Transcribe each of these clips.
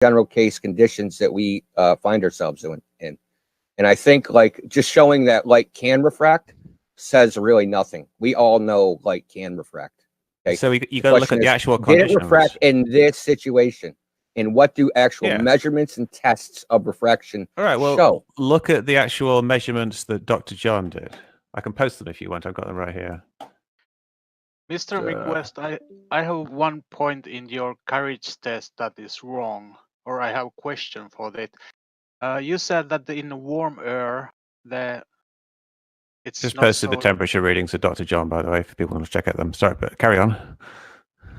general case conditions that we find ourselves in. And I think like just showing that light can refract says really nothing. We all know light can refract. Okay? So you got to look at the actual conditions. Did it refract in this situation? And what do actual measurements and tests of refraction show? Look at the actual measurements that Dr. John did. I can post them if you want. I've got them right here. Mr. Request, I have one point in your carriage test that is wrong, or I have a question for that. You said that in the warm air, it's just not posted the temperature readings of Dr. John, by the way, for people who want to check out them. Sorry, but carry on.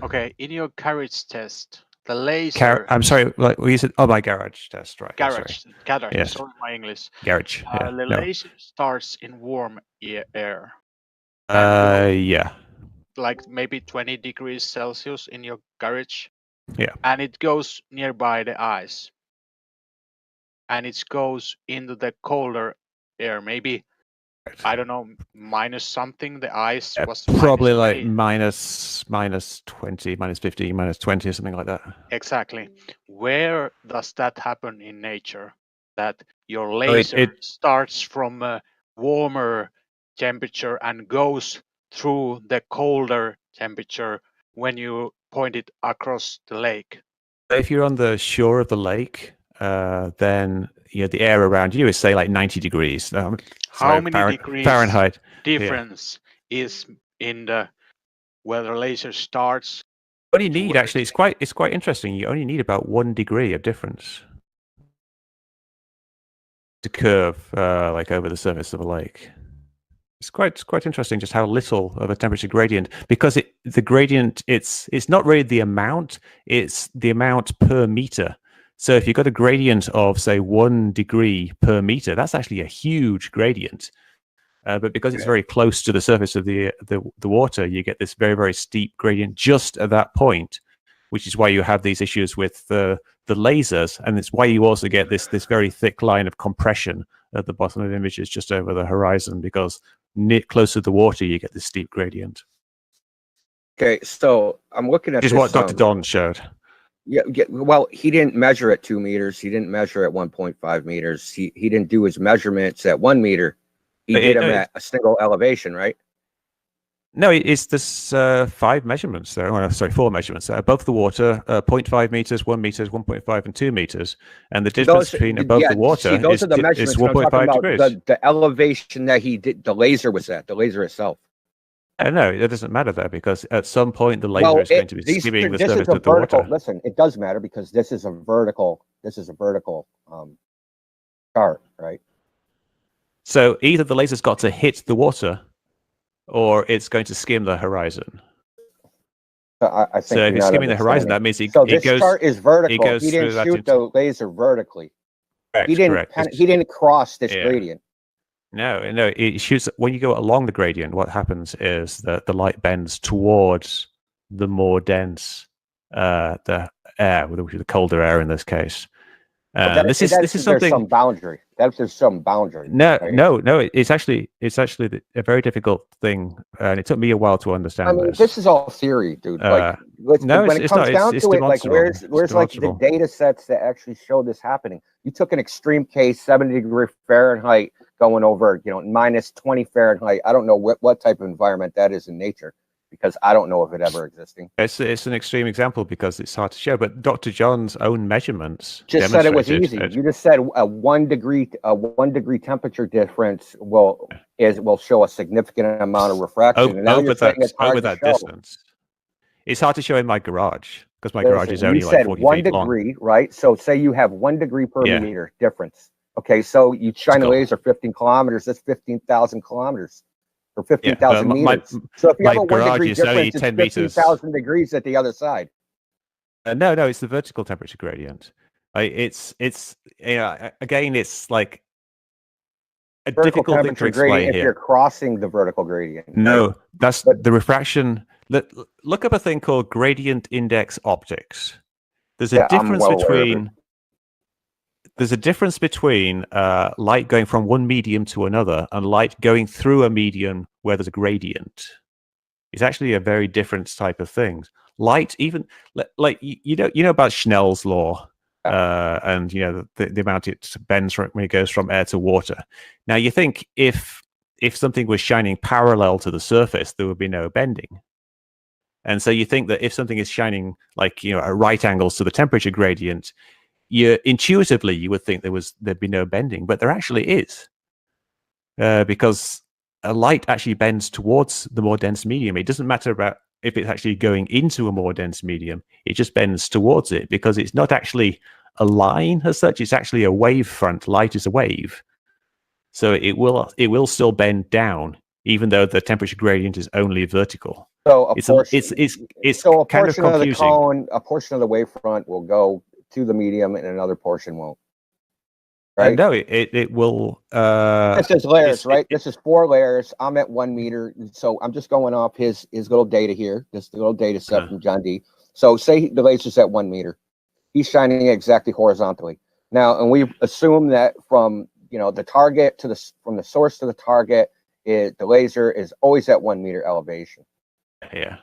Okay, in your carriage test, the laser. I'm sorry, like we said. Oh, my garage test, right? Garage. Yes. Sorry, my English. Garage. The laser starts in warm air. Yeah. Like maybe 20 degrees Celsius in your garage. Yeah. And it goes nearby the ice. And it goes into the colder air. Maybe, I don't know, minus something. The ice was probably like minus 20, minus 15, minus 20 or something like that. Exactly. Where does that happen in nature? That your laser starts from a warmer temperature and goes through the colder temperature when you point it across the lake. If you're on the shore of the lake, then the air around you is say like 90 degrees. How many degrees Fahrenheit difference is in the where the laser starts? What do you need actually? It's quite interesting. You only need about 1 degree of difference to curve like over the surface of a lake. It's quite interesting just how little of a temperature gradient, because the gradient it's not really the amount, it's the amount per meter. So if you've got a gradient of say 1 degree per meter, that's actually a huge gradient. But because it's very close to the surface of the water, you get this very, very steep gradient just at that point, which is why you have these issues with the lasers, and it's why you also get this very thick line of compression at the bottom of the images just over the horizon, because closer to the water you get this steep gradient. Okay, so I'm looking at this. Is what Dr. Don showed. Yeah, well, he didn't measure at 2 meters. He didn't measure at 1.5 meters. He didn't do his measurements at 1 meter. He did them at a single elevation, right? No, it's this 5 measurements there. Oh, sorry, 4 measurements there. Above the water, 0.5 meters, 1 meter, 1.5, and 2 meters. And the difference between above the water is 1.5 degrees. The elevation that he did, the laser was at, the laser itself. No, it doesn't matter there, because at some point the laser is going to be skimming the surface of the water. Listen, it does matter because this is a vertical chart, right? So either the laser's got to hit the water, or it's going to skim the horizon. I think so if it's skimming the horizon, that means this chart is vertical. He didn't shoot the laser vertically. Correct. He didn't cross this gradient. No. It shoots when you go along the gradient. What happens is that the light bends towards the more dense the air, the colder air in this case. This is something. There's some boundary. There's some boundary. No. It's actually a very difficult thing, and it took me a while to understand. I mean, this is all theory, dude. When it comes down to it, like where's like the data sets that actually show this happening? You took an extreme case, 70-degree Fahrenheit, going over, minus 20 Fahrenheit. I don't know what type of environment that is in nature, because I don't know of it ever existing. It's an extreme example because it's hard to show, but Dr. John's own measurements just said it was easy. You just said a 1 degree temperature difference will show a significant amount of refraction. Over that distance. It's hard to show in my garage because my garage is only like 40 feet long. 1 degree, right? So say you have 1 degree per meter difference. Okay, so you shine a laser 15 kilometers, that's 15,000 kilometers. For 15,000 meters. So if you have a 1 degree difference, it's 15,000 degrees at the other side. No, it's the vertical temperature gradient. It's again, it's like a vertical difficult thing to explain here. If you're crossing the vertical gradient. No, that's the refraction. Look up a thing called gradient index optics. There's a difference between. There's a difference between light going from one medium to another and light going through a medium where there's a gradient. It's actually a very different type of thing. Light, even like you know about Snell's law. and the amount it bends when it goes from air to water. Now you think if something was shining parallel to the surface, there would be no bending. And so you think that if something is shining like at right angles to the temperature gradient, intuitively you would think there'd be no bending, but there actually is, because a light actually bends towards the more dense medium. It doesn't matter about if it's actually going into a more dense medium, it just bends towards it because it's not actually a line as such. It's actually a wave front. Light is a wave, so it will still bend down, even though the temperature gradient is only vertical. So it's so a kind of portion of the confusing. cone, a portion of the wavefront will go to the medium, and another portion won't. Right? No, it will. This is layers, right? This is 4 layers. I'm at 1 meter, so I'm just going off his little data here. This little data set from John D. So say the laser's at 1 meter. He's shining exactly horizontally. Now, and we assume that from the target from the source to the target, the laser is always at 1 meter elevation. Yeah.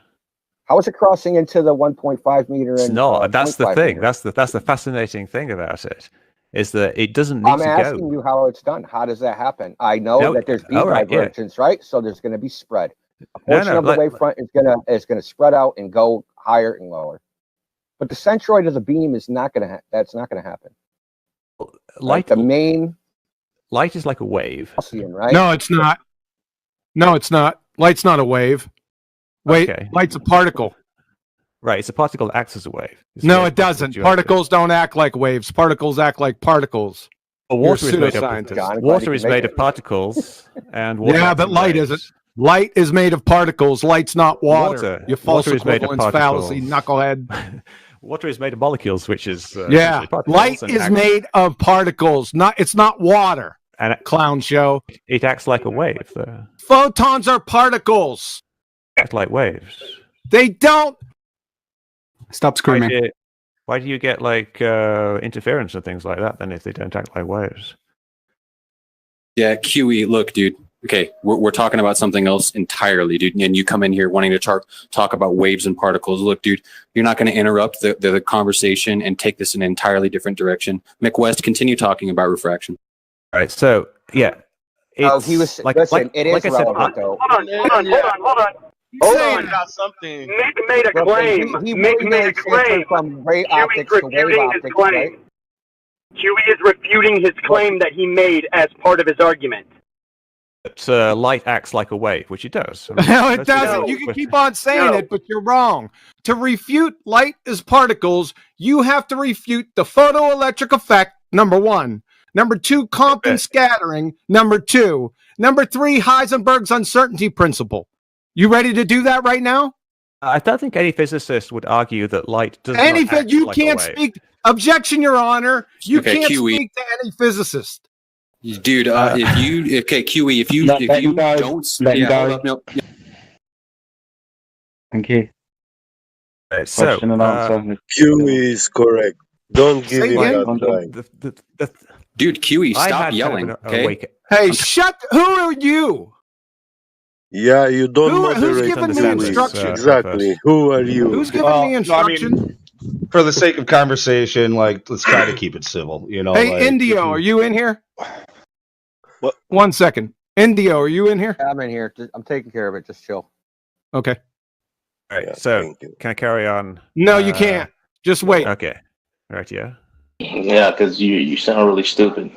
How is it crossing into the 1.5 meter? It's not. That's the thing. That's the fascinating thing about it, is that it doesn't need to go. I'm asking you how it's done. How does that happen? I know that there's beam divergence, right? So there's going to be spread. A portion of the wavefront is going to spread out and go higher and lower. But the centroid of the beam is not going to. That's not going to happen. Light is like a wave. Right? No, it's not. No, it's not. Light's not a wave. Wait, okay. Light's a particle. Right, it's a particle that acts as a wave. No, it doesn't. Particles don't act like waves. Particles act like particles. Well, water is made of particles, and water but light isn't. Light is made of particles. Light's not water. You false equivalence fallacy, knucklehead. Water is made of molecules, which is light is made of particles. It's not water. And clown show. It acts like a wave. Photons are particles. Act like waves. They don't. Stop screaming. Why do you get like interference and things like that then if they don't act like waves? Yeah, QE, look, dude. Okay, we're talking about something else entirely, dude. And you come in here wanting to talk about waves and particles. Look, dude, you're not going to interrupt the conversation and take this in an entirely different direction. McWest, continue talking about refraction. All right, so, yeah. He was, it is relevant, though. Hold on. Hold on, got something. Mick made a claim. Mick made a claim. From ray optics to wave optics, right? QE is refuting his claim that he made as part of his argument. That light acts like a wave, which it does. No, it doesn't. You can keep on saying it, but you're wrong. To refute light as particles, you have to refute the photoelectric effect, number 1. Number 2, Compton scattering, number 2. Number 3, Heisenberg's uncertainty principle. You ready to do that right now? I don't think any physicist would argue that light does not act you like can't a wave. speak. Objection, Your Honor. You can't speak to any physicist. Dude, QE, if you don't Thank you. Right, so, question and answer. QE is correct. Don't give him that time. Dude, QE, stop yelling. Okay. Hey, who are you? Yeah, you don't moderate. Who's giving me instructions? Exactly. Who are you? Who's giving me instructions? For the sake of conversation, let's try to keep it civil. Hey, Indio, are you in here? What? 1 second. Indio, are you in here? I'm in here. I'm taking care of it. Just chill. Okay. All right. So, can I carry on? No, you can't. Just wait. Okay. All right. Yeah. Yeah, because you sound really stupid.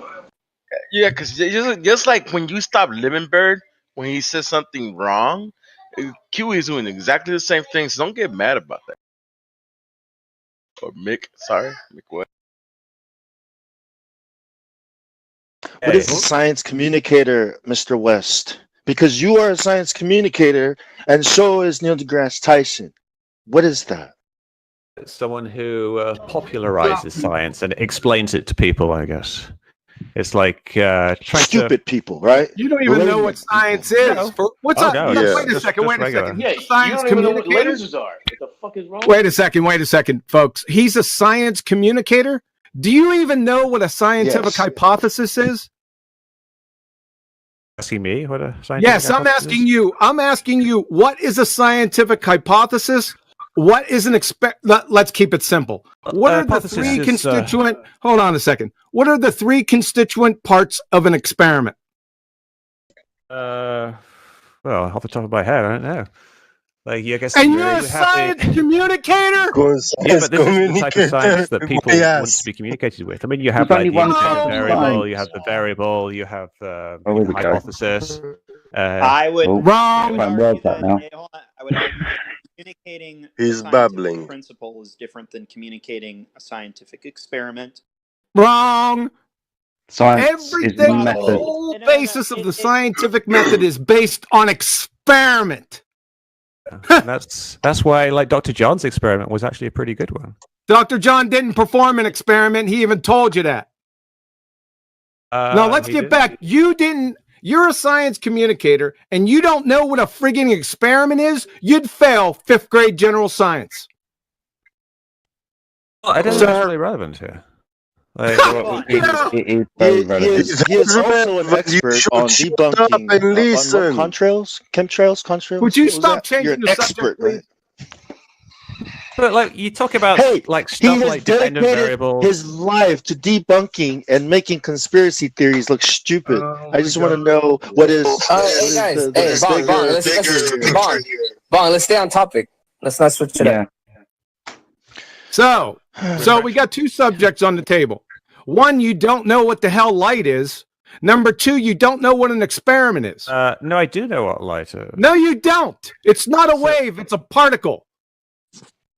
Yeah, because just like when you stop Living Bird, when he says something wrong, QE is doing exactly the same thing, so don't get mad about that. Or Mick, sorry. Mick what? What is a science communicator, Mr. West? Because you are a science communicator, and so is Neil deGrasse Tyson. What is that? Someone who popularizes science and explains it to people, I guess. It's like stupid people, right? You don't even know what science is. Wait a second. Yeah, science you don't even know what lasers are. What the fuck is wrong? Wait a second, folks. He's a science communicator? Do you even know what a scientific hypothesis is? Asking me what a scientific hypothesis? I'm asking you. What is a scientific hypothesis? what is an let's keep it simple. What are the three constituent? Hold on a second. What are the three constituent parts of an experiment? Well, off the top of my head, I don't know. Like, I guess. And you're a science communicator. Yeah, but this is the type of science that people want to be communicated with. I mean, you have like, the variable, you have the variable, you have the hypothesis. I would wrong. I would argue communicating He's babbling. Principle is different than communicating a scientific experiment. Wrong. Science Everything, the whole basis of the scientific method is based on experiment. That's why, like, Dr. John's experiment was actually a pretty good one. Dr. John didn't perform an experiment. He even told you that. Now let's get back. You didn't. You're a science communicator, and you don't know what a frigging experiment is. You'd fail 5th grade general science. Well, I don't think it's really relevant here. Like, he is also an expert on debunking chemtrails. Would you stop changing You're an the expert, subject, right? But like, you talk about like stuff like dependent variable. His life to debunking and making conspiracy theories look stupid. I just want to know what is. Hey guys, Bong, let's stay on topic. Let's not switch it up. So we got two subjects on the table. One, you don't know what the hell light is. Number two, you don't know what an experiment is. No, I do know what light is. No, you don't. It's not a wave. It's a particle.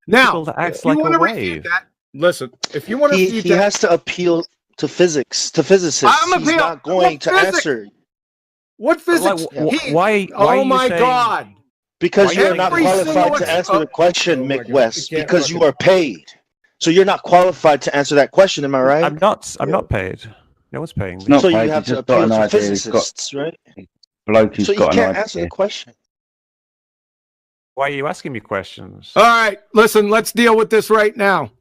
Now, acts like a wave. Listen, if you want to he has to appeal to physics, to physicists. He's not going to answer. What physics? Why oh my God. Because you're not qualified to answer the question, Mick West, because you are paid. So you're not qualified to answer that question, am I right? I'm not paid. No one's paying me. So you have to appeal to physicists, right? So you can't answer the question. Why are you asking me questions? All right, listen, let's deal with this right now.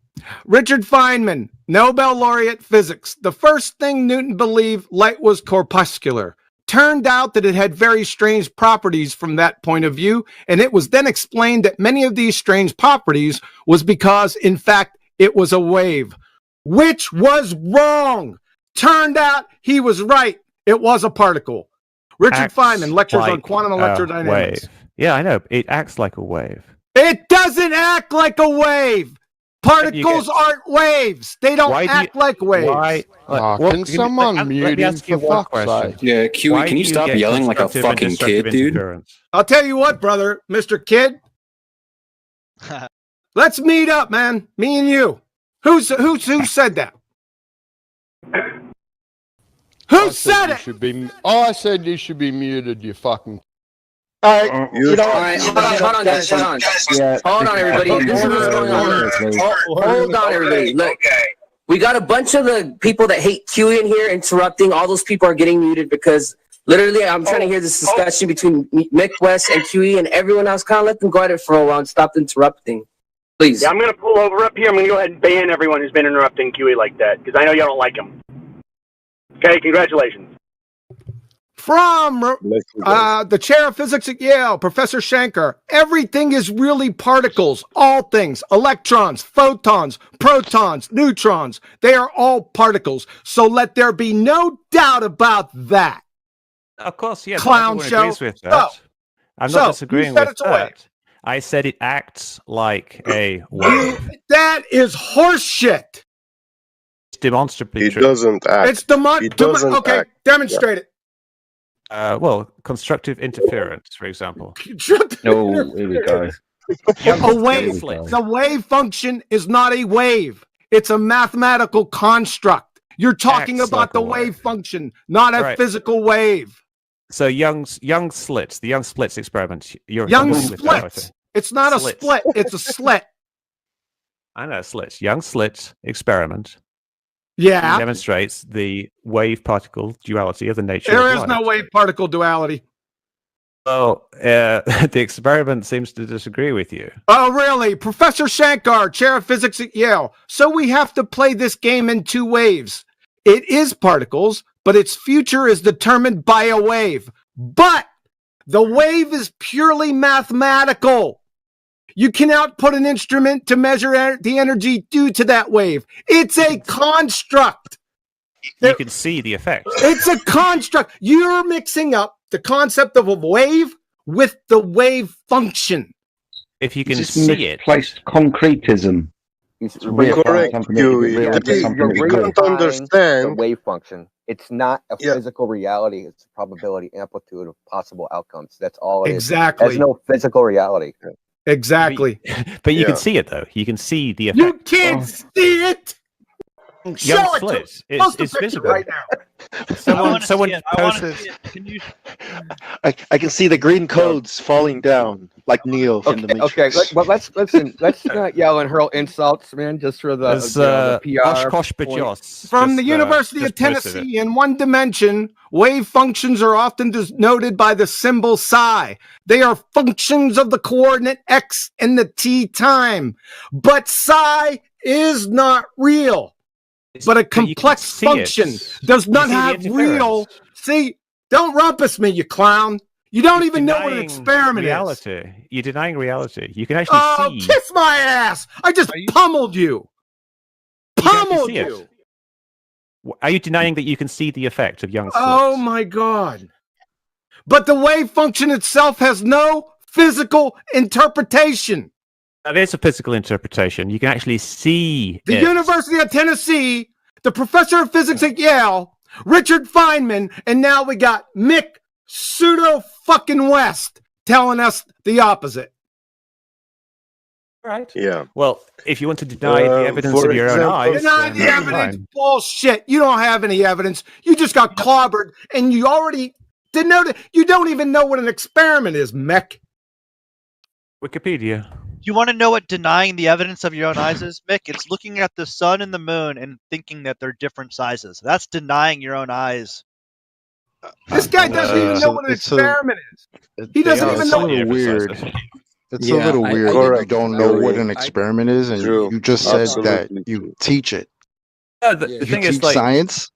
Richard Feynman, Nobel laureate physics. The first thing Newton believed, light was corpuscular. Turned out that it had very strange properties from that point of view, and it was then explained that many of these strange properties was because, in fact, it was a wave, which was wrong. Turned out he was right. It was a particle. Richard Feynman, lectures on quantum electrodynamics. Wave. Yeah, I know. It acts like a wave. It doesn't act like a wave. Particles aren't waves. They don't act like waves. Can someone mute him for fuck's sake? Yeah, QE, can you stop yelling like a fucking kid, dude? I'll tell you what, brother, Mr. Kid. Let's meet up, man. Me and you. Who said that? Who said it? I said you should be muted, you fucking. All right, you know what? Hold on, guys. Hold on. Yeah. Hold on, everybody. This is what's going on. Hold on, everybody. Look, we got a bunch of the people that hate QE in here interrupting. All those people are getting muted because literally I'm trying to hear this discussion between Mick West and QE, and everyone else. Kind of let them go at it for a while and stop interrupting. Please. Yeah, I'm going to pull over up here. I'm going to go ahead and ban everyone who's been interrupting QE like that because I know y'all don't like him. Okay, congratulations. From the chair of physics at Yale, Professor Shankar, everything is really particles, all things, electrons, photons, protons, neutrons, they are all particles. So let there be no doubt about that. Of course, yes. Clown show. Agrees with that. I'm not disagreeing with that. I said it acts like a wave. That is horseshit. It's demonstrably true. It doesn't act. It's okay, act. Demonstrate it. Well, constructive interference, for example. Oh, here we go. A wave. The wave function is not a wave. It's a mathematical construct. You're talking about the wave function, not a physical wave. So Young's slits, the Young splits experiment. Young splits. It's not a split. It's a slit. I know slits. Young slits experiment. Yeah. Demonstrates the wave-particle duality of the nature of light. There is no wave-particle duality. Well, the experiment seems to disagree with you. Oh, really? Professor Shankar, chair of physics at Yale. So we have to play this game in two waves. It is particles, but its future is determined by a wave. But the wave is purely mathematical. You cannot put an instrument to measure the energy due to that wave. It's a construct. You can see the effect. It's a construct. You're mixing up the concept of a wave with the wave function. If you can see it. Misplaced concretism. Correct. You can't understand the wave function. It's not a physical reality. It's a probability amplitude of possible outcomes. That's all it is. Exactly. There's no physical reality. Exactly. But you can see it, though. You can see the effect. You can't see it. Show it. It's visible right now. Someone posted. I can see the green codes falling down like Neo from the Matrix. Okay, but let's not yell and hurl insults, man. Just for the PR. From the University of Tennessee, in one dimension, wave functions are often denoted by the symbol psi. They are functions of the coordinate x and the t time, but psi is not real. But a complex function does not have real. See, don't rumpus me, you clown. You don't even know what an experiment is. You're denying reality. You can actually see. Oh, kiss my ass! I just pummeled you. Pummeled you. Are you denying that you can see the effect of young sluts? Oh my God. But the wave function itself has no physical interpretation. That is a physical interpretation. You can actually see the University of Tennessee, the professor of physics at Yale, Richard Feynman, and now we got Mick Pseudo-fucking-West telling us the opposite. Right. Yeah. Well, if you want to deny the evidence of your own eyes... Deny the evidence. Bullshit. You don't have any evidence. You just got clobbered, and you already denoted... You don't even know what an experiment is, Mick. Wikipedia. You want to know what denying the evidence of your own eyes is, Mick? It's looking at the sun and the moon and thinking that they're different sizes. That's denying your own eyes. This guy doesn't even know what an experiment is. He doesn't even know. It's a little weird. It's a little weird that you don't know what an experiment is, and you just said that you teach it. The thing is, like, science.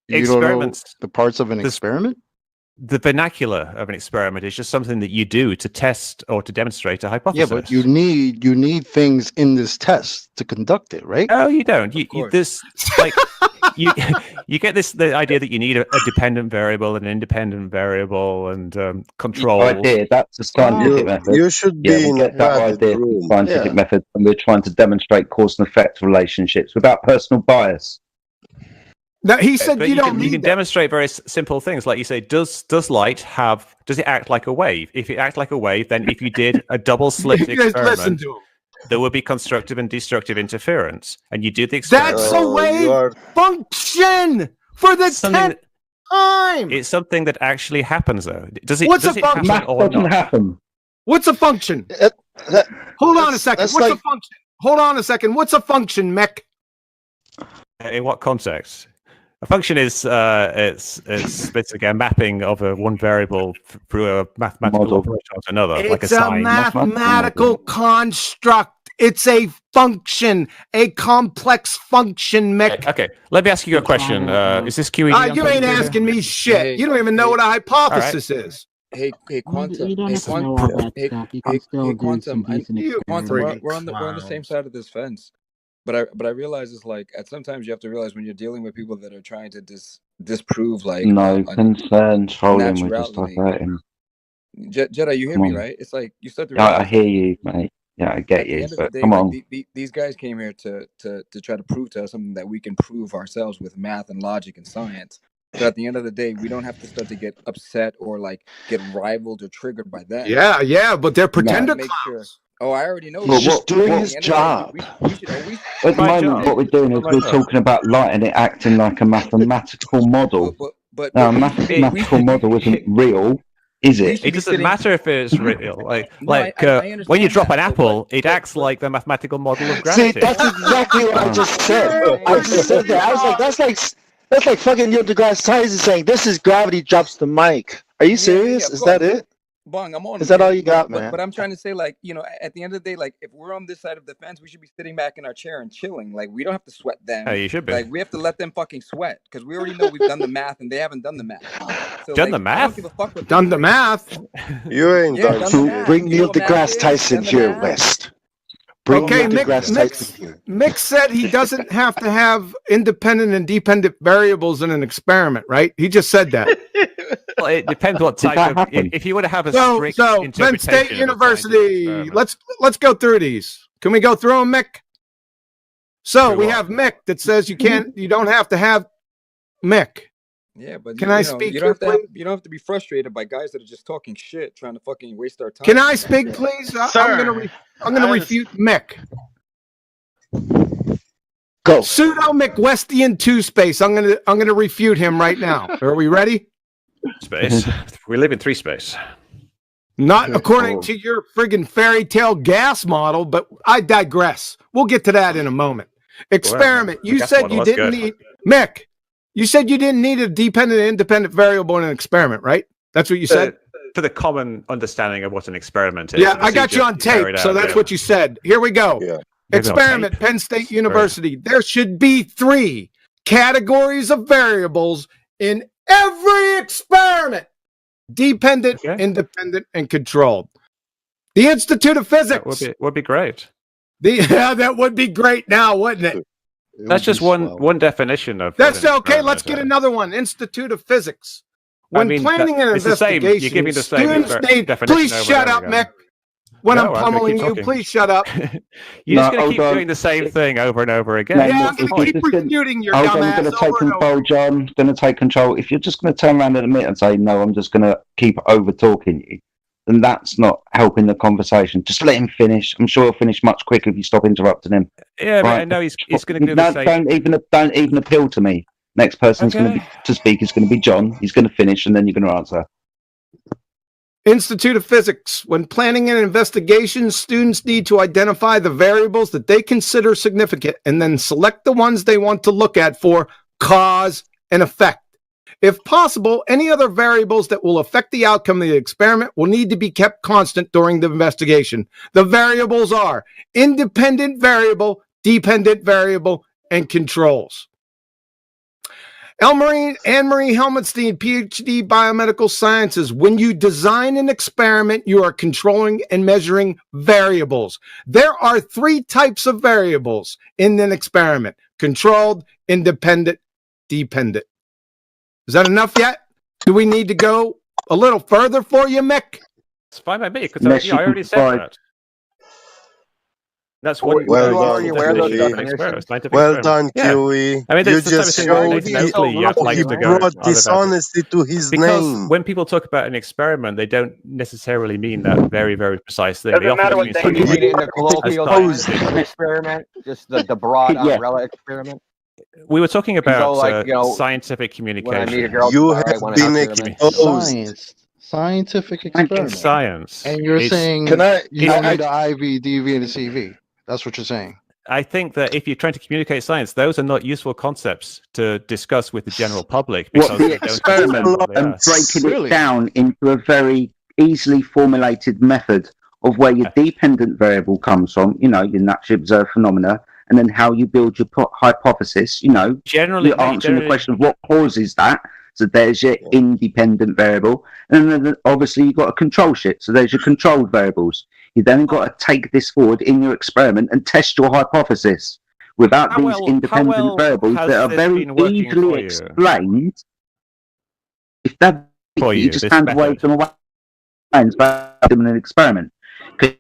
You don't know the parts of an experiment. The vernacular of an experiment is just something that you do to test or to demonstrate a hypothesis. Yeah, but you need things in this test to conduct it, right? Oh, you don't. You get the idea that you need a dependent variable, an independent variable, and control. Idea that's a scientific method. You should be in that idea scientific method, and we're trying to demonstrate cause and effect relationships without personal bias. No, he said you can demonstrate very simple things, like you say. Does light does it act like a wave? If it acts like a wave, then if you did a double slit experiment, there would be constructive and destructive interference, and you do the experiment. That's a wave function for the 10th time. It's something that actually happens, though. Does it? What's does a it function? happen or not? Happen. What's a function? Hold on a second. What's a function? Hold on a second. What's a function, Mick? In what context? A function is it's basically a mapping of one variable through a mathematical operator to another, it's like a sine. Mathematical construct. It's a function, a complex function. Okay, let me ask you a question. Is this QED? You ain't asking me shit. Hey, you don't even know what a hypothesis is. Hey, Quantum. You don't have to know all that stuff. You can still do some decent experiments. We're on the same side of this fence. But I realize it's like sometimes you have to realize when you're dealing with people that are trying to disprove like concern trolling with just like that. Jedi, you hear me, right? It's like you start to realize, I hear you, mate. Yeah, I get you. But come on, these guys came here to try to prove to us something that we can prove ourselves with math and logic and science. But at the end of the day, we don't have to start to get upset or like get rivaled or triggered by that. Yeah, but they're pretender clowns. Oh, I already know. He's just doing his job. At the moment, what we're doing is we're talking about light and it acting like a mathematical model. But now, a mathematical model isn't real, is it? It doesn't matter if it's real. When you drop an apple, it acts like the mathematical model of gravity. See, that's exactly what I just said. I just said that. I was like, that's like fucking Neil deGrasse Tyson saying, "This is gravity drops the mic." Are you serious? Is that it? Bong, I'm on. Is that all you got, man? But I'm trying to say, like, you know, at the end of the day, like, if we're on this side of the fence, we should be sitting back in our chair and chilling. Like, we don't have to sweat them. Hey, you should be. Like, we have to let them fucking sweat because we already know we've done the math and they haven't done the math. So, done like, the math? I don't give a fuck what done the math. You ain't done the math. Bring Neil deGrasse Tyson here, West. Bring Okay, Neil deGrasse Tyson here. Mick said he doesn't have to have independent and dependent variables in an experiment, right? He just said that. Well, it depends what type of. If you want to have a strict Penn interpretation State of University. Let's go through these. Can we go through them, Mick? So we have Mick that says you don't have to have Mick. Yeah, but can I speak? You don't have to be frustrated by guys that are just talking shit, trying to fucking waste our time. Can I speak, please? I'm gonna refute Mick. Go. Pseudo McWestian 2 space. I'm gonna refute him right now. Are we ready? Space. We live in 3 space. Not according to your friggin' fairy tale gas model, but I digress. We'll get to that in a moment. Experiment. You said you didn't need Mick. You said you didn't need a dependent and independent variable in an experiment, right? That's what you said? For the common understanding of what an experiment is. Yeah, I got you on tape, so that's what you said. Here we go. Yeah. Experiment, Penn State University. There should be 3 categories of variables in every experiment. Dependent, independent, and controlled. The Institute of Physics. That would be great. That would be great now, wouldn't it? That's just one definition of. That's okay. Let's get another one. Institute of Physics. When planning an investigation, you're giving the same definition. Please shut up, Mick. When I'm pummeling you, please shut up. You're just going to keep doing the same thing over and over again. Yeah, I'm going to keep refuting your dumb ass. I'm going to take control, John. Going to take control. If you're just going to turn around in a minute and say, no, I'm just going to keep over talking you, then that's not helping the conversation. Just let him finish. I'm sure he'll finish much quicker if you stop interrupting him. Yeah, but I know he's going to do the same. Don't even appeal to me. Next person to speak is going to be John. He's going to finish, and then you're going to answer. Institute of Physics. When planning an investigation, students need to identify the variables that they consider significant and then select the ones they want to look at for cause and effect. If possible, any other variables that will affect the outcome of the experiment will need to be kept constant during the investigation. The variables are independent variable, dependent variable, and controls. Anne-Marie Helmetstein, PhD, Biomedical Sciences. When you design an experiment, you are controlling and measuring variables. There are 3 types of variables in an experiment: controlled, independent, dependent. Is that enough yet? Do we need to go a little further for you, Mick? It's fine by me, because I already said that. That's what well done, Kiwi. I mean, you just showed he brought dishonesty to his name. When people talk about an experiment, they don't necessarily mean that very, very precise thing. Doesn't matter what they mean in the colloquial experiment, just the broad umbrella experiment. We were talking about scientific communication. You have been exposed. Scientific experiment. Science. And you're saying you don't need an IV, DV, and a CV. That's what you're saying. I think that if you're trying to communicate science, those are not useful concepts to discuss with the general public. Because the experiment and breaking it down into a very easily formulated method of where your dependent variable comes from, your naturally observed phenomena, and then how you build your hypothesis, generally you're answering the question of what causes that. So there's your independent variable. And then obviously you've got to control shit. So there's your controlled variables. You then got to take this forward in your experiment and test your hypothesis. Without these independent variables that are very easily explained, if that you just hand away from a hands back in an experiment. Can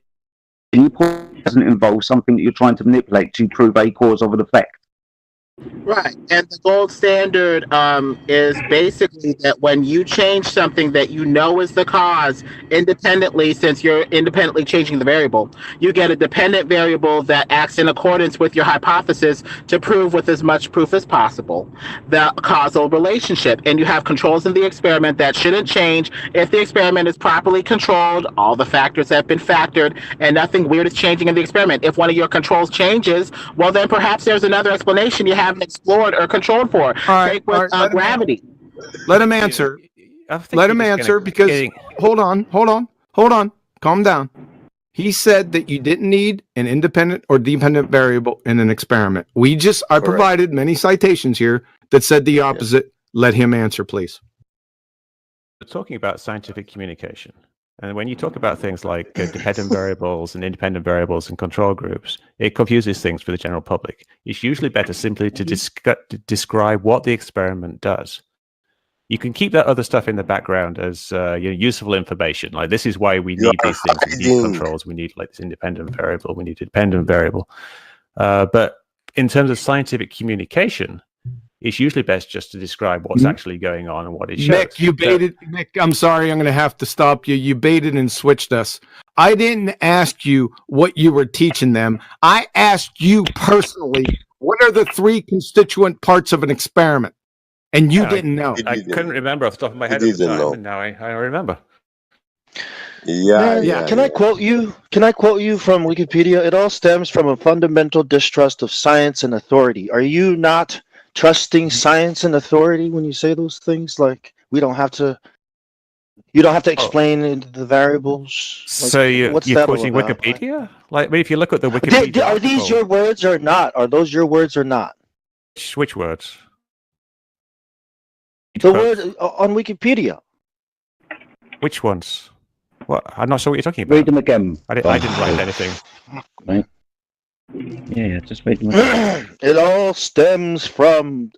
you doesn't involve something that you're trying to manipulate to prove a cause of an effect? Right, and the gold standard is basically that when you change something that you know is the cause independently, since you're independently changing the variable, you get a dependent variable that acts in accordance with your hypothesis to prove with as much proof as possible the causal relationship. And you have controls in the experiment that shouldn't change if the experiment is properly controlled, all the factors have been factored, and nothing weird is changing in the experiment. If one of your controls changes, well then perhaps there's another explanation you haven't explored or controlled for. Take with gravity. Let him answer. Let him answer because hold on. hold on, calm down. He said that you didn't need an independent or dependent variable in an experiment. I provided many citations here that said the opposite. Let him answer, please. We're talking about scientific communication. And when you talk about things like dependent variables and independent variables and control groups, it confuses things for the general public. It's usually better simply to describe what the experiment does. You can keep that other stuff in the background as useful information. Like, this is why we need these things. We need controls. We need like this independent variable. We need a dependent variable. But in terms of scientific communication, it's usually best just to describe what's actually going on and what it shows. Mick, you baited. Mick, I'm sorry, I'm going to have to stop you. You baited and switched us. I didn't ask you what you were teaching them. I asked you personally, what are the 3 constituent parts of an experiment? And you didn't know. I couldn't remember off the top of my head at the time, and now I remember. Yeah. Can I quote you? Can I quote you from Wikipedia? It all stems from a fundamental distrust of science and authority. Are you not trusting science and authority when you say those things? Like, you don't have to explain the variables. Like, so you're quoting Wikipedia? Like, if you look at the Wikipedia, are these your words or not? Are those your words or not? Which words? The word on Wikipedia. Which ones? What? I'm not sure what you're talking about. Read them again. I didn't write anything. Right. Yeah, just read them again. It all stems from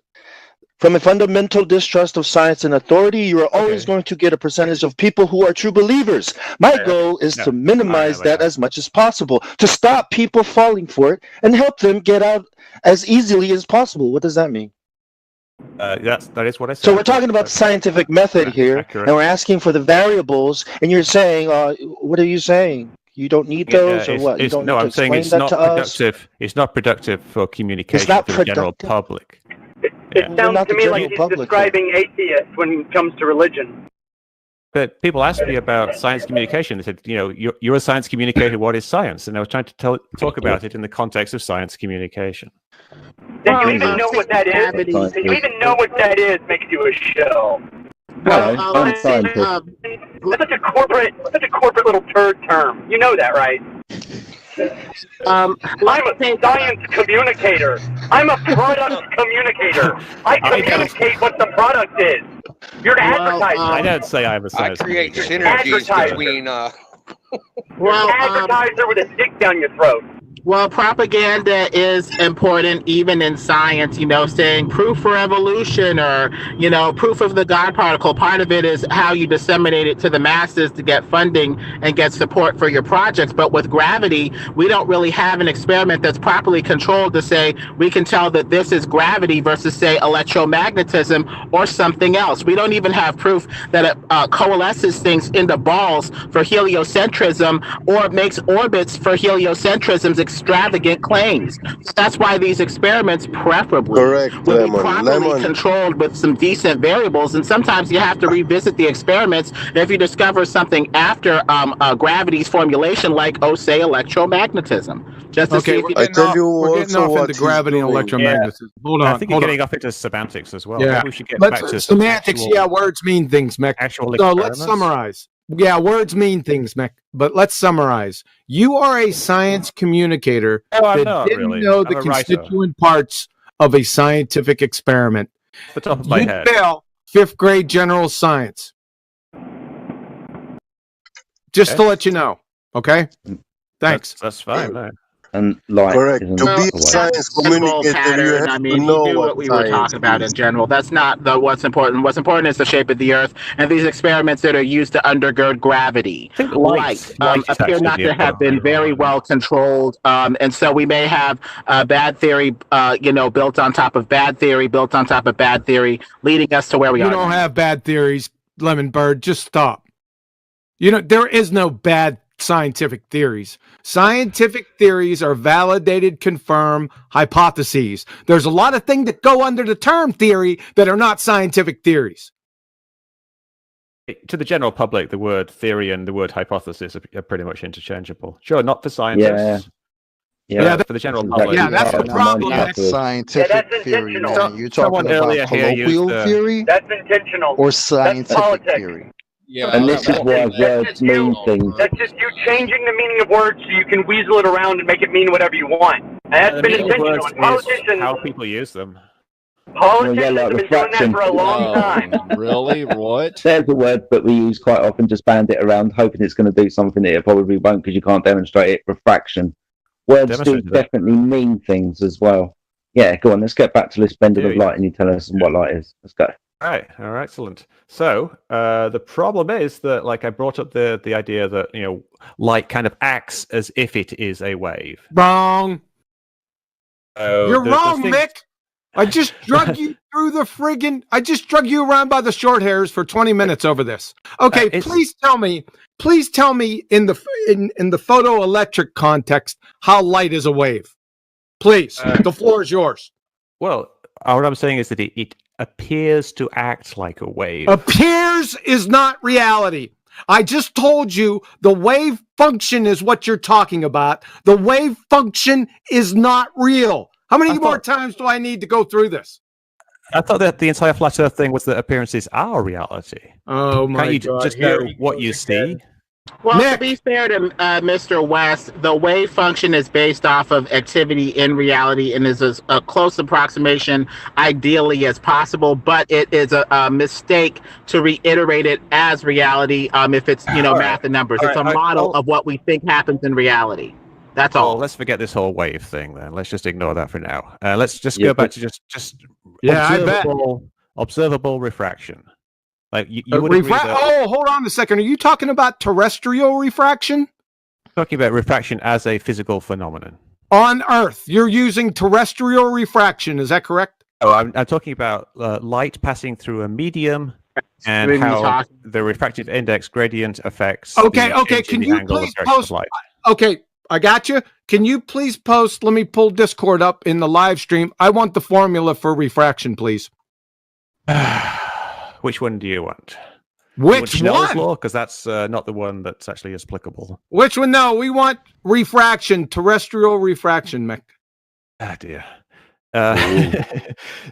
a fundamental distrust of science and authority. You are always going to get a percentage of people who are true believers. My goal is to minimize that as much as possible, to stop people falling for it and help them get out as easily as possible. What does that mean? That is what I said. So we're talking about the scientific method here, and we're asking for the variables, and you're saying, what are you saying? You don't need those, or what? You don't need to explain that to us? It's not productive for communication for the general public. It sounds to me like he's describing atheists when it comes to religion. But people asked me about science communication. They said, you're a science communicator. What is science? And I was trying to talk about it in the context of science communication. Did you even know what that is? Did you even know what that is? Makes you a shell. I'm scientist. That's such a corporate little turd term. You know that, right? I'm a science communicator. I'm a product communicator. I communicate what the product is. You're an advertiser. I don't say I'm a science. I create synergies between. You're an advertiser with a stick down your throat. Well, propaganda is important even in science, saying proof for evolution or, proof of the God particle. Part of it is how you disseminate it to the masses to get funding and get support for your projects. But with gravity, we don't really have an experiment that's properly controlled to say we can tell that this is gravity versus, say, electromagnetism or something else. We don't even have proof that it coalesces things into balls for heliocentrism or makes orbits for heliocentrism's extravagant claims. That's why these experiments preferably will be properly controlled with some decent variables, and sometimes you have to revisit the experiments if you discover something after gravity's formulation, like, say, electromagnetism. Just to see if we're getting off into gravity and electromagnetism. Hold on. I think you're getting off into semantics as well. Yeah. Maybe we should get back to semantics. Words mean things, Mick. So let's summarize. Yeah, words mean things, Mick. But let's summarize. You are a science communicator that didn't know the constituent parts of a scientific experiment. Off the top of my head. Fail 5th grade general science. Just to let you know. Okay? Thanks. That's fine. No. And correct. To be a science communicator, you have to know what we were talking about in general. That's not what's important. What's important is the shape of the Earth and these experiments that are used to undergird gravity. Light appear not to have been very well controlled, and so we may have bad theory, built on top of bad theory, built on top of bad theory, leading us to where we are. You don't have bad theories, Lemon Bird. Just stop. There is no bad scientific theories. Scientific theories are validated, confirmed hypotheses. There's a lot of things that go under the term theory that are not scientific theories. To the general public, the word theory and the word hypothesis are pretty much interchangeable. Sure, not for scientists. Yeah, for the general public. Yeah, that's the problem. That's scientific theory. You're talking about colloquial theory? That's intentional. Or scientific theory? Yeah, and this is why words mean things. That's just you changing the meaning of words so you can weasel it around and make it mean whatever you want. And that's been intentional. And politicians, how people use them. Politicians have been doing that for a long time. Really? What? There's a word that we use quite often, just band it around, hoping it's going to do something that it probably won't because you can't demonstrate it. Refraction. Words do definitely mean things as well. Yeah, go on. Let's get back to this bending of light, and you tell us what light is. Let's go. All right, excellent. So the problem is that, like, I brought up the idea that light kind of acts as if it is a wave. Wrong. You're wrong, Mick. I just drug you through the friggin'. I just drug you around by the short hairs for 20 minutes over this. Okay, please tell me in the photoelectric context how light is a wave. Please, the floor is yours. Well, what I'm saying is that it appears to act like a wave. Appears is not reality. I just told you the wave function is what you're talking about. The wave function is not real. How many more times do I need to go through this? I thought that the entire flat Earth thing was that appearances are reality. Oh my God! Can't you just know what you see? Well, to be fair to Mr. West, the wave function is based off of activity in reality and is a close approximation, ideally, as possible. But it is a mistake to reiterate it as reality if it's math and numbers. It's a model of what we think happens in reality. That's all. Let's forget this whole wave thing then. Let's just ignore that for now. Let's just go back to just observable refraction. Like you would agree that... Oh, hold on a second. Are you talking about terrestrial refraction? Talking about refraction as a physical phenomenon. On Earth, you're using terrestrial refraction. Is that correct? Oh, I'm talking about light passing through a medium and how the refractive index gradient affects. Okay. Can you please post? Okay, I got you. Can you please post? Let me pull Discord up in the live stream. I want the formula for refraction, please. Which one do you want? Which one? Because that's not the one that's actually applicable. Which one? No, we want refraction, terrestrial refraction, Mick. Ah, dear.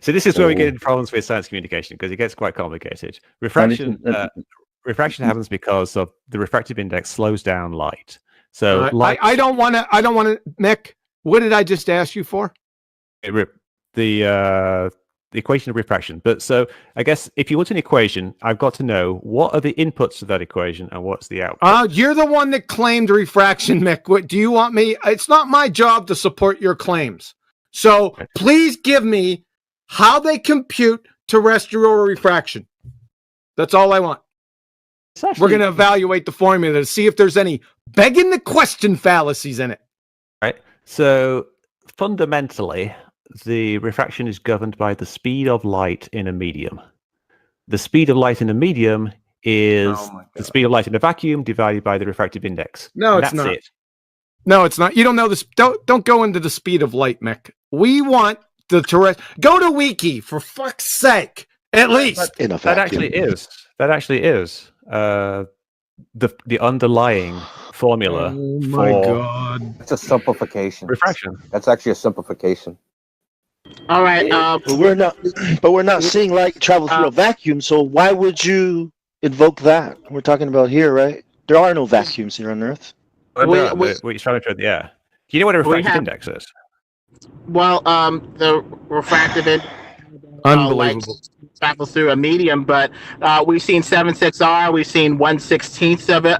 So this is where we get into problems with science communication because it gets quite complicated. Refraction happens because of the refractive index slows down light. So light. I don't want to. Mick, what did I just ask you for? The equation of refraction. But so I guess if you want an equation, I've got to know what are the inputs to that equation and what's the output. You're the one that claimed refraction, Mick. What do you want me? It's not my job to support your claims. So please give me how they compute terrestrial refraction. That's all I want. We're going to evaluate the formula to see if there's any begging the question fallacies in it. Right. So fundamentally, the refraction is governed by the speed of light in a medium. The speed of light in a medium is the speed of light in a vacuum divided by the refractive index. No, it's not. No, it's not. You don't know this. Don't go into the speed of light, Mick. We want the Go to Wiki for fuck's sake. At least that actually is the underlying formula. Oh my God! It's a simplification. Refraction. That's actually a simplification. All right. But we're not seeing light travel through a vacuum. So why would you invoke that? We're talking about here, right? There are no vacuums here on Earth. Do you know what a refractive index is? Well, the refractive index unbelievable travels through a medium, but we've seen 7.6R, we've seen 1/16 of it,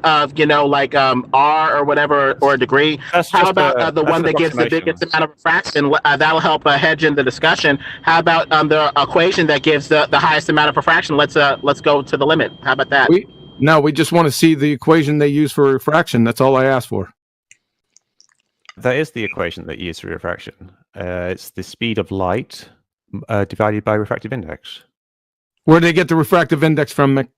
R or whatever, or a degree. How about the one that gives the biggest amount of refraction? That'll help hedge in the discussion. How about the equation that gives the highest amount of refraction? Let's go to the limit. How about that? We just want to see the equation they use for refraction. That's all I asked for. That is the equation that you use for refraction. It's the speed of light divided by refractive index. Where do they get the refractive index from, Mick?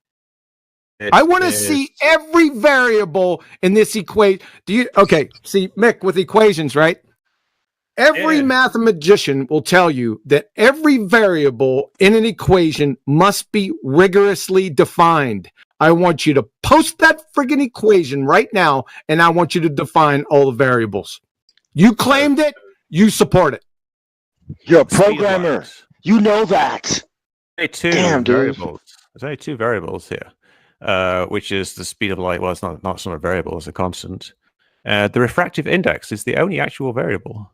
I want to see every variable in this equation. See, Mick, with equations, right? Every mathematician will tell you that every variable in an equation must be rigorously defined. I want you to post that friggin' equation right now, and I want you to define all the variables. You claimed it, you support it. You're a programmer. You know that. There's only two variables here. which is the speed of light. Well, it's not a variable; it's a constant. The refractive index is the only actual variable.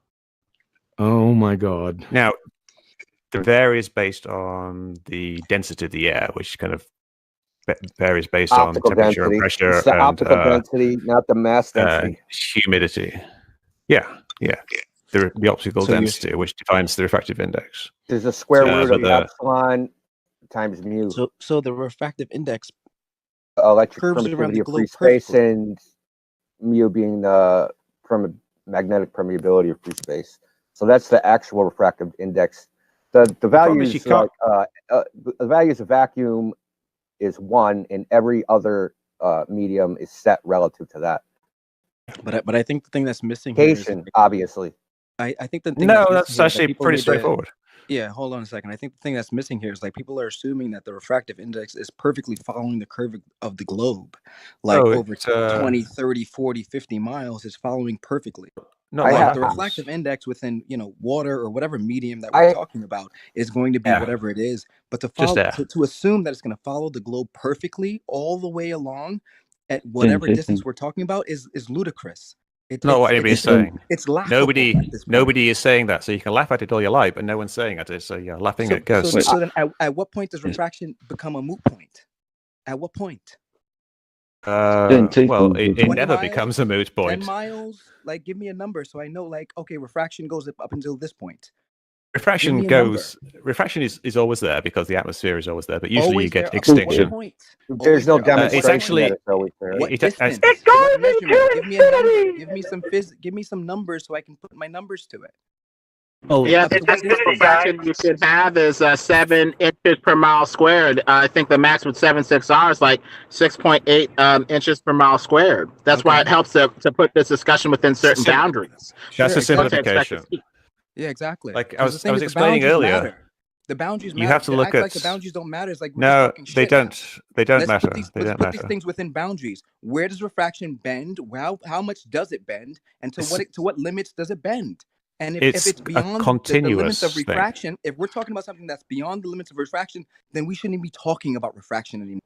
Oh my God! Now, it varies based on the density of the air, which kind of varies based on temperature and pressure. It's the optical density, not the mass density. Humidity. Yeah. The optical density, which defines the refractive index. There's a square root of epsilon times mu. So the refractive index electric curves permittivity around the of free globe space, perfectly. and mu being the magnetic permeability of free space. So that's the actual refractive index. The values the values of vacuum is 1, and every other medium is set relative to that. But I think the thing that's missing here is, obviously. I think the thing that's actually pretty straightforward. Yeah, hold on a second. I think the thing that's missing here is like people are assuming that the refractive index is perfectly following the curve of the globe. Like over 20, 30, 40, 50 miles is following perfectly. No, like the refractive index within, water or whatever medium that we're talking about is going to be whatever it is. But to assume that it's going to follow the globe perfectly all the way along at whatever distance we're talking about is ludicrous. It's not what anybody's saying. It's laughable. Nobody is saying that. So you can laugh at it all you like, but no one's saying at it. So you're laughing at ghosts. So then at what point does refraction become a moot point? At what point? Well, it never becomes a moot point. 10 miles? Like, give me a number so I know, like, okay, refraction goes up until this point. Refraction is always there because the atmosphere is always there, but usually you get extinction. There's no demonstration. It's actually that it's always there. It goes infinity. Give me some give me some numbers so I can put my numbers to it. Oh yeah, the distance refraction you should have is 7 inches per mile squared. I think the max with 7.6R is like 6.8 inches per mile squared. That's why it helps to put this discussion within certain boundaries. That's a simplification. Yeah, exactly. Like I was explaining earlier. The boundaries matter. You have to look at like the boundaries don't matter. It's like no, they don't. They don't matter. Let's put these things within boundaries. Where does refraction bend? How much does it bend? And to what limits does it bend? And if it's beyond the limits of refraction, if we're talking about something that's beyond the limits of refraction, then we shouldn't be talking about refraction anymore.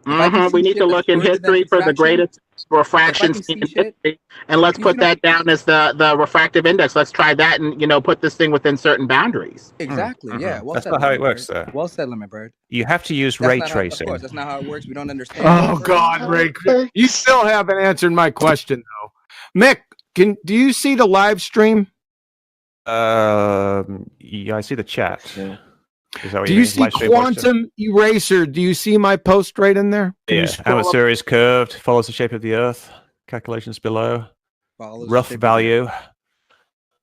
We need to look in history for the greatest refractions in history, and let's put that down as the refractive index. Let's try that, and put this thing within certain boundaries. Exactly. Yeah. Well that's not how it works, sir. Well said, Lemon Bird. You have to use ray tracing. Of course, that's not how it works. We don't understand. Oh God, Ray! You still haven't answered my question though, Mick. Do you see the live stream? Yeah, I see the chat. Yeah. Do you see Quantum Eraser? Do you see my post right in there? Atmosphere is curved, follows the shape of the Earth. Calculations below. Rough value.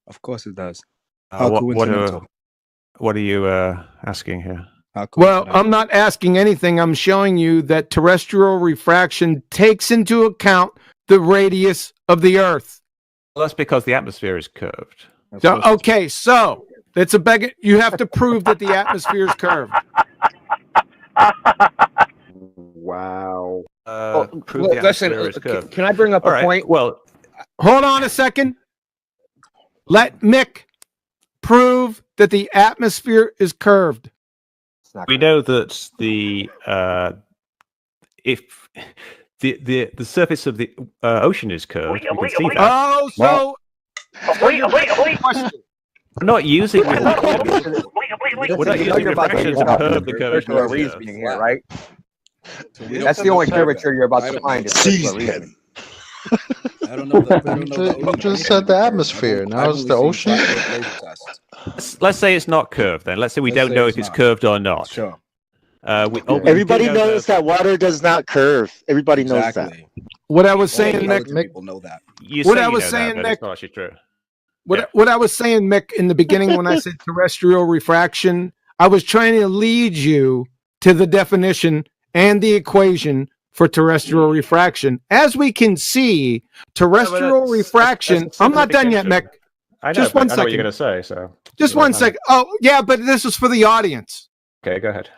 Of course it does. What are you asking here? Well, I'm not asking anything. I'm showing you that terrestrial refraction takes into account the radius of the Earth. Well, that's because the atmosphere is curved. So it's a beg. You have to prove that the atmosphere is curved. Wow. Listen, can I bring up a point? Well, hold on a second. Let Mick prove that the atmosphere is curved. We know that the surface of the ocean is curved. We can see that. Oh, so wait. We're not using refraction. We're not using refraction to curve the curvature of the Earth. Being here, right? That's the only curvature you're about to find. I don't know. You just said the atmosphere. Now it's the ocean. Let's say it's not curved. Then let's say we don't know if it's curved or not. Sure. Everybody knows that water does not curve. Everybody knows that. What I was saying, Mick. People know that. What I was saying, Mick. It's not actually true. What I was saying, Mick, in the beginning when I said terrestrial refraction, I was trying to lead you to the definition and the equation for terrestrial refraction. As we can see, terrestrial refraction. I'm not done yet, Mick. I know, just one second. I know what you're going to say. So just one second. Oh, yeah, but this is for the audience. Okay, go ahead.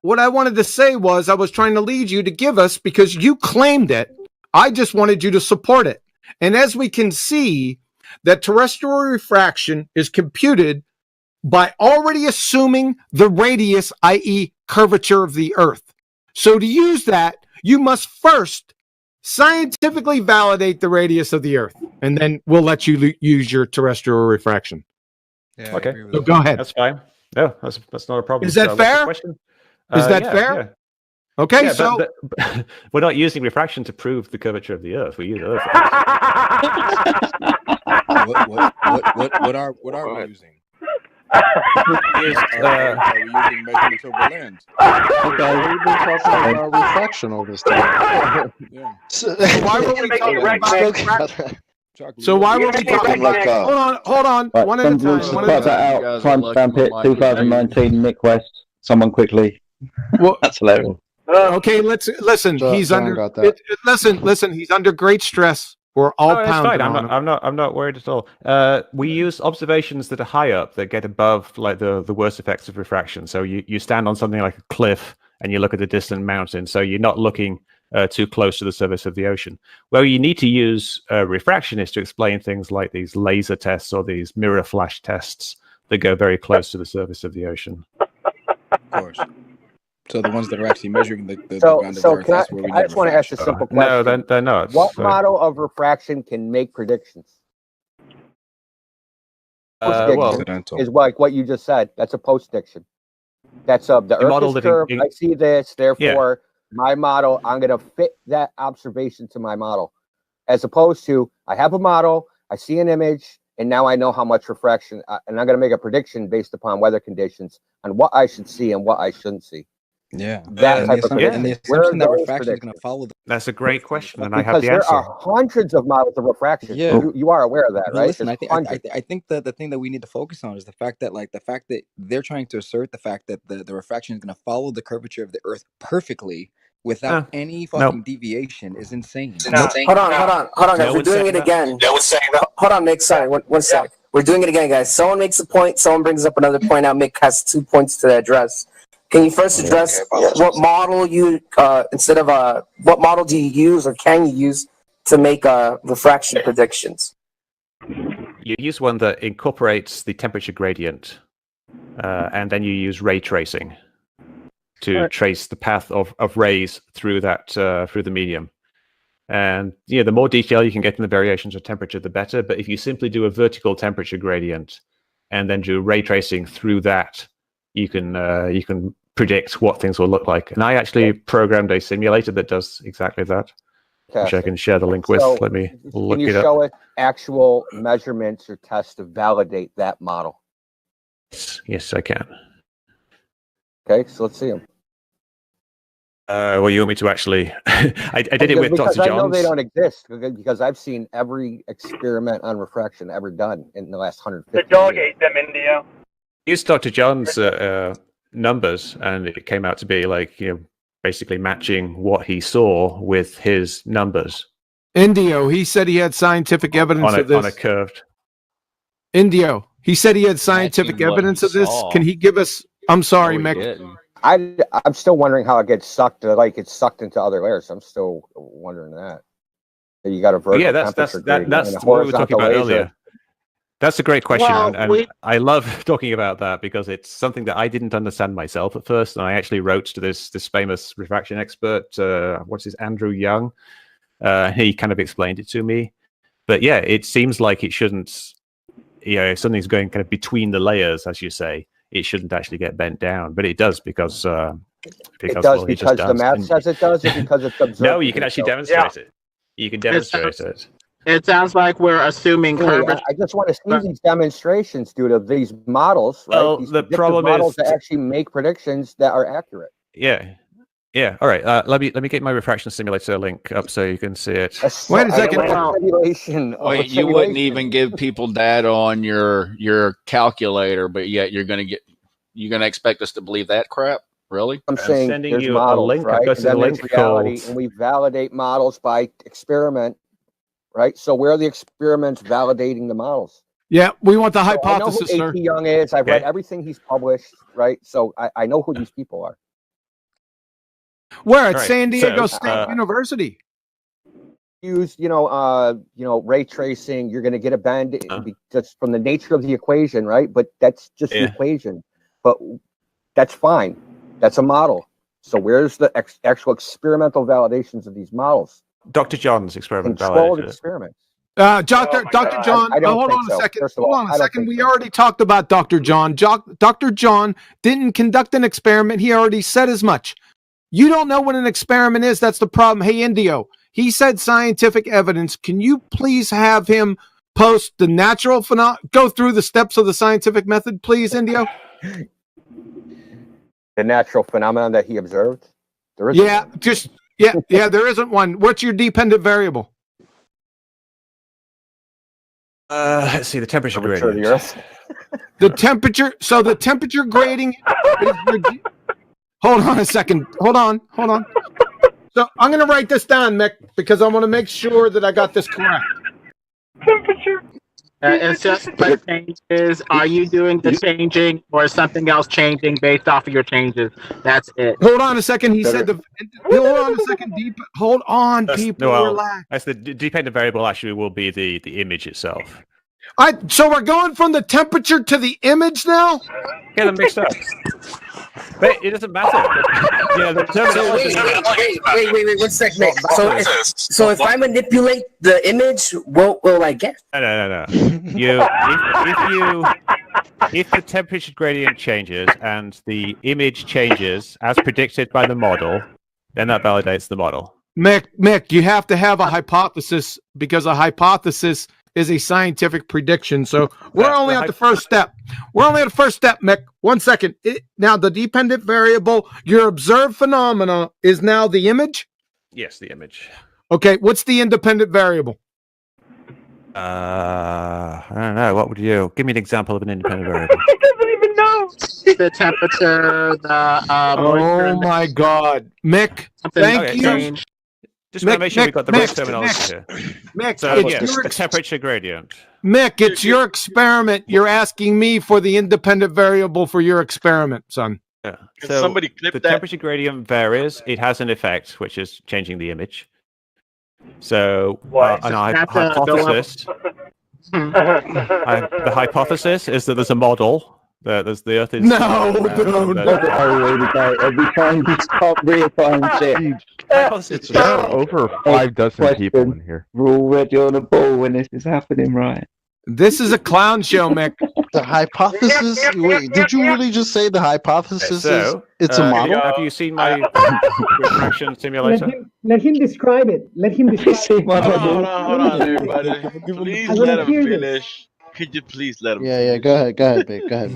What I wanted to say was I was trying to lead you to give us, because you claimed it. I just wanted you to support it. And as we can see, that terrestrial refraction is computed by already assuming the radius, i.e. curvature of the Earth. So to use that, you must first scientifically validate the radius of the Earth, and then we'll let you use your terrestrial refraction. Yeah, okay. So go ahead. That's fine. No, that's not a problem. Is that fair? Is that fair? Yeah. Okay, yeah, so but we're not using refraction to prove the curvature of the Earth. We use Earth. What are we using? Are we using measurements of the lens? Okay, we've been talking about refraction all this time. Yeah. So why were we talking about? So why were we talking about? Hold on. Right, One at a time. Cut that out. Timestamp it. 2019. Nick West. Someone quickly. Well, that's hilarious. Okay, listen. He's under. Listen. He's under great stress. We're all pounding on him. I'm not worried at all. We use observations that are high up that get above like the worst effects of refraction. So you stand on something like a cliff and you look at a distant mountain. So you're not looking too close to the surface of the ocean. Where you need to use refraction is to explain things like these laser tests or these mirror flash tests that go very close to the surface of the ocean. Of course. So the ones that are actually measuring the ground of so Earth, that's where we I just want to ask a simple question. No, they're not. What model of refraction can make predictions? Is like what you just said. That's a post-diction. That's the Earth is curved. I see this, therefore my model, I'm going to fit that observation to my model. As opposed to, I have a model, I see an image, and now I know how much refraction, and I'm going to make a prediction based upon weather conditions on what I should see and what I shouldn't see. Yeah, that type of prediction. And the assumption that refraction is going to follow. That's a great question, and I have the answer. There are hundreds of models of refraction. Yeah, you are aware of that, right? Listen, I think that the thing that we need to focus on is the fact that they're trying to assert the fact that the refraction is going to follow the curvature of the Earth perfectly without any fucking deviation is insane. No, hold on, guys. We're doing it again. Hold on, Mick. Sorry, one sec. We're doing it again, guys. Someone makes a point. Someone brings up another point. Now Mick has 2 points to address. Can you first address what model you what model do you use or can you use to make refraction predictions? You use one that incorporates the temperature gradient, and then you use ray tracing to trace the path of rays through that through the medium. And the more detail you can get in the variations of temperature, the better. But if you simply do a vertical temperature gradient and then do ray tracing through that, you can predict what things will look like. And I actually programmed a simulator that does exactly that, which I can share the link with. So, let me look it up. Can you show us actual measurements or tests to validate that model? Yes, I can. Okay, so let's see them. Well, you want me to actually? I did it with Dr. Johns. I know they don't exist because I've seen every experiment on refraction ever done in the last 150 years. The dog ate them, Indio. Used Dr. John's numbers, and it came out to be like basically matching what he saw with his numbers. Indio, he said he had scientific evidence of this. On a curved. Indio, he said he had scientific evidence of this. Can he give us? I'm sorry, Mick. I'm still wondering how it gets sucked. Like it's sucked into other layers. I'm still wondering that. You got a vertical temperature gradient that's what we were talking about earlier. That's a great question, and I love talking about that because it's something that I didn't understand myself at first, and I actually wrote to this famous refraction expert, Andrew Young. He kind of explained it to me, but yeah, it seems like it shouldn't. If something's going kind of between the layers, as you say, it shouldn't actually get bent down, but it does because it does because the math says it does, or because it's observed. No, you can actually demonstrate it. You can demonstrate it. It sounds like we're assuming curvature. I just want to see these demonstrations, dude, of these models. Right? Well, these the problem models is that actually make predictions that are accurate. Yeah. All right. Let me get my refraction simulator link up so you can see it. Wait a second. Wait, you wouldn't even give people data on your calculator, but yet you're gonna expect us to believe that crap? Really? I'm saying sending you models, a link. Right? I've got a link reality, and we validate models by experiment. Right, so where are the experiments validating the models? Yeah, we want the hypothesis. I know who A.T. Young is. I've read everything he's published. Right, so I know who these people are. Where at San Diego State University? Use ray tracing. You're going to get a bend just from the nature of the equation, right? But that's just the equation. But that's fine. That's a model. So where's the actual experimental validations of these models? Dr. John's experiment. Controlled experiments. Dr. John, hold on a second. Hold on a second. We already talked about Dr. John. Dr. John didn't conduct an experiment. He already said as much. You don't know what an experiment is. That's the problem. Hey, Indio, he said scientific evidence. Can you please have him post the natural phenomena? Go through the steps of the scientific method, please, Indio. The natural phenomenon that he observed? There is there isn't one. What's your dependent variable? Let's see, the temperature gradient. The temperature. So the temperature gradient. Hold on a second. Hold on. So I'm going to write this down, Mick, because I want to make sure that I got this correct. Temperature. It's just what changes. Are you doing the changing or is something else changing based off of your changes? That's it. Hold on a second. He said hold on a second. Hold on, people. Relax. That's the dependent variable. Actually, will be the image itself. So we're going from the temperature to the image now. Get them mixed up. But it doesn't matter. Wait, 1 second. So if I manipulate the image, what will I get? No. If the temperature gradient changes and the image changes as predicted by the model, then that validates the model. Mick, you have to have a hypothesis because a hypothesis is a scientific prediction. So we're only at the first step. Mick. 1 second. Now, the dependent variable, your observed phenomena, is now the image? Yes, the image. Okay, what's the independent variable? I don't know. What would you... Give me an example of an independent variable. He doesn't even know. The temperature, oh my God. Mick, thank you. Just want to make sure we've got the right terminology here. Mick, so, the temperature gradient. Mick, it's your experiment. You're asking me for the independent variable for your experiment, son. Yeah. So somebody clip the temperature gradient varies. It has an effect, which is changing the image. So, hypothesis. The hypothesis is that there's a model. There's the Earth is no. Every time you stop reapplying shit. It's over 5 dozen people in here. We're already on a ball when this is happening, right? This is a clown show, Mick. The hypothesis? Wait, did you really just say the hypothesis is it's a model? Have you seen my refraction simulator? Let him describe it. Hold on, everybody. Please let him finish. Could you please let him? Yeah. Go ahead, Mick. Go ahead.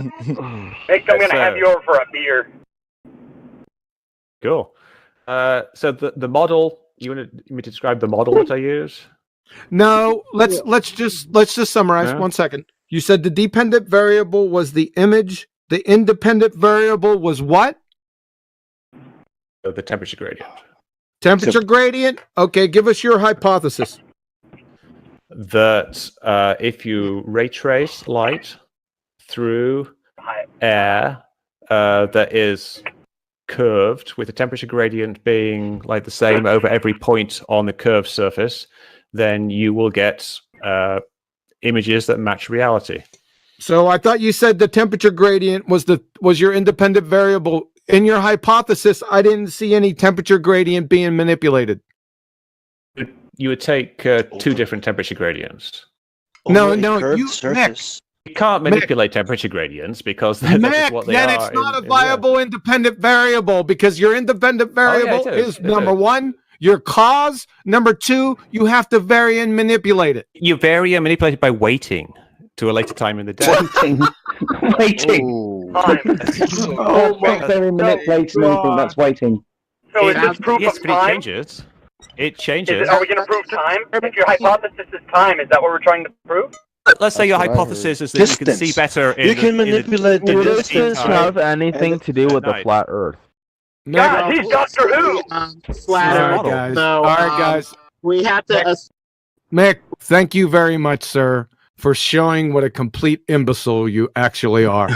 Mick, I'm gonna have you over for a beer. Cool. So the model. You want me to describe the model that I use? No. Let's just summarize. Yeah. 1 second. You said the dependent variable was the image. The independent variable was what? The temperature gradient. Temperature gradient. Okay. Give us your hypothesis. That if you ray trace light through air that is curved with the temperature gradient being like the same over every point on the curved surface, then you will get images that match reality. So I thought you said the temperature gradient was your independent variable. In your hypothesis, I didn't see any temperature gradient being manipulated. You would take 2 different temperature gradients. No, you can't manipulate temperature gradients because that's what they are. Then it's not a viable independent variable because your independent variable is number 1, your cause. Number 2, you have to vary and manipulate it. You vary and manipulate it by waiting to a later time in the day. Waiting. Not very manipulating anything. That's waiting. So is this proof of time? It changes. It changes. Are we going to prove time? If your hypothesis is time, is that what we're trying to prove? Let's say your hypothesis is that you can see better. You can manipulate the distance. Have anything to do with the flat Earth? God, he's Doctor Who. All right, guys. We have to. Mick, thank you very much, sir, for showing what a complete imbecile you actually are.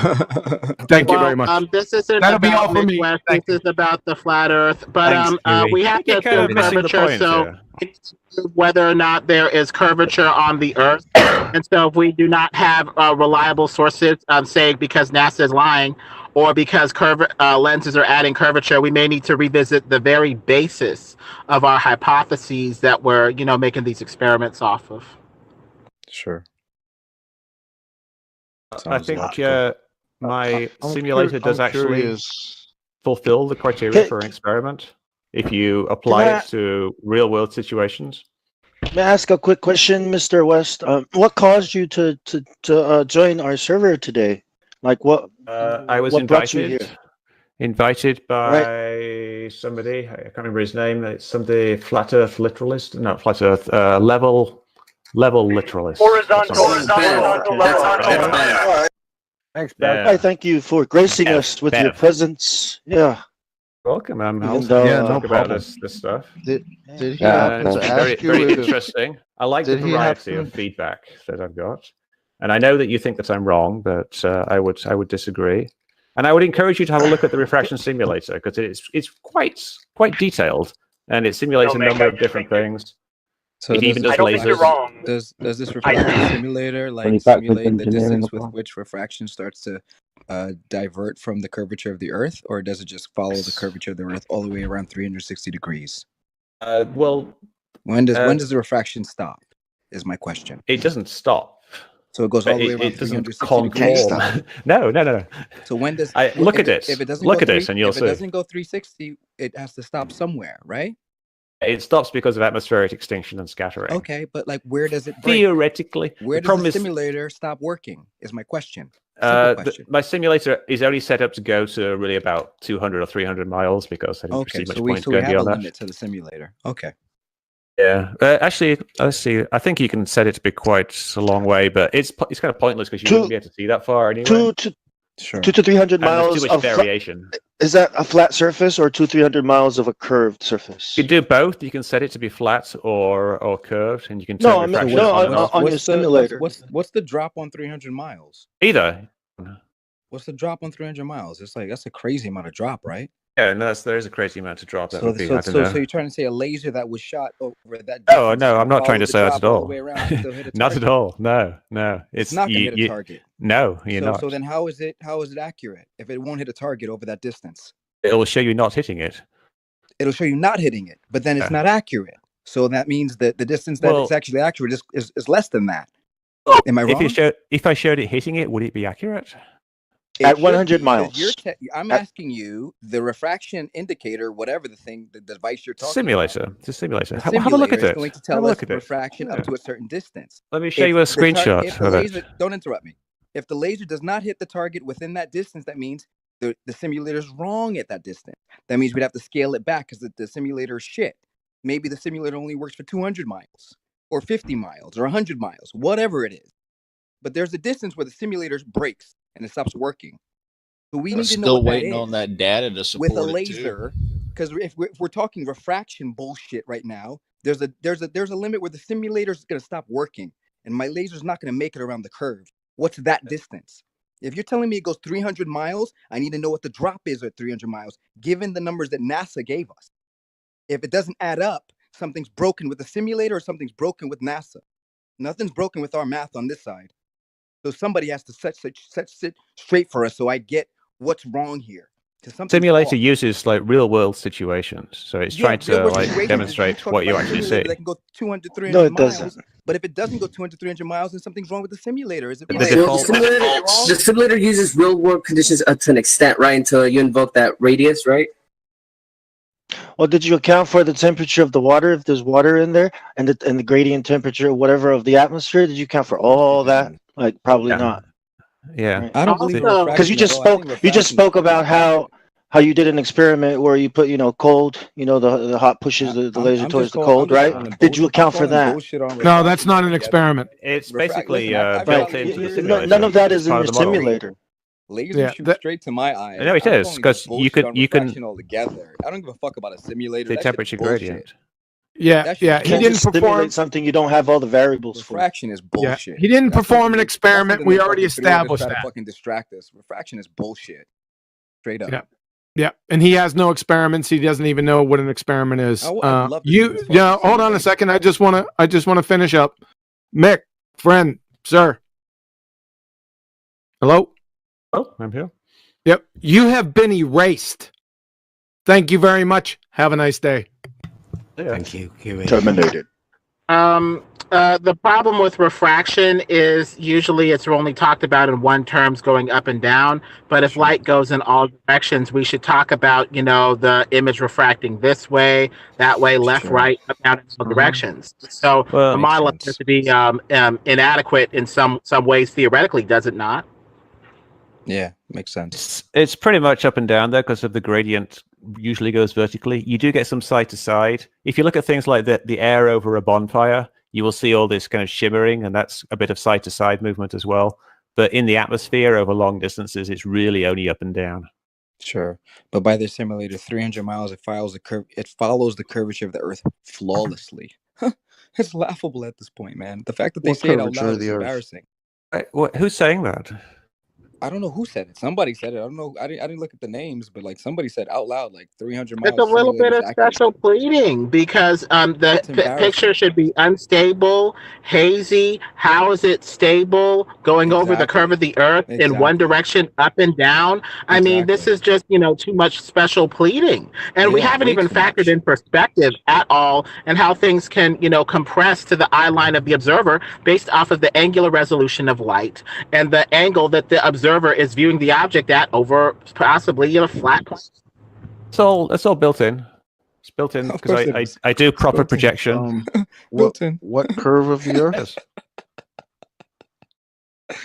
Thank you very much. This isn't That'll be about all for me. Midwest. This is about the flat Earth. But we have to assume curvature. So whether or not there is curvature on the Earth, and so if we do not have reliable sources, say because NASA is lying, or because lenses are adding curvature, we may need to revisit the very basis of our hypotheses that we're, making these experiments off of. Sure. I think my simulator does actually fulfill the criteria for an experiment if you apply it to real-world situations. May I ask a quick question, Mr. West? What caused you to join our server today? Like what? I was invited by somebody. I can't remember his name. It's somebody flat Earth literalist. No, flat Earth level literalist. Horizontal level. Thanks, Ben. I thank you for gracing us with your presence. Yeah. Welcome. I'll no talk about this stuff. Did he it's very interesting. I like the variety of feedback that I've got. And I know that you think that I'm wrong, but I would disagree. And I would encourage you to have a look at the refraction simulator because it's quite detailed and it simulates a number of different things. So it even does lasers. Does this refraction simulator simulate the distance with which refraction starts to divert from the curvature of the Earth, or does it just follow the curvature of the Earth all the way around 360 degrees? Well, when does the refraction stop? Is my question. It doesn't stop. So it goes all the way around 360 degrees. No. So when does look at it? If it doesn't look at it, and you'll see. If it doesn't go 360, it has to stop somewhere, right? It stops because of atmospheric extinction and scattering. Okay, but where does it break? Theoretically? Where does the simulator stop working? Is my question. My simulator is only set up to go to really about 200 or 300 miles because I didn't see much point going beyond that. Limit to the simulator. Okay. Yeah, actually, let's see. I think you can set it to be quite a long way, but it's kind of pointless because you wouldn't be able to see that far anyway. 200 to 300 miles too much variation. Is that a flat surface or 200-300 miles of a curved surface? You do both. You can set it to be flat or curved, and you can turn on your simulator. What's the drop on 300 miles? Either. What's the drop on 300 miles? It's that's a crazy amount of drop, right? Yeah, no, there is a crazy amount to drop. So you're trying to say a laser that was shot over that? Oh no, I'm not trying to say that at all. Not at all. No. It's not going to hit a target. No, you're not. So then how is it accurate if it won't hit a target over that distance? It will show you not hitting it. It'll show you not hitting it, but then it's not accurate. So that means that the distance that it's actually accurate is less than that. Am I wrong? If I showed it hitting it, would it be accurate? At 100 miles. I'm asking you the refraction indicator, whatever the device you're talking simulator. about. It's a simulator. Have a look at it. It's going to tell us refraction up to a certain distance. Let me show you a screenshot of it. Don't interrupt me. If the laser does not hit the target within that distance, that means the simulator is wrong at that distance. That means we'd have to scale it back because the simulator is shit. Maybe the simulator only works for 200 miles or 50 miles or 100 miles, whatever it is. But there's a distance where the simulator breaks and it stops working. So we need to know still waiting on that data to support with a laser, because if we're talking refraction bullshit right now, there's a limit where the simulator is going to stop working, and my laser's not going to make it around the curve. What's that distance? If you're telling me it goes 300 miles, I need to know what the drop is at 300 miles, given the numbers that NASA gave us. If it doesn't add up, something's broken with the simulator or something's broken with NASA. Nothing's broken with our math on this side. So somebody has to set it straight for us so I get what's wrong here. Simulator uses real world situations, so it's trying to demonstrate what you actually see. That can go 200, 300 miles. But if it doesn't go 200, 300 miles, then something's wrong with the simulator. Is it? The simulator uses real world conditions to an extent, right? Until you invoke that radius, right? Well, did you account for the temperature of the water, if there's water in there, and the gradient temperature, whatever, of the atmosphere? Did you account for all that? Probably not. Yeah, right. I don't believe because you just spoke about how you did an experiment where you put cold, the hot pushes the laser towards the cold, right? Did you account for that? No, that's not an experiment. It's basically built into the simulator. None of that is in your simulator. Laser shoots straight to my eye. No, it is because you can altogether. I don't give a fuck about a simulator. The temperature gradient. Yeah. He didn't perform something you don't have all the variables for. Refraction is bullshit. Yeah. He didn't perform an experiment. We already established that. Fucking distract us. Refraction is bullshit. Straight up. Yeah, and he has no experiments. He doesn't even know what an experiment is. Hold on a second. I just want to finish up. Mick, friend, sir. Hello? Oh, I'm here. Yep. You have been erased. Thank you very much. Have a nice day. Yeah. Thank you. Terminated. The problem with refraction is usually it's only talked about in one terms going up and down. But if light goes in all directions, we should talk about, the image refracting this way, that way, left, right, up, down, in all directions. So the model appears to be inadequate in some ways theoretically, does it not? Yeah, makes sense. It's pretty much up and down there because of the gradient usually goes vertically. You do get some side to side. If you look at things like the air over a bonfire, you will see all this kind of shimmering, and that's a bit of side to side movement as well. But in the atmosphere over long distances, it's really only up and down. Sure, but by the simulator, 300 miles, it follows the curvature of the Earth flawlessly. It's laughable at this point, man. The fact that they say it out loud is embarrassing. Who's saying that? I don't know who said it. Somebody said it. I don't know. I didn't look at the names, but somebody said out loud, 300 miles. It's a little bit of special pleading because the picture should be unstable, hazy. How is it stable going over the curve of the Earth in one direction, up and down? I mean, this is just too much special pleading, and we haven't even factored in perspective at all and how things can compress to the eye line of the observer based off of the angular resolution of light and the angle that the observer is viewing the object at over possibly flat. It's all built in. It's built in because I do proper projection. What curve of the Earth?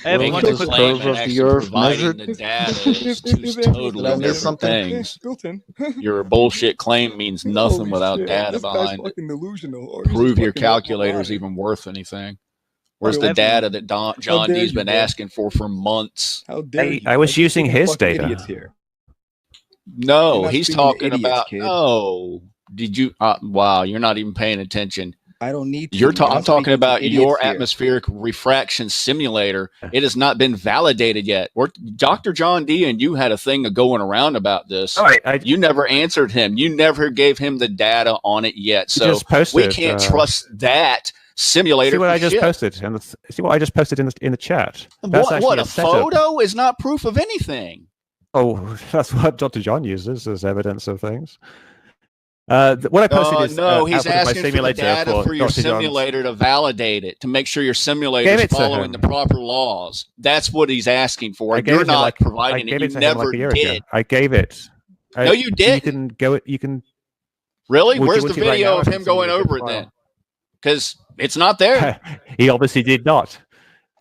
I have one quick curve of the Earth measured. The data is two totally different things. Your bullshit claim means nothing without data behind it. Prove your calculator's even worth anything. Where's the data that John D's been asking for months? How dare you? I was using his data. Here. No, he's talking about. Kid. Oh, did you? Wow, you're not even paying attention. I don't need to. I'm talking about your atmospheric refraction simulator. It has not been validated yet. Dr. John D and you had a thing going around about this. All right, you never answered him. You never gave him the data on it yet. So we can't trust that simulator. See what I just posted, and see what I just posted in the chat. What a photo is not proof of anything. Oh, that's what Dr. John uses as evidence of things. What I posted is he's asking for the data for your simulator to validate it, to make sure your simulator is following the proper laws. That's what he's asking for. You're not providing it. You never did. I gave it. No, you did. You can go. You can. Really? Where's the video of him going over it then? Because it's not there. He obviously did not.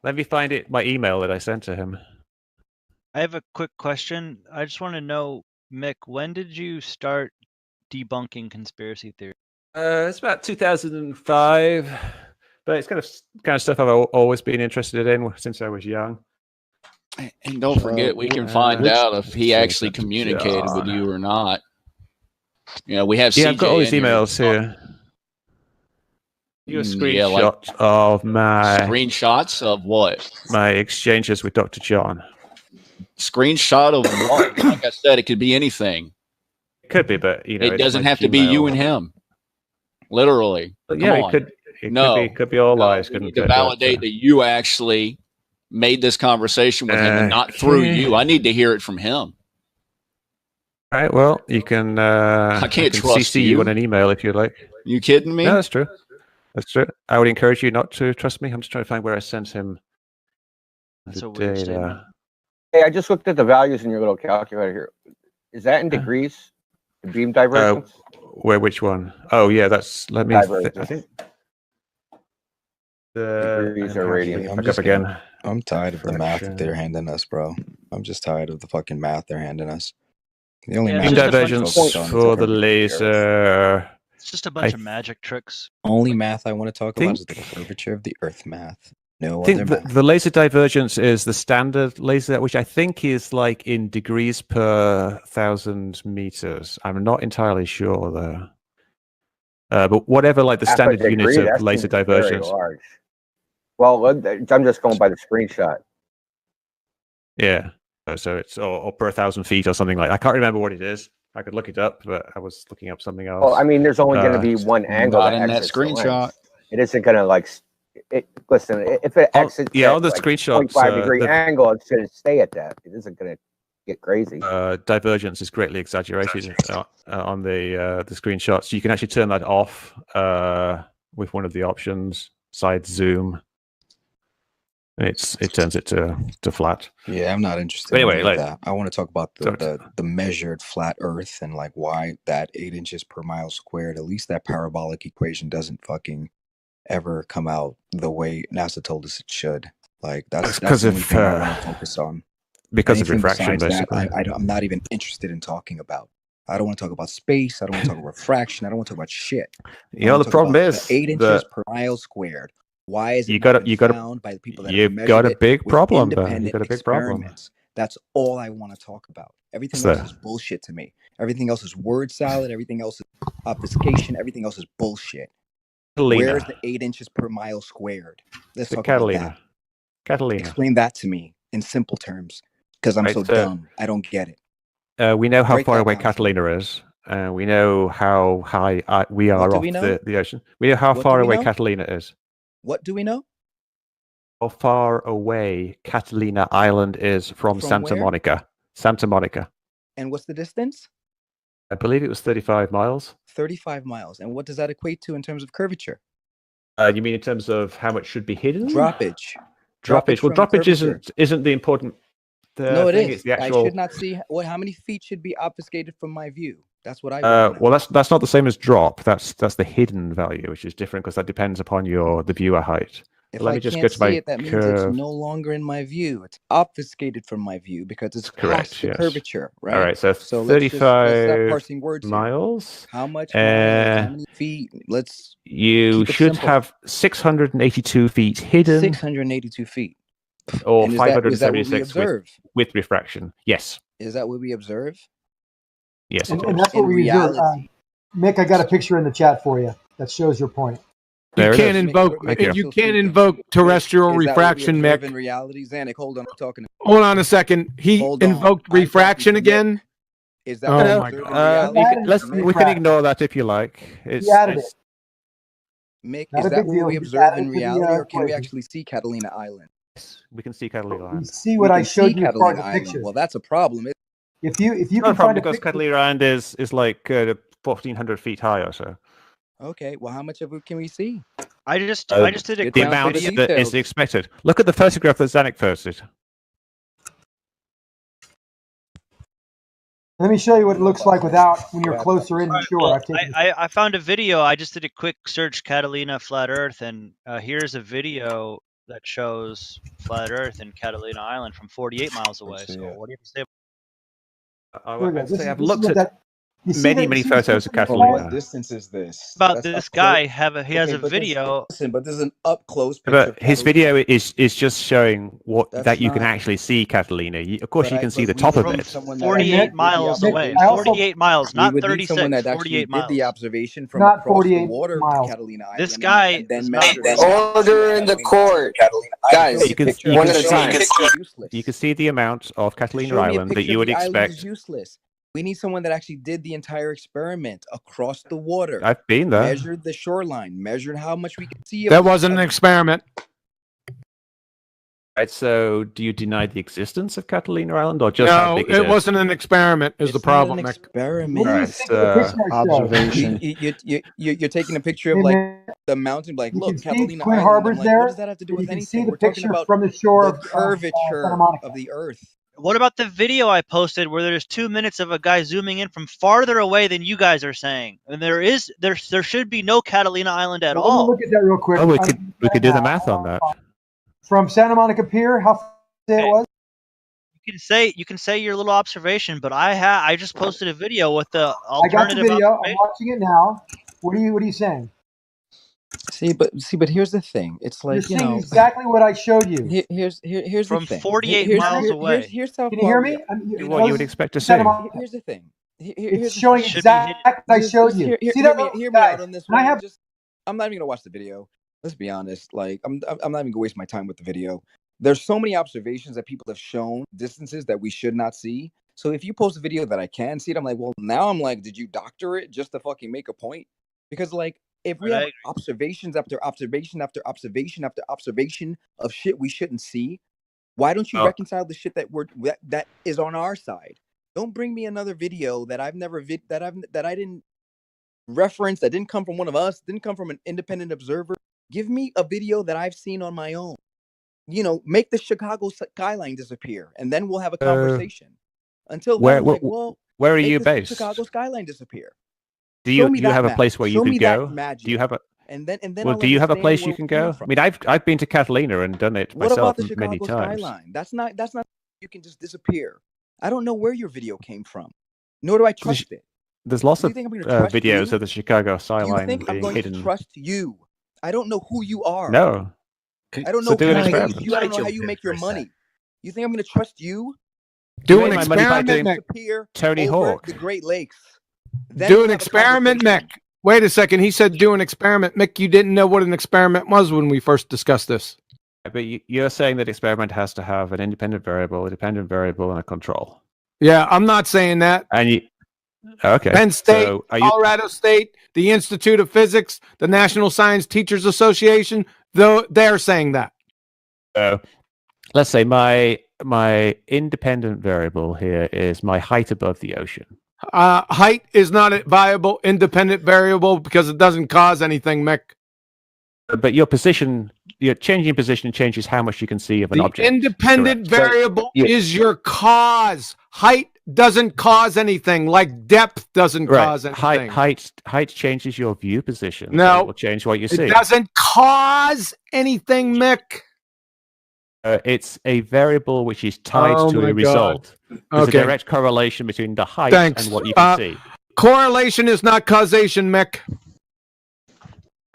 Let me find it. My email that I sent to him. I have a quick question. I just want to know, Mick, when did you start debunking conspiracy theory? It's about 2005, but it's kind of stuff I've always been interested in since I was young. And don't forget, we can find out if he actually communicated with you or not. We have. Yeah, I've got all his emails here. You a screenshot of my screenshots of what? My exchanges with Dr. John. Screenshot of what? Like I said, it could be anything. It could be, but it doesn't have to be you and him. Literally. Yeah, it could be all lies. We need to validate that you actually made this conversation with him and not through you. I need to hear it from him. All right. Well, you can. I can't trust CC you on an email if you'd like. You kidding me? No, that's true. That's true. I would encourage you not to trust me. I'm just trying to find where I sent him the data. Hey, I just looked at the values in your little calculator here. Is that in degrees? The beam divergence? Which one? Oh, yeah, that's. Let me. I think. Degrees are radians. I'm tired of the math that they're handing us, bro. I'm just tired of the fucking math they're handing us. The only beam divergence for the laser. It's just a bunch of magic tricks. Only math I want to talk about is the curvature of the Earth math. No other math. The laser divergence is the standard laser, which I think is like in degrees per 1,000 meters. I'm not entirely sure though. But whatever, like the standard units of laser divergence. Large. Well, I'm just going by the screenshot. Yeah. So it's or per 1,000 feet or something like. I can't remember what it is. I could look it up, but I was looking up something else. Well, I mean, there's only going to be one angle. Not in that screenshot. It isn't going to like. Listen, if it exits, on the screenshots, 0.5-degree angle, it's going to stay at that. It isn't going to get crazy. Divergence is greatly exaggerated on the screenshots. You can actually turn that off with one of the options, side zoom. It turns it to flat. Yeah, I'm not interested. But anyway, in that. I want to talk about the measured flat Earth and like why that 8 inches per mile squared. At least that parabolic equation doesn't fucking ever come out the way NASA told us it should. Like that's because the only thing I want to focus on. Because of refraction, basically. I'm not even interested in talking about. I don't want to talk about space. I don't want to talk about refraction. I don't want to talk about shit. The problem is 8 inches per mile squared. Why is it found by the people that you've got a big problem there. You've got a big problem. That's all I want to talk about. Everything else is bullshit to me. Everything else is word salad. Everything else is obfuscation. Everything else is bullshit. Where's the 8 inches per mile squared? Let's talk about that. Catalina. Explain that to me in simple terms, because I'm so dumb. I don't get it. We know how far away Catalina is. We know how high we are off the ocean. We know how far away Catalina is. What do we know? How far away Catalina Island is from Santa Monica. Santa Monica. And what's the distance? I believe it was 35 miles. 35 miles. And what does that equate to in terms of curvature? You mean in terms of how much should be hidden? Droppage. Droppage. Well, droppage isn't the important. No, it is. It's the actual... I should not see how many feet should be obfuscated from my view. That's what I. Well, that's not the same as drop. That's the hidden value, which is different because that depends upon the viewer height. If Let me just go to my that means it's no longer in my view. It's obfuscated from my view because it's past the curvature, right? All right, so 35 miles. How much? How many feet? You should have 682 feet hidden. 682 feet. Or 576 with refraction. Yes. Is that what we observe? Yes, and that's what we do. Mick, I got a picture in the chat for you that shows your point. You can't invoke terrestrial refraction, Mick. In reality, Zanuck, hold on, I'm talking. Hold on a second. He invoked refraction again. Is that we can ignore that if you like. Mick, is that what we observe in reality, or can we actually see Catalina Island? We can see Catalina Island. See what I showed you in the picture. Well, that's a problem. If you can find because Catalina Island is like 1,400 feet high or so. Okay, well, how much of it can we see? I just did a the amount that is expected. Look at the photograph that Zanuck posted. Let me show you what it looks like when you're closer in the shore. I found a video. I just did a quick search, Catalina flat Earth, and here's a video that shows flat Earth and Catalina Island from 48 miles away. So what do you have to say? I've looked at many photos of Catalina. What distance is this? About this guy he has a video. But there's an up close picture. But his video is just showing that you can actually see Catalina. Of course, you can see the top of it. 48 miles away. 48 miles, not 36. 48 miles. Did the observation from not across the water, Catalina Island. This guy order in the court, guys. One at a time. You can see the amount of Catalina Island that you would expect. Useless. We need someone that actually did the entire experiment across the water. I've been there. Measured the shoreline, measured how much we can see. That wasn't an experiment. Right, so do you deny the existence of Catalina Island or just how big it wasn't an experiment is the problem. Not an experiment. Observation. You're taking a picture of like the mountain, like look, Catalina Twin Island. Harbors Like, there. what does that have to do with anything? We're talking about from the shore the curvature of the Earth. What about the video I posted where there's 2 minutes of a guy zooming in from farther away than you guys are saying? And there should be no Catalina Island at all. Look at that real quick. Oh, we could do the math on that. From Santa Monica Pier, how far it was? You can say your little observation, but I just posted a video with the alternative. I got the video. I'm watching it now. What are you saying? See, but here's the thing. It's like you're saying exactly what I showed you. Here's from the thing. 48 miles away. Here's how. Can you hear me? What you would expect to see. Here's the thing. It's showing exactly what I showed you. See that? Hear me out on this one. I'm not even gonna watch the video. Let's be honest. Like, I'm not even gonna waste my time with the video. There's so many observations that people have shown distances that we should not see. So if you post a video that I can see it, I'm like, well, now I'm like, did you doctor it just to fucking make a point? Because like, if we have observations after observation after observation after observation of shit we shouldn't see, why don't you reconcile the shit that is on our side? Don't bring me another video that I've never that I didn't reference, that didn't come from one of us, didn't come from an independent observer. Give me a video that I've seen on my own. You know, make the Chicago skyline disappear, and then we'll have a conversation. Until then, where are you based? Chicago skyline disappear. Do you have a place where you could go? Do you have a and then do you have a place you can go? I mean, I've been to Catalina and done it myself many times. Skyline? That's not you can just disappear. I don't know where your video came from, nor do I trust it. There's lots of videos of the Chicago skyline being I'm going hidden. To trust you. I don't know who you are. No. I don't know. I don't know how you make your money. You think I'm going to trust you? Do an experiment, Mick. Tony Hawk. The Great Lakes. Do an experiment, Mick. Wait a second. He said do an experiment. Mick, you didn't know what an experiment was when we first discussed this. But you're saying that experiment has to have an independent variable, a dependent variable, and a control. Yeah, I'm not saying that. And okay. Penn State, Colorado State, the Institute of Physics, the National Science Teachers Association, they're saying that. Let's say my independent variable here is my height above the ocean. Height is not a viable independent variable because it doesn't cause anything, Mick. But your changing position changes how much you can see of an object. The independent variable is your cause. Height doesn't cause anything, like depth doesn't cause anything. Height changes your view position. No, it will change what you see. It doesn't cause anything, Mick. It's a variable which is tied to a result. There's a direct correlation between the height and what you can see. Correlation is not causation, Mick.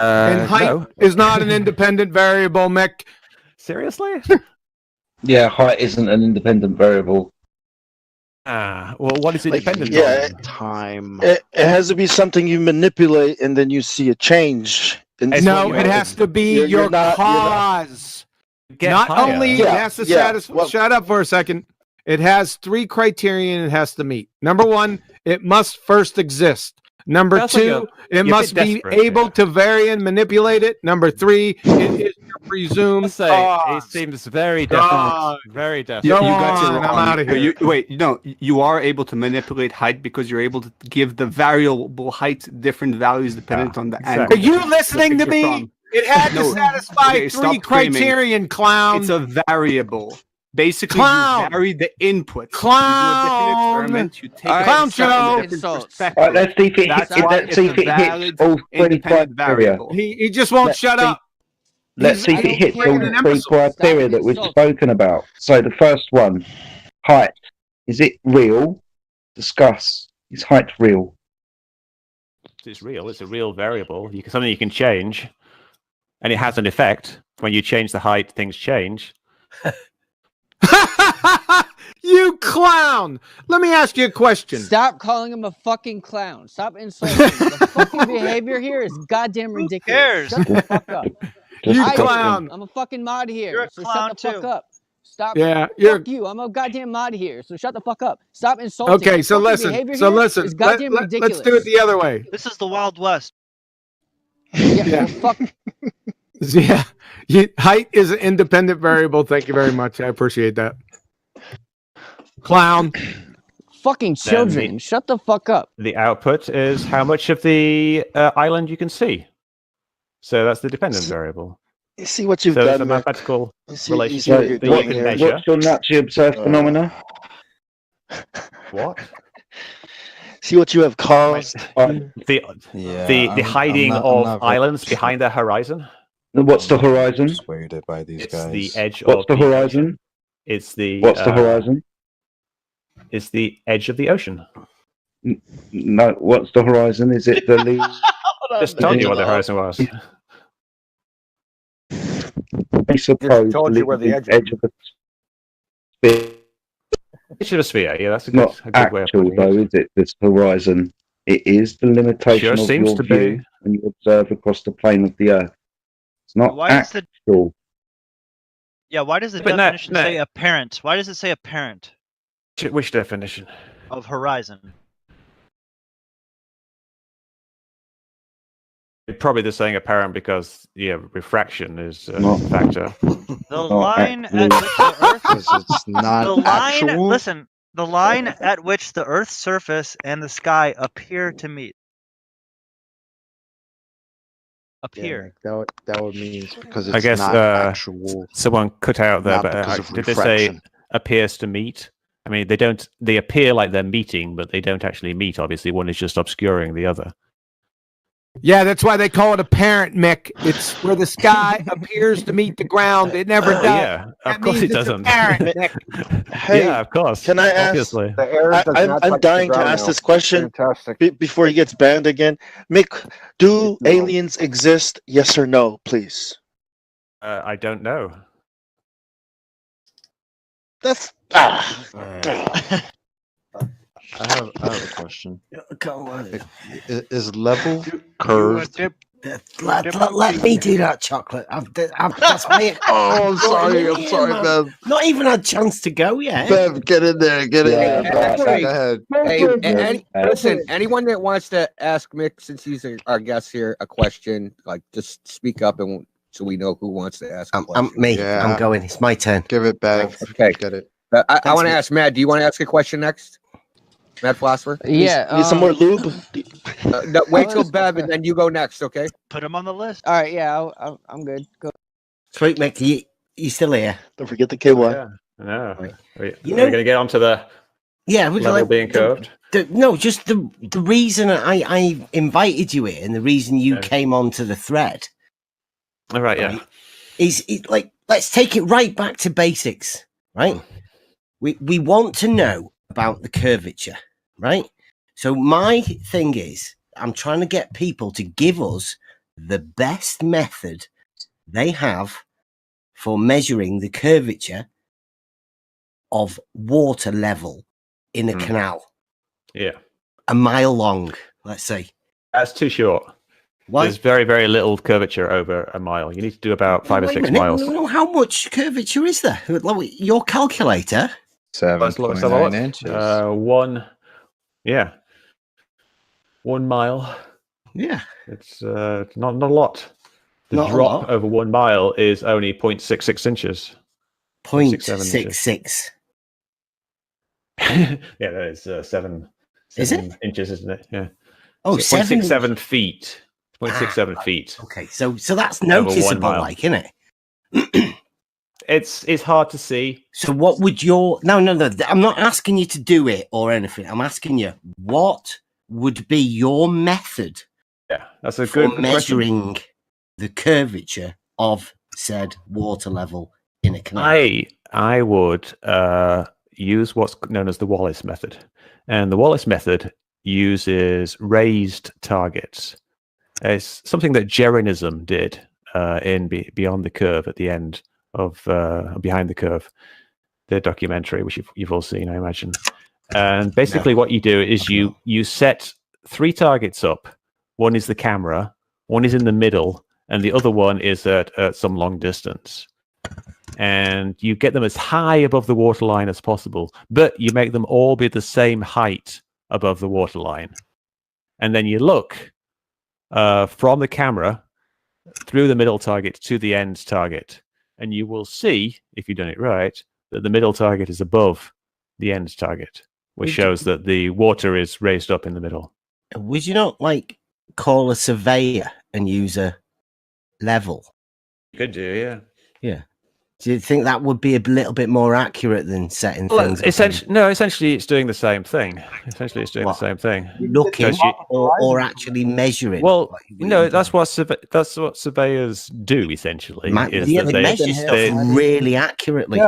And height is not an independent variable, Mick. Seriously? Yeah, height isn't an independent variable. Well, what is independent? Time. It has to be something you manipulate, and then you see a change. No, it has to be your cause. Not only it has to satisfy. Shut up for a second. It has 3 criteria it has to meet. Number 1, it must first exist. Number 2, it must be able to vary and manipulate it. Number 3, it is your presumed cause. It seems very definite. Very definite. You got it wrong. I'm out of here. You are able to manipulate height because you're able to give the variable height different values dependent on the angle. Are you listening to me? It had to satisfy 3 criterion, clown. It's a variable. Basically, you vary the input. Clown! You do a different experiment. You take clown show. Let's see if it hits all 3 criteria. He just won't shut up. Let's see if it hits all the 3 criteria that we've spoken about. So the first one, height. Is it real? Discuss. Is height real? It's real. It's a real variable. Something you can change. And it has an effect. When you change the height, things change. You clown! Let me ask you a question. Stop calling him a fucking clown. Stop insulting him. The fucking behavior here is goddamn ridiculous. Shut the fuck up. You clown. I'm a fucking mod here, You're a so clown shut the fuck up. Stop. Yeah, fuck you. I'm a goddamn mod here, so shut the fuck up. Stop insulting. Okay, so listen. Let's do it the other way. This is the Wild West. Yeah. Fuck. Yeah. Height is an independent variable. Thank you very much. I appreciate that. Clown. Fucking children. Shut the fuck up. The output is how much of the island you can see. So that's the dependent variable. You see what you've done. So it's a mathematical relationship that you can measure. What's your naturally observed phenomena? What? See what you have caused. The hiding of islands behind the horizon. What's the horizon? Persuaded by these it's guys. The edge. What's of the horizon? It's the. What's the horizon? It's the edge of the ocetion. No, what's the horizon? Is it the lead? Just told you what the horizon was. I suppose told you where the edge of the Picture of a sphere. Yeah, that's a Not good way of actual, putting though, it. is it? This horizon. It is the limitation Sure of seems your to view be. when you observe across the plane of the Earth. It's not Why does the actual. why does the But definition say apparent? Why does it say apparent Which definition? of horizon? Probably they're saying apparent because refraction is a factor. The line at which the Earth it's not the line actual. listen, the line at which the Earth's surface and the sky appear to meet. Appear. Yeah, that would mean because it's I guess not actual. someone cut out there, but did they say appears to meet? I mean, they appear like they're meeting, but they don't actually meet. Obviously, one is just obscuring the other. Yeah, that's why they call it apparent, Mick. It's where the sky appears to meet the ground. It never does. Yeah, of course it doesn't. Apparent, Mick. Hey, yeah, of course. Can I ask? Obviously. I'm dying to ask this question before he gets banned again. Mick, do aliens exist? Yes or no, please. I don't know. That's. I have a question. Go on. Is level curved? Let me do that, chocolate. That's my. Oh, I'm sorry, Bev. Not even had a chance to go yet. Bev, get in there. Go ahead. Hey, listen, anyone that wants to ask Mick, since he's our guest here, a question, like just speak up and so we know who wants to ask. I'm going. It's my turn. Give it, Bev. Okay, get it. I want to ask Matt. Do you want to ask a question next? Matt Philosopher? Yeah. Need some more lube? No, wait till Bev and then you go next, okay? Put him on the list. All right, yeah, I'm good. Go. Sweet Mick, you still here? Don't forget the KY. Yeah. No. Are we going to get onto the level being curved? No, just the reason I invited you here and the reason you came onto the thread. All right, yeah. Is like, let's take it right back to basics, right? We want to know about the curvature, right? So my thing is, I'm trying to get people to give us the best method they have for measuring the curvature of water level in a canal. Yeah. A mile long, let's say. That's too short. Why? There's very, very little curvature over a mile. You need to do about 5 or 6 miles. How much curvature is there? Your calculator? 7.9 inches. 1 mile. Yeah. It's not a lot. The drop over 1 mile is only 0.66 inches. 0.66. Yeah, that is 7 inches, isn't it? Yeah. Oh, 0.67 feet. 0.67 feet. Okay, so that's noticeable, like, isn't it? It's hard to see. So what would your... No, I'm not asking you to do it or anything. I'm asking you, what would be your method that's a good measuring the curvature of said water level in a canal? I would use what's known as the Wallace method. And the Wallace method uses raised targets. It's something that Jeranism did in Beyond the Curve at the end of Behind the Curve, the documentary, which you've all seen, I imagine. And basically what you do is you set 3 targets up. One is the camera, one is in the middle, and the other one is at some long distance. And you get them as high above the waterline as possible, but you make them all be the same height above the waterline. And then you look from the camera through the middle target to the end target. And you will see, if you've done it right, that the middle target is above the end target, which shows that the water is raised up in the middle. Would you not, call a surveyor and use a level? You could do, yeah. Yeah. Do you think that would be a little bit more accurate than setting things? Essentially, it's doing the same thing. The same thing. Looking or actually measuring. Well, that's what surveyors do. Essentially, they measure stuff really accurately.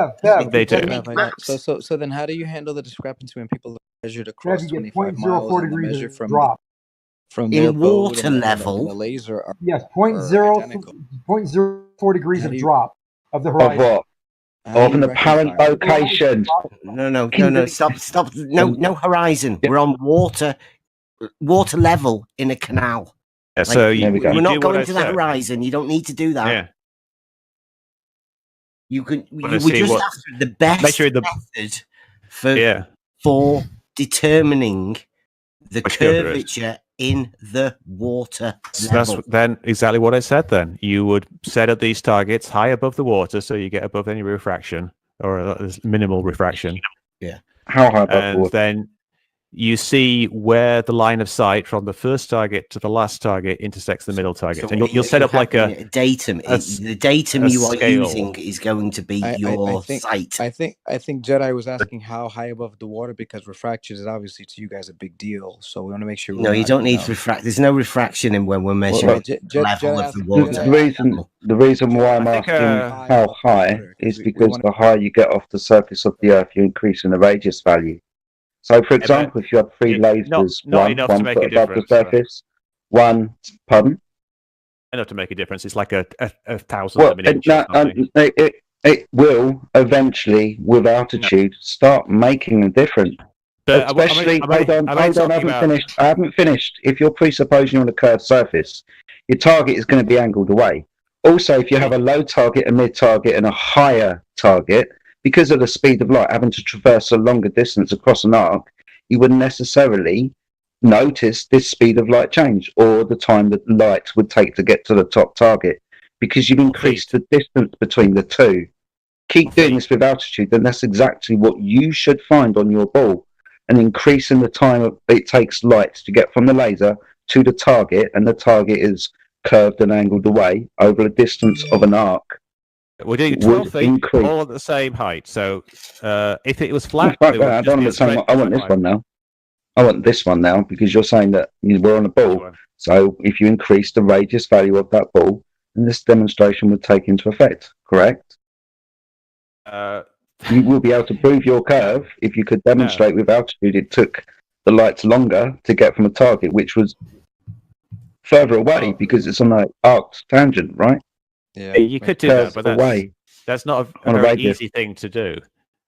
They do. So then, how do you handle the discrepancy when people measured across 25 miles 0.04 and degrees measure from drop from in water level? The laser are, yes, 0.04 degrees of drop of the horizon. of an apparent location. No. Stop. No horizon. We're on water level in a canal. Yeah, so we're not going to the horizon. You don't need to do that. Yeah. We just have the best method for determining the curvature in the water level. That's then exactly what I said. Then you would set up these targets high above the water, so you get above any refraction or minimal refraction. Yeah. How high above and water? Then you see where the line of sight from the first target to the last target intersects the middle target, and you'll set up like a datum. The datum you are using is going to be your sight. I think Jedi was asking how high above the water, because refraction is obviously to you guys a big deal. So we want to make sure. No, you don't need refract. There's no refraction in when we're measuring level of the water. The reason why I'm asking how high is because the higher you get off the surface of the Earth, you're increasing the radius value. So, for example, if you have three lasers, one foot above the surface, pardon? Enough to make a difference. It's like a thousand of an inch. It will eventually, with altitude, start making a difference. But especially, hold on, I haven't finished. If you're presupposing on a curved surface, your target is going to be angled away. Also, if you have a low target, a mid target, and a higher target, because of the speed of light having to traverse a longer distance across an arc, you wouldn't necessarily notice this speed of light change or the time that light would take to get to the top target, because you've increased the distance between the two. Keep doing this with altitude, then that's exactly what you should find on your ball, and increasing the time it takes light to get from the laser to the target, and the target is curved and angled away over a distance of an arc. We're doing 12 feet, all at the same height. So if it was flat, I want this one now. I want this one now, because you're saying that we're on a ball. Sure. So if you increase the radius value of that ball, then this demonstration would take into effect, correct? You will be able to prove your curve if you could demonstrate with altitude it took the lights longer to get from a target which was further away, because it's on an arced tangent, right? Yeah, you could do that, but that's not a very easy thing to do.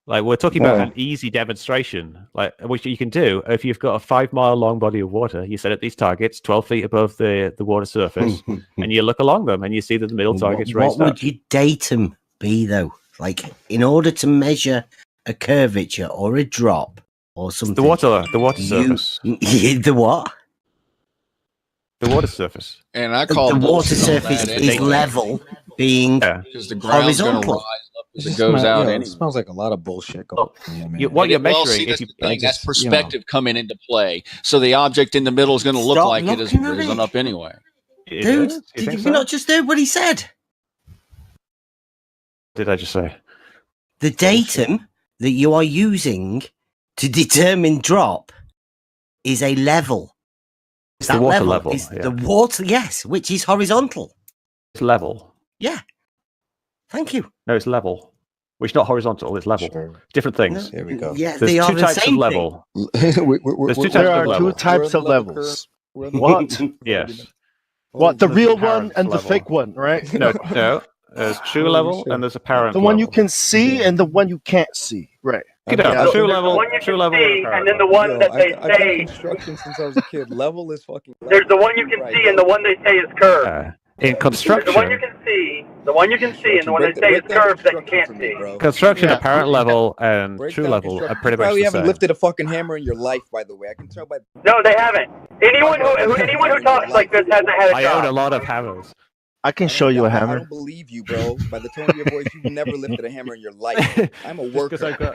Like, we're talking about an easy demonstration, like which you can do if you've got a 5 mile long body of water. You set up these targets 12 feet above the water surface, and you look along them, and you see that the middle target's raised up. What would your datum be, though? Like, in order to measure a curvature or a drop or something, the water surface. The what? The water surface. And I call the water surface is level, being because the ground's going to rise up as it goes out. It smells like a lot of bullshit going on. What you're measuring, that's perspective coming into play. So the object in the middle is going to look like it has risen up anyway. Dude, did you not just hear what he said? Did I just say? The datum that you are using to determine drop is a level. It's the water level. The water, yes, which is horizontal. It's level. Yeah. Thank you. No, it's level. Which is not horizontal, it's level. Sure. Different things. There we go. Yeah, there's two types of level. There are two types of levels. What? Yes. What, the real one and the fake one, right? No. There's true level and there's apparent level. The one you can see and the one you can't see. Right. True level, and then the one that they say. Construction since I was a kid. Level is fucking. There's the one you can see and the one they say is curved. In construction, the one you can see, and the one they say is curved that you can't see. Construction, apparent level, and true level are pretty much the same. Probably haven't lifted a fucking hammer in your life, by the way. I can tell by. No, they haven't. Anyone who talks like this hasn't had a job. I own a lot of hammers. I can show you a hammer. I don't believe you, bro. By the tone of your voice, you've never lifted a hammer in your life. I'm a worker. I've got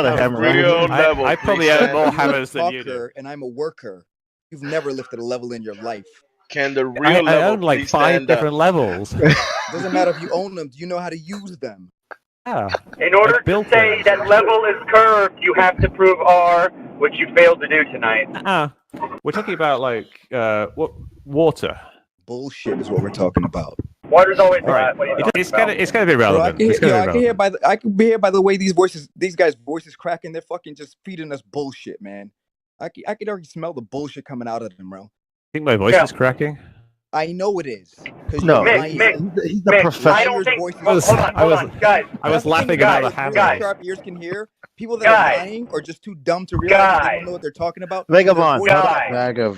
a hammer. I probably have more hammers than you do. And I'm a worker. You've never lifted a level in your life. Can the real level I own like 5 different levels. Doesn't matter if you own them. Do you know how to use them? Yeah. In order to say that level is curved, you have to prove R, which you failed to do tonight. We're talking about like water. Bullshit is what we're talking about. Water's always right. It's gonna be relevant. Bro, I can hear by the way these guys' voices cracking. They're fucking just feeding us bullshit, man. I could already smell the bullshit coming out of them, bro. Think my voice is cracking? I know it is. No, Mick, he's the professor. I don't think. Hold on, guys. I was laughing about the hammer. Really sharp ears can hear. People that are lying or just too dumb to realize that they don't know what they're talking about. Vagabond. Vaga.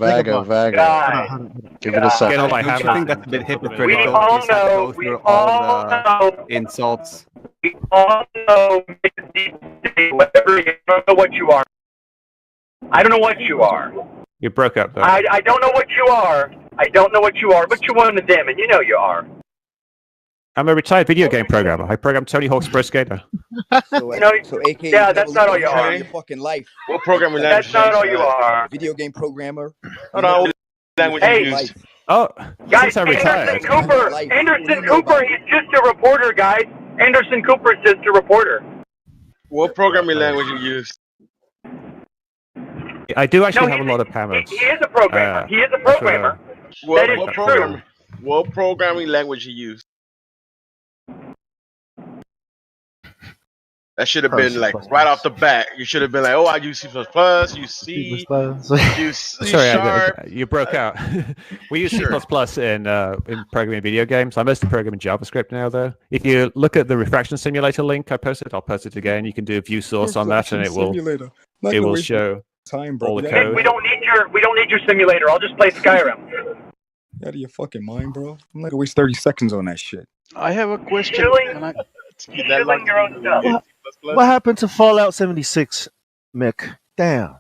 Give it a second. I think that's a bit hypocritical. We all know insults. We all know whatever. I don't know what you are. I don't know what you are. You broke up though. I don't know what you are. I don't know what you are, but you're one of the damn, and you know you are. I'm a retired video game programmer. I program Tony Hawk's Pro Skater. So AKA, yeah, that's not all you are. Your fucking life. What programming language? That's not all you are. Video game programmer. Hey, oh, guys, Anderson Cooper. Anderson Cooper. He's just a reporter, guys. Anderson Cooper is just a reporter. What programming language you use? I do actually have a lot of hammers. He is a programmer. He is a programmer. What programming language you use? That should have been like right off the bat. You should have been like, "Oh, I use C++, use C, use C Sharp." You broke out. We use C++ in programming video games. I mostly program in JavaScript now, though. If you look at the refraction simulator link I posted, I'll post it again. You can do a view source on that, and it will show time, bro. all the code. We don't need your simulator. I'll just play Skyrim. Out of your fucking mind, bro. I'm not gonna waste 30 seconds on that shit. I have a question. Killing your own stuff. What happened to Fallout 76, Mick? Damn.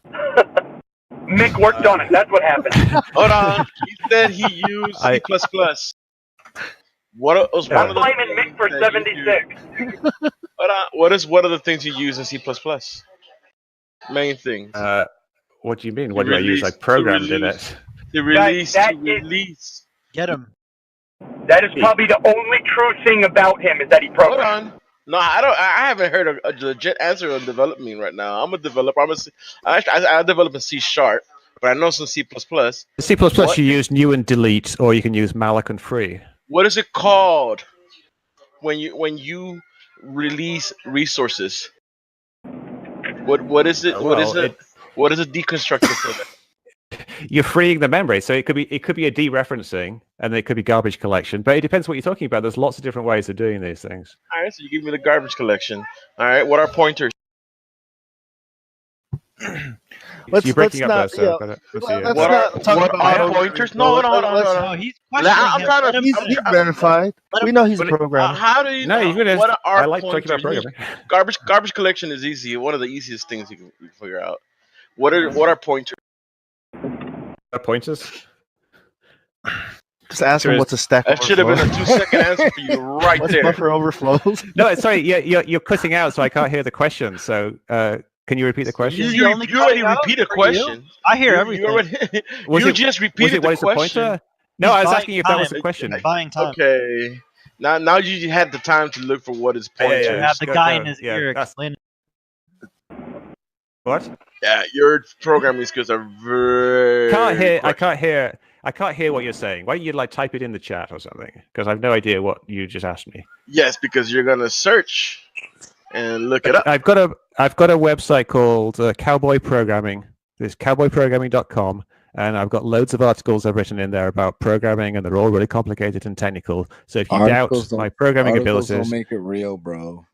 Mick worked on it. That's what happened. Hold on. He said he used C++. What was one of the blaming Mick for 76? Hold on. What is one of the things you use in C++? Main things. What do you mean? What do I use? I programmed in it. The release. Get him. That is probably the only true thing about him is that he programmed. Hold on. No, I haven't heard a legit answer on developing right now. I'm a developer. I develop in C Sharp, but I know some C++. C++ you use new and delete, or you can use malloc and free. What is it called when you release resources? What is it? What is a deconstructor for that? You're freeing the memory, so it could be a dereferencing, and it could be garbage collection. But it depends what you're talking about. There's lots of different ways of doing these things. All right, so you give me the garbage collection. All right, what are pointers? You're breaking up there, so what are pointers? No. He's verified. We know he's a programmer. How do you know? What are I like talking about programming. Garbage collection is easy. One of the easiest things you can figure out. What are pointers? Pointers? Just ask him what's a stack overflow. That should have been a 2-second answer for you right what's there. Buffer overflows? No, sorry, you're cutting out, so I can't hear the question. So, can you repeat the question? You already repeated a question. I hear everything. You just repeated the question. Pointer? No, I was asking if that was a question. Buying time. Okay. Now you had the time to look for what is pointers. You have the guy in his ear explaining. What? Yeah, your programming skills are very. I can't hear what you're saying. Why don't you type it in the chat or something? Because I have no idea what you just asked me. Yes, because you're gonna search and look it up. I've got a website called Cowboy Programming. It's cowboyprogramming.com, and I've got loads of articles I've written in there about programming, and they're all really complicated and technical. So if you doubt my programming abilities, don't make it real, bro.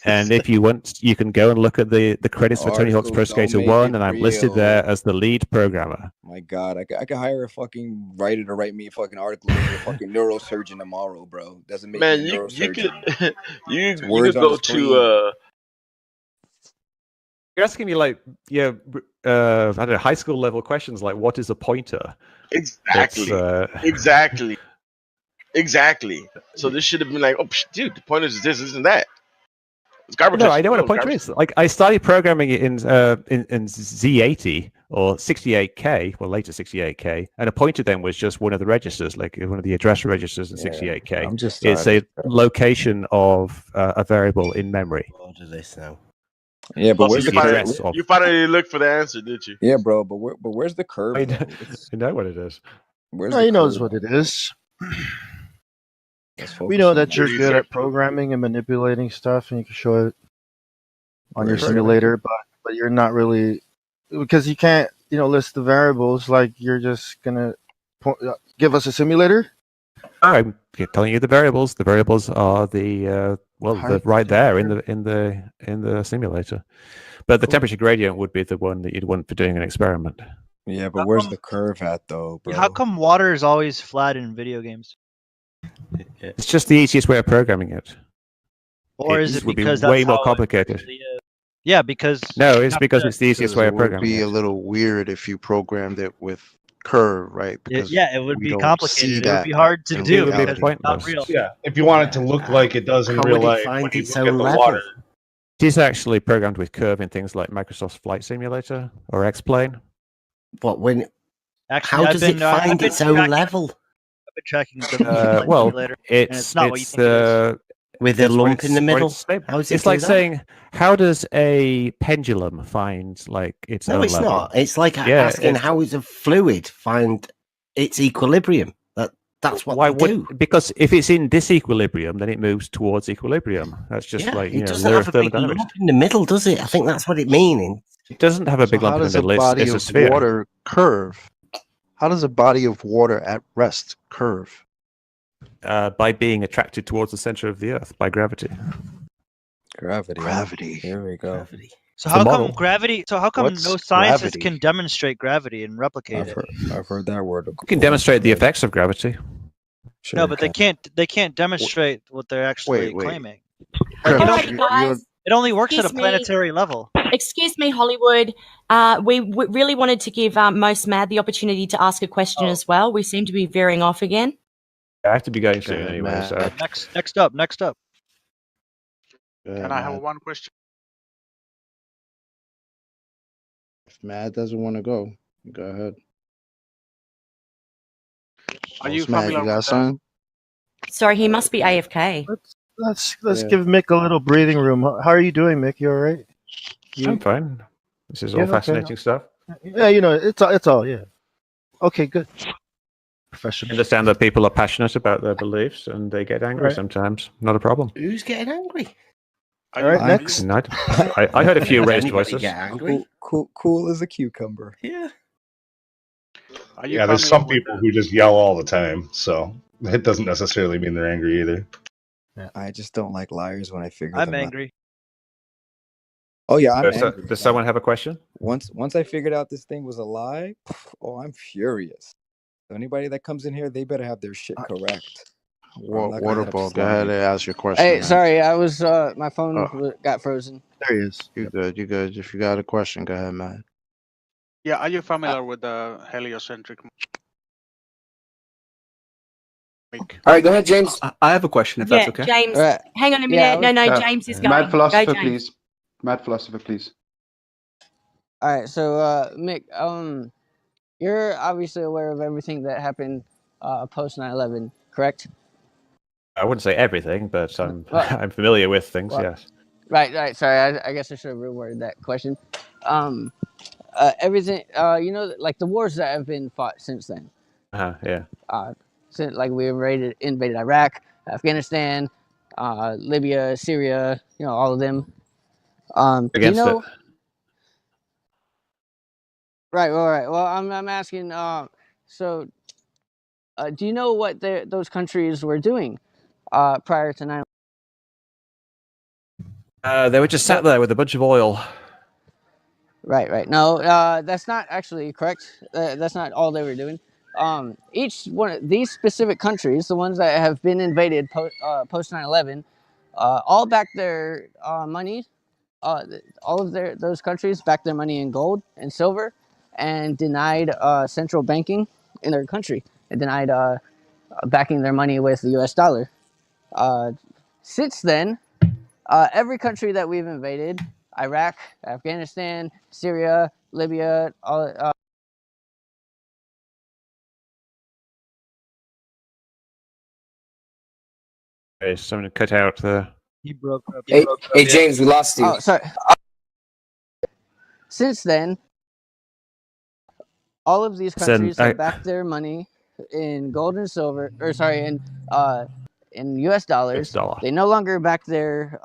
And if you want, you can go and look at the credits for Tony Hawk's Pro Skater 1, and I'm listed there as the lead programmer. My God, I could hire a fucking writer to write me a fucking article as a fucking neurosurgeon tomorrow, bro. Doesn't make me a neurosurgeon. You could go to. You're asking me I don't know, high school level questions like what is a pointer? Exactly. Exactly. So this should have been like, oh, dude, the pointer is this and that. No, I know what a pointer is. Like I started programming it in Z80 or 68K, well later 68K, and a pointer then was just one of the registers, like one of the address registers in 68K. It's a location of a variable in memory. I'll do this now. Yeah, but where's the address? You finally looked for the answer, did you? Yeah, bro. But where's the curve? I know what it is. He knows what it is. We know that you're good at programming and manipulating stuff, and you can show it on your simulator, but you're not really, because you can't, list the variables. Like you're just gonna give us a simulator? I'm telling you the variables. The variables are they're right there in the simulator. But the temperature gradient would be the one that you'd want for doing an experiment. Yeah, but where's the curve at though, bro? How come water is always flat in video games? It's just the easiest way of programming it. Or is it because that's way more complicated? Yeah, because it's because it's the easiest way of programming. It would be a little weird if you programmed it with curve, right? Because it would be complicated. It would be hard to do because it's not real. Yeah, if you want it to look like it does in real life, when you look at the water. It is actually programmed with curve in things like Microsoft's Flight Simulator or X-Plane. But how does it find its own level? I've been tracking the simulator, and it's not what you think it is. With a lump in the middle. It's like saying, how does a pendulum find like its own level? No, it's not. It's like asking how does a fluid find its equilibrium. That's what they do. Because if it's in disequilibrium, then it moves towards equilibrium. That's just it doesn't have a big lump in the middle, does it? I think that's what it means. It doesn't have a big lump in the middle. It's a sphere. Water curve? How does a body of water at rest curve? By being attracted towards the center of the Earth by gravity. Gravity. Here we go. So how come gravity? So how come no scientists can demonstrate gravity and replicate it? I've heard that word. You can demonstrate the effects of gravity. Sure, no, but they can't demonstrate what they're actually claiming. It only works at a planetary level. Excuse me, Hollywood. We really wanted to give Most Mad the opportunity to ask a question as well. We seem to be veering off again. I have to be going soon anyway. So next up. Can I have one question? If Mad doesn't want to go ahead. Are you Mad? You got something? Sorry, he must be AFK. Let's give Mick a little breathing room. How are you doing, Mick? You all right? I'm fine. This is all fascinating stuff. Yeah, it's all yeah. Okay, good. Professional. I understand that people are passionate about their beliefs and they get angry sometimes. Not a problem. Who's getting angry? All right, next. I heard a few raised voices. Cool as a cucumber. Yeah. Yeah, there's some people who just yell all the time, so it doesn't necessarily mean they're angry either. I just don't like liars when I figure I'm them angry. out. Oh yeah, I'm angry. Does someone have a question? Once I figured out this thing was a lie, I'm furious. So anybody that comes in here, they better have their shit correct. Waterball, go ahead and ask your question. Hey, man. sorry, I was my phone got frozen. There he is. You good? If you got a question, go ahead, man. Yeah, are you familiar with the heliocentric? All right, go ahead, James. I have a question, if that's okay. James, hang on a minute. No, James is going. Mad philosopher, Go, James. please. Mad philosopher, please. All right, so Mick, you're obviously aware of everything that happened post 9/11, correct? I wouldn't say everything, but I'm familiar with things. Yes. Right. Sorry, I guess I should have reworded that question. Everything, like the wars that have been fought since then. Yeah. Since we invaded Iraq, Afghanistan, Libya, Syria, all of them. Against it. Right. Well, I'm asking. So, do you know what those countries were doing prior to 9/11? They were just sat there with a bunch of oil. Right. No, that's not actually correct. That's not all they were doing. Each one of these specific countries, the ones that have been invaded post 9/11, all back their money. All of those countries backed their money in gold and silver, and denied central banking in their country. It denied backing their money with the U.S. dollar. Since then, every country that we've invaded, Iraq, Afghanistan, Syria, Libya, all. Okay, someone cut out there. He broke up. Hey, James, we lost you. Oh, sorry. Since then, all of these countries have backed their money in gold and silver, in U.S. dollars. They no longer back their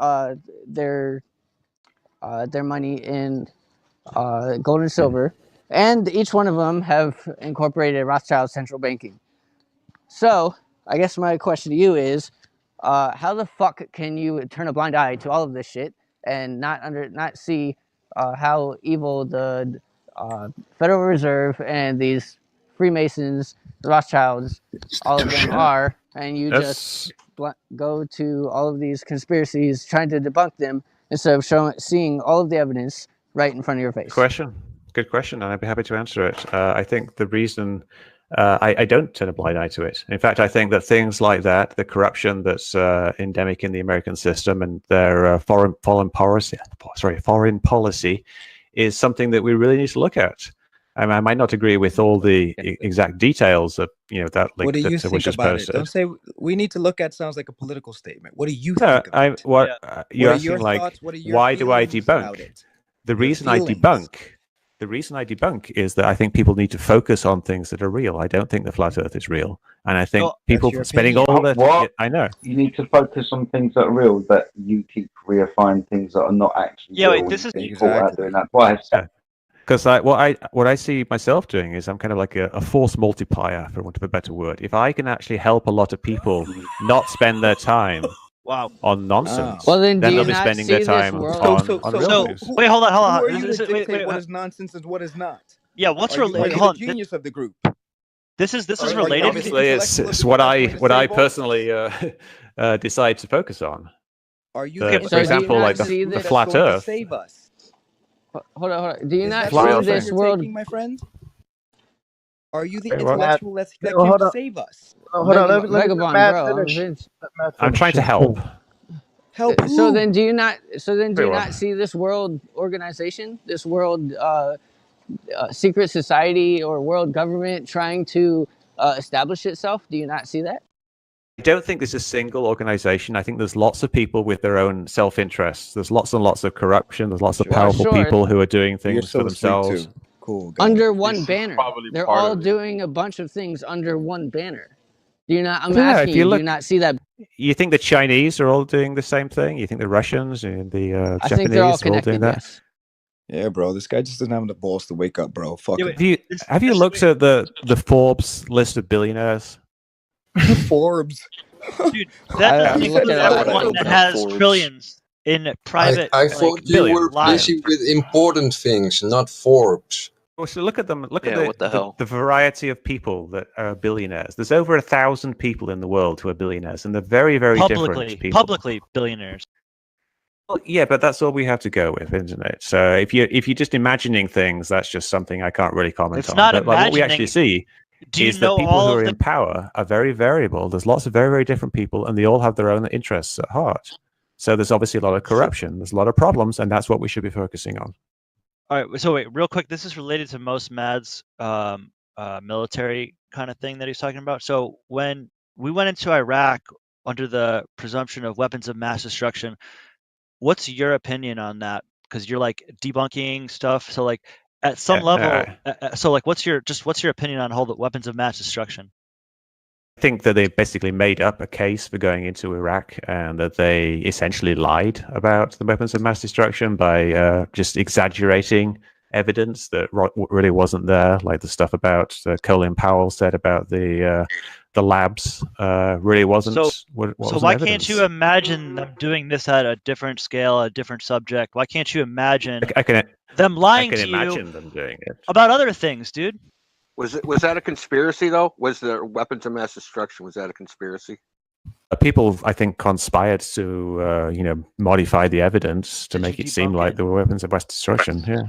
money in gold and silver. and each one of them have incorporated Rothschild central banking. So I guess my question to you is, how the fuck can you turn a blind eye to all of this shit and not see how evil the Federal Reserve and these Freemasons, the Rothschilds, all of them are, and you just go to all of these conspiracies trying to debunk them instead of seeing all of the evidence right in front of your face? Good question, and I'd be happy to answer it. I think the reason I don't turn a blind eye to it. In fact, I think that things like that, the corruption that's endemic in the American system and their foreign policy, is something that we really need to look at. I might not agree with all the exact details of that link What do you that think was just about posted. it? Don't say we need to look at sounds like a political statement. What do you think about it? You're What are asking your like, thoughts? What are your why do I feelings about debunk? it? The Your reason I feelings. debunk is that I think people need to focus on things that are real. I don't think the flat Earth is real, and I think people spending all their What? I know. You need to focus on things that are real, but you keep reifying things that are not actually Yeah, real. wait, this is and caught out doing that twice. Because what I see myself doing is I'm kind of like a force multiplier, for want of a better word. If I can actually help a lot of people not spend their time on nonsense, Well, then do they'll you be not spending see their this time world? on real news. Wait, hold on. Who are you This to is- wait, dictate wait, what is nonsense and what is not? Yeah, what's Are you related? the Hold on. genius of the group? This is Are you related. Obviously, it's what I personally decide to focus on. Are you For example, like the flat Earth. Save us. Hold on. Do you not that see this world? taking, my friend? Are you the Wait, what? intellectual that hold can on. save us? Hold on, let me let Vagabond, Matt bro. finish. Vince. Let Matt I'm finish. trying to help. Help So who? then, do you not? So then, do you Very well. not see this world organization, this world secret society or world government trying to establish itself? Do you not see that? I don't think there's a single organization. I think there's lots of people with their own self-interests. There's lots and lots of corruption. There's lots of powerful people who are doing things for themselves. Cool. Under one banner. probably They're part all of it. doing a bunch of things under one banner. Do you not? I'm Yeah, asking if you. you Do look- you not see that? You think the Chinese are all doing the same thing? You think the Russians and the I Japanese think they're all are all connected. doing that? Yes. Yeah, bro. This guy just doesn't have the balls to wake up, bro. Fuck Yeah, him. Have you looked at the Forbes list of billionaires? Forbes. Dude, that's I the thing looked with at all everyone that. that has Forbes. trillions in private. I like, thought you were lives. busy with important things, not Forbes. Well, so look at them. Look Yeah, at what the hell? the variety of people that are billionaires. There's over 1,000 people in the world who are billionaires, and they're very, very different people. Publicly billionaires. Well, yeah, but that's all we have to go with, isn't it? So if you're just imagining things, that's just something I can't really comment It's on. not But like, what we actually imagining. see Do you is that know people all who of are the? in power are very variable. There's lots of very, very different people, and they all have their own interests at heart. So there's obviously a lot of corruption. There's a lot of problems, and that's what we should be focusing on. All right. So wait, real quick. This is related to Most Mad's military kind of thing that he's talking about. So when we went into Iraq under the presumption of weapons of mass destruction, what's your opinion on that? Because you're like debunking stuff. So like at some level, so like what's your opinion on whole the weapons of mass destruction? I think that they basically made up a case for going into Iraq, and that they essentially lied about the weapons of mass destruction by just exaggerating evidence that really wasn't there, like the stuff about Colin Powell said about the labs really wasn't. So wasn't why evidence. can't you imagine them doing this at a different scale, a different subject? Why can't you imagine them lying I can to imagine you them doing it. about other things, dude? Was that a conspiracy though? Was the weapons of mass destruction? Was that a conspiracy? People, I think, conspired to modify the evidence to make it seem like there were weapons of mass destruction. Yeah.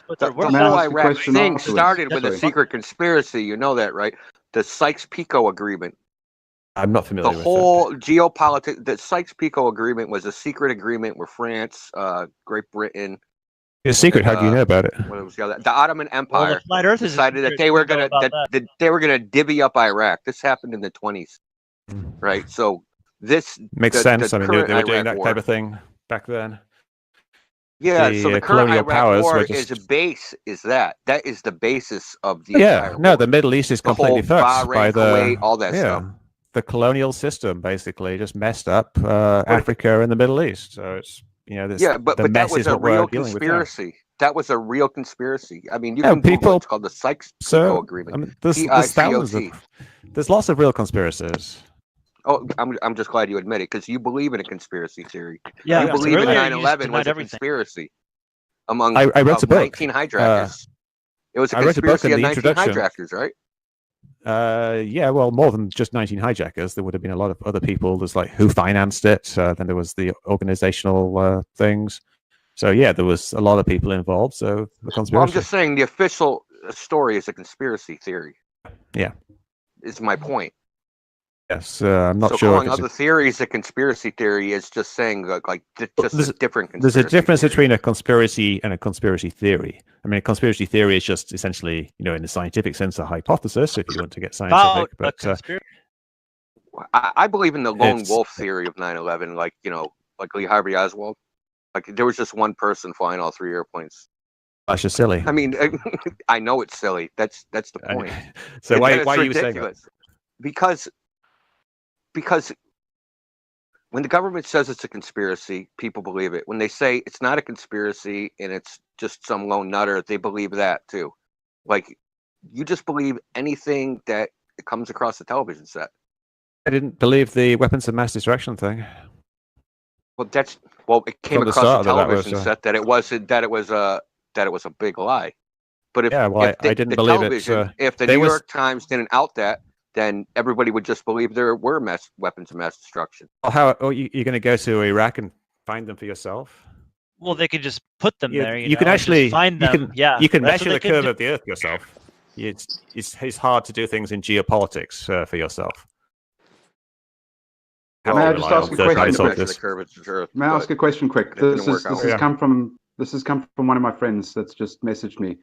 But The whole Iraq thing started with a secret conspiracy. You know that, right? The Sykes-Picot Agreement. I'm not familiar The with whole geopolitics. The Sykes-Picot Agreement was a secret agreement with France, Great Britain. It's a secret. How do you know about it? What was the other? The Ottoman Empire Flat Earth is a decided that secret. they were We know gonna about that they were gonna divvy up Iraq. This happened in the 20s, right? So this Makes the sense. I mean, they current were doing Iraq that war. type of thing back then. Yeah, so the current colonial Iraq powers war were is just a base. Is that is the basis of the yeah. entire No, the Middle East is The whole completely fucked Bahrain, by the Kuwait, all that yeah. stuff. The colonial system basically just messed up Africa and the Middle East. So it's this, Yeah, but the that mess was is a what we're real dealing with now. conspiracy. that was a real conspiracy. I mean, you Yeah, can Google people- it. It's called the Sykes-Picot So Agreement. I mean, there's thousands PICOT. of, there's lots of real conspiracies. Oh, I'm just glad you admit it because you believe in a conspiracy theory. Yeah, you believe earlier in you just 9/11 was denied a everything. conspiracy among I wrote a book. 19 hijackers. It was a I wrote a book conspiracy in of the 19 introduction. hijackers, right? Yeah, well, more than just 19 hijackers. There would have been a lot of other people. There's like who financed it. Then there was the organizational things. So yeah, there was a lot of people involved. So the conspiracy. Well, I'm just saying the official story is a conspiracy theory. Yeah. Is my point. Yes, I'm not So sure. calling if it's other theories a conspiracy theory is just saying just a different conspiracy. There's a difference between a conspiracy and a conspiracy theory. I mean, a conspiracy theory is just essentially, in the scientific sense, a hypothesis, if you want to get scientific. But I believe in the lone It's- wolf theory of 9/11, like Lee Harvey Oswald. Like there was just one person flying all 3 airplanes. that's just silly. I mean, I know it's silly. That's the point. So why It's are you saying that? ridiculous. Because when the government says it's a conspiracy, people believe it. When they say it's not a conspiracy and it's just some lone nutter, they believe that too. Like you just believe anything that comes across the television set. I didn't believe the weapons of mass destruction thing. Well, it came From the across start the of it, that television was, set that it was a big lie. But if Yeah, well, if I didn't the believe it, television, if the they New was- York Times didn't out that, then everybody would just believe there were weapons of mass destruction. Well, you're going to go to Iraq and find them for yourself? Well, they could just put them there. You can actually find them. You can, yeah, you can that's measure what the they could curve do. of the Earth yourself. It's hard to do things in geopolitics for yourself. May I just ask a question? Earth, May I ask a question quick? it didn't This work out. has come from one of my friends that's just messaged me.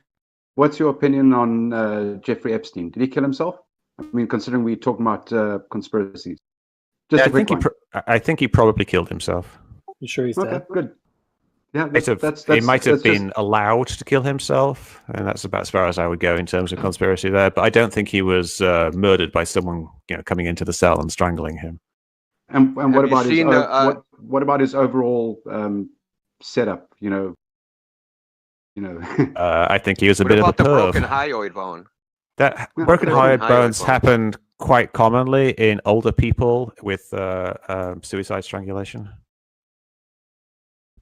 What's your opinion on Jeffrey Epstein? Did he kill himself? I mean, considering we're talking about conspiracies. Just Yeah, a quick one. I think he probably killed himself. You sure he's dead? Good. Yeah, He might have been allowed to kill himself, and that's about as far as I would go in terms of conspiracy there. But I don't think he was murdered by someone coming into the cell and strangling him. And what Have you about his seen what about his overall setup? I think he was a What bit of a about the broken perv. hyoid bone? That Yeah, broken broken hyoid hyoid bones bone. happened quite commonly in older people with suicide strangulation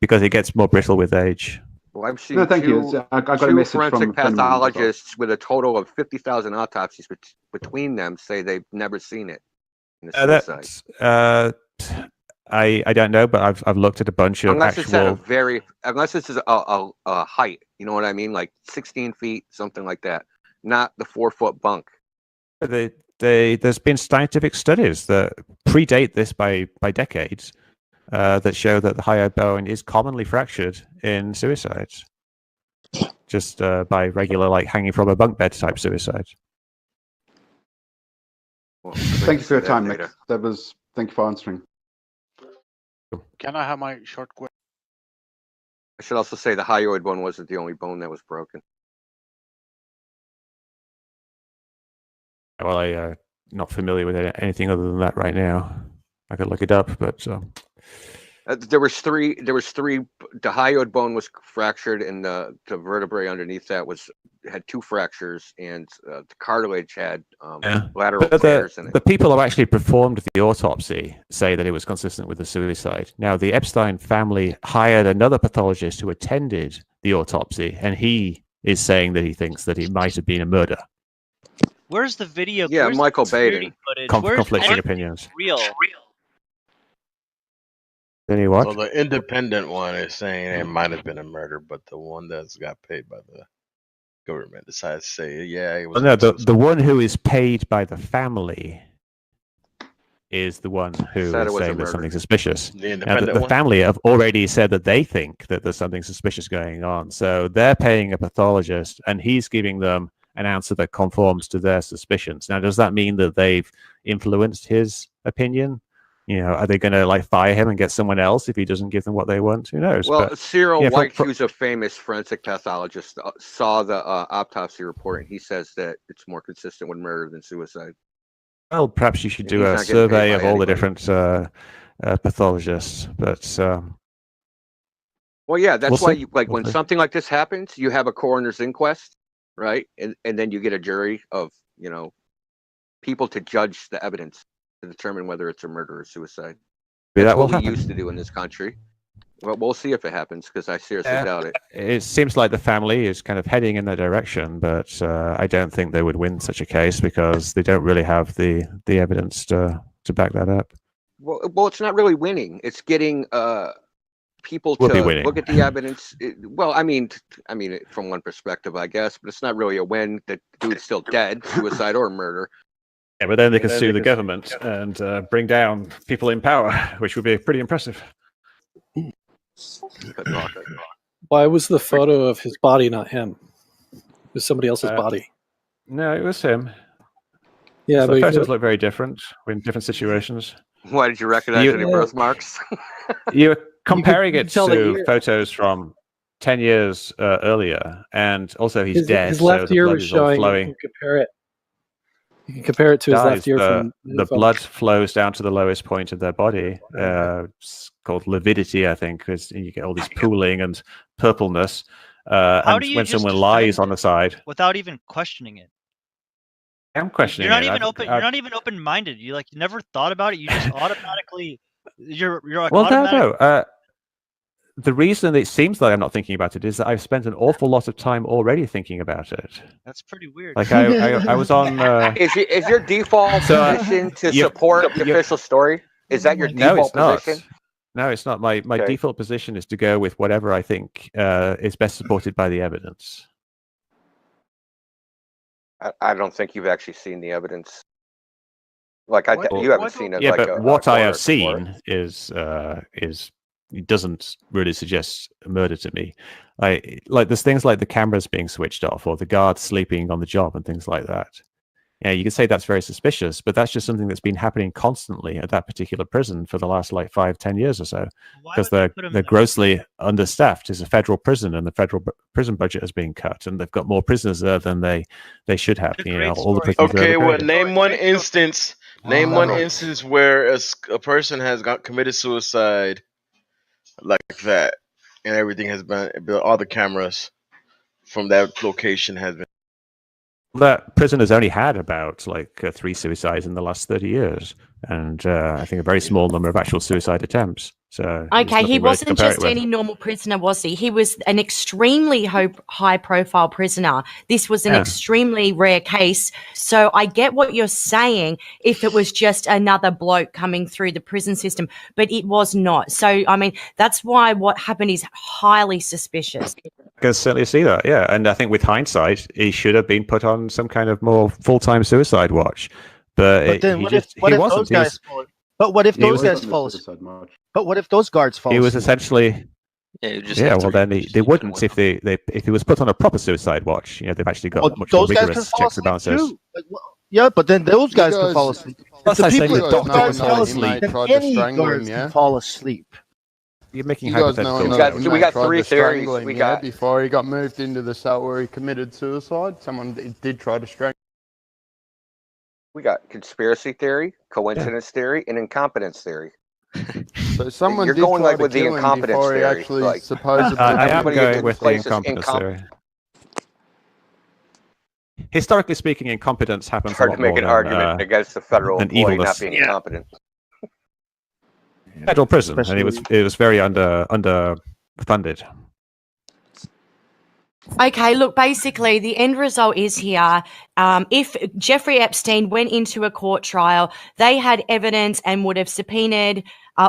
because it gets more brittle with age. Well, I've seen No, thank you. I got a two message from forensic a friend of mine as well. pathologists with a total of 50,000 autopsies between them say they've never seen it in a suicide. I don't know, but I've looked at a bunch of Unless it's at a actual. unless it's a height, you know what I mean, like 16 feet, something like that, not the 4-foot bunk. There's been scientific studies that predate this by decades that show that the hyoid bone is commonly fractured in suicides, just by regular, like hanging from a bunk bed type suicides. Well, Thank you for your that time, data. Nick. Thank you for answering. Can I have my short question? I should also say the hyoid bone wasn't the only bone that was broken. Well, I'm not familiar with anything other than that right now. I could look it up, but There was three. The hyoid bone was fractured, and the vertebrae underneath that had 2 fractures, and the cartilage had lateral But tears in it. the people who actually performed the autopsy say that it was consistent with the suicide. Now, the Epstein family hired another pathologist who attended the autopsy, and he is saying that he thinks that it might have been a murder. Where's the video? Yeah, Where's the Michael security Baden. footage? Where's Conflicting anything opinions. Real. Any what? Well, the independent one is saying it might have been a murder, but the one that's got paid by the government decides to say, yeah, it was. Well, no, the one who is paid by the family is the one who Said it is was a saying there's murder. something suspicious. The Now, independent the one? family have already said that they think that there's something suspicious going on. So they're paying a pathologist, and he's giving them an answer that conforms to their suspicions. Now, does that mean that they've influenced his opinion? Are they going to fire him and get someone else if he doesn't give them what they want? Who knows? Well, But, Cyril yeah, White, who's a famous forensic pathologist, saw the autopsy report, and he says that it's more consistent with murder than suicide. well, perhaps you should And do he's a not getting survey paid of by all the anybody. different pathologists. But Well, yeah, that's We'll why see. you like We'll when see. something like this happens, you have a coroner's inquest, right? And then you get a jury of, people to judge the evidence to determine whether it's a murder or suicide. Maybe That's that will what we happen. used to do in this country. Well, we'll see if it happens because I seriously doubt it. It seems like the family is kind of heading in that direction, but I don't think they would win such a case because they don't really have the evidence to back that up. Well, it's not really winning. It's getting people Will be to winning. look at the evidence. Well, I mean, from one perspective, I guess, but it's not really a win. That dude's still dead, suicide or murder. Yeah, but then they can sue the government and bring down people in power, which would be pretty impressive. Why was the photo of his body not him? It was somebody else's body. No, it was him. Yeah, So the but photos look very different in different situations. Why did you recognize any birthmarks? You're comparing it tell the to ear. photos from 10 years earlier, and also he's dead. His so left the ear blood was is all showing. flowing. You can compare it to his Guys, left ear from the blood flows down to the lowest point of their body. It's called lividity, I think, because you get all this pooling and purpleness. How And do you when just someone lies on the side, without even questioning it? I'm questioning You're not it. even I've- open. I've- You're not even open-minded. You never thought about it. You just automatically. You're like Well, automatic. no. The reason it seems like I'm not thinking about it is that I've spent an awful lot of time already thinking about it. That's pretty weird. Like I was on. Is your default So, position to you- support the you- official story? Is that your No, default it's not. position? No, it's not. My Okay. default position is to go with whatever I think is best supported by the evidence. I don't think you've actually seen the evidence. Like you haven't seen it. Yeah, like but what I have coroner report. seen is it doesn't really suggest a murder to me. Like there's things like the cameras being switched off or the guards sleeping on the job and things like that. Yeah, you could say that's very suspicious, but that's just something that's been happening constantly at that particular prison for the last 5-10 years or so, because they're grossly understaffed. It's a federal prison, and the federal prison budget has been cut, and they've got more prisoners there than they should have. All the prisoners are Okay, well, overcrowded. name one instance. Name one instance where a person has committed suicide like that, and everything has been all the cameras from that location has been. That prison has only had about 3 suicides in the last 30 years, and I think a very small number of actual suicide attempts. So Okay, he wasn't just any normal prisoner, was he? He was an extremely high-profile prisoner. This was an extremely rare case. So I get what you're saying if it was just another bloke coming through the prison system, but it was not. So, I mean, that's why what happened is highly suspicious. I can certainly see that, yeah. And I think with hindsight, he should have been put on some kind of more full-time suicide watch. But then he what if wasn't. those guys fall? But what if he those was- guys fall? But what if those guards fall? He was asleep? essentially. Yeah, Well, then they wouldn't if if he was put on a proper suicide watch. They've actually got Well, much more those guys can rigorous fall checks and asleep balances. too. Yeah, but then those guys can fall asleep. That's If like saying people- the doctor guards would fall fall asleep. then Tried to any strangle him, guards yeah? can fall asleep. You're making You guys know hypothetical. we got three theories. Him, We yeah, got before he got moved into the cell where he committed suicide. Someone did try to strangle. conspiracy theory, coincidence theory, and incompetence theory. So someone You're did going try like to with the kill him incompetence before he theory. actually Like, supposedly. I am everybody going in with the places incompetence incom- theory. Historically speaking, incompetence happens It's hard a lot to make more an than, argument against a federal than employee not evilness. being incompetent. Federal prison, and it was very underfunded. Okay, look, basically, the end result is here. If Jeffrey Epstein went into a court trial, they had evidence and would have subpoenaed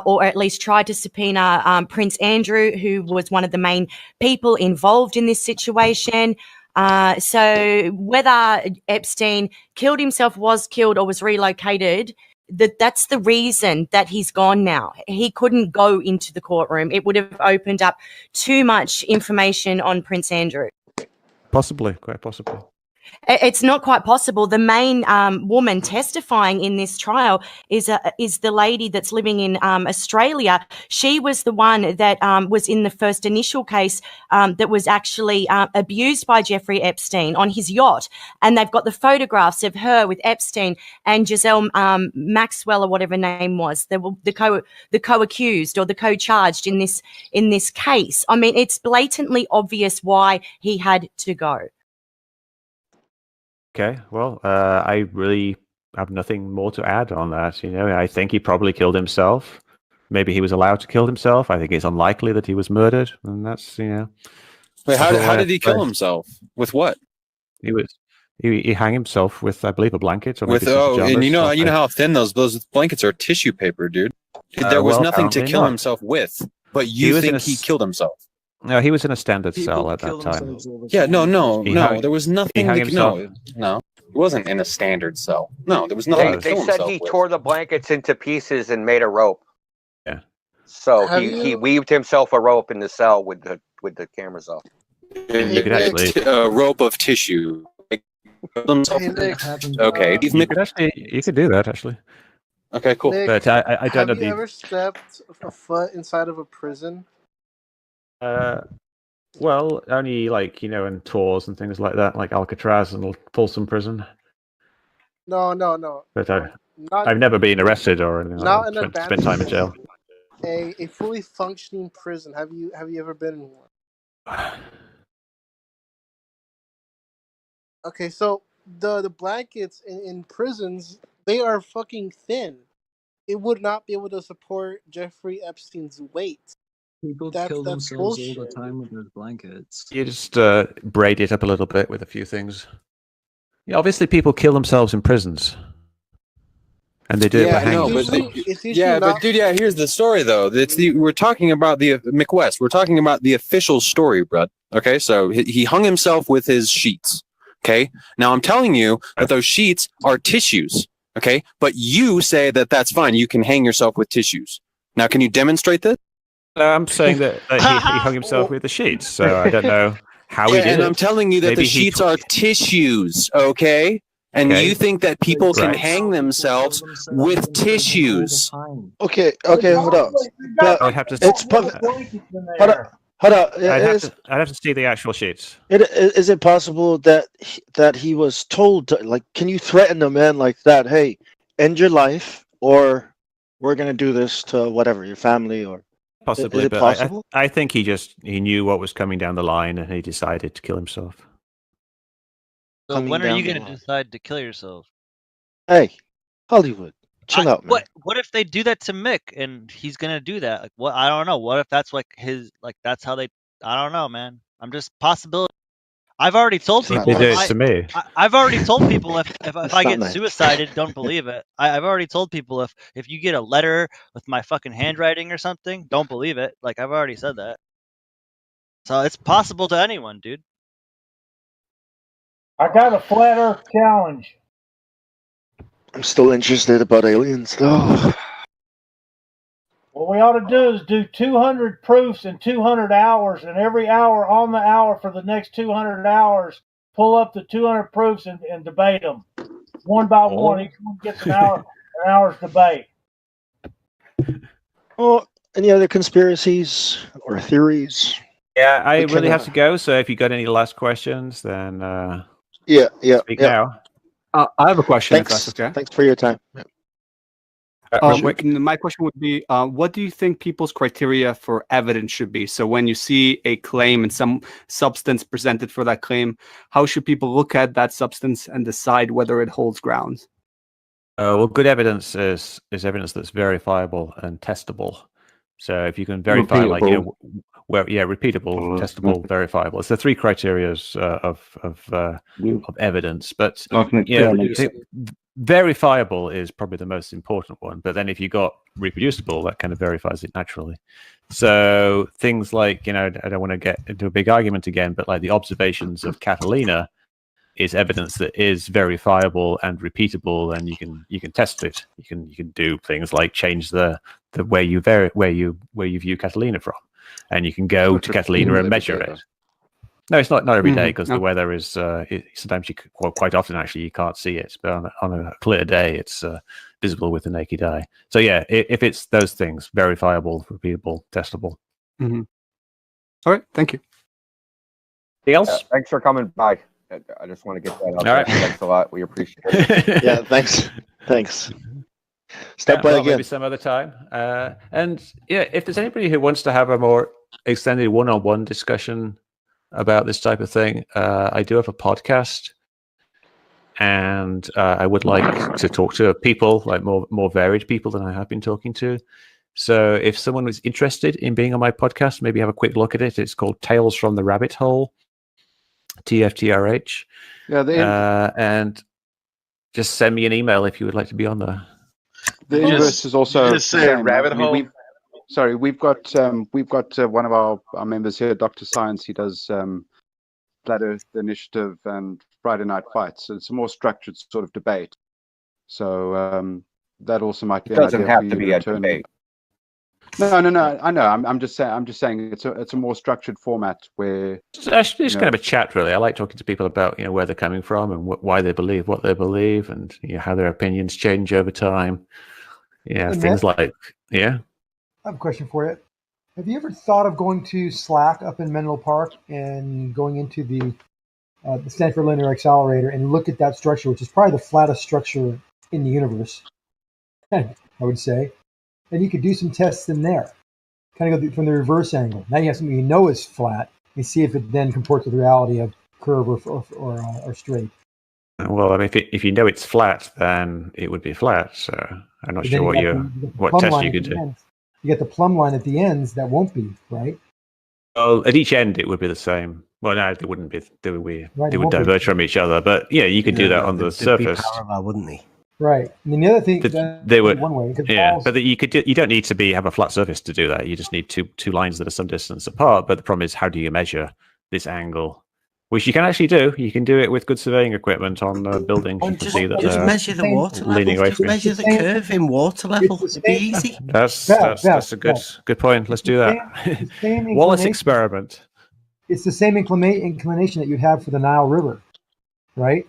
or at least tried to subpoena Prince Andrew, who was one of the main people involved in this situation. So whether Epstein killed himself, was killed, or was relocated, that's the reason that he's gone now. He couldn't go into the courtroom. It would have opened up too much information on Prince Andrew. Possibly, quite possibly. It's not quite possible. The main woman testifying in this trial is the lady that's living in Australia. She was the one that was in the first initial case that was actually abused by Jeffrey Epstein on his yacht, and they've got the photographs of her with Epstein and Giselle Maxwell or whatever her name was, the co-accused or the co-charged in this case. I mean, it's blatantly obvious why he had to go. Okay, well, I really have nothing more to add on that. I think he probably killed himself. Maybe he was allowed to kill himself. I think it's unlikely that he was murdered, and that's Wait, how did he kill himself? With what? He hung himself with, I believe, a blanket. Or With and you know how thin those blankets are, tissue paper, dude. There was nothing to kill himself with, but you think he killed himself. No, he was in a standard cell at that time. Yeah, no. There was nothing. No, he wasn't in a standard cell. No, there was nothing. They said he tore the blankets into pieces and made a rope. Yeah. So he weaved himself a rope in the cell with the cameras off. You could actually a rope of tissue. Okay, you could do that actually. Okay, cool. Nick, But I don't know have you ever stepped a foot inside of a prison? Well, only in tours and things like that, like Alcatraz and Folsom Prison. No. But I've never been arrested or anything. Not Like an that. Spent time in jail. A fully functioning prison. Have you ever been in one? Okay, so the blankets in prisons, they are fucking thin. It would not be able to support Jeffrey Epstein's weight. People kill themselves all the time with those blankets. You just braid it up a little bit with a few things. Yeah, obviously people kill themselves in prisons. And they do it by hanging themselves. Here's the story though. We're talking about the McWest. We're talking about the official story, bro. Okay, so he hung himself with his sheets. Okay, now I'm telling you that those sheets are tissues. Okay, but you say that that's fine. You can hang yourself with tissues. Now, can you demonstrate this? I'm saying that he hung himself with the sheets, so I don't know how he did it. And I'm telling you that the sheets are tissues, okay? And you think that people can hang themselves with tissues. Okay, hold up. I would have to. Hold up. I'd have to see the actual sheets. Is it possible that he was told, can you threaten the man like that? Hey, end your life, or we're gonna do this to whatever your family or. Possibly, is it but possible? I think he knew what was coming down the line and he decided to kill himself. So when are you going to decide to kill yourself? Hey, Hollywood, chill out, man. What if they do that to Mick and he's going to do that? Like, what? I don't know. What if that's that's how they? I don't know, man. I'm just possibility. I've already told people. They do it to me. I've already told people if I get suicided, don't believe it. I've already told people if you get a letter with my fucking handwriting or something, don't believe it. Like I've already said that. So it's possible to anyone, dude. I got a flat Earth challenge. I'm still interested about aliens, though. What we ought to do is do 200 proofs in 200 hours, and every hour on the hour for the next 200 hours, pull up the 200 proofs and debate them. One by one, each one gets an hour's debate. Oh, any other conspiracies or theories? Yeah, I really have to go, so if you got any last questions, then speak now. I have a question, Thanks. if that's okay. Thanks for your time. Yeah. My question would be, what do you think people's criteria for evidence should be? So when you see a claim and some substance presented for that claim, how should people look at that substance and decide whether it holds ground? Well, good evidence is evidence that's verifiable and testable. So if you can verify, repeatable, testable, verifiable. It's the three criteria of evidence. But verifiable is probably the most important one. But then if you got reproducible, that kind of verifies it naturally. So things like, I don't want to get into a big argument again, but like the observations of Catalina is evidence that is verifiable and repeatable, and you can test it. You can do things like change the where you view Catalina from, and you can go to Catalina and measure it. No, it's not every day Mhm. because the weather is. Sometimes quite often actually you can't see it, but on a clear day it's visible with the naked eye. So yeah, if it's those things, verifiable, repeatable, testable. Mhm. All right, thank you. Anything else? Thanks for coming by. I just want to get that out All there. right. Thanks a lot. We appreciate it. Yeah, thanks. Step by well, again. maybe some other time. And yeah, if there's anybody who wants to have a more extended one-on-one discussion about this type of thing, I do have a podcast, and I would like to talk to people, like more varied people than I have been talking to. So if someone was interested in being on my podcast, maybe have a quick look at it. It's called Tales from the Rabbit Hole, TFTRH. Yeah, and just send me an email if you would like to be on there. the inverse is also you just say the same. rabbit I mean, hole? we've got one of our members here, Dr. Science. He does Flat Earth Initiative and Friday Night Fights. So it's a more structured sort of debate. So that also might be It an doesn't idea have for to you be a turn- debate. No. I know. I'm just saying it's a more structured format where It's actually just you kind know, of a chat, really. I like talking to people about where they're coming from and why they believe what they believe, and how their opinions change over time. Yeah, Hey, things Matt? like I have a question for you. Have you ever thought of going to SLAC up in Menlo Park and going into the Stanford Linear Accelerator and look at that structure, which is probably the flattest structure in the universe, I would say. And you could do some tests in there, kind of go from the reverse angle. Now you have something you know is flat, and see if it then comports with the reality of curve or straight. well, I mean, if you know it's flat, then it would be flat. So I'm not But sure then you got the what plumb test line you at could the do. ends. You get the plumb line at the ends that won't be, right? Well, at each end, it would be the same. Well, no, they wouldn't be. They would Right, they it would won't be. diverge from each other. But yeah, you could do that on the They'd be surface. parallel, wouldn't they? Right. And then the other thing, They would. one way, because Yeah, balls, but you don't need to have a flat surface to do that. You just need two lines that are some distance apart. But the problem is, how do you measure this angle? Which you can actually do. You can do it with good surveying equipment on buildings. You can see that Just they're measure the water leaning level. away Just from you. measure the curve in water level. It'd be easy. That's a good point. Let's do that. same Wallace inclination. experiment. It's the same inclination that you'd have for the Nile River, right?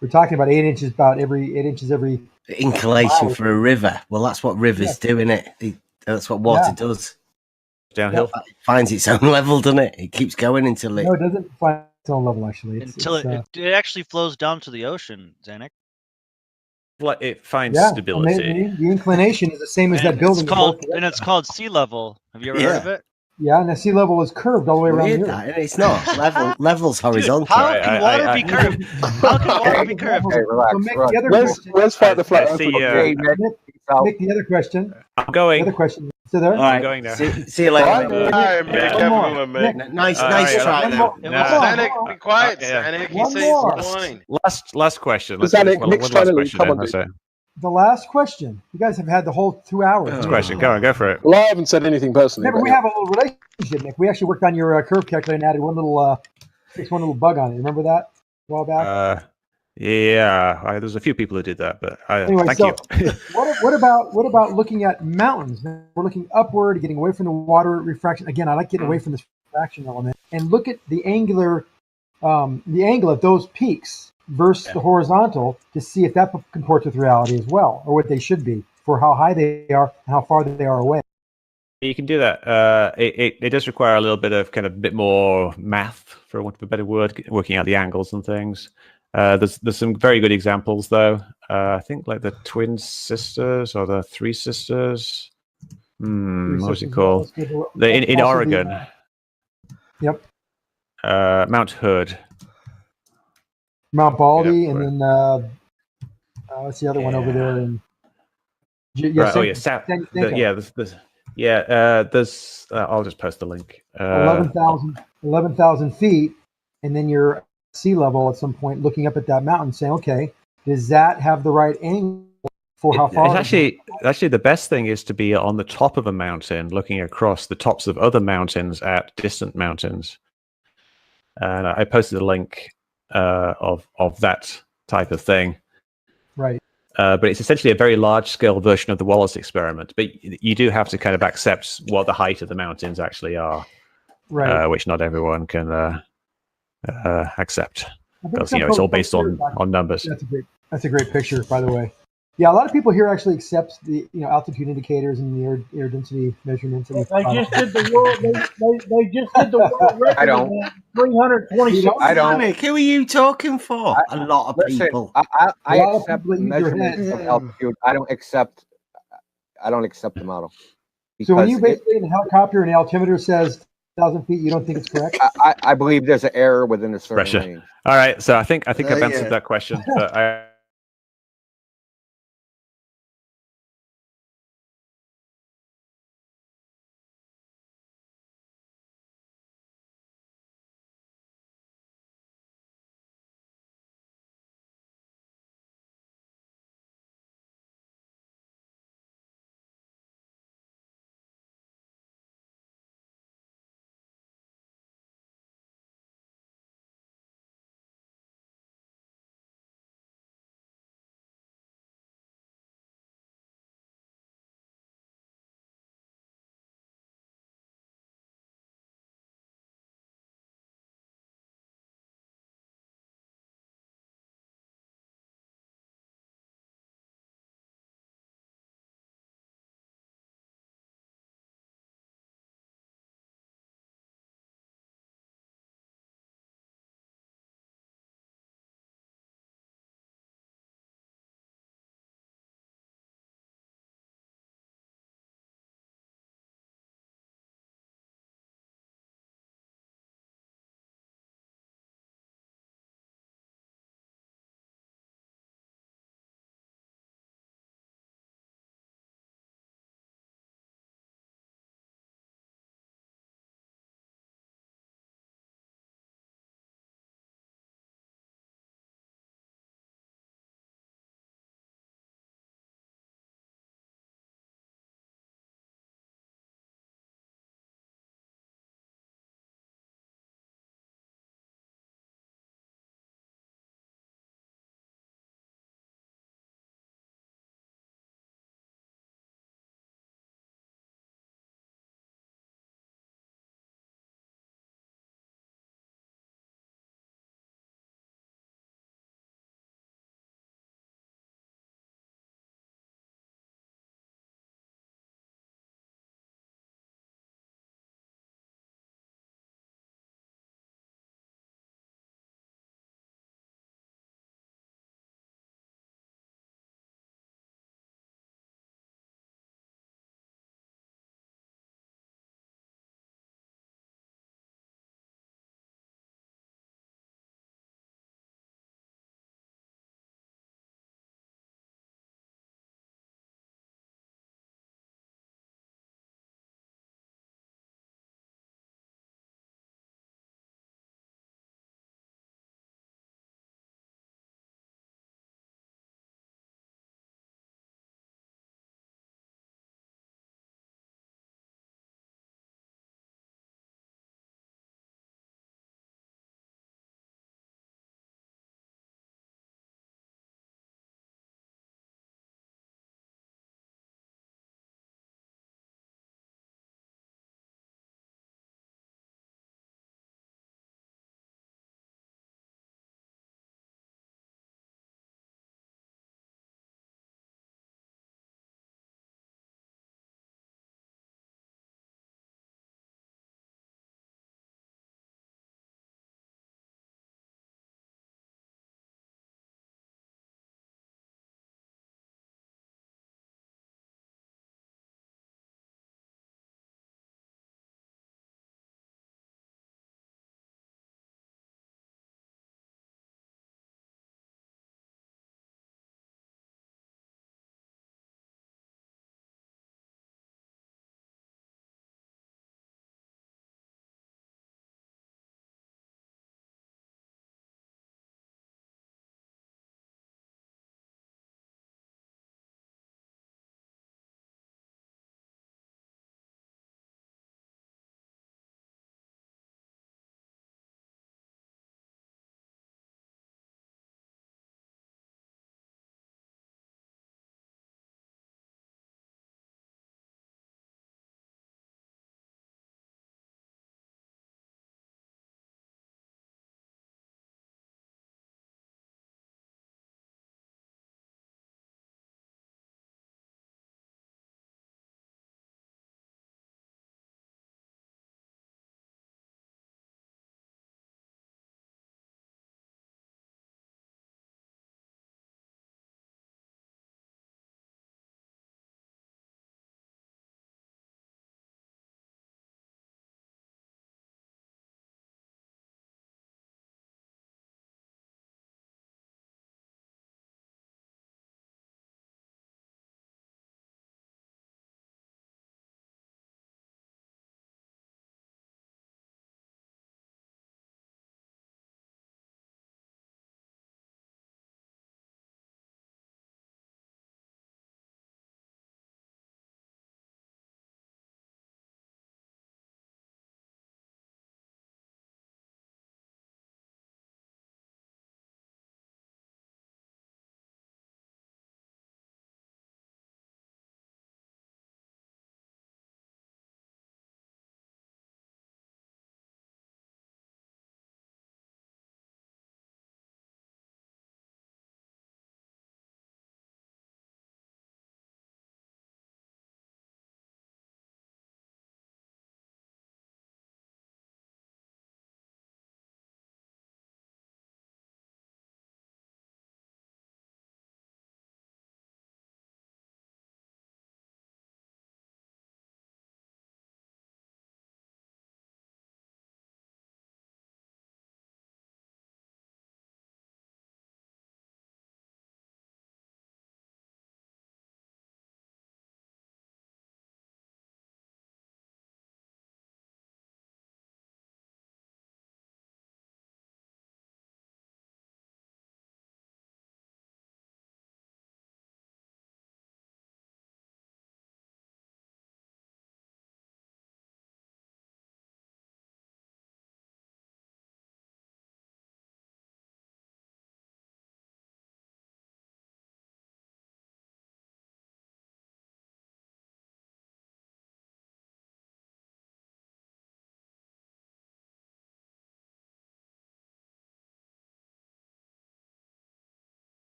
We're talking about 8 inches, every Inclination mile. for a river. Well, that's what rivers do, innit? That's what water Yeah. does. Downhill. It finds its own level, doesn't it? It keeps going until it. No, it doesn't find its own level actually. Until it actually flows down to the ocean, Zanuck. Like it finds yeah, stability. and the inclination is the same as that building. It's called sea level. Have you ever heard of it? Yeah, and the sea level is curved all the way around Weird here. that, isn't it? It's not level. Level's horizontal. How can water be curved? How can water be curved? Okay, relax. So Mick, relax. the other Let's question, fight the flat. see, Okay, Mick, the other question. I'm going. The other question. Still there? All right. going now. See you later. All right, Mick, have a good one, Mick. Nice right, try right. though. Zanuck, be quiet. Yeah. Zanuck, he One says more. he's fine. Last question. Let's Zanuck, one Nick's last trying to leave. question. Come then, on, let's dude. say. The last question. You guys have had the whole 2 hours. Last question. Go on, go for it. Well, I haven't said anything personally. Yeah, but we have a little relationship, Nick. We actually worked on your curve calculator and added fixed one little bug on it. Remember that a while back? Yeah, there's a few people who did that, but Anyway, thank so you. what about looking at mountains? We're looking upward, getting away from the water refraction. Again, I like getting away from this refraction element and look at the angle of those peaks versus the horizontal to see if that comports with reality as well, or what they should be for how high they are and how far they are away. You can do that. It does require a little bit of bit more math, for want of a better word, working out the angles and things. There's some very good examples though. I think like the twin sisters or the three sisters. What was it called? In Oregon. Yep. Mount Hood. Mount Baldy, and then what's the other one over there? And there's. I'll just post the link. 11,000 feet, and then you're at sea level at some point, looking up at that mountain, saying, "Okay, does that have the right angle for how far?" It's actually the best thing is to be on the top of a mountain, looking across the tops of other mountains at distant mountains. And I posted a link of that type of thing. Right. But it's essentially a very large-scale version of the Wallace experiment. But you do have to kind of accept what the height of the mountains actually are, right? Which not everyone can accept, I think because some it's all folks based here on numbers. That's a great picture, by the way. Yeah, a lot of people here actually accept the altitude indicators and the air density measurements. They just did the world. They just did the world record. I don't. Event, 326. I don't. Who are you talking for? A lot of Listen, people. I A lot of accept people use their measurements heads. of altitude. I don't accept the model. So when you Because basically in a helicopter and the altimeter says 1,000 feet, you don't think it's correct? I believe there's an error within a certain Pressure. range. All right, so I think I've answered Yeah. that question, but I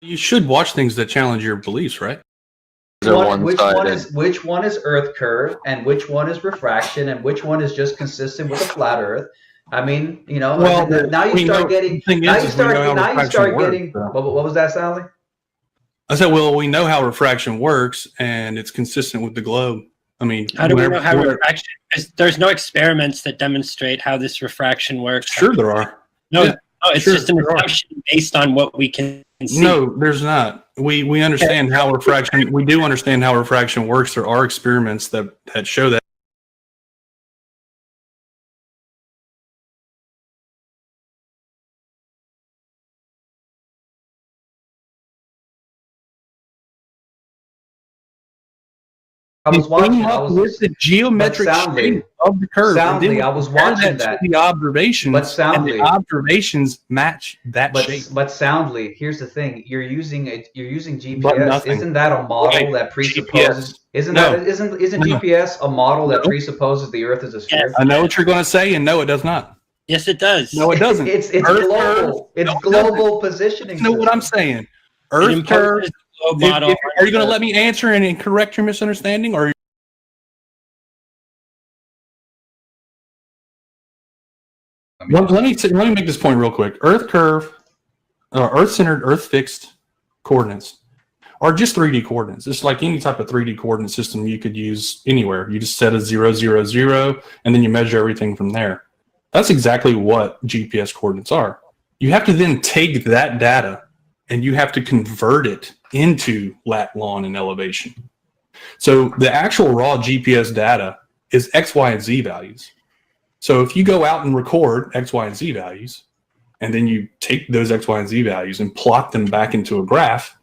You should watch things that challenge your beliefs, right? Which one is Earth curve, and which one is refraction, and which one is just consistent with a flat Earth? I mean, you know. Well, now you start getting. What was that, Sally? I said, well, we know how refraction works, and it's consistent with the globe. I mean, how do we know how refraction? There's no experiments that demonstrate how this refraction works. Sure, there are. No, it's just an assumption based on what we can see. No, there's not. We understand how refraction. We do understand how refraction works. There are experiments that show that. I was watching. With the geometric shape of the curve. Soundly, I was watching that. The observations, but soundly, and the observations match that shape. But soundly, here's the thing: you're using GPS. Isn't that a model that presupposes? Isn't GPS a model that presupposes the Earth is a sphere? I know what you're going to say, and no, it does not. Yes, it does. No, it doesn't. It's global. It's global positioning. You know what I'm saying? Earth curve. Are you going to let me answer and correct your misunderstanding, or? Let me make this point real quick. Earth curve, Earth-centered, Earth-fixed coordinates are just 3D coordinates. It's like any type of 3D coordinate system you could use anywhere. You just set a 0, 0, 0, and then you measure everything from there. That's exactly what GPS coordinates are. You have to then take that data and you have to convert it into lat, long, and elevation. So the actual raw GPS data is X, Y, and Z values. So if you go out and record X, Y, and Z values, and then you take those X, Y, and Z values and plot them back into a graph,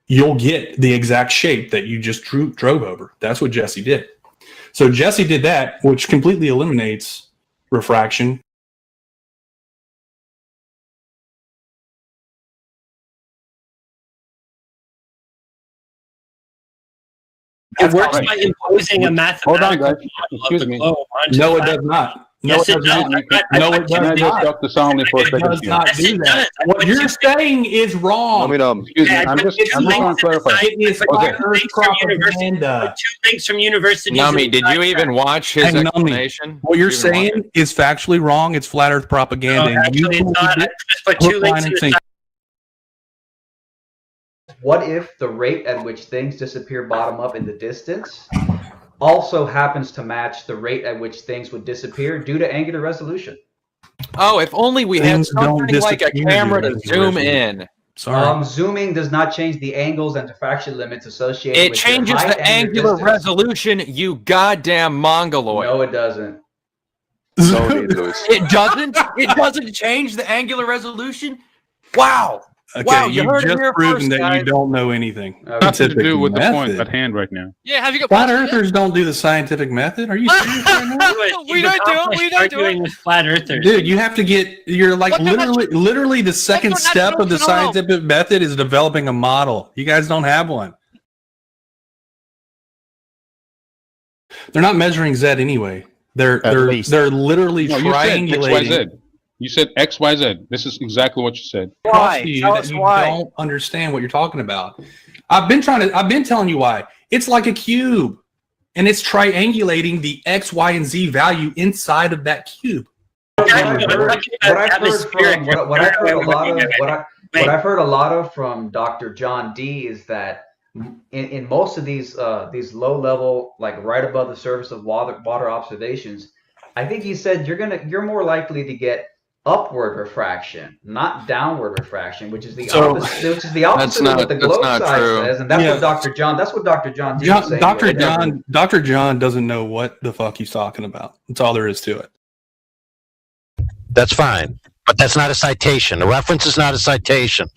you'll get the exact shape that you just drove over. That's what Jesse did. So Jesse did that, which completely eliminates refraction. It works by imposing a mathematical model of the globe onto No, the it does not. No, Yes, it does not. No, it does not. Dr. Soundly for a It second does here. not do that. What you're saying is wrong. Excuse me. I'm just trying to clarify. It is flat Earth propaganda. Two links from universities. Nami, did you even watch his Hey, Nami, explanation? what you're Did you even watch saying is factually wrong. It's flat Earth propaganda. No, actually, it's not. I just put two links in the side. What if the rate at which things disappear bottom up in the distance also happens to match the rate at which things would disappear due to angular resolution? Oh, if only we had Things don't something like a disappear camera due to to zoom resolution. in. Sorry. Zooming does not change the angles and diffraction limits associated It with changes your height the and your angular distance. resolution, you goddamn mongoloid. No, it doesn't. It doesn't? It doesn't change the angular resolution? Wow. Okay, Wow, you you've heard it just here proven first, that guys. you don't know anything. Nothing to do with the point Method. at hand right now. Yeah, have you got Flat Earthers don't do the scientific method. Are you serious right now? We don't do it. We don't do Arguing it. with flat earthers. Dude, you have to get. You're like What literally the second not step true, of the no. scientific method is developing a model. You guys don't have one. They're not measuring Z anyway. They're literally No, you said triangulating. XYZ. You said XYZ. This is exactly what you said. Why? You that you don't understand what you're talking about. I've been telling you why. It's like a cube, and it's triangulating the X, Y, and Z value inside of that cube. What I've heard a lot of from Dr. John D is that in most of these low level, like right above the surface of water observations, I think he said you're more likely to get upward refraction, not downward refraction, which is the opposite. Which is the opposite of what the globe size says, and that's what Dr. John. That's what Dr. John D was saying. Dr. John doesn't know what the fuck he's talking about. That's all there is to it. That's fine, but that's not a citation. A reference is not a citation.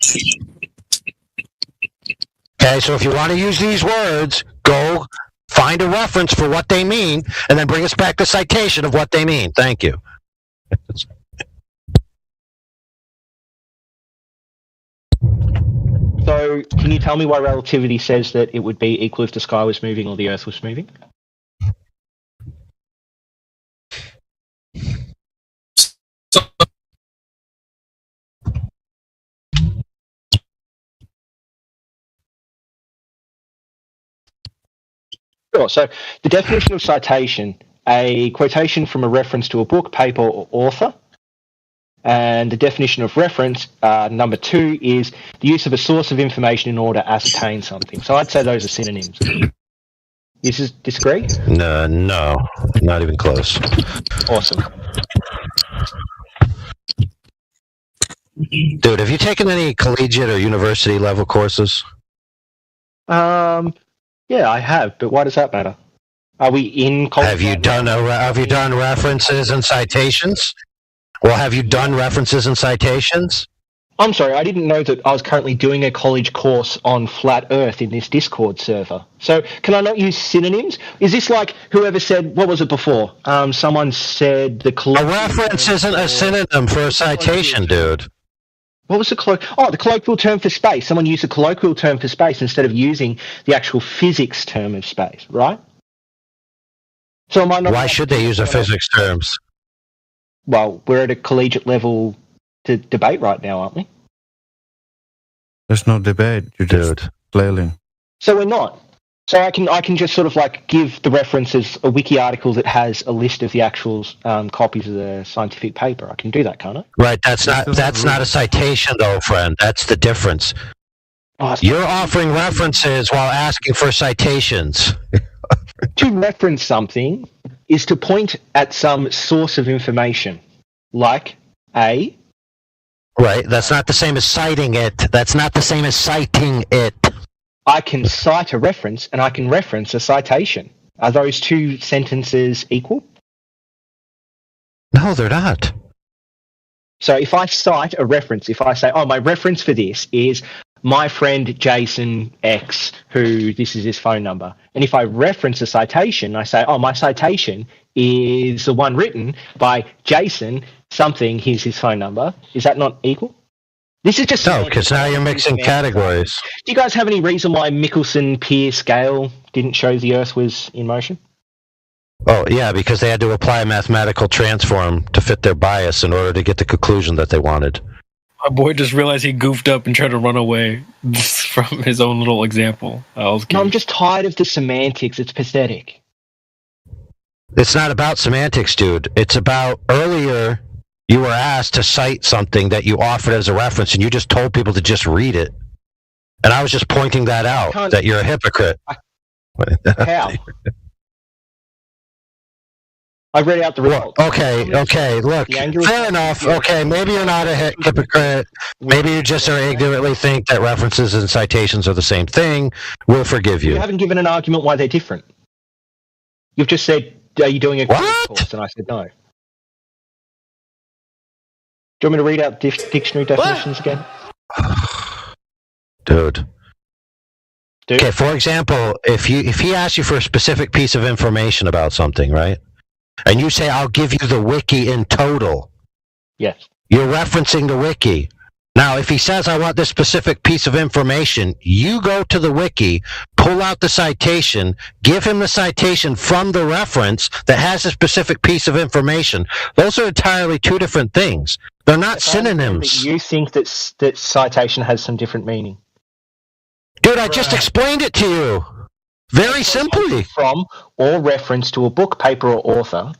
Okay, so if you want to use these words, go find a reference for what they mean, and then bring us back the citation of what they mean. Thank you. So, can you tell me why relativity says that it would be equal if the sky was moving or the Earth was moving? Sure. So the definition of citation, a quotation from a reference to a book, paper, or author. And the definition of reference, number 2, is the use of a source of information in order to ascertain something. So I'd say those are synonyms. You disagree? No, not even close. Awesome. Dude, have you taken any collegiate or university level courses? Yeah, I have, but why does that matter? Are we in college? Have you done references and citations? Well, have you done references and citations? I'm sorry, I didn't know that I was currently doing a college course on flat Earth in this Discord server. So can I not use synonyms? Is this like whoever said, what was it before? Someone said the A reference isn't a synonym for a citation, dude. What was the the colloquial term for space. Someone used the colloquial term for space instead of using the actual physics term of space, right? So am I not? Why should they use the physics terms? Well, we're at a collegiate level to debate right now, aren't we? There's no debate. You're just flailing. So we're not. So I can just sort of like give the references a wiki article that has a list of the actual copies of the scientific paper. I can do that, can't I? Right. That's not a citation, though, friend. That's the difference. You're offering references while asking for citations. To reference something is to point at some source of information, like a. Right. That's not the same as citing it. That's not the same as citing it. I can cite a reference and I can reference a citation. Are those two sentences equal? No, they're not. So if I cite a reference, if I say, oh, my reference for this is my friend Jason X, who this is his phone number. And if I reference a citation, I say, oh, my citation is the one written by Jason something, here's his phone number. Is that not equal? This is just... No, because now you're mixing categories. Do you guys have any reason why Michelson-Pierce scale didn't show the Earth was in motion? Oh, yeah, because they had to apply a mathematical transform to fit their bias in order to get the conclusion that they wanted. My boy just realized he goofed up and tried to run away from his own little example. No, I'm just tired of the semantics. It's pathetic. It's not about semantics, dude. It's about earlier you were asked to cite something that you offered as a reference, and you just told people to just read it. And I was just pointing that out, that you're a hypocrite. How? I read out the results. Okay, look, fair enough. Okay, maybe you're not a hypocrite. Maybe you just are ignorantly think that references and citations are the same thing. We'll forgive you. You haven't given an argument why they're different. You've just said, are you doing a course? And I said no. Do you want me to read out dictionary definitions again? Dude. Okay, for example, if he asks you for a specific piece of information about something, right? And you say, I'll give you the wiki in total. Yes. You're referencing the wiki. Now, if he says, I want this specific piece of information, you go to the wiki, pull out the citation, give him the citation from the reference that has a specific piece of information. Those are entirely two different things. They're not synonyms. You think that citation has some different meaning. Dude, I just explained it to you. Very simply. From or reference to a book, paper, or author.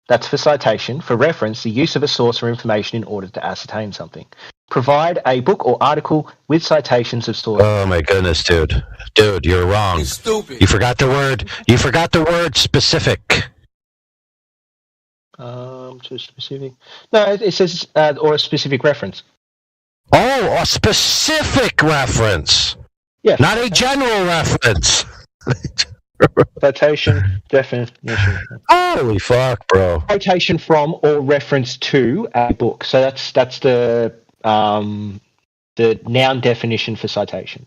That's for citation. For reference, the use of a source or information in order to ascertain something. Provide a book or article with citations of sources. Oh my goodness, dude. Dude, you're wrong. You're stupid. You forgot the word specific. To specific. No, it says or a specific reference. Oh, a specific reference. Yeah. Not a general reference. Citation definition. Holy fuck, bro. Quotation from or reference to a book. So that's the noun definition for citation.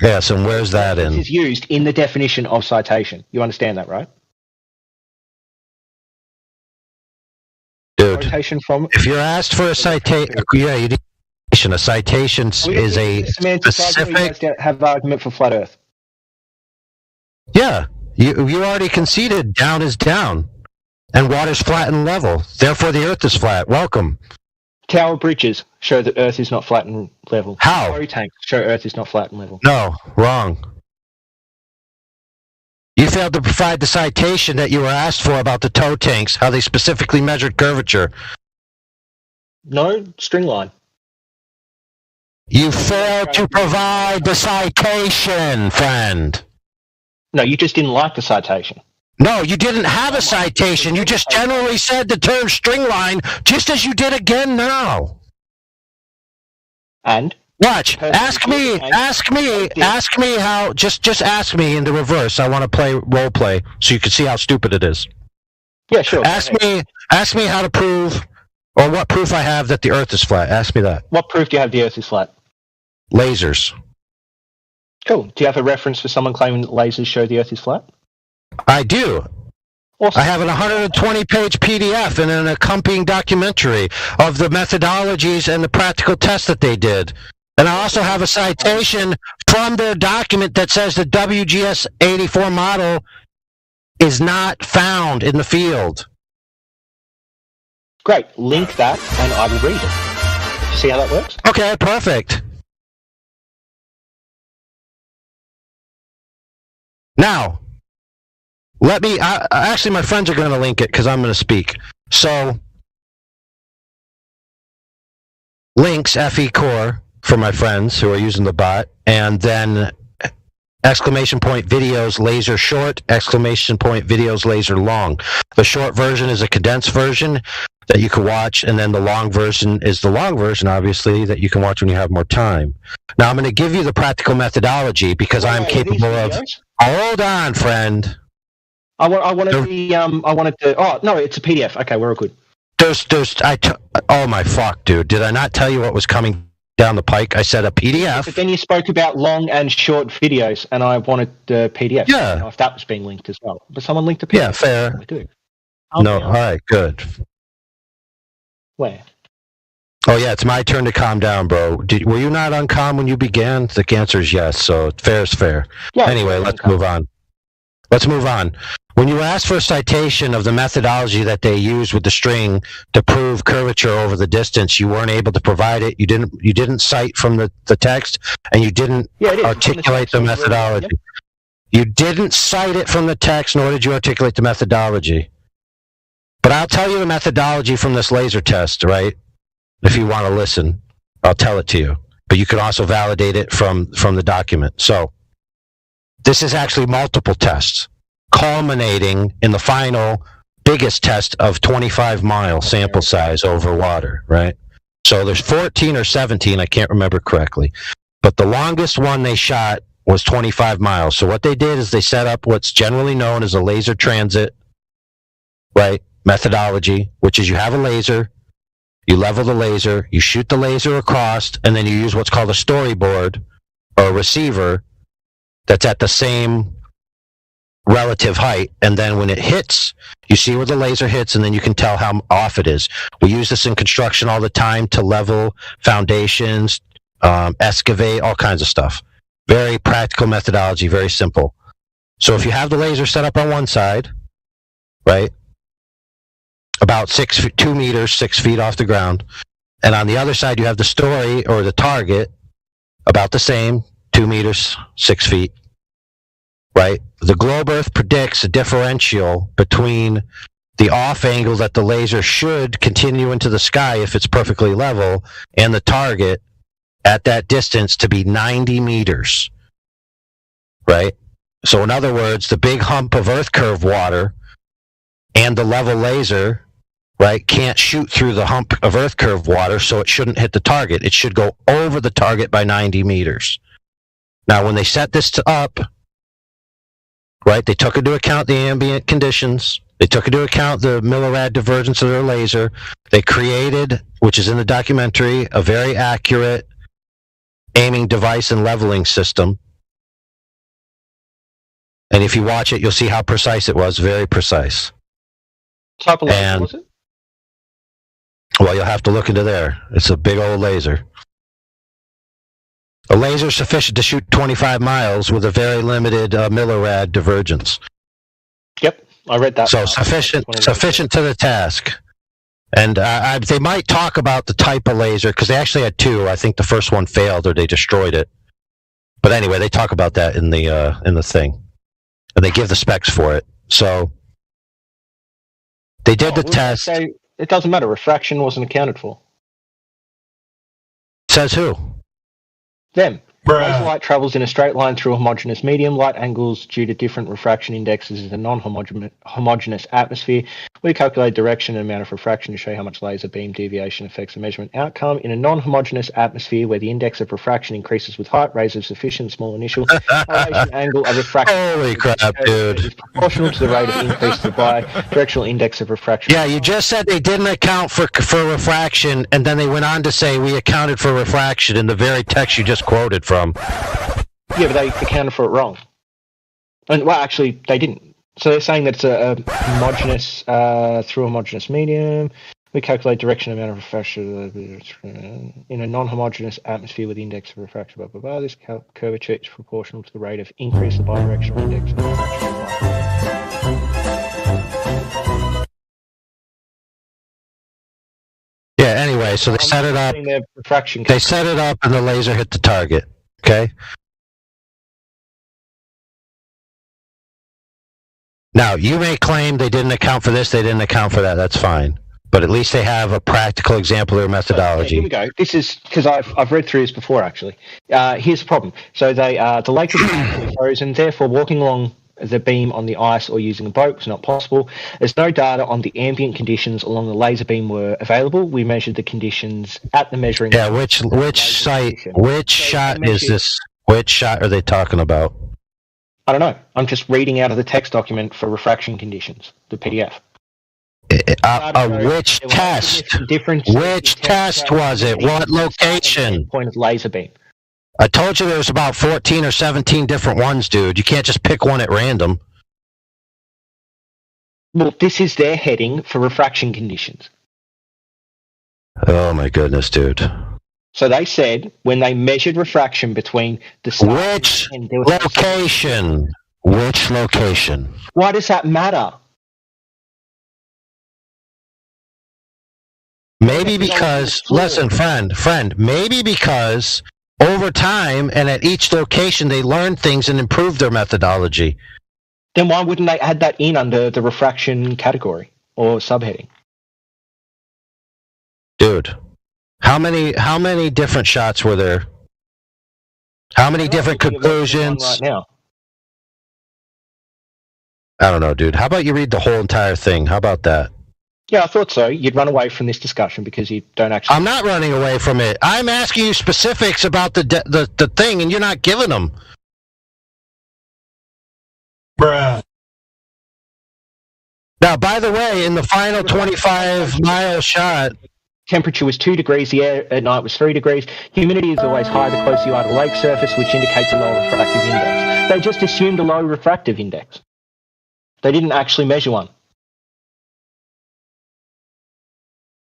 Yes, and where's that in? This is used in the definition of citation. You understand that, right? Dude, quotation from. If you're asked for a citation, yeah, you need a citation is a specific. Have argument for flat Earth. Yeah, you already conceded down is down, and water's flat and level. Therefore, the Earth is flat. Welcome. Tower bridges show that Earth is not flat and level. How? Story tanks show Earth is not flat and level. No, wrong. You failed to provide the citation that you were asked for about the tow tanks, how they specifically measured curvature. No, string line. You failed to provide the citation, friend. No, you just didn't like the citation. No, you didn't have a citation. You just generally said the term string line, just as you did again now. And? Watch. Ask me how, just ask me in the reverse. I want to play role play so you can see how stupid it is. Yeah, sure. Ask me how to prove, or what proof I have that the earth is flat. Ask me that. What proof do you have the earth is flat? Lasers. Cool. Do you have a reference for someone claiming that lasers show the earth is flat? I do. Awesome. I have an 120-page PDF and an accompanying documentary of the methodologies and the practical tests that they did. And I also have a citation from their document that says the WGS 84 model is not found in the field. Great. Link that and I will read it. See how that works? Okay, perfect. Now, actually my friends are going to link it because I'm going to speak. So, links, FE Core, for my friends who are using the bot, and then exclamation point videos laser short, exclamation point videos laser long. The short version is a condensed version that you can watch, and then the long version is the long version, obviously, that you can watch when you have more time. Now, I'm going to give you the practical methodology because I'm capable of... Hold on, friend. I wanted to... Oh, no, it's a PDF. Okay, we're all good. Oh, my fuck, dude. Did I not tell you what was coming down the pike? I said a PDF. But then you spoke about long and short videos, and I wanted the PDF. Yeah. I don't know if that was being linked as well. But someone linked a PDF. Yeah, fair. I do. No, all right, good. Where? Oh, yeah, it's my turn to calm down, bro. Were you not on calm when you began? The answer is yes, so fair is fair. Yeah, anyway, let's move on. When you asked for a citation of the methodology that they used with the string to prove curvature over the distance, you weren't able to provide it. You didn't cite from the text, and you didn't articulate the methodology. You didn't cite it from the text, nor did you articulate the methodology. But I'll tell you the methodology from this laser test, right? If you want to listen, I'll tell it to you. But you can also validate it from the document. So this is actually multiple tests, culminating in the final biggest test of 25-mile sample size over water, right? So there's 14 or 17, I can't remember correctly. But the longest one they shot was 25 miles. So what they did is they set up what's generally known as a laser transit, right, methodology, which is you have a laser, you level the laser, you shoot the laser across, and then you use what's called a storyboard or a receiver that's at the same relative height, and then when it hits, you see where the laser hits, and then you can tell how off it is. We use this in construction all the time to level foundations, excavate, all kinds of stuff. Very practical methodology, very simple. So if you have the laser set up on one side, right, about 2 meters, 6 feet off the ground, and on the other side you have the story or the target, about the same, 2 meters, 6 feet, right? The globe Earth predicts a differential between the off angle that the laser should continue into the sky if it's perfectly level and the target at that distance to be 90 meters, right? So in other words, the big hump of Earth curve water and the level laser, right, can't shoot through the hump of Earth curve water, so it shouldn't hit the target. It should go over the target by 90 meters. Now, when they set this up, right, they took into account the ambient conditions. They took into account the millirad divergence of their laser. They created, which is in the documentary, a very accurate aiming device and leveling system. And if you watch it, you'll see how precise it was, very precise. Type of laser was it? Well, you'll have to look into there. It's a big old laser. A laser sufficient to shoot 25 miles with a very limited millirad divergence. Yep, I read that. So sufficient to the task. And they might talk about the type of laser, because they actually had two. I think the first one failed or they destroyed it. But anyway, they talk about that in the thing. and they give the specs for it. So they did the test. So it doesn't matter. Refraction wasn't accounted for. Says who? Them. As light travels in a straight line through a homogeneous medium, light angles due to different refraction indexes in a non-homogeneous atmosphere. We calculate direction and amount of refraction to show how much laser beam deviation affects the measurement outcome. In a non-homogeneous atmosphere where the index of refraction increases with height, rays of sufficient small initial elevation angle of refraction. Holy crap, dude. Is proportional to the rate of increase of the bidirectional index of refraction. Yeah, you just said they didn't account for refraction, and then they went on to say we accounted for refraction in the very text you just quoted from. Yeah, but they accounted for it wrong. And well, actually, they didn't. So they're saying that it's a homogeneous through a homogeneous medium. We calculate direction amount of refraction in a non-homogeneous atmosphere with the index of refraction. Blah blah blah. This curvature is proportional to the rate of increase of the bidirectional index of refraction. Yeah. Anyway, so they set it up. They set it up, and the laser hit the target. Okay. Now, you may claim they didn't account for this, they didn't account for that. That's fine. But at least they have a practical example of their methodology. Yeah, here we go. This is because I've read through this before, actually. Here's the problem. So the lake was frozen, therefore walking along the beam on the ice or using a boat was not possible. There's no data on the ambient conditions along the laser beam were available. We measured the conditions at the measuring. Yeah, which site, which shot is this? Which shot are they talking about? I don't know. I'm just reading out of the text document for refraction conditions, the PDF. Which test? Which test was it? What location? Point of laser beam. I told you there was about 14 or 17 different ones, dude. You can't just pick one at random. Well, this is their heading for refraction conditions. Oh my goodness, dude. So they said when they measured refraction between the which location? Which location? Why does that matter? Maybe because, listen, friend, maybe because over time and at each location they learned things and improved their methodology. Then why wouldn't they add that in under the refraction category or subheading? Dude, how many different shots were there? How many different conclusions? Right now. I don't know, dude. How about you read the whole entire thing? How about that? Yeah, I thought so. You'd run away from this discussion because you don't actually... I'm not running away from it. I'm asking you specifics about the thing, and you're not giving them. Bruh. Now, by the way, in the final 25-mile shot... Temperature was 2 degrees, the air at night was 3 degrees. Humidity is always high the closer you are to the lake surface, which indicates a lower refractive index. They just assumed a low refractive index. They didn't actually measure one.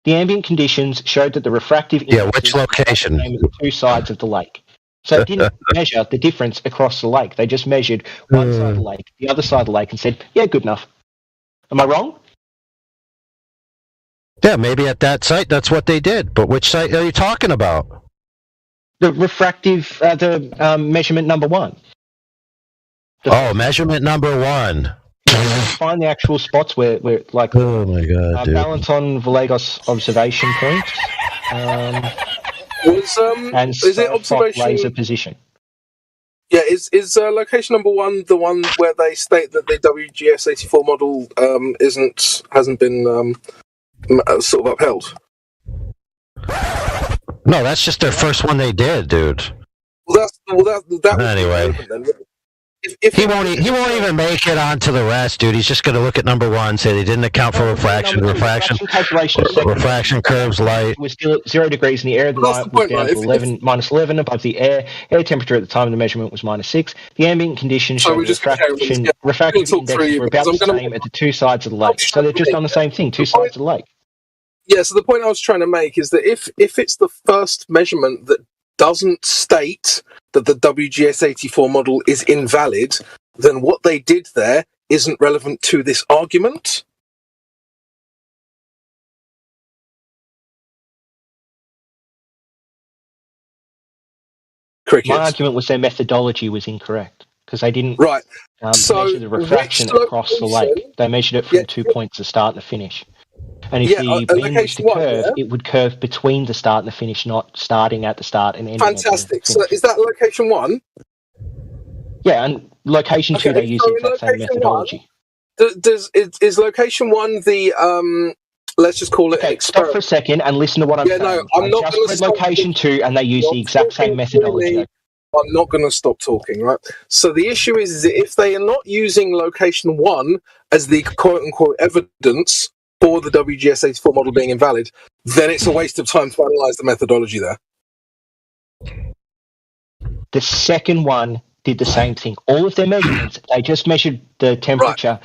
The ambient conditions showed that the refractive index... Yeah, which location? ...the two sides of the lake. So it didn't measure the difference across the lake. They just measured one side of the lake, the other side of the lake, and said, yeah, good enough. Am I wrong? Yeah, maybe at that site that's what they did. But which site are you talking about? The refractive, measurement number 1. Measurement number 1. Find the actual spots where like, oh my god, dude. Balanton Villegas observation points. And is it observation laser position? Yeah, is location number 1 the one where they state that the WGS84 model hasn't been sort of upheld? No, that's just their first one they did, dude. Anyway. He won't even make it onto the rest, dude. He's just going to look at number 1, say they didn't account for refraction curves, light. It was still at 0 degrees in the air at the night, was down to -11 above the air. Air temperature at the time of the measurement was -6. The ambient conditions showed the refractive index were about the same at the two sides of the lake. So they're just on the same thing, two sides of the lake. Yeah, so the point I was trying to make is that if it's the first measurement that doesn't state that the WGS84 model is invalid, then what they did there isn't relevant to this argument. My argument was their methodology was incorrect. because they didn't Right. So measure the refraction which across the location- lake. They measured it from 2 points, the start and the finish. And if Yeah, the beam was location to one, curve, yeah? it would curve between the start and the finish, not starting at the start and ending Fantastic. at the So finish. is that location 1? Yeah, and location 2, they use so the in exact same location methodology. Is location 1 the let's just call it Okay, experiment? stop for a second and listen to what I'm saying. No, I'm I not just going to read stop. location 2, and they use the exact same methodology. I'm not going to stop talking, right? So the issue is that if they are not using location 1 as the quote-unquote evidence for the WGS84 model being invalid, then it's a waste of time to analyze the methodology there. The second one did the same thing. All of their measurements, they just measured the temperature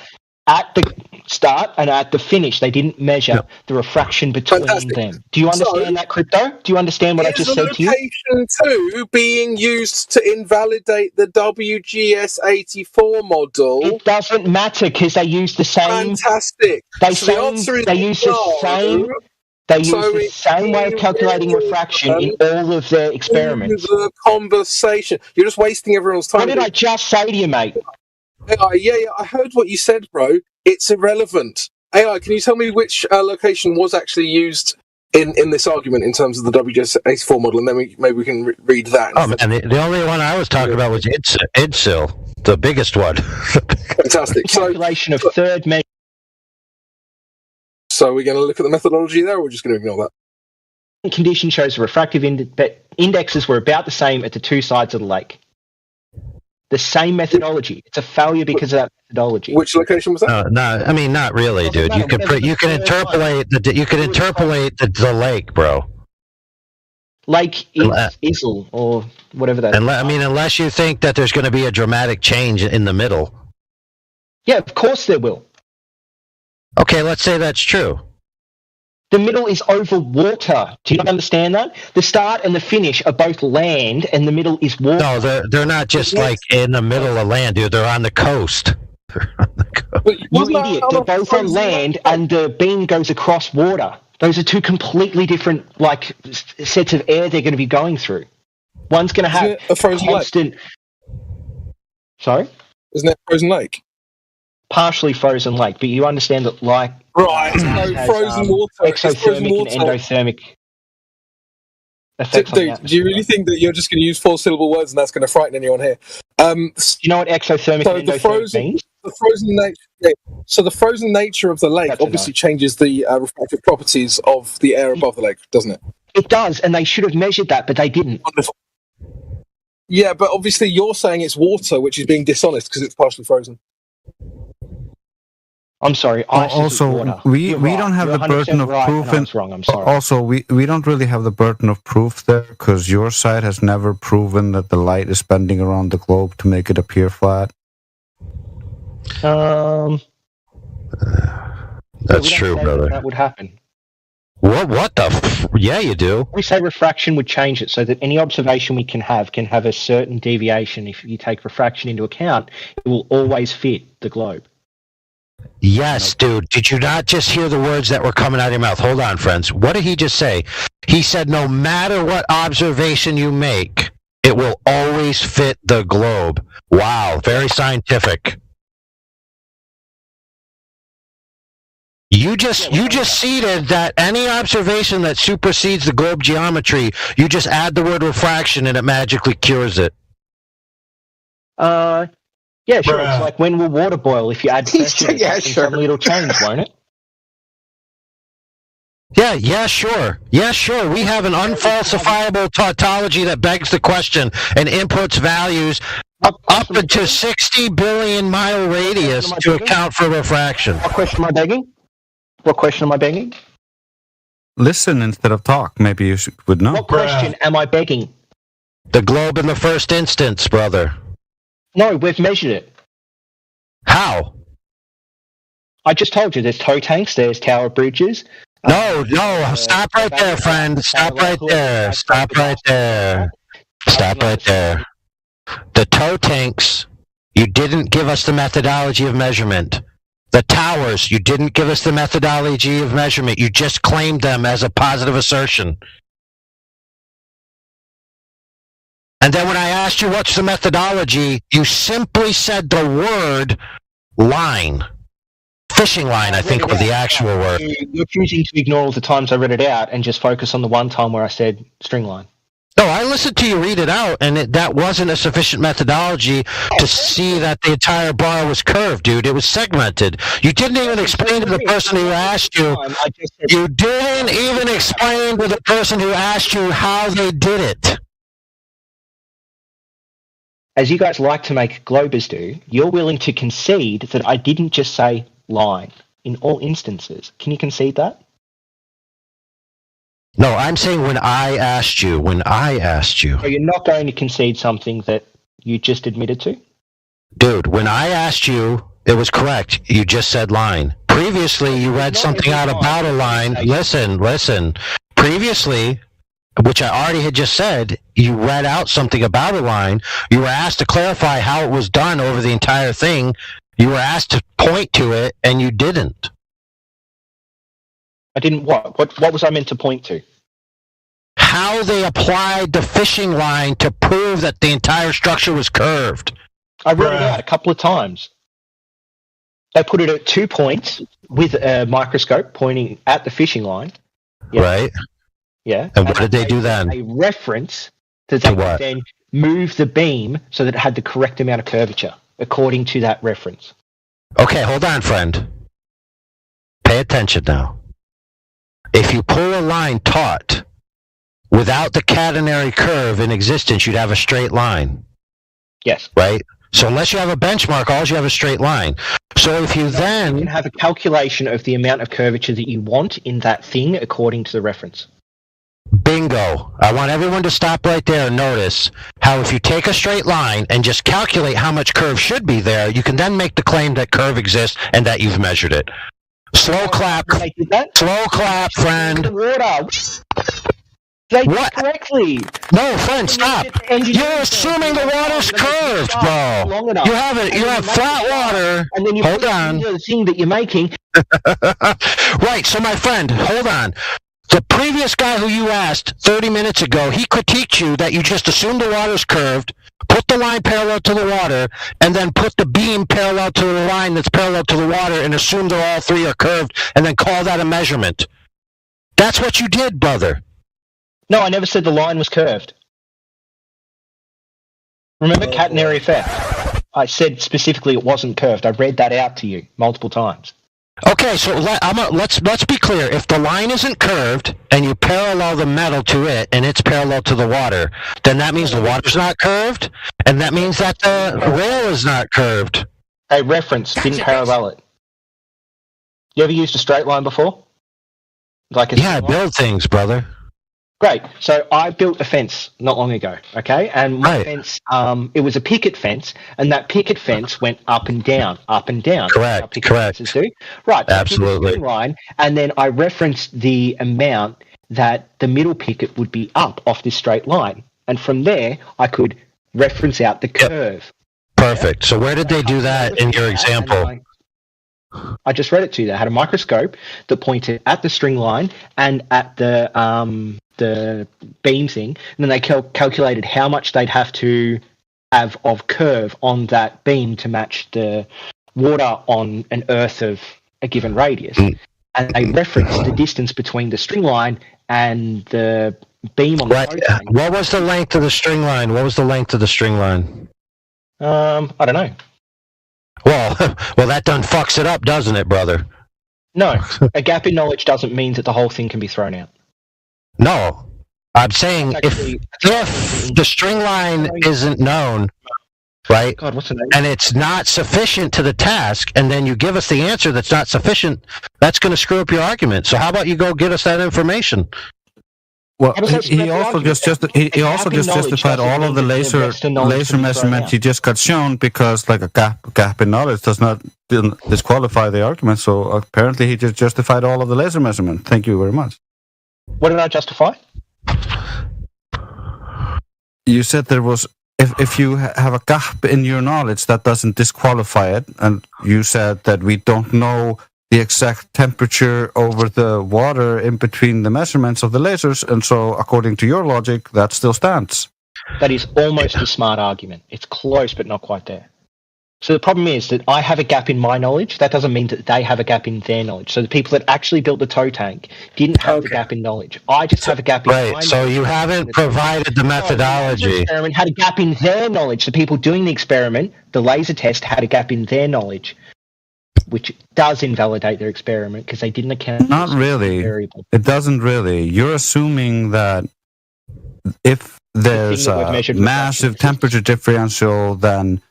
at the start and at the finish. They didn't measure the refraction between them. Do you understand that, Crypto? Do you understand what I just said to you? Location 2 being used to invalidate the WGS84 model. It doesn't matter because they use the same. Fantastic. They So the answer is use the no. same. They use So the same way of calculating refraction in all of their experiments. The conversation. You're just wasting everyone's time. What did I just say to you, mate? AI, yeah, I heard what you said, bro. It's irrelevant. AI, can you tell me which location was actually used in this argument in terms of the WGS84 model, and then maybe we can read that. Oh man, the only one I was talking about was IDSIL, the biggest one. Fantastic. Calculation of third measure. So we're going to look at the methodology there, or we're just going to ignore that? Condition shows the refractive indexes were about the same at the two sides of the lake. The same methodology. It's a failure because of that methodology. Which location was that? No, I mean not really, dude. You can interpolate the lake, bro. Lake Isle or whatever that is. I mean, unless you think that there's going to be a dramatic change in the middle. Yeah, of course there will. Okay, let's say that's true. The middle is over water. Do you not understand that? The start and the finish are both land, and the middle is water. No, they're not just like in the middle of land, dude. They're on the coast. You idiot. They're both on land, and the beam goes across water. Those are two completely different, sets of air they're going to be going through. One's going to have a frozen constant. Lake? Sorry? Isn't it a frozen lake? Partially frozen lake, but you understand that, right? So frozen water, exothermic and endothermic effects. Dude, do you really think that you're just going to use 4-syllable words and that's going to frighten anyone here? You know what exothermic and endothermic means? The frozen nature. So the frozen nature of the lake obviously changes the refractive properties of the air above the lake, doesn't it? It does, and they should have measured that, but they didn't. Wonderful. Yeah, but obviously you're saying it's water, which is being dishonest because it's partially frozen. I'm sorry. Also, we don't have the burden of proof. I was wrong. I'm sorry. Also, we don't really have the burden of proof there because your side has never proven that the light is bending around the globe to make it appear flat. That's true, brother. That would happen. What the? Yeah, you do. We say refraction would change it so that any observation we can have a certain deviation. If you take refraction into account, it will always fit the globe. Yes, dude. Did you not just hear the words that were coming out of your mouth? Hold on, friends. What did he just say? He said, no matter what observation you make, it will always fit the globe. Wow, very scientific. You just ceded that any observation that supersedes the globe geometry, you just add the word refraction and it magically cures it. Yeah, sure. It's like when will water boil? If you add pressure, suddenly it'll change, won't it? Yeah, sure. Yeah, sure. We have an unfalsifiable tautology that begs the question and inputs values up into 60 billion mile radius to account for refraction. What question am I begging? What question am I begging? Listen instead of talk. Maybe you would know. What question am I begging? The globe in the first instance, brother. No, we've measured it. How? I just told you there's tow tanks, there's tower bridges. No, stop right there, friend. Stop right there. Stop right there. Stop right there. The tow tanks, you didn't give us the methodology of measurement. The towers, you didn't give us the methodology of measurement. You just claimed them as a positive assertion. And then when I asked you what's the methodology, you simply said the word line. Fishing line, I think, was the actual word. You're choosing to ignore all the times I read it out and just focus on the one time where I said string line. No, I listened to you read it out, and that wasn't a sufficient methodology to see that the entire bar was curved, dude. It was segmented. You didn't even explain to the person who asked you. You didn't even explain to the person who asked you how they did it. As you guys like to make Globers do, you're willing to concede that I didn't just say line in all instances. Can you concede that? No, I'm saying when I asked you. So you're not going to concede something that you just admitted to? Dude, when I asked you, it was correct. You just said line. Previously, you read something out about a line. Listen. Previously, which I already had just said, you read out something about a line. You were asked to clarify how it was done over the entire thing. You were asked to point to it, and you didn't. I didn't what? What was I meant to point to? How they applied the fishing line to prove that the entire structure was curved. I read it out a couple of times. They put it at 2 points with a microscope pointing at the fishing line. Yeah. Right. Yeah. And what did they do then? A reference that they could then move the beam so that it had the correct amount of curvature, according to that reference. Okay, hold on, friend. Pay attention now. If you pull a line taut, without the catenary curve in existence, you'd have a straight line. Yes. Right? So unless you have a benchmark, all you have is a straight line. So if you then... You can have a calculation of the amount of curvature that you want in that thing according to the reference. Bingo. I want everyone to stop right there and notice how if you take a straight line and just calculate how much curve should be there, you can then make the claim that curve exists and that you've measured it. Slow clap. Slow clap, friend. They did correctly. No, friend, stop. You're assuming the water's curved, bro. You have flat water. And then you hold on. The thing that you're making. Right, so my friend, hold on. The previous guy who you asked 30 minutes ago, he critiqued you that you just assumed the water's curved, put the line parallel to the water, and then put the beam parallel to the line that's parallel to the water and assume that all three are curved, and then call that a measurement. That's what you did, brother. No, I never said the line was curved. Remember catenary effect? I said specifically it wasn't curved. I read that out to you multiple times. Okay, so let's be clear. If the line isn't curved and you parallel the metal to it and it's parallel to the water, then that means the water's not curved, and that means that the rail is not curved. A reference didn't parallel it. You ever used a straight line before? I build things, brother. Great. So I built a fence not long ago, okay? And my fence, it was a picket fence, and that picket fence went up and down, up and down. Correct. Do. Right. So absolutely. I took a line, and then I referenced the amount that the middle picket would be up off this straight line. And from there, I could reference out the curve. Perfect. So where did they do that in your example? I just read it to you. They had a microscope that pointed at the string line and at the beam thing, and then they calculated how much they'd have to have of curve on that beam to match the water on an earth of a given radius. And they referenced the distance between the string line and the beam on the boat. What was the length of the string line? I don't know. Well, that done fucks it up, doesn't it, brother? No, a gap in knowledge doesn't mean that the whole thing can be thrown out. No, I'm saying if the string line isn't known, right, God, what's the name? and it's not sufficient to the task, and then you give us the answer that's not sufficient, that's going to screw up your argument. So how about you go get us that information? Well, he also just justified all of the laser measurements he just got shown because like a gap in knowledge does not disqualify the argument. So apparently he just justified all of the laser measurement. Thank you very much. What did I justify? You said there was if you have a gap in your knowledge that doesn't disqualify it, and you said that we don't know the exact temperature over the water in between the measurements of the lasers, and so according to your logic, that still stands. That is almost a smart argument. It's close, but not quite there. So the problem is that I have a gap in my knowledge. That doesn't mean that they have a gap in their knowledge. So the people that actually built the tow tank didn't have the gap in knowledge. I just have a gap in my knowledge. So you haven't provided the methodology. The experiment had a gap in their knowledge. The people doing the experiment, the laser test, had a gap in their knowledge, which does invalidate their experiment because they didn't account. Not really. It doesn't really. You're assuming that if there's a massive temperature differential, then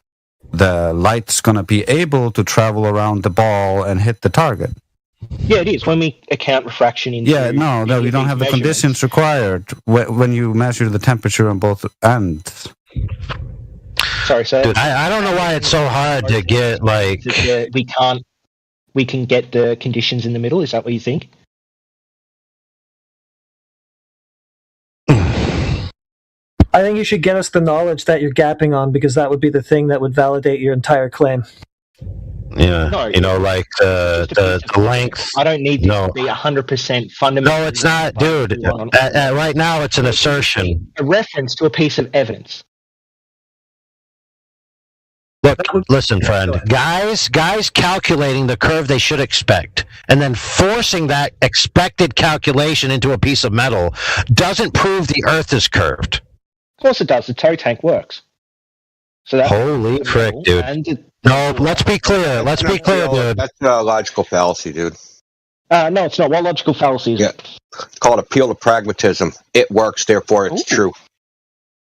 the light's going to be able to travel around the ball and hit the target. Yeah, it is. When we account refraction in... Yeah, no, you don't have the conditions required when you measure the temperature on both ends. Sorry, sir. Dude, I don't know why it's so hard to get, like... We can get the conditions in the middle? Is that what you think? I think you should get us the knowledge that you're gapping on, because that would be the thing that would validate your entire claim. Yeah, No, like the length. I don't need to be 100% fundamental. No, it's not, dude. Right now, it's an assertion. A reference to a piece of evidence. Look, listen, friend. Guys calculating the curve they should expect, and then forcing that expected calculation into a piece of metal doesn't prove the Earth is curved. Of course it does. The tow tank works. So that's holy frick, dude. No, let's be clear. Let's be clear, dude. That's a logical fallacy, dude. No, it's not. What logical fallacy is it? It's called appeal to pragmatism. It works, therefore it's true.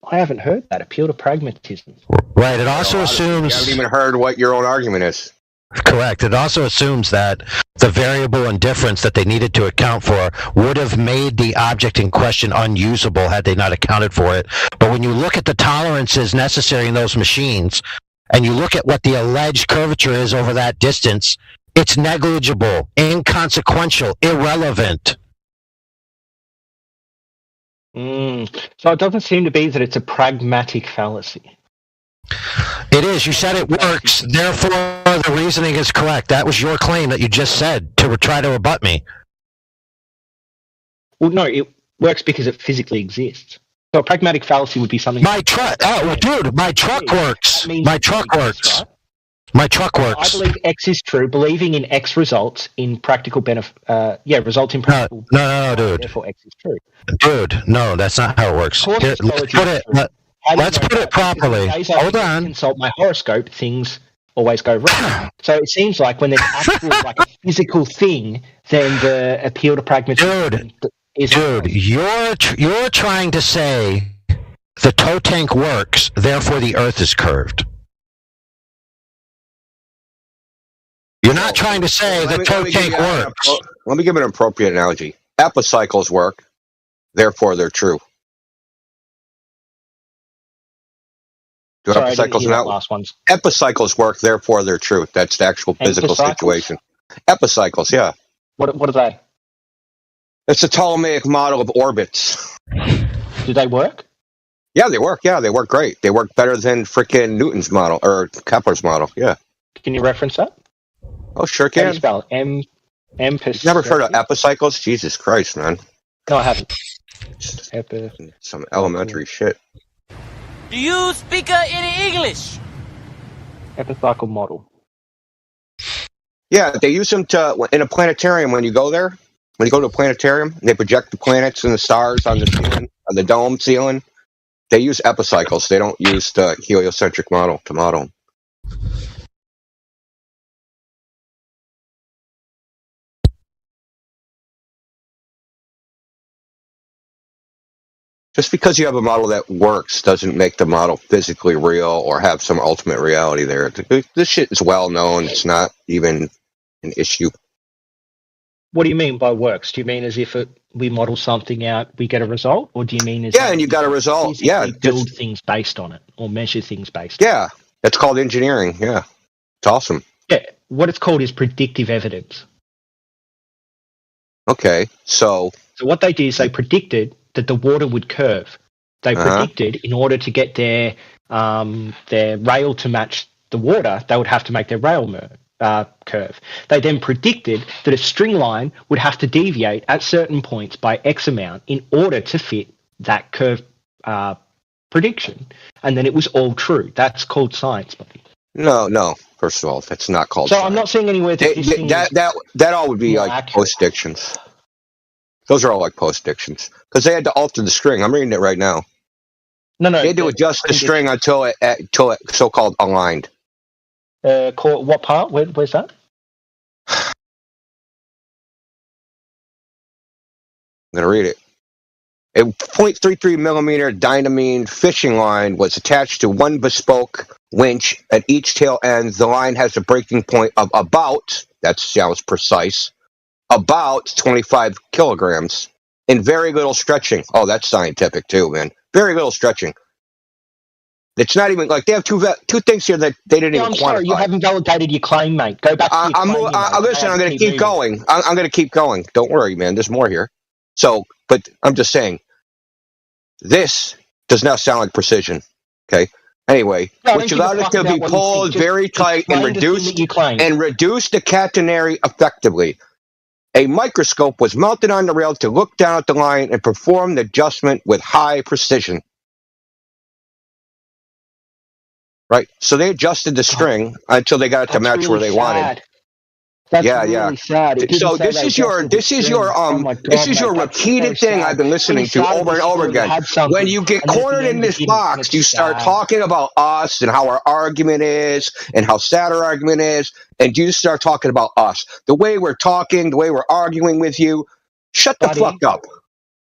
I haven't heard that. Appeal to pragmatism. Right. It also assumes... You haven't even heard what your own argument is. Correct. It also assumes that the variable in difference that they needed to account for would have made the object in question unusable had they not accounted for it. But when you look at the tolerances necessary in those machines, and you look at what the alleged curvature is over that distance, it's negligible, inconsequential, irrelevant. So it doesn't seem to be that it's a pragmatic fallacy. It is. You said it works. Therefore, the reasoning is correct. That was your claim that you just said to try to rebut me. Well, no, it works because it physically exists. So a pragmatic fallacy would be something... My truck... Oh, dude, my truck works. My truck works. Right? My truck works. I believe X is true. Believing in X results in practical benefit... results in practical... No, dude. Therefore, X is true. Dude, no, that's not how it works. Here, let's put it properly. Hold on. Consult my horoscope, things always go wrong. So it seems like when there's actually like a physical thing, then the appeal to pragmatism is... Dude, you're trying to say the tow tank works, therefore the Earth is curved. You're not trying to say the tow tank works. Let me give an appropriate analogy. Epicycles work, therefore they're true. Epicycles work, therefore they're true. That's the actual physical situation. Epicycles, yeah. What are they? It's a Ptolemaic model of orbits. Do they work? Yeah, they work. Yeah, they work great. They work better than frickin' Newton's model or Kepler's model. Yeah. Can you reference that? Oh, sure can. How do you spell it? Never heard of epicycles? Jesus Christ, man. No, I haven't. Some elementary shit. Do you speak any English? Epicycle model. Yeah, they use them in a planetarium when you go there. When you go to a planetarium, they project the planets and the stars on the ceiling, on the dome ceiling. They use epicycles. They don't use the heliocentric model to model. Just because you have a model that works doesn't make the model physically real or have some ultimate reality there. This shit is well known. It's not even an issue. What do you mean by works? Do you mean as if we model something out, we get a result? Or do you mean as and you got a result. Yeah. Build things based on it or measure things based on it? Yeah. That's called engineering. Yeah. It's awesome. Yeah. What it's called is predictive evidence. Okay. So what they did is they predicted that the water would curve. They predicted in order to get their rail to match the water, they would have to make their rail curve. They then predicted that a string line would have to deviate at certain points by X amount in order to fit that curve prediction, and then it was all true. That's called science, buddy. No. First of all, that's not called. So science. I'm not seeing anywhere that that all would be like post-dictions. Those are all like post-dictions because they had to alter the string. I'm reading it right now. No. They had to adjust the string until it so-called aligned. What part? Where's that? I'm gonna read it. A 0.33 millimeter dynamine fishing line was attached to one bespoke winch at each tail end. The line has a breaking point of about, that sounds precise, about 25 kilograms, and very little stretching. Oh, that's scientific too, man. Very little stretching. It's not even like they have two things here that they didn't even quantify. Sorry, you haven't validated your claim, mate. Go back to your claim. Listen, I'm going to keep going. I'm going to keep going. Don't worry, man. There's more here. So, but I'm just saying, this does not sound like precision. Okay. Anyway, which allowed it to be pulled very tight and reduce the catenary effectively. A microscope was mounted on the rail to look down at the line and perform the adjustment with high precision. Right, so they adjusted the string until they got it to match really where they wanted. That's really sad. So this is your repeated thing I've been listening to over and over again. When you get cornered in this box, you start talking about us and how our argument is and how sad our argument is, and you start talking about us. The way we're talking, the way we're arguing with you. Shut the fuck up.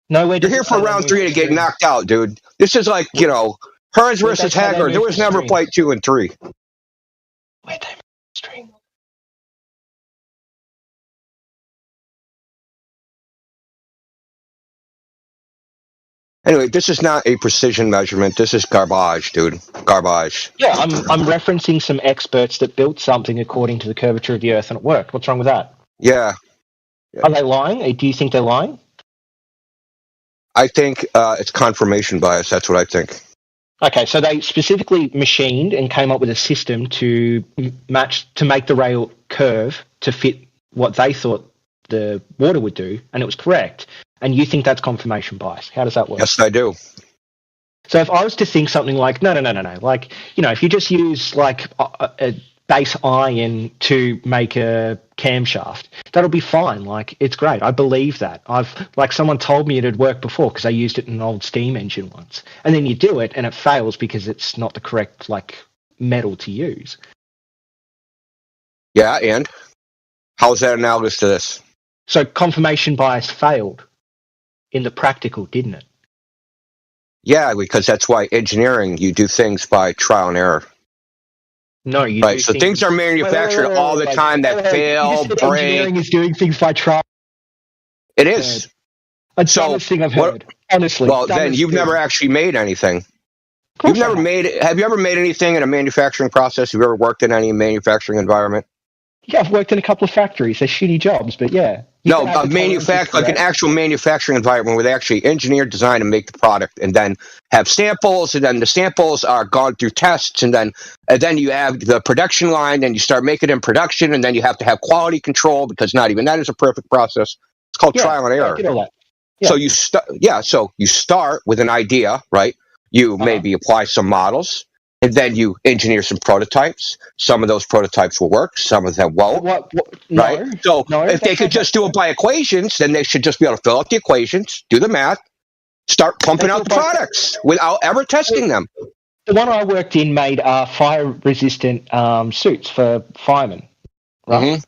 You're here for round 3 to get knocked out, dude. This is like, Hearns versus Haggard. There was never fight 2 and 3. Anyway, this is not a precision measurement. This is garbage, dude. Garbage. Yeah, I'm referencing some experts that built something according to the curvature of the Earth and it worked. What's wrong with that? Yeah. Are they lying? Do you think they're lying? I think it's confirmation bias. That's what I think. Okay, so they specifically machined and came up with a system to make the rail curve to fit what they thought the water would do, and it was correct. And you think that's confirmation bias? How does that work? Yes, I do. So if I was to think something like no, like if you just use like a base iron to make a camshaft, that'll be fine. Like it's great. I believe that. Someone told me it had worked before because I used it in an old steam engine once. And then you do it and it fails because it's not the correct metal to use. Yeah, and how is that analogous to this? So confirmation bias failed in the practical, didn't it? Yeah, because that's why engineering, you do things by trial and error. No, you right. So things are manufactured all the time that fail, break. Engineering is doing things by trial. It is. That's the dumbest thing I've heard. Honestly. Well, then you've never actually made anything. Have you ever made anything in a manufacturing process? Have you ever worked in any manufacturing environment? Yeah, I've worked in a couple of factories. They're shitty jobs, but yeah. No, like an actual manufacturing environment where they actually engineer, design, and make the product, and then have samples, and then the samples are gone through tests, and then you have the production line, and you start making it in production, and then you have to have quality control because not even that is a perfect process. It's called trial and error. Yeah. So you start with an idea, right? You maybe apply some models. And then you engineer some prototypes. Some of those prototypes will work. Some of them won't. Right? So if they could just do it by equations, then they should just be able to fill out the equations, do the math, start pumping out the products without ever testing them. The one I worked in made fire-resistant suits for firemen. Right? Mm-hmm.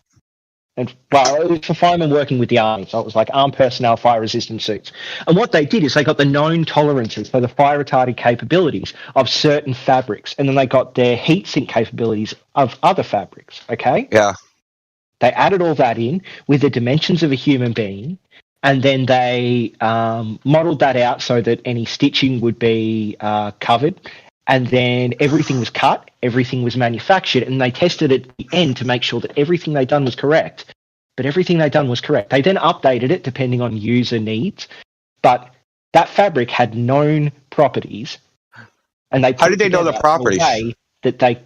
And it was for firemen working with the army, so it was like armed personnel fire-resistant suits. And what they did is they got the known tolerances for the fire-retarding capabilities of certain fabrics, and then they got their heat sink capabilities of other fabrics, okay? Yeah. They added all that in with the dimensions of a human being, and then they modeled that out so that any stitching would be covered, and then everything was cut, everything was manufactured, and they tested it at the end to make sure that everything they'd done was correct. But everything they'd done was correct. They then updated it depending on user needs, but that fabric had known properties, and they how did they know the properties? That they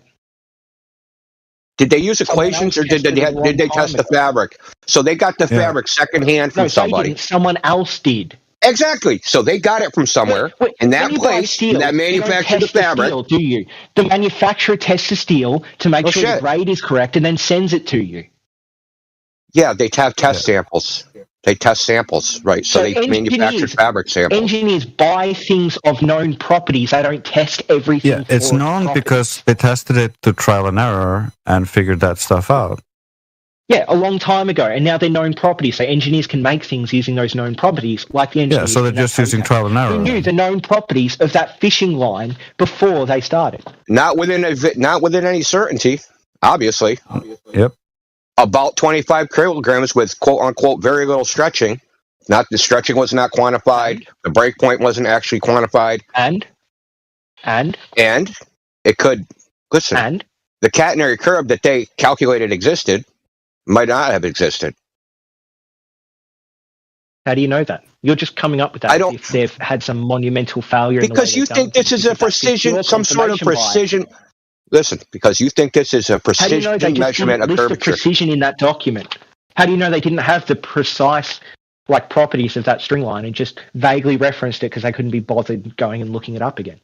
did they use equations or did they test the fabric? So they got the fabric secondhand from somebody. Someone else did. Exactly. So they got it from somewhere in that place steel, that manufactured the test the fabric. steel, do you? The manufacturer tests the steel to make sure the grade is correct and then sends it to you. Yeah, they have test samples. They test samples, right? So they manufacture fabric samples. Engineers buy things of known properties. They don't test everything. Yeah, it's known because they tested it to trial and error and figured that stuff out. Yeah, a long time ago, and now they're known properties. So engineers can make things using those known properties, like the engineers. Yeah, so they're just using trial and error. Who knew the known properties of that fishing line before they started? Not within any certainty, obviously. Yep. About 25 kilograms with quote unquote very little stretching. Not the stretching was not quantified. The break point wasn't actually quantified. And it could listen. And the catenary curve that they calculated existed might not have existed. How do you know that? You're just coming up with that. I don't. If they've had some monumental failure. Because you think this is a precision, some sort of precision. Listen, because you think this is a precision measurement of curvature. The precision in that document. How do you know they didn't have the precise properties of that string line and just vaguely referenced it because they couldn't be bothered going and looking it up again?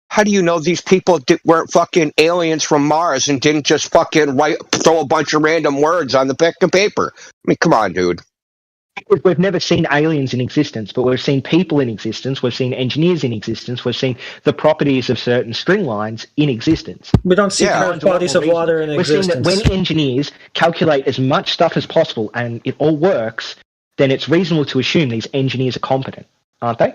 How do you know these people weren't fucking aliens from Mars and didn't just fucking throw a bunch of random words on the pick of paper? I mean, come on, dude. We've never seen aliens in existence, but we've seen people in existence. We've seen engineers in existence. We've seen the properties of certain string lines in existence. We don't see curved bodies of water in existence. We've seen that when engineers calculate as much stuff as possible and it all works, then it's reasonable to assume these engineers are competent, aren't they?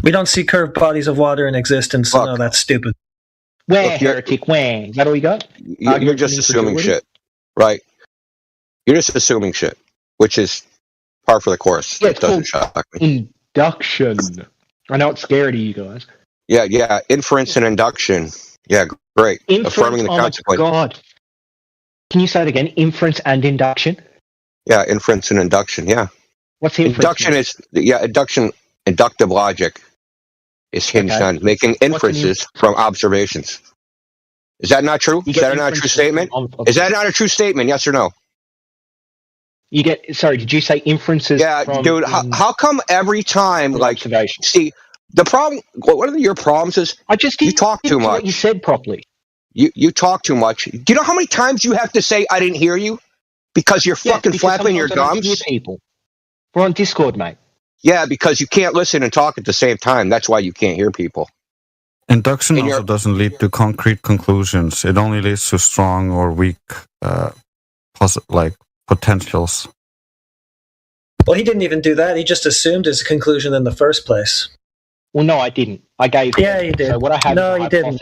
We don't see curved bodies of water in existence, so no, that's stupid. Where, heretic, where? Is that all you got? You're just assuming shit, right? You're just assuming shit, which is par for the course. Yeah, it doesn't shock me. Induction. I know it's scary to you guys. Yeah. Inference and induction. Yeah, great. Affirming the consequence. Oh my God. Can you say it again? Inference and induction? Yeah, inference and induction. Yeah. What's the inference? Inductive logic is hinged on making inferences from observations. Is that not true? Is that not a true statement? Is that not a true statement? Yes or no? You get, sorry, did you say inferences? Yeah, dude, how come every time, see, the problem, one of your problems is you talk too much. You said properly. You talk too much. Do you know how many times you have to say, I didn't hear you? Because you're fucking flapping your gums? People. We're on Discord, mate. Yeah, because you can't listen and talk at the same time. That's why you can't hear people. Induction also doesn't lead to concrete conclusions. It only leads to strong or weak potentials. Well, he didn't even do that. He just assumed his conclusion in the first place. Well, no, I didn't. I gave. Yeah, you did. So what I have no, is you didn't.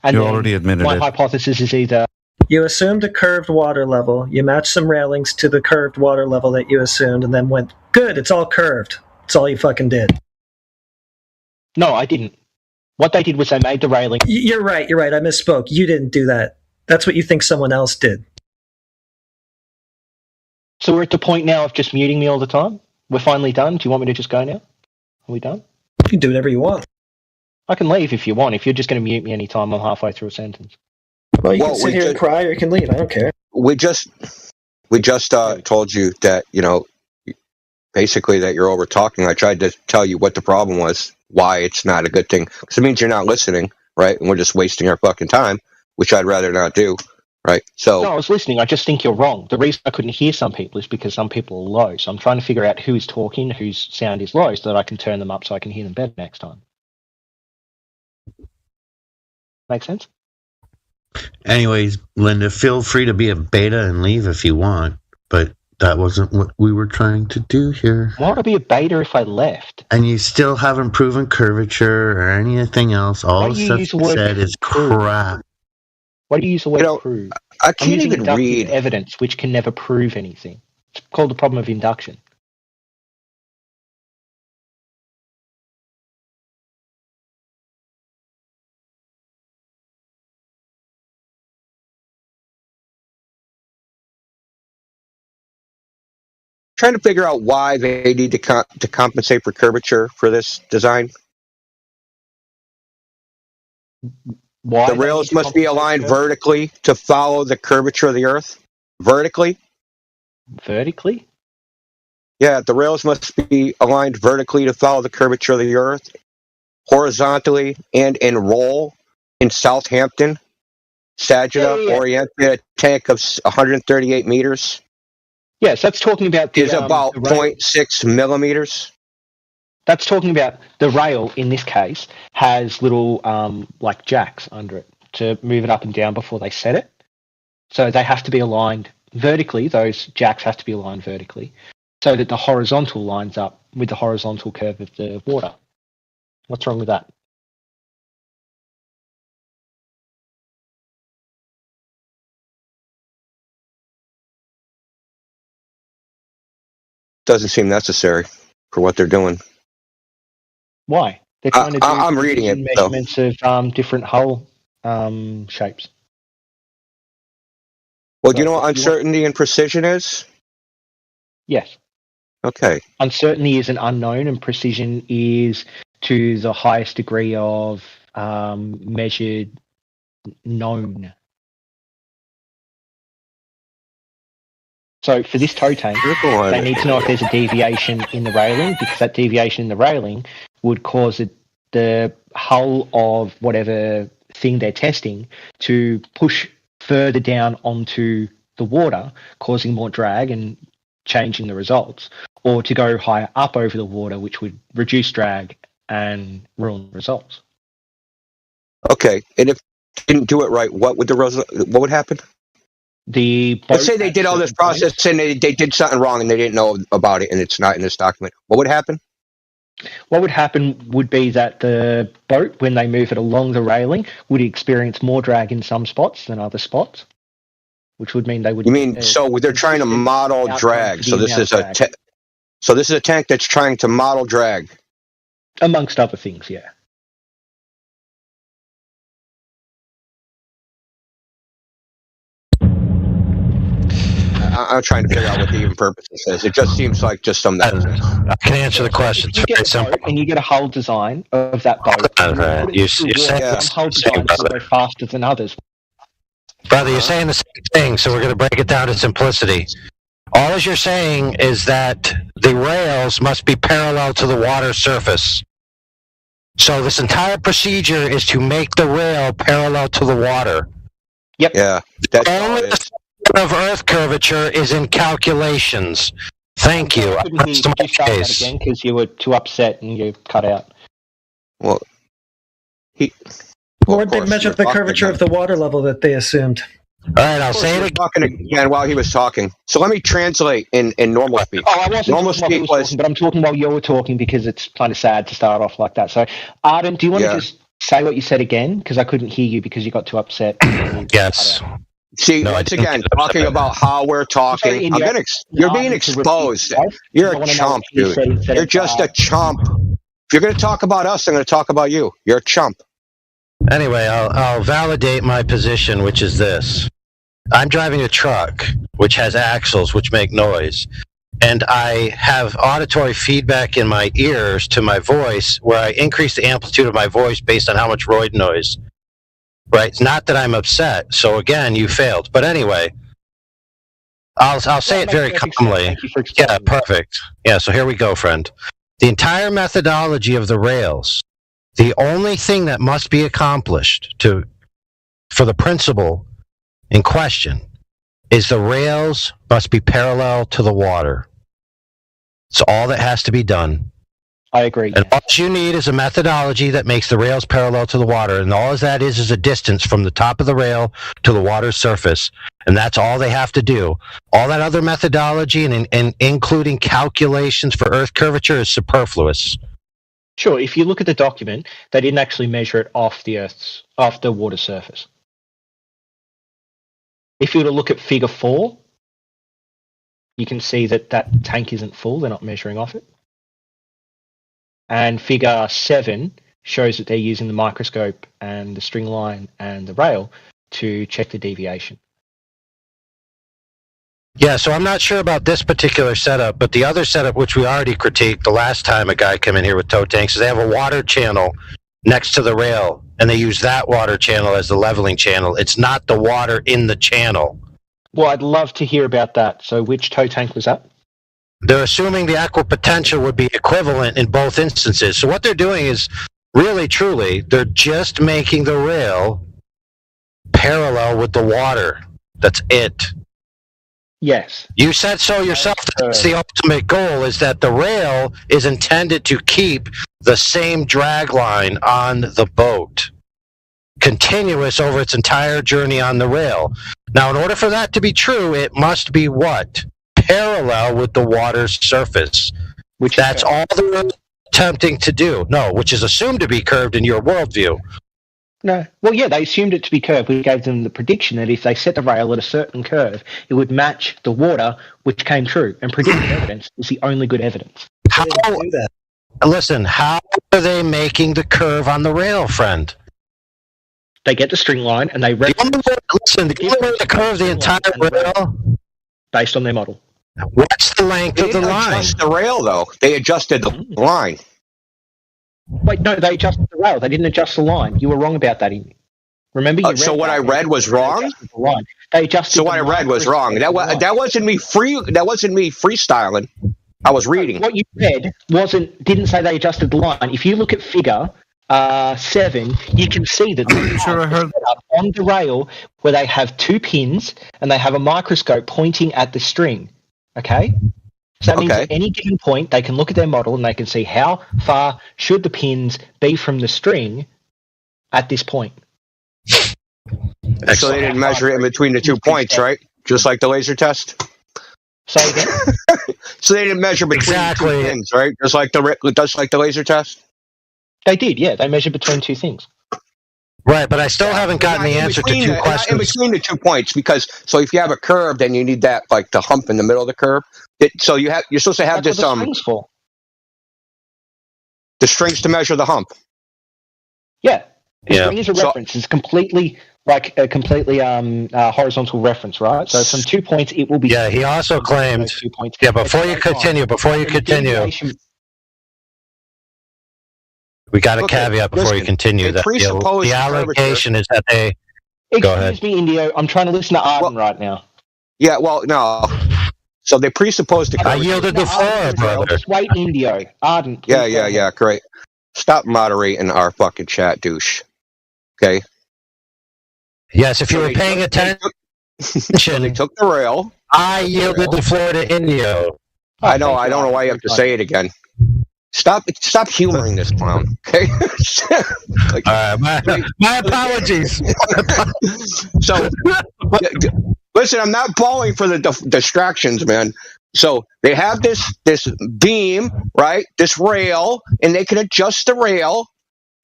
And you already admitted my it. My hypothesis is either you assumed a curved water level. You matched some railings to the curved water level that you assumed, and then went, "Good, it's all curved." That's all you fucking did. No, I didn't. What they did was they made the railing. You're right. I misspoke. You didn't do that. That's what you think someone else did. So we're at the point now of just muting me all the time? We're finally done? Do you want me to just go now? Are we done? You can do whatever you want. I can leave if you want. If you're just going to mute me anytime I'm halfway through a sentence. Well, you can sit here and cry or you can leave. I don't care. We just told you that, basically that you're over talking. I tried to tell you what the problem was, why it's not a good thing. Because it means you're not listening, right? And we're just wasting our fucking time, which I'd rather not do. Right. So no, I was listening. I just think you're wrong. The reason I couldn't hear some people is because some people are low. So I'm trying to figure out who is talking, whose sound is low, so that I can turn them up so I can hear them better next time. Make sense? Anyways, Linda, feel free to be a beta and leave if you want, but that wasn't what we were trying to do here. Why would I be a beta if I left? And you still haven't proven curvature or anything else. All the stuff you said is crap. Why do you use the word prove? I can't even read evidence, which can never prove anything. It's called the problem of induction. Trying to figure out why they need to compensate for curvature for this design. Why the rails must be aligned vertically to follow the curvature of the Earth. Vertically? Vertically? Yeah, the rails must be aligned vertically to follow the curvature of the Earth, horizontally and enroll in Southampton, Saginaw, oriented tank of 138 meters. Yes, that's talking about the is about the rail. 0.6 millimeters. That's talking about the rail in this case has little like jacks under it to move it up and down before they set it. So they have to be aligned vertically. Those jacks have to be aligned vertically so that the horizontal lines up with the horizontal curve of the water. What's wrong with that? Doesn't seem necessary for what they're doing. Why? They're trying to do I'm reading it, measurements of different hull shapes. Well, do you know what uncertainty and precision is? Yes. Okay. Uncertainty is an unknown, and precision is to the highest degree of measured known. So for this tow tank, they need to know if there's a deviation in the railing, because that deviation in the railing would cause the hull of whatever thing they're testing to push further down onto the water, causing more drag and changing the results, or to go higher up over the water, which would reduce drag and ruin the results. Okay, and if they didn't do it right, what would happen? Let's say they did all this process and they did something wrong and they didn't know about it and it's not in this document. What would happen? What would happen would be that the boat, when they move it along the railing, would experience more drag in some spots than other spots, which would mean they would. You mean so they're trying to model drag? So this is a tank that's trying to model drag, amongst other things. Yeah. I'm trying to figure out what the even purpose is. It just seems like just some nonsense. I can answer the question. It's very simple. And you get a hull design of that boat. You're saying hull design will go faster than others. Brother, you're saying the same thing, so we're going to break it down to simplicity. All you're saying is that the rails must be parallel to the water surface. So this entire procedure is to make the rail parallel to the water. Yep. Yeah. That's only the of Earth curvature is in calculations. Thank you. That's my case. Again, because you were too upset and you cut out. Well, or they measured the curvature of the water level that they assumed. All right, I'll say it talking again while he was talking. So let me translate in normal speak. Oh, I wasn't normal speak was, talking, but I'm talking while you were talking because it's kind of sad to start off like that. So, Arden, do you want to just say what you said again? Because I couldn't hear you because you got too upset. Yes. See, once again, talking about how we're talking, you're being exposed. You're a chump, dude. You're just a chump. If you're going to talk about us, I'm going to talk about you. You're a chump. Anyway, I'll validate my position, which is this. I'm driving a truck, which has axles, which make noise. And I have auditory feedback in my ears to my voice, where I increase the amplitude of my voice based on how much roid noise. Right? It's not that I'm upset. So again, you failed. But anyway, I'll say it very calmly. Yeah, perfect. Yeah, so here we go, friend. The entire methodology of the rails, the only thing that must be accomplished for the principle in question is the rails must be parallel to the water. It's all that has to be done. I agree. And all you need is a methodology that makes the rails parallel to the water. And all that is a distance from the top of the rail to the water's surface. And that's all they have to do. All that other methodology and including calculations for Earth curvature is superfluous. Sure, if you look at the document, they didn't actually measure it off the water surface. If you were to look at figure 4, you can see that tank isn't full. They're not measuring off it. And figure 7 shows that they're using the microscope and the string line and the rail to check the deviation. Yeah, so I'm not sure about this particular setup, but the other setup, which we already critiqued the last time a guy came in here with tow tanks, is they have a water channel next to the rail, and they use that water channel as the leveling channel. It's not the water in the channel. Well, I'd love to hear about that. So which tow tank was that? They're assuming the equipotential would be equivalent in both instances. So what they're doing is really, truly, they're just making the rail parallel with the water. That's it. Yes. You said so yourself. That's the ultimate goal, is that the rail is intended to keep the same drag line on the boat, continuous over its entire journey on the rail. Now, in order for that to be true, it must be what? Parallel with the water's surface. That's all they're attempting to do. No, which is assumed to be curved in your worldview. No. Well, yeah, they assumed it to be curved. We gave them the prediction that if they set the rail at a certain curve, it would match the water, which came true. And predictive evidence is the only good evidence. How? Listen, how are they making the curve on the rail, friend? They get the string line and they the only way to curve the entire rail based on their model. What's the length of the line? Adjust the rail, though. They adjusted the line. Wait, no, they adjusted the rail. They didn't adjust the line. You were wrong about that. Remember? You So what I read was wrong. They adjusted. So what I read was wrong. That wasn't me freestyling. I was reading. What you read didn't say they adjusted the line. If you look at figure 7, you can see that on the rail where they have 2 pins and they have a microscope pointing at the string. Okay? So that means at any given point they can look at their model and they can see how far should the pins be from the string at this point. So they didn't measure it in between the 2 points, right? Just like the laser test? Say again? So they didn't measure between the 2 pins, right? Just like the laser test? They did, yeah. They measured between 2 things. Right, but I still haven't gotten the answer to 2 questions. In between the 2 points, because so if you have a curve, then you need that like the hump in the middle of the curve. So you're supposed to have That's this what the strings for. The strings to measure the hump. Yeah, the string is a reference. It's completely horizontal reference, right? So from 2 points, it will be. Yeah, he also claimed. 2 points. Yeah, before you continue, we got a caveat before you continue. That the allegation is that they. Go ahead. Excuse me, Indio. I'm trying to listen to Arden right now. Yeah, well, no. So they presupposed the. I yielded the floor, brother. Just wait, Indio. Arden. Yeah. Great. Stop moderating our fucking chat, douche. Okay. Yes, if you were paying attention. They took the rail. I yielded the floor to Indio. I know. I don't know why you have to say it again. Stop humoring this clown, okay? My apologies. So, listen, I'm not falling for the distractions, man. So they have this beam, right? This rail, and they can adjust the rail,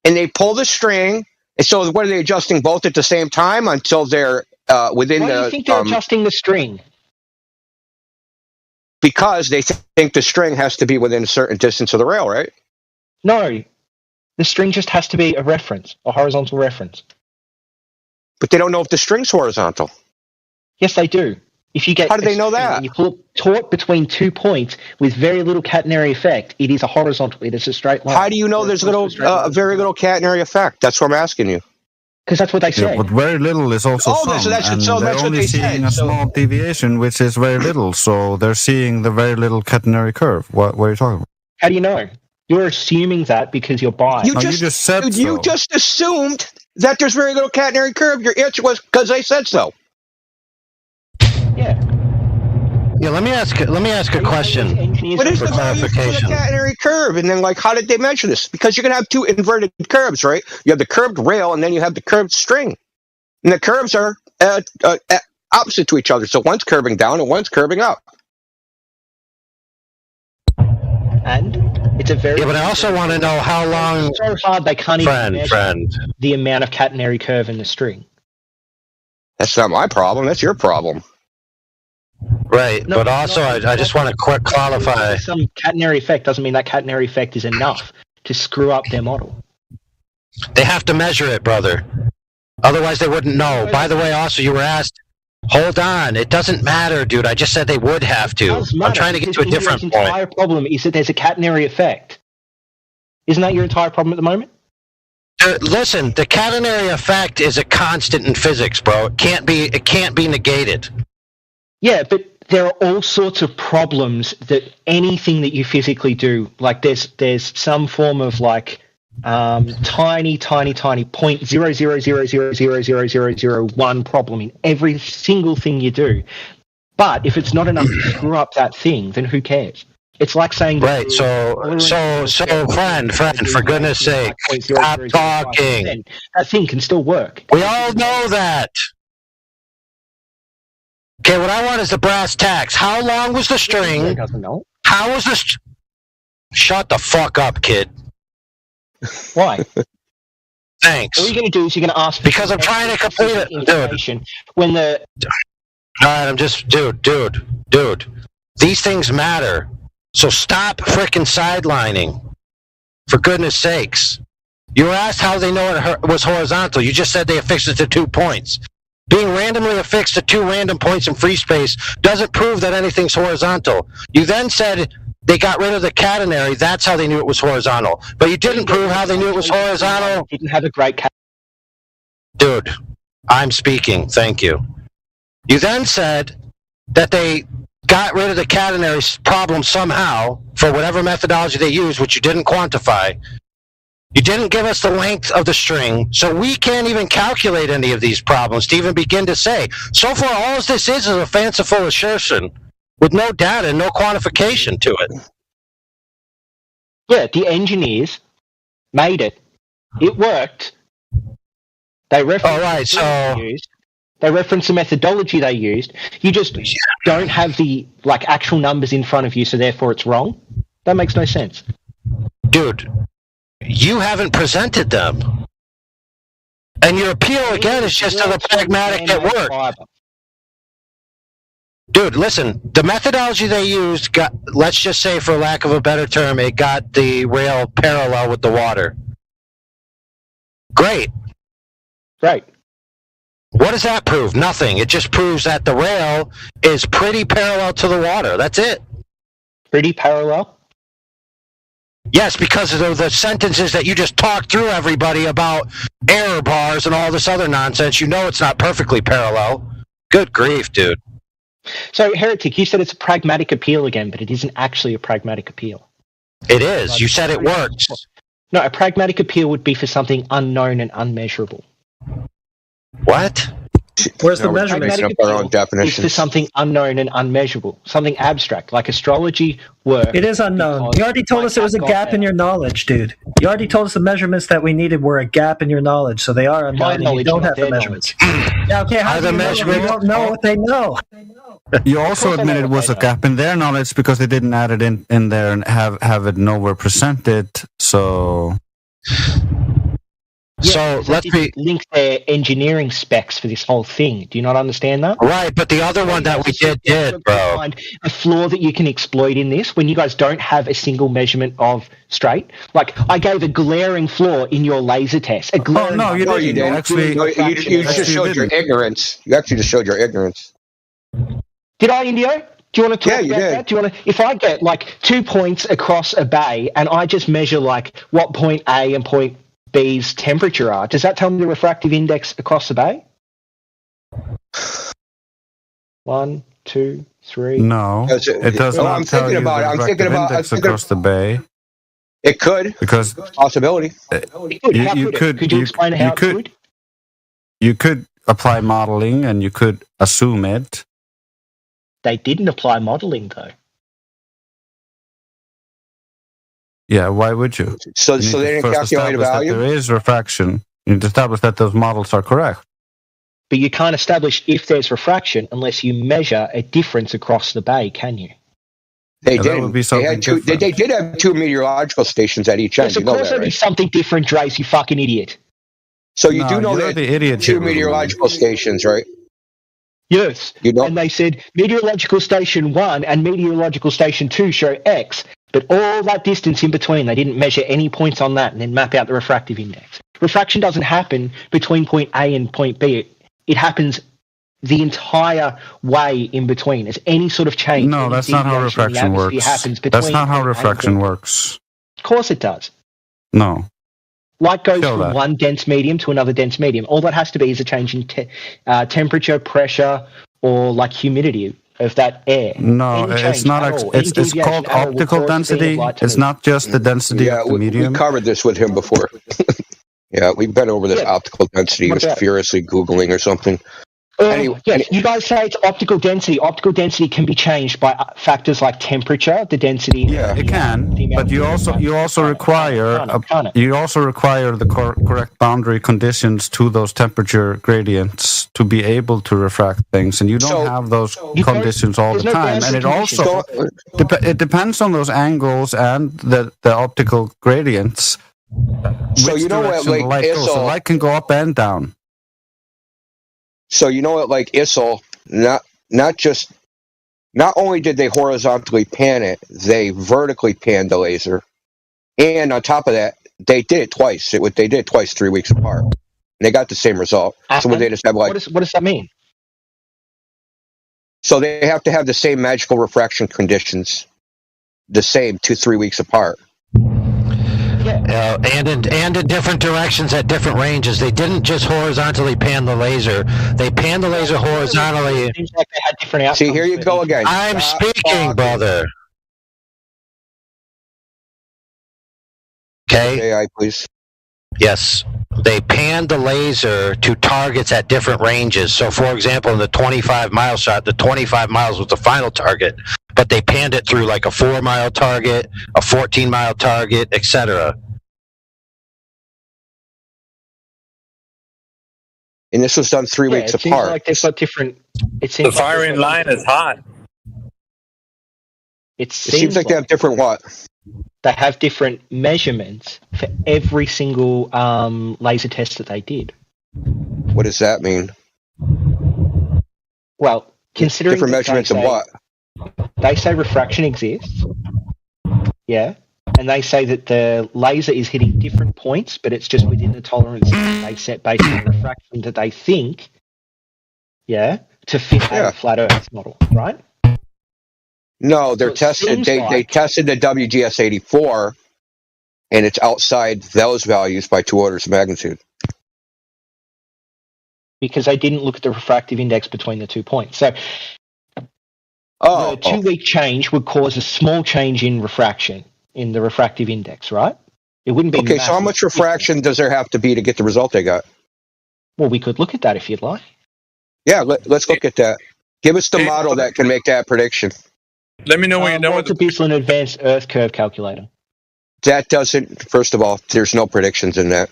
and they pull the string. And so, what are they adjusting both at the same time until they're within Why do you think they're adjusting the string? Because they think the string has to be within a certain distance of the rail, right? No, the string just has to be a reference, a horizontal reference. But they don't know if the string's horizontal. Yes, they do. If you get how do they know that? You pull it taut between 2 points with very little catenary effect. It is a horizontal. It is a straight line. How do you know there's very little catenary effect? That's what I'm asking you. Because that's what they say. Yeah, but very little is also some. They're only seeing a small deviation, which is very little. So they're seeing the very little catenary curve. What are you talking about? How do you know? You're assuming that because you're biased. You just said so. You just assumed that there's very little catenary curve. Your answer was because they said so. Yeah. Yeah, let me ask a question. What is the value for the catenary curve? And then, how did they measure this? Because you're going to have 2 inverted curves, right? You have the curved rail, and then you have the curved string. And the curves are opposite to each other. So one's curving down and one's curving up. And it's a very... Yeah, but I also want to know how long... It's so hard they can't even measure the amount of catenary curve in the string. That's not my problem. That's your problem. Right, no, but also I just want to qualify. Some catenary effect doesn't mean that catenary effect is enough to screw up their model. They have to measure it, brother. Otherwise, they wouldn't know. By the way, also, you were asked, hold on, it doesn't matter, dude. I just said they would have to. I'm trying to get to a different point. The entire problem is that there's a catenary effect. Isn't that your entire problem at the moment? Listen, the catenary effect is a constant in physics, bro. It can't be negated. Yeah, but there are all sorts of problems that anything that you physically do, like there's some form of like tiny 0.0000000001 problem in every single thing you do. But if it's not enough to screw up that thing, then who cares? It's like saying right. So, friend, for goodness sake, stop talking. That thing can still work. We all know that. Okay, what I want is the brass tacks. How long was the string? Doesn't know. How was the? Shut the fuck up, kid. Why? Thanks. All you're going to do is you're going to ask. Because I'm trying to complete it, dude. When the. All right, I'm just, dude. These things matter. So stop frickin' sidelining. For goodness sakes. You were asked how they know it was horizontal. You just said they affixed it to 2 points. Being randomly affixed to 2 random points in free space doesn't prove that anything's horizontal. You then said they got rid of the catenary. That's how they knew it was horizontal. But you didn't prove how they knew it was horizontal. Didn't have a great Dude, I'm speaking. Thank you. You then said that they got rid of the catenary problem somehow for whatever methodology they used, which you didn't quantify. You didn't give us the length of the string, so we can't even calculate any of these problems to even begin to say. So far, all this is a fanciful assertion with no data and no quantification to it. Yeah, the engineers made it. It worked. They referenced they referenced the methodology they used. You just don't have the actual numbers in front of you, so therefore it's wrong. That makes no sense. Dude, you haven't presented them. And your appeal again is just to the pragmatic at work. Dude, listen, the methodology they used got, let's just say for lack of a better term, it got the rail parallel with the water. Great. Right. What does that prove? Nothing. It just proves that the rail is pretty parallel to the water. That's it. Pretty parallel? Yes, because of the sentences that you just talked through, everybody, about error bars and all this other nonsense. You know it's not perfectly parallel. Good grief, dude. So, Heretic, you said it's a pragmatic appeal again, but it isn't actually a pragmatic appeal. It is. You said it works. No, a pragmatic appeal would be for something unknown and unmeasurable. What? Where's the measurement? It's for something unknown and unmeasurable, something abstract, like astrology work. It is unknown. You already told us it was a gap in your knowledge, dude. You already told us the measurements that we needed were a gap in your knowledge, so they are unknown. And you don't have the measurements. Yeah, okay, how do you know? They don't know what they know. You also admitted it was a gap in their knowledge because they didn't add it in there and have it nowhere presented. So... Yeah, so let's link their engineering specs for this whole thing. Do you not understand that? Right, but the other one that we did, bro. Find a flaw that you can exploit in this when you guys don't have a single measurement of straight. Like, I gave a glaring flaw in your laser test. A glaring no, you didn't. Actually, you just showed your ignorance. You actually just showed your ignorance. Did I, Indio? Do you want to talk about that? Do you want to? If I get 2 points across a bay and I just measure what point A and point B's temperature are, does that tell me the refractive index across the bay? 1, 2, 3. No, it does not. I'm thinking about it. I'm thinking about across the bay. It could, because possibility. You could. Could you explain how it could? You could apply modeling, and you could assume it. They didn't apply modeling, though. Yeah, why would you? So they didn't calculate a value? There is refraction. You need to establish that those models are correct. But you can't establish if there's refraction unless you measure a difference across the bay, can you? They did. They did have 2 meteorological stations at each end. Yes, of course there'd be something different, Drace, you fucking idiot. So you do know that the 2 meteorological stations, right? Yes. And they said meteorological station 1 and meteorological station 2 show X. But all that distance in between, they didn't measure any points on that and then map out the refractive index. Refraction doesn't happen between point A and point B. It happens the entire way in between. There's any sort of change. No, that's not how refraction works. That's not how refraction works. Of course it does. No. Light goes from one dense medium to another dense medium. All that has to be is a change in temperature, pressure, or humidity. of that air. No, Any it's change not. at all, It's any called deviation at all will optical cause the speed of density. light to It's move. not just the density of the medium. We covered this with him before. Yeah, we've been over this optical density. He What was about it? furiously Googling or something. Yes, you guys say it's optical density. Optical density can be changed by factors like temperature, the density. Yeah, it can, but you also require the correct boundary conditions to those temperature gradients to be able to refract things, and you don't have those conditions all the time. And it also it depends on those angles and the optical gradients. So you know what, like the light can go up and down. So you know what, like ISIL, not only did they horizontally pan it, they vertically panned the laser, and on top of that, they did it twice. They did it twice, 3 weeks apart, and they got the same result. So when they just have like, what does that mean? So they have to have the same magical refraction conditions, the same 2-3 weeks apart. And in different directions at different ranges. They didn't just horizontally pan the laser. They panned the laser horizontally. Seems like they had different outcomes. See, here you go again. I'm speaking, brother. Okay. AI, please. Yes. They panned the laser to targets at different ranges. So, for example, in the 25-mile shot, the 25 miles was the final target, but they panned it through like a 4-mile target, a 14-mile target, etc. And this was done 3 weeks it seems apart. like they've got different. It seems the firing line is hot. It seems like they have different what? They have different measurements for every single laser test that they did. What does that mean? Well, considering different measurements of what? They say refraction exists. Yeah. And they say that the laser is hitting different points, but it's just within the tolerance that they set based on the refraction that they think, to fit a flat Earth model, right? No, they're tested. They tested the WGS-84, and it's outside those values by 2 orders of magnitude. Because they didn't look at the refractive index between the 2 points. So the 2-week change would cause a small change in refraction in the refractive index, right? It wouldn't be okay. So how much refraction does there have to be to get the result they got? Well, we could look at that if you'd like. Yeah, let's look at that. Give us the model that can make that prediction. Let me know when you're done with the Bislan Advanced Earth Curve Calculator. That doesn't. First of all, there's no predictions in that.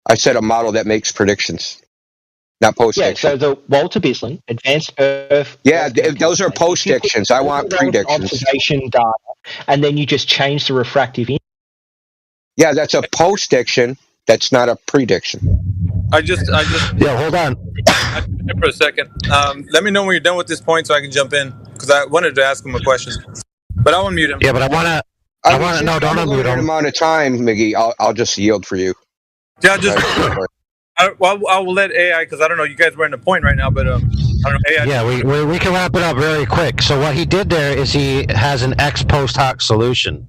I said a model that makes predictions, not post-diction. Yeah, so the Walter Bislan Advanced Earth. Yeah, those are post-dictions. I want predictions. Observation data, and then you just change the refractive index. Yeah, that's a post-diction. That's not a prediction. I just. Yeah, hold on. For a second. Let me know when you're done with this point so I can jump in because I wanted to ask him a question, but I want to mute him. Yeah, but I want to. No, don't unmute him. Amount of time, Miggy. I'll just yield for you. Yeah, I will let AI because I don't know. You guys were in the point right now, but I don't know. AI. Yeah, we can wrap it up very quick. So what he did there is he has an ex post hoc solution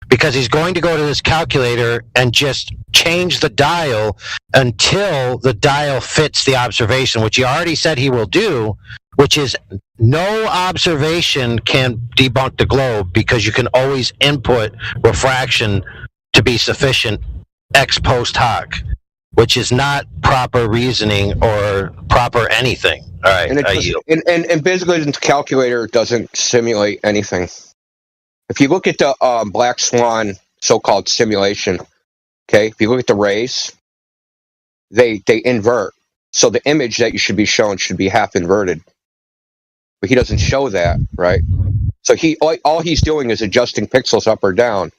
because he's going to go to this calculator and just change the dial until the dial fits the observation, which he already said he will do, which is no observation can debunk the globe because you can always input refraction to be sufficient ex post hoc, which is not proper reasoning or proper anything. All right, and basically the calculator doesn't simulate anything. If you look at the Black Swan so-called simulation, okay, if you look at the rays, they invert. So the image that you should be shown should be half inverted. But he doesn't show that, right? So all he's doing is adjusting pixels up or down,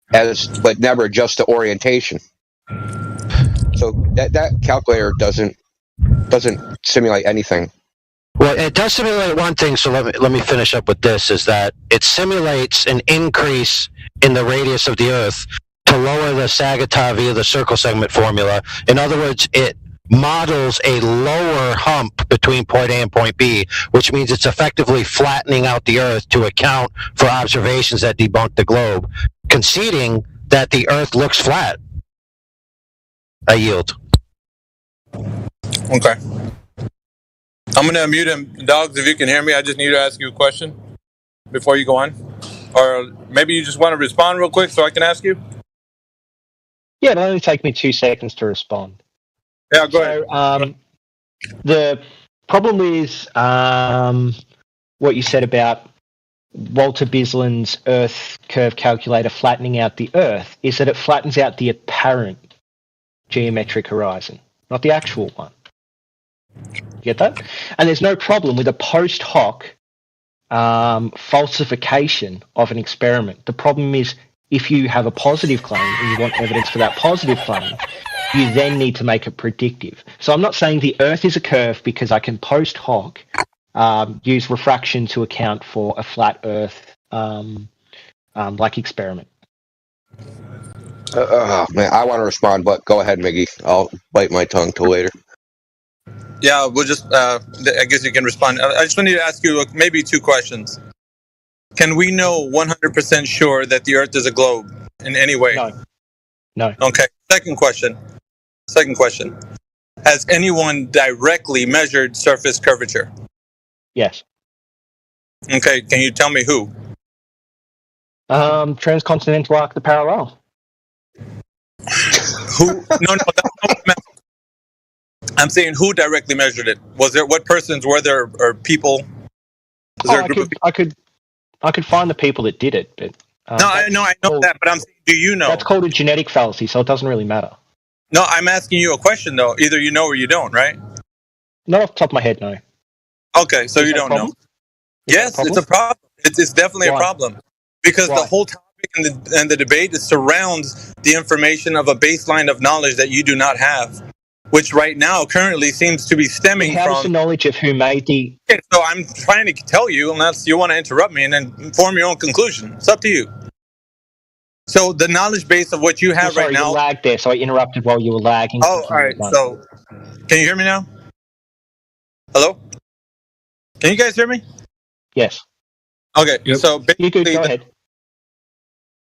but never adjust the orientation. So that calculator doesn't simulate anything. Well, it does simulate one thing, so let me finish up with this, is that it simulates an increase in the radius of the Earth to lower the Sagittar via the circle segment formula. In other words, it models a lower hump between point A and point B, which means it's effectively flattening out the Earth to account for observations that debunk the globe, conceding that the Earth looks flat. I yield. Okay. I'm going to unmute him. Dogs, if you can hear me, I just need to ask you a question before you go on. Or maybe you just want to respond real quick so I can ask you? Yeah, it'll only take me 2 seconds to respond. Yeah, go ahead. The problem is what you said about Walter Bisland's Earth curve calculator flattening out the Earth is that it flattens out the apparent geometric horizon, not the actual one. You get that? And there's no problem with a post hoc falsification of an experiment. The problem is if you have a positive claim and you want evidence for that positive claim, you then need to make it predictive. So I'm not saying the Earth is a curve because I can post hoc use refraction to account for a flat Earth like experiment. Man, I want to respond, but go ahead, Miggy. I'll bite my tongue till later. Yeah, we'll just, I guess you can respond. I just wanted to ask you maybe 2 questions. Can we know 100% sure that the Earth is a globe in any way? No. Okay, second question. Has anyone directly measured surface curvature? Yes. Okay, can you tell me who? Transcontinental arc, the parallel. Who? No, that's not what I'm saying who directly measured it? Was there, what persons were there, or people? Was there a group of people? I could find the people that did it, but No, I know that, but I'm saying, do you know? That's called a genetic fallacy, so it doesn't really matter. No, I'm asking you a question though. Either you know or you don't, right? Not off the top of my head, no. Okay, so you don't know. Yes, it's a problem. It's definitely a problem because the whole topic and the debate surrounds the information of a baseline of knowledge that you do not have, which right now currently seems to be stemming How from does the knowledge of who made the... Okay, so I'm trying to tell you, unless you want to interrupt me and then form your own conclusion. It's up to you. So the knowledge base of what you have right now... You lagged there, so I interrupted while you were lagging. Oh, all right. So can you hear me now? Hello? Can you guys hear me? Yes. Okay, so basically... Go ahead.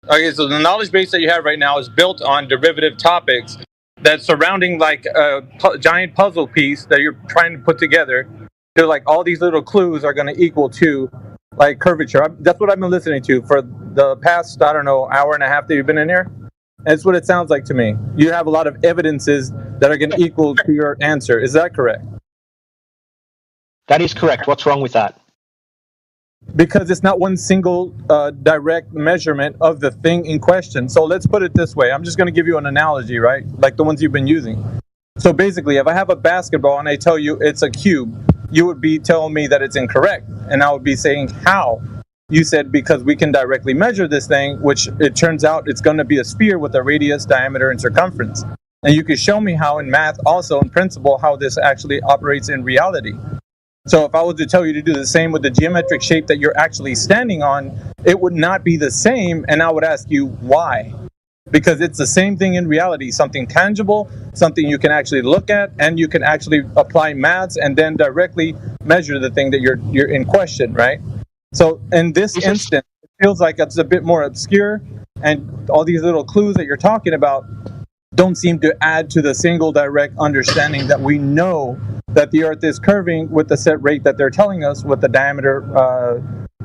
Okay, so the knowledge base that you have right now is built on derivative topics that's surrounding like a giant puzzle piece that you're trying to put together. They're like all these little clues are going to equal to like curvature. That's what I've been listening to for the past, I don't know, hour and a half that you've been in here. That's what it sounds like to me. You have a lot of evidences that are going to equal to your answer. Is that correct? That is correct. What's wrong with that? Because it's not one single direct measurement of the thing in question. So let's put it this way. I'm just going to give you an analogy, right? Like the ones you've been using. So basically, if I have a basketball and I tell you it's a cube, you would be telling me that it's incorrect. And I would be saying, how? You said, because we can directly measure this thing, which it turns out it's going to be a sphere with a radius, diameter, and circumference. And you can show me how in math, also in principle, how this actually operates in reality. So if I was to tell you to do the same with the geometric shape that you're actually standing on, it would not be the same, and I would ask you why. Because it's the same thing in reality, something tangible, something you can actually look at, and you can actually apply maths and then directly measure the thing that you're in question, right? So in this instance, it feels like it's a bit more obscure, and all these little clues that you're talking about don't seem to add to the single direct understanding that we know that the Earth is curving with the set rate that they're telling us with the diameter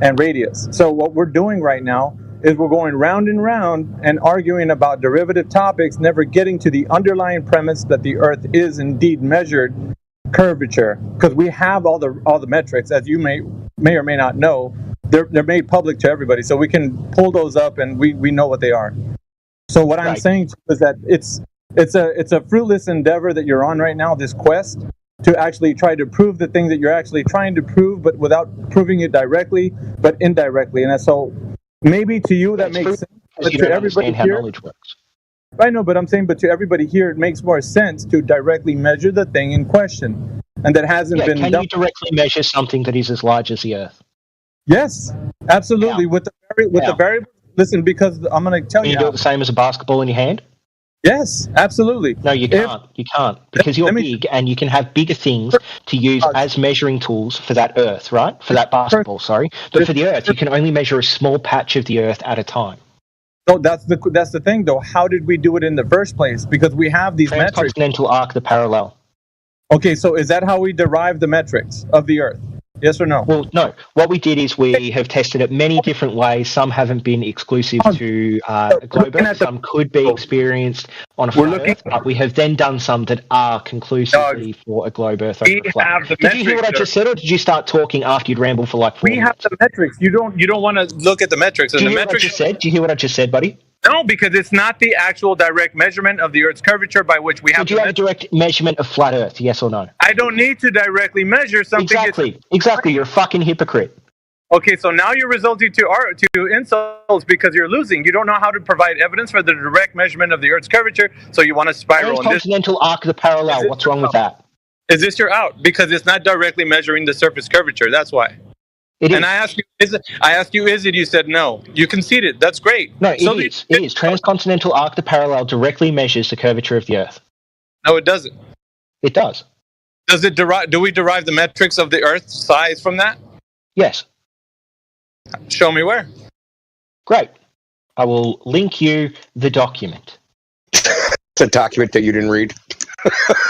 and radius. So what we're doing right now is we're going round and round and arguing about derivative topics, never getting to the underlying premise that the Earth is indeed measured curvature. Because we have all the metrics, as you may or may not know, they're made public to everybody, so we can pull those up and we know what they are. So what I'm saying is that it's a fruitless endeavor that you're on right now, this quest to actually try to prove the thing that you're actually trying to prove, but without proving it directly, but indirectly. And so maybe to you that makes sense, but to everybody here, knowledge works. I know, but I'm saying, but to everybody here, it makes more sense to directly measure the thing in question, and that hasn't been done. Can you directly measure something that is as large as the Earth? Yes, absolutely. With the variable. Listen, because I'm going to tell you. Can you do it the same as a basketball in your hand? Yes, absolutely. No, you can't. You can't, because you're big, and you can have bigger things to use as measuring tools for that Earth, right? For that basketball, sorry. But for the Earth, you can only measure a small patch of the Earth at a time. So that's the thing, though. How did we do it in the first place? Because we have these metrics. Transcontinental arc, the parallel. Okay, so is that how we derive the metrics of the Earth? Yes or no? Well, no. What we did is we have tested it many different ways. Some haven't been exclusive to globe Earth. Some could be experienced on a flat Earth, but we have then done some that are conclusively for a globe Earth over a flat. Did you hear what I just said, or did you start talking after you'd rambled for like 4 minutes? We have the metrics. You don't want to look at the metrics. Do you hear what I just said? Do you hear what I just said, buddy? No, because it's not the actual direct measurement of the Earth's curvature by which we have. Do you have a direct measurement of flat Earth? Yes or no? I don't need to directly measure something. Exactly. You're a fucking hypocrite. Okay, so now you're resulting to insults because you're losing. You don't know how to provide evidence for the direct measurement of the Earth's curvature, so you want to spiral. Transcontinental arc of the parallel. What's wrong with that? Is this your out? Because it's not directly measuring the surface curvature. That's why. It and is. I asked you, is it? You said no. You conceded. That's great. No, it is. Transcontinental arc of the parallel directly measures the curvature of the Earth. No, it doesn't. It does. Does it derive? Do we derive the metrics of the Earth's size from that? Yes. Show me where. Great. I will link you the document. It's a document that you didn't read.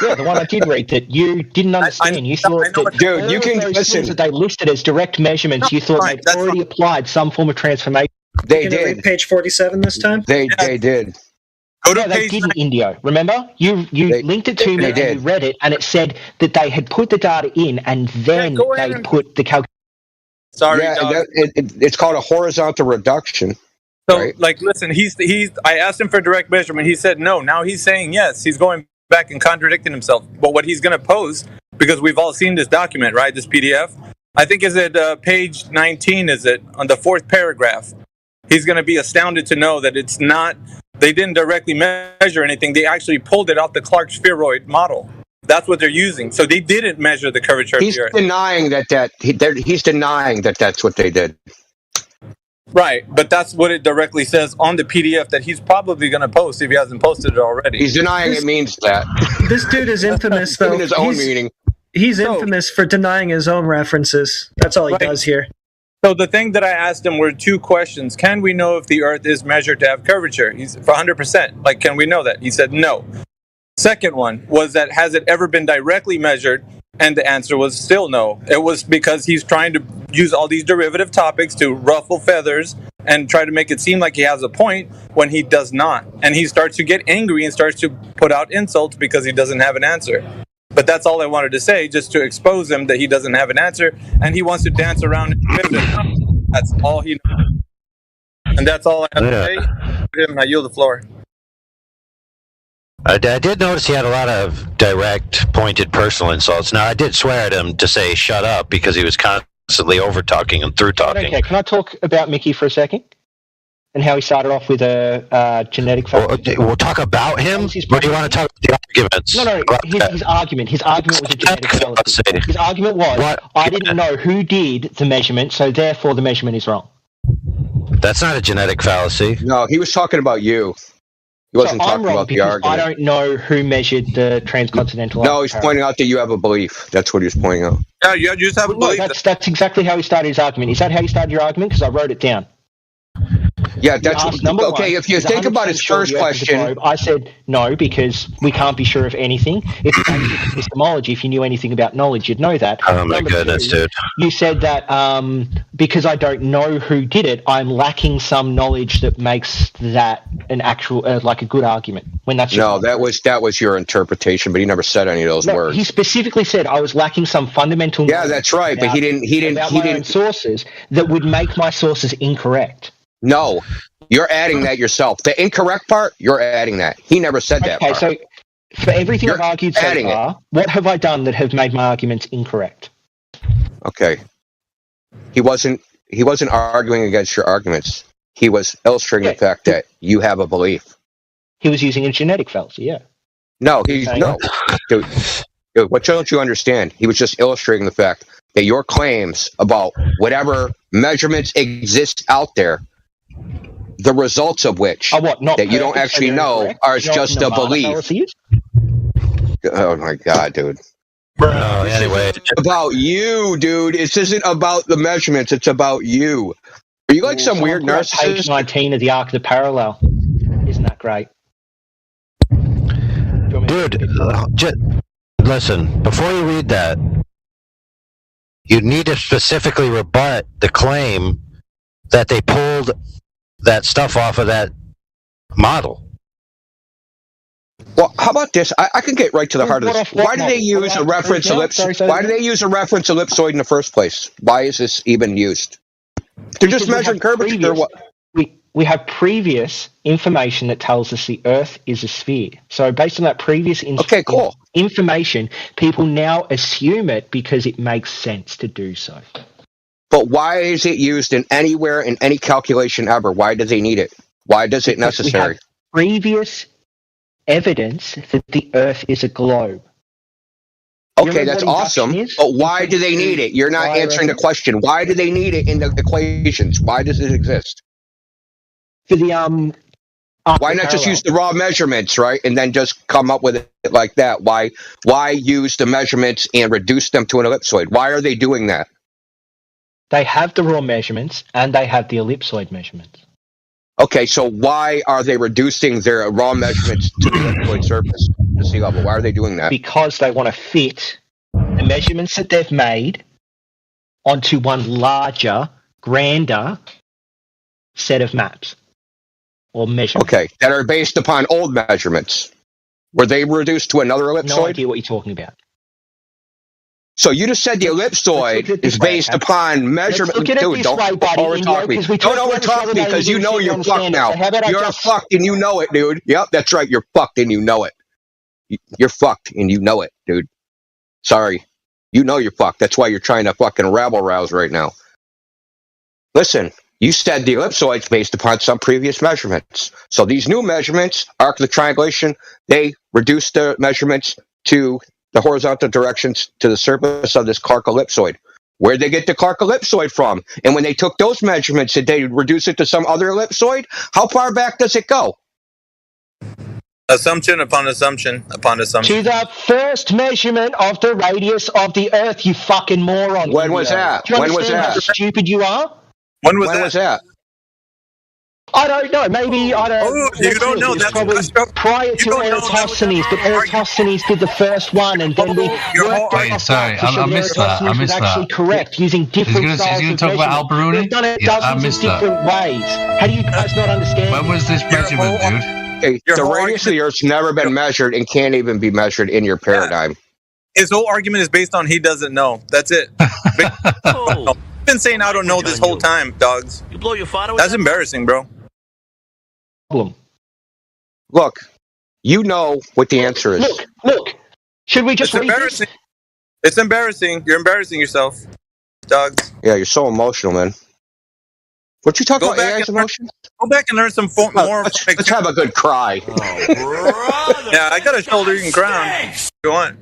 Yeah, the one I did read that you didn't understand. You thought that dude, you can listen. That they listed as direct measurements. You thought they'd already applied some form of transformation. They did. Read page 47 this time. They did. They didn't, Indio. Remember, you linked it to me and you read it, and it said that they had put the data in and then they put the calculation. Sorry, it's called a horizontal reduction. So, right? like, listen, I asked him for direct measurement. He said no. Now he's saying yes. He's going back and contradicting himself. But what he's going to pose, because we've all seen this document, right? This PDF. I think is it page 19? Is it on the 4th paragraph? He's going to be astounded to know that it's not. They didn't directly measure anything. They actually pulled it off the Clark spheroid model. That's what they're using. So they didn't measure the curvature of the Earth. He's denying that that's what they did. Right, but that's what it directly says on the PDF that he's probably going to post if he hasn't posted it already. He's denying it means that. This dude is infamous, though. In his own meaning. He's infamous for denying his own references. That's all he does here. So the thing that I asked him were 2 questions. Can we know if the Earth is measured to have curvature? He's for 100%. Like, can we know that? He said no. Second one was that has it ever been directly measured? And the answer was still no. It was because he's trying to use all these derivative topics to ruffle feathers and try to make it seem like he has a point when he does not. And he starts to get angry and starts to put out insults because he doesn't have an answer. But that's all I wanted to say, just to expose him that he doesn't have an answer, and he wants to dance around and that's all he knows. And that's all I have to say. And I yield the floor. I did notice he had a lot of direct, pointed personal insults. Now, I did swear at him to say shut up because he was constantly over-talking and through-talking. Okay, can I talk about Mickey for a second? And how he started off with a genetic fallacy? We'll talk about him, or do you want to talk about the arguments? No, his argument. His argument was a genetic fallacy. His argument was, I didn't know who did the measurement, so therefore the measurement is wrong. That's not a genetic fallacy. No, he was talking about you. He wasn't talking about the argument. I don't know who measured the transcontinental. No, he's pointing out that you have a belief. That's what he was pointing out. Yeah, you just have a belief. That's exactly how he started his argument. Is that how you started your argument? Because I wrote it down. Yeah, that's okay. If you think about his first question, I said no because we can't be sure of anything. If you take epistemology, if you knew anything about knowledge, you'd know that. Oh my goodness, dude! You said that because I don't know who did it, I'm lacking some knowledge that makes that an actual like a good argument. When that's that was your interpretation, but he never said any of those words. He specifically said I was lacking some fundamental. Yeah, that's right, but he didn't sources that would make my sources incorrect. No, you're adding that yourself. The incorrect part, you're adding that. He never said that part. Okay, so for everything I've argued so far, what have I done that have made my arguments incorrect? Okay. He wasn't arguing against your arguments. He was illustrating the fact that you have a belief. He was using a genetic fallacy, yeah. No, dude, what don't you understand? He was just illustrating the fact that your claims about whatever measurements exist out there, the results of which that you don't actually know are just a belief. Oh my god, dude. Anyway, it's about you, dude. This isn't about the measurements. It's about you. Are you like some weird narcissist? Page 19 of the Arc of the Parallel. Isn't that great? Dude, listen, before you read that, you need to specifically rebut the claim that they pulled that stuff off of that model. Well, how about this? I can get right to the heart of this. Why do they use a reference ellipse? Why do they use a reference ellipsoid in the first place? Why is this even used? They're just measuring curvature. We have previous information that tells us the Earth is a sphere. So based on that previous information, people now assume it because it makes sense to do so. But why is it used in anywhere in any calculation ever? Why do they need it? Why does it necessary? We have previous evidence that the Earth is a globe. Okay, that's awesome. But why do they need it? You're not answering the question. Why do they need it in the equations? Why does it exist? For the why not just use the raw measurements, right, and then just come up with it like that? Why use the measurements and reduce them to an ellipsoid? Why are they doing that? They have the raw measurements and they have the ellipsoid measurements. Okay, so why are they reducing their raw measurements to the ellipsoid surface, the sea level? Why are they doing that? Because they want to fit the measurements that they've made onto one larger, grander set of maps. Or measurements. Okay, that are based upon old measurements. Were they reduced to another ellipsoid? No idea what you're talking about. So you just said the ellipsoid is based upon measurement. Look at it this way, buddy. Don't overtalk me because you know you're fucked now. You're fucked and you know it, dude. Yep, that's right. You're fucked and you know it. You're fucked and you know it, dude. Sorry. You know you're fucked. That's why you're trying to fucking rabble-rouse right now. Listen. You said the ellipsoid's based upon some previous measurements. So these new measurements, arc of the triangulation, they reduce the measurements to the horizontal directions to the surface of this Clark ellipsoid. Where'd they get the Clark ellipsoid from? And when they took those measurements, did they reduce it to some other ellipsoid? How far back does it go? Assumption upon assumption upon assumption. To the first measurement of the radius of the Earth, you fucking moron. When was that? Do you When was understand that? how stupid you are? When was that? I don't know. Maybe I don't. Oh, you don't know. That's probably prior to Eratosthenes, but Eratosthenes did the first one, and then we worked out sorry, I missed that. I missed actually that. correct using different styles He's going to talk about Al-Biruni? We've done it Yeah, I dozens missed of different ways. How do you guys not understand? When was this measurement, dude? Okay, the radius of the Earth's never been measured and can't even be measured in your paradigm. His whole argument is based on he doesn't know. That's it. I've been saying I don't know this whole time, dogs. You blow your father with That's that? embarrassing, bro. Look, you know what the answer is. Look. Should we just It's embarrassing. It's embarrassing. You're embarrassing yourself, dogs. Yeah, you're so emotional, man. What you talking about? AI's emotion? Go back and learn some more. Let's have a good cry. Yeah, I got a shoulder you can cry on. Go on.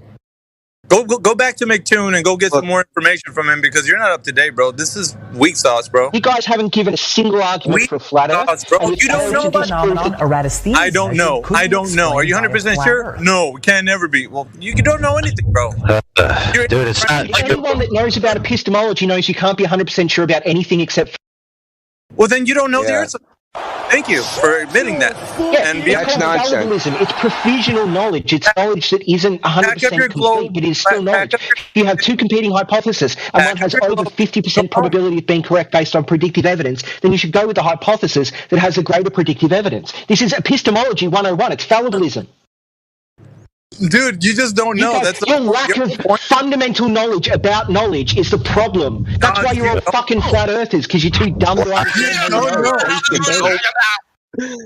Go back to McToon and go get some more information from him because you're not up to date, bro. This is weak sauce, bro. You guys haven't given a single argument for flat Earth. Bro. You don't know about Eratosthenes. I don't know. Are you 100% sure? No, we can never be. Well, you don't know anything, bro. Dude, it's not. Anyone that knows about epistemology knows you can't be 100% sure about anything except. Well, then you don't know the Earth. Thank you for admitting that. Yeah, and that's nonsense. It's provisional knowledge. It's knowledge that isn't 100% complete, but is still knowledge. You have two competing hypotheses, and one has over 50% probability of being correct based on predictive evidence, then you should go with the hypothesis that has a greater predictive evidence. This is epistemology 101. It's fallibilism. Dude, you just don't know. Your lack of fundamental knowledge about knowledge is the problem. That's why you're all fucking flat earthers, because you're too dumb to understand.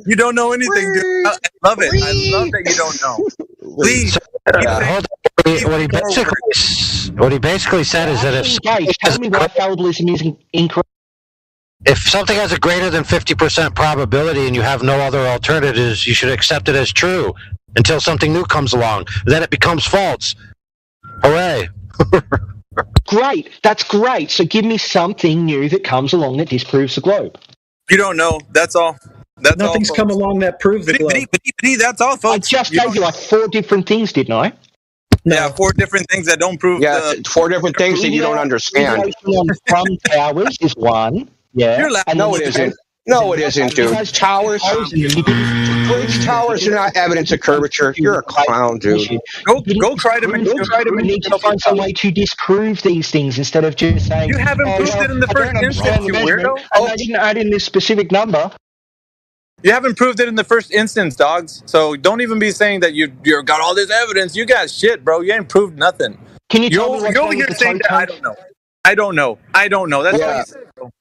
You don't know anything, dude. I love it. I love that you don't know. Please. What he basically said is that if tell me why fallibilism is incorrect. If something has a greater than 50% probability and you have no other alternatives, you should accept it as true until something new comes along. Then it becomes false. Hooray. Great. That's great. So give me something new that comes along that disproves the globe. You don't know. That's all. Nothing's come along that proves the globe. That's all, folks. I just gave you like 4 different things, didn't I? Yeah, 4 different things that don't prove. Yeah, 4 different things that you don't understand. From towers is one. Yeah. No, it isn't. No, it isn't, dude. Towers. bridge towers are not evidence of curvature. You're a clown, dude. Go try to make. We need to find some way to disprove these things instead of just saying. You haven't proved it in the first instance, you weirdo. And I didn't add in this specific number. You haven't proved it in the first instance, dogs. So don't even be saying that you got all this evidence. You got shit, bro. You ain't proved nothing. Can you tell me what's you're wrong over here with the saying that? I don't know. That's what you said, bro.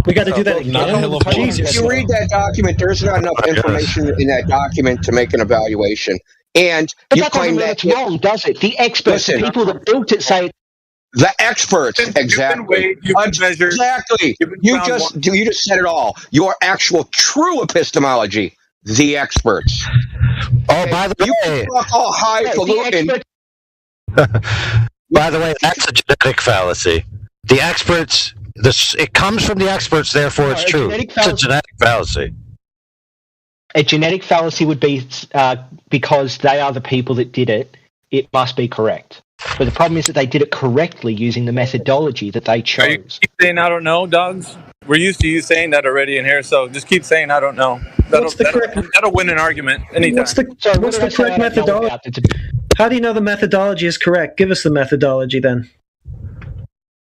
We got to do that again. Jesus. If you read that document, there's not enough information in that document to make an evaluation. And but you that claim doesn't mean that it's wrong, does it? The experts, the people that built it, say the experts exactly. Exactly. You just said it all. Your actual true epistemology. The experts. Oh, by the way, you can talk all highfalutin. By the way, that's a genetic fallacy. The experts. It comes from the experts, therefore it's true. It's a genetic fallacy. A genetic fallacy would be because they are the people that did it, it must be correct. But the problem is that they did it correctly using the methodology that they chose. Are you keep saying I don't know, dogs? We're used to you saying that already in here, so just keep saying I don't know. That'll win an argument anytime. What's the correct methodology? How do you know the methodology is correct? Give us the methodology then.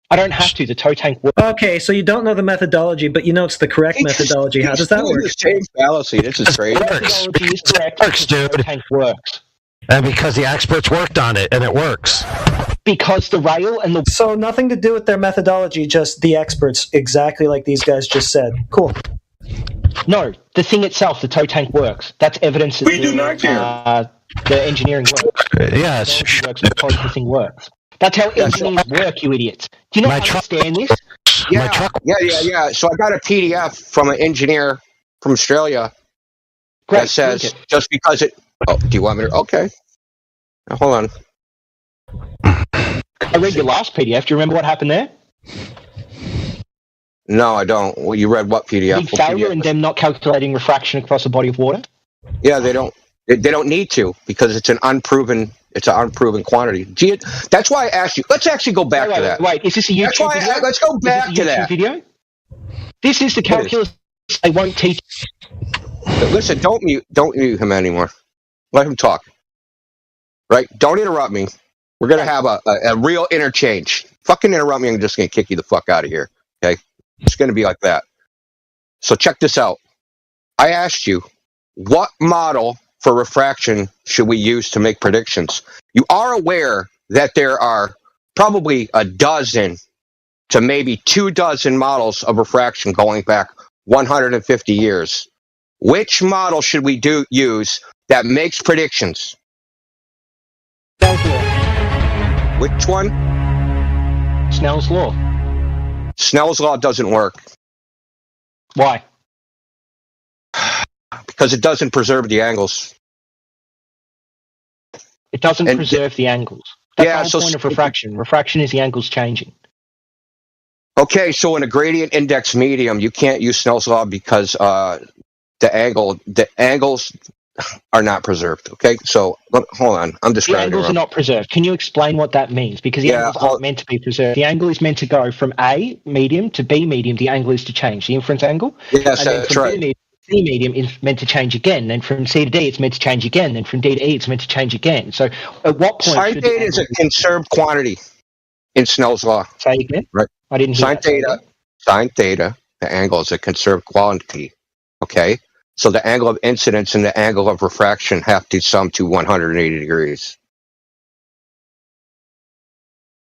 I don't have to. The toe tank works. Okay, so you don't know the methodology, but you know it's the correct methodology. How does that work? The same fallacy. This is crazy. It works, dude. The tank works. And because the experts worked on it, and it works. Because the rail and the... So nothing to do with their methodology, just the experts, exactly like these guys just said. Cool. No, the thing itself, the toe tank works. That's evidence that the engineering works. Yes. Works because the thing works. That's how engineers work, you idiots. Do you not understand this? Yeah. So I got a PDF from an engineer from Australia that says just because it... Oh, do you want me to... Okay. Now, hold on. I read your last PDF. Do you remember what happened there? No, I don't. Well, you read what PDF? Big failure and them not calculating refraction across a body of water? Yeah, they don't. They don't need to because it's an unproven quantity. Gee, that's why I asked you. Let's actually go back to that. Wait, is this a YouTube video? Let's go back to that video. This is the calculus they won't teach. Listen, don't mute him anymore. Let him talk. Right? Don't interrupt me. We're gonna have a real interchange. Fucking interrupt me, I'm just gonna kick you the fuck out of here. Okay? It's gonna be like that. So check this out. I asked you, what model for refraction should we use to make predictions? You are aware that there are probably a dozen to maybe 24 models of refraction going back 150 years. Which model should we use that makes predictions? Snell's law. Which one? Snell's law. Snell's law doesn't work. Why? Because it doesn't preserve the angles. It doesn't preserve the angles. That's the whole point of refraction. Refraction is the angles changing. Okay, so in a gradient index medium, you can't use Snell's law because the angles are not preserved. Okay, so hold on, I'm describing. The angles are not preserved. Can you explain what that means? Because the angles aren't meant to be preserved. The angle is meant to go from A medium to B medium. The angle is to change. The inference angle. Yes, that's right. C medium is meant to change again. Then from C to D, it's meant to change again. Then from D to E, it's meant to change again. So at what point? Sine theta is a conserved quantity in Snell's law. Say again. Right. I didn't hear Sine theta, the angle is a conserved quantity. Okay. So the angle of incidence and the angle of refraction have to sum to 180 degrees.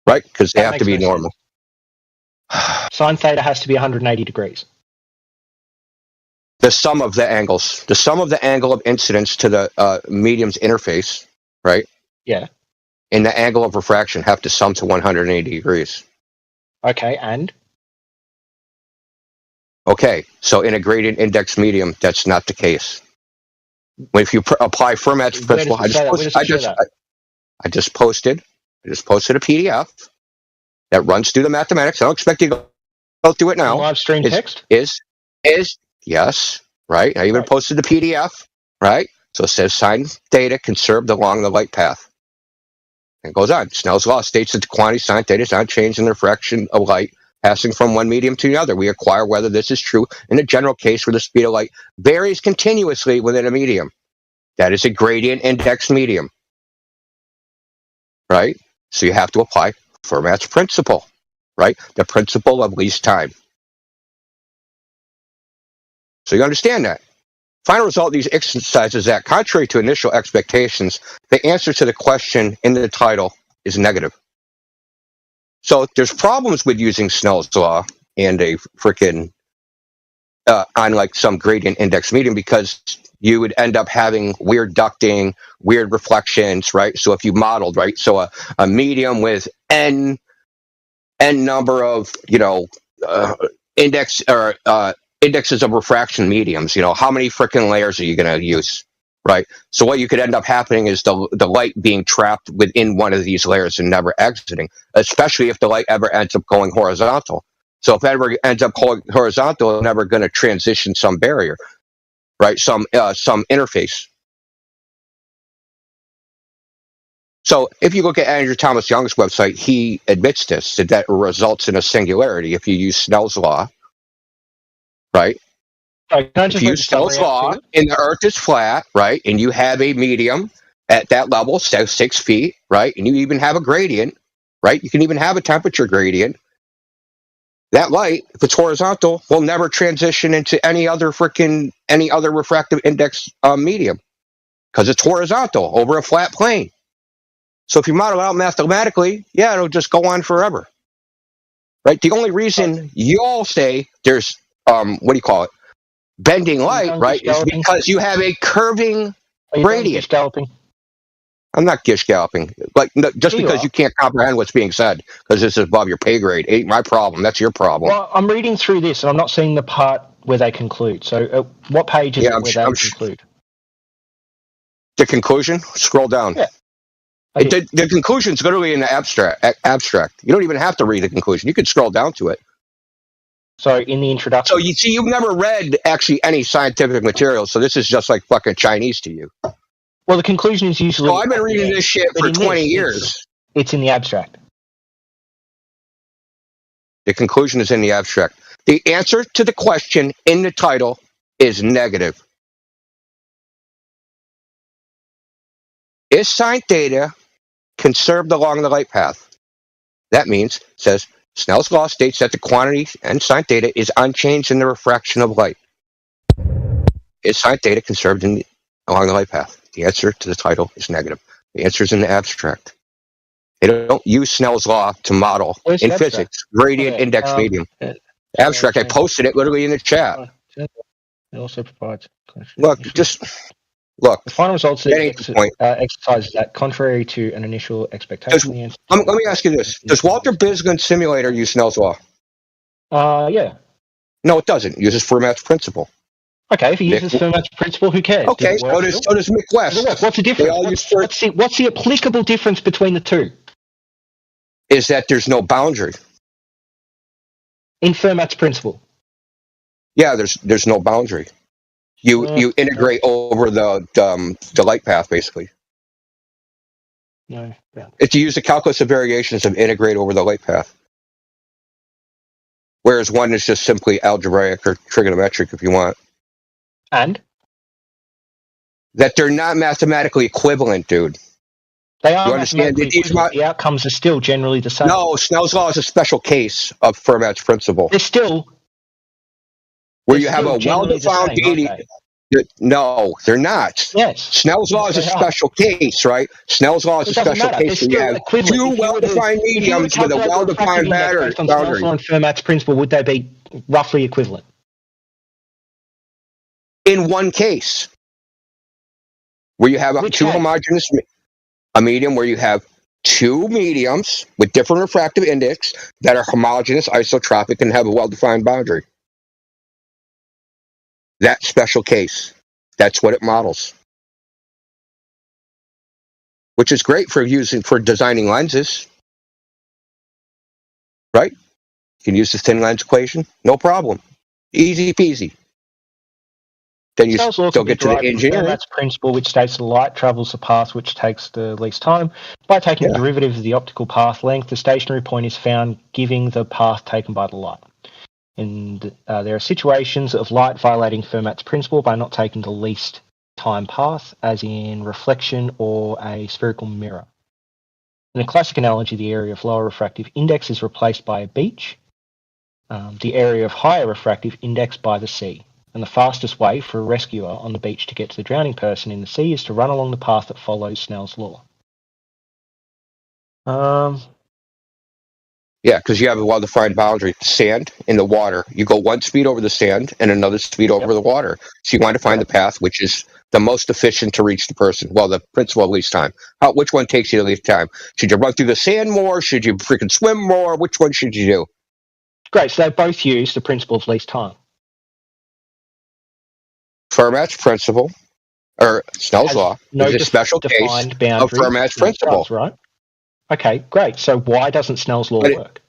Right? Because they have to be normal. Sine theta has to be 180 degrees. The sum of the angles. The sum of the angle of incidence to the medium's interface, right? Yeah. And the angle of refraction have to sum to 180 degrees. Okay, and? Okay, so in a gradient index medium, that's not the case. If you apply Fermat's principle, I just posted a PDF that runs through the mathematics. I don't expect you to go through it now. Live stream text? Yes, right. I even posted the PDF, right? So it says sine theta conserved along the light path. And it goes on. Snell's law states that the quantity sine theta is not changed in the refraction of light passing from one medium to the other. We inquire whether this is true in a general case where the speed of light varies continuously within a medium. That is a gradient index medium, right? So you have to apply Fermat's principle, right? The principle of least time. So you understand that. Final result of these exercises is that, contrary to initial expectations, the answer to the question in the title is negative. So there's problems with using Snell's law and a freaking on like some gradient index medium, because you would end up having weird ducting, weird reflections, right? So if you modeled, right, so a medium with n number of, indexes of refraction mediums, how many freaking layers are you going to use, right? So what you could end up happening is the light being trapped within one of these layers and never exiting, especially if the light ever ends up going horizontal. So if it ever ends up going horizontal, it's never going to transition some barrier, right? Some interface. So if you look at Andrew Thomas Young's website, he admits this, that results in a singularity if you use Snell's law, right? If you use Snell's law and the Earth is flat, right, and you have a medium at that level, so 6 feet, right, and you even have a gradient, right? You can even have a temperature gradient. That light, if it's horizontal, will never transition into any other refractive index medium, because it's horizontal over a flat plane. So if you model out mathematically, yeah, it'll just go on forever, right? The only reason you all say there's bending light, right, is because you have a curving gradient. I'm not gish galloping, but just because you can't comprehend what's being said, because this is above your pay grade, ain't my problem. That's your problem. Well, I'm reading through this, and I'm not seeing the part where they conclude. So, what page is it where they conclude? The conclusion. Scroll down. Yeah. The conclusion is literally in the abstract. You don't even have to read the conclusion. You can scroll down to it. So in the introduction. So you see, you've never read actually any scientific material, so this is just like fucking Chinese to you. Well, the conclusion is usually. Oh, I've been reading this shit for 20 years. It's in the abstract. The conclusion is in the abstract. The answer to the question in the title is negative. Is sine theta conserved along the light path? That means, says, Snell's law states that the quantity and sine theta is unchanged in the refraction of light. Is sine theta conserved along the light path? The answer to the title is negative. The answer is in the abstract. They don't use Snell's law to model in physics, gradient index medium. Abstract, I posted it literally in the chat. It also provides. Look. The final results of the exercise is that, contrary to an initial expectation, let me ask you this: does Walter Bisgund simulator use Snell's law? Yeah. No, it doesn't. It uses Fermat's principle. Okay, if he uses Fermat's principle, who cares? Okay, so does Mick West. What's the difference? What's the applicable difference between the two? Is that there's no boundary in Fermat's principle? Yeah, there's no boundary. You integrate over the light path, basically. No. Yeah. If you use the calculus of variations of integrate over the light path. Whereas one is just simply algebraic or trigonometric, if you want. And? That they're not mathematically equivalent, dude. They are mathematically equivalent. The outcomes are still generally the same. No, Snell's law is a special case of Fermat's principle. They're still... Where you have a well-defined deity. No, they're not. Yes. Snell's law is a special case, right? Snell's law is a special case where you have two well-defined mediums with a well-defined boundary. Based on Snell's law and Fermat's principle, would they be roughly equivalent? In one case, where you have two homogeneous, a medium where you have two mediums with different refractive index that are homogeneous, isotropic, and have a well-defined boundary. That special case, that's what it models. Which is great for designing lenses. Right? You can use the thin lens equation, no problem. Easy peasy. then you Snell's law still can be get to the derived from engineering. Fermat's principle, which states the light travels the path which takes the least time. By taking the derivative of the optical path length, the stationary point is found, giving the path taken by the light. And there are situations of light violating Fermat's principle by not taking the least time path, as in reflection or a spherical mirror. In a classic analogy, the area of lower refractive index is replaced by a beach, the area of higher refractive index by the sea. And the fastest way for a rescuer on the beach to get to the drowning person in the sea is to run along the path that follows Snell's law. Yeah, because you have a well-defined boundary. Sand in the water. You go one speed over the sand and another speed over the water. So you want to find the path which is the most efficient to reach the person. Well, the principle of least time. Which one takes you the least time? Should you run through the sand more? Should you freaking swim more? Which one should you do? Great, so they both use the principle of least time. Fermat's principle, or Snell's law, is a special case of Fermat's principle. Right? Okay, great. So why doesn't Snell's law work?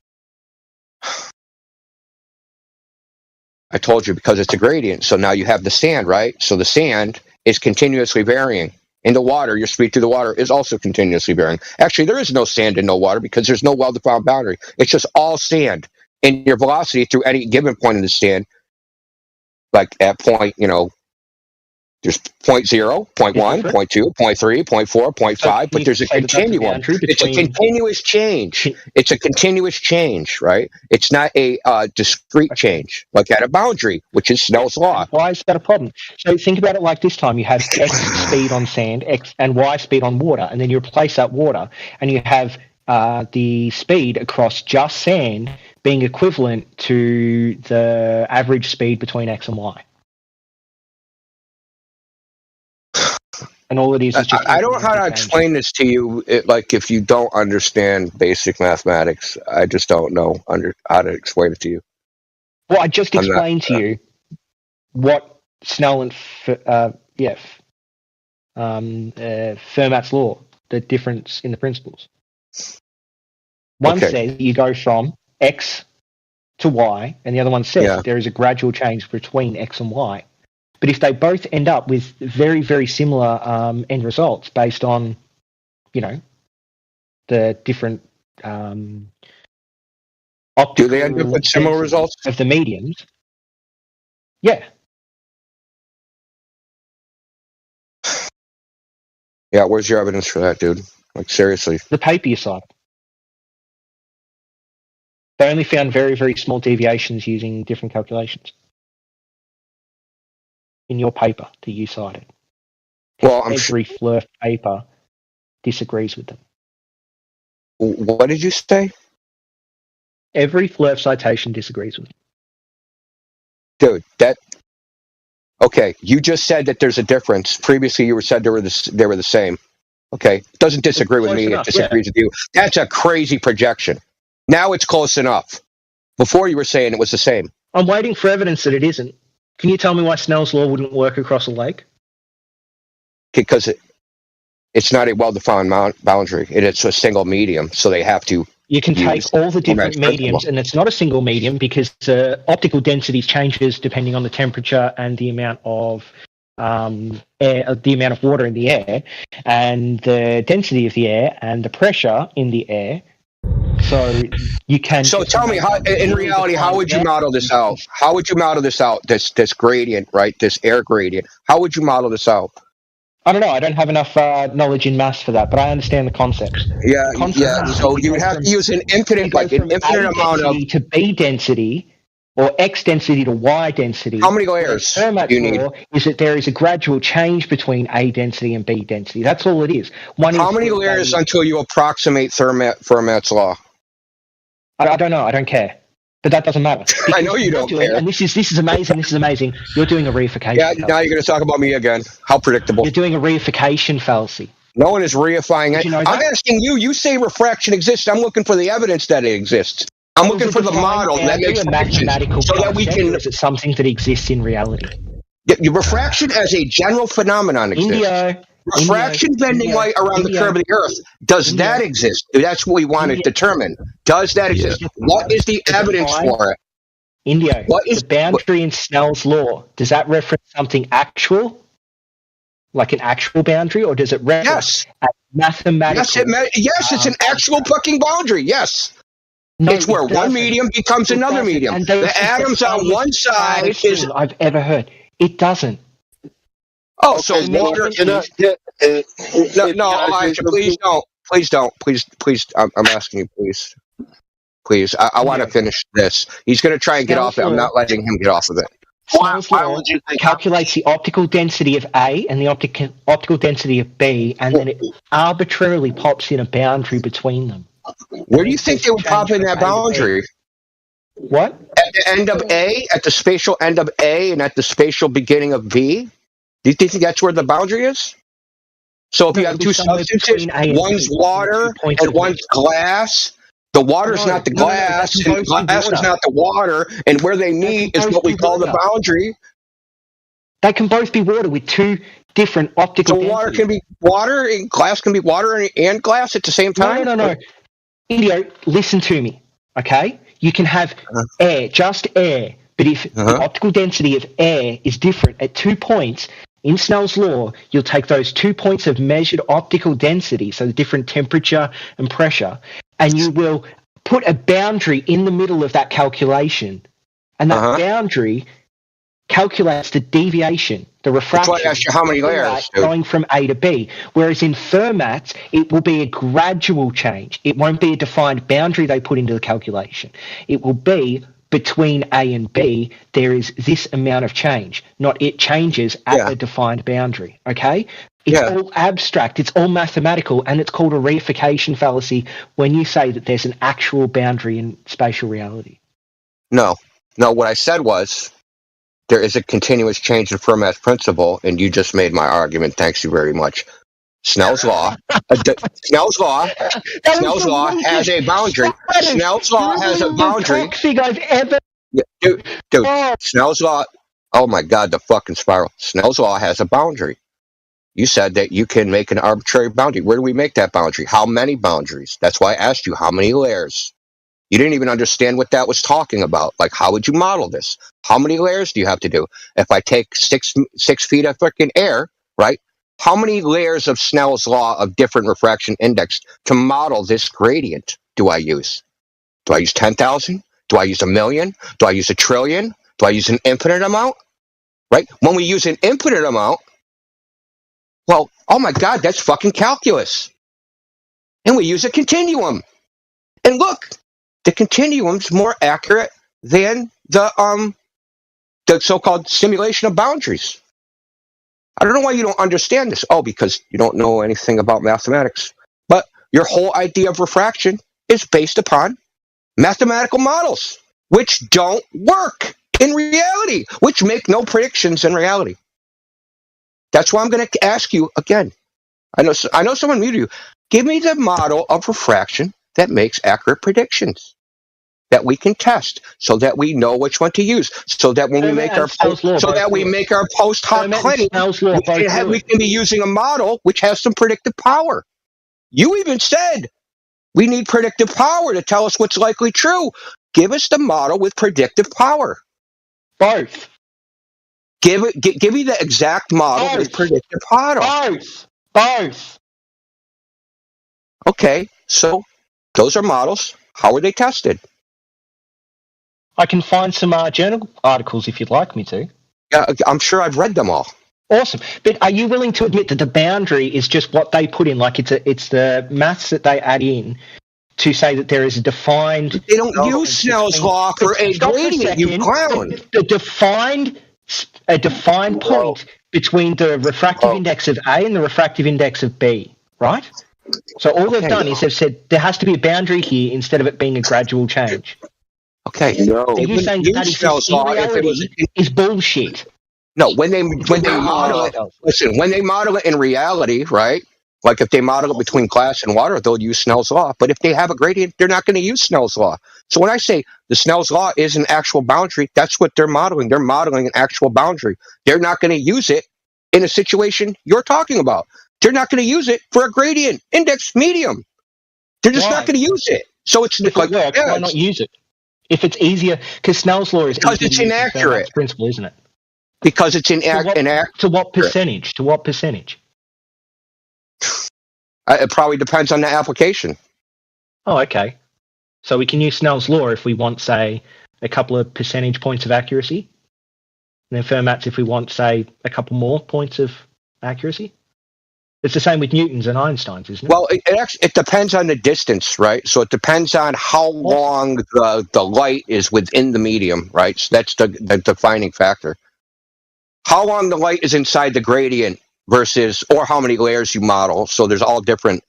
I told you, because it's a gradient. So now you have the sand, right? So the sand is continuously varying. In the water, your speed through the water is also continuously varying. Actually, there is no sand in no water because there's no well-defined boundary. It's just all sand. And your velocity through any given point in the sand, like at point, there's 0.0, 0.1, 0.2, 0.3, 0.4, 0.5, but there's a continuum. It's a continuous change. It's a continuous change, right? It's not a discrete change, like at a boundary, which is Snell's law. Why is that a problem? So think about it like this time. You have X speed on sand, X and Y speed on water, and then you replace that water, and you have the speed across just sand being equivalent to the average speed between X and Y. And all it is just I don't know how to explain this to you. If you don't understand basic mathematics, I just don't know how to explain it to you. Well, I just explained to you what Snell and Fermat's law, the difference in the principles. One says you go from X to Y, and the other one says there is a gradual change between X and Y. But if they both end up with very, very similar end results based on, the different optical do they end up with similar results of the mediums? Yeah. Yeah, where's your evidence for that, dude? Like, seriously. The paper you cited. They only found very, very small deviations using different calculations. In your paper that you cited. Well, every FLIRF paper disagrees with them. What did you say? Every FLIRF citation disagrees with Dude, them. okay, you just said that there's a difference. Previously, you said they were the same. Okay, doesn't disagree with me. It disagrees with you. That's a crazy projection. Now it's close enough. Before you were saying it was the same. I'm waiting for evidence that it isn't. Can you tell me why Snell's law wouldn't work across a lake? Because it's not a well-defined boundary. It's a single medium, so they have to. You can take all the different mediums, and it's not a single medium because the optical density changes depending on the temperature and the amount of air, the amount of water in the air, and the density of the air and the pressure in the air. So you can. So tell me, in reality, how would you model this out? How would you model this out? This gradient, right? This air gradient. How would you model this out? I don't know. I don't have enough knowledge in maths for that, but I understand the concept. Yeah. So you would have to use an infinite amount of to B density, or X density to Y density. How many layers you need? Is that there is a gradual change between A density and B density. That's all it is. How many layers until you approximate Fermat's law? I don't know. I don't care. But that doesn't matter. I know you don't care. And this is amazing. This is amazing. You're doing a reification. Yeah, now you're going to talk about me again. How predictable. You're doing a reification fallacy. No one is reifying it. You know I'm asking you. You say refraction exists. I'm looking for the evidence that it exists. I'm looking for the model that makes a mathematical so that we can. Is it something that exists in reality? Yeah, refraction as a general phenomenon exists. Refraction bending light around the curve of the Earth. Does that exist? That's what we want to determine. Does that exist? What is the evidence for it? Indio, the boundary in Snell's law, does that reference something actual? Like an actual boundary, or does it reference a mathematical? Yes, it's an actual fucking boundary. Yes. No, it's where one medium becomes another medium. And the atoms on one side is. I've ever heard. It doesn't. Oh, so water. No, Elijah, please don't. Please, I'm asking you, please. I want to finish this. He's going to try and get off it. I'm not letting him get off of it. Snell's law calculates the optical density of A and the optical density of B, and then it arbitrarily pops in a boundary between them. Where do you think they would pop in that boundary? What? At the end of A, at the spatial end of A, and at the spatial beginning of B? Do you think that's where the boundary is? So if you have two substances, one's water and one's glass, the water's not the glass, and the glass is not the water, and where they meet is what we call the boundary. They can both be water with two different optical densities. So water can be water, and glass can be water and glass at the same time? No. Indio, listen to me, okay? You can have air, just air, but if the optical density of air is different at 2 points, in Snell's law, you'll take those 2 points of measured optical density, so the different temperature and pressure, and you will put a boundary in the middle of that calculation. And that boundary calculates the deviation, the refraction. That's why I asked you how many layers, going from A to B. Whereas in Fermat's, it will be a gradual change. It won't be a defined boundary they put into the calculation. It will be between A and B, there is this amount of change, not it changes at a defined boundary, okay? It's all abstract, it's all mathematical, and it's called a reification fallacy when you say that there's an actual boundary in spatial reality. No, what I said was there is a continuous change in Fermat's principle, and you just made my argument. Thanks you very much. Snell's law. Snell's law has a boundary. Snell's law has a boundary. I've ever... Dude, Snell's law. Oh my God, the fucking spiral. Snell's law has a boundary. You said that you can make an arbitrary boundary. Where do we make that boundary? How many boundaries? That's why I asked you how many layers. You didn't even understand what that was talking about. Like, how would you model this? How many layers do you have to do? If I take six feet of freaking air, right? How many layers of Snell's law of different refraction index to model this gradient do I use? Do I use 10,000? Do I use 1,000,000? Do I use 1,000,000,000,000? Do I use an infinite amount? Right? When we use an infinite amount, well, oh my God, that's fucking calculus. And we use a continuum. And look, the continuum's more accurate than the so-called simulation of boundaries. I don't know why you don't understand this. Oh, because you don't know anything about mathematics. But your whole idea of refraction is based upon mathematical models, which don't work in reality, which make no predictions in reality. That's why I'm going to ask you again. I know someone muted you. Give me the model of refraction that makes accurate predictions that we can test, so that we know which one to use, so that when we make our post hoc claim, we can be using a model which has some predictive power. You even said we need predictive power to tell us what's likely true. Give us the model with predictive power. Both. Give me the exact model with predictive power. Both. Okay, so those are models. How are they tested? I can find some journal articles if you'd like me to. Yeah, I'm sure I've read them all. Awesome. But are you willing to admit that the boundary is just what they put in? Like it's the maths that they add in to say that there is a defined... They don't use Snell's law for a gradient, you clown. A defined point between the refractive index of A and the refractive index of B, right? So all they've done is they've said there has to be a boundary here instead of it being a gradual change. Okay. No. So you're saying that is bullshit. No, when they model it, listen, when they model it in reality, right? Like if they model it between glass and water, they'll use Snell's law. But if they have a gradient, they're not going to use Snell's law. So when I say the Snell's law is an actual boundary, that's what they're modeling. They're modeling an actual boundary. They're not going to use it in a situation you're talking about. They're not going to use it for a gradient index medium. They're just not going to use it. So it's like, why not use it? If it's easier, because Snell's law is because it's inaccurate. Principle, isn't it? Because it's inaccurate. To what percentage? To what percentage? It probably depends on the application. Oh, okay. So we can use Snell's law if we want, say, a couple of percentage points of accuracy. And then Fermat's if we want, say, a couple more points of accuracy. It's the same with Newton's and Einstein's, isn't it? Well, it depends on the distance, right? So it depends on how long the light is within the medium, right? So that's the defining factor. How long the light is inside the gradient versus, or how many layers you model. So there's all different.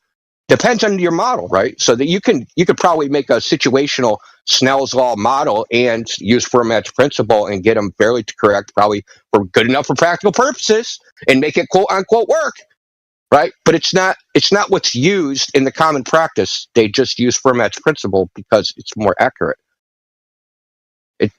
Depends on your model, right? So that you could probably make a situational Snell's law model and use Fermat's principle and get them fairly correct, probably for good enough for practical purposes, and make it quote unquote work, right? But it's not what's used in the common practice. They just use Fermat's principle because it's more accurate.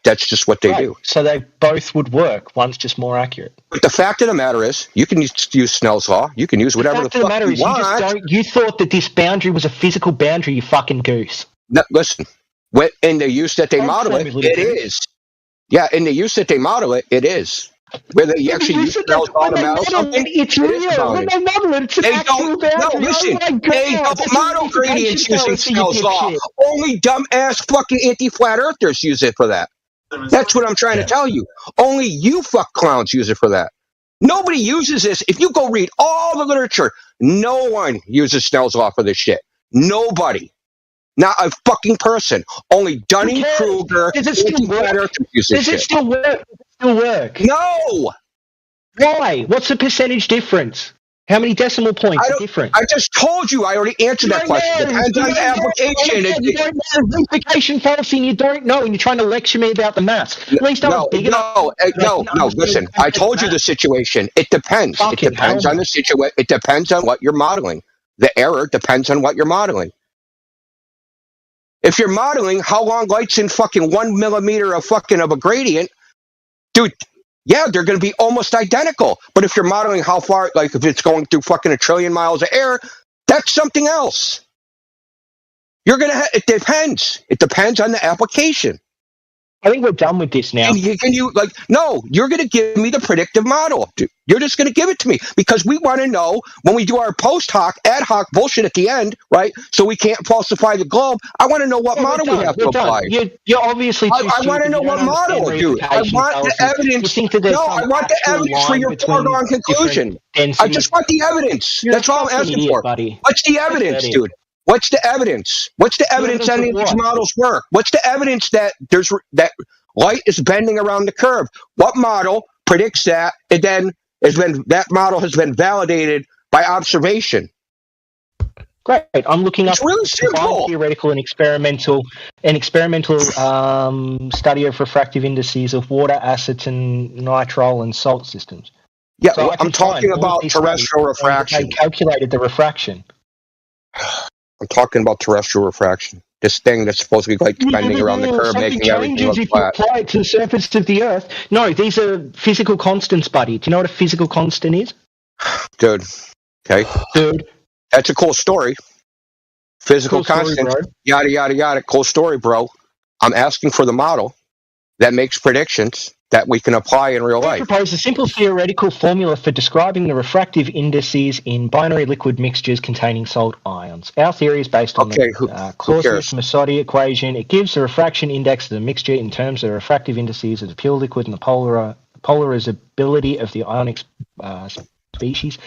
That's just what they do. So they both would work. One's just more accurate. But the fact of the matter is, you can use Snell's law. You can use whatever the fuck you want. You thought that this boundary was a physical boundary, you fucking goose. No, listen, in the use that they model it, it is. Yeah, in the use that they model it, it is. Where they actually use Snell's law to model something, it's real. When they model it, it's an actual boundary. No, listen, they don't model gradients using Snell's law. Only dumbass fucking anti-flat earthers use it for that. That's what I'm trying to tell you. Only you fuck clowns use it for that. Nobody uses this. If you go read all the literature, no one uses Snell's law for this shit. Nobody. Not a fucking person. Only Dunning-Kruger Does it still work? Does it still work? Does it still work? No! Why? What's the percentage difference? How many decimal points are different? I just told you. I already answered that question. Depends on the application. You don't know the verification fallacy, and you don't know, and you're trying to lecture me about the maths. At least I was big enough. No. Listen, I told you the situation. It depends. It depends on the situation. It depends on what you're modeling. The error depends on what you're modeling. If you're modeling how long light's in fucking 1 millimeter of a gradient, dude. Yeah, they're going to be almost identical. But if you're modeling how far, like if it's going through fucking 1 trillion miles of air, that's something else. You're going to it depends. It depends on the application. I think we're done with this now. No, you're going to give me the predictive model. Dude. You're just going to give it to me because we want to know when we do our post hoc, ad hoc bullshit at the end, right? So we can't falsify the globe. I want to know what model we have to apply. You're obviously too I want to know what model, dude. I want the evidence. No, I want the evidence for your foregone conclusion. I just want the evidence. That's all I'm asking for. What's the evidence, dude? What's the evidence? What's the evidence any of these models work? What's the evidence that that light is bending around the curve? What model predicts that? And then that model has been validated by observation. Great. I'm looking up really simple. Theoretical and experimental study of refractive indices of water, acids, and nitrile and salt systems. Yeah, so I'm talking about terrestrial refraction. They calculated the refraction. I'm talking about terrestrial refraction. This thing that's supposed to be like bending around the curve, making everything look flat. If you apply it to the surface of the Earth. No, these are physical constants, buddy. Do you know what a physical constant is? Dude. Okay. Dude. That's a cool story. Physical constant. Yada, yada, yada. Cool story, bro. I'm asking for the model that makes predictions that we can apply in real life. I propose a simple theoretical formula for describing the refractive indices in binary liquid mixtures containing salt ions. Our theory is based on the Clausius-Massotti equation. It gives the refraction index of the mixture in terms of the refractive indices of the pure liquid and the polarizability of the ionic species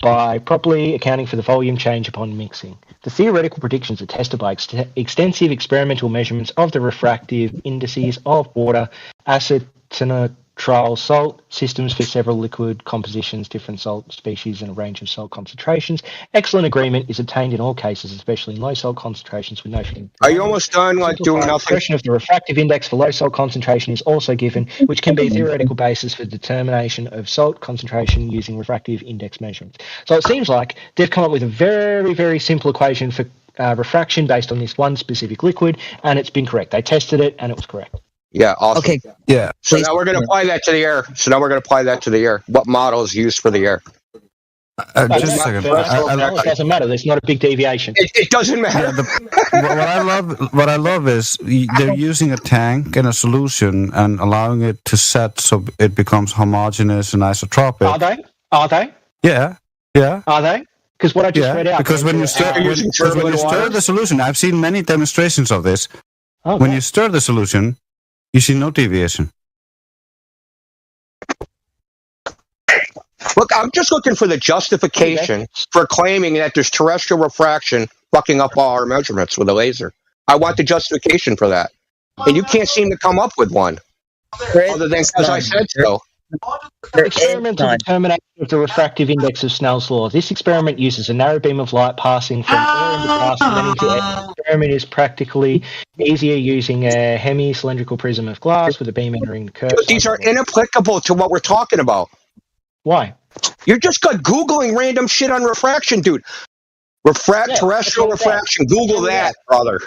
by properly accounting for the volume change upon mixing. The theoretical predictions are tested by extensive experimental measurements of the refractive indices of water, acid, nitrile, salt systems for several liquid compositions, different salt species, and a range of salt concentrations. Excellent agreement is obtained in all cases, especially in low salt concentrations with no. Are you almost done? Like doing nothing? Expression of the refractive index for low salt concentration is also given, which can be a theoretical basis for determination of salt concentration using refractive index measurements. So it seems like they've come up with a very, very simple equation for refraction based on this one specific liquid, and it's been correct. They tested it, and it was correct. Yeah, awesome. Okay. Yeah. So now we're going to apply that to the air. What model is used for the air? Just a second. It doesn't matter. There's not a big deviation. It doesn't matter. What I love is they're using a tank and a solution and allowing it to set so it becomes homogeneous and isotropic. Are they? Yeah. Are they? Because what I just read out. Because when you stir the solution, I've seen many demonstrations of this. Okay. When you stir the solution, you see no deviation. Look, I'm just looking for the justification for claiming that there's terrestrial refraction fucking up all our measurements with a laser. I want the justification for that. And you can't seem to come up with one. Other than because I said so. Experimental determination of the refractive index of Snell's law. This experiment uses a narrow beam of light passing from air into glass and then into air. The experiment is practically easier using a hemi-cylindrical prism of glass with a beam entering the curve. But these are inapplicable to what we're talking about. Why? You're just Googling random shit on refraction, dude. Terrestrial refraction. Google that, brother.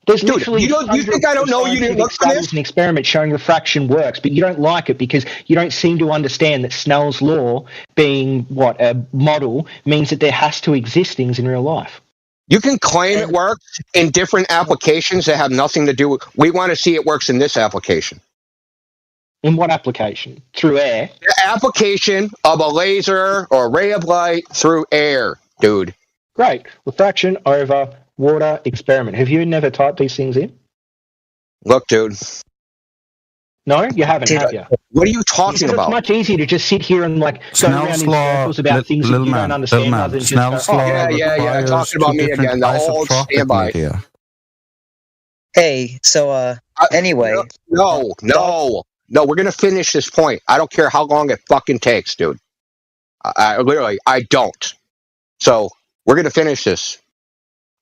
There's Dude, literally you think I don't know you didn't look for this? An experiment showing refraction works, but you don't like it because you don't seem to understand that Snell's law, being a model, means that there has to exist things in real life. You can claim it works in different applications that have nothing to do with. We want to see it works in this application. In what application? Through air? The application of a laser or a ray of light through air, dude. Great. Refraction over water experiment. Have you never typed these things in? Look, dude. No, you haven't, have you? What are you talking about? It's much easier to just sit here and go around in circles about things that you don't understand rather than just go, yeah, talking about me again. The old standby. Hey, so anyway. No, we're gonna finish this point. I don't care how long it fucking takes, dude. I don't. So we're gonna finish this.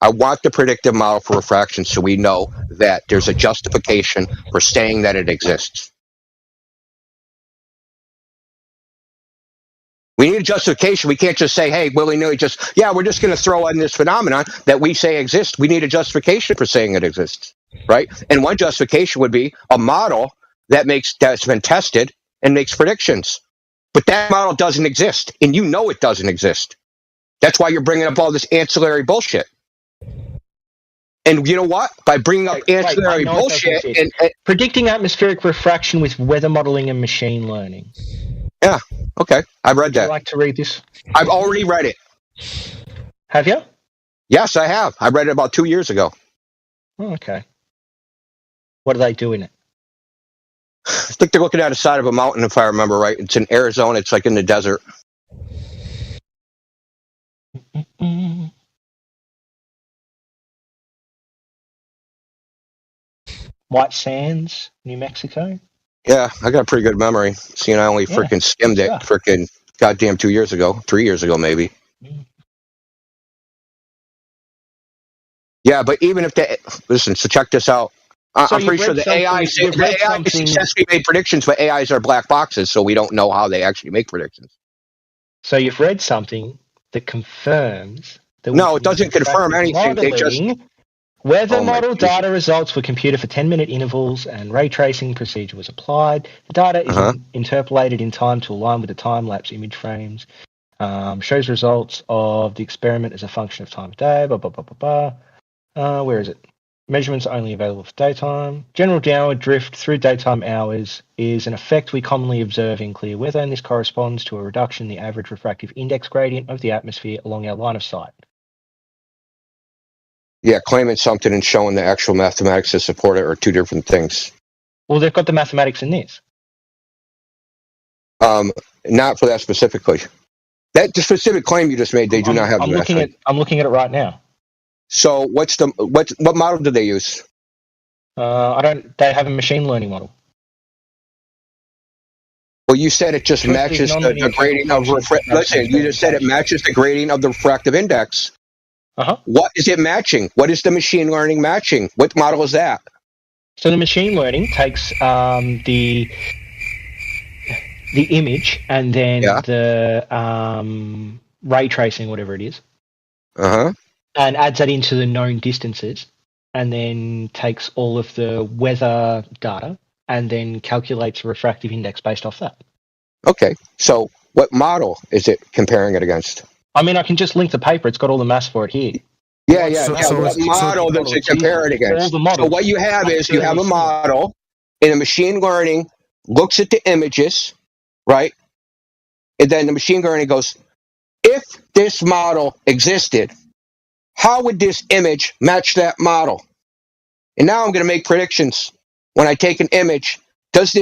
I want the predictive model for refraction so we know that there's a justification for saying that it exists. We need a justification. We can't just say, hey, willy-nilly, we're just going to throw in this phenomenon that we say exists. We need a justification for saying it exists, right? And one justification would be a model that's been tested and makes predictions. But that model doesn't exist, and you know it doesn't exist. That's why you're bringing up all this ancillary bullshit. And you know what? By bringing up ancillary bullshit and predicting atmospheric refraction with weather modeling and machine learning. Yeah. Okay. I've read that. Would you like to read this? I've already read it. Have you? Yes, I have. I read it about 2 years ago. Oh, okay. What are they doing it? I think they're looking at the side of a mountain, if I remember right. It's in Arizona. It's like in the desert. White Sands, New Mexico? Yeah, I got a pretty good memory. Seeing I only freaking skimmed it freaking goddamn 2 years ago, 3 years ago maybe. Yeah, but even if listen, so check this out. I'm pretty sure the AI successfully made predictions, but AIs are black boxes, so we don't know how they actually make predictions. So you've read something that confirms that. No, it doesn't confirm anything. They just. Weather model data results were computed for 10-minute intervals and ray tracing procedure was applied. The data is interpolated in time to align with the time-lapse image frames. Shows results of the experiment as a function of time of day, blah, blah, blah, blah, blah. Where is it? Measurements are only available for daytime. General downward drift through daytime hours is an effect we commonly observe in clear weather, and this corresponds to a reduction in the average refractive index gradient of the atmosphere along our line of sight. Yeah, claiming something and showing the actual mathematics to support it are two different things. Well, they've got the mathematics in this. Not for that specifically. That specific claim you just made, they do not have. I'm looking at it right now. So what model do they use? They have a machine learning model. Well, you said it just matches the gradient of listen, you just said it matches the gradient of the refractive index. What is it matching? What is the machine learning matching? What model is that? So the machine learning takes the image and then the ray tracing, whatever it is, and adds that into the known distances, and then takes all of the weather data and then calculates a refractive index based off that. Okay, so What model is it comparing it against? I mean, I can just link the paper. It's got all the math for it here. Yeah. What model does it compare it against? So what you have is you have a model, and a machine learning looks at the images, right? And then the machine learning goes, if this model existed, how would this image match that model? And now I'm going to make predictions. When I take an image, how does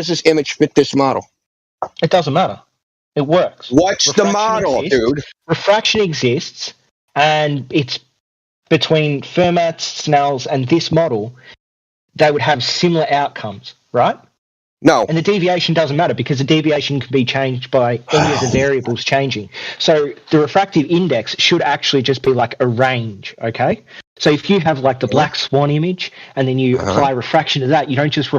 this image fit this model? It doesn't matter. It works. What's the model, dude? Refraction exists, and it's between Fermat's, Snell's, and this model, they would have similar outcomes, right? No. And the deviation doesn't matter because the deviation can be changed by any of the variables changing. So the refractive index should actually just be like a range, okay? So if you have like the black swan image and then you apply refraction to that, you don't just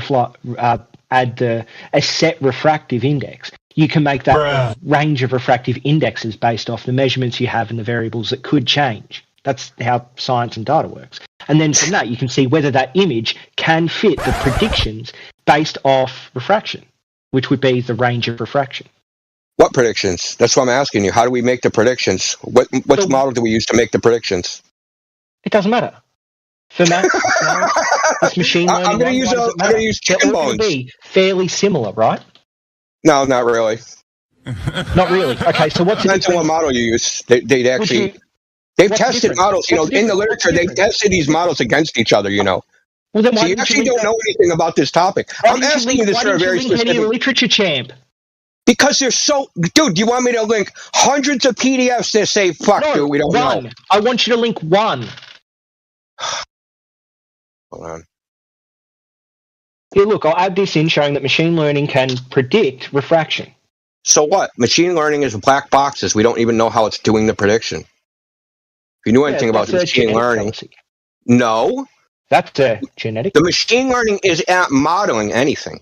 add a set refractive index. You can make that a range of refractive indexes based off the measurements you have and the variables that could change. That's how science and data works. And then from that, you can see whether that image can fit the predictions based off refraction, which would be the range of refraction. What predictions? That's what I'm asking you. How do we make the predictions? What model do we use to make the predictions? It doesn't matter. For math, this machine learning, I'm going to use chicken bones. Be fairly similar, right? No, not really. Not really. Okay, so what's depends on what model you use. They'd actually. They've tested models, in the literature, they've tested these models against each other, Well, then so you actually don't know anything about this topic. I'm asking you this for a very specific literature, champ. Because they're so... Dude, do you want me to link hundreds of PDFs that say, dude, we don't know? I want you to link one. Hold on. Here, look, I'll add this in showing that machine learning can predict refraction. So what? Machine learning is black boxes. We don't even know how it's doing the prediction. If you knew anything about machine learning, no, that's a genetic. The machine learning is at modeling anything.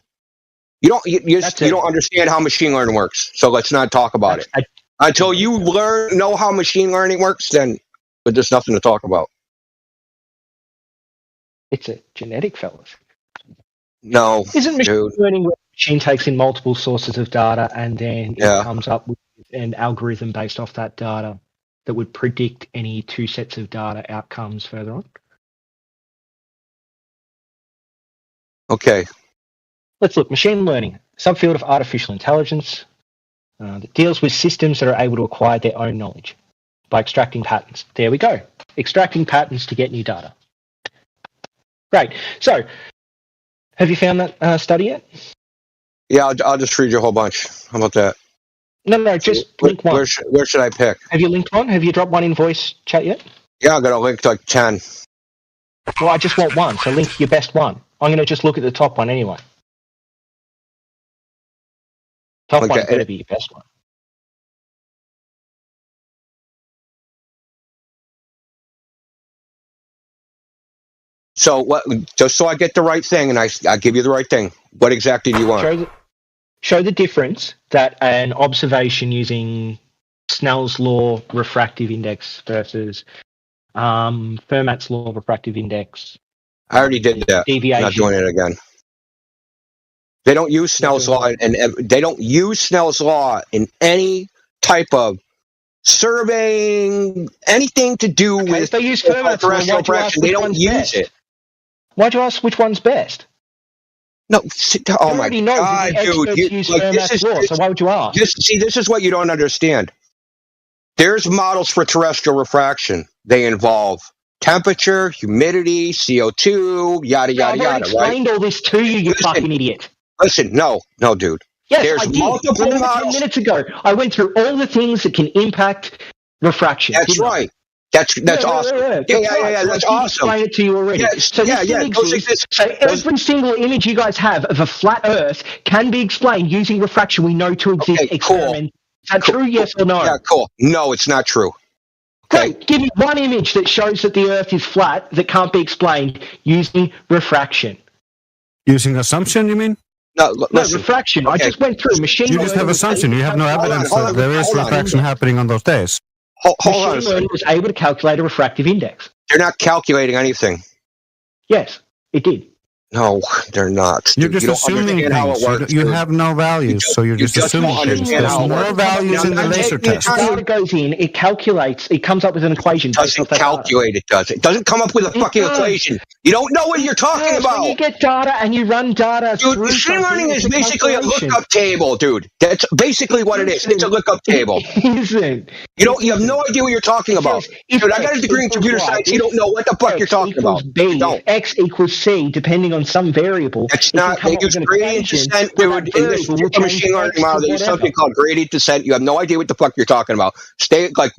You don't understand how machine learning works. So let's not talk about it until you know how machine learning works. Then there's nothing to talk about. It's a genetic, fellas. No, isn't machine learning where the machine takes in multiple sources of data and then it comes up with an algorithm based off that data that would predict any two sets of data outcomes further on? Okay. Let's look. Machine learning, subfield of artificial intelligence that deals with systems that are able to acquire their own knowledge by extracting patterns. There we go. Extracting patterns to get new data. Great. So, have you found that study yet? Yeah, I'll just read you a whole bunch. How about that? No, just link one. Where should I pick? Have you linked one? Have you dropped one in voice chat yet? Yeah, I'm going to link like 10. Well, I just want one, so link your best one. I'm going to just look at the top one anyway. Top one better be your best one. So what? Just so I get the right thing, and I give you the right thing. What exactly do you want? Show the difference that an observation using Snell's law refractive index versus Fermat's law refractive index. I already did that. Deviation. I'm not doing it again. They don't use Snell's law, and they don't use Snell's law in any type of surveying, anything to do with they use Fermat's terrestrial refraction. They don't use it. Why'd you ask which one's best? No, oh my God, dude! So why would you ask? This is what you don't understand. There's models for terrestrial refraction. They involve temperature, humidity, CO2, yada yada yada. I explained all this to you, you fucking idiot. Listen, no, dude. Yes, there's I did. Multiple models. 10 minutes ago, I went through all the things that can impact refraction. That's right. That's awesome. Yeah. That's awesome. I explained it to you already. So every single image you guys have of a flat Earth can be explained using refraction we know to exist. Okay, cool. Is that true? Yes or no? Yeah, cool. No, it's not true. Okay. Great. Give me one image that shows that the Earth is flat that can't be explained using refraction. Using assumption, you mean? No, refraction. Okay. I just went through machine learning. You just have assumption. You have no evidence that there is refraction happening on those days. Machine learning was able to calculate a refractive index. They're not calculating anything. Yes, it did. No, they're not. You're dude. just You don't assuming understand how it things. works, You dude. have no values, so you're You just just assuming don't things. understand There's how it more works. values Now, in the I'm laser taking test. your time. Data goes in, it calculates, it comes up with an equation It based off doesn't that data. calculate. It does. It doesn't come up with a fucking does. equation. You don't know what you're talking Yes, when you about. get data and you run data Dude, through machine something, learning it's is a basically a calculation. lookup table, dude. That's basically what it is. It's a lookup table. It isn't. You have no idea what you're talking about. If Dude, I got a X degree in equals computer Y, science. You if don't know what the fuck you're X talking equals about. B, You don't. if X equals C, depending on some variable, It's it can not. come They up use with an gradient equation descent, where that dude. In this variable will change machine learning X model, to they use whatever. something called gradient descent. You have no idea what the fuck you're talking about. Stay like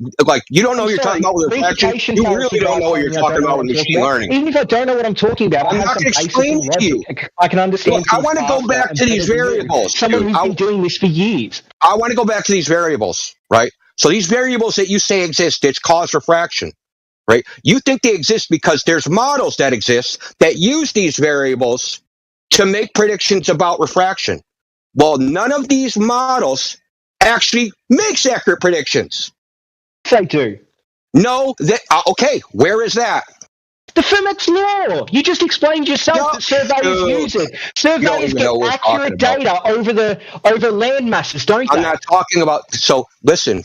you don't know what you're talking about with reflection. Verification You fails really to don't know what tell you're me I talking don't know about what with I'm talking machine about. learning. Even if I don't know what I'm talking about, I I'm have not some going to basic explain it to you. logic. I can understand. Look, I want to go faster back and to these better than you. variables. Someone dude. who's been doing this for years. I want to go back to these variables, right? So these variables that you say exist, it's cause refraction, right? You think they exist because there's models that exist that use these variables to make predictions about refraction. Well, none of these models actually makes accurate predictions. They do. No, okay, where is that? The Fermat's law. You just explained yourself that surveyors use it. Surveyors even get know what we're accurate talking data over land masses, don't they? I'm not talking about. So listen,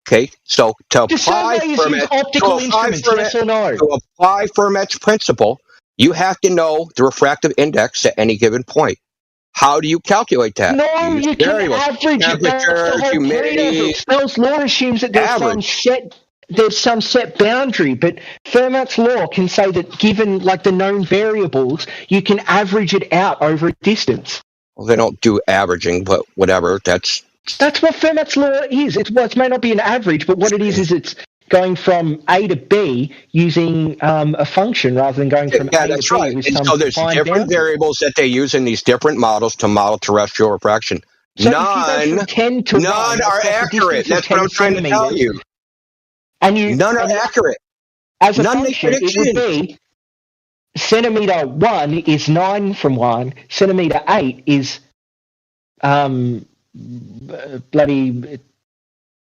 okay. So to Do apply surveyors use optical instruments? Yes or no? to apply Fermat's principle, you have to know the refractive index at any given point. How do you calculate that? No, use you can variables. avrage it. That's the Temperature, whole point of humidity. it. Snell's law assumes that there's some set boundary, but Fermat's law can say that given like the known variables, you can average it out over a distance. Well, they don't do averaging, but whatever. That's what Fermat's law is. It may not be an average, but what it is it's going from A to B using a function rather than going from A to B. Right. With And some so there's defined different boundary. variables that they use in these different models to model terrestrial refraction. So if you go from 10 to 1, are accurate. That's what I'm trying to tell you. None are accurate. As a None make function, it would be centimeter 1 is 9 from 1, centimeter 8 is bloody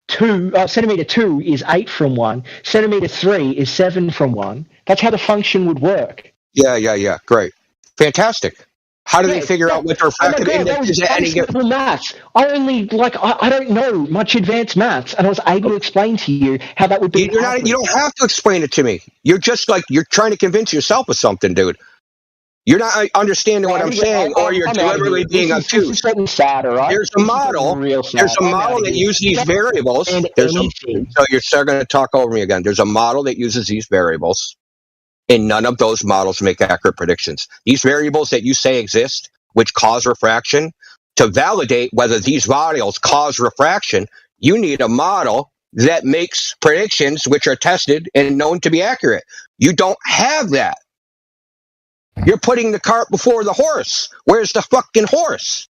2, centimeter 2 is 8 from 1, centimeter 3 is 7 from 1. That's how the function would work. Yeah. Great. Fantastic. How do they figure out what the refractive index is at any given? Maths. I don't know much advanced maths, and I was able to explain to you how that would be. You don't have to explain it to me. You're just you're trying to convince yourself of something, dude. You're not understanding what I'm saying, or you're deliberately being obtuse. This is getting sad, all right? There's a model. There's a model that uses these variables. So you're still going to talk over me again. There's a model that uses these variables, and none of those models make accurate predictions. These variables that you say exist, which cause refraction, to validate whether these models cause refraction, you need a model that makes predictions which are tested and known to be accurate. You don't have that. You're putting the cart before the horse. Where's the fucking horse?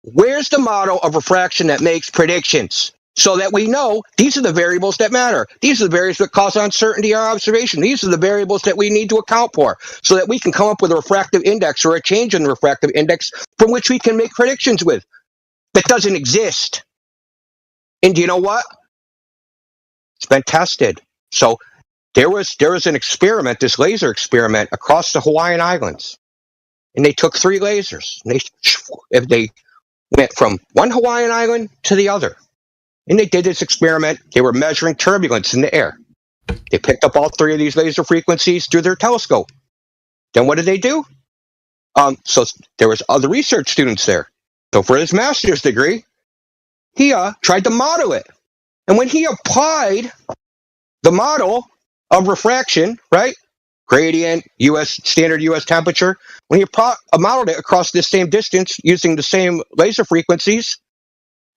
Where's the model of refraction that makes predictions so that we know these are the variables that matter? These are the variables that cause uncertainty in our observation. These are the variables that we need to account for so that we can come up with a refractive index or a change in the refractive index from which we can make predictions with. That doesn't exist. And do you know what? It's been tested. So there was an experiment, this laser experiment across the Hawaiian Islands. And they took 3 lasers. And they went from one Hawaiian island to the other. And they did this experiment. They were measuring turbulence in the air. They picked up all 3 of these laser frequencies through their telescope. Then what did they do? So there was other research students there. So for his master's degree, he tried to model it. And when he applied the model of refraction, right? Gradient, standard US temperature. When he modeled it across this same distance using the same laser frequencies,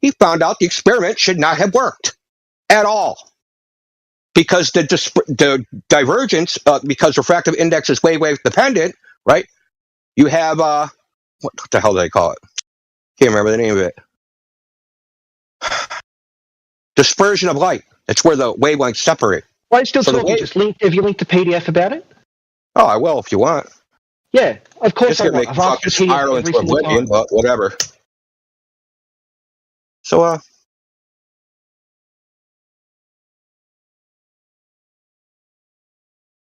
he found out the experiment should not have worked at all. Because the divergence, because refractive index is wave dependent, right? You have, what the hell do they call it? Can't remember the name of it. Dispersion of light. That's where the wavelengths separate. Why are you still talking? Have you linked the PDF about it? Oh, I will if you want. Yeah, of course I will. I've asked for PDF every single time. But whatever. So,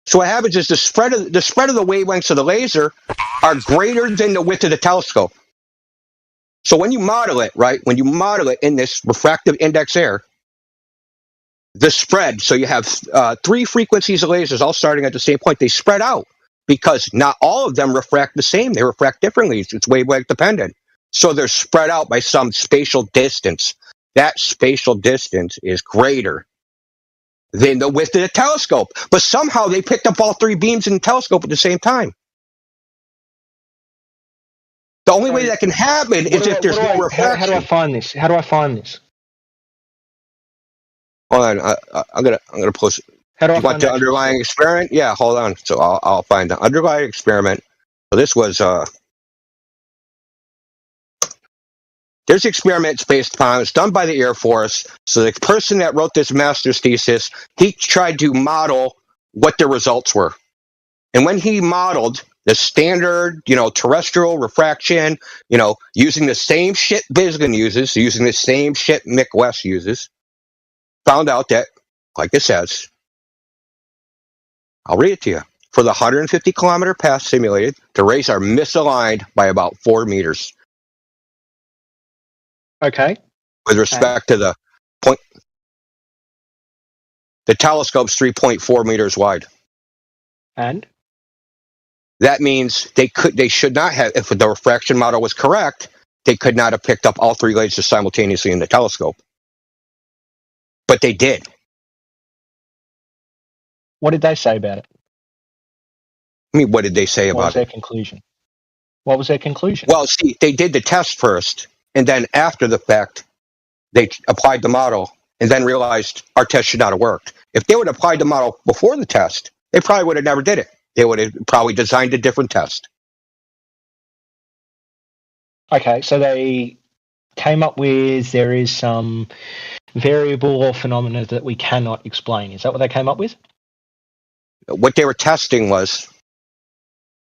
So what happens is the spread of the wavelengths of the laser are greater than the width of the telescope. So when you model it, right, when you model it in this refractive index air, the spread, so you have 3 frequencies of lasers all starting at the same point. They spread out because not all of them refract the same. They refract differently. It's wavelength dependent. So they're spread out by some spatial distance. That spatial distance is greater than the width of the telescope. But somehow they picked up all 3 beams in the telescope at the same time. The only way that can happen is if there's no refraction. How do I find this? How do I find this? Hold on, I'm gonna post. How do I you want find the that? underlying experiment? Yeah, hold on. So I'll find the underlying experiment. So this was there's experiments based upon, it's done by the Air Force. So the person that wrote this master's thesis, he tried to model what the results were. And when he modeled the standard, terrestrial refraction, using the same shit Bisgin uses, using the same shit Mick West uses, found out that, like it says, I'll read it to you. For the 150 kilometer path simulated, the rays are misaligned by about 4 meters. Okay. With respect to the point, the telescope's 3.4 meters wide. And? That means they should not have, if the refraction model was correct, they could not have picked up all 3 lasers simultaneously in the telescope. But they did. What did they say about it? I mean, what did they say What was about their it? conclusion? What was their conclusion? Well, see, they did the test first, and then after the fact, they applied the model, and then realized our test should not have worked. If they would have applied the model before the test, they probably would have never did it. They would have probably designed a different test. Okay, so they came up with there is some variable or phenomena that we cannot explain. Is that what they came up with? What they were testing was,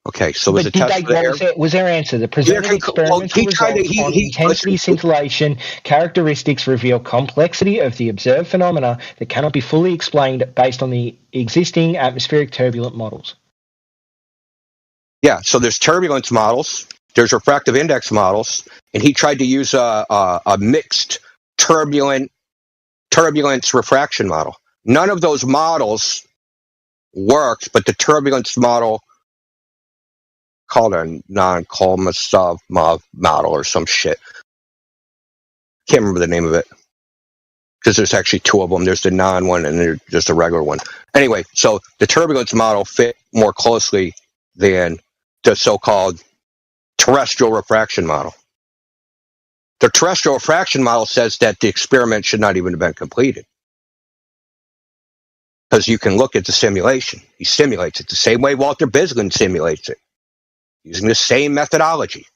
okay, so was But the did test they, was their answer? The presented experimental results on intensity scintillation characteristics reveal complexity of the observed phenomena that cannot be fully explained based on the existing atmospheric turbulent models. Yeah, so there's turbulence models, there's refractive index models, and he tried to use a mixed turbulence refraction model. None of those models worked, but the turbulence model, called a non-Kolmosov model or some shit. Can't remember the name of it because there's actually 2 of them. There's the non one and there's just a regular one. Anyway, so the turbulence model fit more closely than the so-called terrestrial refraction model. The terrestrial refraction model says that the experiment should not even have been completed. Because you can look at the simulation. He simulates it the same way Walter Bisgin simulates it, using the same methodology.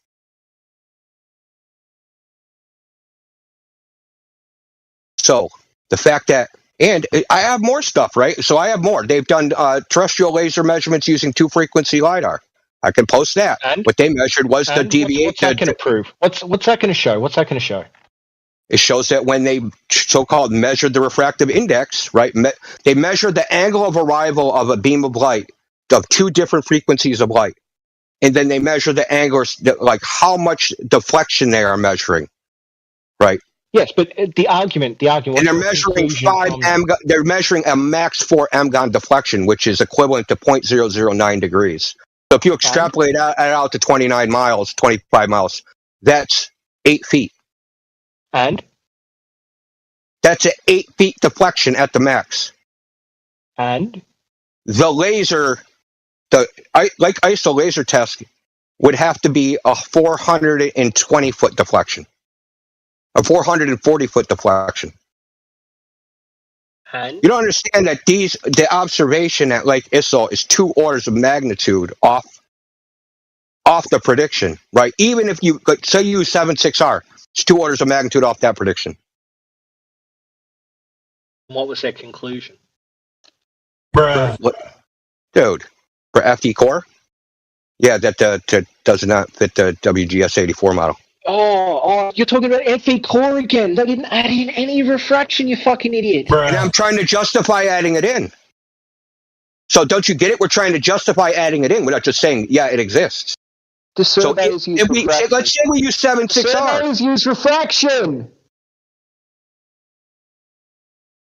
So the fact that, and I have more stuff, right? So I have more. They've done terrestrial laser measurements using 2-frequency LiDAR. I can post that. And? What they measured was the deviation. What's that going to prove? What's that going to show? What's that going to show? It shows that when they so-called measured the refractive index, right, they measured the angle of arrival of a beam of light of 2 different frequencies of light. And then they measure the angles, like how much deflection they are measuring, right? Yes, but the argument. And they're measuring they're measuring a max 4 MGON deflection, which is equivalent to 0.009 degrees. So if you extrapolate out to 25 miles, that's 8 feet. And? That's an 8 feet deflection at the max. And? The laser, like ISO laser test, would have to be a 420 foot deflection, a 440 foot deflection. And? You don't understand that the observation at Lake ISO is 2 orders of magnitude off the prediction, right? Even if you say you use 76R, it's 2 orders of magnitude off that prediction. What was their conclusion? What, dude? For FD core? Yeah, that does not fit the WGS84 model. Oh, you're talking about FE core again. They didn't add in any refraction, you fucking idiot. And I'm trying to justify adding it in. So don't you get it? We're trying to justify adding it in. We're not just saying, yeah, it exists. The So surveys use refraction. let's say we use 7.6R. Surveys use refraction.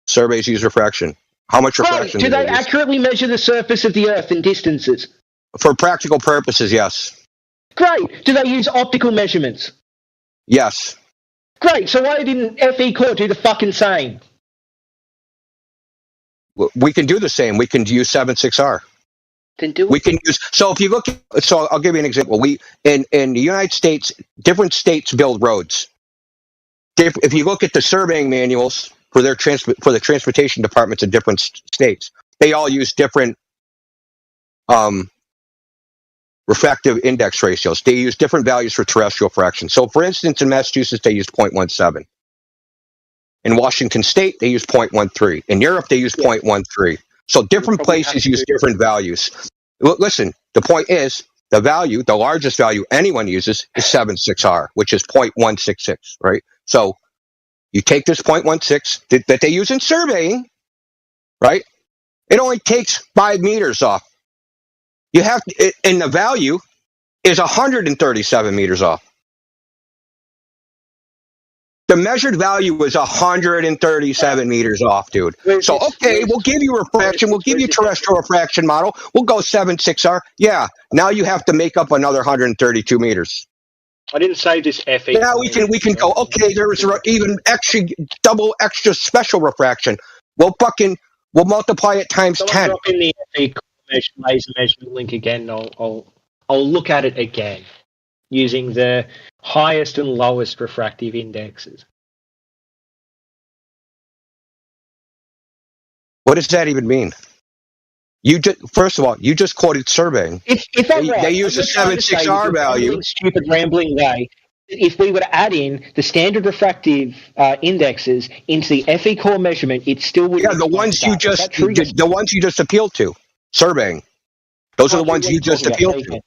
Surveys use refraction. How much refraction Do they use? accurately measure the surface of the Earth in distances? For practical purposes, yes. Great. Do they use optical measurements? Yes. Great. So why didn't FE Core do the fucking same? We can do the same. We can use 7.6R. Then do it. We can use. So if you look, so I'll give you an example. We in the United States, different states build roads. If you look at the surveying manuals for the transportation departments in different states, they all use different refractive index ratios. They use different values for terrestrial fraction. So, for instance, in Massachusetts, they use 0.17. In Washington State, they use 0.13. In Europe, they use 0.13. So different places use different values. Listen, the point is, the largest value anyone uses is 7.6R, which is 0.166, right? So you take this 0.16 that they use in surveying, right? It only takes 5 meters off. And the value is 137 meters off. The measured value was 137 meters off, dude. So, okay, we'll give you refraction. We'll give you terrestrial refraction model. We'll go 7.6R. Yeah, now you have to make up another 132 meters. I didn't say this FE. Now we can go, okay, there is even double extra special refraction. We'll multiply it times 10. Drop in the FE laser measurement link again. I'll look at it again using the highest and lowest refractive indexes. What does that even mean? First of all, you just quoted surveying. If I'm right, they use a 7.6R value. Stupid rambling way. If we were to add in the standard refractive indexes into the FE Core measurement, it still would. Yeah, the ones you just appealed to, surveying. Those are the ones you just appealed to.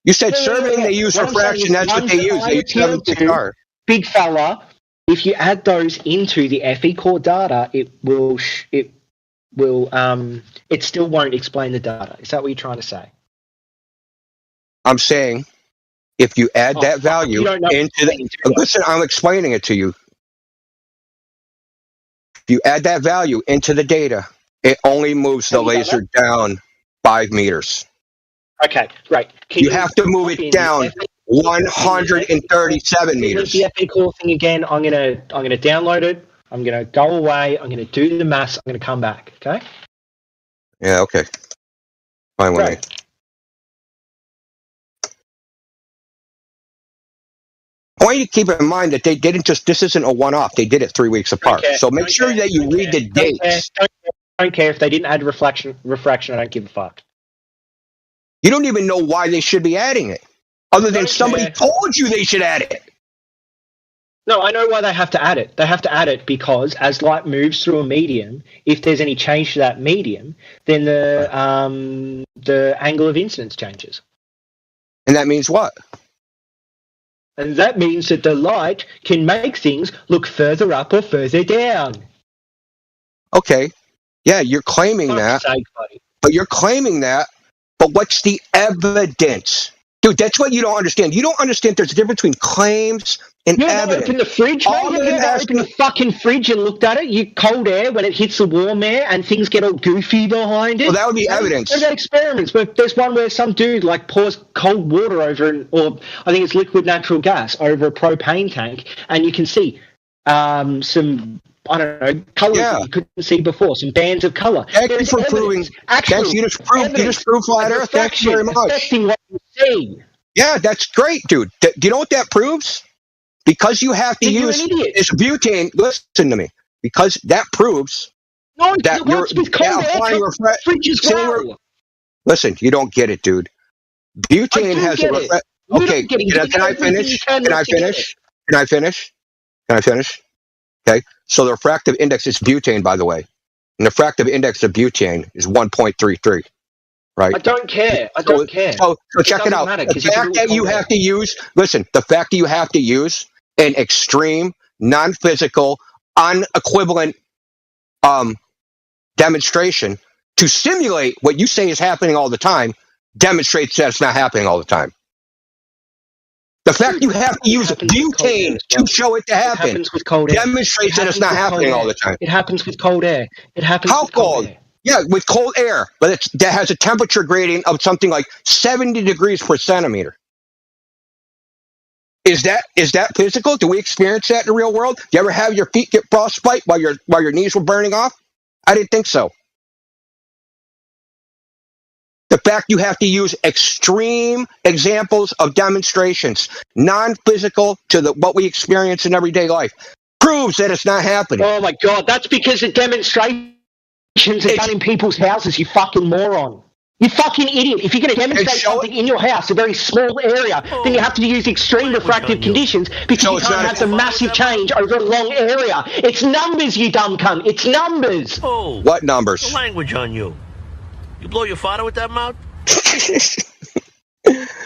You said surveying, they use refraction. That's what they use. They use 7.6R. Big fella, if you add those into the FE Core data, it still won't explain the data. Is that what you're trying to say? I'm saying, if you add that value into listen, I'm explaining it to you. If you add that value into the data, it only moves the laser down 5 meters. Okay, great. You have to move it down 137 meters. The FE Core thing again. I'm gonna download it. I'm gonna go away. I'm gonna do the maths. I'm gonna come back. Okay. Yeah. Okay. Fine with me. I want you to keep in mind that they didn't just. This isn't a one-off. They did it 3 weeks apart. So make sure that you read the dates. Don't care if they didn't add refraction. I don't give a fuck. You don't even know why they should be adding it, other than somebody told you they should add it. No, I know why they have to add it. They have to add it because as light moves through a medium, if there's any change to that medium, then the angle of incidence changes. And that means what? And that means that the light can make things look further up or further down. Okay. Yeah, you're claiming that. But you're claiming that. But what's the evidence? Dude, that's what you don't understand. You don't understand there's a difference between claims and evidence. Open the fridge, mate. You ever opened the fucking fridge and looked at it? You cold air when it hits the warm air and things get all goofy behind it. Well, that would be evidence. There's experiments, but there's one where some dude pours cold water over, or I think it's liquid natural gas, over a propane tank, and you can see some, I don't know, colours that you couldn't see before, some bands of colour. Thank you for proving. You just proved flat Earth. Thank you very much. Affecting what you see. Yeah, that's great, dude. Do you know what that proves? Because you have to use this butane. Listen to me. Because that proves that you're applying refraction. Listen, you don't get it, dude. Butane has a refraction. Okay, can I finish? Can I finish? Okay, so the refractive index is butane, by the way. And the refractive index of butane is 1.33, right? I don't care. So check it out. The fact that you have to use, the fact that you have to use an extreme, non-physical, unequivalent demonstration to simulate what you say is happening all the time demonstrates that it's not happening all the time. The fact you have to use butane to show it to happen happens with cold air. demonstrates that it's not happening all the time. It happens with cold air. It happens How with cold cold? air. Yeah, with cold air, but that has a temperature gradient of something like 70 degrees per centimeter. Is that physical? Do we experience that in the real world? Do you ever have your feet get frostbite while your knees were burning off? I didn't think so. The fact you have to use extreme examples of demonstrations, non-physical to what we experience in everyday life, proves that it's not happening. Oh my God, that's because the demonstrations are done in people's houses, you fucking moron. You fucking idiot. If you're going to demonstrate something in your house, a very small area, then you have to use extreme refractive conditions because you can't have some massive change over a long area. It's numbers, you dumb cunt. It's numbers. Oh, what numbers? The language on you. You blow your father with that mouth?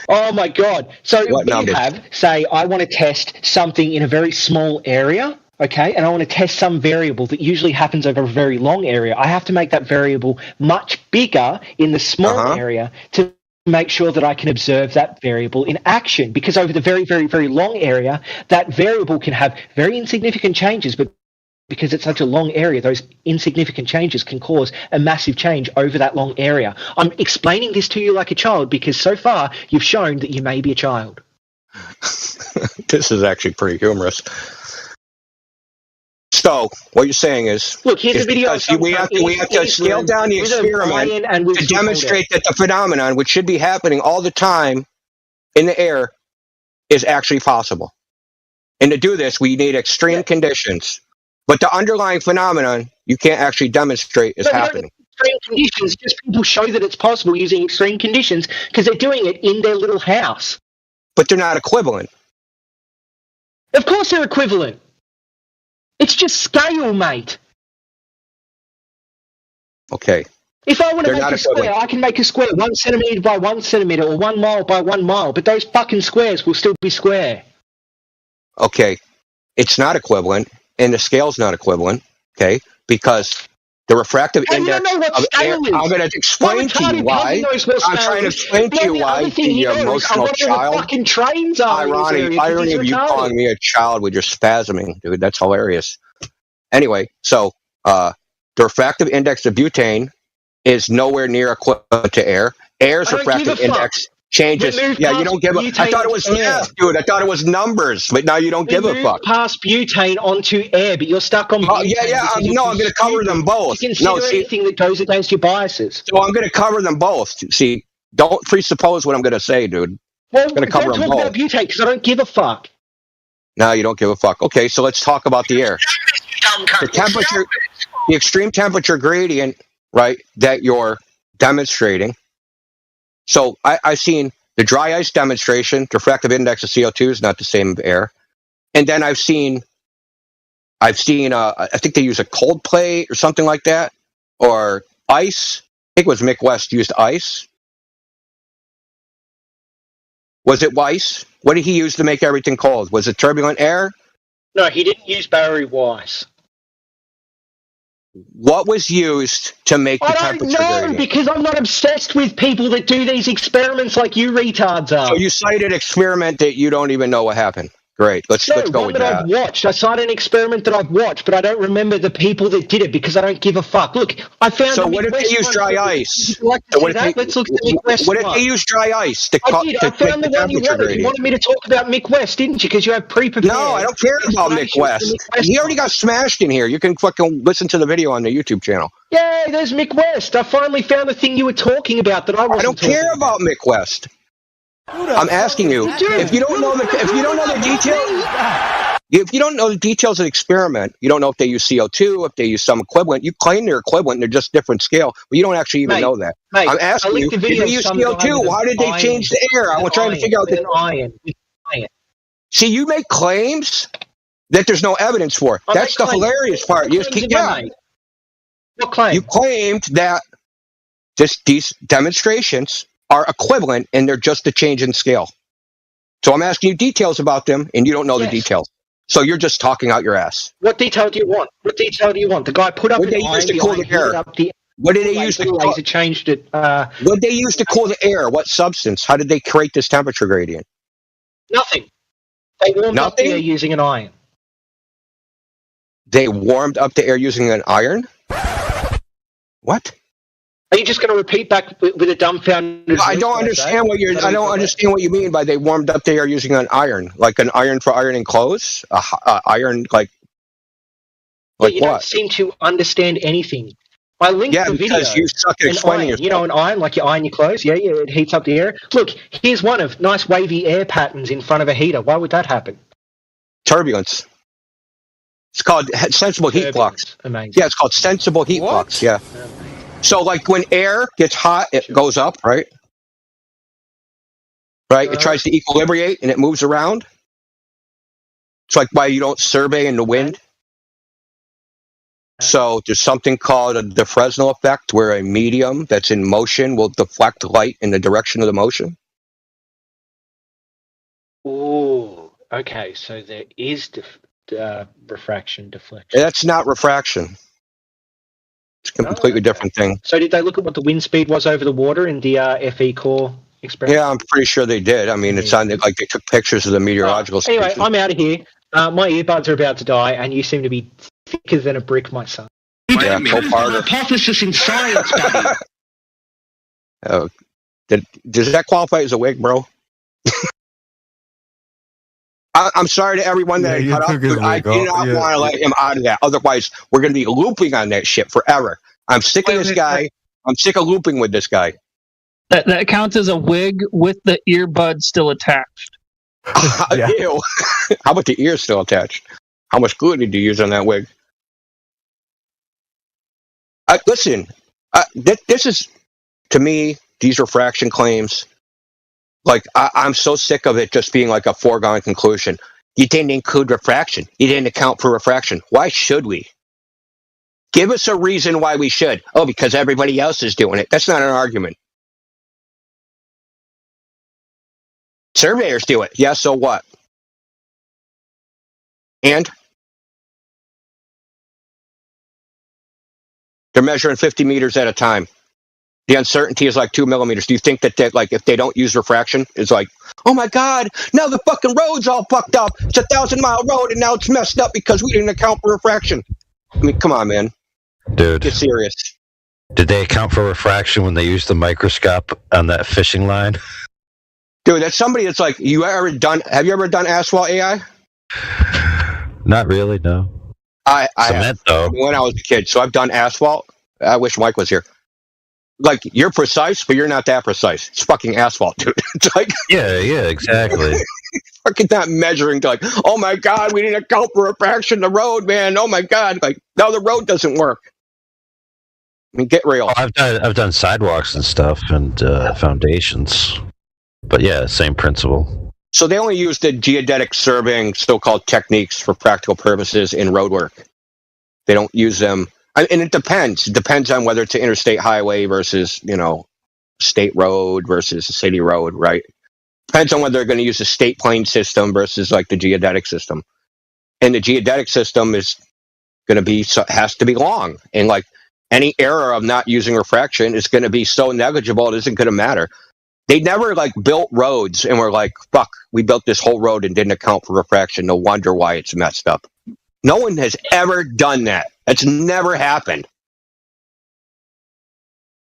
Oh my God. So what we numbers? have, say, I want to test something in a very small area. Okay, and I want to test some variable that usually happens over a very long area. I have to make that variable much bigger in the small area to make sure that I can observe that variable in action. Because over the very, very, very long area, that variable can have very insignificant changes, but because it's such a long area, those insignificant changes can cause a massive change over that long area. I'm explaining this to you like a child because so far you've shown that you may be a child. This is actually pretty humorous. So what you're saying is, look, here's a video. We have to scale down the experiment to demonstrate that the phenomenon, which should be happening all the time in the air, is actually possible. And to do this, we need extreme conditions. But the underlying phenomenon, you can't actually demonstrate is happening. Extreme conditions, just people show that it's possible using extreme conditions because they're doing it in their little house. But they're not equivalent. Of course they're equivalent. It's just scale, mate. Okay. If I want to make a square, I can make a square 1 centimeter by 1 centimeter or 1 mile by 1 mile, but those fucking squares will still be square. Okay. It's not equivalent, and the scale's not equivalent, okay? Because the refractive index of air, I'm going to explain to you why. I'm trying to explain to you why the emotional child. Irony of you calling me a child with your spasming, dude. That's hilarious. Anyway, so the refractive index of butane is nowhere near equivalent to air. Air's refractive index changes. Yeah, you don't give a. I thought it was math, dude. I thought it was numbers, but now you don't give a fuck. Past butane onto air, but you're stuck on. No, I'm going to cover them both. No, anything that goes against your biases. So I'm going to cover them both. See, don't presuppose what I'm going to say, dude. Well, I'm going to cover them both. Don't talk about butane because I don't give a fuck. No, you don't give a fuck. Okay, so let's talk about the air. The temperature, the extreme temperature gradient, right, that you're demonstrating. So I've seen the dry ice demonstration. The refractive index of CO2 is not the same as air. And then I've seen, I think they use a cold plate or something like that, or ice. I think it was Mick West used ice. Was it Weiss? What did he use to make everything cold? Was it turbulent air? No, he didn't use Barry Weiss. What was used to make the temperature gradient? I don't know, because I'm not obsessed with people that do these experiments like you retards are. So you cited an experiment that you don't even know what happened. Great. Let's go with that. I've watched. I cited an experiment that I've watched, but I don't remember the people that did it because I don't give a fuck. Look, I found. So what if they use dry ice? Let's look at the Mick West. What if they use dry ice? I found the one you wanted. You wanted me to talk about Mick West, didn't you? Because you have pre-prepared. No, I don't care about Mick West. He already got smashed in here. You can fucking listen to the video on the YouTube channel. Yay, there's Mick West. I finally found the thing you were talking about that I wasn't. I don't care about Mick West. I'm asking you, if you don't know the details of the experiment, you don't know if they use CO2, if they use some equivalent. You claim they're equivalent, they're just different scale, but you don't actually even know that. I'm asking you, if they use CO2, why did they change the air? I'm trying to figure out the iron. See, you make claims that there's no evidence for. That's the hilarious part. You just keep going. What claim? You claimed that these demonstrations are equivalent and they're just a change in scale. So I'm asking you details about them and you don't know the details. So you're just talking out your ass. What detail do you want? What detail do you want? The guy put up an iron, to cool the air. What did they use to cool? Laser changed it. What did they use to cool the air? What substance? How did they create this temperature gradient? Nothing. They warmed up the air using an iron. They warmed up the air using an iron? What? Are you just going to repeat back with a dumbfounded? I don't understand what you're. I don't understand what you mean by they warmed up the air using an iron, like an iron for ironing clothes. Iron, like you what? Don't seem to understand anything. I linked the video. Because you suck at explaining yourself. You know, an iron, like you iron your clothes. Yeah, it heats up the air. Look, here's one of nice wavy air patterns in front of a heater. Why would that happen? Turbulence. It's called sensible heat flux. Amazing. Yeah, it's called sensible heat flux. Yeah. So, like when air gets hot, it goes up, right? Right? It tries to equilibrate and it moves around. It's like why you don't survey in the wind. So there's something called the Fresnel effect, where a medium that's in motion will deflect light in the direction of the motion. Oh, okay. So there is refraction, deflection. That's not refraction. It's a completely different thing. So did they look at what the wind speed was over the water in the FE core experiment? Yeah, I'm pretty sure they did. I mean, it sounded like they took pictures of the meteorological station. Anyway, I'm out of here. My earbuds are about to die, and you seem to be thicker than a brick, my son. Yeah, hypothesis in science, buddy. Does that qualify as a wig, bro? I'm sorry to everyone that I cut off, but I do not want to let him out of that. Otherwise, we're going to be looping on that shit forever. I'm sick of this guy. I'm sick of looping with this guy. That counts as a wig with the earbud still attached. Ew. How about the ear still attached? How much glue did you use on that wig? Listen, this is, to me, these refraction claims, like, I'm so sick of it just being like a foregone conclusion. You didn't include refraction. You didn't account for refraction. Why should we? Give us a reason why we should. Oh, because everybody else is doing it. That's not an argument. Surveyors do it. Yeah, so what? And? They're measuring 50 meters at a time. The uncertainty is like 2 millimeters. Do you think that like if they don't use refraction, it's like, oh my God, now the fucking road's all fucked up. It's a 1,000-mile road and now it's messed up because we didn't account for refraction. I mean, come on, man. Dude. Get serious. Did they account for refraction when they used the microscope on that fishing line? Dude, that's somebody that's like, have you ever done asphalt AI? Not really, no. I Cement, have, though. when I was a kid. So I've done asphalt. I wish Mike was here. Like, you're precise, but you're not that precise. It's fucking asphalt, dude. It's like, yeah, exactly. Fucking not measuring to like, oh my God, we didn't account for refraction of the road, man. Oh my God. Like, no, the road doesn't work. I mean, get real. I've done sidewalks and stuff and foundations. But yeah, same principle. So they only use the geodetic surveying so-called techniques for practical purposes in road work. They don't use them. And it depends. It depends on whether it's an interstate highway versus, state road versus a city road, right? Depends on whether they're going to use a state plane system versus like the geodetic system. And the geodetic system is going to be, has to be long. And like any error of not using refraction is going to be so negligible, it isn't going to matter. They never like built roads and were like, fuck, we built this whole road and didn't account for refraction. No wonder why it's messed up. No one has ever done that. That's never happened.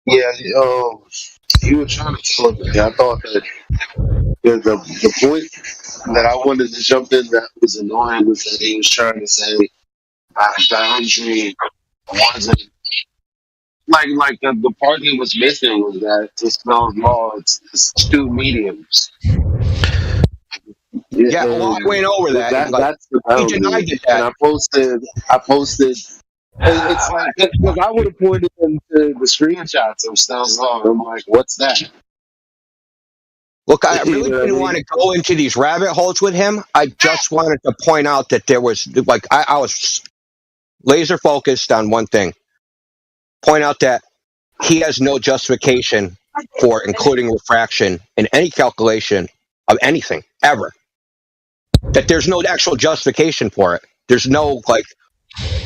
Yeah, you were trying to tell me. I thought that the point that I wanted to jump in that was annoying was that he was trying to say boundary wasn't like the part he was missing was that to Snell's law it's two mediums. Yeah, well, I went over that. That's the boundary. He denied that. And I posted. It's like, because I would have pointed into the screenshots of Snell's law. I'm like, what's that? Look, I really didn't want to go into these rabbit holes with him. I just wanted to point out that there was, like, I was laser focused on one thing. Point out that he has no justification for including refraction in any calculation of anything, ever. That there's no actual justification for it. There's no, like,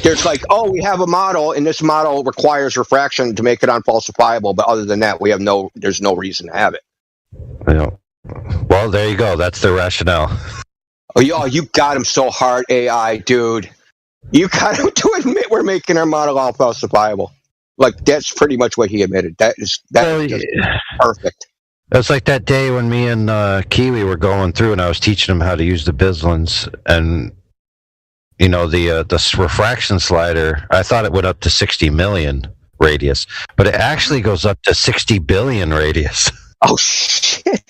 there's like, oh, we have a model, and this model requires refraction to make it unfalsifiable, but other than that, there's no reason to have it. Yeah. Well, there you go. That's the rationale. Oh, you got him so hard, AI, dude. You got him to admit we're making our model all falsifiable. Like, that's pretty much what he admitted. That is just perfect. It's like that day when me and Kiwi were going through, and I was teaching him how to use the Bislins, and the refraction slider. I thought it went up to 60 million radius, but it actually goes up to 60 billion radius. Oh shit!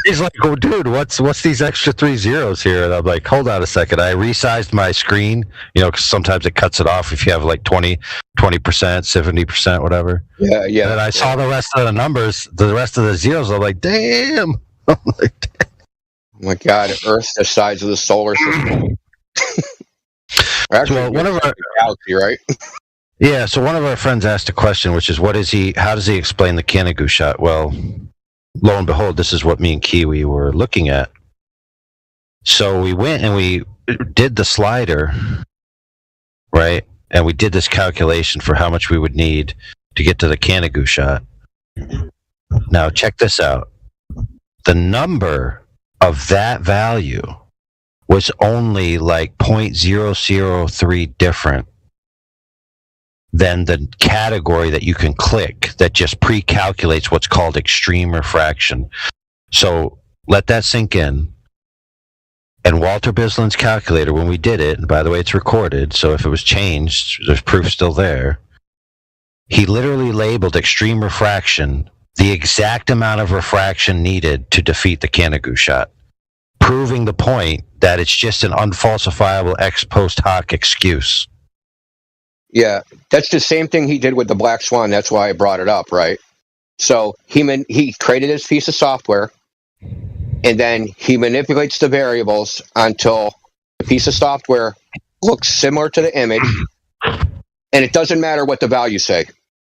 He's like, "Oh, dude, what's these extra 3 zeros here?" And I'm like, "Hold on a second. I resized my screen, because sometimes it cuts it off if you have like 20%, 70%, whatever." Yeah. And then I saw the rest of the numbers, the rest of the zeros. I'm like, "Damn!" Oh my God, Earth's the size of the solar system. Actually, one of our galaxy, right? Yeah, so one of our friends asked a question, which is, how does he explain the Canigou shot? Well, lo and behold, this is what me and Kiwi were looking at. So we went and we did the slider, right? And we did this calculation for how much we would need to get to the Canigou shot. Now, check this out. The number of that value was only like 0.003 different than the category that you can click that just pre-calculates what's called extreme refraction. So let that sink in. And Walter Bislin's calculator, when we did it, and by the way, it's recorded, so if it was changed, there's proof still there. He literally labeled extreme refraction the exact amount of refraction needed to defeat the Canigou shot, proving the point that it's just an unfalsifiable ex post hoc excuse. Yeah, that's the same thing he did with the Black Swan. That's why I brought it up, right? So he created this piece of software, and then he manipulates the variables until the piece of software looks similar to the image, and it doesn't matter what the values say.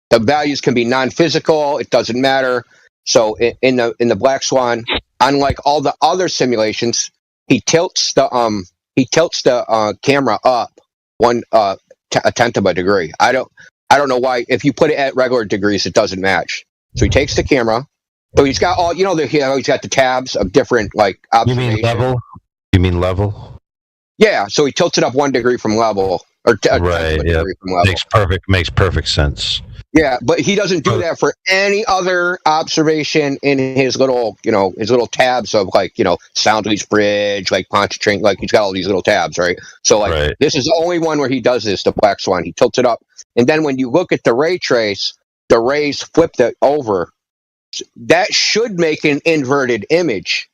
The values can be non-physical. It doesn't matter. So in the Black Swan, unlike all the other simulations, he tilts the camera up a tenth of a degree. I don't know why. If you put it at regular degrees, it doesn't match. So he takes the camera. So he's got all, he's got the tabs of different like observations. You mean level? Yeah. So he tilts it up 1 degree from level, or right. Yeah. From level. Makes perfect sense. Yeah, but he doesn't do that for any other observation in his little, his little tabs of like, Soundleach Bridge, like Pontchartrain, like he's got all these little tabs, right? So like This is the only one where he does this, the Black Swan. He tilts it up. And then when you look at the ray trace, the rays flipped it over. That should make an inverted image.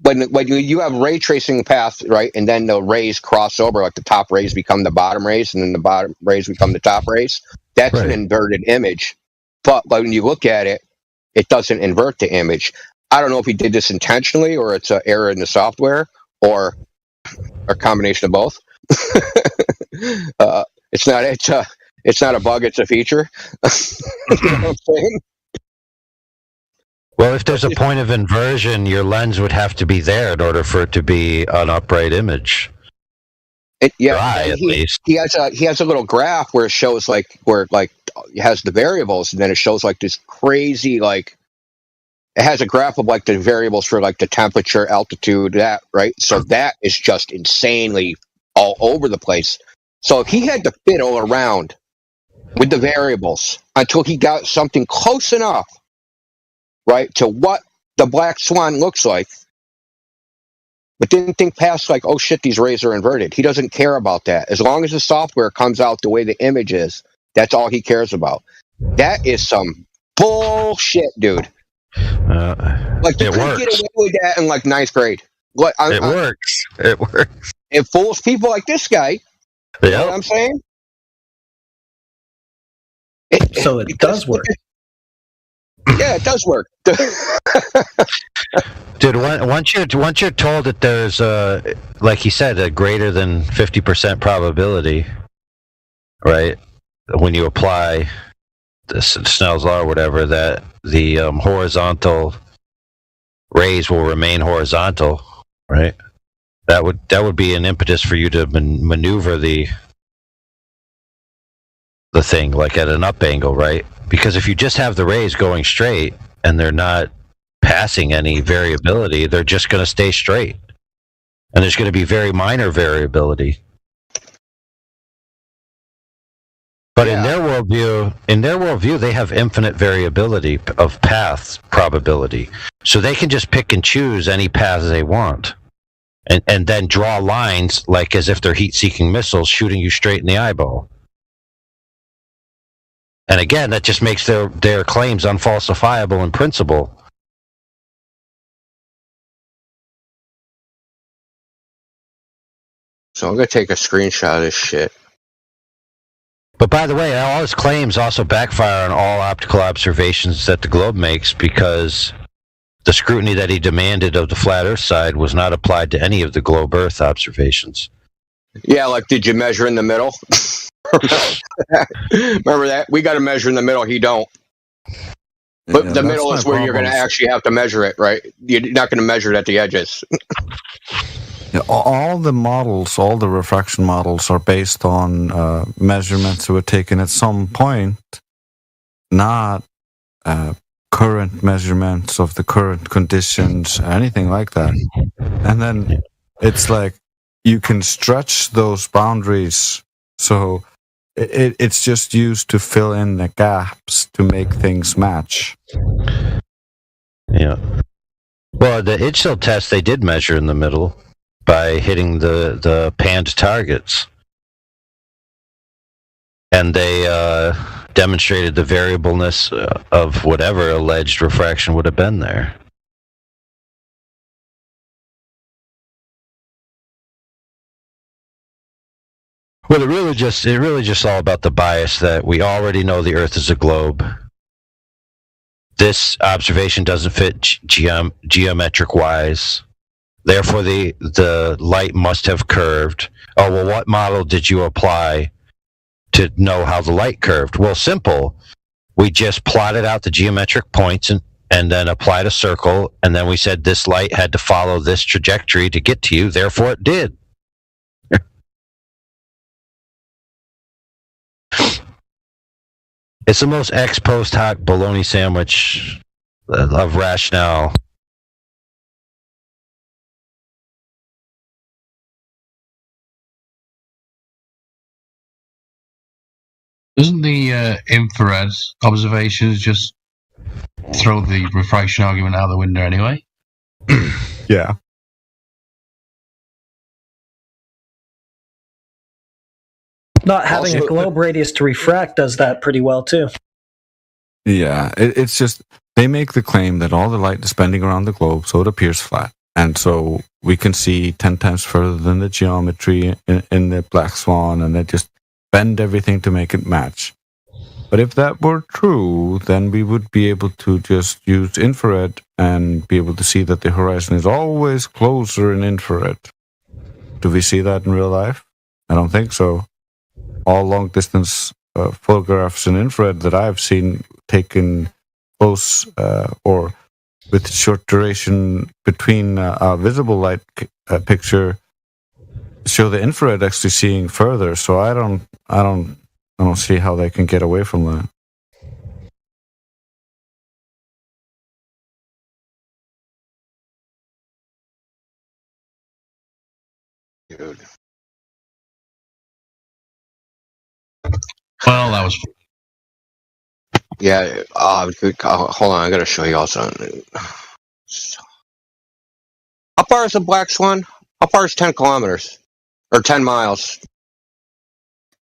When you have ray tracing path, right, and then the rays cross over, like the top rays become the bottom rays, and then the bottom rays become the top rays, that's an inverted image. But when you look at it, it doesn't invert the image. I don't know if he did this intentionally, or it's an error in the software, or a combination of both. It's not a bug, it's a feature. You know what I'm saying? Well, if there's a point of inversion, your lens would have to be there in order for it to be an upright image. At least he has a little graph where it shows it has the variables, and then it shows like this crazy it has a graph of like the variables for like the temperature, altitude, that right. So that is just insanely all over the place. So if he had to fiddle around with the variables until he got something close enough, right, to what the Black Swan looks like, but didn't think past like, oh shit, these rays are inverted. He doesn't care about that. As long as the software comes out the way the image is, that's all he cares about. That is some bullshit, dude. Like you couldn't get away with that in like 9th grade. It works. It works. It fools people like this guy. You know what I'm saying? So it does work. Yeah, it does work. Dude, once you're told that there's like you said, a greater than 50% probability, right? When you apply the Snell's law or whatever, that the horizontal rays will remain horizontal, right? That would be an impetus for you to maneuver the thing like at an up angle, right? Because if you just have the rays going straight and they're not passing any variability, they're just going to stay straight, and there's going to be very minor variability. But in their worldview, they have infinite variability of paths probability, so they can just pick and choose any paths they want, and then draw lines like as if they're heat-seeking missiles shooting you straight in the eyeball. And again, that just makes their claims unfalsifiable in principle. So I'm going to take a screenshot of this shit. But by the way, all his claims also backfire on all optical observations that the globe makes, because the scrutiny that he demanded of the flat Earth side was not applied to any of the globe Earth observations. Yeah, like, did you measure in the middle? Remember that? We got to measure in the middle. He don't. But Yeah, the middle is where you're going to actually have to measure it, right? You're not going to measure it at the edges. Yeah, all the models, all the refraction models are based on measurements that were taken at some point, not current measurements of the current conditions, anything like that. And then it's like you can stretch those boundaries, so it's just used to fill in the gaps to make things match. Yeah. Well, the IDSIL test, they did measure in the middle by hitting the panned targets. And they demonstrated the variableness of whatever alleged refraction would have been there. Well, it really just all about the bias that we already know the Earth is a globe. This observation doesn't fit geometric wise. Therefore, the light must have curved. Oh, well, what model did you apply to know how the light curved? Well, simple. We just plotted out the geometric points and then applied a circle, and then we said this light had to follow this trajectory to get to you. Therefore, it did. It's the most ex post hoc bologna sandwich of rationale. Doesn't the infrared observations just throw the refraction argument out the window anyway? Yeah. Not having a globe radius to refract does that pretty well too. Yeah, it's just they make the claim that all the light is bending around the globe, so it appears flat, and so we can see 10 times further than the geometry in the Black Swan, and they just bend everything to make it match. But if that were true, then we would be able to just use infrared and be able to see that the horizon is always closer in infrared. Do we see that in real life? I don't think so. All long-distance photographs in infrared that I've seen taken close or with short duration between a visible light picture show the infrared actually seeing further. So I don't see how they can get away from that. Dude. Well, that was. Yeah, hold on, I gotta show you all something. How far is the Black Swan? How far is 10 kilometers? Or 10 miles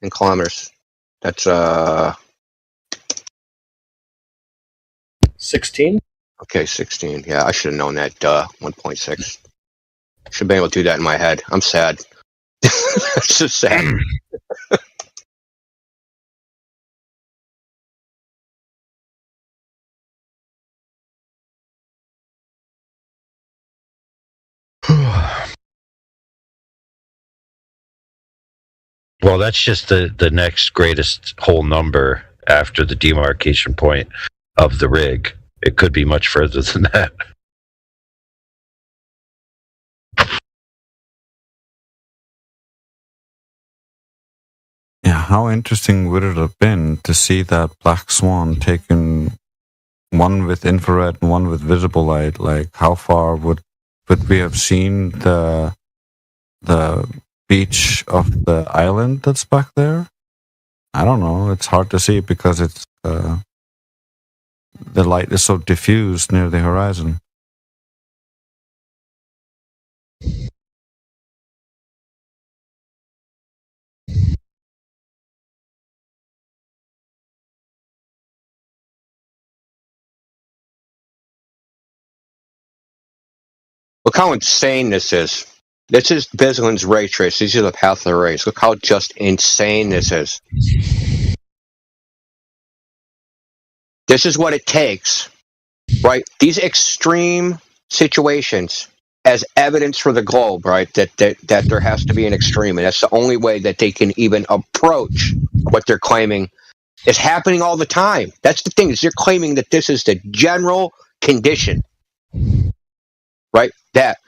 in kilometers? That's 16. Okay, 16. Yeah, I should have known that. 1.6. Should have been able to do that in my head. I'm sad. That's just sad. Well, that's just the next greatest whole number after the demarcation point of the rig. It could be much further than that. how interesting would it have been to see that black swan taken, one with infrared and one with visible light? Like, how far would we have seen the beach of the island that's back there? I don't know. It's hard to see because it's the light is so diffused near the horizon. Look how insane this is. This is Bislin's ray trace. These are the path of the rays. Look how just insane this is. This is what it takes, right? These extreme situations as evidence for the globe, right? That there has to be an extreme, and that's the only way that they can even approach what they're claiming is happening all the time. That's the thing, is they're claiming that this is the general condition, right? That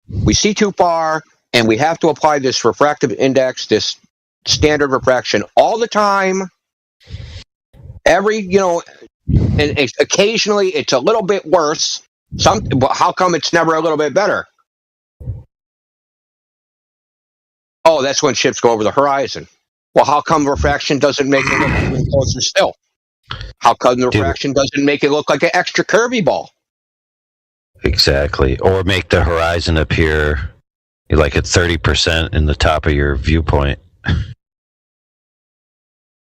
we see too far, and we have to apply this refractive index, this standard refraction all the time. And occasionally it's a little bit worse. How come it's never a little bit better? Oh, that's when ships go over the horizon. Well, how come refraction doesn't make it look even closer still? How come the refraction doesn't make it look like an extra curvy ball? Exactly. Or make the horizon appear like at 30% in the top of your viewpoint.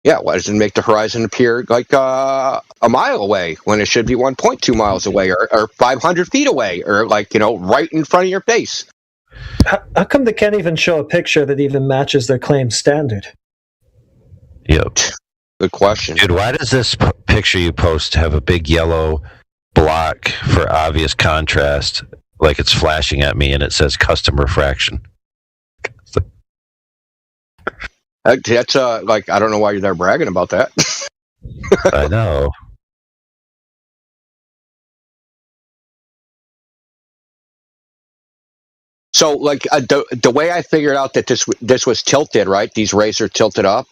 Yeah, why doesn't it make the horizon appear like a mile away when it should be 1.2 miles away or 500 feet away or right in front of your face? How come they can't even show a picture that even matches their claim standard? Yep. Good question. Dude, why does this picture you post have a big yellow block for obvious contrast, like it's flashing at me and it says custom refraction? That's I don't know why you're there bragging about that. I know. So the way I figured out that this was tilted, right? These rays are tilted up.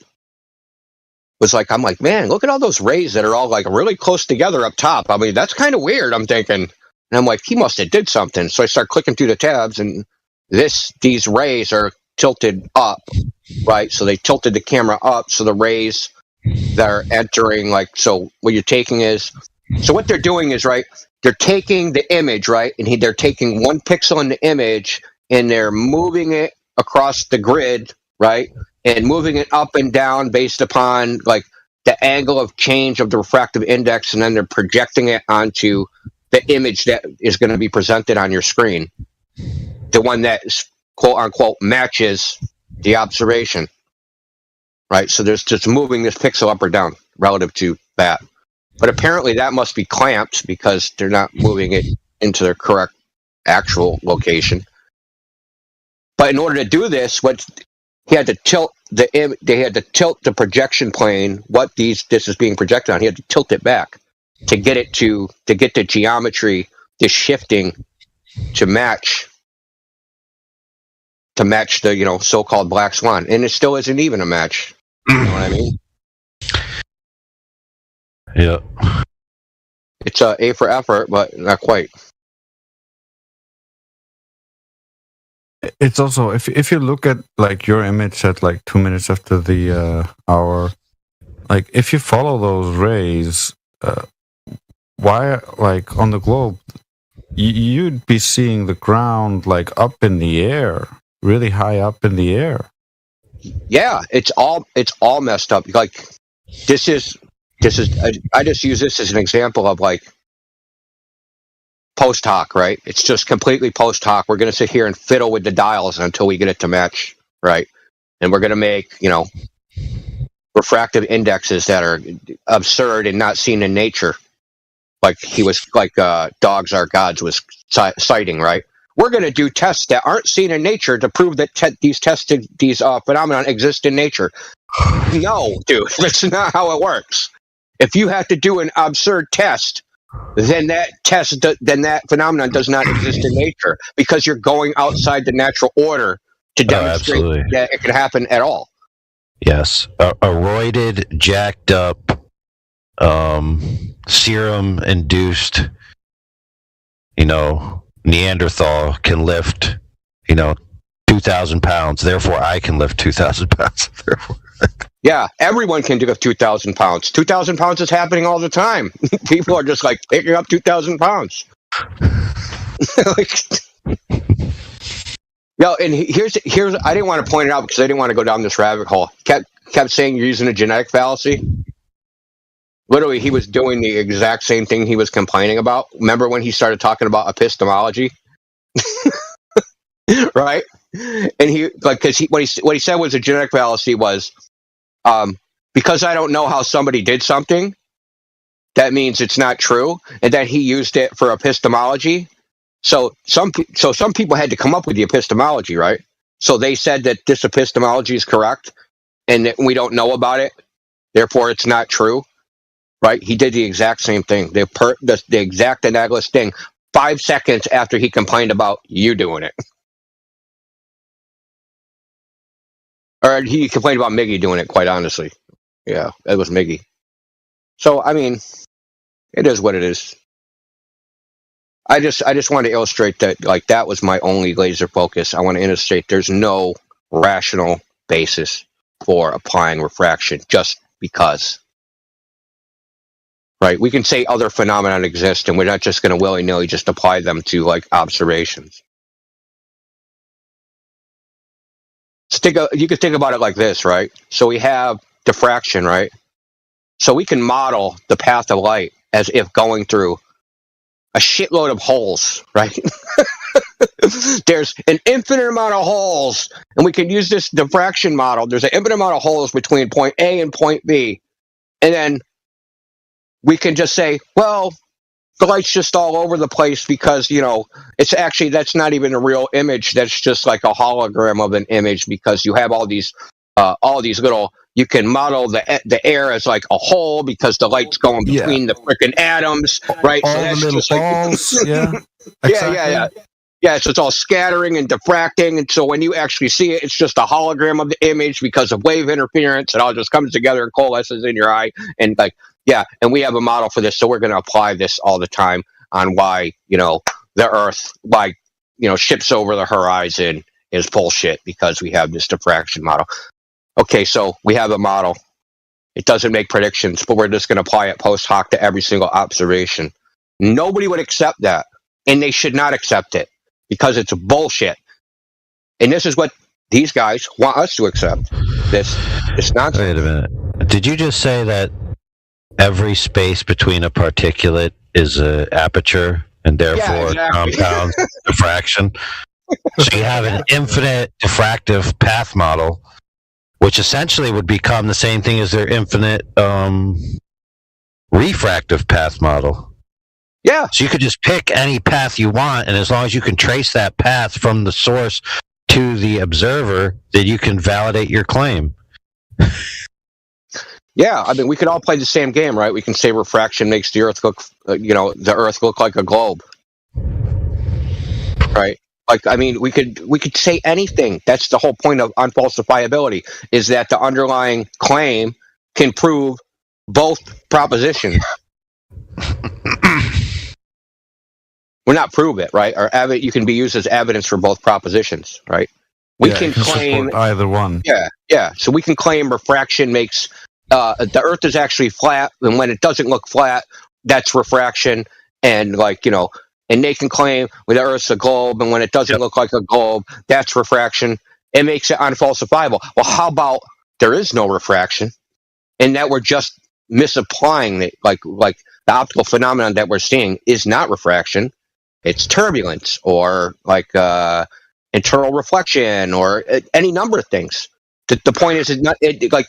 Was I'm like, man, look at all those rays that are all really close together up top. I mean, that's kind of weird. I'm thinking, and I'm like, he must have did something. So I start clicking through the tabs, and these rays are tilted up, right? So they tilted the camera up, so the rays that are entering, so what you're taking is, so what they're doing is, right, they're taking the image, right, and they're taking one pixel in the image, and they're moving it across the grid, right, and moving it up and down based upon, the angle of change of the refractive index, and then they're projecting it onto the image that is going to be presented on your screen, the one that quote-unquote matches the observation, right? So there's just moving this pixel up or down relative to that. But apparently that must be clamped because they're not moving it into their correct actual location. But in order to do this, they had to tilt the projection plane, this is being projected on. He had to tilt it back to get the geometry, the shifting to match the so-called black swan, and it still isn't even a match. You know what I mean? Yeah. It's A for effort, but not quite. It's also, if you look at your image at 2 minutes after the hour, if you follow those rays, why on the globe, you'd be seeing the ground up in the air. Really high up in the air. Yeah, it's all messed up. This is I just use this as an example of post hoc, right? It's just completely post hoc. We're going to sit here and fiddle with the dials until we get it to match, right? And we're going to make refractive indexes that are absurd and not seen in nature, Dogs Are Gods was citing, right? We're going to do tests that aren't seen in nature to prove that these phenomena exist in nature. No, dude, that's not how it works. If you have to do an absurd test, then that phenomenon does not exist in nature because you're going outside the natural order to demonstrate that it can happen at all. Yes, a roided, jacked up, serum-induced, Neanderthal can lift, 2,000 pounds. Therefore, I can lift 2,000 pounds. Therefore, yeah, everyone can do 2,000 pounds. 2,000 pounds is happening all the time. People are just like picking up 2,000 pounds. And here's I didn't want to point it out because I didn't want to go down this rabbit hole. Kept saying you're using a genetic fallacy. Literally, he was doing the exact same thing he was complaining about. Remember when he started talking about epistemology? Right? And he because what he said was a genetic fallacy was because I don't know how somebody did something, that means it's not true, and that he used it for epistemology. So some people had to come up with the epistemology, right? So they said that this epistemology is correct, and that we don't know about it, therefore it's not true, right? He did the exact same thing, the exact analogous thing, 5 seconds after he complained about you doing it. Or he complained about Miggy doing it, quite honestly. Yeah, it was Miggy. So, I mean, it is what it is. I just want to illustrate that, like, that was my only laser focus. I want to illustrate there's no rational basis for applying refraction just because. Right? We can say other phenomena exist, and we're not just going to willy-nilly just apply them to, like, observations. You could think about it like this, right? So we have diffraction, right? So we can model the path of light as if going through a shitload of holes, right? There's an infinite amount of holes, and we can use this diffraction model. There's an infinite amount of holes between point A and point B. And then we can just say, well, the light's just all over the place because, it's actually, that's not even a real image. That's just like a hologram of an image because you have all these little, you can model the air as like a hole because the light's going between the freaking atoms, right? All so the that's little just like, balls, yeah. Exactly. Yeah, so it's all scattering and diffracting, and so when you actually see it, it's just a hologram of the image because of wave interference. It all just comes together and coalesces in your eye, and and we have a model for this, so we're going to apply this all the time on why the Earth, ships over the horizon is bullshit because we have this diffraction model. Okay, so we have a model. It doesn't make predictions, but we're just going to apply it post hoc to every single observation. Nobody would accept that, and they should not accept it because it's bullshit. And this is what these guys want us to accept. This nonsense. Wait a minute. Did you just say that every space between a particulate is an aperture and therefore compounds diffraction? So you have an infinite diffractive path model, which essentially would become the same thing as their infinite refractive path model. Yeah. So you could just pick any path you want, and as long as you can trace that path from the source to the observer, then you can validate your claim. Yeah, I mean, we could all play the same game, right? We can say refraction makes the Earth look, the Earth look like a globe, right? Like, I mean, we could say anything. That's the whole point of unfalsifiability, is that the underlying claim can prove both propositions. Well, not prove it, right? Or you can be used as evidence for both propositions, right? We can claim either one. Yeah. So we can claim refraction makes the Earth is actually flat, and when it doesn't look flat, that's refraction, and and they can claim the Earth's a globe, and when it doesn't look like a globe, that's refraction. It makes it unfalsifiable. Well, how about there is no refraction, and that we're just misapplying it, like the optical phenomenon that we're seeing is not refraction, it's turbulence, or internal reflection, or any number of things. The point is,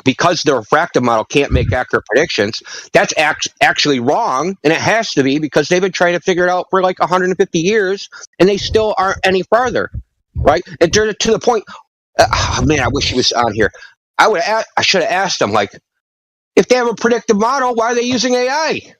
because the refractive model can't make accurate predictions, that's actually wrong, and it has to be because they've been trying to figure it out for 150 years, and they still aren't any farther, right? And to the point, man, I wish he was on here. I should have asked him, if they have a predictive model, why are they using AI?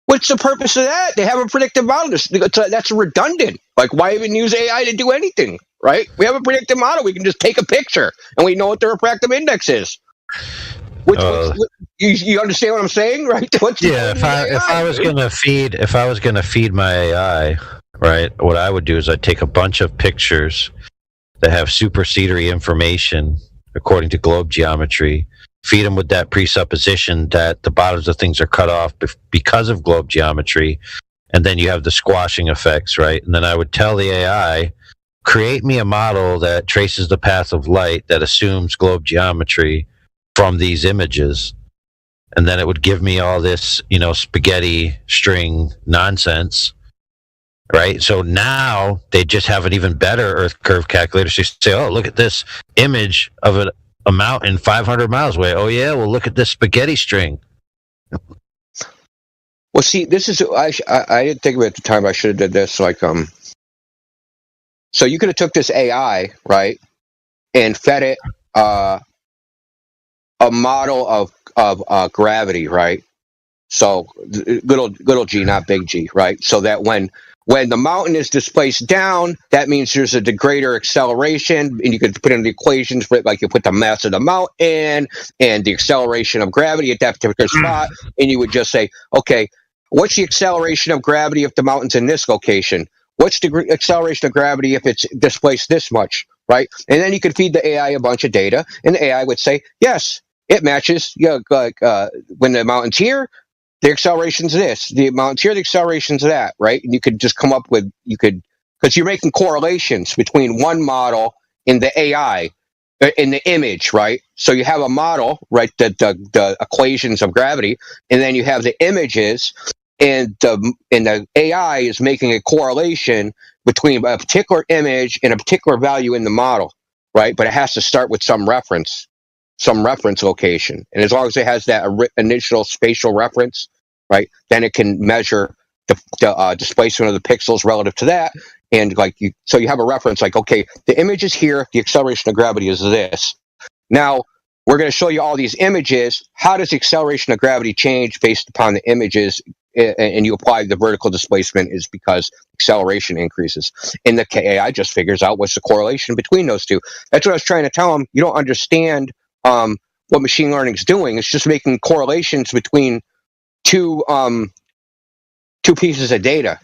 What's the purpose of that? They have a predictive model. That's redundant. Why even use AI to do anything? right? We have a predictive model. We can just take a picture, and we know what the refractive index is. You understand what I'm saying, right? If I was gonna feed my AI, right, what I would do is I'd take a bunch of pictures that have supersedery information according to globe geometry, feed them with that presupposition that the bottoms of things are cut off because of globe geometry, and then you have the squashing effects, right? And then I would tell the AI, create me a model that traces the path of light that assumes globe geometry from these images. And then it would give me all this, spaghetti string nonsense, right? So now they just have an even better Earth curve calculator. So you say, oh, look at this image of a mountain 500 miles away. Oh, yeah, well, look at this spaghetti string. Well, see, this is, I didn't think of it at the time. I should have did this. So you could have took this AI, right, and fed it a model of gravity, right? So little g, not big G, right? So that when the mountain is displaced down, that means there's a greater acceleration, and you could put in the equations for it, like you put the mass of the mountain and the acceleration of gravity at that particular spot, and you would just say, okay, what's the acceleration of gravity if the mountain's in this location? What's the acceleration of gravity if it's displaced this much, right? And then you could feed the AI a bunch of data, and the AI would say, yes, it matches. When the mountain's here, the acceleration's this. The mountain's here, the acceleration's that, right? And you could just come up with, because you're making correlations between one model and the AI, in the image, right? So you have a model, right, the equations of gravity, and then you have the images, and the AI is making a correlation between a particular image and a particular value in the model, right? But it has to start with some reference location. And as long as it has that initial spatial reference, right, then it can measure the displacement of the pixels relative to that. And so you have a reference like, okay, the image is here, the acceleration of gravity is this. Now, we're going to show you all these images. How does the acceleration of gravity change based upon the images? And you apply the vertical displacement is because acceleration increases. And the AI just figures out what's the correlation between those two. That's what I was trying to tell them. You don't understand what machine learning is doing. It's just making correlations between two pieces of data.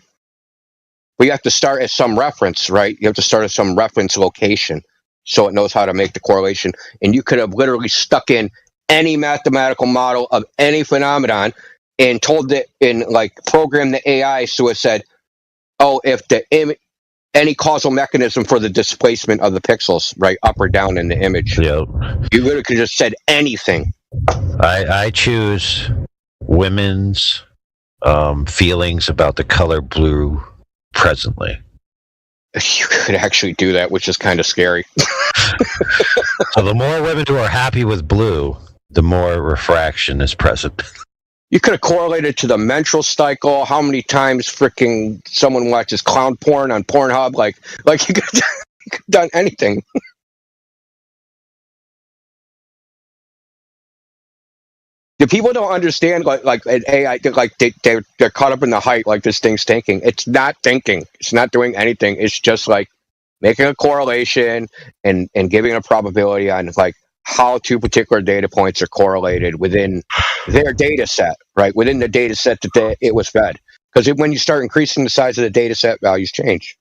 But you have to start at some reference, right? You have to start at some reference location so it knows how to make the correlation. And you could have literally stuck in any mathematical model of any phenomenon and told it programmed the AI so it said, oh, if any causal mechanism for the displacement of the pixels, right, up or down in the image. Yep. You literally could have just said anything. I choose women's feelings about the color blue presently. You could actually do that, which is kind of scary. So the more women who are happy with blue, the more refraction is present. You could have correlated to the menstrual cycle, how many times freaking someone watches clown porn on Pornhub, like you could have done anything. The people don't understand like an AI, they're caught up in the hype, like this thing's thinking. It's not thinking. It's not doing anything. It's just like making a correlation and giving a probability on how two particular data points are correlated within their data set, right? Within the data set that it was fed. Because when you start increasing the size of the data set, values change,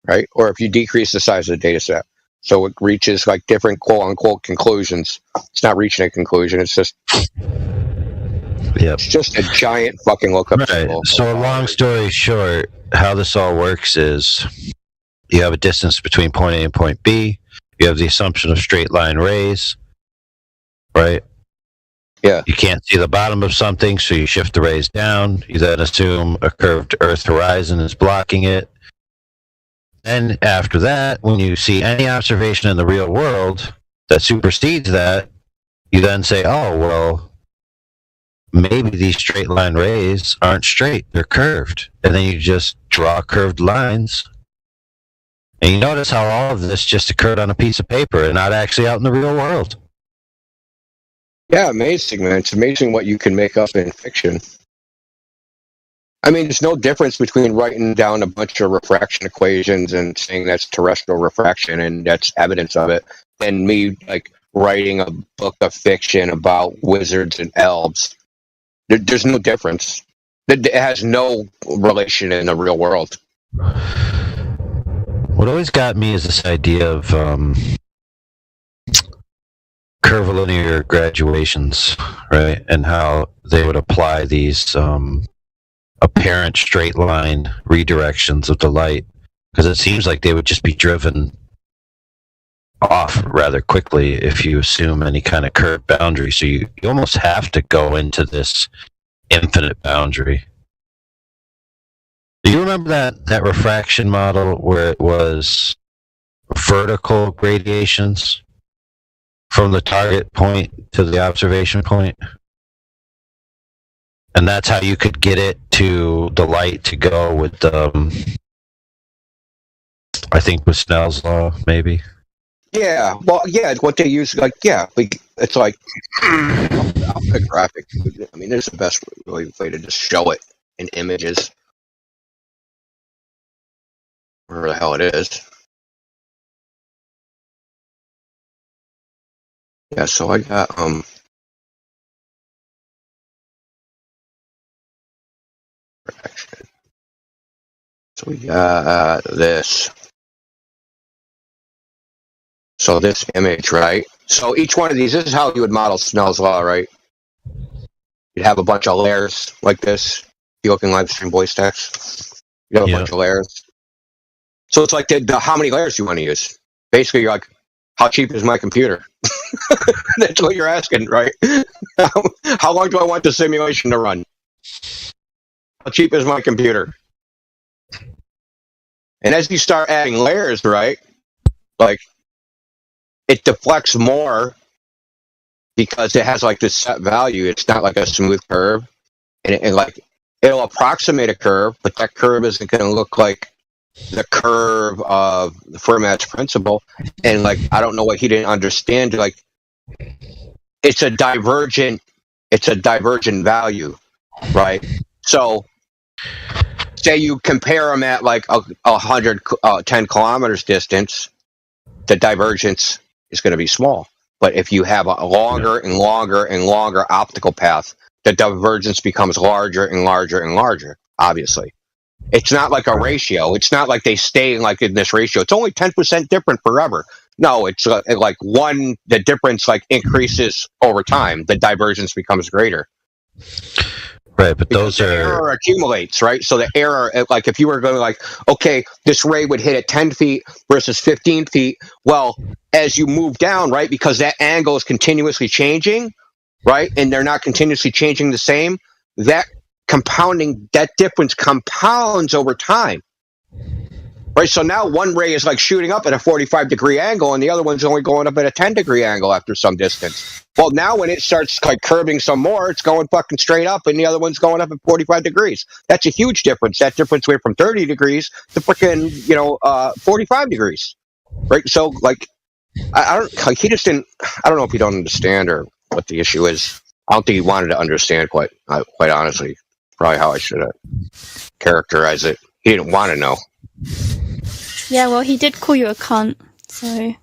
right? Or if you decrease the size of the data set. So it reaches different quote unquote conclusions. It's not reaching a conclusion. It's just, it's just a giant fucking lookup table. So long story short, how this all works is you have a distance between point A and point B. You have the assumption of straight line rays, right? Yeah. You can't see the bottom of something, so you shift the rays down. You then assume a curved Earth horizon is blocking it. And after that, when you see any observation in the real world that supersedes that, you then say, oh, well, maybe these straight line rays aren't straight, they're curved. And then you just draw curved lines. And you notice how all of this just occurred on a piece of paper and not actually out in the real world. Yeah, amazing, man. It's amazing what you can make up in fiction. I mean, there's no difference between writing down a bunch of refraction equations and saying that's terrestrial refraction and that's evidence of it, than me like writing a book of fiction about wizards and elves. There's no difference. It has no relation in the real world. What always got me is this idea of curvilinear graduations, right? And how they would apply these apparent straight line redirections of the light, because it seems like they would just be driven off rather quickly if you assume any kind of curved boundary. So you almost have to go into this infinite boundary. Do you remember that refraction model where it was vertical gradations from the target point to the observation point? And that's how you could get it to the light to go with I think with Snell's law, maybe. Yeah, well, yeah, what they use, like, yeah, it's like a graphic. I mean, there's the best way to just show it in images. Wherever the hell it is. Yeah, so I got, so we got this. So this image, right? So each one of these, this is how you would model Snell's law, right? You'd have a bunch of layers like this. You look in live stream voice text. You have a bunch of layers. So it's like the how many layers you want to use. Basically, you're like, how cheap is my computer? That's what you're asking, right? How long do I want the simulation to run? How cheap is my computer? And as you start adding layers, right? Like, it deflects more because it has like this set value. It's not like a smooth curve. And like, it'll approximate a curve, but that curve isn't going to look like the curve of the Fermat's principle. And like, I don't know what he didn't understand. Like, it's a divergent value, right? So say you compare them at like 110 kilometers distance, the divergence is going to be small. But if you have a longer and longer and longer optical path, the divergence becomes larger and larger and larger, obviously. It's not like a ratio. It's not like they stay like in this ratio. It's only 10% different forever. No, it's like the difference like increases over time. The divergence becomes greater. Right, but because those the are... error accumulates, right? So the error, like if you were going like, okay, this ray would hit at 10 feet versus 15 feet. Well, as you move down, right, because that angle is continuously changing, right, and they're not continuously changing the same, that difference compounds over time. Right, so now one ray is like shooting up at a 45-degree angle, and the other one's only going up at a 10-degree angle after some distance. Well, now when it starts like curving some more, it's going fucking straight up, and the other one's going up at 45 degrees. That's a huge difference. That difference went from 30 degrees to freaking 45 degrees. Right, so like I don't like he just didn't. I don't know if he don't understand or what the issue is. I don't think he wanted to understand quite honestly. Probably how I should have characterized it. He didn't want to know. Yeah, well, he did call you a cunt, so...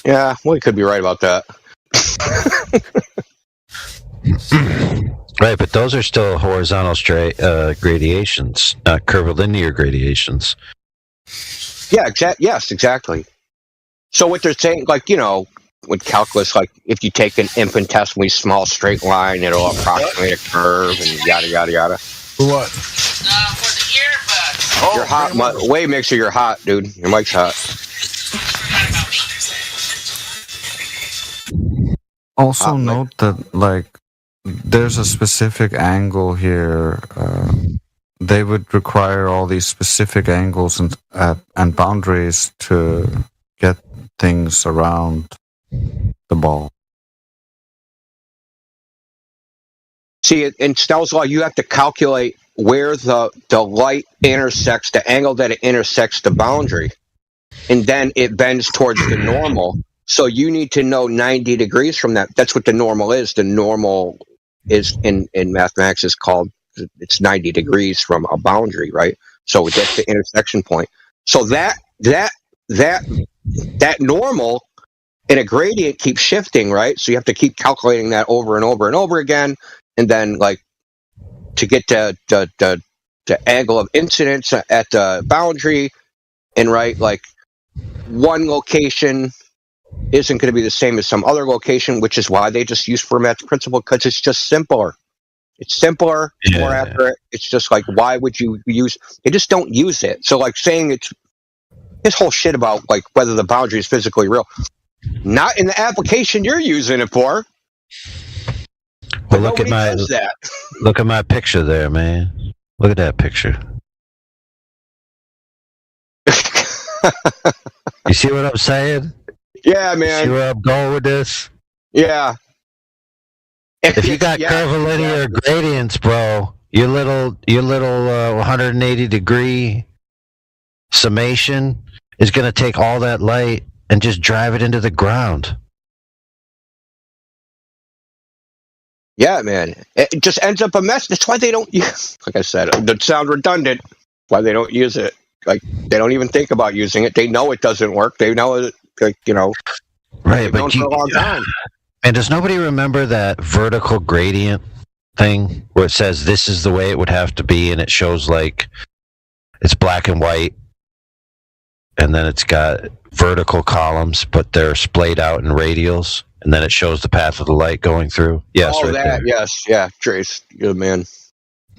Yeah, well, he could be right about that. Right, but those are still horizontal gradations, not curvilinear gradations. Yeah, yes, exactly. So what they're saying, like, with calculus, like, if you take an infinitesimally small straight line, it'll approximate a curve and yada, yada, yada. For what? You're hot. Wave Mixer, you're hot, dude. Your mic's hot. Also note that, like, there's a specific angle here. They would require all these specific angles and boundaries to get things around the ball. See, in Snell's law, you have to calculate where the light intersects, the angle that it intersects the boundary, and then it bends towards the normal. So you need to know 90 degrees from that. That's what the normal is. The normal is in mathematics is called it's 90 degrees from a boundary, right? So that's the intersection point. So that normal in a gradient keeps shifting, right? So you have to keep calculating that over and over and over again, and then like to get the angle of incidence at the boundary, and right, like one location isn't going to be the same as some other location, which is why they just use Fermat's principle, because it's just simpler. It's simpler, more accurate. It's just like, why would you use? They just don't use it. So like saying it's this whole shit about like whether the boundary is physically real, not in the application you're using it for. Well, look at my picture there, man. Look at that picture. You see what I'm saying? Yeah, man. See where I'm going with this? Yeah. If you got curvilinear gradients, bro, your little 180 degree summation is going to take all that light and just drive it into the ground. Yeah, man. It just ends up a mess. That's why they don't use, like I said, that sound redundant. Why they don't use it. Like, they don't even think about using it. They know it doesn't work. They know it, like, you know. Right, but for a long time. And does nobody remember that vertical gradient thing where it says this is the way it would have to be, and it shows like it's black and white, and then it's got vertical columns, but they're splayed out in radials, and then it shows the path of the light going through? Yes, oh, right that, there. yes, yeah, Trace, you're the man.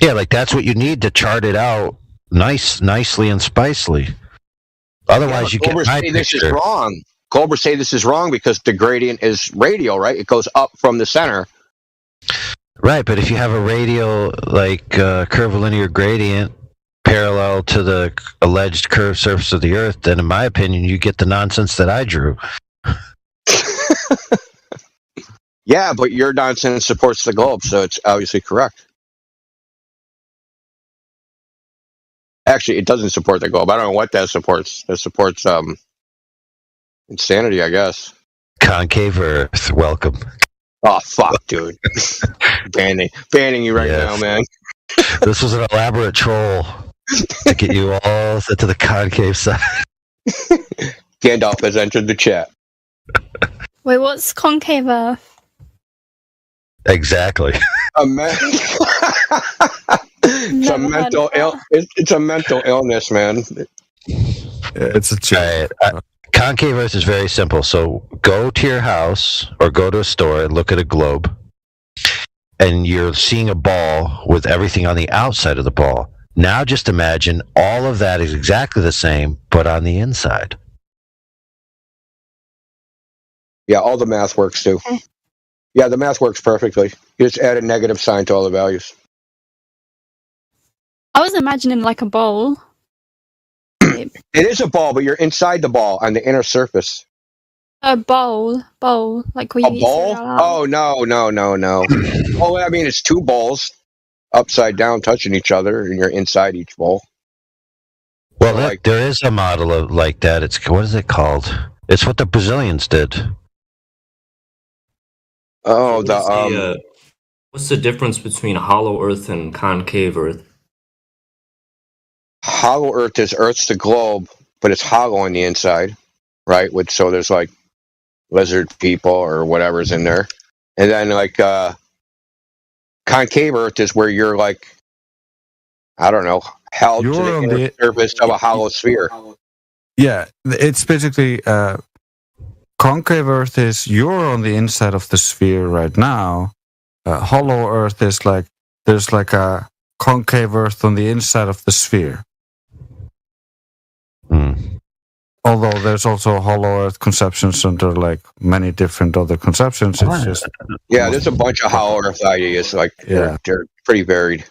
Yeah, like that's what you need to chart it out nicely and spicely. Otherwise, you get my picture. This is wrong. Cobra say this is wrong because the gradient is radial, right? It goes up from the center. Right, but if you have a radial, like curvilinear gradient parallel to the alleged curved surface of the Earth, then in my opinion, you get the nonsense that I drew. Yeah, but your nonsense supports the globe, so it's obviously correct. Actually, it doesn't support the globe. I don't know what that supports. That supports insanity, I guess. Concave Earth, welcome. Oh, fuck, dude. banning you right now, man. This was an elaborate troll to get you all set to the concave side. Gandalf has entered the chat. Wait, what's concave Earth? Exactly. It's a mental illness, man. It's a joke. Concave Earth is very simple. So go to your house or go to a store and look at a globe, and you're seeing a ball with everything on the outside of the ball. Now just imagine all of that is exactly the same, but on the inside. Yeah, all the math works too. Yeah, the math works perfectly. You just add a negative sign to all the values. I was imagining like a bowl. It is a ball, but you're inside the ball on the inner surface. A bowl, like we a bowl? Oh, no. Oh, I mean, it's two bowls upside down touching each other, and you're inside each bowl. Well, there is a model of like that. It's what is it called? It's what the Brazilians did. Oh, what's the difference between hollow Earth and concave Earth? Hollow Earth is Earth's the globe, but it's hollow on the inside, right? So there's like lizard people or whatever's in there, and then like concave Earth is where you're like, I don't know, held to the inner surface of a hollow sphere. Yeah, it's basically concave Earth is you're on the inside of the sphere right now. Hollow Earth is like there's like a concave Earth on the inside of the sphere. Although there's also hollow Earth conceptions under like many different other conceptions. It's just there's a bunch of hollow Earth ideas. Like they're pretty varied.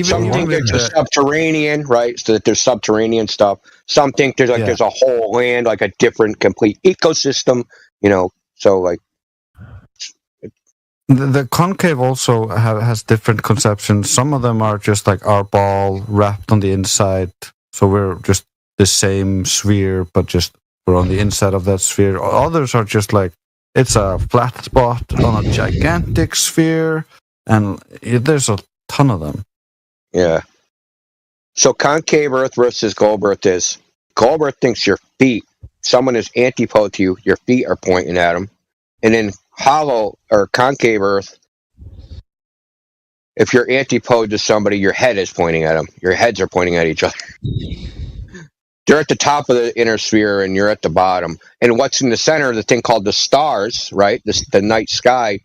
Some think there's subterranean, right? So that there's subterranean stuff. Some think there's there's a whole land, like a different complete ecosystem. You know, so like the concave also has different conceptions. Some of them are just like our ball wrapped on the inside, so we're just the same sphere, but just we're on the inside of that sphere. Others are just like it's a flat spot on a gigantic sphere, and there's a ton of them. Yeah. So concave Earth versus globe Earth is globe Earth thinks your feet. Someone is antipode to you. Your feet are pointing at them, and then hollow or concave Earth. If you're antipode to somebody, your head is pointing at them. Your heads are pointing at each other. They're at the top of the inner sphere, and you're at the bottom. And what's in the center, the thing called the stars, right? The night sky,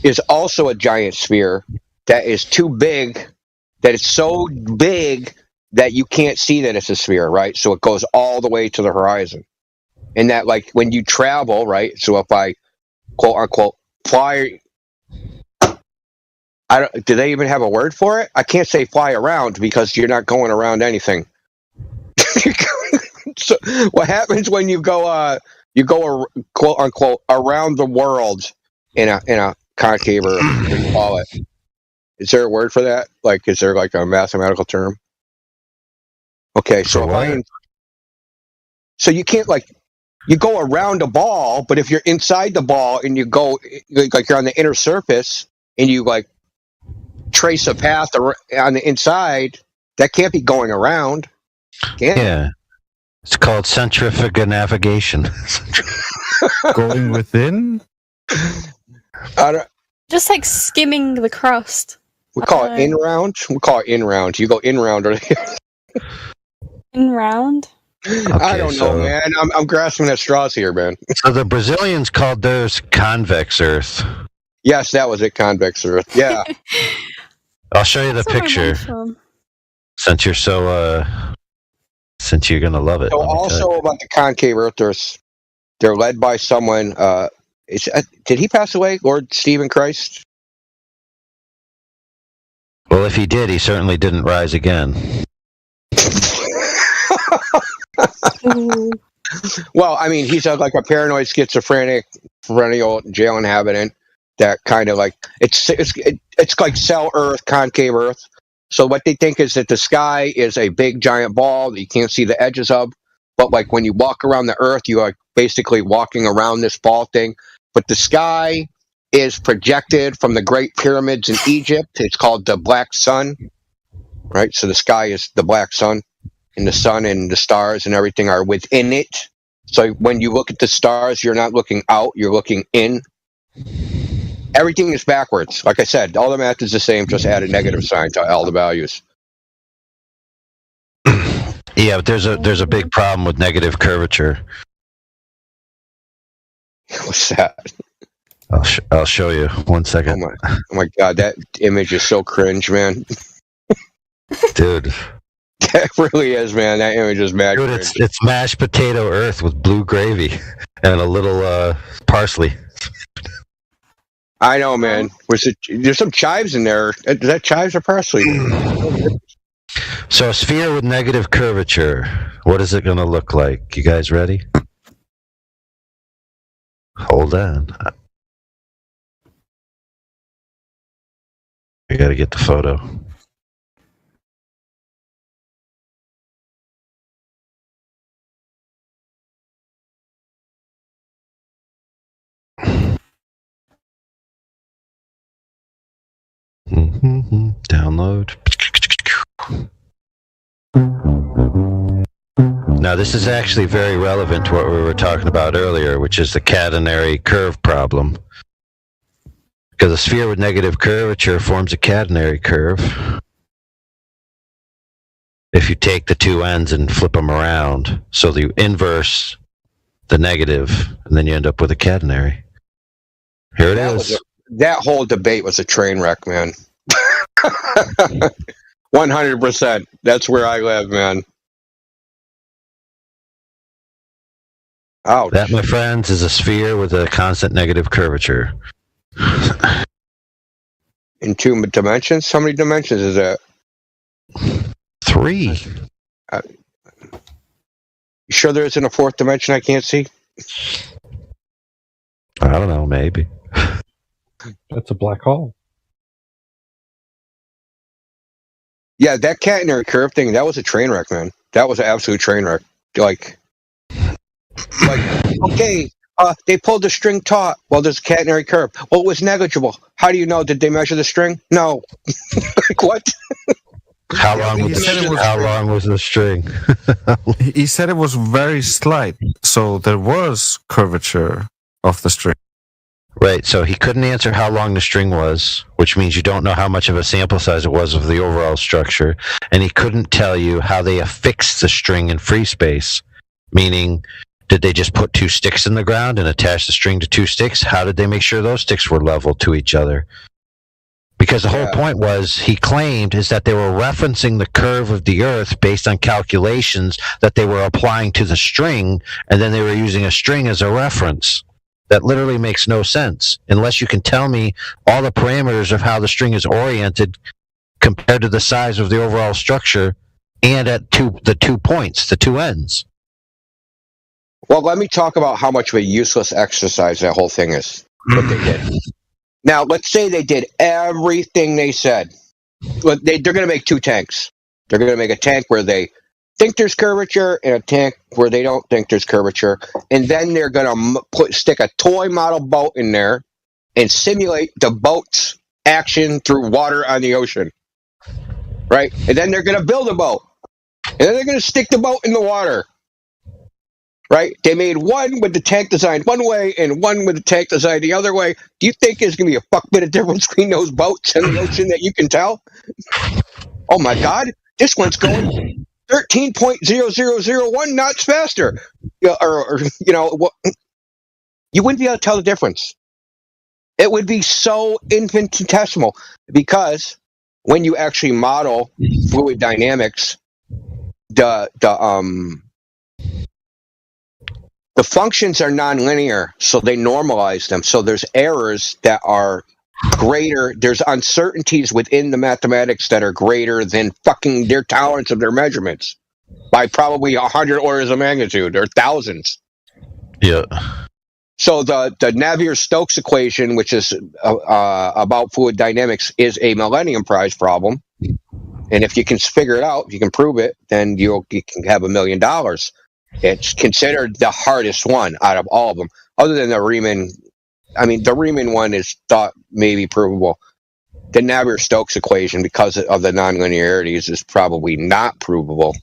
is also a giant sphere that is too big, that it's so big that you can't see that it's a sphere, right? So it goes all the way to the horizon. And that, like, when you travel, right? So if I, quote unquote, fly... do they even have a word for it? I can't say fly around because you're not going around anything. So what happens when you go quote unquote around the world in a concave Earth? What do you call it? Is there a word for that? Like, is there like a mathematical term? Okay, so so you can't you go around a ball, but if you're inside the ball and you go like you're on the inner surface and you like trace a path on the inside, that can't be going around. Yeah. It's called centrifugal navigation. Going within? Just like skimming the crust. We call it in-round. We call it in-round. You go in-round or in-round? I don't know, man. I'm grasping at straws here, man. So the Brazilians called theirs convex Earth. Yes, that was it, convex Earth. Yeah. I'll show you the picture. Since you're since you're gonna love it. So also about the concave Earthers, they're led by someone. Did he pass away, Lord Stephen Christ? Well, if he did, he certainly didn't rise again. Well, I mean, he's like a paranoid schizophrenic perennial jail inhabitant that kind of like it's like cell Earth, concave Earth. So what they think is that the sky is a big giant ball that you can't see the edges of, but like when you walk around the Earth, you are basically walking around this ball thing. But the sky is projected from the Great Pyramids in Egypt. It's called the Black Sun, right? So the sky is the black sun, and the sun and the stars and everything are within it. So when you look at the stars, you're not looking out, you're looking in. Everything is backwards. Like I said, all the math is the same, just add a negative sign to all the values. Yeah, but there's a big problem with negative curvature. What's that? I'll show you. 1 second. Oh my God, that image is so cringe, man. Dude. That really is, man. That image is mad Dude, cringe. it's mashed potato Earth with blue gravy and a little parsley. I know, man. There's some chives in there. Is that chives or parsley? So a sphere with negative curvature. What is it going to look like? You guys ready? Hold on. I got to get the photo. Download. Now this is actually very relevant to what we were talking about earlier, which is the catenary curve problem. Because a sphere with negative curvature forms a catenary curve. If you take the two ends and flip them around, so you inverse the negative, and then you end up with a catenary. Here it is. That whole debate was a train wreck, man. 100%. That's where I live, man. Ouch. That, my friends, is a sphere with a constant negative curvature. In 2 dimensions? How many dimensions is that? 3. You sure there isn't a 4th dimension I can't see? I don't know, maybe. That's a black hole. Yeah, that catenary curve thing, that was a train wreck, man. That was an absolute train wreck. Like okay, they pulled the string taut. Well, there's a catenary curve. Well, it was negligible. How do you know? Did they measure the string? No. Like, what? How long was the string? He said it was very slight, so there was curvature of the string. Right, so he couldn't answer how long the string was, which means you don't know how much of a sample size it was of the overall structure, and he couldn't tell you how they affixed the string in free space, meaning did they just put two sticks in the ground and attach the string to two sticks? How did they make sure those sticks were level to each other? Because the whole point was, he claimed, is that they were referencing the curve of the Earth based on calculations that they were applying to the string, and then they were using a string as a reference. That literally makes no sense, unless you can tell me all the parameters of how the string is oriented compared to the size of the overall structure and at the 2 points, the two ends. Well, let me talk about how much of a useless exercise that whole thing is, what they did. Now, let's say they did everything they said. They're going to make two tanks. They're going to make a tank where they think there's curvature and a tank where they don't think there's curvature. And then they're going to stick a toy model boat in there and simulate the boat's action through water on the ocean. Right? And then they're going to build a boat. And then they're going to stick the boat in the water. Right? They made one with the tank designed one way and one with the tank designed the other way. Do you think there's going to be a fuck bit of difference between those boats in the ocean that you can tell? Oh my God, this one's going 13.0001 knots faster. Or you wouldn't be able to tell the difference. It would be so infinitesimal because when you actually model fluid dynamics, the functions are nonlinear, so they normalize them. So there's errors that are greater. There's uncertainties within the mathematics that are greater than fucking their tolerance of their measurements by probably 100 orders of magnitude or thousands. Yeah. So the Navier-Stokes equation, which is about fluid dynamics, is a Millennium Prize problem. And if you can figure it out, if you can prove it, then you can have $1 million. It's considered the hardest one out of all of them, other than the Riemann. I mean, the Riemann one is thought maybe provable. The Navier-Stokes equation, because of the nonlinearities, is probably not provable,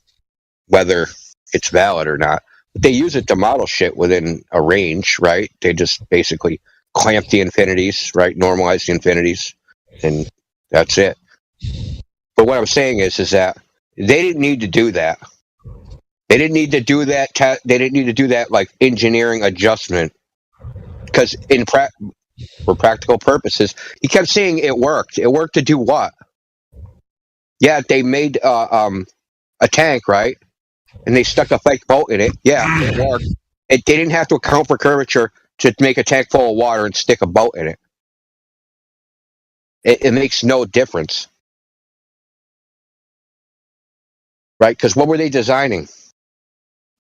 whether it's valid or not. But they use it to model shit within a range, right? They just basically clamp the infinities, right? Normalize the infinities, and that's it. But what I'm saying is that they didn't need to do that. They didn't need to do that. They didn't need to do that like engineering adjustment, because for practical purposes, he kept saying it worked. It worked to do what? Yeah, they made a tank, right? And they stuck a fake boat in it. Yeah, it worked. They didn't have to account for curvature to make a tank full of water and stick a boat in it. It makes no difference, right? Because what were they designing?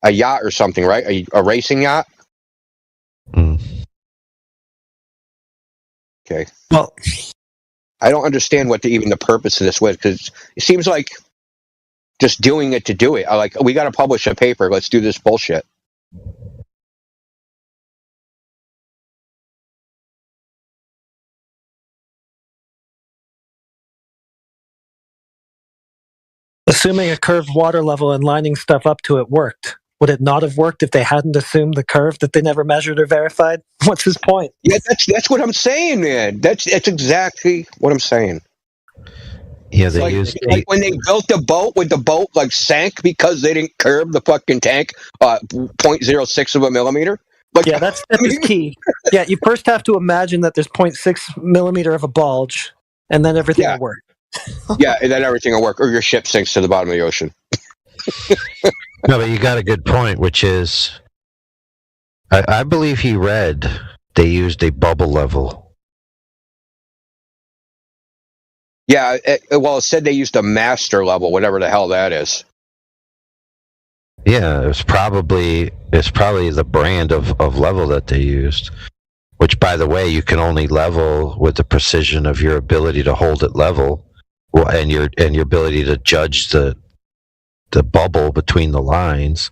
A yacht or something, right? A racing yacht? Okay. Well, I don't understand what even the purpose of this was, because it seems like just doing it to do it. We got to publish a paper. Let's do this bullshit. Assuming a curved water level and lining stuff up to it worked. Would it not have worked if they hadn't assumed the curve that they never measured or verified? What's his point? Yeah, that's what I'm saying, man. That's exactly what I'm saying. Yeah, they used like when they built the boat, when the boat sank because they didn't curve the fucking tank 0.06 of a millimeter. Yeah, that step is key. Yeah, you first have to imagine that there's 0.6 millimeter of a bulge, and then everything will work. Yeah, and then everything will work, or your ship sinks to the bottom of the ocean. No, but you got a good point, which is, I believe he read they used a bubble level. Yeah, it said they used a master level, whatever the hell that is. Yeah, it's probably the brand of level that they used, which, by the way, you can only level with the precision of your ability to hold it level, and your ability to judge the bubble between the lines.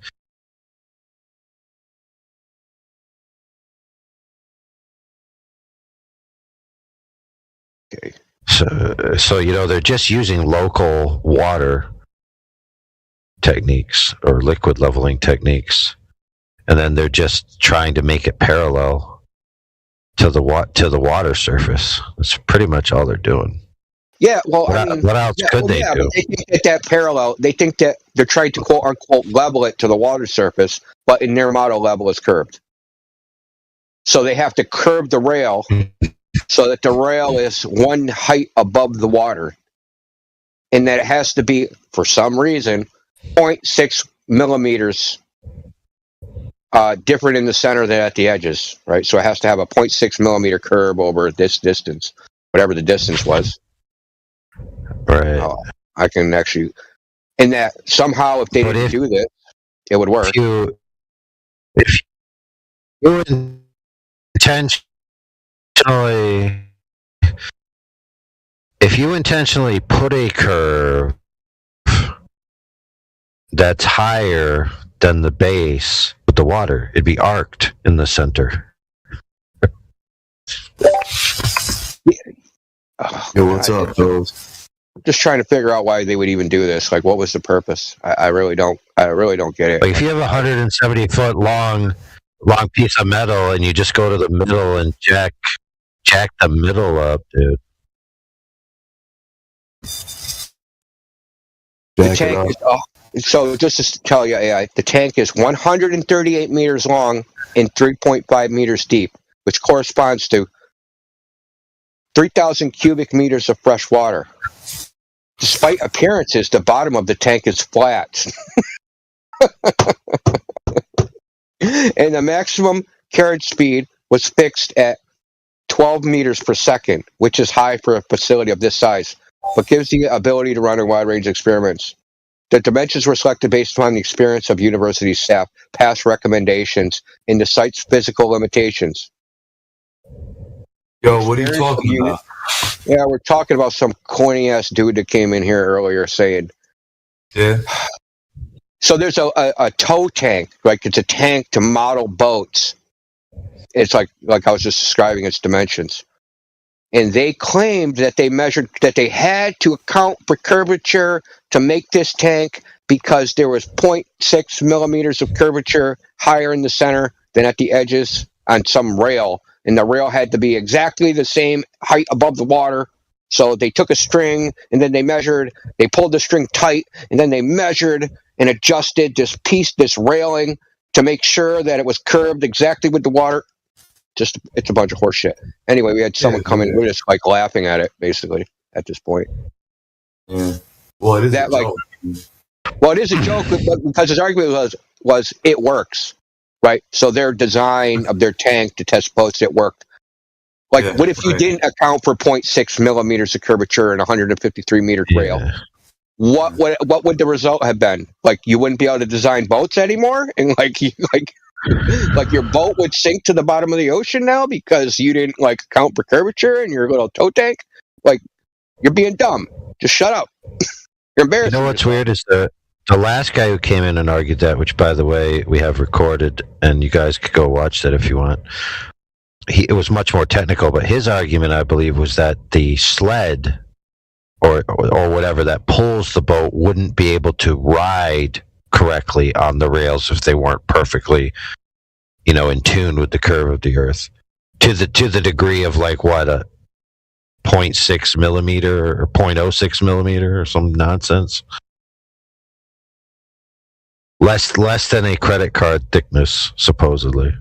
Okay. So they're just using local water techniques or liquid leveling techniques, and then they're just trying to make it parallel to the water surface. That's pretty much all they're doing. Yeah, well, what else could they do? They think that parallel. They think that they're trying to quote unquote level it to the water surface, but in their model, level is curved. So they have to curve the rail so that the rail is one height above the water, and that it has to be, for some reason, 0.6 millimeters different in the center than at the edges, right? So it has to have a 0.6 millimeter curve over this distance, whatever the distance was. Right. I can actually, and that somehow if they didn't do this, it would work. If you intentionally put a curve that's higher than the base with the water, it'd be arced in the center. Yo, what's up, Bills? I'm just trying to figure out why they would even do this. Like, what was the purpose? I really don't get it. Like, if you have a 170 foot long piece of metal and you just go to the middle and jack the middle up, dude. The tank is, so just to tell you, AI, the tank is 138 meters long and 3.5 meters deep, which corresponds to 3,000 cubic meters of fresh water. Despite appearances, the bottom of the tank is flat. And the maximum carriage speed was fixed at 12 meters per second, which is high for a facility of this size, but gives the ability to run a wide range of experiments. The dimensions were selected based upon the experience of university staff, past recommendations, and the site's physical limitations. Yo, what are you talking about? Yeah, we're talking about some corny ass dude that came in here earlier saying. Yeah. So there's a tow tank, like it's a tank to model boats. It's like I was just describing its dimensions. And they claimed that they measured that they had to account for curvature to make this tank because there was 0.6 millimeters of curvature higher in the center than at the edges on some rail. And the rail had to be exactly the same height above the water. So they took a string and then they pulled the string tight, and then they measured and adjusted this railing to make sure that it was curved exactly with the water. It's a bunch of horse shit. Anyway, we had someone come in, we're just like laughing at it basically at this point. Yeah. Well, it is that, a joke. Well, it is a joke because his argument was it works, right? So their design of their tank to test boats, it worked. Like, what if you didn't account for 0.6 millimeters of curvature and 153 meter rail? What would the result have been? Like, you wouldn't be able to design boats anymore, and like your boat would sink to the bottom of the ocean now because you didn't account for curvature in your little tow tank. Like, you're being dumb. Just shut up. You're embarrassing. You know what's weird is the last guy who came in and argued that, which by the way we have recorded, and you guys could go watch that if you want. It was much more technical, but his argument, I believe, was that the sled or whatever that pulls the boat wouldn't be able to ride correctly on the rails if they weren't perfectly, in tune with the curve of the Earth, to the degree of a 0.6 millimeter or 0.06 millimeter or some nonsense. Less than a credit card thickness, supposedly.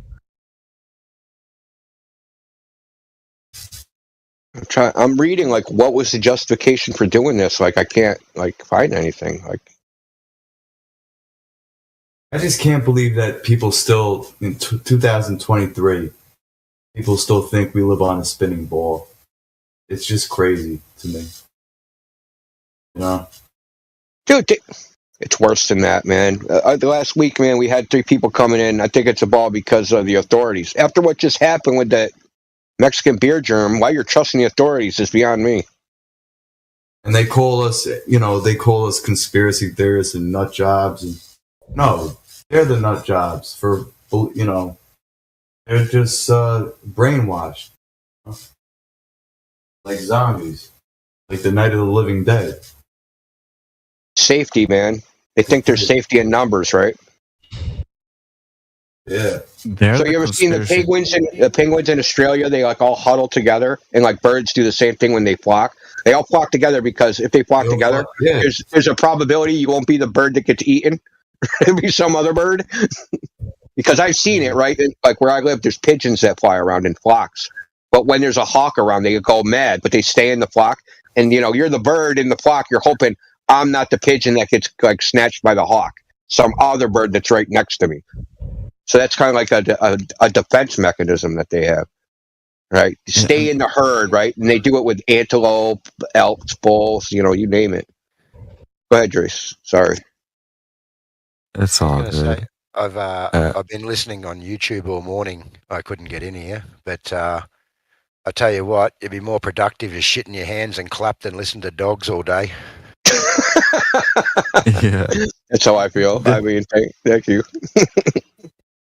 I'm reading what was the justification for doing this? I can't find anything. I just can't believe that people still in 2023 people still think we live on a spinning ball. It's just crazy to me. Dude, it's worse than that, man. The last week, man, we had 3 people coming in. I think it's a ball because of the authorities. After what just happened with that Mexican beer germ, why you're trusting the authorities is beyond me. And they call us, conspiracy theorists and nut jobs. And no, they're the nut jobs for, they're just brainwashed. Like zombies. like the Night of the Living Dead. Safety, man. They think there's safety in numbers, right? Yeah. So you ever seen the penguins in Australia? They like all huddle together, and like birds do the same thing when they flock. They all flock together because if they flock together, there's a probability you won't be the bird that gets eaten. It'll be some other bird. Because I've seen it, right? And, like where I live, there's pigeons that fly around in flocks. But when there's a hawk around, they go mad, but they stay in the flock. And you're the bird in the flock. You're hoping I'm not the pigeon that gets like snatched by the hawk. Some other bird that's right next to me. So that's kind of like a defense mechanism that they have, right? Stay in the herd, right? And they do it with antelope, elks, bulls, you name it. Go ahead, Trace. Sorry. It's all good. I've been listening on YouTube all morning. I couldn't get in here, but I tell you what, it'd be more productive to shit in your hands and clap than listen to dogs all day. Yeah, that's how I feel. I mean, thank you.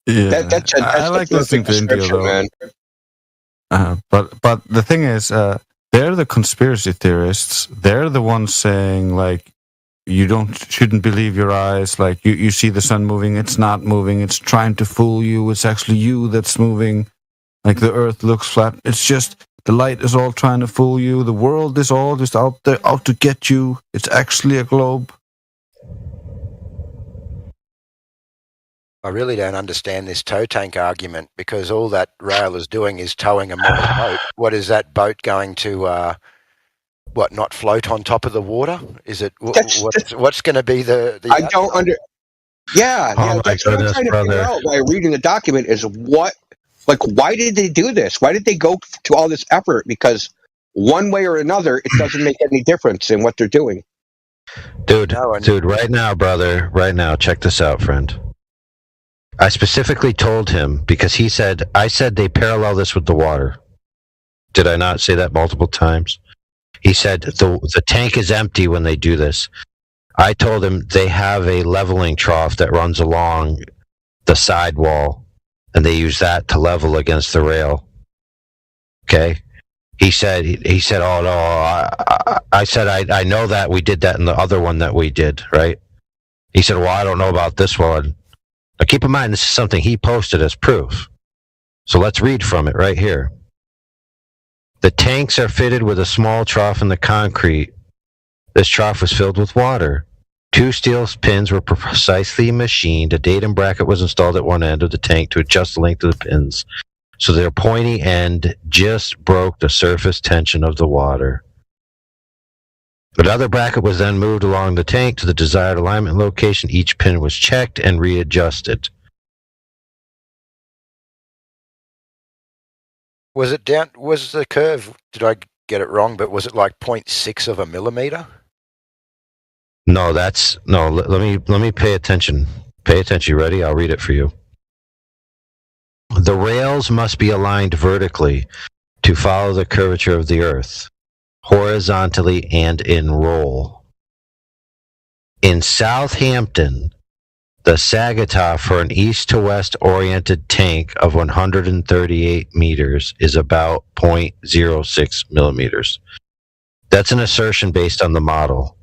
Yeah, that's I like listening to India though. Man. But the thing is, they're the conspiracy theorists. They're the ones saying like, you shouldn't believe your eyes. Like you see the sun moving, it's not moving. It's trying to fool you. It's actually you that's moving. Like the Earth looks flat. It's just the light is all trying to fool you. The world is all just out there, out to get you. It's actually a globe. I really don't understand this tow tank argument because all that rail is doing is towing a model boat. What is that boat going to? Not float on top of the water? Is it? What's going to be the I don't under. Yeah, oh that's what I'm trying to figure out by reading the document is what. Like, why did they do this? Why did they go to all this effort? Because one way or another, it doesn't make any difference in what they're doing. Dude, right now, brother, right now, check this out, friend. I specifically told him because I said they parallel this with the water. Did I not say that multiple times? He said the tank is empty when they do this. I told him they have a leveling trough that runs along the sidewall. And they use that to level against the rail. Okay, he said, "Oh no," I said, "I know that we did that in the other one that we did, right?" He said, "Well, I don't know about this one." Now, keep in mind, this is something he posted as proof. So let's read from it right here. The tanks are fitted with a small trough in the concrete. This trough was filled with water. 2 steel pins were precisely machined. A datum bracket was installed at one end of the tank to adjust the length of the pins, so their pointy end just broke the surface tension of the water. Another bracket was then moved along the tank to the desired alignment location. Each pin was checked and readjusted. Was the curve, did I get it wrong, but was it like 0.6 of a millimeter? No, let me pay attention. Pay attention. You ready? I'll read it for you. The rails must be aligned vertically to follow the curvature of the Earth, horizontally and in roll. In Southampton, the Sagataw for an east to west oriented tank of 138 meters is about 0.06 millimeters. That's an assertion based on the model.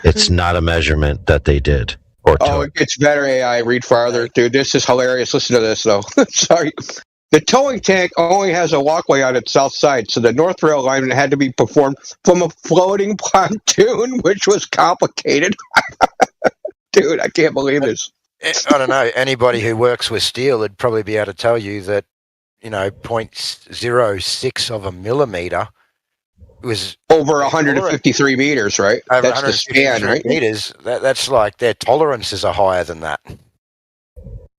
It's not a measurement that they did. It gets better, AI. Read farther. Dude, this is hilarious. Listen to this, though. Sorry. The towing tank only has a walkway on its south side, so the north rail alignment had to be performed from a floating pontoon, which was complicated. Dude, I can't believe this. I don't know. Anybody who works with steel would probably be able to tell you that, 0.06 of a millimeter was over 153 meters, right? That's the span, right? Meters. That's like their tolerances are higher than that.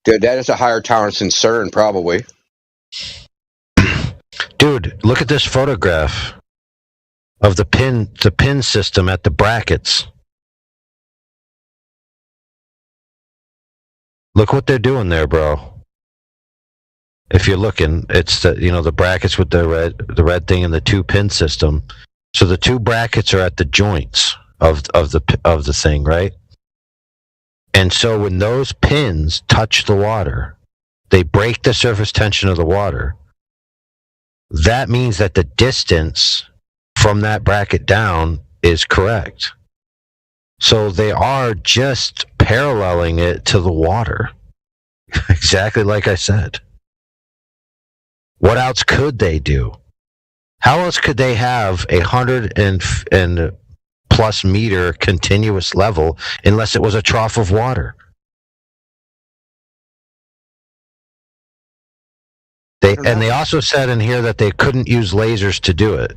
Dude, that is a higher tolerance than CERN, probably. Dude, look at this photograph of the pin system at the brackets. Look what they're doing there, bro. If you're looking, it's the brackets with the red thing and the 2-pin system. So the 2 brackets are at the joints of the thing, right? And so when those pins touch the water, they break the surface tension of the water. That means that the distance from that bracket down is correct. So they are just paralleling it to the water. Exactly like I said. What else could they do? How else could they have 100 and plus meter continuous level unless it was a trough of water? They also said in here that they couldn't use lasers to do it.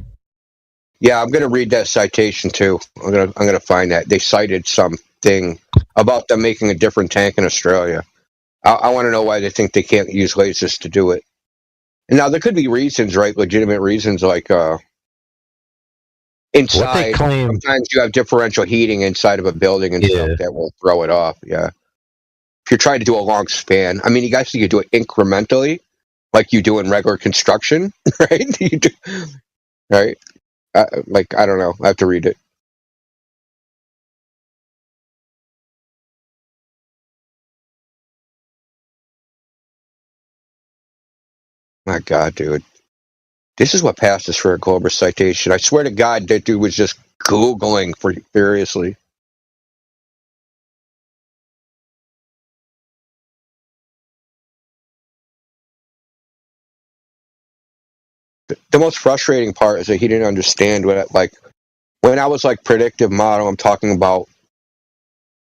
Yeah, I'm going to read that citation too. I'm going to find that. They cited something about them making a different tank in Australia. I want to know why they think they can't use lasers to do it. And now there could be reasons, right? Legitimate reasons, like inside. Sometimes you have differential heating inside of a building and stuff that will throw it off. Yeah. If you're trying to do a long span, I mean, you guys can do it incrementally, like you do in regular construction, right? You do, right? Like, I don't know. I have to read it. My God, dude. This is what passed us for a Glober citation. I swear to God, that dude was just Googling furiously. The most frustrating part is that he didn't understand what, like, when I was like predictive model, I'm talking about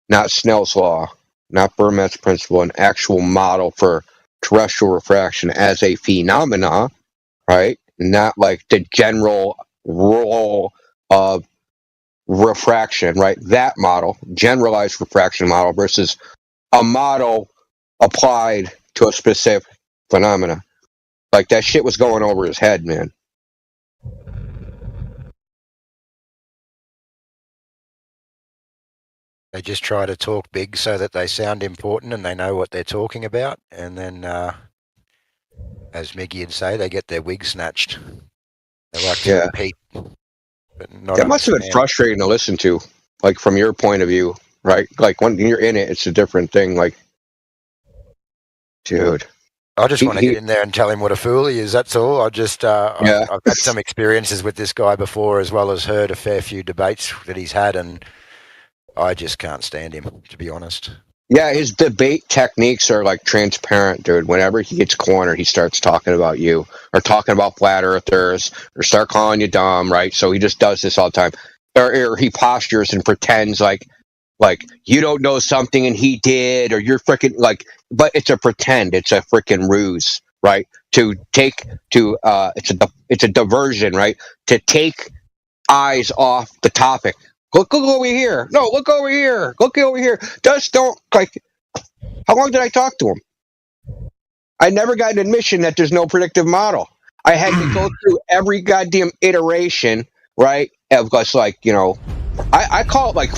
not Snell's law, not Fermat's principle, an actual model for terrestrial refraction as a phenomena, right? Not like the general role of refraction, right? That model, generalized refraction model versus a model applied to a specific phenomena. Like, that shit was going over his head, man. They just try to talk big so that they sound important and they know what they're talking about. And then, as Miggy would say, they get their wig snatched. They like to repeat. But not that must have been frustrating to listen to, like, from your point of view, right? Like, when you're in it, it's a different thing. Like, dude. I just want to get in there and tell him what a fool he is. That's all. I've had some experiences with this guy before, as well as heard a fair few debates that he's had, and I just can't stand him, to be honest. Yeah, his debate techniques are like transparent, dude. Whenever he gets cornered, he starts talking about you or talking about flat earthers or start calling you dumb, right? So he just does this all the time. Or he postures and pretends like you don't know something and he did, or you're freaking like, but it's a pretend, it's a freaking ruse, right? It's a diversion, right? To take eyes off the topic. Look over here. No, look over here. Look over here. Just don't, like, how long did I talk to him? I never got an admission that there's no predictive model. I had to go through every goddamn iteration, right? Of just, like, you know, I call it like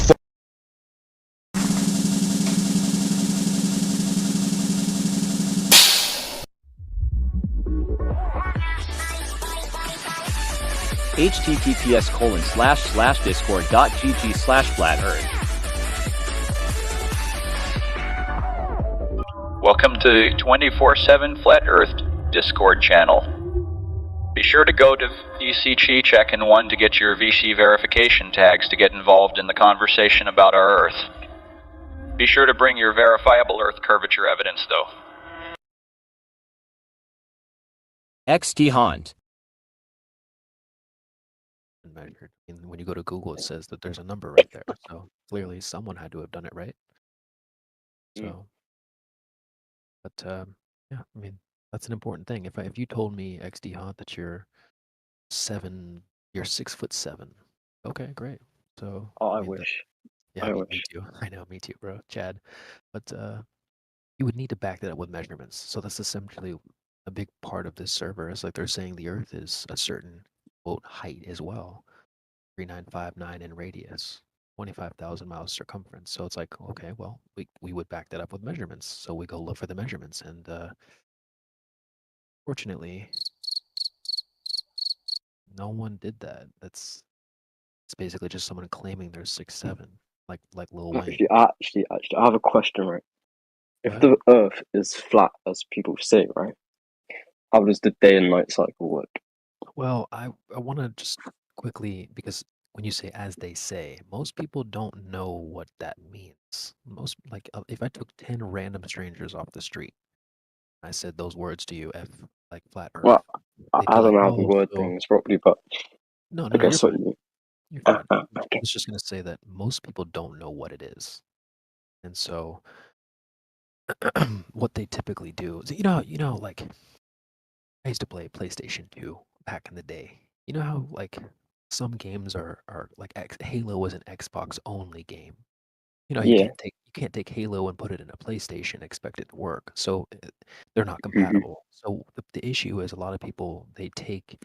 https://discord.gg/flat-earth. Welcome to 24/7 Flat Earth Discord channel. Be sure to go to VC Chi Check-in 1 to get your VC verification tags to get involved in the conversation about our Earth. Be sure to bring your verifiable Earth curvature evidence, though. XT Hunt. Measured. And when you go to Google, it says that there's a number right there. So clearly, someone had to have done it right. So, but yeah, I mean, that's an important thing. If you told me XD Hunt that you're 6'7", okay, great. So I wish. Yeah, me too. I know, me too, bro, Chad. But you would need to back that up with measurements. So that's essentially a big part of this server. Is like they're saying the Earth is a certain quote height as well, 3959 in radius, 25,000 miles circumference. So it's like, okay, well, we would back that up with measurements. So we go look for the measurements, and fortunately, no one did that. It's basically just someone claiming they're 6'7", like Lil Wayne. Actually, I have a question, right? If the Earth is flat, as people say, right, how does the day and night cycle work? Well, I want to just quickly, because when you say "as they say," most people don't know what that means. Most like if I took 10 random strangers off the street, I said those words to you, F like flat Earth. Well, I they'd be don't like, know how to "Oh, word so things properly, but no, I you're guess what fine. you. You're fine." I Okay. was just gonna say that most people don't know what it is, and so what they typically do is, like I used to play PlayStation 2 back in the day. You know how like some games are like Halo was an Xbox only game. You know, Yeah. you can't take Halo and put it in a PlayStation and expect it to work. So they're not Mm-hmm. compatible. So the issue is a lot of people they take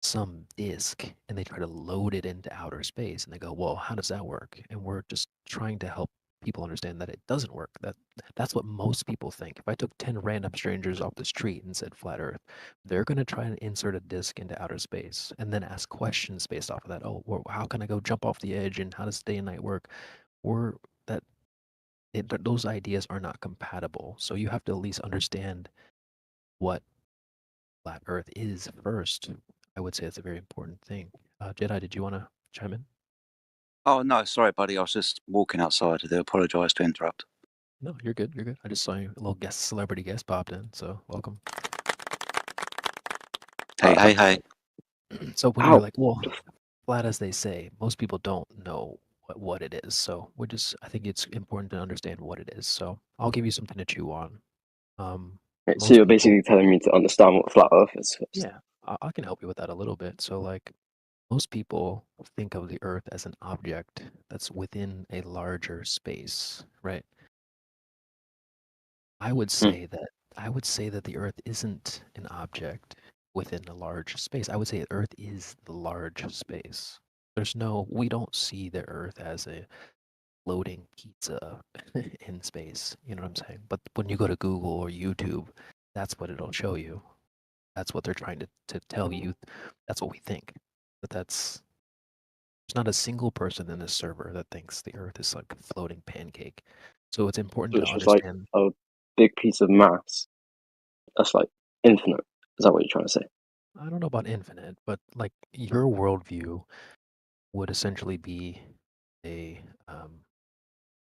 some disk and they try to load it into outer space and they go, well, how does that work? And we're just trying to help people understand that it doesn't work. That's what most people think. If I took 10 random strangers off the street and said flat Earth, they're going to try and insert a disk into outer space and then ask questions based off of that. Oh, well, how can I go jump off the edge and how does day and night work? Or that those ideas are not compatible. So you have to at least understand what flat Earth is first. I would say it's a very important thing. Jedi, did you want to chime in? Oh, no, sorry, buddy. I was just walking outside. I do apologise to interrupt. No, you're good. You're good. I just saw you, a little celebrity guest popped in, so welcome. Hey. So when you're like, well, flat as they say, most people don't know what it is. So I think it's important to understand what it is. So I'll give you something to chew on. So you're basically telling me to understand what flat Earth is first. Yeah, I can help you with that a little bit. So like most people think of the Earth as an object that's within a larger space, right? I would say that the Earth isn't an object within a large space. I would say Earth is the large space. We don't see the Earth as a floating pizza in space. You know what I'm saying? But when you go to Google or YouTube, that's what it'll show you. That's what they're trying to tell you. That's what we think. But there's not a single person in this server that thinks the Earth is like a floating pancake. So it's important to understand. Like a big piece of mass that's like infinite. Is that what you're trying to say? I don't know about infinite, but like your worldview would essentially be a.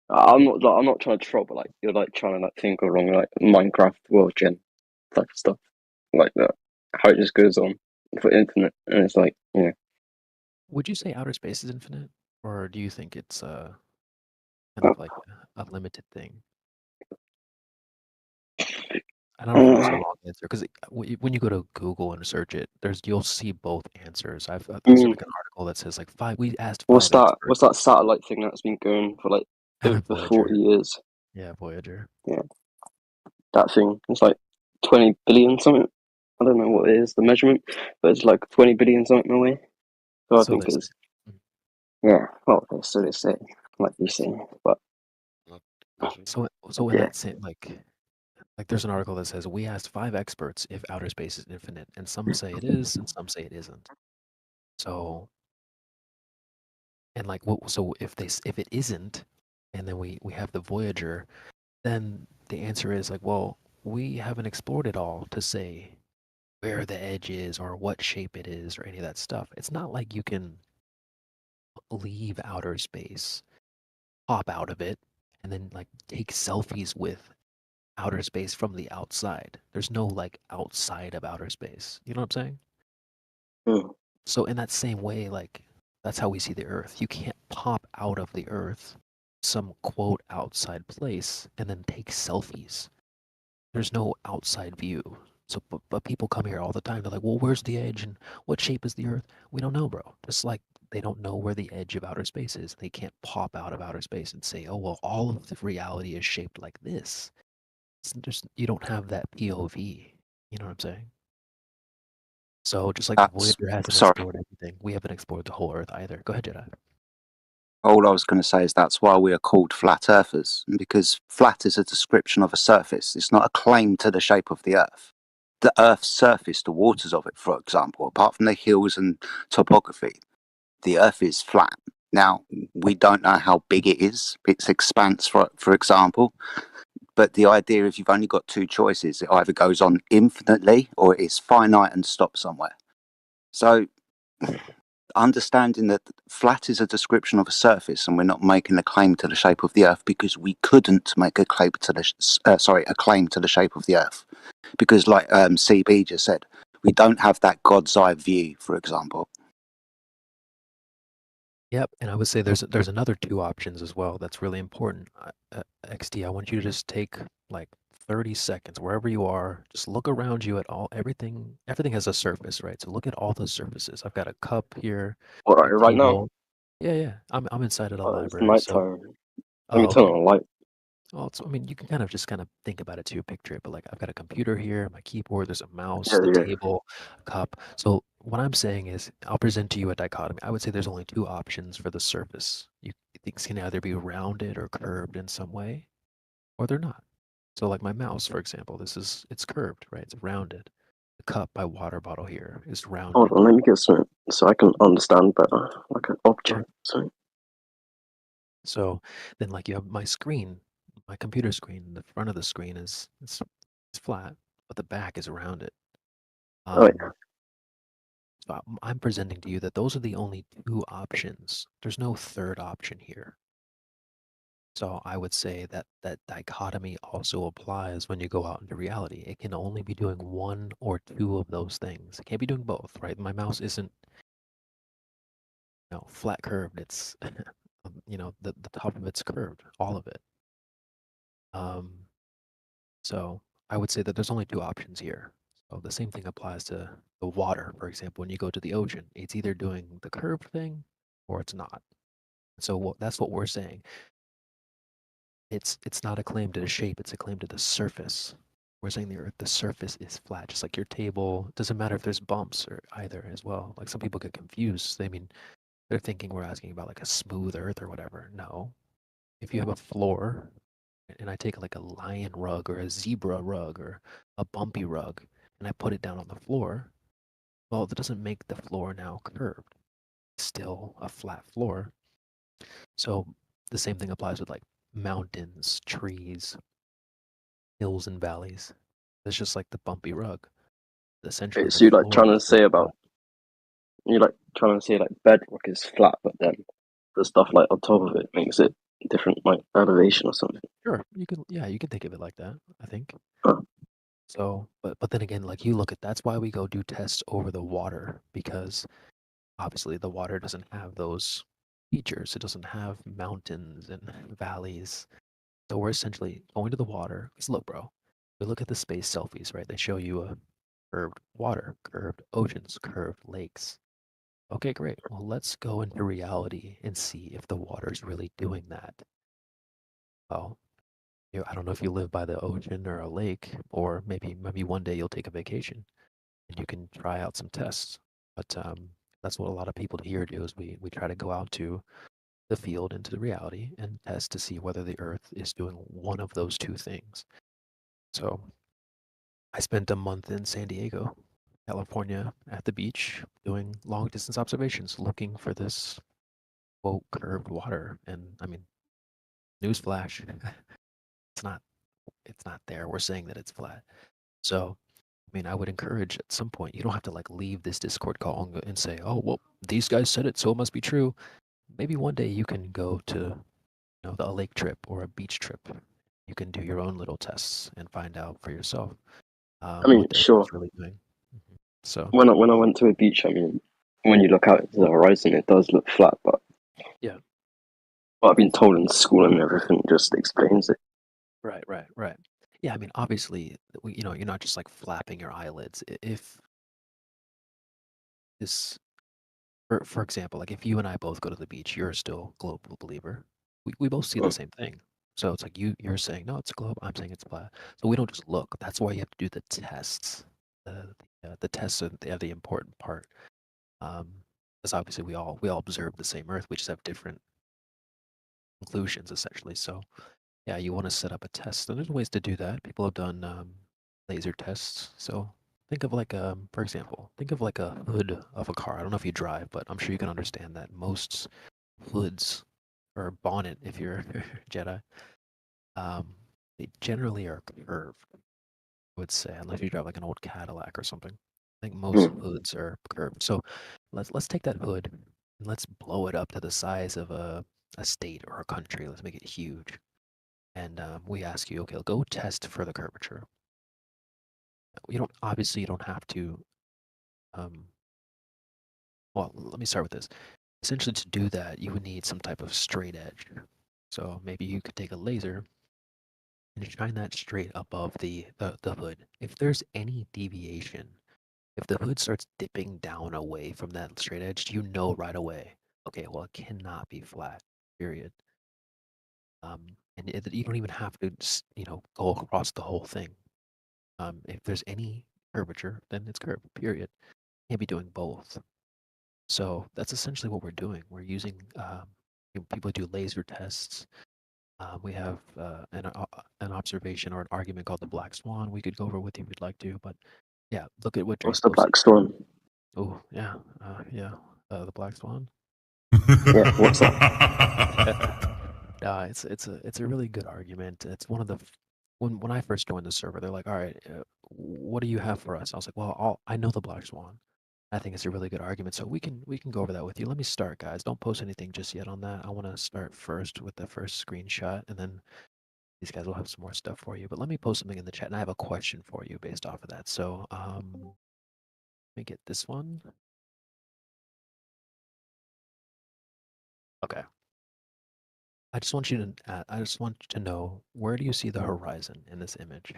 I'm not trying to troll, but like you're like trying to like think along like Minecraft world gen type of stuff like that. How it just goes on for infinite, and it's like Would you say outer space is infinite, or do you think it's kind of like a limited thing? I don't know if it's a long answer because when you go to Google and search it, you'll see both answers. There's like an article that says like we asked. What's that satellite thing that's been going for like over 40 years? Yeah, Voyager. Yeah, that thing. It's like 20 billion something. I don't know what it is, the measurement, but it's like 20 billion something away. So I think it's yeah. Well, so they say, like you say, but so in that same like there's an article that says we asked 5 experts if outer space is infinite, and some say it is, and some say it isn't. So, and like, so if it isn't, and then we have the Voyager, then the answer is like, well, we haven't explored it all to say where the edge is or what shape it is or any of that stuff. It's not like you can leave outer space, pop out of it, and then like take selfies with outer space from the outside. There's no like outside of outer space. You know what I'm saying? So in that same way, like that's how we see the Earth. You can't pop out of the Earth, some quote outside place, and then take selfies. There's no outside view. So, but people come here all the time. They're like, well, where's the edge and what shape is the Earth? We don't know, bro. Just like they don't know where the edge of outer space is. They can't pop out of outer space and say, oh, well, all of the reality is shaped like this. You don't have that POV. You know what I'm saying? So just like the Voyager hasn't explored everything, we haven't explored the whole Earth either. Go ahead, Jedi. All I was going to say is that's why we are called flat earthers, because flat is a description of a surface. It's not a claim to the shape of the Earth. The Earth's surface, the waters of it, for example, apart from the hills and topography, the Earth is flat. Now, we don't know how big it is, its expanse, for example. But the idea is you've only got 2 choices. It either goes on infinitely or it is finite and stops somewhere. So understanding that flat is a description of a surface, and we're not making a claim to the shape of the Earth because we couldn't make a claim to the claim to the shape of the Earth, because like CB just said, we don't have that God's eye view, for example. Yep, and I would say there's another two options as well that's really important. XD, I want you to just take like 30 seconds wherever you are. Just look around you at everything. Everything has a surface, right? So look at all the surfaces. I've got a cup here. What, right now? Yeah. I'm inside of the It's library. nighttime. Let me Oh, turn okay. on the light. Well, I mean, you can kind of think about it too, picture it. But like, I've got a computer here, my keyboard, there's a mouse, Yeah, the yeah. table, a cup. So what I'm saying is, I'll present to you a dichotomy. I would say there's only two options for the surface. Things can either be rounded or curved in some way, or they're not. So like my mouse, for example, it's curved, right? It's rounded. The cup, my water bottle here, is rounded. Hold on, let me get something so I can understand better, like an object. So then, like, you have my screen, my computer screen. The front of the screen it's flat, but the back is rounded. Oh, So I'm presenting to you that those are the only two options. There's no third option here. So I would say that that dichotomy also applies when you go out into reality. It can only be doing one or two of those things. It can't be doing both, right? My mouse isn't, flat curved. It's, the top of it's curved, all of it. So I would say that there's only two options here. So the same thing applies to the water, for example. When you go to the ocean, it's either doing the curved thing or it's not. So that's what we're saying. It's not a claim to the shape; it's a claim to the surface. We're saying the surface is flat, just like your table. It doesn't matter if there's bumps or either as well. Like some people get confused. They're thinking we're asking about like a smooth earth or whatever. No, if you have a floor, and I take like a lion rug or a zebra rug or a bumpy rug, and I put it down on the floor, well, that doesn't make the floor now curved. It's still a flat floor. So the same thing applies with like mountains, trees, hills, and valleys. It's just like the bumpy rug. Essentially, okay, so you're like trying to say like bedrock is flat, but then the stuff like on top of it makes it different, like elevation or something. Sure, you can think of it like that, I think. So, but then again, like you look at that's why we go do tests over the water, because obviously the water doesn't have those features. It doesn't have mountains and valleys. So we're essentially going to the water. Because look, bro, we look at the space selfies, right? They show you a curved water, curved oceans, curved lakes. Okay, great. Well, let's go into reality and see if the water's really doing that. Well, I don't know if you live by the ocean or a lake, or maybe one day you'll take a vacation and you can try out some tests. But that's what a lot of people here do is we try to go out to the field, into the reality, and test to see whether the Earth is doing one of those two things. So I spent a month in San Diego, California, at the beach doing long distance observations, looking for this quote curved water. And I mean, newsflash, it's not there. We're saying that it's flat. So I mean, I would encourage at some point, you don't have to like leave this Discord call and say, oh, well, these guys said it, so it must be true. Maybe one day you can go to a lake trip or a beach trip. You can do your own little tests and find out for yourself. I mean, sure. Really doing. So when I went to a beach, I mean, when you look out into the horizon, it does look flat, but yeah. What I've been told in school and everything just explains it. Right. Yeah, I mean, obviously, you're not just like flapping your eyelids. If this, for example, like if you and I both go to the beach, you're still a global believer. We both see the same thing. So it's like you're saying, no, it's a globe. I'm saying it's flat. So we don't just look. That's why you have to do the tests. The tests are the important part. Because obviously we all observe the same Earth. We just have different conclusions, essentially. So yeah, you want to set up a test. And there's ways to do that. People have done laser tests. So think of like for example, think of like a hood of a car. I don't know if you drive, but I'm sure you can understand that most hoods or bonnet, if you're Jedi, they generally are curved. I would say, unless you drive like an old Cadillac or something. I think most hoods are curved. So let's take that hood and let's blow it up to the size of a state or a country. Let's make it huge. And we ask you, okay, go test for the curvature. You don't have to. Well, let me start with this. Essentially, to do that, you would need some type of straight edge. So maybe you could take a laser and shine that straight above the hood. If there's any deviation, if the hood starts dipping down away from that straight edge, you know right away, okay, well, it cannot be flat, period. And you don't even have to, go across the whole thing. If there's any curvature, then it's curved, period. You can't be doing both. So that's essentially what we're doing. We're using, people do laser tests. We have an observation or an argument called the Black Swan. We could go over with you if you'd like to, but yeah, look at what. What's the Black Swan? Oh yeah, the Black Swan. Yeah, what's that? It's a really good argument. It's one of the when I first joined the server, they're like, all right, what do you have for us? I was like, well, I know the Black Swan. I think it's a really good argument, so we can go over that with you. Let me start, guys. Don't post anything just yet on that. I want to start first with the first screenshot, and then these guys will have some more stuff for you. But let me post something in the chat, and I have a question for you based off of that. So let me get this one. Okay. I just want you to know, where do you see the horizon in this image?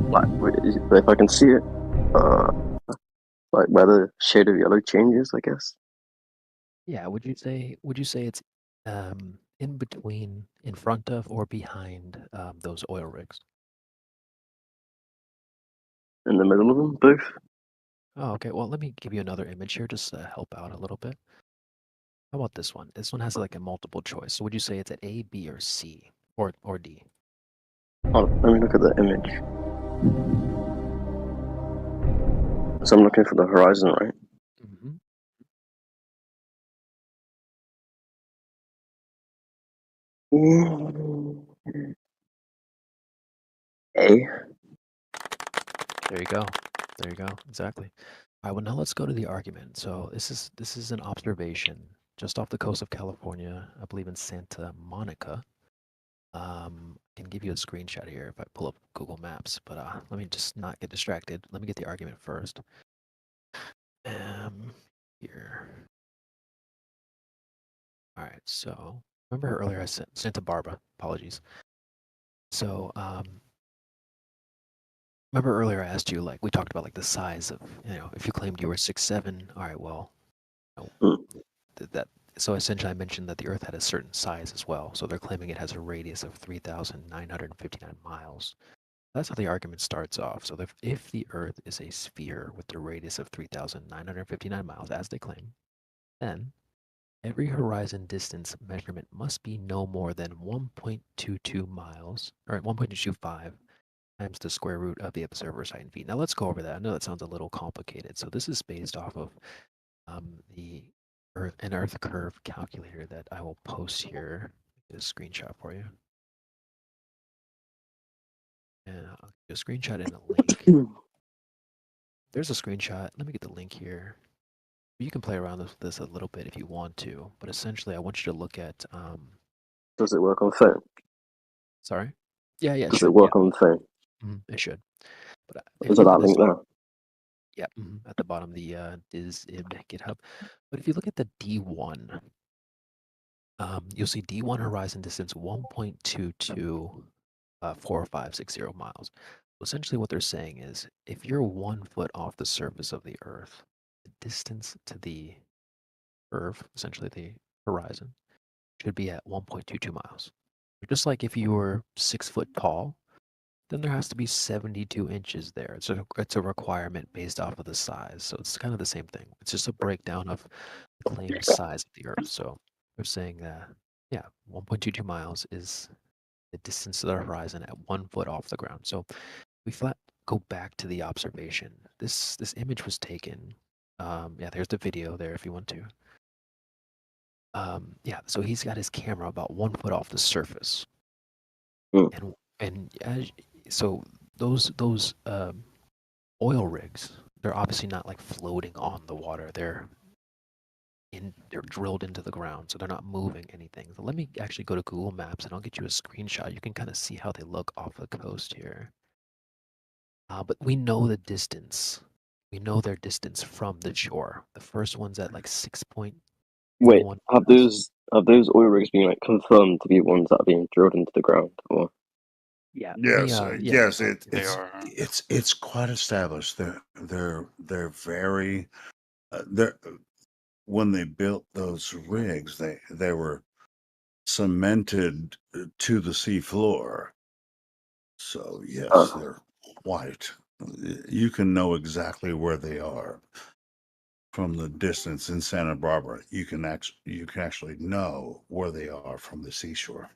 Like, if I can see it, like where the shade of yellow changes, I guess. Yeah, would you say it's in between, in front of, or behind those oil rigs? In the middle of them, both. Oh, okay. Well, let me give you another image here just to help out a little bit. How about this one? This one has like a multiple choice. So would you say it's at A, B, or C, or D? Oh, let me look at the image. So I'm looking for the horizon, right? Mm-hmm. A. There you go. There you go. Exactly. All right. Well, now let's go to the argument. So this is an observation just off the coast of California, I believe in Santa Monica. I can give you a screenshot here if I pull up Google Maps, but let me just not get distracted. Let me get the argument first. Here. All right. So remember earlier I said Santa Barbara. Apologies. So remember earlier I asked you, like, we talked about like the size of, if you claimed you were 6'7", all right, well, so essentially I mentioned that the Earth had a certain size as well. So they're claiming it has a radius of 3,959 miles. That's how the argument starts off. So if the Earth is a sphere with a radius of 3,959 miles, as they claim, then every horizon distance measurement must be no more than 1.22 miles, or 1.225 times the square root of the observer's height in feet. Now let's go over that. I know that sounds a little complicated. So this is based off of an Earth curve calculator that I will post here. Get a screenshot for you. And I'll give you a screenshot and a link. There's a screenshot. Let me get the link here. You can play around with this a little bit if you want to, but essentially I want you to look at... Does it work on phone? Sorry? Yeah. Does it work on the phone? It should. But is it that link there? Yeah, at the bottom, the DISIB GitHub. But if you look at the D1, you'll see D1 horizon distance 1.224560 miles. So essentially what they're saying is, if you're 1 foot off the surface of the Earth, the distance to the curve, essentially the horizon, should be at 1.22 miles. Just like if you were 6 foot tall, then there has to be 72 inches there. It's a requirement based off of the size. So it's kind of the same thing. It's just a breakdown of the claimed size of the Earth. So they're saying that, 1.22 miles is the distance to the horizon at 1 foot off the ground. So we go back to the observation. This image was taken. There's the video there if you want to. So he's got his camera about 1 foot off the surface. So those oil rigs, they're obviously not like floating on the water. They're drilled into the ground, so they're not moving anything. So let me actually go to Google Maps and I'll get you a screenshot. You can kind of see how they look off the coast here. But we know the distance. We know their distance from the shore. The first one's at like 6.1. Wait, have those oil rigs been like confirmed to be ones that are being drilled into the ground, or? Yeah. Yes, it's quite established. They're very when they built those rigs, they were cemented to the sea floor. So yes, they're quite. You can know exactly where they are from the distance in Santa Barbara. You can actually know where they are from the seashore.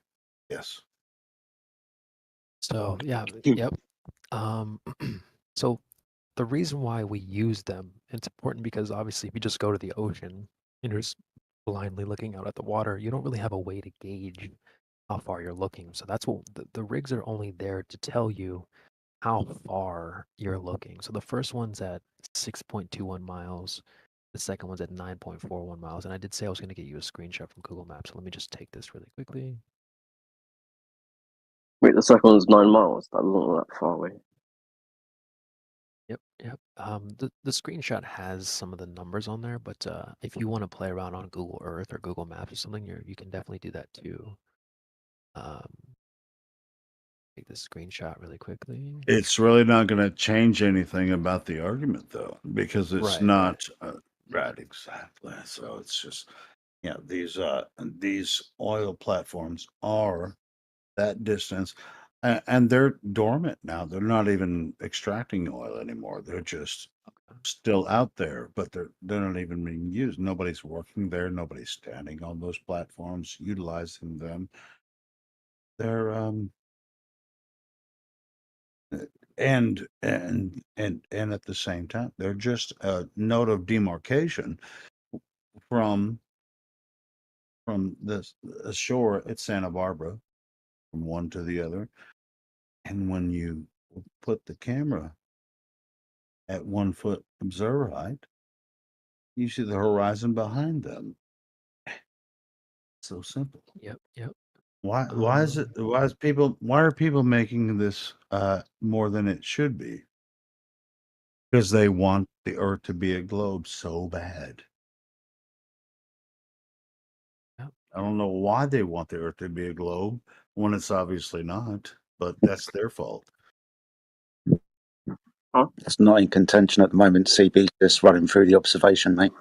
Yes. So yep. So the reason why we use them, it's important because obviously if you just go to the ocean and you're just blindly looking out at the water, you don't really have a way to gauge how far you're looking. So that's what the rigs are only there to tell you how far you're looking. So the first one's at 6.21 miles. The second one's at 9.41 miles. And I did say I was going to get you a screenshot from Google Maps. So let me just take this really quickly. Wait, the second one's 9 miles. That doesn't look that far away. Yep. The screenshot has some of the numbers on there, but if you want to play around on Google Earth or Google Maps or something, you can definitely do that too. Take this screenshot really quickly. It's really not going to change anything about the argument, though, because it's not right. Exactly. So it's just, these oil platforms are that distance, and they're dormant now. They're not even extracting oil anymore. They're just still out there, but they're not even being used. Nobody's working there. Nobody's standing on those platforms utilizing them. They're and at the same time, they're just a node of demarcation from the shore at Santa Barbara, from one to the other. And when you put the camera at 1 foot observer height, you see the horizon behind them. So simple. Yep. Why are people making this more than it should be? Because they want the Earth to be a globe so bad. Yep. I don't know why they want the Earth to be a globe when it's obviously not, but that's their fault. It's not in contention at the moment. CB just running through the observation, mate.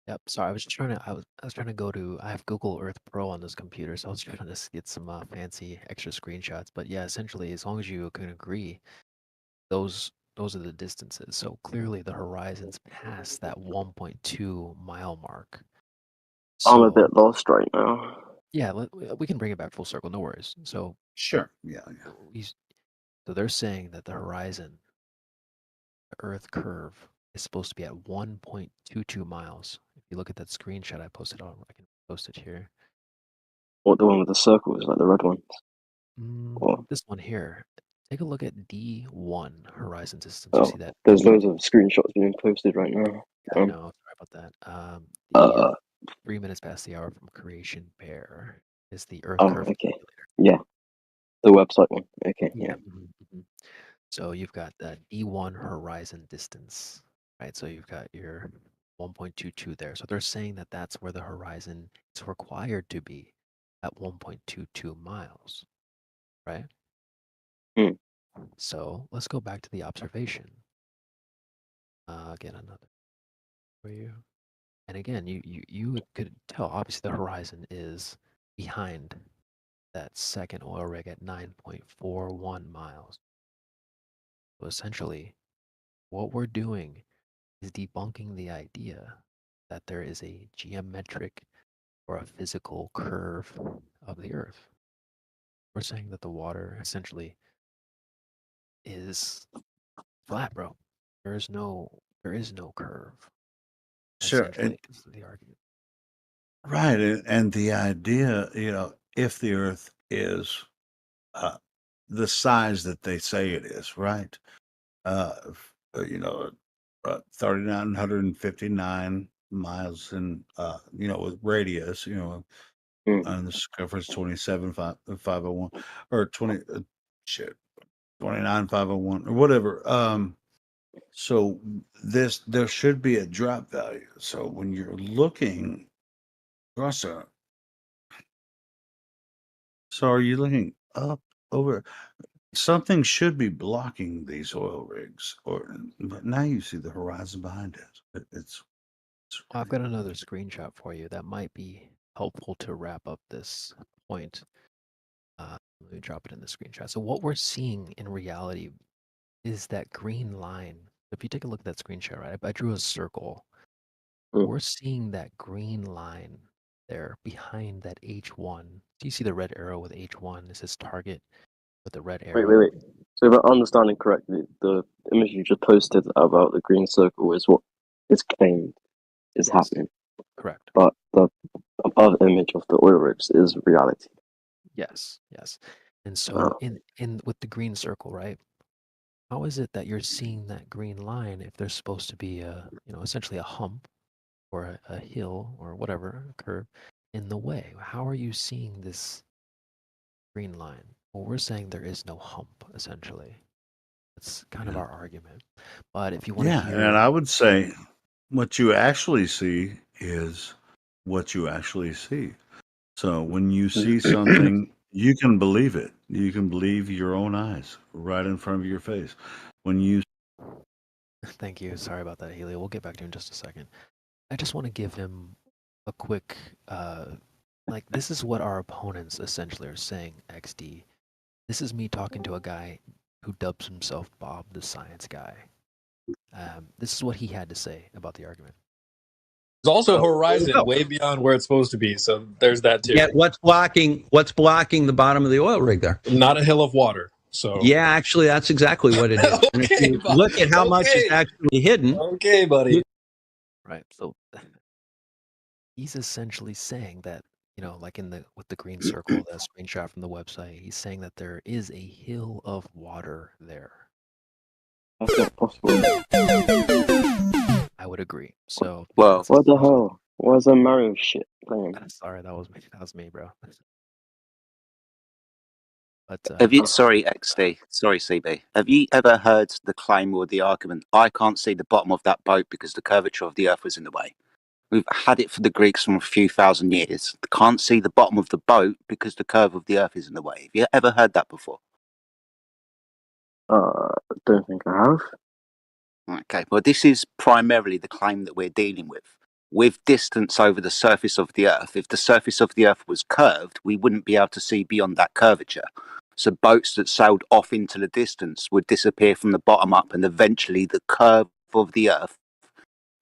Yep. Sorry, I was trying to go to. I have Google Earth Pro on this computer, so I was trying to get some fancy extra screenshots. But yeah, essentially, as long as you can agree, those are the distances. So clearly, the horizon's past that 1.2 mile mark. I'm a bit lost right now. Yeah, we can bring it back full circle. No worries. So sure, yeah. So they're saying that the horizon, the Earth curve, is supposed to be at 1.22 miles. If you look at that screenshot I posted on, I can post it here. What, the one with the circles, like the red ones? This one here. Take a look at D1 horizon distance. Oh, you see that? There's loads of screenshots being posted right now. I know. Sorry about that. 3 minutes past the hour from Creation Bear is the Earth curve. Okay. Yeah. The website one. Okay. Yeah. Mm-hmm. So you've got that D1 horizon distance, right? So you've got your 1.22 there. So they're saying that that's where the horizon is required to be at 1.22 miles, right? So let's go back to the observation. Again, another for you. And again, you could tell, obviously, the horizon is behind that second oil rig at 9.41 miles. So essentially, what we're doing is debunking the idea that there is a geometric or a physical curve of the Earth. We're saying that the water essentially is flat, bro. There is no curve. Sure. Is the argument. Right. And the idea, if the Earth is the size that they say it is, right? 3,959 miles in, with radius, and the circumference 27,501 or 29,501 or whatever. So there should be a drop value. So when you're looking across so are you looking up over? Something should be blocking these oil rigs, but now you see the horizon behind it. I've got another screenshot for you that might be helpful to wrap up this point. Let me drop it in the screenshot. So what we're seeing in reality is that green line. If you take a look at that screenshot, right? I drew a circle. We're seeing that green line there behind that H1. Do you see the red arrow with H1? It says target with the red arrow. Wait. So if I'm understanding correctly, the image you just posted about the green circle is what is claimed is happening. Correct. But the above image of the oil rigs is reality. Yes. And so in with the green circle, right? How is it that you're seeing that green line if there's supposed to be essentially a hump or a hill or whatever, a curve in the way? How are you seeing this green line? Well, we're saying there is no hump, essentially. That's kind of our argument. But if you want to hear... and I would say what you actually see is what you actually see. So when you see something, you can believe it. You can believe your own eyes right in front of your face. When you... Thank you. Sorry about that, Helio. We'll get back to you in just a second. I just want to give him a quick... this is what our opponents essentially are saying, XD. This is me talking to a guy who dubs himself Bob the Science Guy. This is what he had to say about the argument. There's also horizon way beyond where it's supposed to be, so there's that too. Yeah, what's blocking the bottom of the oil rig there? Not a hill of water. So yeah, actually, that's exactly what it is. Okay, and if you look at how much is actually hidden. Okay, buddy. Right. So he's essentially saying that, like with the green circle, that screenshot from the website, he's saying that there is a hill of water there. That's not possible. I would agree. So what the hell? Why is that Mario shit playing? Sorry, that was me, bro. But sorry, XD, sorry, CB. Have you ever heard the claim or the argument? I can't see the bottom of that boat because the curvature of the Earth was in the way. We've had it for the Greeks from a few thousand years. They can't see the bottom of the boat because the curve of the Earth is in the way. Have you ever heard that before? Don't think I have. Okay, well, this is primarily the claim that we're dealing with. With distance over the surface of the Earth, if the surface of the Earth was curved, we wouldn't be able to see beyond that curvature. So boats that sailed off into the distance would disappear from the bottom up, and eventually the curve of the Earth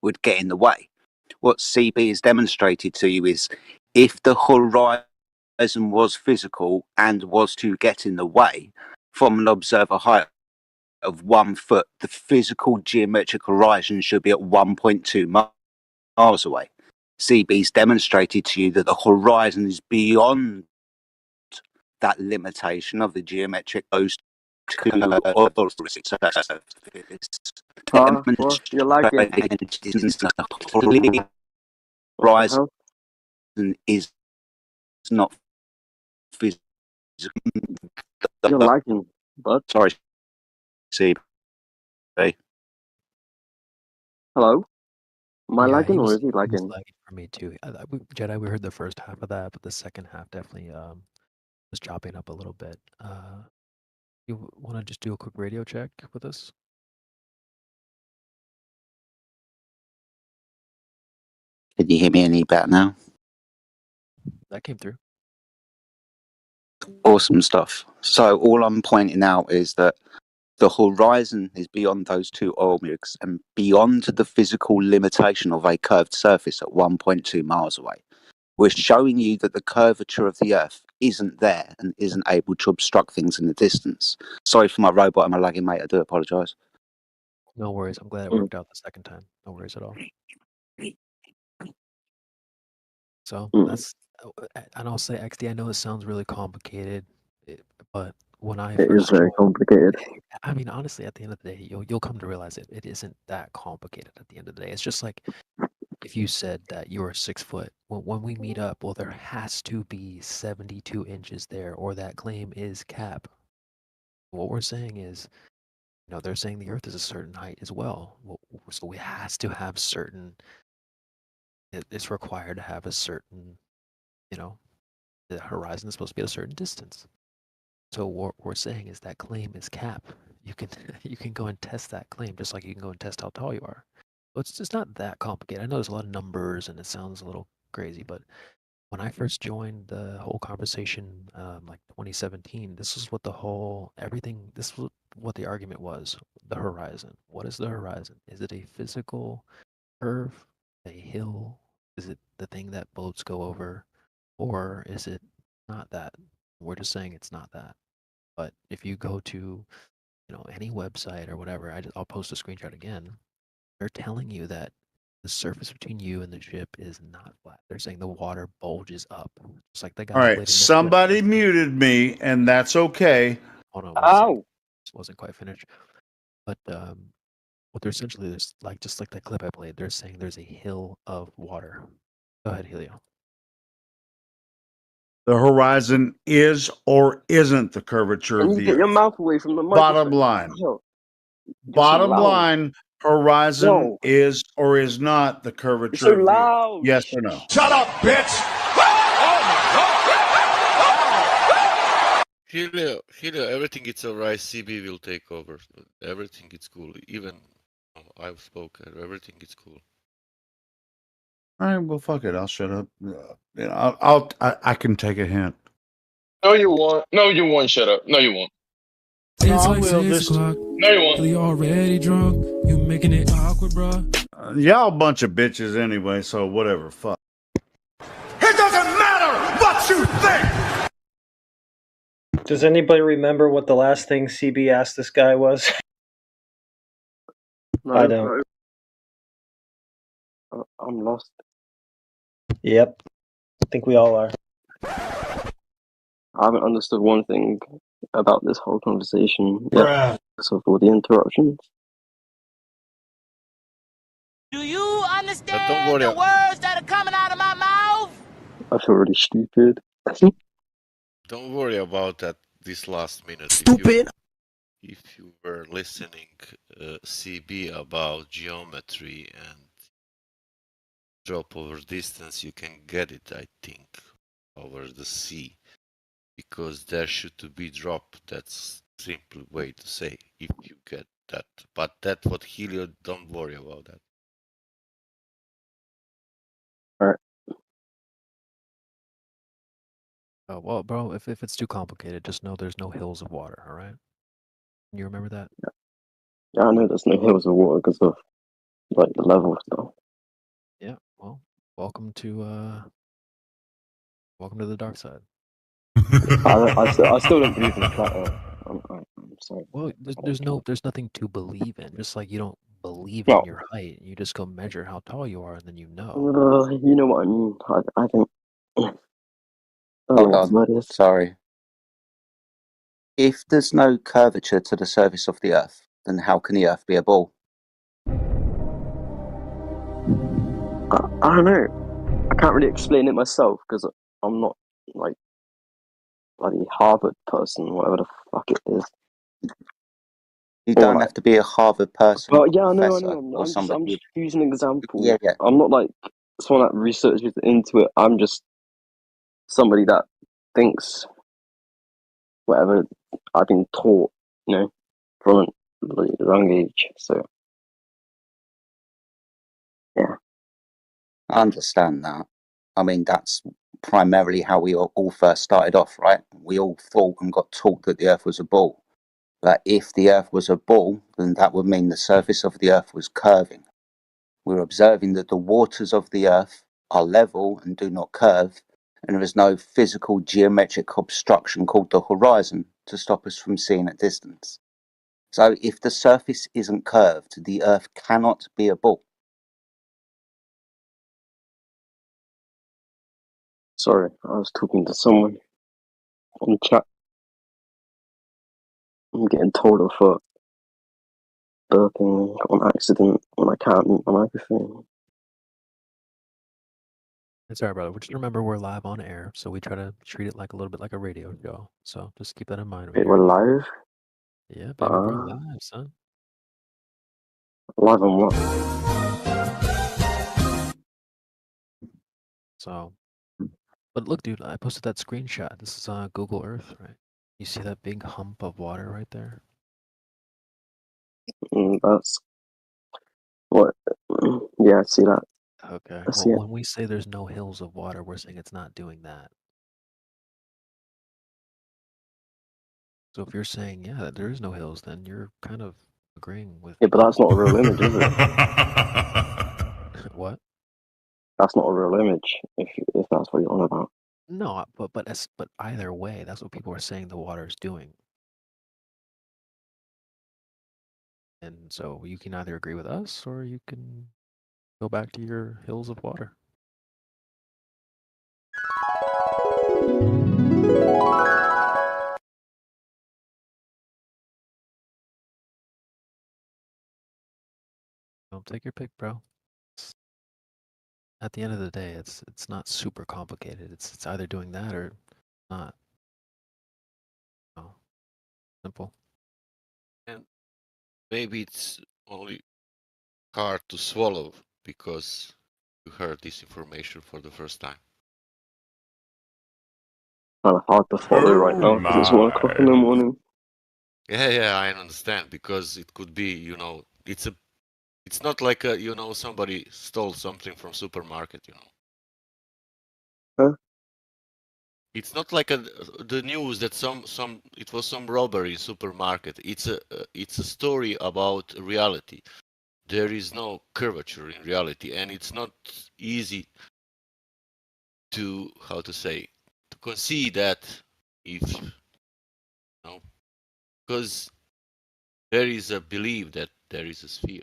would get in the way. What CB has demonstrated to you is if the horizon was physical and was to get in the way from an observer height of 1 foot, the physical geometric horizon should be at 1.2 miles away. CB's demonstrated to you that the horizon is beyond that limitation of the geometric host. You're lagging. Horizon is not physical. You're lagging, bud. Sorry, CB. Hello? Am I lagging or is he He was lagging? lagging for me too. Jedi, we heard the first half of that, but the second half definitely was chopping up a little bit. You want to just do a quick radio check with us? Can you hear me any better now? That came through. Awesome stuff. So all I'm pointing out is that the horizon is beyond those two oil rigs and beyond the physical limitation of a curved surface at 1.2 miles away. We're showing you that the curvature of the Earth isn't there and isn't able to obstruct things in the distance. Sorry for my robot and my lagging, mate. I do apologise. No worries. I'm glad it worked out the second time. No worries at all. So that's, and I'll say, XD, I know it sounds really complicated, but when I It first is very joined, complicated. I mean, honestly, at the end of the day, you'll come to realize it isn't that complicated. At the end of the day, it's just like if you said that you were 6 foot. When we meet up, well, there has to be 72 inches there, or that claim is cap. What we're saying is, they're saying the Earth is a certain height as well. So we has to have certain. It's required to have a certain, the horizon is supposed to be at a certain distance. So what we're saying is that claim is cap. You can you can go and test that claim just like you can go and test how tall you are. So it's just not that complicated. I know there's a lot of numbers and it sounds a little crazy, but when I first joined the whole conversation, like 2017, this is what this was what the argument was. The horizon. What is the horizon? Is it a physical curve, a hill? Is it the thing that boats go over? Or is it not that? We're just saying it's not that. But if you go to, any website or whatever, I'll post a screenshot again. They're telling you that the surface between you and the ship is not flat. They're saying the water bulges up, just like the guy. All right, somebody muted me, and that's okay. Hold on. This wasn't quite finished. But what they're essentially is just like that clip I played. They're saying there's a hill of water. Go ahead, Helio. The horizon is or isn't the curvature of the Get your Earth. mouth away from the Bottom line. Bottom line, horizon is or is not the curvature of the Earth. Yes or no? Shut up, bitch! Helio, everything is alright. CB will take over. Everything is cool. Even I've spoken. Everything is cool. All right, well, fuck it. I'll shut up. I can take a hint. No, you won't. No, you won't. Shut up. No, you won't. It's like 6 o'clock. No, you won't. You already drunk. You making it awkward, bro. Y'all a bunch of bitches anyway, so whatever. Fuck. It doesn't matter what you think. Does anybody remember what the last thing CB asked this guy was? No, I don't. I'm lost. Yep. I think we all are. I haven't understood one thing about this whole conversation yet. So for the interruptions. Do you understand the words that are coming out of my mouth? I feel really stupid. Don't worry about that. This last minute. Stupid. If you were listening, CB about geometry and drop over distance, you can get it. I think over the sea, because there should to be drop. That's simple way to say if you get that. But that what Helio. Don't worry about that. Alright. Oh, well, bro, if it's too complicated, just know there's no hills of water, all right? You remember that? Yeah, I know there's no hills of water because of like the level stuff. Yeah, well, welcome to the dark side. I still don't believe in the flat Earth. I'm sorry. Well, there's nothing to believe in. Just like you don't believe in your height, you just go measure how tall you are, and then you know. You know what I mean. I think. Hold on. Sorry. If there's no curvature to the surface of the Earth, then how can the Earth be a ball? I don't know. I can't really explain it myself because I'm not like bloody Harvard person, whatever the fuck it is. You don't have to be a Harvard person. But yeah, I know. or somebody. I'm just using an example. Yeah. I'm not like someone that researches into it. I'm just somebody that thinks whatever I've been taught, from a young age. So yeah, I understand that. I mean, that's primarily how we all first started off, right? We all thought and got taught that the Earth was a ball. But if the Earth was a ball, then that would mean the surface of the Earth was curving. We're observing that the waters of the Earth are level and do not curve, and there is no physical geometric obstruction called the horizon to stop us from seeing at distance. So if the surface isn't curved, the Earth cannot be a ball. sorry, I was talking to someone on chat. I'm getting told off for burping on accident when I can't mute my microphone. It's alright, brother. Just remember we're live on air, so we try to treat it like a little bit like a radio show. So just keep that in mind. Wait, we're live? Yeah, baby, we're live, son. Live on what? So, but look, dude, I posted that screenshot. This is Google Earth, right? You see that big hump of water right there? That's what? Yeah, I see that. Okay. I see Well, it. when we say there's no hills of water, we're saying it's not doing that. So if you're saying, yeah, that there is no hills, then you're kind of agreeing with. Yeah, but that's not a real image, is it? What? That's not a real image. If that's what you're on about. No, but either way, that's what people are saying the water is doing. And so you can either agree with us or you can go back to your hills of water. Don't take your pick, bro. At the end of the day, it's not super complicated. It's either doing that or not. Oh, simple. And maybe it's only hard to swallow because you heard this information for the first time. Kind of hard to follow right now because it's 1 o'clock in the morning. Yeah, I understand because it could be, it's not like somebody stole something from supermarket, Huh? It's not like the news that it was some robbery in supermarket. It's a story about reality. There is no curvature in reality, and it's not easy to concede that because there is a belief that there is a sphere.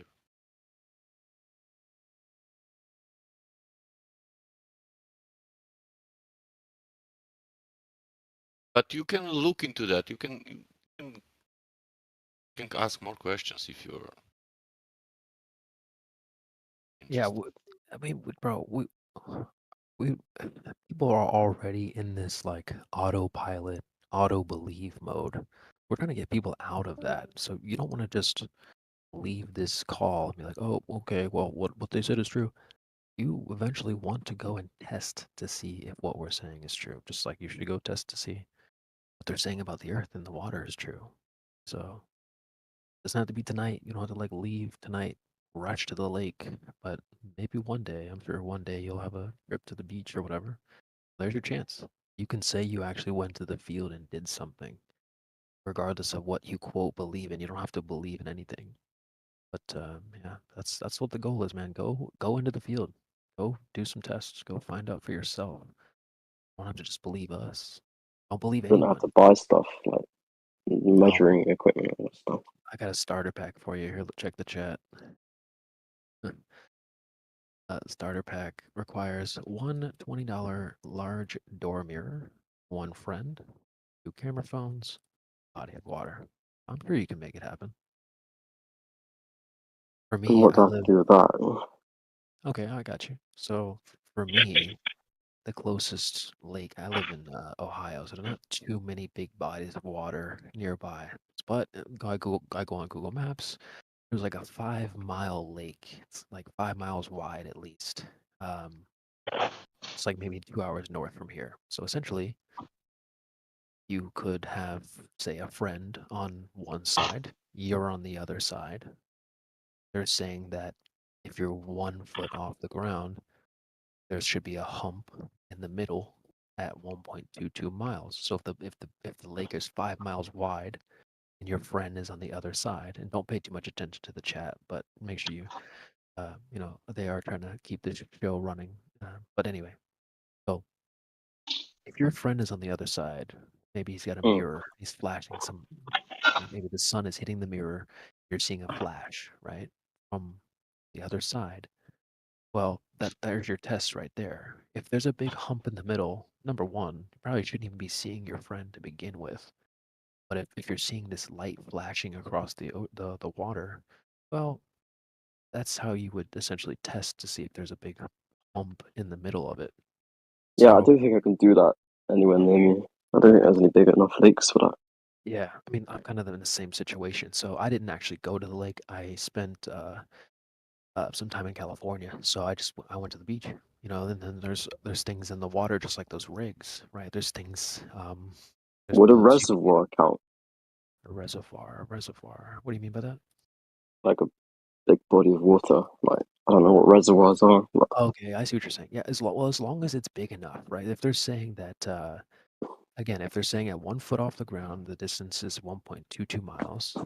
But you can look into that. You can ask more questions if you're. Yeah, I mean, bro, we people are already in this like autopilot, auto believe mode. We're trying to get people out of that. So you don't want to just leave this call and be like, oh, okay, well, what they said is true. You eventually want to go and test to see if what we're saying is true. Just like you should go test to see what they're saying about the earth and the water is true. So it doesn't have to be tonight. You don't have to like leave tonight, rush to the lake. But maybe one day, I'm sure one day you'll have a trip to the beach or whatever. There's your chance. You can say you actually went to the field and did something, regardless of what you quote believe in. You don't have to believe in anything. But yeah, that's what the goal is, man. Go into the field. Go do some tests. Go find out for yourself. You don't have to just believe us. Don't believe You don't anyone. have to buy stuff like measuring equipment and stuff. I got a starter pack for you. Here, check the chat. Starter pack requires one $20 large door mirror, one friend, 2 camera phones, body of water. I'm sure you can make it happen. For me, And what does I live. to do with that? Okay, I got you. So for me, the closest lake, I live in Ohio, so there's not too many big bodies of water nearby. But I go on Google Maps. There's like a 5-mile lake. It's like 5 miles wide at least. It's like maybe 2 hours north from here. So essentially, you could have, say, a friend on one side, you're on the other side. They're saying that if you're 1 foot off the ground, there should be a hump in the middle at 1.22 miles. So if the lake is 5 miles wide and your friend is on the other side, and don't pay too much attention to the chat, but make sure you they are trying to keep this show running. But anyway, so if your friend is on the other side, maybe he's got a mirror, he's flashing some, maybe the sun is hitting the mirror, you're seeing a flash, right, from the other side. Well, there's your test right there. If there's a big hump in the middle, number one, you probably shouldn't even be seeing your friend to begin with. But if you're seeing this light flashing across the water, well, that's how you would essentially test to see if there's a big hump in the middle of it. Yeah, I don't think I can do that anywhere near me. I don't think there's any big enough lakes for that. Yeah, I mean, I'm kind of in the same situation. So I didn't actually go to the lake. I spent some time in California, so I went to the beach. You know, and then there's things in the water just like those rigs, right? There's things. There's Would a boats you can reservoir count? A reservoir. What do you mean by that? Like a big body of water? Like, I don't know what reservoirs are. But Okay, I see what you're saying. Yeah, as long as it's big enough, right? If they're saying that, again, if they're saying at 1 foot off the ground, the distance is 1.22 miles,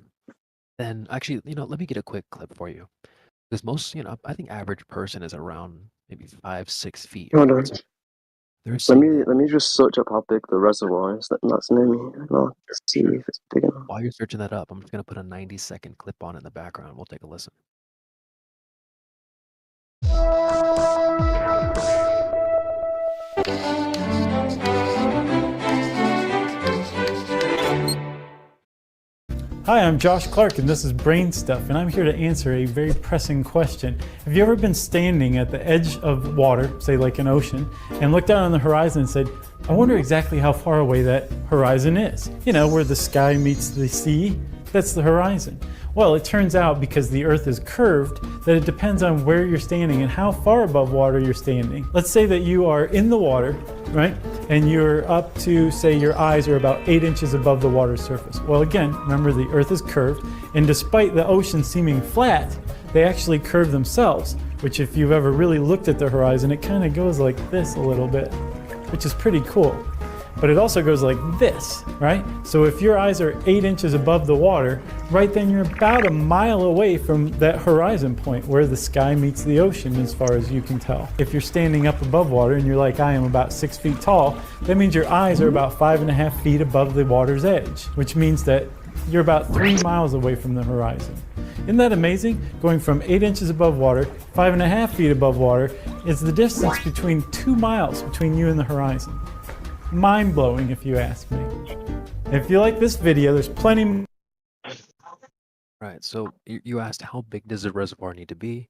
then actually, let me get a quick clip for you. Because most, I think average person is around maybe 5-6 feet, hold right? on. So they're Let saying me just search up how big the reservoir is that's near me. And I'll see if it's big enough. while you're searching that up, I'm just gonna put a 90-second clip on in the background. We'll take a listen. Hi, I'm Josh Clark, and this is Brain Stuff, and I'm here to answer a very pressing question. Have you ever been standing at the edge of water, say like an ocean, and looked out on the horizon and said, I wonder exactly how far away that horizon is? You know, where the sky meets the sea, that's the horizon. Well, it turns out because the Earth is curved that it depends on where you're standing and how far above water you're standing. Let's say that you are in the water, right? And you're up to, say, your eyes are about 8 inches above the water surface. Well, again, remember the Earth is curved, and despite the ocean seeming flat, they actually curve themselves, which if you've ever really looked at the horizon, it kind of goes like this a little bit, which is pretty cool. But it also goes like this, right? So if your eyes are 8 inches above the water, right then you're about a mile away from that horizon point where the sky meets the ocean as far as you can tell. If you're standing up above water and you're like, I am about 6 feet tall, that means your eyes are about 5.5 feet above the water's edge, which means that you're about 3 miles away from the horizon. Isn't that amazing? Going from 8 inches above water, 5.5 feet above water, is the distance between 2 miles between you and the horizon. Mind-blowing, if you ask me. If you like this video, there's plenty. Right. So you asked how big does the reservoir need to be?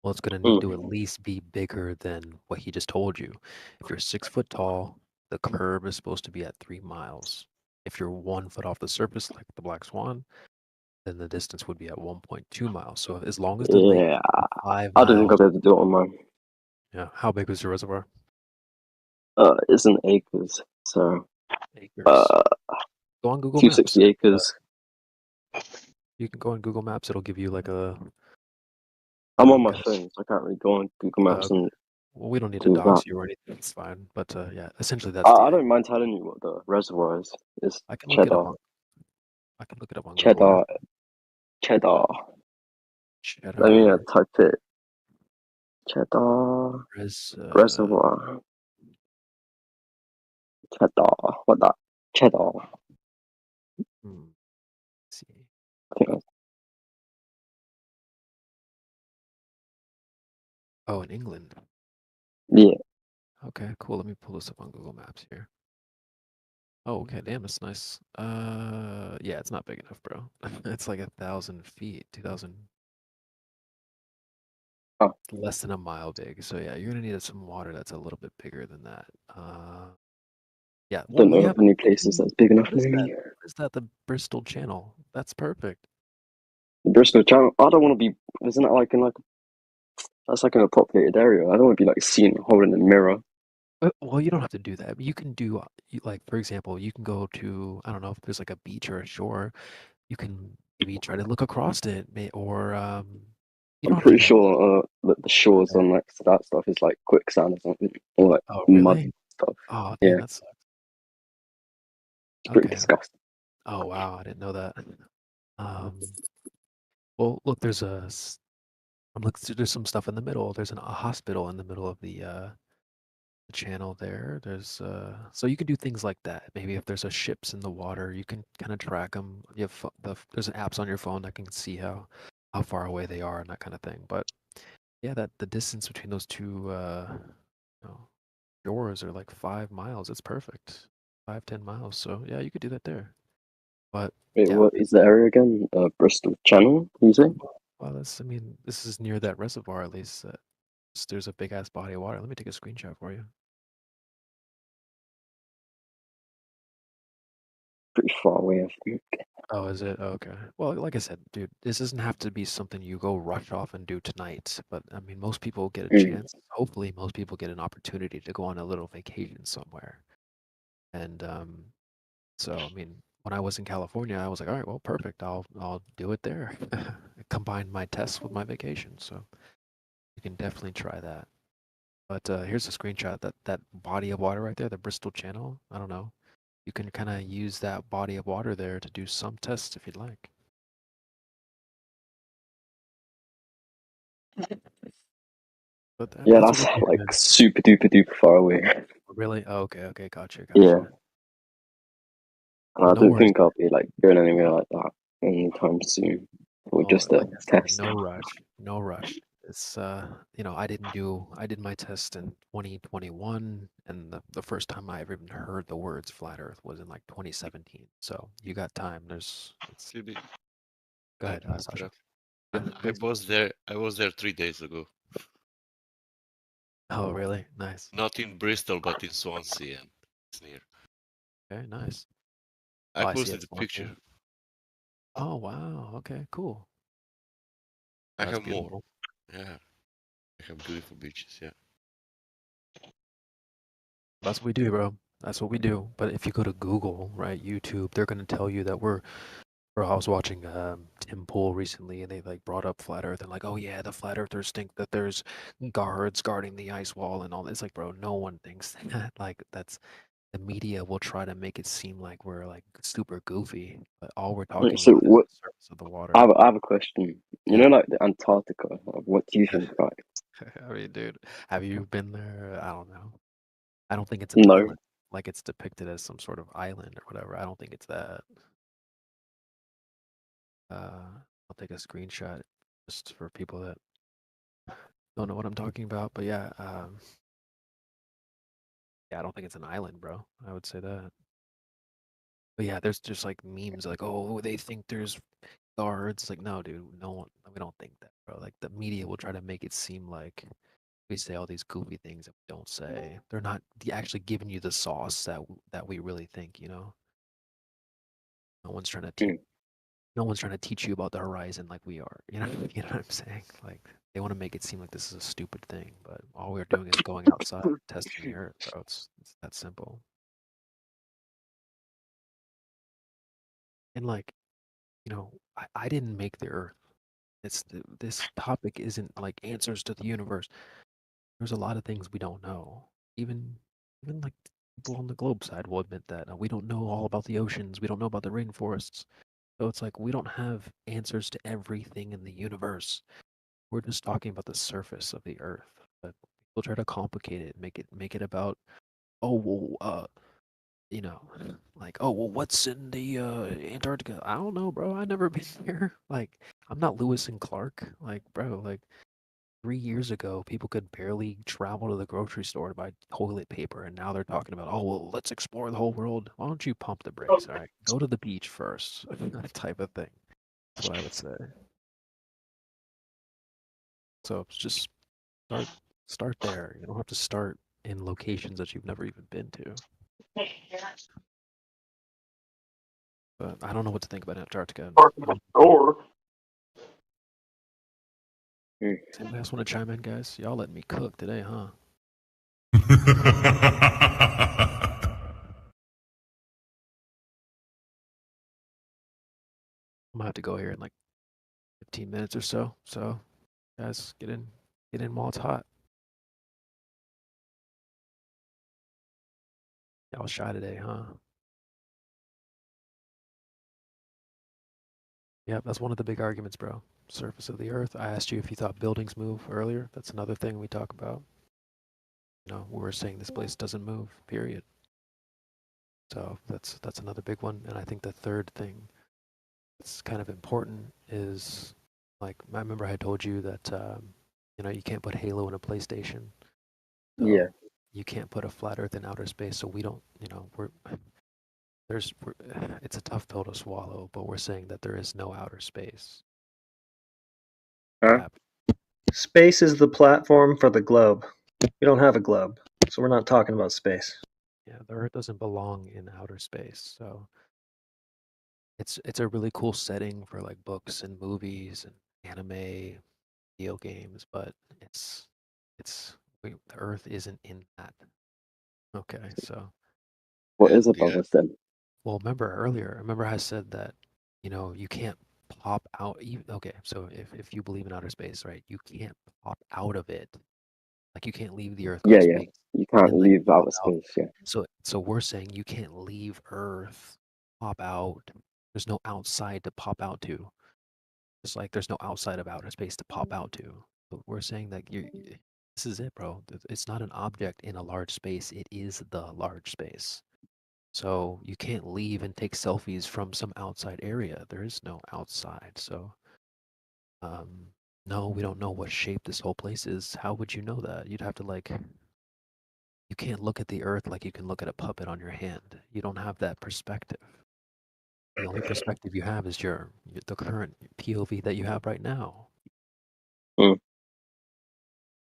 Well, it's going to need to at least be bigger than what he just told you. If you're 6 foot tall, the curve is supposed to be at 3 miles. If you're 1 foot off the surface, like the Black Swan, then the distance would be at 1.2 miles. So as long as the lake is 5 I don't think miles, I'll be able to do it on mine. yeah. How big was the reservoir? It's in acres, so Acres. Go on Google Maps. 260 acres. You can go on Google Maps. It'll give you like a. I'm on my phone, so I can't really go on Google Maps and Well, we don't need to do dox that. you or anything. It's fine. But yeah, essentially that's I don't mind telling you what the reservoir is. It's I can look it cheddar. up. I can look it up on Google. Cheddar. Cheddar. Let me type it. Cheddar. Reservoir. Cheddar. What that? Cheddar. Let's see. I think that's... Oh, in England. Yeah. Okay, cool. Let me pull this up on Google Maps here. Oh, okay. Damn, it's nice. Yeah, it's not big enough, bro. It's like 1,000 feet, 2,000. Oh. Less than a mile big. So yeah, you're gonna need some water that's a little bit bigger than that. Yeah. Don't know of any places that's big enough for me. What is that? The Bristol Channel. That's perfect. The Bristol Channel. I don't want to be. Isn't that like in like? That's like in a populated area. I don't want to be like seen holding a mirror. Well, you don't have to do that. You can do like, for example, you can go to, I don't know if there's like a beach or a shore. You can maybe try to look across it, or I'm pretty sure that the shores on like that stuff is like quicksand or something, or like mud really? stuff. Oh, yeah, damn, that sucks. it's pretty Okay. disgusting. Oh wow, I didn't know that. Well, look, there's some stuff in the middle. There's a hospital in the middle of the channel there. There's so you can do things like that. Maybe if there's ships in the water, you can kind of track them. You have there's apps on your phone that can see how far away they are and that kind of thing. But yeah, that the distance between those two shores are like 5 miles. It's perfect. 5-10 miles. So yeah, you could do that there. But Wait, yeah, what is the area again? Bristol Channel, you say? well, I mean, this is near that reservoir at least. There's a big ass body of water. Let me take a screenshot for you. Pretty far away, I think. Oh, is it? Okay. Well, like I said, dude, this doesn't have to be something you go rush off and do tonight. But I mean, most people get a chance. Hopefully, most people get an opportunity to go on a little vacation somewhere. And so, I mean, when I was in California, I was like, all right, well, perfect. I'll do it there. I combined my tests with my vacation, so you can definitely try that. But here's a screenshot. That body of water right there, the Bristol Channel. I don't know. You can kind of use that body of water there to do some tests if you'd like. But Yeah, that's that's what we do, like man. super duper far away. Really? Oh, okay, gotcha. Yeah. And I No don't worries. think I'll be like going anywhere like that anytime soon. Or just a Like I said, test. no rush. It's you know, I did my test in 2021, and the first time I ever even heard the words flat Earth was in like 2017. So you got time. CB. Go ahead, Sasha. I was there 3 days ago. Oh, really? Nice. Not in Bristol, but in Swansea, and it's near. Okay, nice. I I see posted it, the picture. Oh wow. Okay, cool. I That's have more. beautiful. Yeah, I have beautiful beaches. Yeah. That's what we do, bro. That's what we do. But if you go to Google, right, YouTube, they're gonna tell you that Bro, I was watching Tim Pool recently, and they like brought up flat Earth and like, oh yeah, the flat earthers think that there's guards guarding the ice wall and all this. Like, bro, no one thinks that. Like, that's the media will try to make it seem like we're like super goofy, but all we're talking So about what? is the surface of the water. I have a question. You know, like the Antarctica. What do you think about it? I mean, dude, have you been there? I don't know. I don't think it's an No. island. Like it's depicted as some sort of island or whatever. I don't think it's that. I'll take a screenshot just for people that don't know what I'm talking about. But yeah, yeah, I don't think it's an island, bro. I would say that. But yeah, there's just like memes like, oh, they think there's guards. Like, no, dude, no one. We don't think that, bro. Like the media will try to make it seem like we say all these goofy things that we don't say. They're not actually giving you the sauce that we really think. You know, no one's trying to teach. No one's trying to teach you about the horizon like we are. You know what I'm saying? Like they want to make it seem like this is a stupid thing, but all we're doing is going outside, testing the earth, bro. It's that simple. And like, you know, I didn't make the earth. This topic isn't like answers to the universe. There's a lot of things we don't know. Even like people on the globe side will admit that we don't know all about the oceans. We don't know about the rainforests. So it's like we don't have answers to everything in the universe. We're just talking about the surface of the earth. But people try to complicate it, make it about, oh well, you know, like, oh well, what's in the Antarctica? I don't know, bro. I never been there. Like, I'm not Lewis and Clark. Like, bro, like 3 years ago, people could barely travel to the grocery store to buy toilet paper, and now they're talking about, oh well, let's explore the whole world. Why don't you pump the brakes? All right, go to the beach first. That type of thing. That's what I would say. So just start there. You don't have to start in locations that you've never even been to. But I don't know what to think about Antarctica. Anybody else want to chime in, guys? Y'all letting me cook today, huh? I'm gonna have to go here in like 15 minutes or so. So, guys, get in while it's hot. Y'all shy today, huh? Yeah, that's one of the big arguments, bro. Surface of the Earth. I asked you if you thought buildings move earlier. That's another thing we talk about. You know, we're saying this place doesn't move, period. So that's another big one. And I think the third thing that's kind of important is, like, I remember I told you that, you know, you can't put Halo in a PlayStation. So Yeah. You can't put a flat Earth in outer space. So we don't, you know, it's a tough pill to swallow, but we're saying that there is no outer space. Huh? Space is the platform for the globe. We don't have a globe, so we're not talking about space. Yeah, the Earth doesn't belong in outer space, so it's a really cool setting for like books and movies and anime, video games, but the Earth isn't in that. Okay, so what is above us then? well, remember I said that you can't pop out. Okay, so if you believe in outer space, right, you can't pop out of it. Like you can't leave the Earth. Yeah, yeah. You can't leave outer space. Yeah. So we're saying you can't leave Earth, pop out. There's no outside to pop out to. Just like there's no outside of outer space to pop out to. But we're saying that this is it, bro. It's not an object in a large space. It is the large space. So you can't leave and take selfies from some outside area. There is no outside. So no, we don't know what shape this whole place is. How would you know that? You'd have to you can't look at the Earth like you can look at a puppet on your hand. You don't have that perspective. The only perspective you have is the current POV that you have right now. Mm.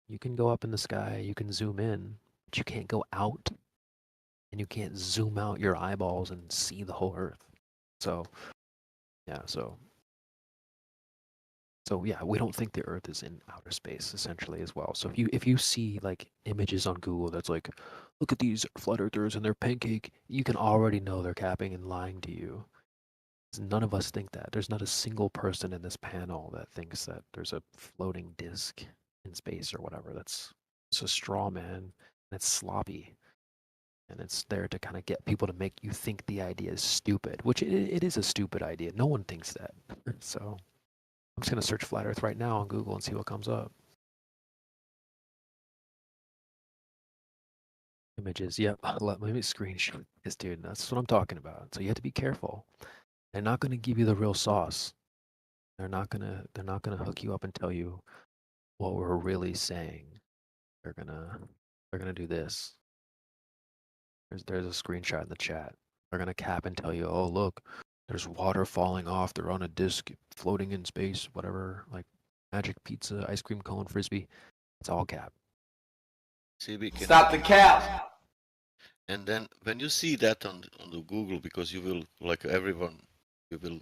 You can go up in the sky, you can zoom in, but you can't go out, and you can't zoom out your eyeballs and see the whole Earth. So, yeah, so yeah, we don't think the Earth is in outer space essentially as well. So if you see like images on Google that's like, look at these flat earthers and their pancake, you can already know they're capping and lying to you. None of us think that. There's not a single person in this panel that thinks that there's a floating disc in space or whatever. It's a straw man. It's sloppy. And it's there to kind of get people to make you think the idea is stupid, which it is a stupid idea. No one thinks that. So I'm just going to search flat earth right now on Google and see what comes up. Images. Yep. Let me screenshot this, dude. That's what I'm talking about. So you have to be careful. They're not going to give you the real sauce. They're not gonna hook you up and tell you what we're really saying. They're gonna do this. There's a screenshot in the chat. They're gonna cap and tell you, oh look, there's water falling off. They're on a disc floating in space. Whatever, like magic pizza, ice cream cone, frisbee. It's all cap. Stop the cap. And then when you see that on the Google, because you will, like everyone, you will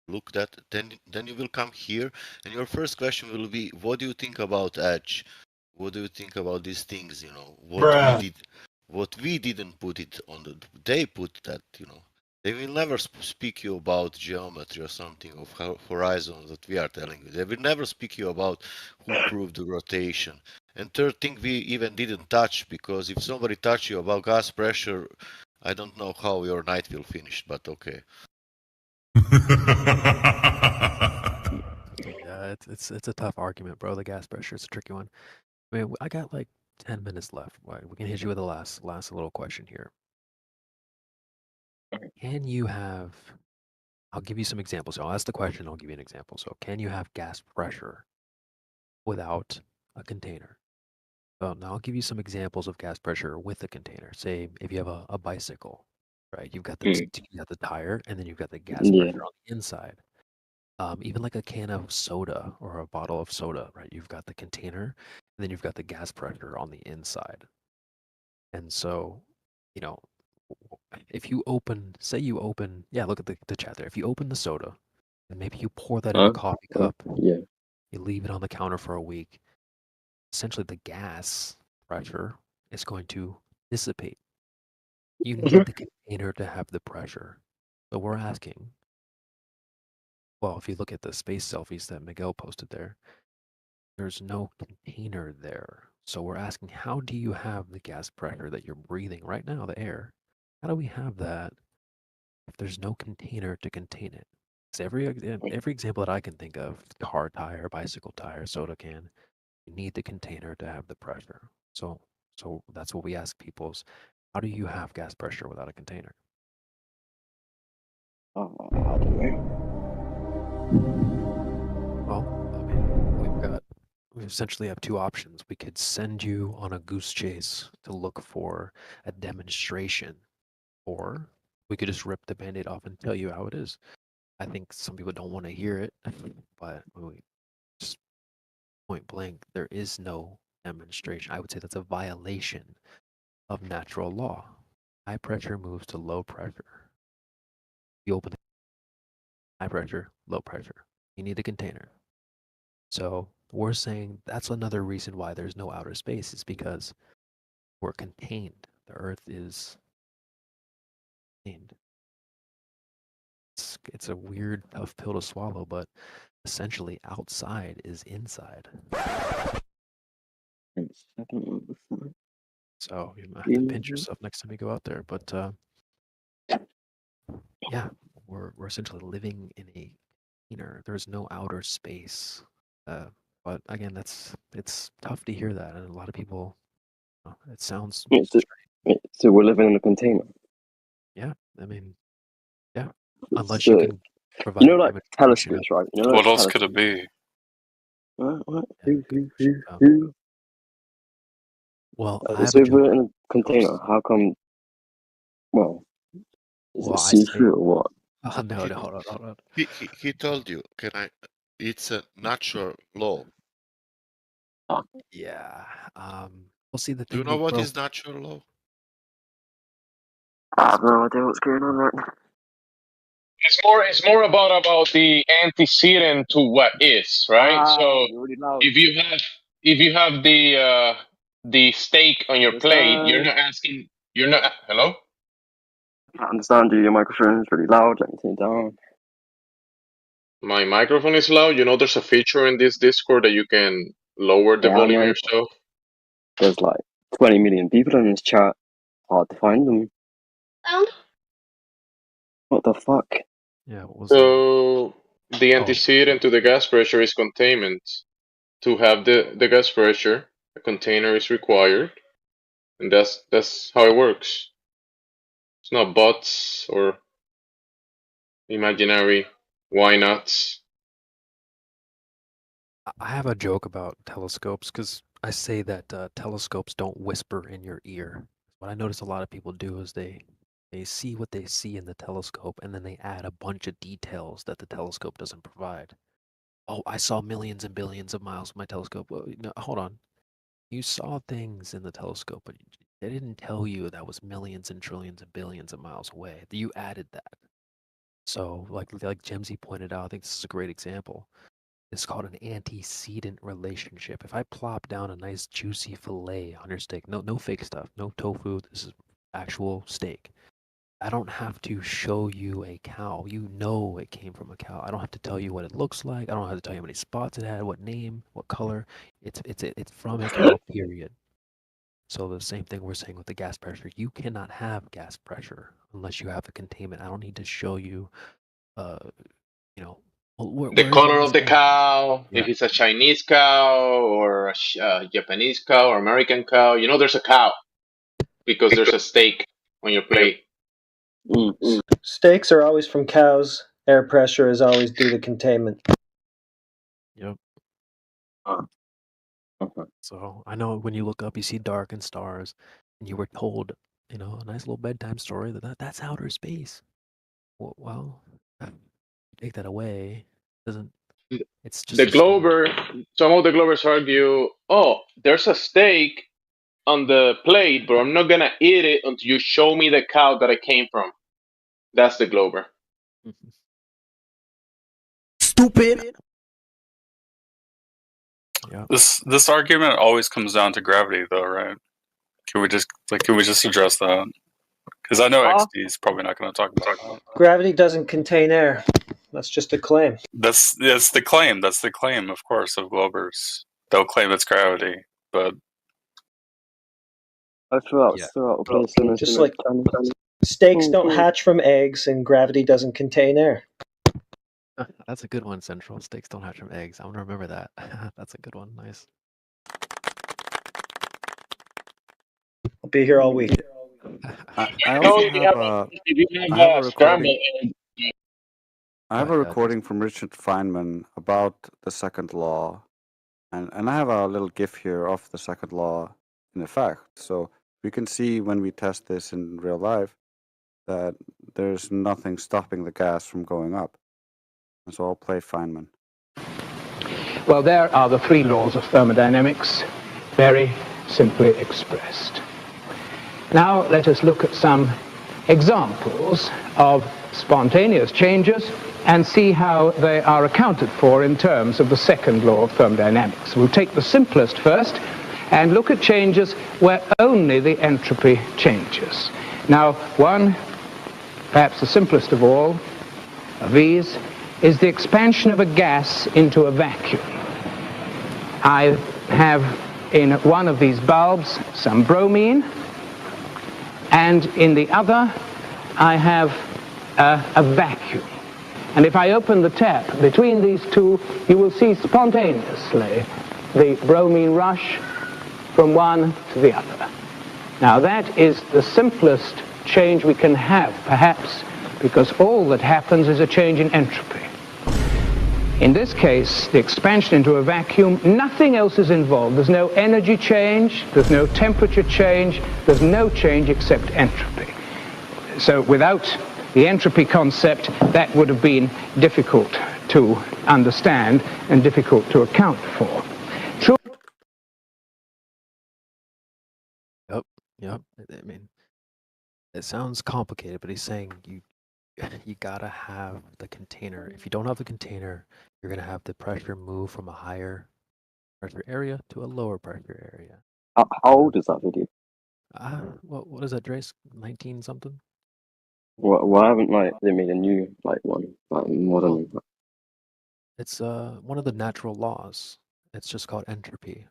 look that, then you will come here, and your first question will be, what do you think about Edge? What do you think about these things? What we didn't put it on they put that. They will never speak you about geometry or something of horizon that we are telling you. They will never speak you about who proved the rotation. And third thing, we even didn't touch, because if somebody touch you about gas pressure, I don't know how your night will finish, but okay. Yeah, it's a tough argument, bro. The gas pressure is a tricky one. I mean, I got like 10 minutes left. We can hit you with the last little question here. Can you have? I'll give you some examples. So I'll ask the question. I'll give you an example. So, can you have gas pressure without a container? So now I'll give you some examples of gas pressure with a container. Say if you have a bicycle, right? You've got the tire, and then you've got the gas pressure on the inside. Even like a can of soda or a bottle of soda, right? You've got the container, and then you've got the gas pressure on the inside. And so, if you look at the chat there. If you open the soda, and maybe you pour that in a coffee cup, you leave it on the counter for a week, essentially the gas pressure is going to dissipate. You need the container to have the pressure. So we're asking, well, if you look at the space selfies that Miguel posted there's no container there. So we're asking, how do you have the gas pressure that you're breathing right now, the air? How do we have that if there's no container to contain it? It's every example that I can think of, car tire, bicycle tire, soda can, you need the container to have the pressure. So that's what we ask people is, how do you have gas pressure without a container? I don't know. Well, I mean, we essentially have two options. We could send you on a goose chase to look for a demonstration, or We could just rip the Band-Aid off and tell you how it is. I think some people don't want to hear it, but we just point blank, there is no demonstration. I would say that's a violation of natural law. High pressure moves to low pressure. You open the high pressure, low pressure. You need a container. So we're saying that's another reason why there's no outer space, is because we're contained. The Earth is contained. It's a weird, tough pill to swallow, but essentially outside is inside. So you might have to pinch yourself next time you go out there. But yeah, we're essentially living in a container. There's no outer space. But again, it's tough to hear that, and a lot of people. It sounds. So we're living in a container. Yeah, I mean, yeah. Unless you can provide. You know, like telescopes, right? You know, what else could it be? What? Who? Well, so if we're in a container, how come? Well, is it see-through or what? Oh, no, hold on. He told you. It's a natural law. Yeah. We'll see the thing. Do you know what is natural law? I have no idea what's going on right now. It's more about the antecedent to what is, right? So if you have the steak on your plate, you're not asking. You're not. Hello. I can't understand you. Your microphone is really loud. Let me turn it down. My microphone is loud. You know, there's a feature in this Discord that you can lower the volume yourself. There's like 20 million people in this chat. Hard to find them. What the fuck? Yeah. What was so the antecedent to the gas pressure is containment. To have the gas pressure, a container is required, and that's how it works. It's not bots or imaginary why nots. I have a joke about telescopes because I say that telescopes don't whisper in your ear. What I notice a lot of people do is they see what they see in the telescope, and then they add a bunch of details that the telescope doesn't provide. Oh, I saw millions and billions of miles with my telescope. Well, no, hold on. You saw things in the telescope, but they didn't tell you that was millions and trillions and billions of miles away. You added that. So, like Jemsy pointed out, I think this is a great example. It's called an antecedent relationship. If I plop down a nice juicy fillet on your steak, no fake stuff, no tofu, this is actual steak. I don't have to show you a cow. You know it came from a cow. I don't have to tell you what it looks like. I don't have to tell you how many spots it had, what name, what color. It's from a cow, period. So the same thing we're saying with the gas pressure. You cannot have gas pressure unless you have the containment. I don't need to show you, the color of the cow, if it's a Chinese cow or a Japanese cow or American cow. You know there's a cow because there's a steak on your plate. Steaks are always from cows. Air pressure is always due to containment. Yep. So I know when you look up, you see dark and stars, and you were told, a nice little bedtime story that's outer space. Well, take that away, it's just the Glober. Some of the Globers argue, oh, there's a steak on the plate, but I'm not gonna eat it until you show me the cow that it came from. That's the Glober. Stupid. Yeah. This argument always comes down to gravity, though, right? Can we just address that? Because I know XD is probably not going to talk about that. Gravity doesn't contain air. That's just a claim. That's the claim. That's the claim, of course, of Globers. They'll claim it's gravity, but I threw out a place in it. Just like steaks don't hatch from eggs, and gravity doesn't contain air. That's a good one, Central. Steaks don't hatch from eggs. I'm gonna remember that. That's a good one. Nice. I'll be here all week. I have a recording from Richard Feynman about the second law, and I have a little GIF here of the second law in effect. So we can see when we test this in real life that there's nothing stopping the gas from going up. It's all play Feynman. Well, there are the three laws of thermodynamics, very simply expressed. Now let us look at some examples of spontaneous changes and see how they are accounted for in terms of the second law of thermodynamics. We'll take the simplest first and look at changes where only the entropy changes. Now, one, perhaps the simplest of all of these, is the expansion of a gas into a vacuum. I have in one of these bulbs some bromine, and in the other I have a vacuum. And if I open the tap between these two, you will see spontaneously the bromine rush from one to the other. Now that is the simplest change we can have, perhaps, because all that happens is a change in entropy. In this case, the expansion into a vacuum, nothing else is involved. There's no energy change, there's no temperature change, there's no change except entropy. So without the entropy concept, that would have been difficult to understand and difficult to account for. True. Yep. I mean, it sounds complicated, but he's saying you gotta have the container. If you don't have the container, you're gonna have the pressure move from a higher pressure area to a lower pressure area. How old is that video? What is that, Drace? 19 something? Why haven't they made a new one, modern? It's one of the natural laws. It's just called entropy.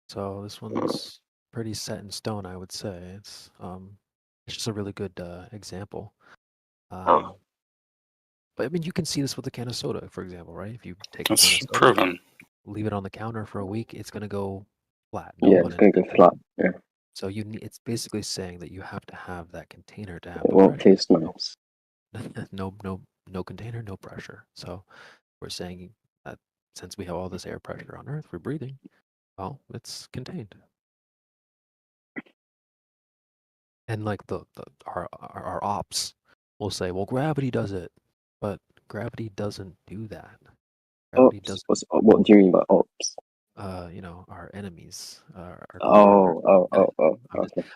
So this one's pretty set in stone, I would say. It's just a really good example. But I mean, you can see this with a can of soda, for example, right? If you take a can of soda, proven. leave it on the counter for a week, it's gonna go flat. Yeah, it's going to go flat. Yeah. So it's basically saying that you have to have that container to have It the won't pressure. taste nice. No container, no pressure. So we're saying that since we have all this air pressure on Earth, we're breathing. Well, it's contained. And like our ops will say, well, gravity does it, but gravity doesn't do that. Gravity doesn't. What do you mean by ops? Our enemies. Okay. I'm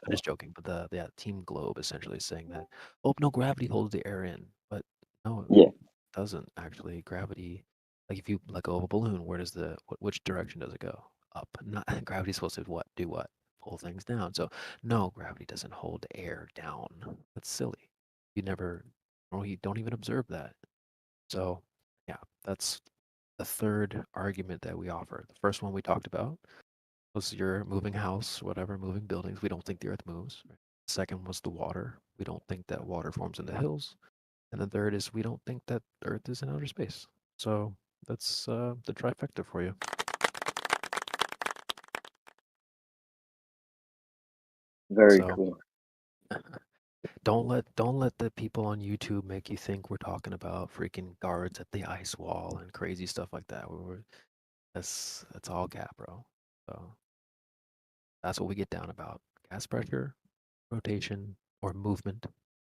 just joking, but the Team Globe essentially is saying that, oh no, gravity holds the air in, but no, it doesn't actually. Gravity, like if you let go of a balloon, where does which direction does it go? Up. Not gravity's supposed to do what? Pull things down. So no, gravity doesn't hold the air down. That's silly. You don't even observe that. So yeah, that's the third argument that we offer. The first one we talked about was your moving house, whatever, moving buildings. We don't think the earth moves. The second was the water. We don't think that water forms in the hills. And the third is we don't think that earth is in outer space. So that's the trifecta for you. Very cool. Don't let the people on YouTube make you think we're talking about freaking guards at the ice wall and crazy stuff like that. That's all cap, bro. So that's what we get down about: gas pressure, rotation, or movement,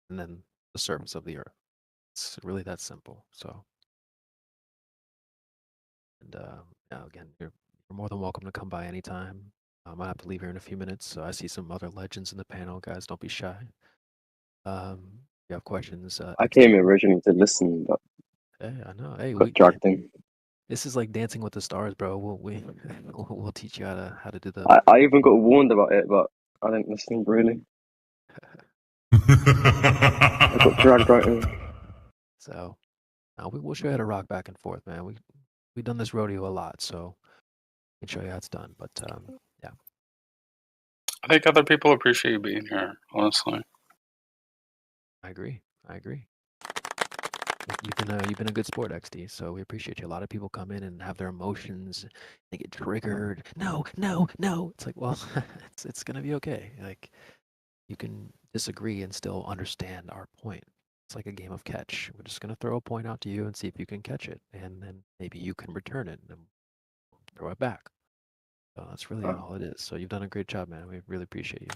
and then the surface of the Earth. It's really that simple. So, and again, you're more than welcome to come by anytime. I might have to leave here in a few minutes, so I see some other legends in the panel, guys. Don't be shy. You have questions? I came originally to listen, but hey, I know. Hey, got dragged in. This is like Dancing with the Stars, bro. We'll teach you how to do the. I even got warned about it, but I didn't listen really. I got dragged right in. So, we'll show you how to rock back and forth, man. We've done this rodeo a lot, so we can show you how it's done. But yeah. I think other people appreciate you being here, honestly. I agree. You've been a good sport, XD. So we appreciate you. A lot of people come in and have their emotions. They get triggered. No. It's like, well, it's gonna be okay. Like, you can disagree and still understand our point. It's like a game of catch. We're just gonna throw a point out to you and see if you can catch it, and then maybe you can return it and throw it back. So that's really all it is. So you've done a great job, man. We really appreciate you.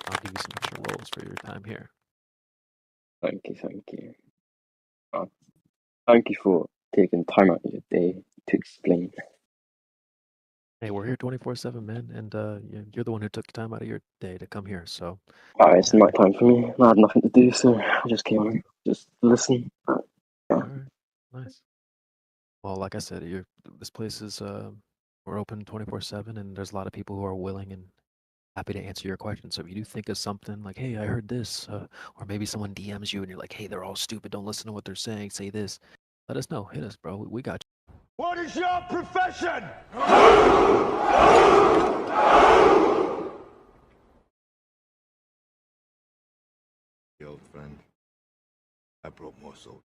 I'll give you some extra rolls for your time here. Thank you. Thank you for taking time out of your day to explain. Hey, we're here 24/7, man, and you're the one who took time out of your day to come here. So It's night time for me. I had nothing to do, so I just came on, just to listen. all right, nice. Well, like I said, this place is we're open 24/7, and there's a lot of people who are willing and happy to answer your questions. So if you do think of something like, hey, I heard this, or maybe someone DMs you and you're like, hey, they're all stupid, don't listen to what they're saying, say this, let us know. Hit us, bro. We got you. What is your profession? Old friend, I brought more soldiers.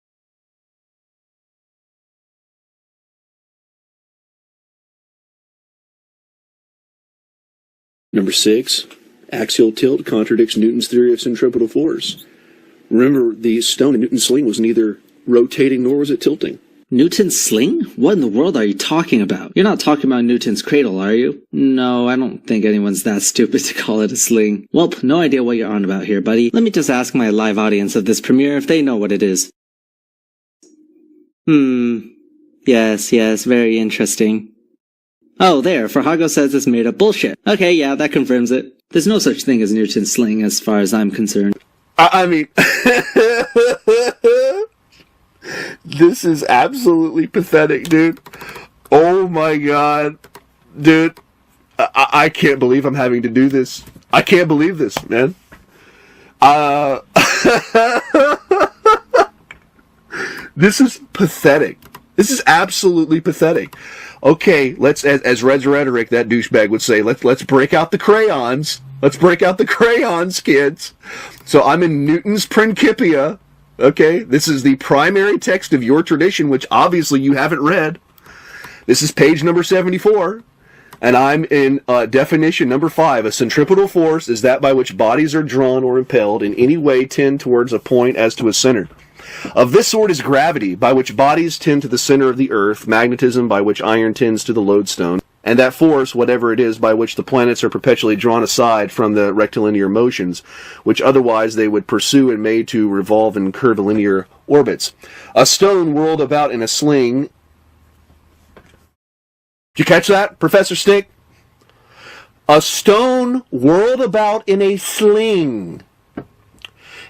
Number 6, axial tilt contradicts Newton's theory of centripetal force. Remember, the stone in Newton's sling was neither rotating nor was it tilting. Newton's sling? What in the world are you talking about? You're not talking about Newton's cradle, are you? No, I don't think anyone's that stupid to call it a sling. Welp, no idea what you're on about here, buddy. Let me just ask my live audience of this premiere if they know what it is. Yes, very interesting. Oh, there, Farhago says it's made up bullshit. Okay, yeah, that confirms it. There's no such thing as Newton's sling as far as I'm concerned. I mean, this is absolutely pathetic, dude. Oh my god. Dude, I can't believe I'm having to do this. I can't believe this, man. This is pathetic. This is absolutely pathetic. Okay, let's, as Red's Rhetoric, that douchebag would say, let's break out the crayons. Let's break out the crayons, kids. So I'm in Newton's Principia. Okay, this is the primary text of your tradition, which obviously you haven't read. This is page number 74. And I'm in definition number 5. A centripetal force is that by which bodies are drawn or impelled in any way tend towards a point as to a center. Of this sort is gravity, by which bodies tend to the center of the earth, magnetism, by which iron tends to the lodestone, and that force, whatever it is, by which the planets are perpetually drawn aside from the rectilinear motions, which otherwise they would pursue and made to revolve in curvilinear orbits. A stone whirled about in a sling. Did you catch that, Professor Stick? A stone whirled about in a sling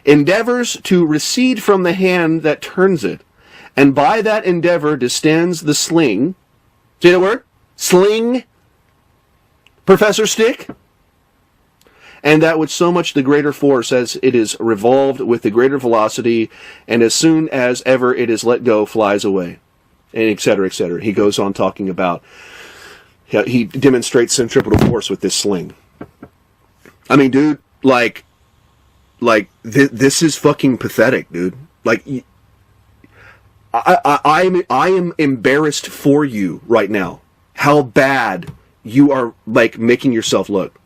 endeavors to recede from the hand that turns it, and by that endeavor distends the sling. See the word? Sling, Professor Stick? And that with so much the greater force as it is revolved with the greater velocity, and as soon as ever it is let go, flies away. And et cetera, et cetera. He goes on talking about, he demonstrates centripetal force with this sling. I mean, dude, like this is fucking pathetic, dude. Like, I am embarrassed for you right now. How bad you are, like, making yourself look.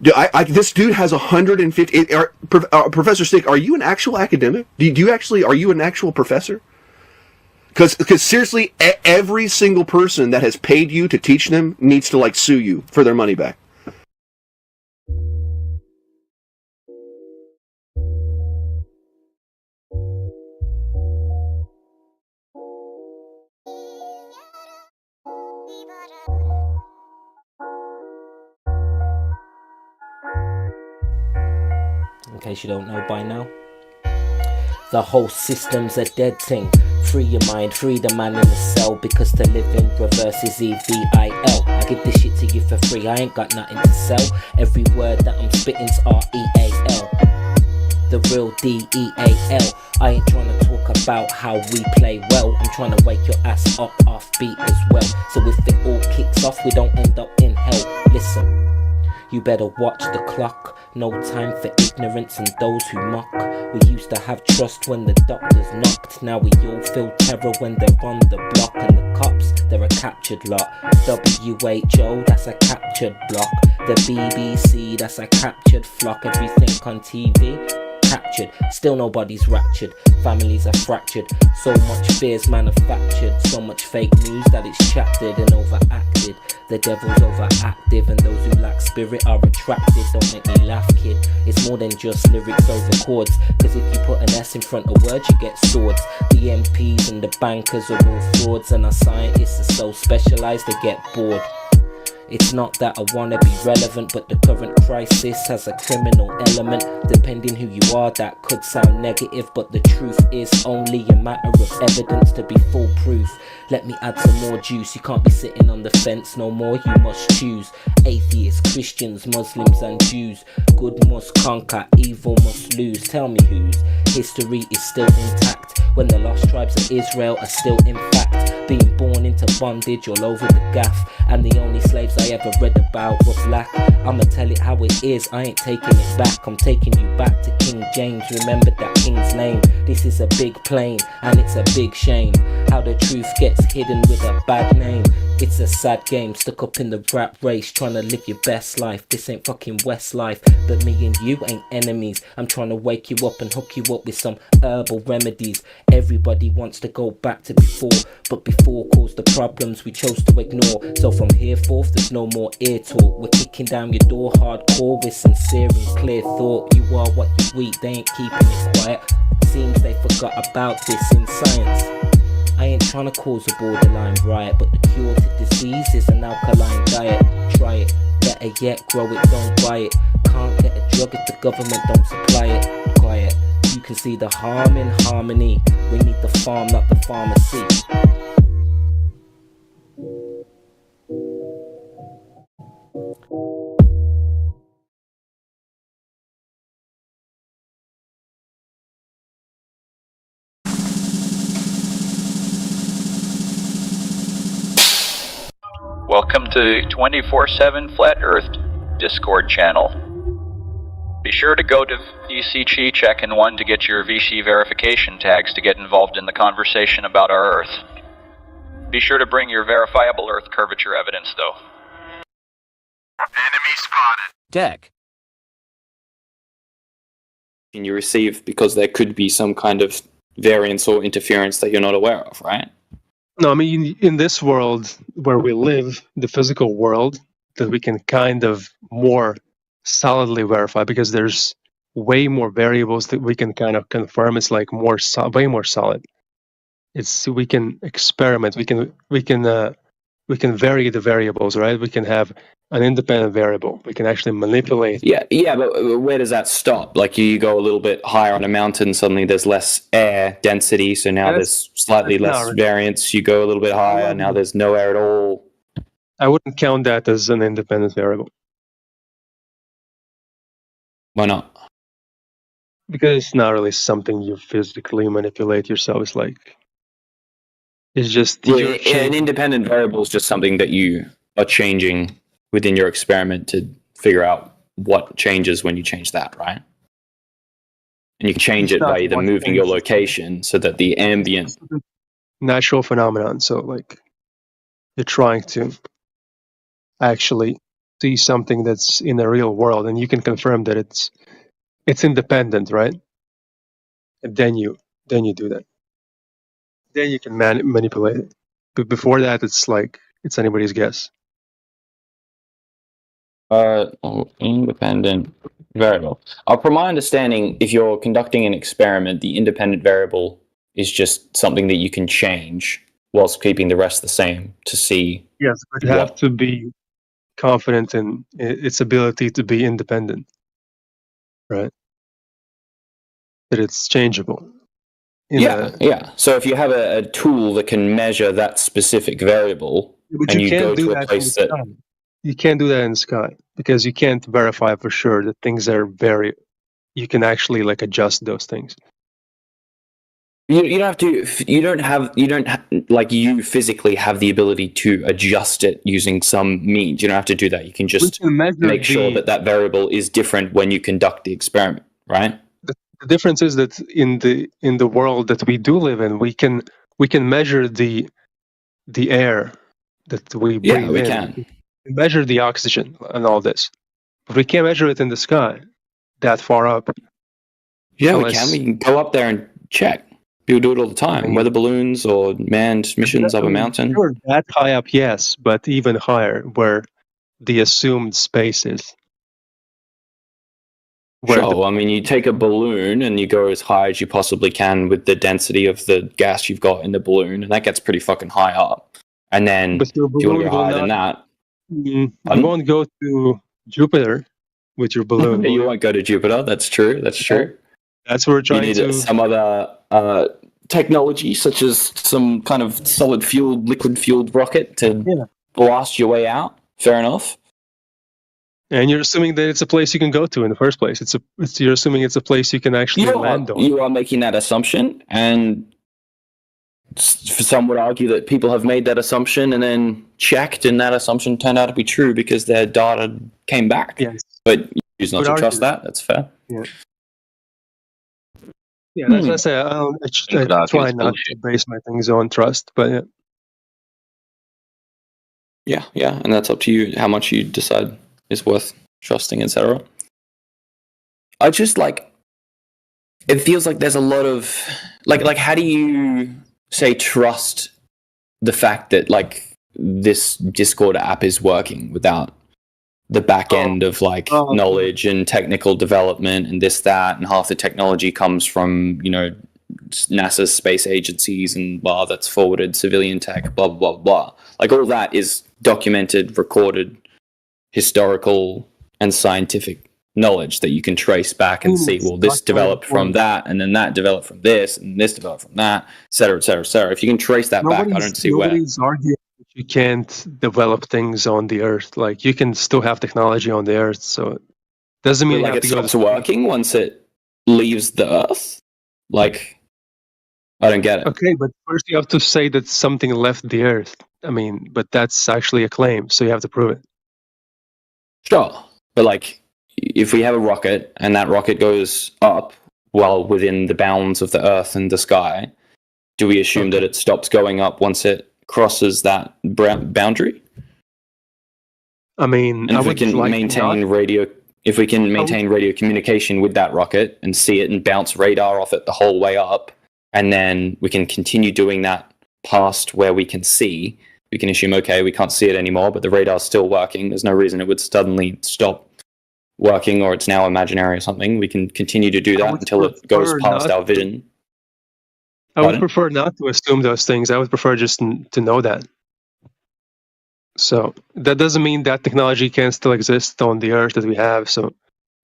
Dude, this dude has 150. Professor Stick, are you an actual academic? Are you an actual professor? Because seriously, every single person that has paid you to teach them needs to, like, sue you for their money back. In case you don't know by now, the whole system's a dead thing. Free your mind, free the man in the cell, because to live in reverse is EVIL. I give this shit to you for free, I ain't got nothing to sell. Every word that I'm spitting's REAL, the real DEAL. I ain't trying to talk about how we play well, I'm trying to wake your ass up off beat as well. So if it all kicks off, we don't end up in hell. Listen, you better watch the clock. No time for ignorance and those who mock. We used to have trust when the doctors knocked. Now we all feel terror when they're on the block. And the cops, they're a captured lot. WHO, that's a captured block. The BBC, that's a captured flock. Everything on TV, captured. Still nobody's raptured. Families are fractured. So much fears manufactured. So much fake news that it's chaptered and overacted. The devil's overactive, and those who lack spirit are attracted. Don't make me laugh, kid. It's more than just lyrics over chords. Cause if you put an S in front of words, you get swords. The MPs and the bankers are all frauds, and our scientists are so specialized they get bored. It's not that I wanna be relevant, but the current crisis has a criminal element. Depending who you are, that could sound negative, but the truth is only a matter of evidence to be foolproof. Let me add some more juice. You can't be sitting on the fence no more, you must choose. Atheists, Christians, Muslims and Jews. Good must conquer, evil must lose. Tell me whose history is still intact, when the lost tribes of Israel are still in fact being born into bondage all over the gaff. And the only slaves I ever read about were black. I'ma tell it how it is, I ain't taking it back. I'm taking you back to King James, remember that king's name. This is a big plane, and it's a big shame how the truth gets hidden with a bad name. It's a sad game, stuck up in the rap race, trying to live your best life. This ain't fucking Westlife, but me and you ain't enemies. I'm trying to wake you up and hook you up with some herbal remedies. Everybody wants to go back to before, but before caused the problems we chose to ignore. So from here forth there's no more ear talk. We're kicking down your door hardcore with sincere and clear thought. You are what you eat, they ain't keeping it quiet. Seems they forgot about this in science. I ain't trying to cause a borderline riot, but the cure to disease is an alkaline diet. Try it, better yet, grow it, don't buy it. Can't get a drug if the government don't supply it. Quiet, you can see the harm in harmony. We need the farm, not the pharmacy. Welcome to 24/7 Flat Earth Discord channel. Be sure to go to VC Chi Check-in 1 to get your VC verification tags to get involved in the conversation about our Earth. Be sure to bring your verifiable Earth curvature evidence, though. Enemy spotted. Deck. Can you receive because there could be some kind of variance or interference that you're not aware of, right? No, I mean, in this world where we live, the physical world, that we can kind of more solidly verify, because there's way more variables that we can kind of confirm. It's like way more solid. We can experiment. We can vary the variables, right? We can have an independent variable. We can actually manipulate. Yeah, but where does that stop? Like you go a little bit higher on a mountain, suddenly there's less air density, so now there's slightly less variance. You go a little bit higher, now there's no air at all. I wouldn't count that as an independent variable. Why not? Because it's not really something you physically manipulate yourself. It's just an independent variable is just something that you are changing within your experiment to figure out what changes when you change that, right? And you can change it by either moving your location so that the ambient natural phenomenon. So you're trying to actually see something that's in the real world, and you can confirm that it's independent, right? And then you do that. Then you can manipulate it. But before that, it's anybody's guess. Independent variable. From my understanding, if you're conducting an experiment, the independent variable is just something that you can change whilst keeping the rest the same to see. Yes, but you have to be confident in its ability to be independent, right? That it's changeable. Yeah. So if you have a tool that can measure that specific variable, and you go to a place that... You can't do that in the sky, because you can't verify for sure that things are you can actually adjust those things. You physically have the ability to adjust it using some means. You don't have to do that. You can just make sure that variable is different when you conduct the experiment, right? The difference is that in the world that we do live in, we can measure the air that we breathe in. Yeah, we can. Measure the oxygen and all this, but we can't measure it in the sky that far up. Yeah, we can. We can go up there and check. People do it all the time. Weather balloons or manned missions up a mountain. Sure, that high up, yes, but even higher, where the assumed space is. Sure. I mean, you take a balloon and you go as high as you possibly can with the density of the gas you've got in the balloon, and that gets pretty fucking high up. And then if you want to go higher than that, you won't go to Jupiter with your balloon. You won't go to Jupiter. That's true. That's true. That's what we're trying you need to. Some other technology, such as some kind of solid fueled, liquid fueled rocket to blast your way out. Fair enough. And you're assuming that it's a place you can go to in the first place. You're assuming it's a place you can actually land on. You are making that assumption, and some would argue that people have made that assumption and then checked, and that assumption turned out to be true because their data came back. Yes. But you choose not to trust that. That's fair. Yeah. Yeah, that's what I say. I try not to base my things on trust, but yeah, and that's up to you how much you decide is worth trusting, etc. I just it feels like there's a lot of like how do you say trust the fact that this Discord app is working without the back end of knowledge and technical development and this, that, and half the technology comes from, NASA's space agencies and that's forwarded civilian tech, blah, blah, blah. All that is documented, recorded, historical and scientific knowledge that you can trace back and see, well, this developed from that, and then that developed from this, and this developed from that, et cetera, et cetera, et cetera. If you can trace that back, I don't see where. Nobody's arguing that you can't develop things on the Earth. You can still have technology on the Earth, so it doesn't mean it stops working once it leaves the Earth. I don't get it. Okay, but first you have to say that something left the Earth. I mean, but that's actually a claim, so you have to prove it. Sure, but if we have a rocket and that rocket goes up well within the bounds of the Earth and the sky, do we assume that it stops going up once it crosses that boundary? I mean, and if we can maintain radio communication with that rocket and see it and bounce radar off it the whole way up, and then we can continue doing that past where we can see, we can assume, okay, we can't see it anymore, but the radar's still working. There's no reason it would suddenly stop working, or it's now imaginary or something. We can continue to do that until it goes past our vision. I would prefer not to assume those things. I would prefer just to know that. So that doesn't mean that technology can still exist on the Earth that we have. So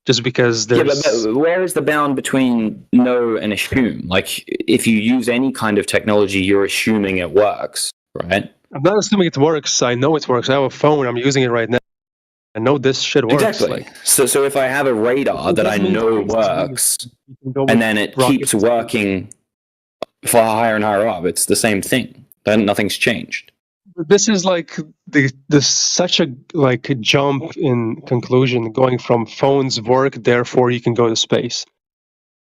just because there's... Yeah, but where is the bound between know and assume? If you use any kind of technology, you're assuming it works, right? I'm not assuming it works. I know it works. I have a phone. I'm using it right now. I know this shit works. Exactly. So if I have a radar that I know works, and then it keeps working for higher and higher up, it's the same thing. Then nothing's changed. This is such a jump in conclusion, going from phones work, therefore you can go to space.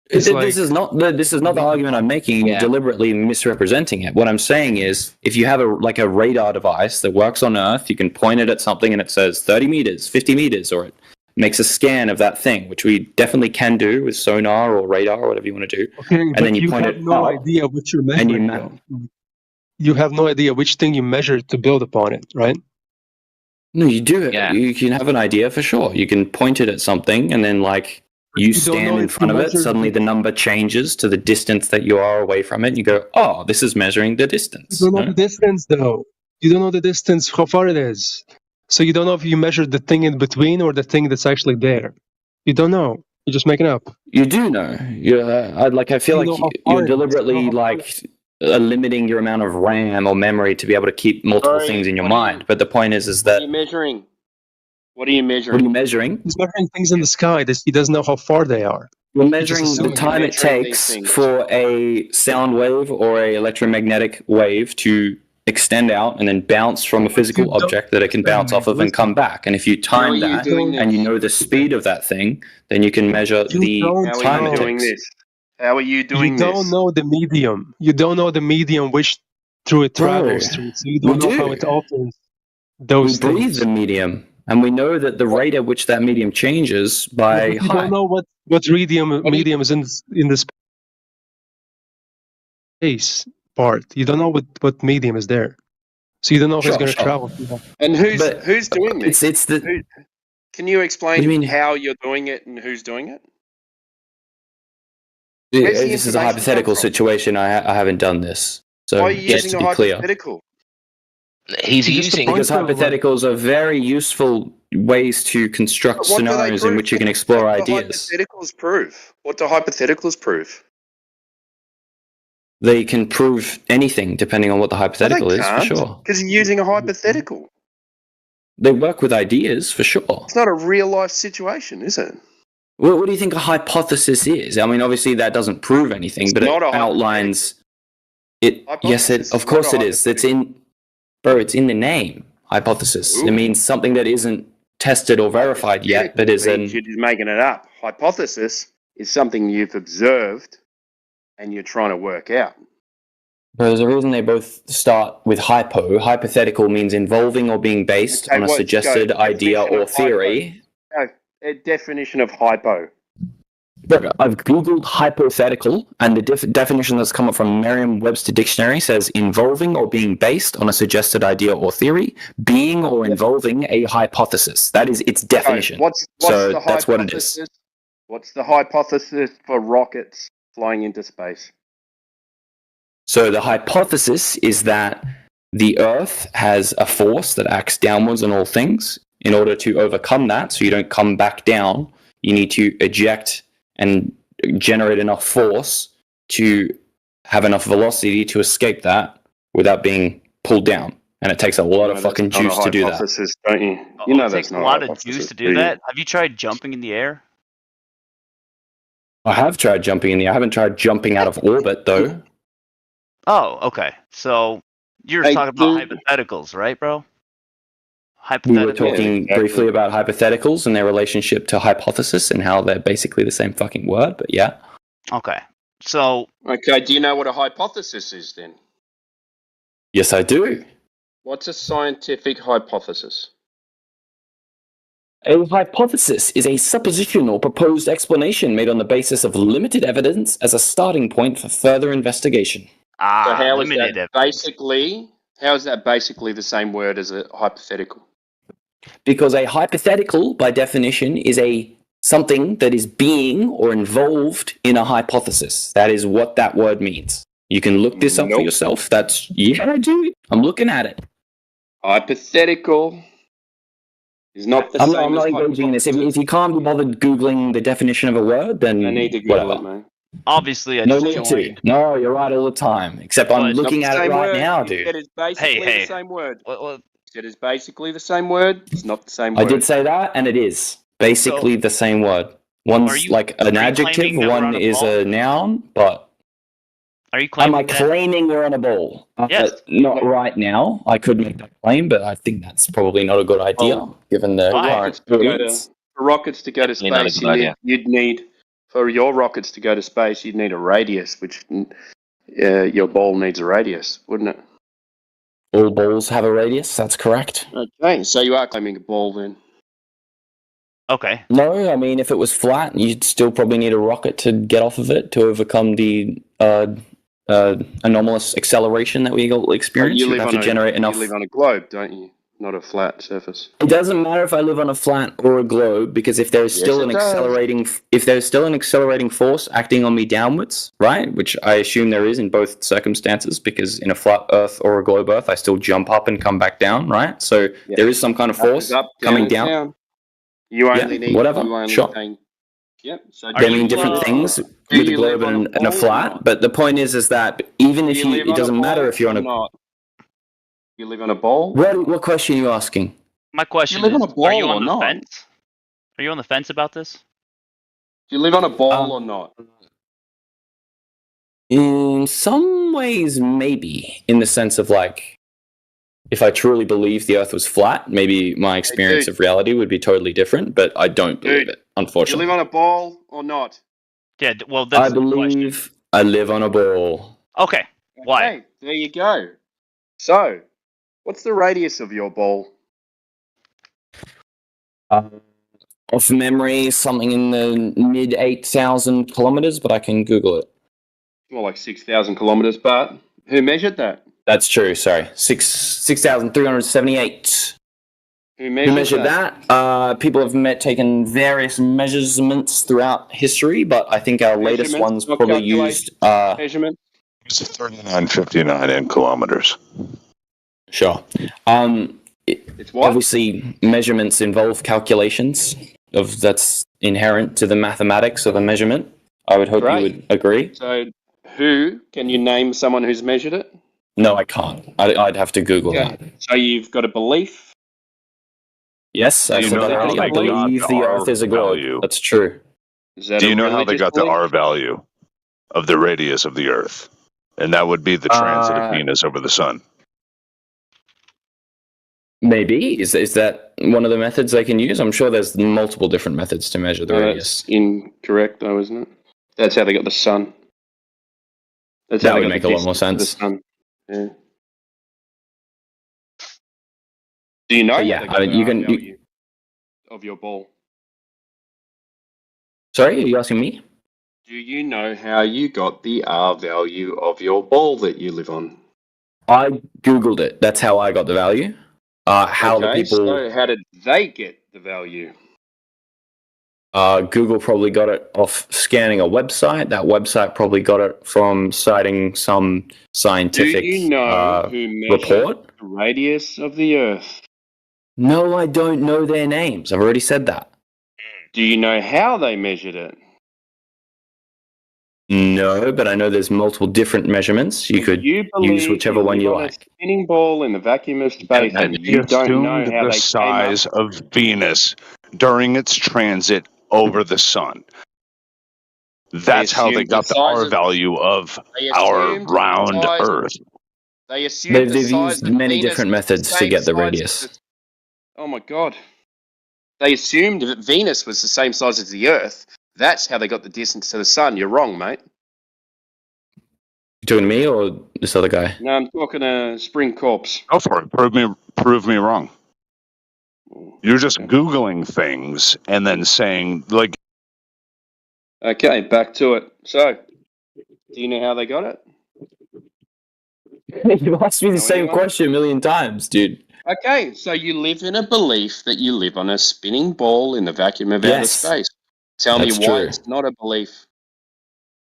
This is not the argument I'm making. You're deliberately misrepresenting it. What I'm saying is, if you have a radar device that works on Earth, you can point it at something and it says 30 meters, 50 meters, or it makes a scan of that thing, which we definitely can do with sonar or radar or whatever you want to do. Okay, and then you point have no idea what you're measuring. You have no idea which thing you measured to build upon it, right? No, you do. Yeah. You can have an idea for sure. You can point it at something and then you stand in front of it, suddenly the number changes to the distance that you are away from it, and you go, oh, this is measuring the distance. You don't know the distance, though. You don't know the distance, how far it is. So you don't know if you measured the thing in between or the thing that's actually there. You don't know. You're just making up. You do know. I feel you're deliberately limiting your amount of RAM or memory to be able to keep multiple things in your mind. But the point is that... What are you measuring? What are you measuring? What are you measuring? He's measuring things in the sky. He doesn't know how far they are. We're measuring the time it takes for a sound wave or a electromagnetic wave to extend out and then bounce from a physical object that it can bounce off of and come back. And if you time that and you know the speed of that thing, then you can measure the time it takes. How are you doing this? You don't know the medium. You don't know the medium which through it travels through. So you don't know how it alters those things. We breathe the medium. and we know that the rate at which that medium changes by you don't know what medium is in the space part. You don't know what medium is there, so you don't know if it's going to travel. And who's doing this? It's the. Can you explain What do you mean? how you're doing it and who's doing it? This is a hypothetical situation. I haven't done this, so Why are you just using to a be clear. hypothetical? He's using because hypotheticals are very useful ways to construct But what do they scenarios in prove? which you can explore What do ideas. hypotheticals prove? What do hypotheticals prove? They can prove anything depending on what the hypothetical is, for sure. Because you're using a hypothetical. They work with ideas, for sure. It's not a real life situation, is it? What do you think a hypothesis is? I mean, obviously that doesn't prove anything, but it not a outlines it. Yes, Hypothesis of is course not a it is. It's in, bro. It's in the name. Hypothesis. It means something that isn't tested or verified yet, but is You're an. just making it up. Hypothesis is something you've observed and you're trying to work out. But there's a reason they both start with hypo. Hypothetical means involving or being based on a suggested idea or theory. A definition of hypo. Bro, I've googled hypothetical, and the definition that's come up from Merriam-Webster Dictionary says involving or being based on a suggested idea or theory, being or involving a hypothesis. That is its definition. What's so the that's what it is. What's the hypothesis for rockets flying into space? So the hypothesis is that the Earth has a force that acts downwards on all things. In order to overcome that, so you don't come back down, you need to eject and generate enough force to have enough velocity to escape that without being pulled down. And it takes a lot of fucking juice to do that. Don't you? You know it takes a lot of juice to do that. Have you tried jumping in the air? I have tried jumping in the air. I haven't tried jumping out of orbit, though. Oh, okay. So you're talking about hypotheticals, right, bro? We were talking briefly about hypotheticals and their relationship to hypothesis and how they're basically the same fucking word, but yeah. Okay. So. Okay, do you know what a hypothesis is then? Yes, I do. What's a scientific hypothesis? A hypothesis is a supposition or proposed explanation made on the basis of limited evidence as a starting point for further investigation. So how is that basically the same word as a hypothetical? Because a hypothetical, by definition, is something that is being or involved in a hypothesis. That is what that word means. You can look this up for yourself. Yeah, dude. I'm looking at it. Hypothetical is not the same. I'm not engaging in this. If you can't be bothered Googling the definition of a word, then I need to Google it, man. Obviously, I no just need to. No, you're right all the time. Except I'm looking at it right now, dude. It is basically the same word. It is basically the same word. It's not the same word. I did say that, and it is basically the same word. One's like an adjective, one is a noun, but are you claiming? Am I claiming we're on a ball? Yes. Not right now. I could make that claim, but I think that's probably not a good idea, given the current for rockets to go to space, you'd need for your rockets to go to space, you'd need a radius, which your ball needs a radius, wouldn't it? All balls have a radius. That's correct. Okay, so you are claiming a ball then. Okay. No, I mean, if it was flat, you'd still probably need a rocket to get off of it to overcome the anomalous acceleration that we all experience. You have to generate enough. You live on a globe, don't you? Not a flat surface. It doesn't matter if I live on a flat or a globe, because if there's still an accelerating force acting on me downwards, right? Which I assume there is in both circumstances, because in a flat Earth or a globe Earth, I still jump up and come back down, right? So there is some kind of force coming down. You only need whatever. Sure. So they mean different things with a globe and a flat, but the point is that even if it doesn't matter if you're on a. You live on a ball? What question are you asking? My question is, are you on the fence? Are you on the fence about this? Do you live on a ball or not? In some ways, maybe. In the sense of, like, if I truly believe the Earth was flat, maybe my experience of reality would be totally different, but I don't believe it, unfortunately. Do you live on a ball or not? Yeah, well, that's I believe I live on a ball. Okay. Why? Okay, there you go. So, what's the radius of your ball? Off memory, something in the mid 8,000 kilometers, but I can Google it. More like 6,000 kilometers, but who measured that? That's true. Sorry, 6,378. Who measured that? People have taken various measurements throughout history, but I think our latest ones probably used measurement. It's 3959 in kilometers. Sure. It's what? Obviously, measurements involve calculations that's inherent to the mathematics of a measurement. I would hope you would agree. So, can you name someone who's measured it? No, I can't. I'd have to Google that. So you've got a belief. Yes, I believe the Earth is a globe. That's true. Do you know how they got the R value of the radius of the Earth? And that would be the transit of Venus over the Sun. Maybe. Is that one of the methods they can use? I'm sure there's multiple different methods to measure the radius. That's incorrect, though, isn't it? That's how they got the Sun. That would make a lot more sense. Yeah. Do you know? Yeah, you can. Of your ball. Sorry, are you asking me? Do you know how you got the R value of your ball that you live on? I Googled it. That's how I got the value. How the people. So how did they get the value? Google probably got it off scanning a website. That website probably got it from citing some scientific Do you know who measured report. The radius of the Earth? No, I don't know their names. I've already said that. Do you know how they measured it? No, but I know there's multiple different measurements. You could use whichever one you like. A spinning ball in the vacuum of space, And you don't know assumed how the they size of Venus during its transit over the Sun. That's how they assumed got the the R size of- value of They our assumed the round size of- Earth. They assumed They've the size used of many Venus different was the methods to same get the size radius. as Oh my god. They assumed that Venus was the same size as the Earth. That's how they got the distance to the Sun. You're wrong, mate. You talking to me or this other guy? No, I'm talking to Spring Corpse. Go for it. Prove me wrong. You're just Googling things and then saying, like... Okay, back to it. So, do you know how they got it? You asked me the same question a million times, dude. Okay, so you live in a belief that you live on a spinning ball in the vacuum of outer space. Tell me That's why true. it's not a belief.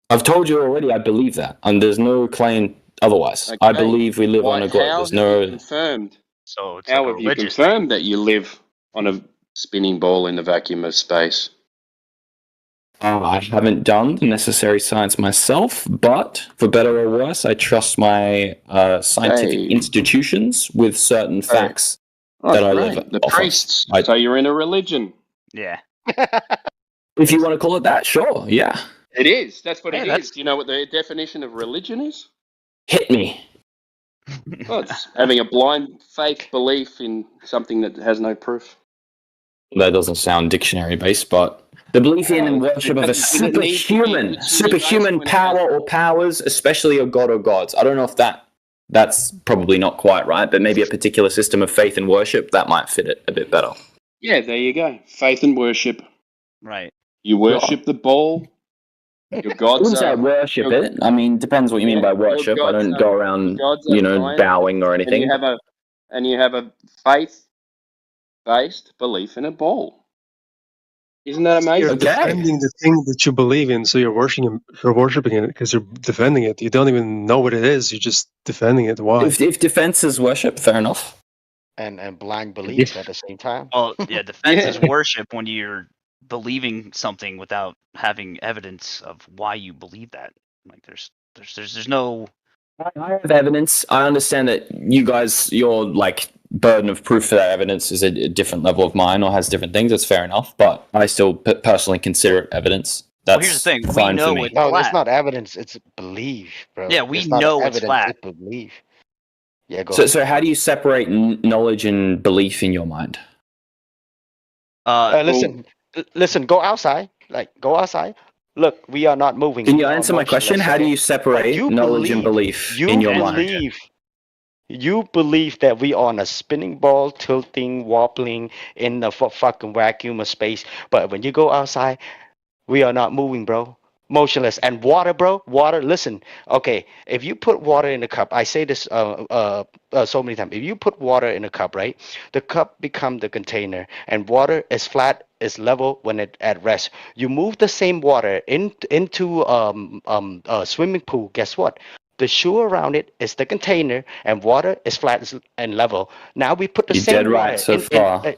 I've told you already I believe that, and there's no claim otherwise. I believe we live on a globe. There's no... Confirmed. So it's How like have you religious confirmed that you live on a spinning ball in the vacuum of space? I haven't done the necessary science myself, but for better or worse, I trust my scientific institutions with certain facts that I live The off of. priests. So you're in a religion. Yeah. If you want to call it that, sure, yeah. It is. That's what Yeah, it is. Do you know what the definition of religion is? Hit me. Well, it's having a blind faith belief in something that has no proof. That doesn't sound dictionary based, but the belief in and worship of a superhuman power or powers, especially a god or gods. I don't know if that's probably not quite right, but maybe a particular system of faith and worship that might fit it a bit better. Yeah, there you go. Faith and worship. Right. You worship the ball. Your I gods wouldn't say I are. worship it. I mean, depends what you mean by worship. I don't go around, bowing or anything. And you have a faith-based belief in a ball. Isn't that amazing? You're defending the thing that you believe in, so you're worshiping it because you're defending it. You don't even know what it is. You're just defending it. Why? If defense is worship, fair enough. And blind belief at the same time. Well, yeah, defense is worship when you're believing something without having evidence of why you believe that. Like there's no. I have evidence. I understand that you guys, your like burden of proof for that evidence is a different level of mine or has different things. That's fair enough, but I still personally consider it evidence. That's here's the thing. fine We know for me. it's No, flat. it's not evidence. It's belief, bro. Yeah, we It's not know it's evidence, flat. It's belief. Yeah, go ahead. So how do you separate knowledge and belief in your mind? Listen. Go outside. Go outside. Look, we are not moving. Can you answer my question? How do you separate knowledge and belief in your mind? You believe that we are on a spinning ball, tilting, wobbling in the fucking vacuum of space, but when you go outside, we are not moving, bro. Motionless. And water, bro. Water. Listen. Okay. If you put water in a cup, I say this so many times. If you put water in a cup, right, the cup become the container, and water is flat, is level when it at rest. You move the same water into a swimming pool. Guess what? The shore around it is the container, and water is flat and level. Now we put the You're same dead water right so far.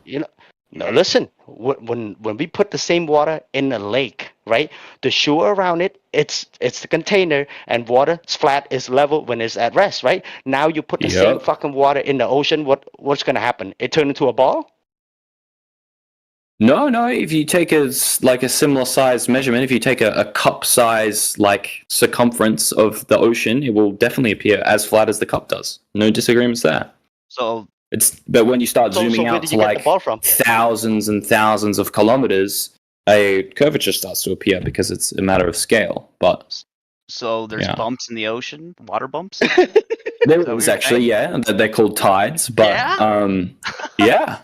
no, listen. When we put the same water in a lake, right? The shore around it, it's the container, and water is flat, is level when it's at rest, right? Now you put the same Yep. fucking water in the ocean. What's gonna happen? It turn into a ball? No. If you take a similar size measurement, if you take a cup size like circumference of the ocean, it will definitely appear as flat as the cup does. No disagreements there. So But when you start zooming where out did to you get the like ball from? thousands and thousands of kilometers, a curvature starts to appear because it's a matter of scale. But So there's Yeah. bumps in the ocean, water bumps. there what is you're actually, they're called tides. But yeah,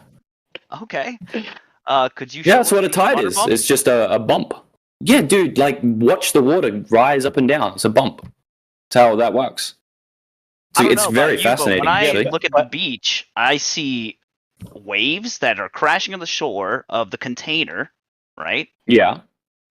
Okay. Could you? yeah, show that's what a us tide water is. bumps? It's just a bump. Yeah, dude, like watch the water rise up and down. It's a bump. That's how that works. I don't It's know very about you, but fascinating. when I actually. look at the beach, I see waves that are crashing on the shore of the container, right? Yeah.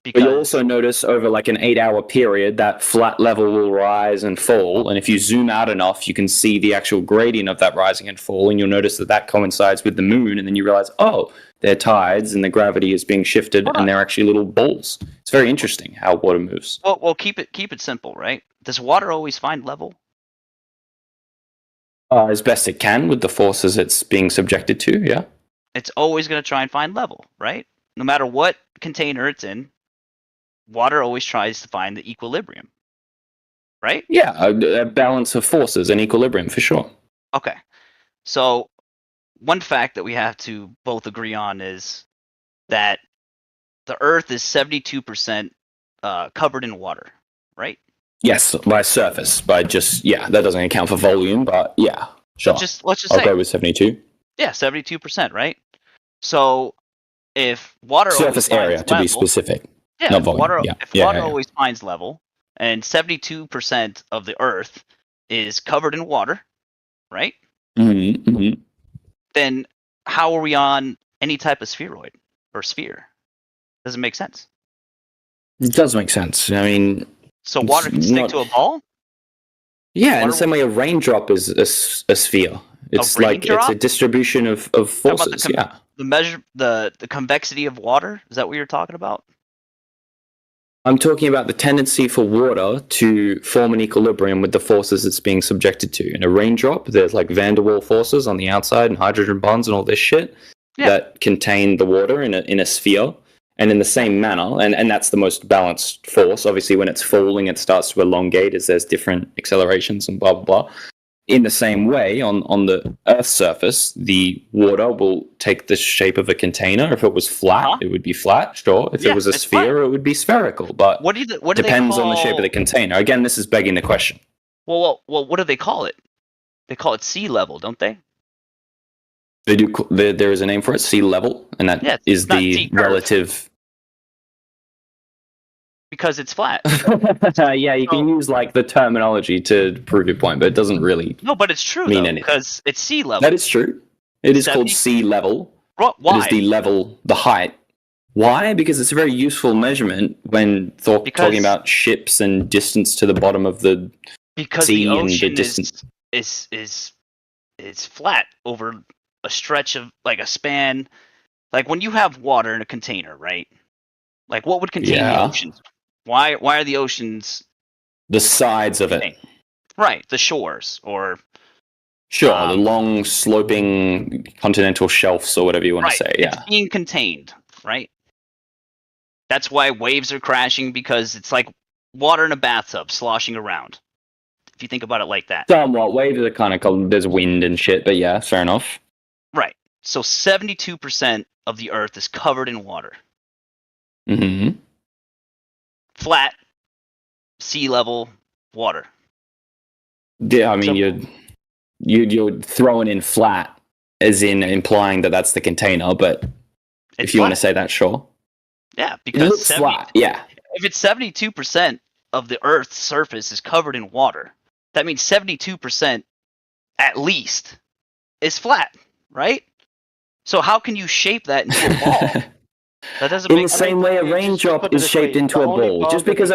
Because But you'll also notice over like an 8-hour period that flat level will rise and fall. And if you zoom out enough, you can see the actual gradient of that rising and fall. And you'll notice that coincides with the moon. And then you realize, oh, they're tides and the gravity is being shifted and they're actually little balls. It's very interesting how water moves. well, keep it simple, right? Does water always find level? As best it can with the forces it's being subjected to, yeah. It's always going to try and find level, right? No matter what container it's in, water always tries to find the equilibrium, right? Yeah, a balance of forces and equilibrium for sure. Okay. So one fact that we have to both agree on is that the Earth is 72% covered in water, right? Yes, by surface, by just, that doesn't account for volume, but yeah, sure. Let's just I'll say go with 72. Yeah, 72%, right? So if water Surface always area, finds to be level, specific. yeah, Not volume. water. Yeah. If Yeah, water yeah, yeah. always finds level, and 72% of the Earth is covered in water, right? Mm-hmm. Then how are we on any type of spheroid or sphere? Doesn't make sense. It does make sense. I mean, So water can stick not- to a ball. yeah, in the Water- same way a raindrop is a sphere. It's like it's a raindrop? distribution of How about forces. the convexity of water? Is that what you're talking about? I'm talking about the tendency for water to form an equilibrium with the forces it's being subjected to. In a raindrop, there's like van der Waals forces on the outside and hydrogen bonds and all this shit that contain the water in a sphere. And in the same manner, and that's the most balanced force. Obviously, when it's falling, it starts to elongate as there's different accelerations and blah, blah, blah. In the same way, on the Earth's surface, the water will take the shape of a container. If it was flat, it would be flat, sure. If it was a sphere, it would be spherical. But What do they depends on the shape of call- the container. Again, this is begging the question. Well, what do they call it? They call it sea level, don't they? They do. There is a name for it, sea level, and that Yeah, is it's not the sea curve. relative. Because it's flat. Yeah, you can use like the terminology to prove your point, but it doesn't really No, but it's true mean though, anything. because it's sea level. That is true. It is called 70 sea level. Why? It is the level, the height. Why? Because it's a very useful measurement when talking about ships and distance to the bottom of the Because sea the and the ocean distance. is flat over a stretch of like a span. Like when you have water in a container, right? Like what would contain the oceans? Why are the oceans The sides of it. right? The shores or Sure, the long sloping continental shelves or whatever you want to say. Yeah. It's being contained, right? That's why waves are crashing because it's like water in a bathtub sloshing around. If you think about it like that. Somewhat. Waves are kind of there's wind and shit, but yeah, fair enough. Right. So 72% of the Earth is covered in water. Mm-hmm. Flat, sea level, water. Yeah, I mean, you're throwing in flat, as in implying that that's the container. But if you want to say that, sure. Yeah, It because looks flat. Yeah. if it's 72% of the Earth's surface is covered in water, that means 72% at least is flat, right? So how can you shape that into a ball? That doesn't In make the same way a raindrop is shaped into a ball. Just because,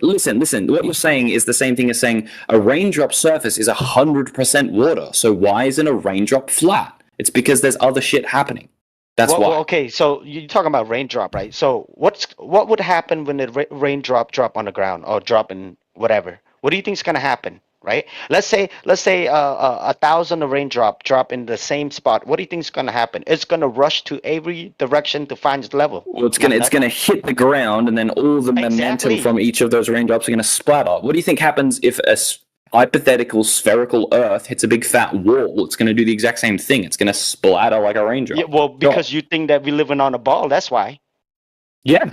listen, what you're saying is the same thing as saying a raindrop surface is 100% water. So why isn't a raindrop flat? It's because there's other shit happening. That's why. Well, okay, so you're talking about raindrop, right? So what would happen when the raindrop drop on the ground or drop in whatever? What do you think is gonna happen, right? Let's say 1,000 raindrop drop in the same spot. What do you think is gonna happen? It's gonna rush to every direction to find its level. Well, it's gonna hit the ground, and then all the momentum from each of those raindrops are gonna splatter. What do you think happens if a hypothetical spherical Earth hits a big fat wall? It's gonna do the exact same thing. It's gonna splatter like a raindrop. Yeah, well, because you think that we're living on a ball. That's why. Yeah.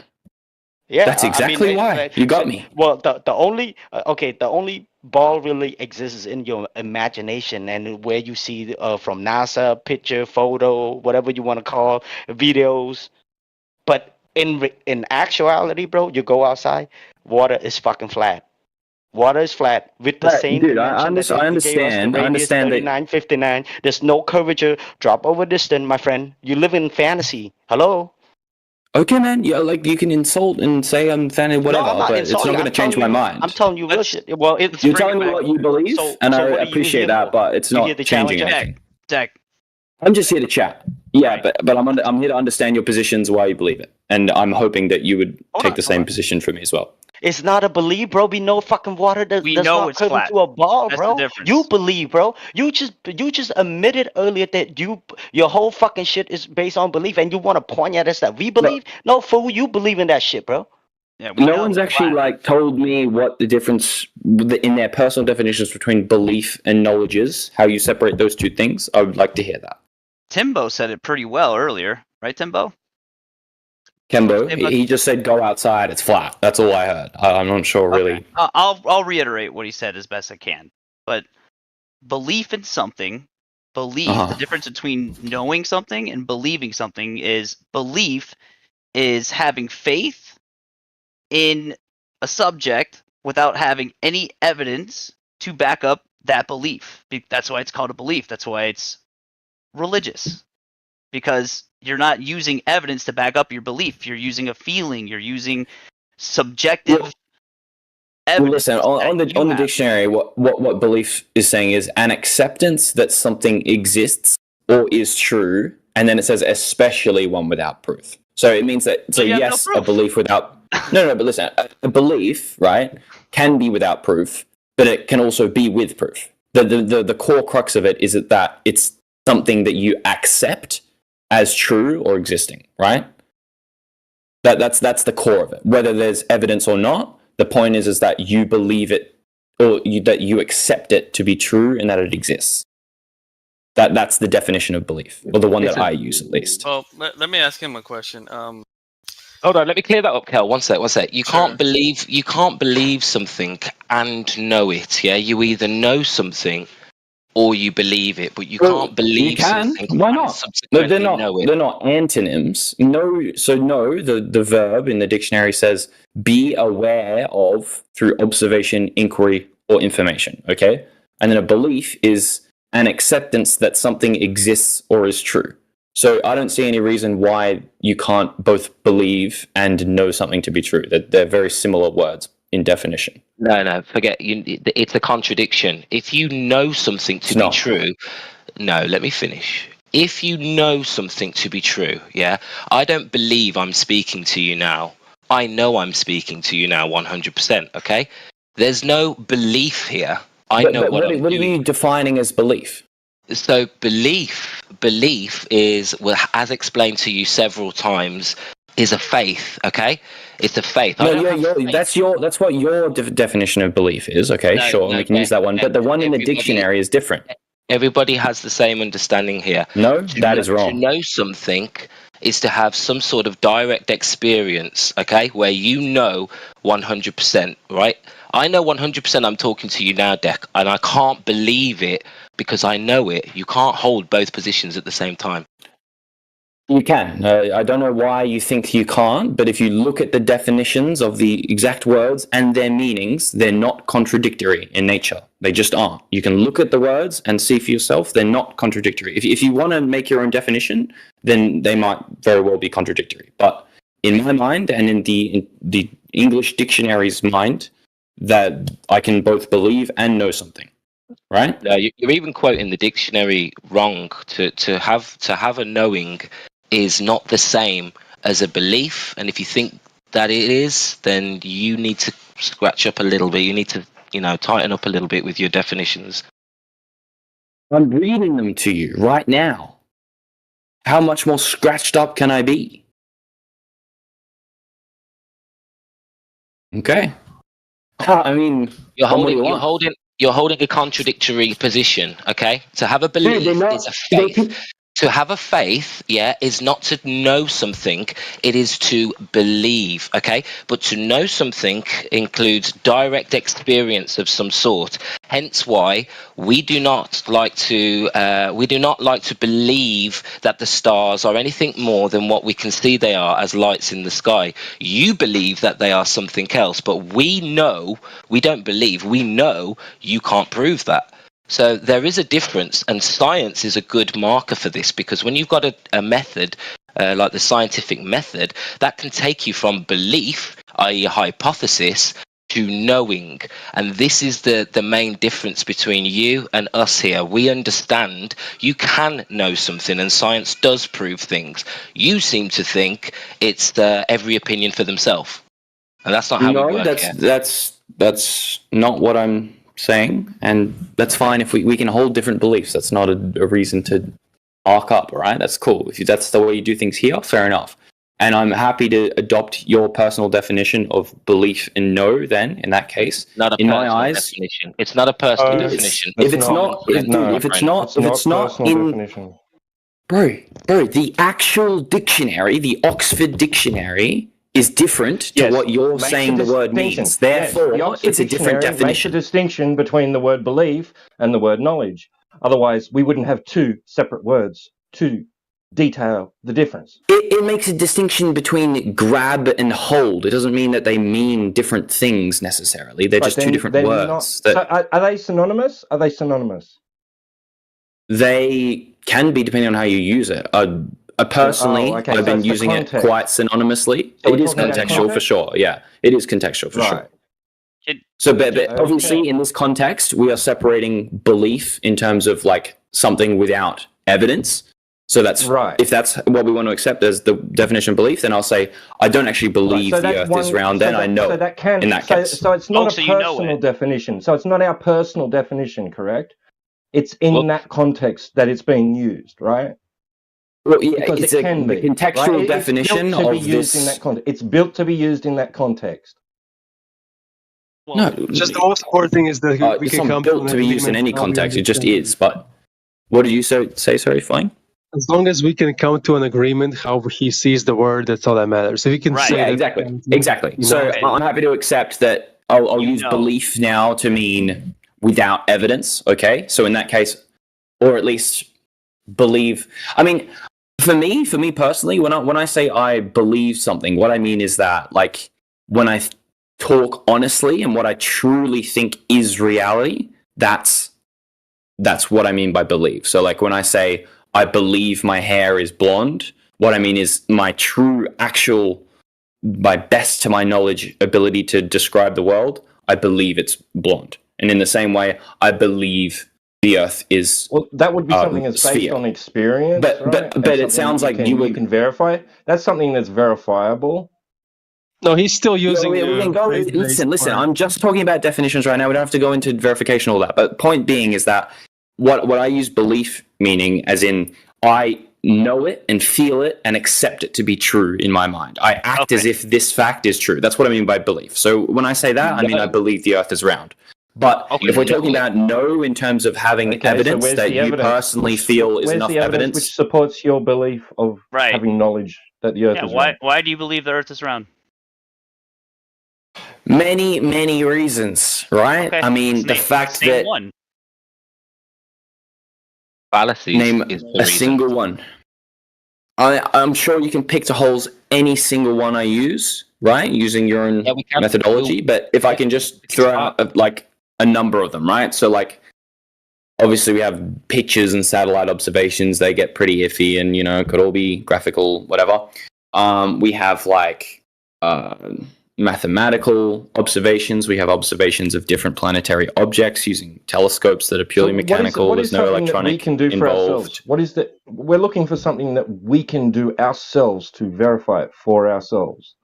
Yeah, That's exactly why. You got me. Well, the only the only ball really exists in your imagination and where you see from NASA picture, photo, whatever you want to call, videos. But in actuality, bro, you go outside, water is fucking flat. Water is flat with the same. Dude, I understand. I understand that. 3959. There's no curvature. Drop over distance, my friend. You live in fantasy. Hello. Okay, man. Yeah, like you can insult and say I'm fanning whatever, but it's not going to change my mind. I'm telling you real shit. Well, you're telling me what you believe, and I appreciate that, but it's not changing anything. Deck. I'm just here to chat. Yeah, but I'm here to understand your positions, why you believe it, and I'm hoping that you would take the same position for me as well. It's not a belief, bro. We know fucking water does know not it's curve flat. into a ball, That's bro. the difference. You believe, bro. You just admitted earlier that your whole fucking shit is based on belief, and you want to point at us that we believe. No, fool, you believe in that shit, bro. Yeah, no one's actually told me what the difference in their personal definitions between belief and knowledge is. How you separate those two things. I would like to hear that. Timbo said it pretty well earlier, right, Timbo? Kembo, he just said go outside, it's flat. That's all I heard. I'm not sure really. I'll reiterate what he said as best I can. But belief in something, the difference between knowing something and believing something is belief is having faith in a subject without having any evidence to back up that belief. That's why it's called a belief. That's why it's religious. Because you're not using evidence to back up your belief. You're using a feeling. You're using subjective evidence. Well, listen, on the dictionary, what belief is saying is an acceptance that something exists or is true, and then it says especially one without proof. So it means that yes, a belief without but listen, a belief, right, can be without proof, but it can also be with proof. The core crux of it is that it's something that you accept as true or existing, right? That's the core of it. Whether there's evidence or not, the point is that you believe it, or that you accept it to be true and that it exists. That's the definition of belief, or the one that I use at least. Well, let me ask him a question. Hold on, let me clear that up, Kel. One sec. You can't believe something and know it. Yeah, you either know something or you believe it, but you can't believe. You can. Something. Why not? No, they're not. They're not antonyms. No. So no. The verb in the dictionary says be aware of through observation, inquiry, or information. Okay, and then a belief is an acceptance that something exists or is true. So I don't see any reason why you can't both believe and know something to be true. They're very similar words in definition. No, forget. It's a contradiction. If you know something to be true, no, let me finish. If you know something to be true, yeah, I don't believe I'm speaking to you now. I know I'm speaking to you now 100%, okay? There's no belief here. What are you defining as belief? So belief is, well, as explained to you several times, is a faith, okay? It's a faith. That's what your definition of belief is, okay? Sure, we can use that one. But the one in the dictionary is different. Everybody has the same understanding here. No, that is wrong. To know something is to have some sort of direct experience, okay, where you know 100%, right? I know 100% I'm talking to you now, Dec, and I can't believe it because I know it. You can't hold both positions at the same time. You can. I don't know why you think you can't, but if you look at the definitions of the exact words and their meanings, they're not contradictory in nature. They just aren't. You can look at the words and see for yourself, they're not contradictory. If you want to make your own definition, then they might very well be contradictory. But in my mind and in the English dictionary's mind, that I can both believe and know something. Right? You're even quoting the dictionary wrong. To have a knowing is not the same as a belief, and if you think that it is, then you need to scratch up a little bit. You need to, tighten up a little bit with your definitions. I'm reading them to you right now. How much more scratched up can I be? Okay. I mean, you're holding a contradictory position, okay? To have a belief is a faith. To have a faith, is not to know something, it is to believe, okay? But to know something includes direct experience of some sort. Hence why we do not like to believe that the stars are anything more than what we can see they are as lights in the sky. You believe that they are something else, but we know, we don't believe, we know you can't prove that. So there is a difference, and science is a good marker for this, because when you've got a method like the scientific method, that can take you from belief, i.e. a hypothesis, to knowing. And this is the main difference between you and us here. We understand you can know something, and science does prove things. You seem to think it's every opinion for themselves, and that's not how we work here. That's not what I'm saying, and that's fine if we can hold different beliefs. That's not a reason to arc up, all right? That's cool. If that's the way you do things here, fair enough. And I'm happy to adopt your personal definition of belief and know, then, in that case. Not a personal definition. It's not a personal definition. If it's not in... Bro, the actual dictionary, the Oxford Dictionary, is different to what you're saying the word means. Therefore, it's a different definition. Makes a distinction between the word belief and the word knowledge. Otherwise, we wouldn't have two separate words to detail the difference. It makes a distinction between grab and hold. It doesn't mean that they mean different things necessarily. They're just two different words. So are they synonymous? Are they synonymous? They can be, depending on how you use it. Personally, I've been using it quite synonymously. So it is contextual for sure. Yeah, it is contextual for sure. So, but obviously, in this context, we are separating belief in terms of like something without evidence. So that's right. If that's what we want to accept as the definition of belief, then I'll say I don't actually believe the Earth is round. Then I know. In that case, so it's not a personal definition. So it's not our personal definition, correct? It's in that context that it's being used, right? Well, yeah, because it's the contextual definition of this. It's built to be used in that context. Well, just the most important thing is that we can come built to be used in any context. It just is. But what did you say? Sorry, Flying? As long as we can come to an agreement how he sees the word, that's all that matters. If he can say exactly. So I'm happy to accept that. I'll use belief now to mean without evidence. Okay, so in that case, or at least believe. I mean, for me personally, when I say I believe something, what I mean is that like when I talk honestly and what I truly think is reality, that's what I mean by believe. So like when I say I believe my hair is blonde, what I mean is my true, actual, by best to my knowledge, ability to describe the world, I believe it's blonde. And in the same way, I believe the Earth is that would be something that's based on experience, but it sounds like you can verify. That's something that's verifiable. No, he's still using. Listen. I'm just talking about definitions right now. We don't have to go into verification all that. But point being is that what I use belief meaning as in I know it and feel it and accept it to be true in my mind. I act as if this fact is true. That's what I mean by belief. So when I say that, I mean I believe the Earth is round. But if we're talking about no in terms of having evidence that you personally feel is enough evidence, which supports your belief of having knowledge that the Earth is round. Why do you believe the Earth is round? Many reasons, right? Okay. I mean, the fact that one. Fallacies name is the a reason. single one. I'm sure you can pick to holes any single one I use, right? Using your own methodology. But if I can just throw out like a number of them, right? So like, obviously we have pictures and satellite observations. They get pretty iffy and, you know, could all be graphical, whatever. We have like mathematical observations. We have observations of different planetary objects using telescopes that are purely mechanical. What is There's no something electronic that we can do for involved. ourselves? What is that? We're looking for something that we can do ourselves to verify it for ourselves.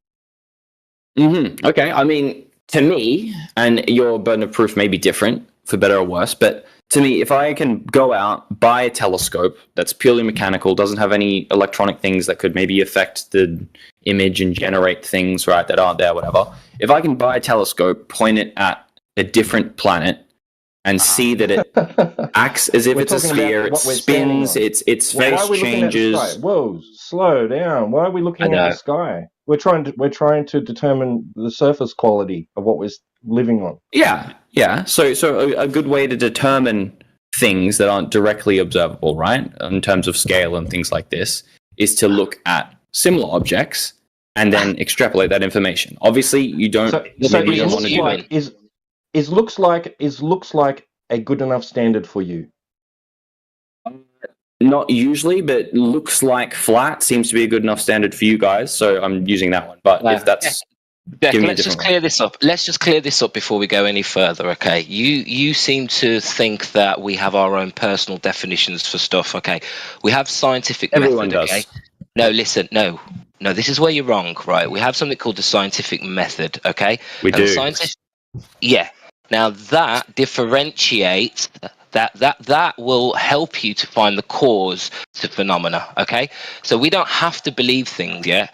Okay, I mean, to me, and your burden of proof may be different, for better or worse, but to me, if I can go out, buy a telescope that's purely mechanical, doesn't have any electronic things that could maybe affect the image and generate things, right, that aren't there, whatever. If I can buy a telescope, point it at a different planet, and see that it acts as if it's a sphere, it spins, its face changes. Whoa, slow down. Why are we looking at the sky? We're trying to determine the surface quality of what we're living on. Yeah. So a good way to determine things that aren't directly observable, right, in terms of scale and things like this, is to look at similar objects and then extrapolate that information. Obviously, you don't. So looks like a good enough standard for you? Not usually, but looks like flat seems to be a good enough standard for you guys. So I'm using that one. But if that's let's just clear this up. Let's just clear this up before we go any further, okay? You seem to think that we have our own personal definitions for stuff, okay? We have scientific Everyone method, does. okay? No, listen, no, this is where you're wrong, right? We have something called the scientific method, okay? We do. Yeah. Now that differentiates that will help you to find the cause to phenomena, okay? So we don't have to believe things, yeah?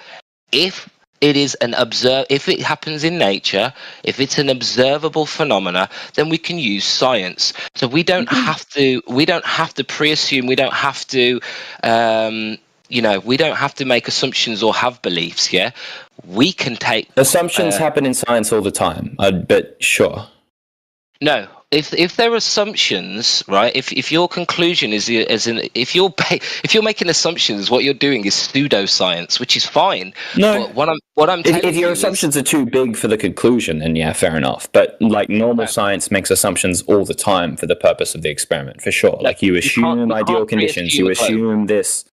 If it is if it happens in nature, if it's an observable phenomena, then we can use science. So we don't have to pre-assume, we don't have to we don't have to make assumptions or have beliefs, yeah? We can take assumptions happen in science all the time, but sure. No, if there are assumptions, right? If your conclusion is if you're making assumptions, what you're doing is pseudoscience, which is fine. No, but what I'm telling if your you assumptions are too big for the conclusion, then yeah, fair enough. But like normal science makes assumptions all the time for the purpose of the experiment, for sure. Like you assume ideal conditions, you assume this.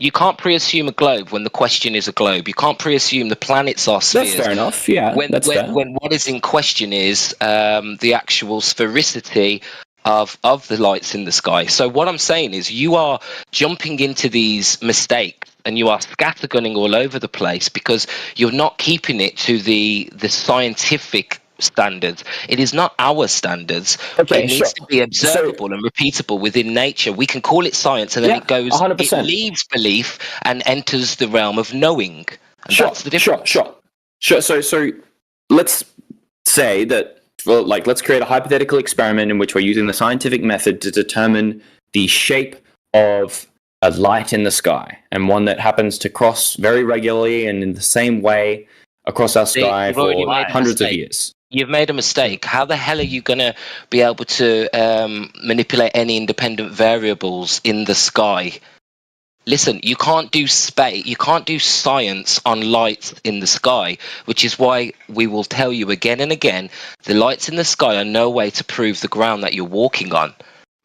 You can't pre-assume a globe when the question is a globe. You can't pre-assume the planets are spheres. That's fair enough, yeah. When what is in question is the actual sphericity of the lights in the sky. So what I'm saying is you are jumping into these mistakes and you are scattergunning all over the place because you're not keeping it to the scientific standards. It is not our standards. Okay, it needs to be observable and repeatable within nature. We can call it science, and then it goes. 100%. It leaves belief and enters the realm of knowing. And that's the difference. Sure. So let's say that. Well, like let's create a hypothetical experiment in which we're using the scientific method to determine the shape of a light in the sky, and one that happens to cross very regularly and in the same way across our sky for hundreds of years. You've made a mistake. How the hell are you going to be able to manipulate any independent variables in the sky? Listen, you can't do space. You can't do science on lights in the sky, which is why we will tell you again and again, the lights in the sky are no way to prove the ground that you're walking on.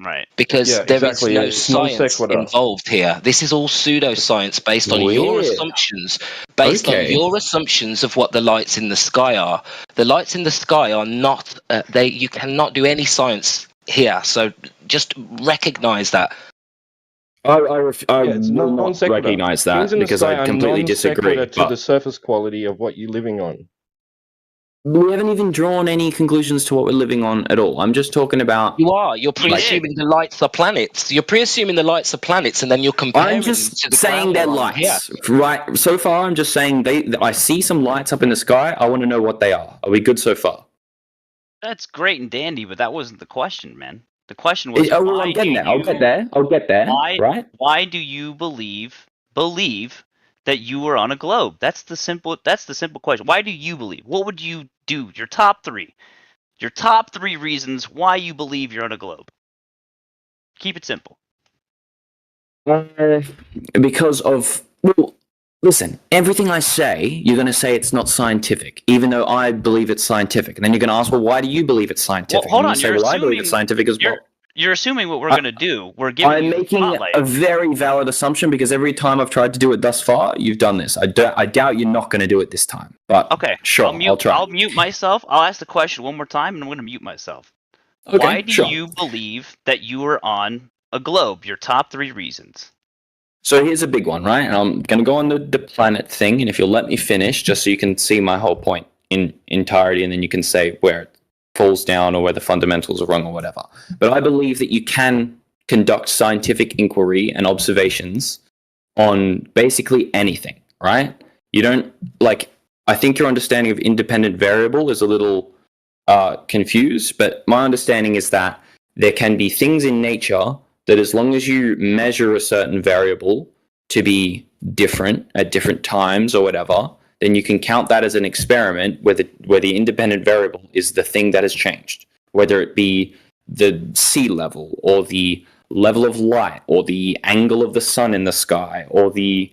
Right. Because there is no science involved here. This is all pseudoscience based on your assumptions. Based on your assumptions of what the lights in the sky are. The lights in the sky are not. You cannot do any science here. So just recognize that. I will not recognize that because I completely disagree. To the surface quality of what you're living on. We haven't even drawn any conclusions to what we're living on at all. I'm just talking about. You're pre-assuming the lights are planets. You're pre-assuming the lights are planets, and then you're comparing. I'm just saying they're lights, right? So far, I'm just saying I see some lights up in the sky. I want to know what they are. Are we good so far? That's great and dandy, but that wasn't the question, man. The question was, well, I'm getting there. I'll get there. I'll get there. Right? Why do you believe that you were on a globe? That's the simple question. Why do you believe? What would you do? Your top three reasons why you believe you're on a globe. Keep it simple. Because of, well, listen, everything I say, you're going to say it's not scientific, even though I believe it's scientific. And then you're going to ask, well, why do you believe it's scientific? Well, hold on. And you say, well, I believe it's scientific as well. You're assuming what we're going to do. We're giving I'm you the making spotlight. a very valid assumption because every time I've tried to do it thus far, you've done this. I doubt you're not going to do it this time. But okay, sure, I'll try. I'll mute myself. I'll ask the question one more time, and I'm going to mute myself. Okay, why do you believe that you were on a globe? Your top 3 reasons. So here's a big one, right? And I'm going to go on the planet thing, and if you'll let me finish, just so you can see my whole point in entirety, and then you can say where it falls down or where the fundamentals are wrong or whatever. But I believe that you can conduct scientific inquiry and observations on basically anything, right? You don't, like, I think your understanding of independent variable is a little confused, but my understanding is that there can be things in nature that as long as you measure a certain variable to be different at different times or whatever, then you can count that as an experiment where the independent variable is the thing that has changed, whether it be the sea level or the level of light or the angle of the sun in the sky or the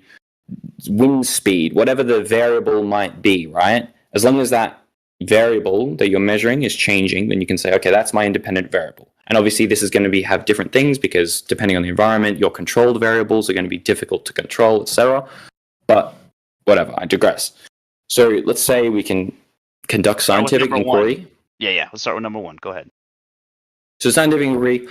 wind speed, whatever the variable might be, right? As long as that variable that you're measuring is changing, then you can say, okay, that's my independent variable. And obviously this is going to have different things because depending on the environment, your controlled variables are going to be difficult to control, etc. But whatever, I digress. So let's say we can conduct scientific inquiry. Yeah. Let's start with number 1. Go ahead. So scientific inquiry,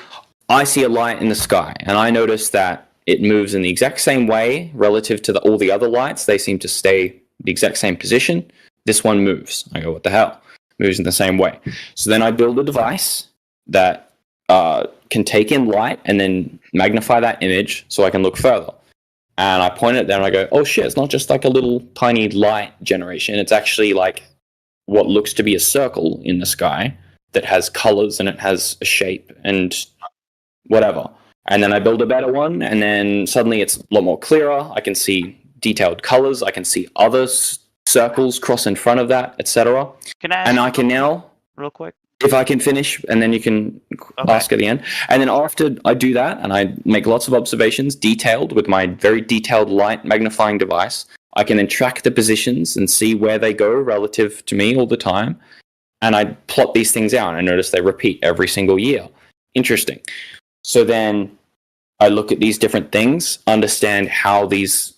I see a light in the sky, and I notice that it moves in the exact same way relative to all the other lights. They seem to stay the exact same position. This one moves. I go, what the hell? Moves in the same way. So then I build a device that can take in light and then magnify that image so I can look further. And I point it there and I go, oh shit, it's not just like a little tiny light generation. It's actually like what looks to be a circle in the sky that has colors and it has a shape and whatever. And then I build a better one and then suddenly it's a lot more clearer. I can see detailed colors. I can see other circles cross in front of that, etc. And I can now, real quick, if I can finish, and then you can ask at the end. And then after I do that, and I make lots of observations, detailed, with my very detailed light magnifying device, I can then track the positions and see where they go relative to me all the time. And I plot these things out, and I notice they repeat every single year. Interesting. So then I look at these different things, understand how these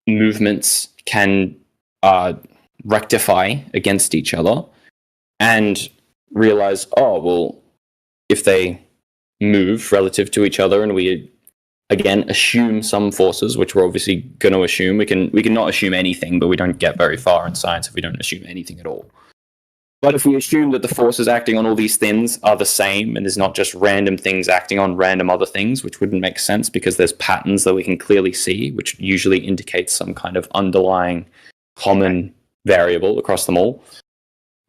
movements can rectify against each other, and realize, oh, well, if they move relative to each other and we, again, assume some forces, which we're obviously going to assume, we can not assume anything, but we don't get very far in science if we don't assume anything at all. But if we assume that the forces acting on all these things are the same and there's not just random things acting on random other things, which wouldn't make sense because there's patterns that we can clearly see, which usually indicates some kind of underlying common variable across them all,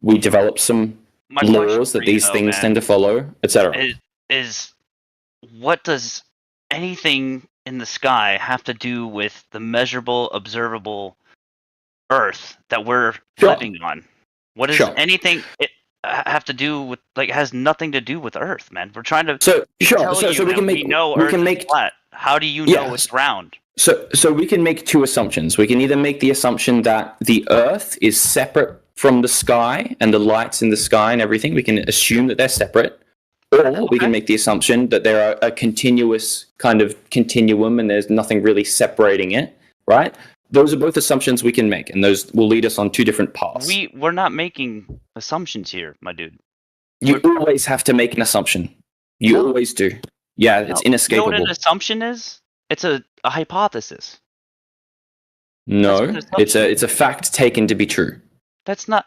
we develop some laws that these things tend to follow, etc. Is what does anything in the sky have to do with the measurable, observable Earth that we're living on? What does anything have to do with? Like, it has nothing to do with Earth, man. We're trying to so we can make Earth is flat. How do you know it's round? So we can make 2 assumptions. We can either make the assumption that the Earth is separate from the sky and the lights in the sky and everything. We can assume that they're separate, or we can make the assumption that there are a continuous kind of continuum and there's nothing really separating it, right? Those are both assumptions we can make, and those will lead us on 2 different paths. We're not making assumptions here, my dude. You always have to make an assumption. You always do. Yeah, it's inescapable. You know what an assumption is? It's a hypothesis. No, it's a fact taken to be true. That's not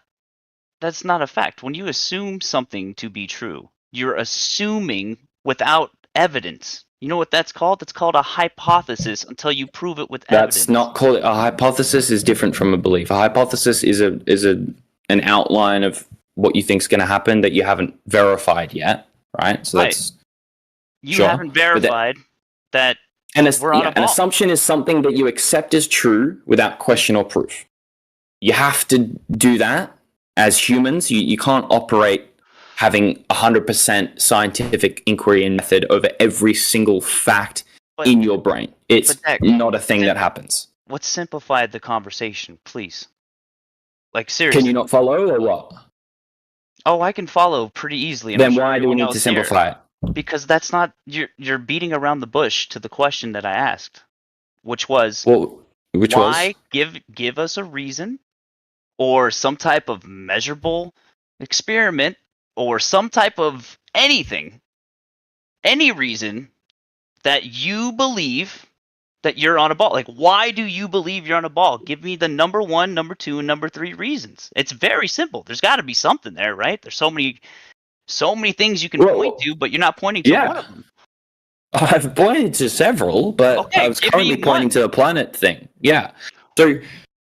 a fact. When you assume something to be true, you're assuming without evidence. You know what that's called? That's called a hypothesis until you prove it with evidence. That's not called a hypothesis. Is different from a belief. A hypothesis is an outline of what you think's going to happen that you haven't verified yet, right? So that's you haven't verified that we're on a ball. An assumption is something that you accept as true without question or proof. You have to do that as humans. You can't operate having 100% scientific inquiry and method over every single fact in your brain. It's not a thing that happens. Let's simplify the conversation, please. Like, seriously. Can you not follow, or what? Oh, I can follow pretty easily. Then why do we need to simplify it? Because that's not... You're beating around the bush to the question that I asked, which was... Why give us a reason or some type of measurable experiment or some type of anything, any reason that you believe that you're on a ball. Like, why do you believe you're on a ball? Give me the number 1, number 2, and number 3 reasons. It's very simple. There's got to be something there, right? There's so many things you can point to, but you're not pointing to one of them. I've pointed to several, but I was currently pointing to a planet thing. Yeah. So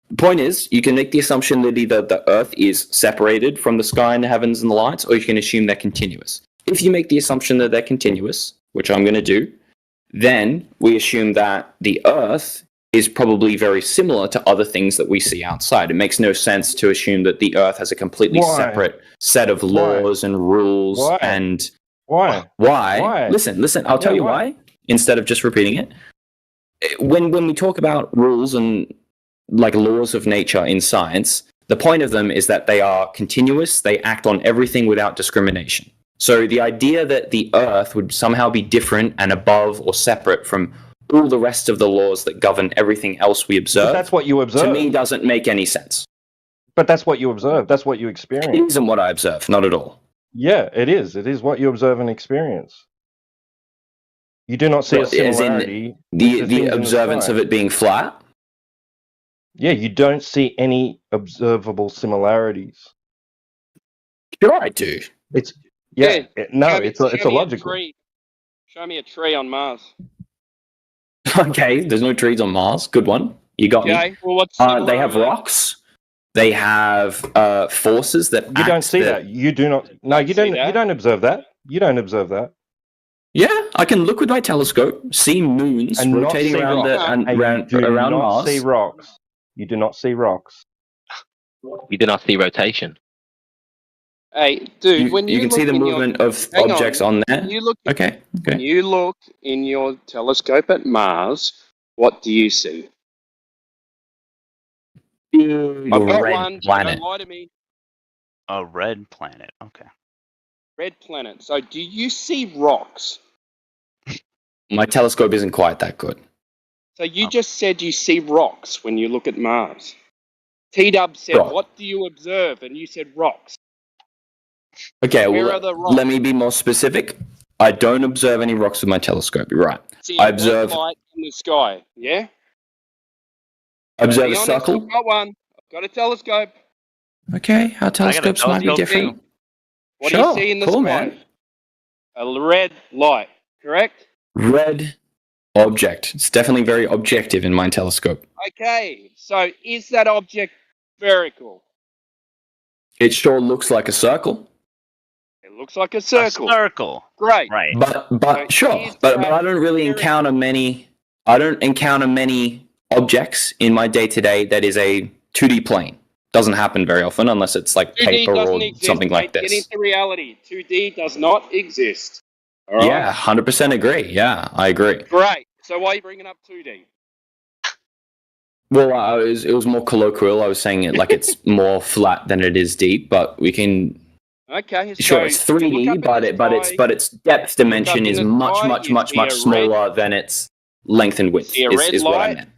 the point is, you can make the assumption that either the Earth is separated from the sky and the heavens and the lights, or you can assume they're continuous. If you make the assumption that they're continuous, which I'm going to do, then we assume that the Earth is probably very similar to other things that we see outside. It makes no sense to assume that the Earth has a completely separate set of laws and rules. And why? Listen, I'll tell you why, instead of just repeating it. When we talk about rules and like laws of nature in science, the point of them is that they are continuous, they act on everything without discrimination. So the idea that the Earth would somehow be different and above or separate from all the rest of the laws that govern everything else we observe, but that's what you observe. To me, doesn't make any sense. But that's what you observe. That's what you experience. It isn't what I observe, not at all. Yeah, it is. It is what you observe and experience. You do not see a similarity. The observance of it being flat? Yeah, you don't see any observable similarities. Sure, I do. It's it's illogical. Show me a tree on Mars. Okay, there's no trees on Mars. Good one. You got me. Well, what's they have rocks. They have forces that you don't see that. You do not. No, you don't. You don't observe that. You don't observe that. Yeah, I can look with my telescope, see moons and rotating around around Mars. See rocks. You do not see rocks. You do not see rotation. Hey, dude, when you can see the movement of objects on there. Okay. When you look in your telescope at Mars, what do you see? A red planet. Don't lie to me. A red planet. Okay. Red planet. So, do you see rocks? My telescope isn't quite that good. So you just said you see rocks when you look at Mars. T-Dub said, "What do you observe?" And you said rocks. Okay, well, let me be more specific. I don't observe any rocks with my telescope. You're right. I observe light in the sky. Yeah. I observe a circle. I've got one. I've got a telescope. Okay, our telescopes might be different. What do you see in the sky? Man. A red light. Correct. Red object. It's definitely very objective in my telescope. Okay, so is that object spherical? It sure looks like a circle. It looks like a circle. A circle. Great. Right. But sure. But I don't really encounter many. I don't encounter many objects in my day-to-day that is a 2D plane. Doesn't happen very often unless it's like paper or something like this. Get into reality. 2D does not exist. All right? Yeah, 100% agree. Yeah, I agree. Great. So why are you bringing up 2D? Well, it was more colloquial. I was saying it like it's more flat than it is deep, but we can. Okay. Sure, it's 3D, but its depth dimension is much smaller than its length and width. Is what I meant.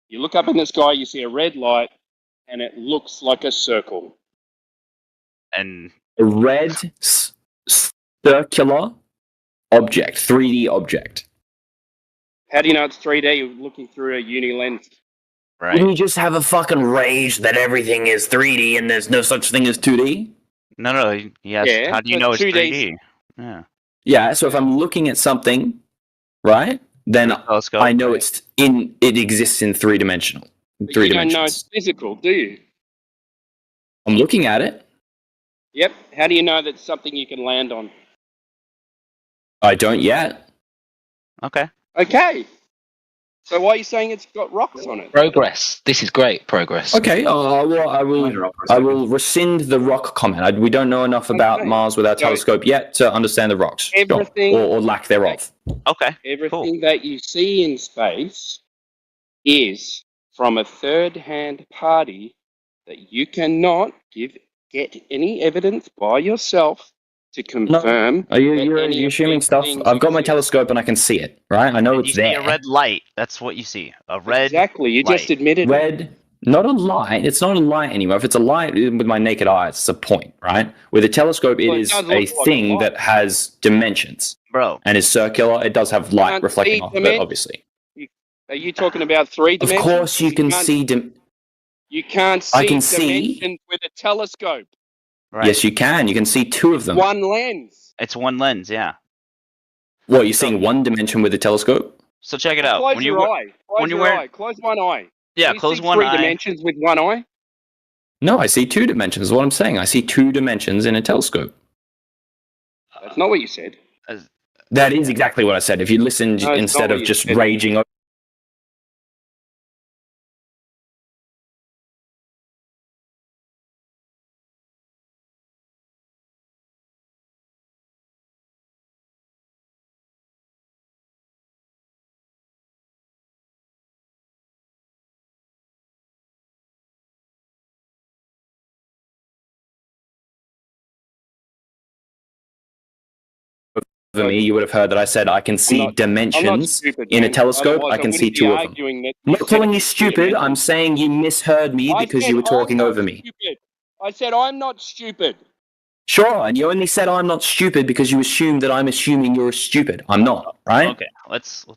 You look up in the sky, you see a red light, and it looks like a circle. And a red circular object, 3D object. How do you know it's 3D? You're looking through a uni lens. Right. You just have a fucking rage that everything is 3D and there's no such thing as 2D? No. Yes. Yeah, how do you know it's 3D? Yeah. Yeah, so if I'm looking at something, right, then I know it exists in three-dimensional. You don't know it's physical, do you? I'm looking at it. Yep. How do you know that's something you can land on? I don't yet. Okay. Okay. So why are you saying it's got rocks on it? Progress. This is great progress. Okay, I will rescind the rock comment. We don't know enough about Mars with our telescope yet to understand the rocks. Everything, or lack thereof. Okay. Everything that you see in space is from a third-hand party that you cannot get any evidence by yourself to confirm. No. You're assuming stuff. I've got my telescope and I can see it, right? I know it's You see there. a red light. That's what you see. A red. Exactly. You light. just admitted red. Not a light. It's not a light anymore. If it's a light with my naked eye, it's a point, right? With a telescope, it is a thing that has dimensions, bro, and is circular. It does have light reflecting off of it, obviously. Are you talking about 3 dimensions? Of course, you can see. You can't see I can see dimensions with a telescope. Right. Yes, you can. You can see 2 of them. One lens. It's one lens, yeah. What, you're seeing one dimension with a telescope? So check it out. Close your eye. Close one eye. Yeah, you close see one 3 eye. dimensions with one eye? No, I see 2 dimensions. Is what I'm saying. I see 2 dimensions in a telescope. That's not what you said. That is exactly what I said. If you listened instead of just raging over. Me, you would have heard that I said I can see dimensions in a telescope. I can see 2 of them. I'm not calling you stupid. I'm saying you misheard me because you were talking over me. I said I'm not stupid. Sure, and you only said I'm not stupid because you assumed that I'm assuming you're stupid. I'm not, right? Okay, let's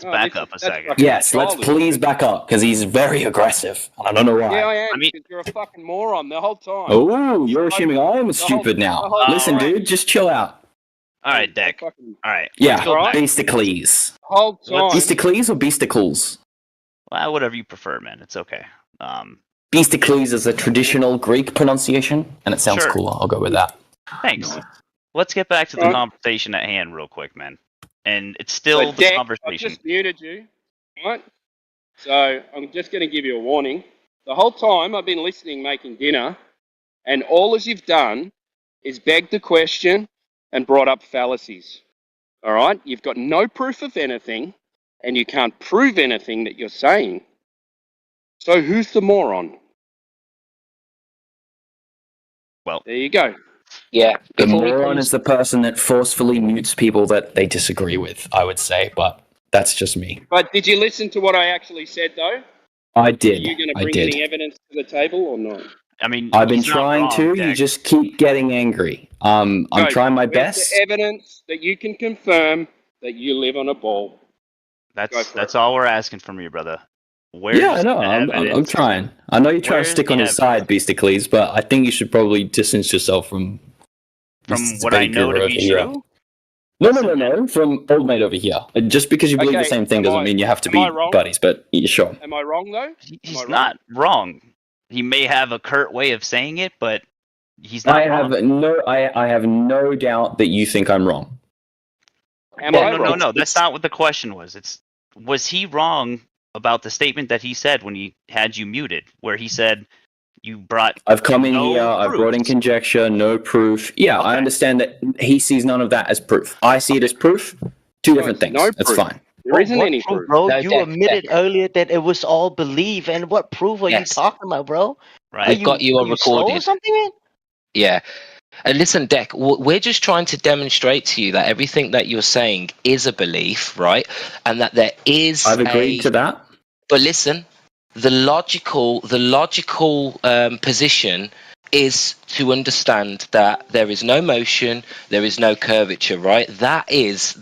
back up a second. Yes, let's please back up because he's very aggressive. I don't know why. Yeah, I am. Because you're a fucking moron the whole time. Oh, you're assuming I'm stupid now. Listen, dude, just chill out. All right, Deck. All right. Yeah, Beastocles. Hold on. Beastocles or Beastocles? Well, whatever you prefer, man. It's okay. Beastocles is a traditional Greek pronunciation, and it sounds cooler. I'll go with that. Thanks. Let's get back to the conversation at hand real quick, man. And it's still the Deck, conversation. I just muted you, right? So I'm just going to give you a warning. The whole time I've been listening, making dinner, and all as you've done is begged the question and brought up fallacies. All right? You've got no proof of anything, and you can't prove anything that you're saying. So who's the moron? Well, there you go. Yeah. The moron is the person that forcefully mutes people that they disagree with, I would say, but that's just me. But did you listen to what I actually said, though? I did. Are you going to bring any evidence to the table or not? I mean, I've been trying to. You just keep getting angry. I'm trying my best. The evidence that you can confirm that you live on a ball. That's all we're asking from you, brother. Yeah, I know. I'm trying. I know you're trying to stick on his side, Beastocles, but I think you should probably distance yourself from what I know to be true. No. From old mate over here. Just because you believe the same thing doesn't mean you have to be buddies. But sure. Am I wrong though? He's not wrong. He may have a curt way of saying it, but he's not wrong. I have no doubt that you think I'm wrong. No. That's not what the question was. Was he wrong about the statement that he said when he had you muted, where he said you brought? I've come in here. I've brought in conjecture, no proof. Yeah, I understand that he sees none of that as proof. I see it as proof. 2 different things. That's fine. There isn't any proof, bro. You admitted earlier that it was all belief, and what proof are you talking about, bro? Right. We've got you on recording. Or something, man? Yeah. And listen, Deck, we're just trying to demonstrate to you that everything that you're saying is a belief, right? And that there is. I've agreed to that. But listen, the logical position is to understand that there is no motion, there is no curvature, right? That is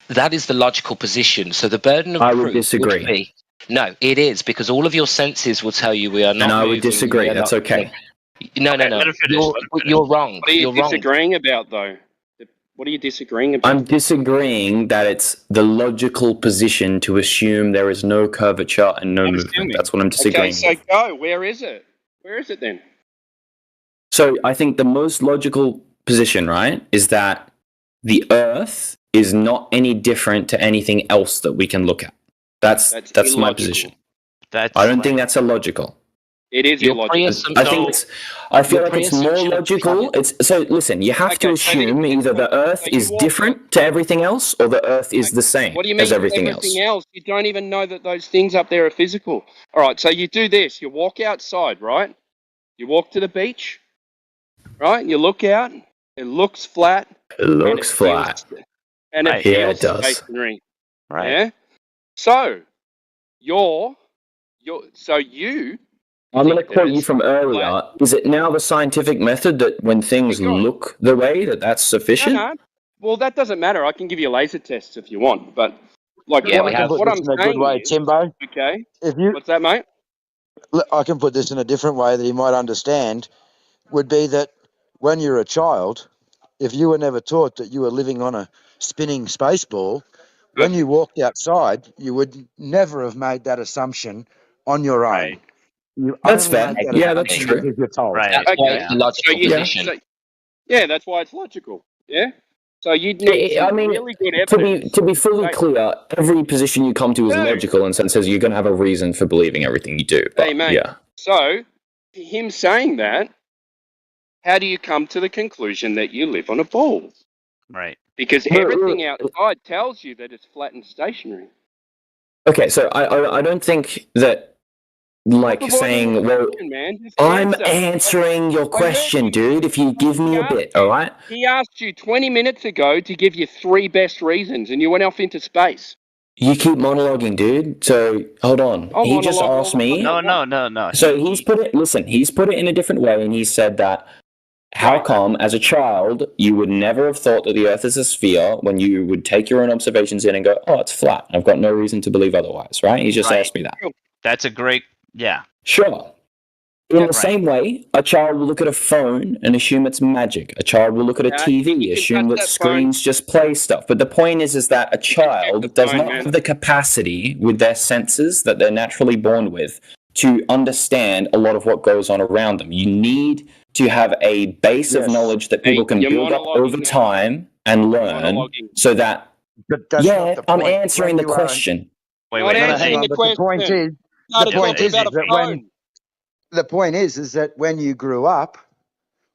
that is the logical position. So the burden of proof would disagree. Would be, no, it is, because all of your senses will tell you we are not. And I would disagree. That's okay. No. You're wrong. What are you disagreeing about, though? What are you disagreeing about? I'm disagreeing that it's the logical position to assume there is no curvature and no movement. That's what I'm disagreeing. Okay, so go. Where is it? Where is it then? So I think the most logical position, right, is that the Earth is not any different to anything else that we can look at. That's my position. I don't think that's illogical. It is illogical. I feel like it's more logical. So listen, you have to assume either the Earth is different to everything else, or the Earth is the same What do you mean as everything else. You don't even know that those things up there are physical. All right, so you do this. You walk outside, right? You walk to the beach, right? You look out. It looks flat. It looks flat. And it feels stationary. Right. Yeah? So, I'm going to quote you from earlier. Is it now the scientific method that when things look the way, that's sufficient? No. Well, that doesn't matter. I can give you laser tests if you want. But, what I'm saying is, Timbo. Okay. What's that, mate? I can put this in a different way that you might understand, would be that when you're a child, if you were never taught that you were living on a spinning space ball, when you walked outside, you would never have made that assumption on your own. That's fair. Yeah, that's true. You're told. Right. Okay. Yeah, that's why it's logical. Yeah. So you'd need really good evidence. To be fully clear, every position you come to is logical in the sense that you're going to have a reason for believing everything you do. But, hey, mate. Yeah. So, him saying that, how do you come to the conclusion that you live on a ball? Right. Because everything outside tells you that it's flat and stationary. Okay, so I don't think that, saying, well, I'm answering your question, dude, if you give me a bit, all right? He asked you 20 minutes ago to give you 3 best reasons, and you went off into space. You keep monologuing, dude. So hold on. He just asked me. No. So he's put it in a different way, and he said that how come, as a child, you would never have thought that the Earth is a sphere when you would take your own observations in and go, oh, it's flat. I've got no reason to believe otherwise, right? He just asked me that. That's a great, Sure. In the same way, a child will look at a phone and assume it's magic. A child will look at a TV, assume that screens just play stuff. But the point is that a child does not have the capacity with their senses that they're naturally born with to understand a lot of what goes on around them. You need to have a base of knowledge that people can build up over time and learn so that... I'm answering the question. The point is that when you grew up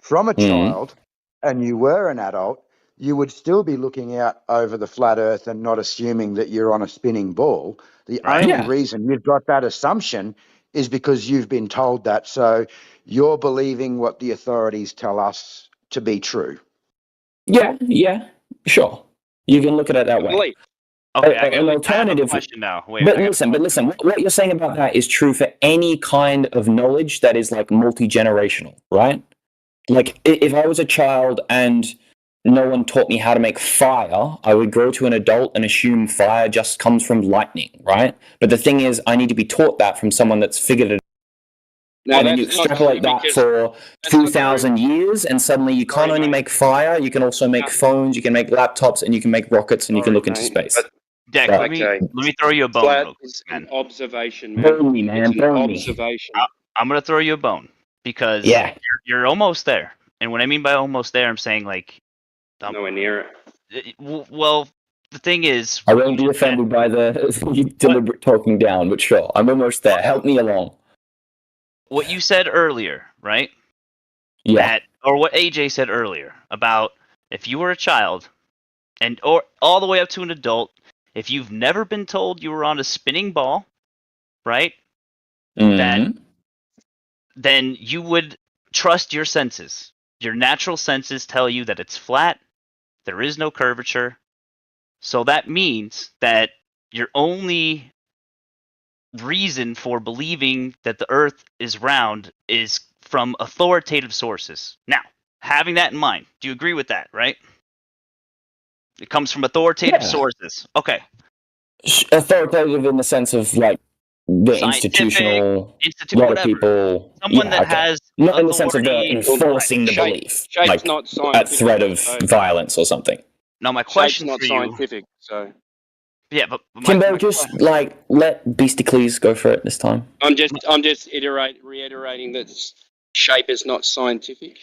from a child and you were an adult, you would still be looking out over the flat Earth and not assuming that you're on a spinning ball. The only reason you've got that assumption is because you've been told that. So you're believing what the authorities tell us to be true. Yeah, sure. You can look at it that way. Okay, an alternative question now. But listen, what you're saying about that is true for any kind of knowledge that is like multi-generational, right? Like if I was a child and no one taught me how to make fire, I would grow to an adult and assume fire just comes from lightning, right? But the thing is, I need to be taught that from someone that's figured it out. And then you extrapolate that for 2,000 years, and suddenly you can't only make fire, you can also make phones, you can make laptops, and you can make rockets, and you can look into space. Deck, let me throw you a bone. Flat is an observation, man. Burn me, man. Burn me. Observation. I'm going to throw you a bone because you're almost there. And what I mean by almost there, I'm saying like... nowhere near it. Well, the thing is... I won't be offended by the deliberate talking down, but sure, I'm almost there. Help me along. What you said earlier, right? Yeah. Or what AJ said earlier about if you were a child or all the way up to an adult, if you've never been told you were on a spinning ball, right? Then you would trust your senses. Your natural senses tell you that it's flat, there is no curvature. So that means that your only reason for believing that the Earth is round is from authoritative sources. Now, having that in mind, do you agree with that, right? It comes from authoritative sources. Okay. Authoritative in the sense of like the institutional, a lot of people. Someone that has not in the sense of the enforcing the belief, like at threat of violence or something. No, my question not for scientific, so yeah, but Kimbo, just like let Beasticles go for it this time. I'm just reiterating that shape is not scientific.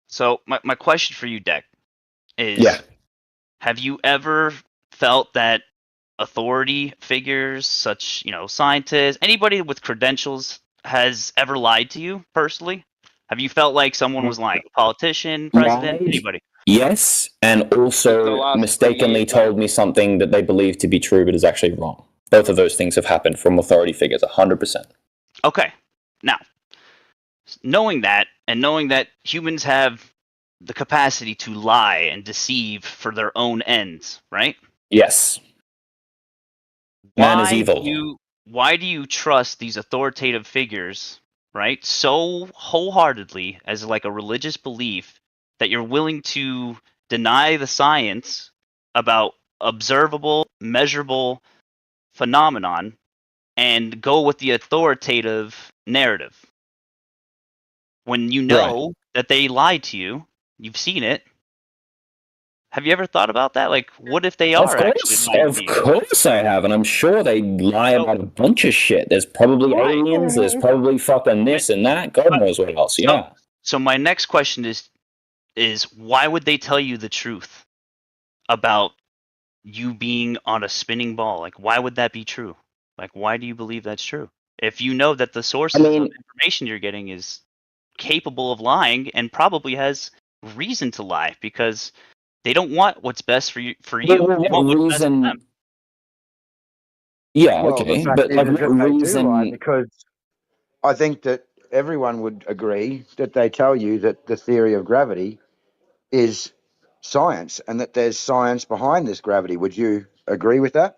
So my question for you, Deck, is Yeah. have you ever felt that authority figures, such scientists, anybody with credentials, has ever lied to you personally? Have you felt like someone was lying? Politician, president, Lied? anybody? Yes, and The also last 3 mistakenly years, told me something that they believe to be true but is actually wrong. Both of those things have happened from authority figures, 100%. Okay. Now, knowing that, and knowing that humans have the capacity to lie and deceive for their own ends, right? Yes. Man is evil. Why do you trust these authoritative figures, right, so wholeheartedly as like a religious belief that you're willing to deny the science about observable, measurable phenomenon and go with the authoritative narrative? When you know that they lied to you, you've seen it. Have you ever thought about that? Like, what if they are actually lying to you? Of course I have, and I'm sure they lie about a bunch of shit. There's probably aliens, there's probably fucking this and that, God knows what else, yeah. So my next question is why would they tell you the truth about you being on a spinning ball? Like, why would that be true? Like, why do you believe that's true? If you know that the sources of information you're getting is capable of lying and probably has reason to lie because they don't want what's best for you. They want what's best for them. Yeah, Well, okay, the fact but is like that what they do reason? lie, because I think that everyone would agree that they tell you that the theory of gravity is science and that there's science behind this gravity. Would you agree with that?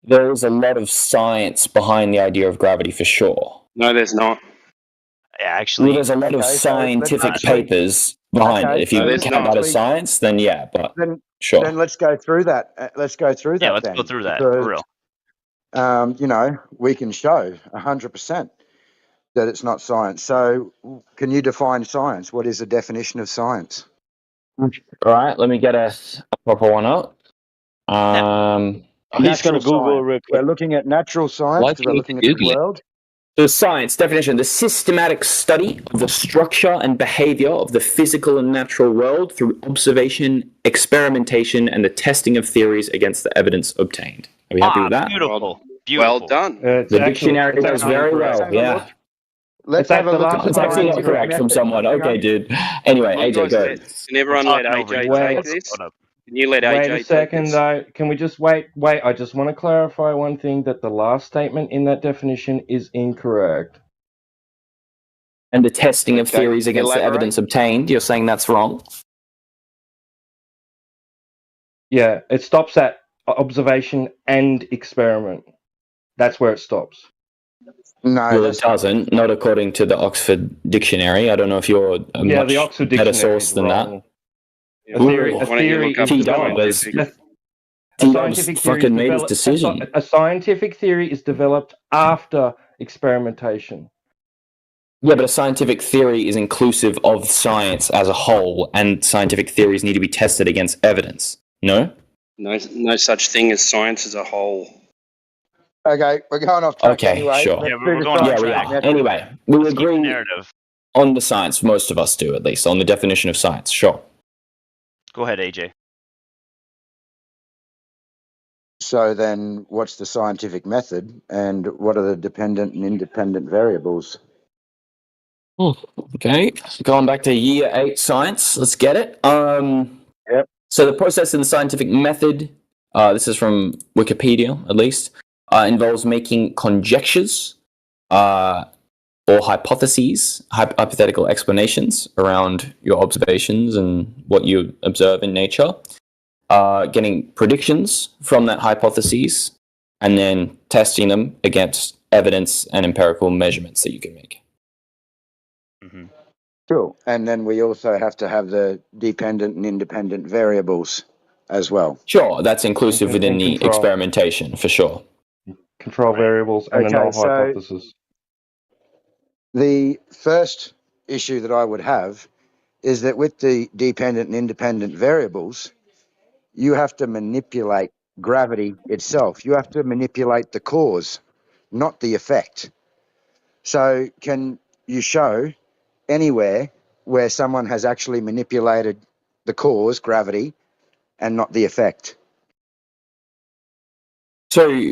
There is a lot of science behind the idea of gravity for sure. No, there's not. Actually, well, there's a lot of scientific papers behind it. If you count that as science, then yeah, but sure. Then let's go through that. Let's go through that. Yeah, let's then, go through that for real. You know, we can show 100% that it's not science. So, can you define science? What is the definition of science? All right, let me get a proper one up. He's going to Google. We're looking at natural science because we're looking at the world. The science definition: the systematic study of the structure and behavior of the physical and natural world through observation, experimentation, and the testing of theories against the evidence obtained. Are we happy with that? Beautiful. Well done. The dictionary does very well. Yeah. Let's have a look at It's actually not correct from someone. Okay, dude. Anyway, AJ, go. Can everyone let AJ take this? Can you let AJ Wait a second, though. Can we just wait? I just want to clarify one thing, that the last statement in that definition is incorrect. And the testing of theories against the evidence obtained, you're saying that's wrong? Yeah, it stops at observation and experiment. That's where it stops. No, well, it doesn't. Not according to the Oxford Dictionary. I don't know if you're a much the Oxford better Dictionary source than that. A scientific theory is developed after experimentation. Yeah, but a scientific theory is inclusive of science as a whole, and scientific theories need to be tested against evidence. No? No such thing as science as a whole. Okay, we're going off track anyway. Sure. Yeah, we're going off track. Anyway, we agree on the science. Most of us do, at least, on the definition of science. Sure. Go ahead, AJ. So then, what's the scientific method, and what are the dependent and independent variables? Okay, going back to year 8 science. Let's get it. Yep. So the process in the scientific method, this is from Wikipedia, at least, involves making conjectures or hypotheses, hypothetical explanations around your observations and what you observe in nature, getting predictions from that hypotheses, and then testing them against evidence and empirical measurements that you can make. Mm-hmm. Cool. And then we also have to have the dependent and independent variables as well. Sure, that's inclusive within the experimentation, for sure. Control variables and a null hypothesis. The first issue that I would have is that with the dependent and independent variables, you have to manipulate gravity itself. You have to manipulate the cause, not the effect. So can you show anywhere where someone has actually manipulated the cause, gravity, and not the effect. So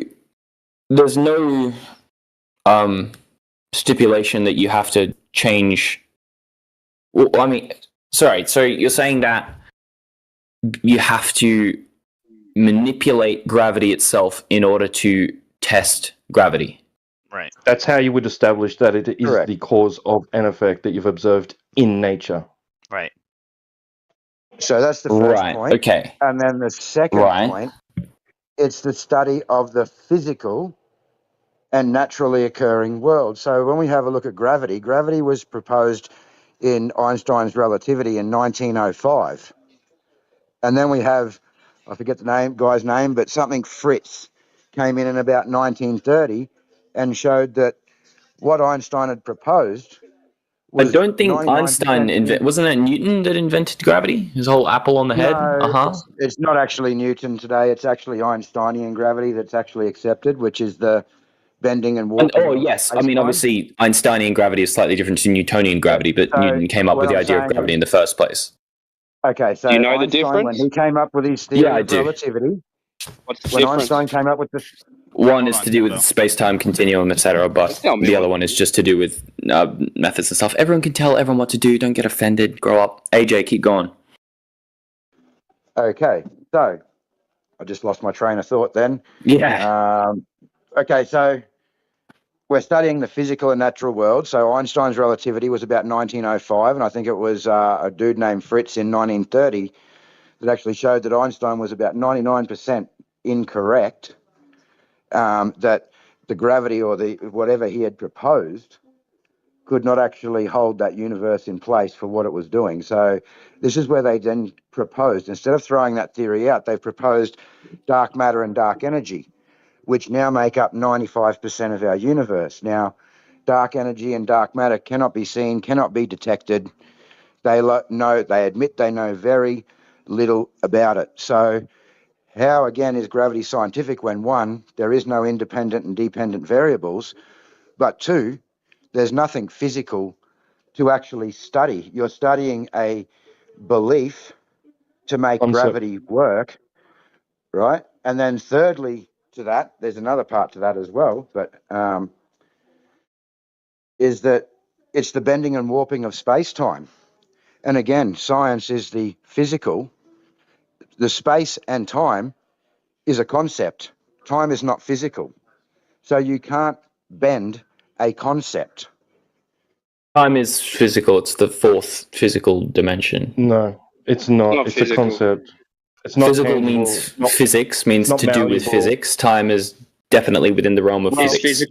there's no stipulation that you have to change. Well, I mean, sorry. So you're saying that you have to manipulate gravity itself in order to test gravity. Right. That's how you would establish that it is Correct. the cause of an effect that you've observed in nature. Right. So that's the first Right, point. okay. And then the second Right. point, it's the study of the physical and naturally occurring world. So when we have a look at gravity, gravity was proposed in Einstein's relativity in 1905. And then we have, I forget the guy's name, but something Fritz came in about 1930 and showed that what Einstein had proposed I was don't think 99% Einstein wasn't it Newton that invented gravity? His whole apple on the head? No, it's not actually Newton today. It's actually Einsteinian gravity that's actually accepted, which is the bending and warping. Oh, yes. I mean, obviously, Einsteinian gravity is slightly different to Newtonian gravity, but So Newton came up with the what I'm idea of saying gravity is- in the first place. Okay, so Do you know the Einstein, difference? when he came up with his theory Yeah, I of do. relativity, What's the when difference? Einstein came up with the One is to do with space-time continuum, etc., but Tell me the what- other one is just to do with methods and stuff. Everyone can tell everyone what to do. Don't get offended. Grow up. AJ, keep going. Okay, so I just lost my train of thought then. Yeah. Okay, so we're studying the physical and natural world. So Einstein's relativity was about 1905, and I think it was a dude named Fritz in 1930 that actually showed that Einstein was about 99% incorrect, that the gravity or the whatever he had proposed could not actually hold that universe in place for what it was doing. So this is where they then proposed, instead of throwing that theory out, they've proposed dark matter and dark energy, which now make up 95% of our universe. Now, dark energy and dark matter cannot be seen, cannot be detected. They admit they know very little about it. So how, again, is gravity scientific when, one, there is no independent and dependent variables, but two, there's nothing physical to actually study. You're studying a belief to make gravity work, right? And then thirdly to that, there's another part to that as well, but is that it's the bending and warping of space-time. And again, science is the physical. The space and time is a concept. Time is not physical. So you can't bend a concept. Time is physical. It's the fourth physical dimension. No, it's not. Not It's physical. a concept. It's not Physical tangible, means not- physics, means not to do with malleable. physics. Time is definitely within the realm of Well, physics.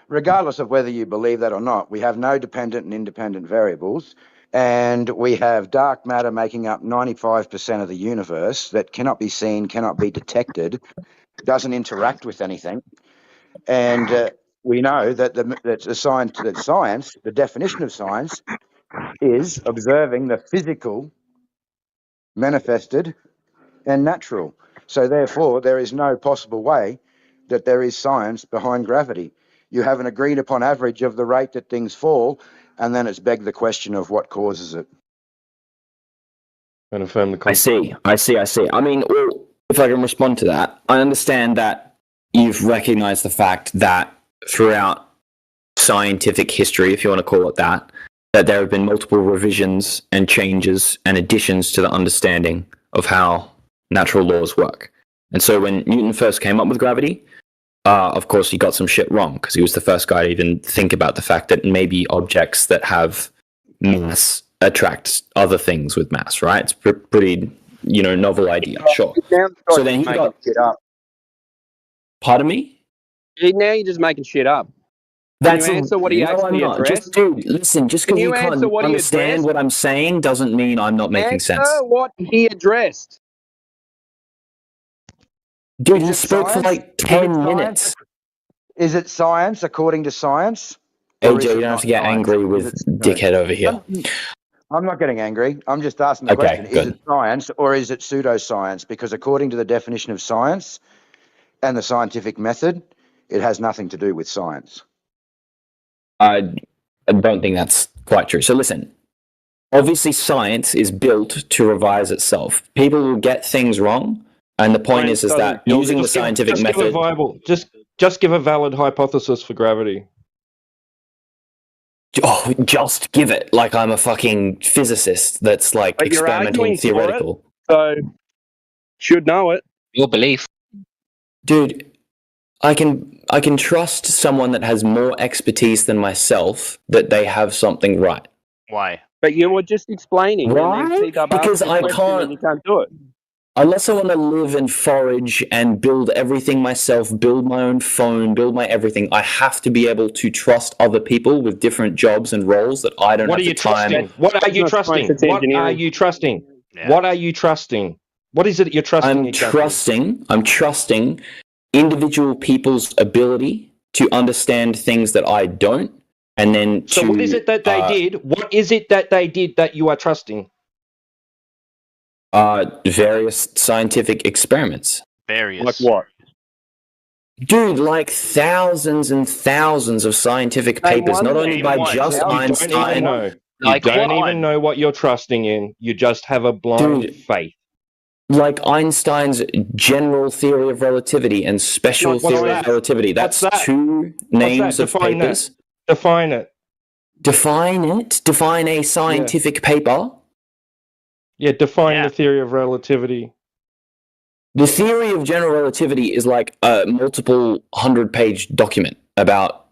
regardless of whether you believe that or not, we have no dependent and independent variables, and we have dark matter making up 95% of the universe that cannot be seen, cannot be detected, doesn't interact with anything, and we know that science, the definition of science, is observing the physical, manifested, and natural. So therefore, there is no possible way that there is science behind gravity. You have an agreed upon average of the rate that things fall, and then it's begged the question of what causes it. And affirm the I see. I mean, well, if I can respond to that, I understand that you've recognized the fact that throughout scientific history, if you want to call it that there have been multiple revisions and changes and additions to the understanding of how natural laws work. And so when Newton first came up with gravity, of course, he got some shit wrong because he was the first guy to even think about the fact that maybe objects that have mass attract other things with mass, right? It's pretty, novel idea, sure. So then he got... shit up. Pardon me? Now you're just making shit up. Can you answer what he actually addressed? Dude, listen, just because you can't answer what he understand addressed? what I'm saying doesn't mean I'm not making sense. Answer what he addressed. Dude, he spoke for like 10 minutes. Is it science according to science? Or AJ, is you it don't not have to get science? angry with dickhead over here. I'm not getting angry. I'm just asking the Okay, question. good. Is it science or is it pseudoscience? Because according to the definition of science and the scientific method, it has nothing to do with science. I don't think that's quite true. So listen, obviously science is built to revise itself. People will get things wrong, and the point is that using the scientific method... Just give a valid hypothesis for gravity. Oh, just give it like I'm a fucking physicist that's like But you're experimental and arguing for theoretical. So, should know it. Your belief. Dude, I can trust someone that has more expertise than myself that they have something right. Why? But you were just explaining. Right? Because I can't. You can't do it. Unless I want to live and forage and build everything myself, build my own phone, build my everything, I have to be able to trust other people with different jobs and roles that I don't have the time. What are you trusting? What are you trusting? What are you trusting? What is it you're trusting? I'm trusting individual people's ability to understand things that I don't, and then So what is it that they did? What is it that they did that you are trusting? Various scientific experiments. Various. Like what? Dude, like thousands and thousands of scientific papers, not only by just Einstein. You don't even know what you're trusting in. You just have a blind faith. Like Einstein's general theory of relativity and special theory of relativity. That's two names of papers. Define it. Define it? Define a scientific paper? Yeah, define the theory of relativity. The theory of general relativity is like a multiple 100-page document about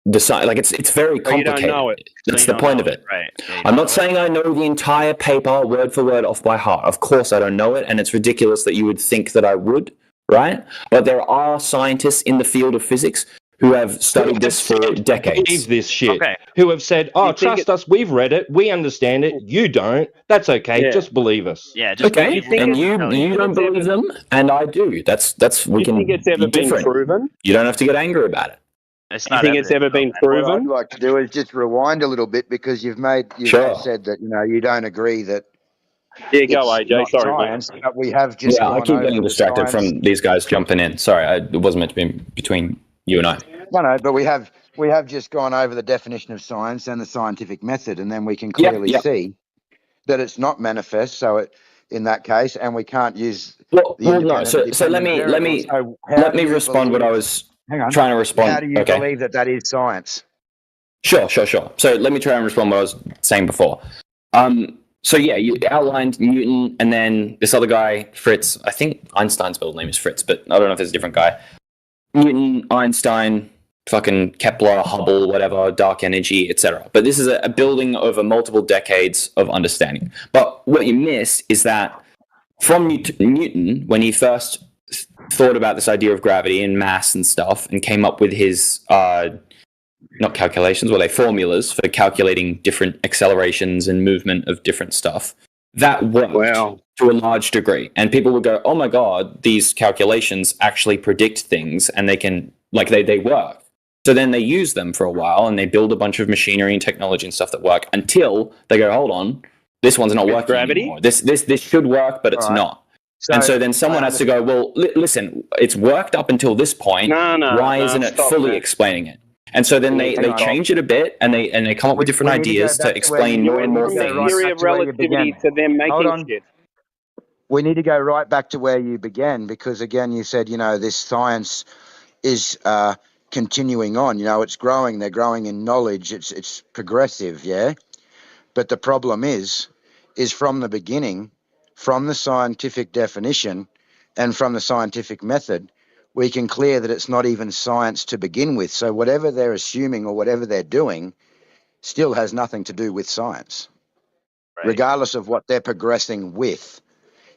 the science. Like it's very complicated. You don't know it. That's the point of it. Right. I'm not saying I know the entire paper word for word off by heart. Of course I don't know it, and it's ridiculous that you would think that I would, right? But there are scientists in the field of physics who have studied this for decades. Believe this shit. Who have said, "Oh, trust us. We've read it. We understand it. You don't. That's okay. Just believe us." Yeah. Just okay. And you don't believe them, and I do. That's we can. You think it's ever been proven? You don't have to get angry about it. It's not. You think it's ever been proven? What I'd like to do is just rewind a little bit because you've said that you don't agree that. Yeah, go AJ. Sorry, science, but we have just. Yeah, I keep getting distracted from these guys jumping in. Sorry, it wasn't meant to be between you and I. No, but we have just gone over the definition of science and the scientific method, and then we can clearly see that it's not manifest. So in that case, and we can't use. So let me respond what I was trying to respond. How do you believe that is science? Sure. So let me try and respond what I was saying before. So yeah, you outlined Newton, and then this other guy, Fritz. I think Einstein's middle name is Fritz, but I don't know if there's a different guy. Newton, Einstein, fucking Kepler, Hubble, whatever, dark energy, etc. But this is a building over multiple decades of understanding. But what you miss is that from Newton, when he first thought about this idea of gravity and mass and stuff, and came up with his not calculations, formulas for calculating different accelerations and movement of different stuff. That worked to a large degree. And people would go, oh my God, these calculations actually predict things and they can, they work. So then they use them for a while and they build a bunch of machinery and technology and stuff that work until they go, hold on, this one's not working anymore. This should work, but it's not. And so then someone has to go, well, listen, it's worked up until this point. Why isn't it fully explaining it? And so then they change it a bit, and they come up with different ideas to explain more and more things. Theory of relativity to them making shit. We need to go right back to where you began, because again, you said, this science is continuing on. It's growing. They're growing in knowledge. It's progressive, yeah. But the problem is from the beginning, from the scientific definition and from the scientific method, we can clear that it's not even science to begin with. So whatever they're assuming or whatever they're doing still has nothing to do with science, regardless of what they're progressing with.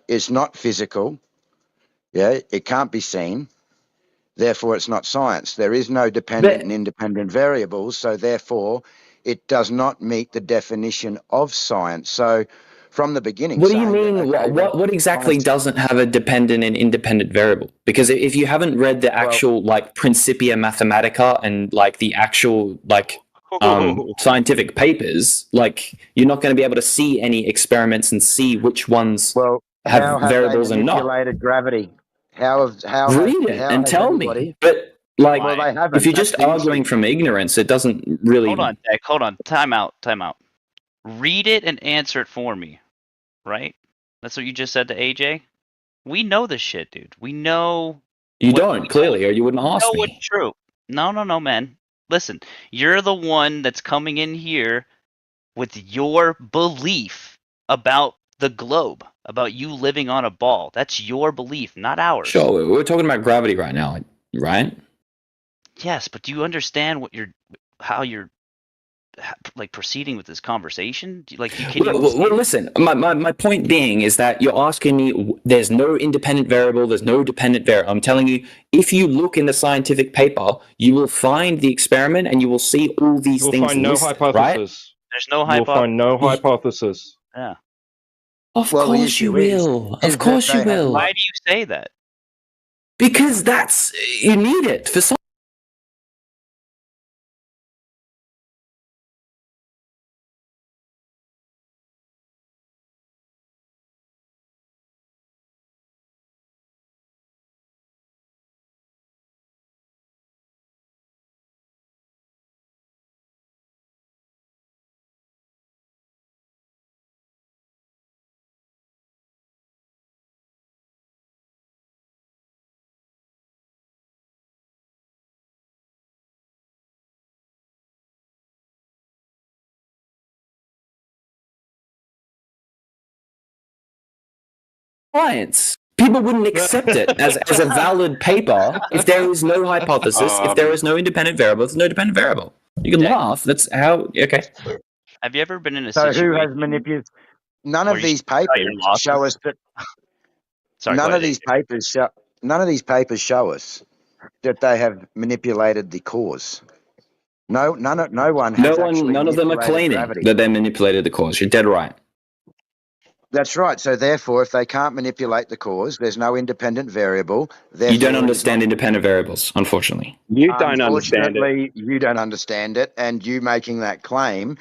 It's not physical. Yeah, it can't be seen. Therefore, it's not science. There is no dependent and independent variables. So therefore, it does not meet the definition of science. So from the beginning. What do you mean? What exactly doesn't have a dependent and independent variable? Because if you haven't read the actual Principia Mathematica and the actual scientific papers, you're not going to be able to see any experiments and see which ones have variables and not. Manipulated gravity. Read it and tell me. But if you're just arguing from ignorance, it doesn't really. Hold on, Dick. Hold on. Time out. read it and answer it for me, right? That's what you just said to AJ. We know this shit, dude. We know. You don't, clearly, or you wouldn't ask me. What's true. No, man. Listen, you're the one that's coming in here with your belief about the globe, about you living on a ball. That's your belief, not ours. Sure, we're talking about gravity right now, right? Yes, but do you understand how you're like proceeding with this conversation? Well, listen. My point being is that you're asking me. There's no independent variable. There's no dependent variable. I'm telling you, if you look in the scientific paper, you will find the experiment, and you will see all these things. Find no listed, hypothesis. Right? There's no hypothesis. You'll find no hypothesis. Yeah. Of course you will. Of course you will. Why do you say that? Because you need it for some. Science. People wouldn't accept it as a valid paper if there is no hypothesis, if there is no independent variable. It's no dependent variable. You can laugh. That's how. Okay. Have you ever been in a So situation? who has manipulated? None of these papers show us that. Sorry, none of these papers show us that they have manipulated the cause. No one has None of them are claiming that they manipulated the cause. You're dead right. That's right. So therefore, if they can't manipulate the cause, there's no independent variable. You don't understand independent variables, unfortunately. You don't understand it. You don't understand it, and you making that claim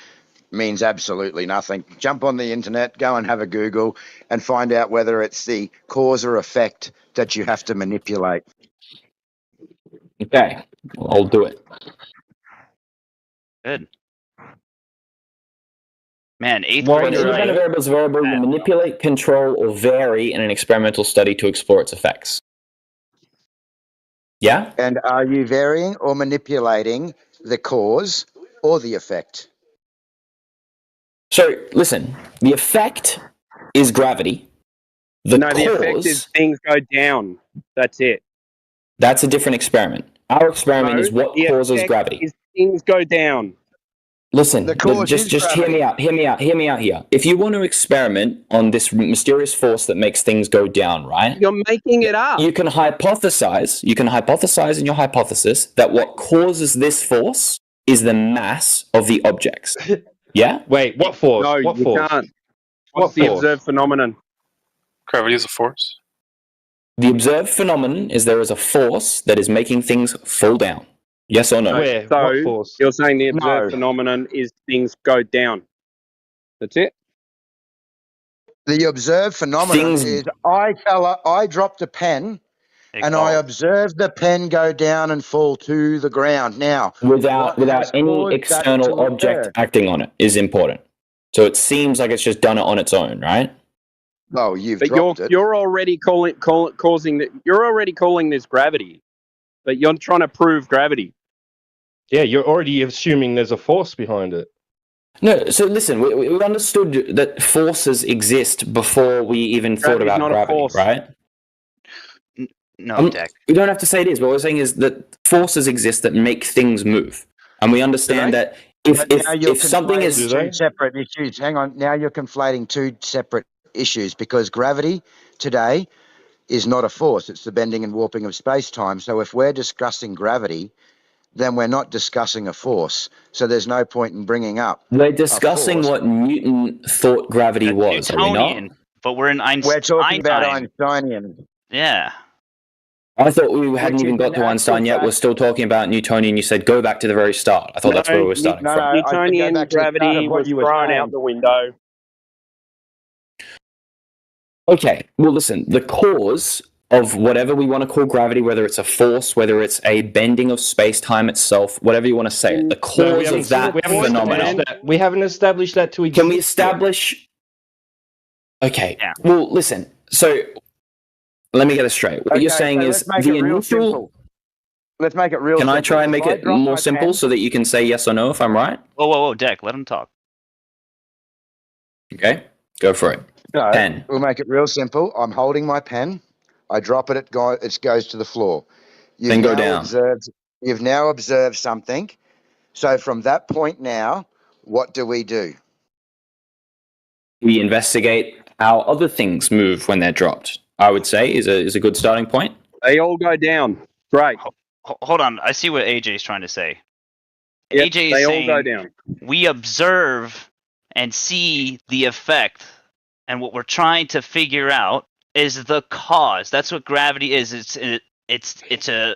means absolutely nothing. Jump on the internet, go and have a Google, and find out whether it's the cause or effect that you have to manipulate. Okay, I'll do it. Good. Man, eighth Well, grade. an independent variable is a variable you manipulate, control, or vary in an experimental study to explore its effects. Yeah? And are you varying or manipulating the cause or the effect? So, listen, the effect is gravity. The effect is things go down. That's it. That's a different experiment. Our experiment is what causes gravity. Is things go down. Listen, just hear me out here. If you want to experiment on this mysterious force that makes things go down, right? You're making it up. You can hypothesize in your hypothesis that what causes this force is the mass of the objects. Yeah? Wait, what force? No, what you force? can't. What's the observed phenomenon? Gravity is a force. The observed phenomenon is there is a force that is making things fall down. Yes or no? Where? So what force? you're saying the observed phenomenon is things go down. That's it? The observed phenomenon is I dropped a pen and I observed the pen go down and fall to the ground. Now, without any external object acting on it is important. So it seems like it's just done it on its own, right? Oh, you're already causing that. You're already calling this gravity, but you're trying to prove gravity. Yeah, you're already assuming there's a force behind it. No, so listen, we understood that forces exist before we even thought about gravity, right? No, Deck. We don't have to say it is. What we're saying is that forces exist that make things move, and we understand that if something is two separate issues. Hang on, now you're conflating two separate issues because gravity today is not a force; it's the bending and warping of space-time. So if we're discussing gravity, then we're not discussing a force. So there's no point in bringing up. We're discussing what Newton thought gravity was. Are we not? But we're in Einstein. We're talking about Einsteinian. Yeah. I thought we hadn't even got to Einstein yet. We're still talking about Newtonian. You said go back to the very start. I thought that's where we were starting from. Newtonian gravity was thrown out the window. Okay. Well, listen. The cause of whatever we want to call gravity, whether it's a force, whether it's a bending of space-time itself, whatever you want to say it, the cause of that phenomenon. We haven't established that to exist. Can we establish... Okay, well, listen. So, let me get it straight. What you're saying is the initial... Let's make it real Can simple. I try and make it more simple pen, so that you can say yes or no if I'm right? Whoa, Deck, let him talk. Okay, go for it. No, Pen. We'll make it real simple. I'm holding my pen. I drop it. It goes to the floor. Then go down. You've now observed something. So from that point now, what do? We investigate how other things move when they're dropped. I would say is a good starting point. They all go down. Great. Hold on. I see what AJ is trying to say. Yep, AJ is they all saying go down. we observe and see the effect, and what we're trying to figure out is the cause. That's what gravity is. It's a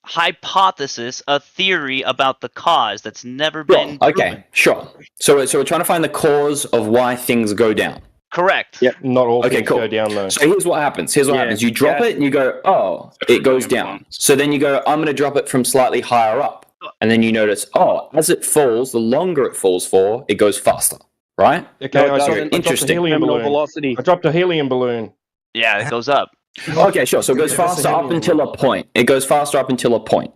hypothesis, a theory about the cause that's never been proven. Okay, sure. So we're trying to find the cause of why things go down. Correct. Yep, not all Okay, things cool. go down though. So here's what happens. You drop it and you go, oh, it goes down. So then you go, I'm going to drop it from slightly higher up. And then you notice, oh, as it falls, the longer it falls for, it goes faster. Right? Okay, I Interesting. dropped a helium balloon. Velocity. I dropped a helium balloon. Yeah, it goes up. Okay, sure. So it goes faster up until a point. It goes faster up until a point.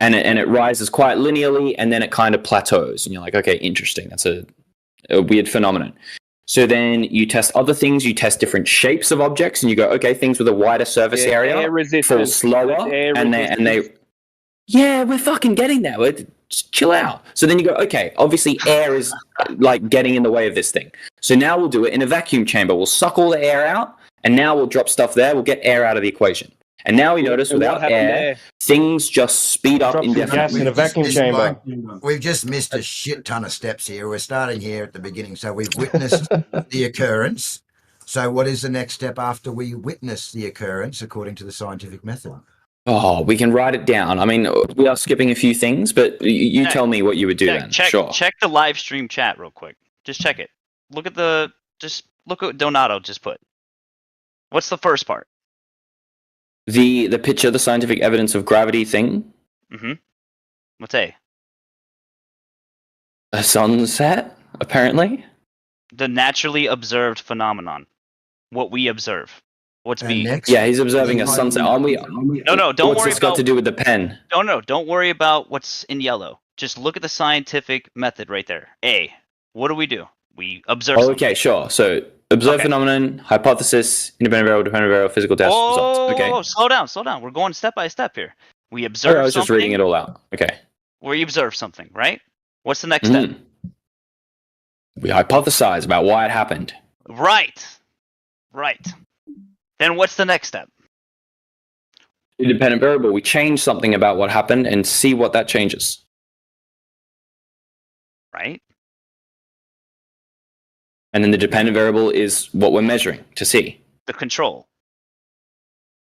And it rises quite linearly, and then it kind of plateaus. And you're like, okay, interesting. That's a weird phenomenon. So then you test other things. You test different shapes of objects, and you go, okay, things with a wider surface area fall slower, and they. Yeah, we're fucking getting there. Just chill out. So then you go, okay, obviously air is like getting in the way of this thing. So now we'll do it in a vacuum chamber. We'll suck all the air out, and now we'll drop stuff there. We'll get air out of the equation. And now we notice without air, things just speed up indefinitely. Gas in a vacuum chamber. We've just missed a shit ton of steps here. We're starting here at the beginning. So we've witnessed the occurrence. So what is the next step after we witness the occurrence according to the scientific method? Oh, we can write it down. I mean, we are skipping a few things, but you tell me what you would do then. Check the live stream chat real quick. Just check it. Look at what Donato just put. What's the first part? The picture, the scientific evidence of gravity thing. Mm-hmm. What's A? A sunset, apparently. The naturally observed phenomenon. What we observe. What's B? Yeah, he's observing a sunset. Aren't we? No, don't worry What's this got to do with the pen? No, don't worry about what's in yellow. Just look at the scientific method right there. A. What do? We observe something. Okay, sure. So, observe phenomenon, hypothesis, independent variable, dependent variable, physical test, results. Okay. Slow down. We're going step by step here. We observe I was just reading it all out. Okay. We observe something, right? What's the next step? We hypothesize about why it happened. Right. Then what's the next step? Independent variable. We change something about what happened and see what that changes. Right. And then the dependent variable is what we're measuring to see. The control.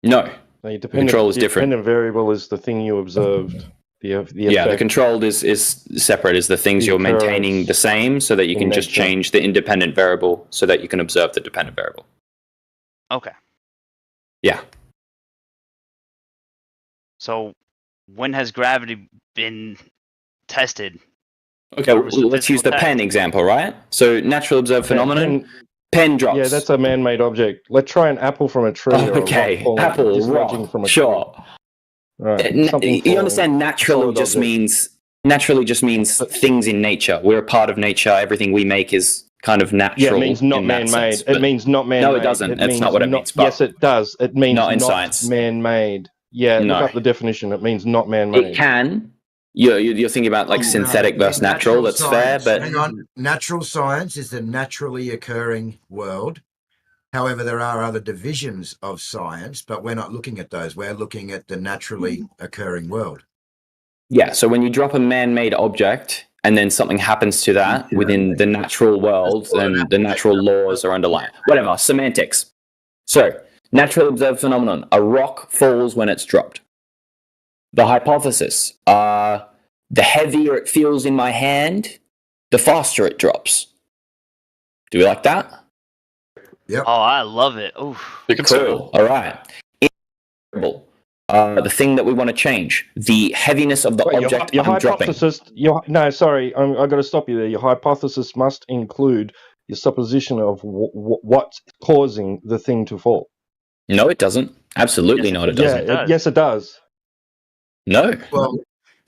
No. The control is different. The dependent variable is the thing you observed. The controlled is separate, is the things you're maintaining the same so that you can just change the independent variable so that you can observe the dependent variable. Okay. Yeah. So when has gravity been tested? Okay, let's use the pen example, right? So natural observed phenomenon, pen drops. Yeah, that's a man-made object. Let's try an apple from a tree. Okay, apple, rock, sure. Right. You understand naturally just means things in nature. We're a part of nature. Everything we make is kind of natural. Yeah, it means not man-made. It means not man-made. No, it doesn't. That's not what it means. Yes, it does. It means not in science. Man-made. Yeah, no. Look up the definition. It means not man-made. It can. You're thinking about like synthetic versus natural. That's science, fair, but hang on. Natural science is the naturally occurring world. However, there are other divisions of science, but we're not looking at those. We're looking at the naturally occurring world. Yeah, so when you drop a man-made object and then something happens to that within the natural world, then the natural laws are underlying. Whatever, semantics. So, naturally observed phenomenon. A rock falls when it's dropped. The hypothesis. The heavier it feels in my hand, the faster it drops. Do we like that? Yep. Oh, I love it. Oof. Cool. All right. variable, the thing that we want to change, the heaviness of the Wait, object your I'm dropping. hypothesis. No, sorry, I've got to stop you there. Your hypothesis must include your supposition of what's causing the thing to fall. No, it doesn't. Absolutely not. It doesn't. Yes, it does. No. Well,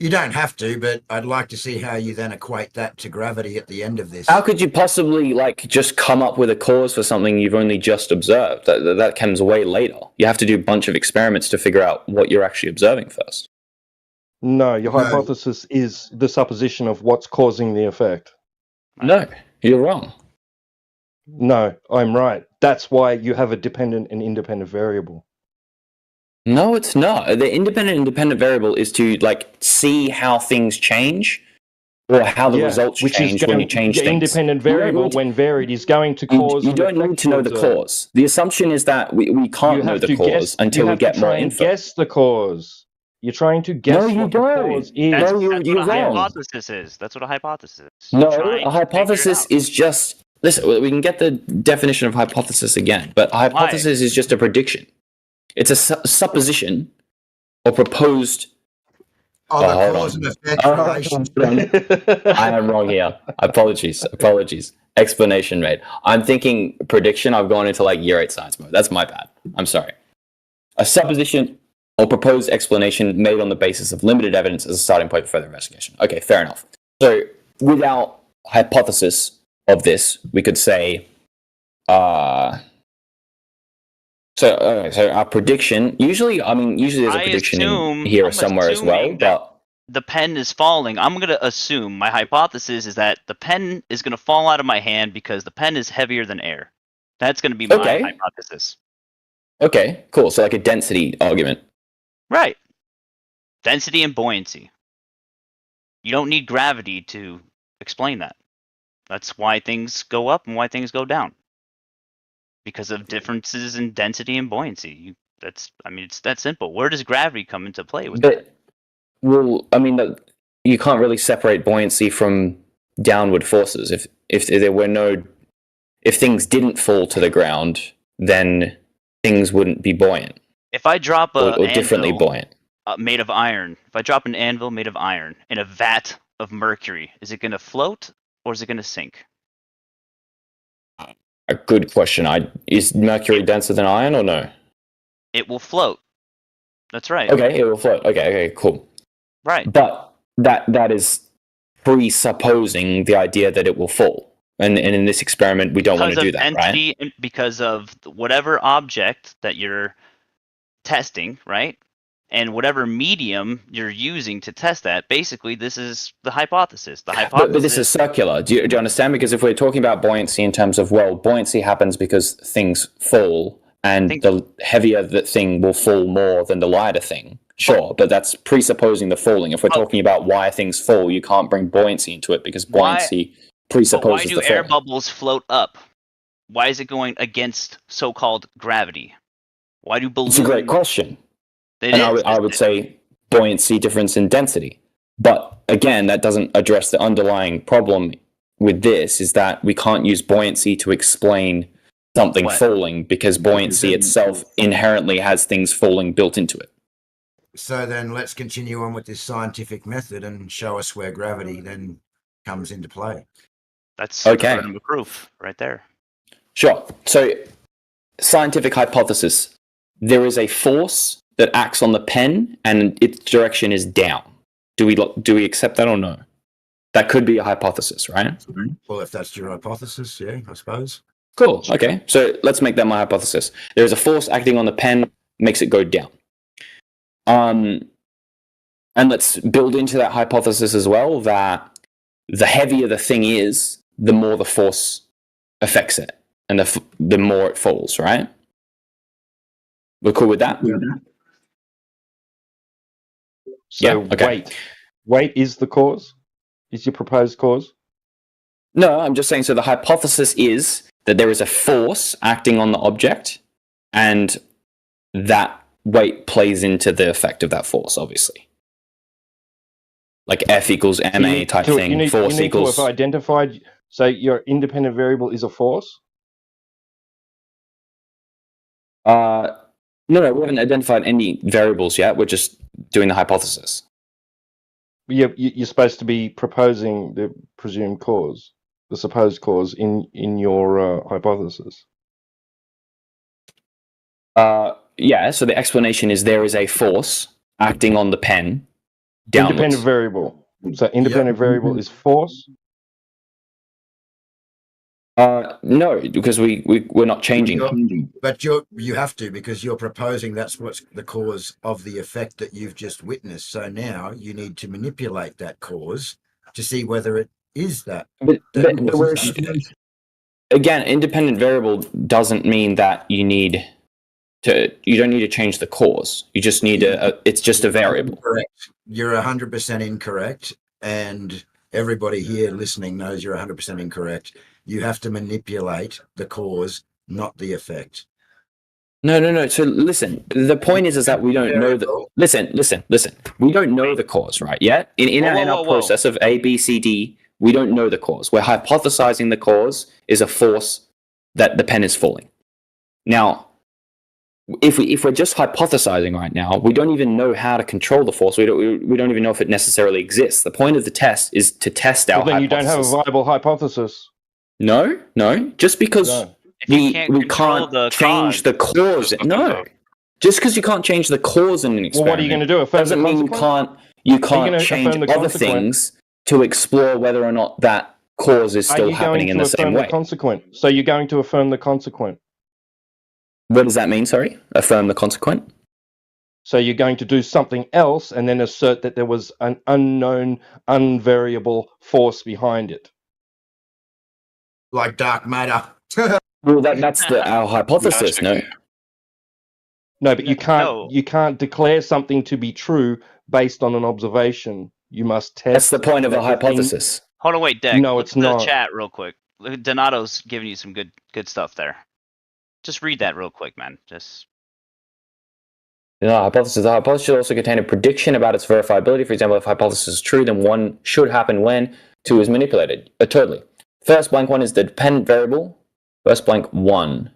you don't have to, but I'd like to see how you then equate that to gravity at the end of this. How could you possibly just come up with a cause for something you've only just observed? That comes way later. You have to do a bunch of experiments to figure out what you're actually observing first. No, your hypothesis is the supposition of what's causing the effect. No, you're wrong. No, I'm right. That's why you have a dependent and independent variable. No, it's not. The independent variable is to see how things change, or how the results change when you change things. The independent variable, when varied, is going to cause. You don't need to know the cause. The assumption is that we can't know the cause until we get more info. Guess the cause. You're trying to guess what the cause is. That's what a hypothesis is. That's what a hypothesis is. No, a hypothesis is just... Listen, we can get the definition of hypothesis again, but a hypothesis is just a prediction. It's a supposition or proposed... cause and effect relationship. I am wrong here. Apologies. Explanation made. I'm thinking prediction. I've gone into year 8 science mode. That's my bad. I'm sorry. A supposition or proposed explanation made on the basis of limited evidence as a starting point for further investigation. Okay, fair enough. So without hypothesis of this, we could say, so our prediction, usually there's a prediction in here somewhere as well, but the pen is falling. I'm going to assume, my hypothesis is that the pen is going to fall out of my hand because the pen is heavier than air. That's going to be my hypothesis. Okay, cool. So a density argument. Right. Density and buoyancy. You don't need gravity to explain that. That's why things go up and why things go down. Because of differences in density and buoyancy. It's that simple. Where does gravity come into play with that? Well, you can't really separate buoyancy from downward forces. If there were if things didn't fall to the ground, then things wouldn't be buoyant. If I drop an or differently anvil buoyant made of iron, if I drop an anvil made of iron in a vat of mercury, is it going to float or is it going to sink? A good question. Is mercury denser than iron or no? It will float. That's right. Okay, it will float. Okay, cool. Right. But that is presupposing the idea that it will fall. And in this experiment, we don't want to do that, right? Because of whatever object that you're testing, right? And whatever medium you're using to test that, basically, this is the hypothesis. But this is circular. Do you understand? Because if we're talking about buoyancy in terms of, buoyancy happens because things fall, and the heavier the thing will fall more than the lighter thing. Sure, but that's presupposing the falling. If we're talking about why things fall, you can't bring buoyancy into it because buoyancy presupposes the fall. Why do air bubbles float up? Why is it going against so-called gravity? Why do balloons... It's a great question. I would say buoyancy difference in density. But again, that doesn't address the underlying problem with this, is that we can't use buoyancy to explain something falling because buoyancy itself inherently has things falling built into it. So then let's continue on with this scientific method and show us where gravity then comes into play. That's okay. The proof right there. Sure. So, scientific hypothesis. There is a force that acts on the pen and its direction is down. Do we accept that or no? That could be a hypothesis, right? Well, if that's your hypothesis, yeah, I suppose. Cool. Okay. So let's make that my hypothesis. There is a force acting on the pen, makes it go down. And let's build into that hypothesis as well that the heavier the thing is, the more the force affects it, and the more it falls, right? We're cool with that? So weight is the cause? Is your proposed cause? No, I'm just saying, so the hypothesis is that there is a force acting on the object, and that weight plays into the effect of that force, obviously. Like F equals ma type thing, force equals... You need to have identified, so your independent variable is a force? No, we haven't identified any variables yet. We're just doing the hypothesis. You're supposed to be proposing the presumed cause, the supposed cause in your hypothesis. Yeah, so the explanation is there is a force acting on the pen downwards. Independent variable. So independent variable is force? No, because we're not changing. But you have to, because you're proposing that's what's the cause of the effect that you've just witnessed. So now you need to manipulate that cause to see whether it is that. But again, independent variable doesn't mean that you don't need to change the cause. You just need it's just a variable. Correct. You're 100% incorrect, and everybody here listening knows you're 100% incorrect. You have to manipulate the cause, not the effect. No. So listen, the point is that we don't know the. Listen. We don't know the cause, right? Yet in our process of A, B, C, D, we don't know the cause. We're hypothesizing the cause is a force that the pen is falling. Now, if we're just hypothesizing right now, we don't even know how to control the force. We don't even know if it necessarily exists. The point of the test is to test our Then hypothesis. you don't have a viable hypothesis. No. Just because we can't change the cause. No. Just because you can't change the cause in an experiment. Well, what are you going to do? Doesn't mean you can't change other things to explore whether or not that cause is still happening in the same way. So you're going to affirm the consequent. What does that mean, sorry? Affirm the consequent? So you're going to do something else and then assert that there was an unknown, unvariable force behind it. Like dark matter. Well, that's our hypothesis, no? No, but you can't declare something to be true based on an observation. You must test. That's the point of a hypothesis. Hold on, wait, Deck. No, Look it's at not. the chat real quick. Donato's giving you some good stuff there. Just read that real quick, man. Just. The hypothesis should also contain a prediction about its verifiability. For example, if hypothesis is true, then 1 should happen when 2 is manipulated. Totally. First blank 1 is the dependent variable. First blank 1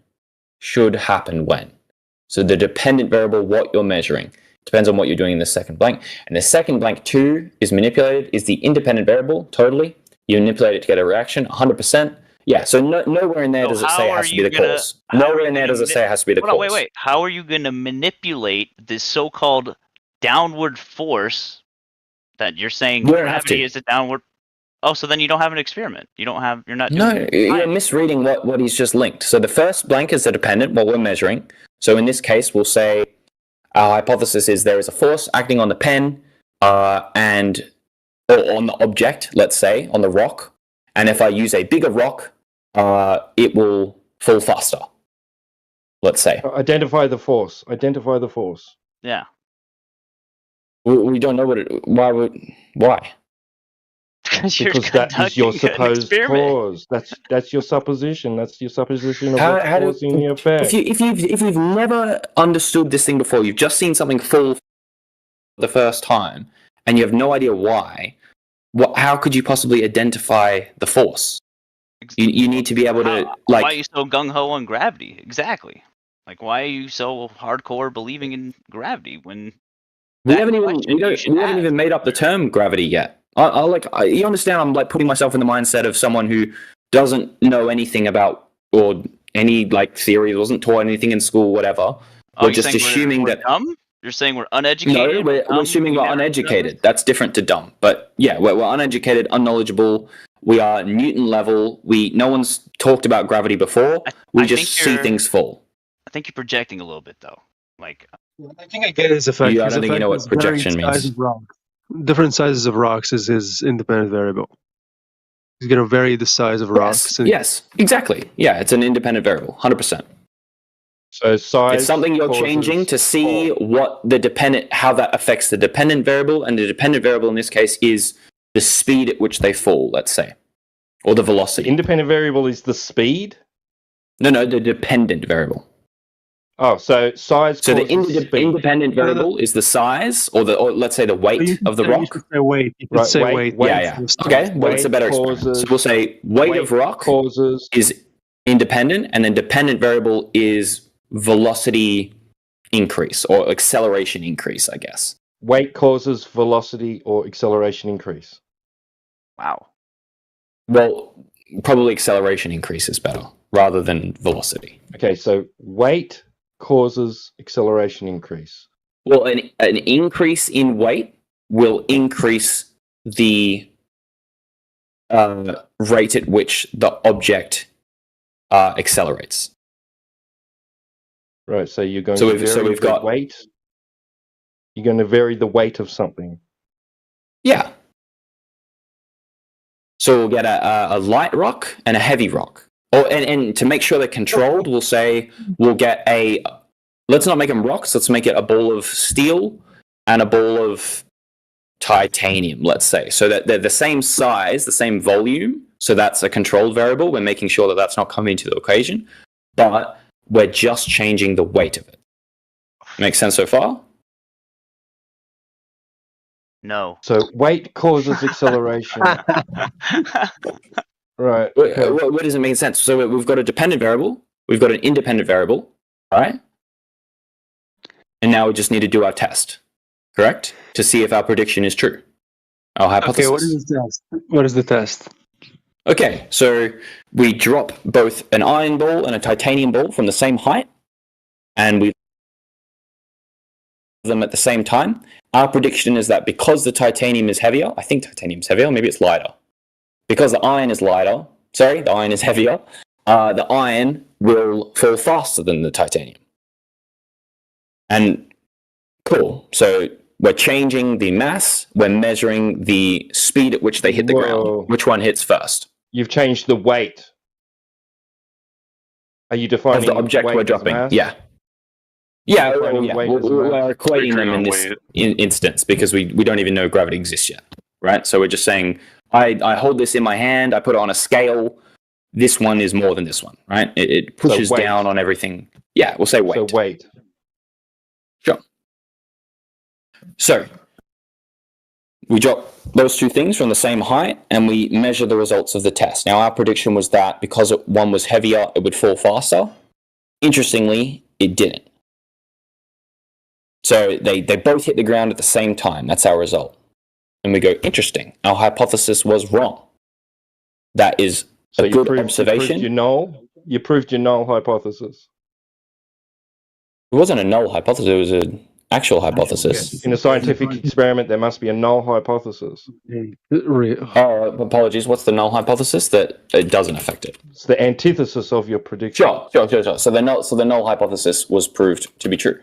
should happen when. So the dependent variable, what you're measuring, depends on what you're doing in the second blank. And the second blank 2 is manipulated, is the independent variable. Totally. You manipulate it to get a reaction, 100%. Yeah, so nowhere in there does it say it has to be the cause. Nowhere in there does it say it has to be the cause. Wait. How are you going to manipulate this so-called downward force that you're saying gravity is a downward? Oh, so then you don't have an experiment. You're not doing it. You're misreading what he's just linked. So the first blank is the dependent, what we're measuring. So in this case, we'll say our hypothesis is there is a force acting on the pen or on the object, let's say, on the rock. And if I use a bigger rock, it will fall faster. Let's say. Identify the force. Yeah. We don't know what it. Why? Because that is your supposed cause. That's your supposition. That's your supposition of what's causing the effect. If you've never understood this thing before, you've just seen something fall for the first time, and you have no idea why. How could you possibly identify the force? You need to be able to Why are you so gung ho on gravity? Exactly. Like, why are you so hardcore believing in gravity when we haven't even made up the term gravity yet? You understand? I'm like putting myself in the mindset of someone who doesn't know anything about or any like theory, wasn't taught anything in school, whatever. We're just assuming we're dumb? You're saying we're uneducated? No, we're assuming we're uneducated. That's different to dumb. But yeah, we're uneducated, unknowledgeable. We are Newton level. No one's talked about gravity before. We just see things fall. I think you're projecting a little bit, though. Like, I think I get his effect. I don't think you know what projection means. Different sizes of rocks is his independent variable. He's going to vary the size of rocks. Yes, exactly. Yeah, it's an independent variable, 100%. So size. It's something you're changing to see how that affects the dependent variable, and the dependent variable in this case is the speed at which they fall, let's say, or the velocity. The independent variable is the speed? No, the dependent variable. Oh, so size. So the independent variable is the size, or let's say the weight of the rock. You should say weight. You could say weight. Yeah. Okay, weight's a better expression. So we'll say weight of rock is independent, and then dependent variable is velocity increase or acceleration increase, I guess. Weight causes velocity or acceleration increase. Wow. Well, probably acceleration increase is better rather than velocity. Okay, so weight causes acceleration increase. Well, an increase in weight will increase the rate at which the object accelerates. Right, so you're going So to we've- vary so we've the got- weight. You're going to vary the weight of something. Yeah. So we'll get a light rock and a heavy rock. And to make sure they're controlled, we'll say we'll get a... Let's not make them rocks. Let's make it a ball of steel and a ball of titanium, let's say. So that they're the same size, the same volume. So that's a controlled variable. We're making sure that that's not coming into the equation. But we're just changing the weight of it. Makes sense so far? No. So weight causes acceleration. Right. Okay. What does it make sense? So we've got a dependent variable. We've got an independent variable. Right? And now we just need to do our test. Correct? To see if our prediction is true. Our hypothesis. Okay, what is the test? What is the test? Okay, so we drop both an iron ball and a titanium ball from the same height, and we them at the same time. Our prediction is that because the titanium is heavier, I think titanium's heavier, maybe it's lighter. Because the iron is heavier, the iron will fall faster than the titanium. And cool, so we're changing the mass, we're measuring the speed at which they hit the ground. Which one hits first? You've changed the weight. Are you defining Of the object weight we're as dropping, mass? yeah. Yeah, Defining yeah. weight as We're mass? equating them in this instance because we don't even know gravity exists yet, right? So we're just saying, I hold this in my hand, I put it on a scale, this one is more than this one, right? It pushes weight. down on everything. Yeah, we'll say weight. So weight. Sure. So, we drop those two things from the same height and we measure the results of the test. Now, our prediction was that because one was heavier, it would fall faster. Interestingly, it didn't. So they both hit the ground at the same time. That's our result. And we go, interesting. Our hypothesis was wrong. That is a good observation. You proved your null hypothesis. It wasn't a null hypothesis. It was an actual hypothesis. In a scientific experiment, there must be a null hypothesis. Oh, apologies. What's the null hypothesis? That it doesn't affect it. It's the antithesis of your prediction. Sure. So the null hypothesis was proved to be true.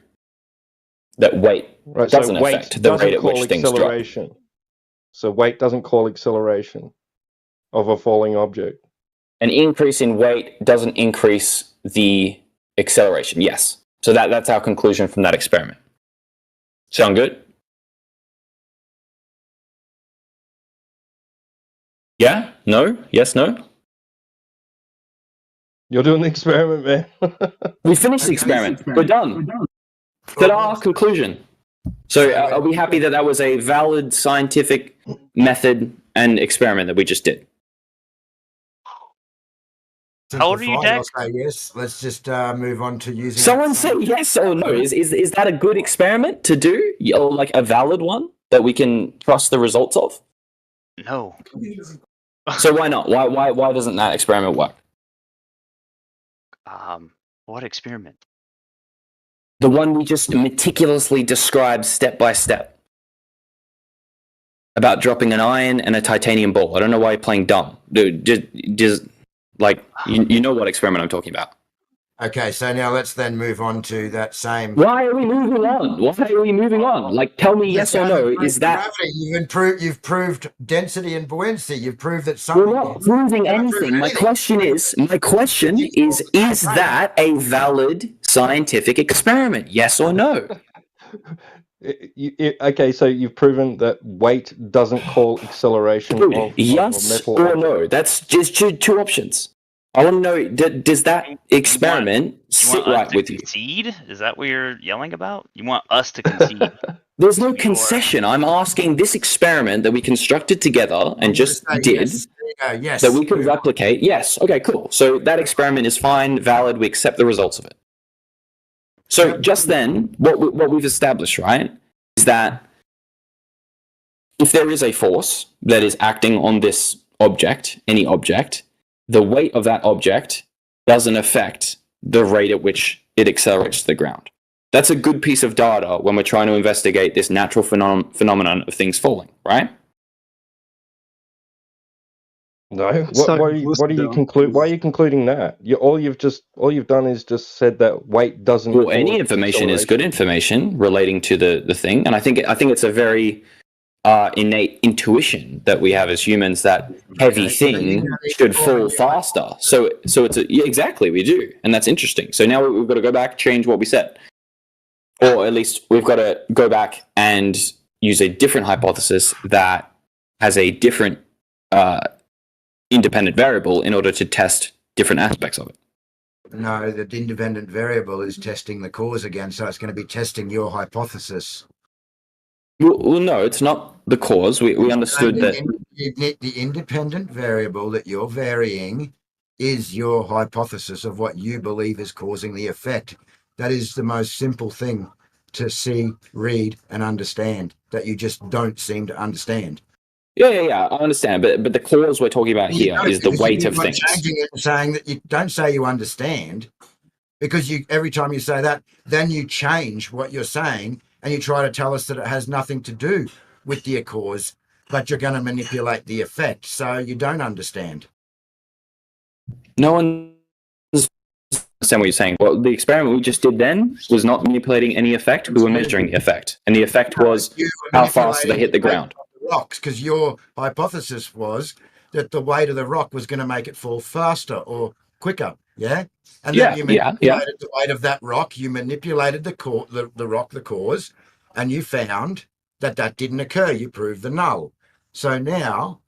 That weight doesn't affect the rate at which things drop. So weight doesn't call acceleration of a falling object. An increase in weight doesn't increase the acceleration. Yes. So that's our conclusion from that experiment. Sound good? Yeah? No? Yes? No? You're doing the experiment, man. We finished the experiment. We're done. Ta-da! Conclusion. So are we happy that was a valid scientific method and experiment that we just did? How old are you, Jack? I'll say yes. Let's just move on to using. Someone say yes or no. Is that a good experiment to do? Or like a valid one that we can trust the results of? No. So why not? Why doesn't that experiment work? What experiment? The one we just meticulously described step by step. About dropping an iron and a titanium ball. I don't know why you're playing dumb. Dude, just like, you know what experiment I'm talking about. Okay, so now let's then move on to that same. Why are we moving on? Like, tell me yes or no. Is that gravity? You've proved density and buoyancy. You've proved that something. We're not proving anything. My question is, is that a valid scientific experiment? Yes or no? Okay, so you've proven that weight doesn't call acceleration of yes metal. Or no? That's just two options. I want to know, does that experiment sit right with you? Concede? Is that what you're yelling about? You want us to concede? There's no concession. I'm asking this experiment that we constructed together and just did, yes. that we could replicate. Yes. Okay, cool. So that experiment is fine, valid. We accept the results of it. So just then, what we've established, right, is that if there is a force that is acting on this object, any object, the weight of that object doesn't affect the rate at which it accelerates to the ground. That's a good piece of data when we're trying to investigate this natural phenomenon of things falling, right? No. What are you conclude? Why are you concluding that? All you've done is just said that weight doesn't. Well, any information is good information relating to the thing, and I think it's a very innate intuition that we have as humans that heavy thing should fall faster. So it's exactly, we do, and that's interesting. So now we've got to go back, change what we said, or at least we've got to go back and use a different hypothesis that has a different independent variable in order to test different aspects of it. No, the independent variable is testing the cause again, so it's going to be testing your hypothesis. Well, no, it's not the cause. We understood that the independent variable that you're varying is your hypothesis of what you believe is causing the effect. That is the most simple thing to see, read, and understand that you just don't seem to understand. Yeah, I understand, but the cause we're talking about here is the weight of things. Changing it and saying that you don't say you understand, because every time you say that, then you change what you're saying and you try to tell us that it has nothing to do with the cause, but you're going to manipulate the effect, so you don't understand. No one understand what you're saying. Well, the experiment we just did then was not manipulating any effect. We were measuring the effect, and the effect was how fast they hit the ground. Rocks, because your hypothesis was that the weight of the rock was going to make it fall faster or quicker. Yeah. And then you manipulated the weight of that rock. You manipulated the rock, the cause, and you found that didn't occur. You proved the null. So now,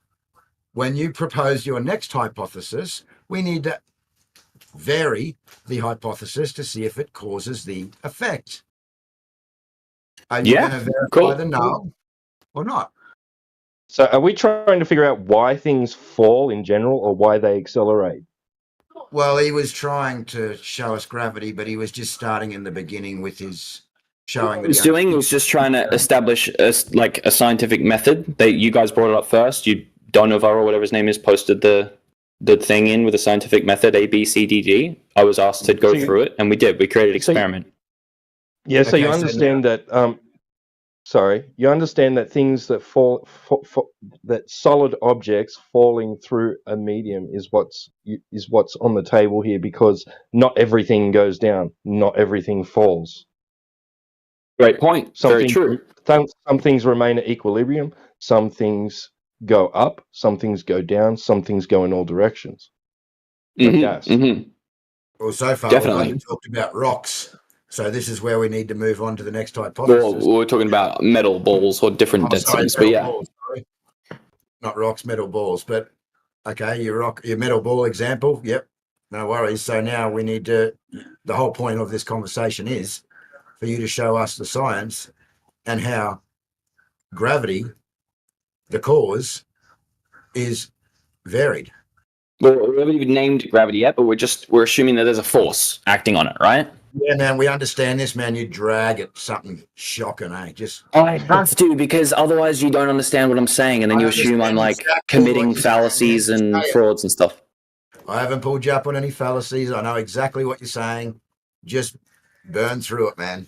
when you propose your next hypothesis, we need to vary the hypothesis to see if it causes the effect. Are you going to verify the null or not? So are we trying to figure out why things fall in general or why they accelerate? Well, he was trying to show us gravity, but he was just starting in the beginning with his showing. What he was just trying to establish a scientific method. You guys brought it up first. Donovar or whatever his name is posted the thing in with a scientific method, A, B, C, D, G. I was asked to go through it, and we did. We created an experiment. So you understand that. You understand that things that that solid objects falling through a medium is what's on the table here, because not everything goes down, not everything falls. Great point. Very true. Some things remain at equilibrium. Some things go up. Some things go down. Some things go in all directions. Well, so far we've only talked about rocks. So this is where we need to move on to the next hypothesis. Well, we're talking about metal balls or different dead things, but balls, not rocks, metal balls. But okay, your metal ball example, yep, no worries. So now we need to. The whole point of this conversation is for you to show us the science and how gravity, the cause, is varied. Well, we haven't even named gravity yet, but we're assuming that there's a force acting on it, right? Yeah, man, we understand this, man. You drag at something shocking, eh? I have to, because otherwise you don't understand what I'm saying, and then you assume I'm committing fallacies and frauds and stuff. I haven't pulled you up on any fallacies. I know exactly what you're saying. Just burn through it, man.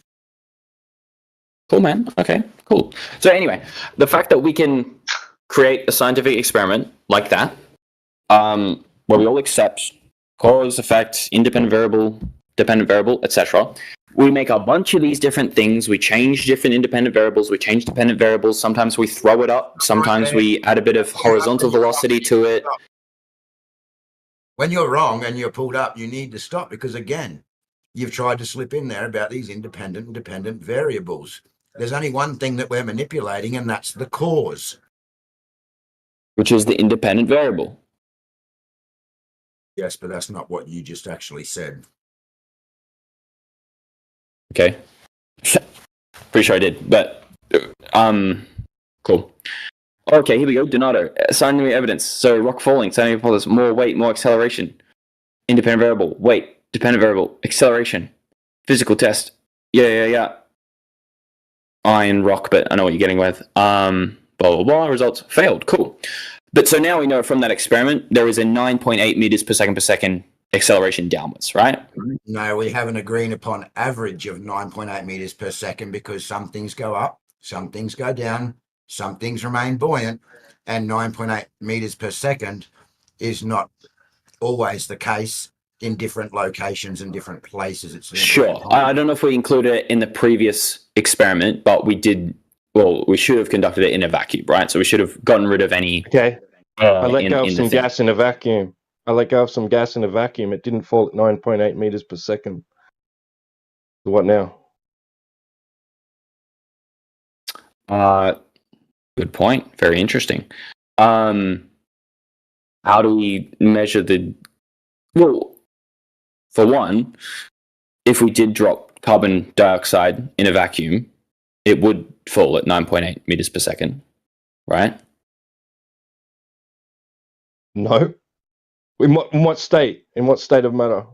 Cool, man. Okay, cool. So anyway, the fact that we can create a scientific experiment like that, where we all accept cause, effect, independent variable, dependent variable, etc. We make a bunch of these different things. We change different independent variables. We change dependent variables. Sometimes we throw it up. Sometimes we add a bit of horizontal velocity to it. When you're wrong and you're pulled up, you need to stop, because again, you've tried to slip in there about these independent and dependent variables. There's only one thing that we're manipulating, and that's the cause, which is the independent variable. Yes, but that's not what you just actually said. Okay. Pretty sure I did, but cool. Okay, here we go. Donato, scientific evidence. So rock falling, scientific hypothesis, more weight, more acceleration. Independent variable, weight, dependent variable, acceleration. Physical test, Yeah. Iron rock, but I know what you're getting with. Blah, blah, blah. Results failed. Cool. But so now we know from that experiment, there is a 9.8 meters per second acceleration downwards, right? No, we have an agreed upon average of 9.8 meters per second because some things go up, some things go down, some things remain buoyant, and 9.8 meters per second is not always the case in different locations and different places. It's sure. I don't know if we included it in the previous experiment, but we did. Well, we should have conducted it in a vacuum, right? So we should have gotten rid of any. Okay. I let go of some gas in a vacuum. It didn't fall at 9.8 meters per second. So what now? Good point. Very interesting. How do we measure the? Well, for one, if we did drop carbon dioxide in a vacuum, it would fall at 9.8 meters per second, right? No. In what state? In what state of matter?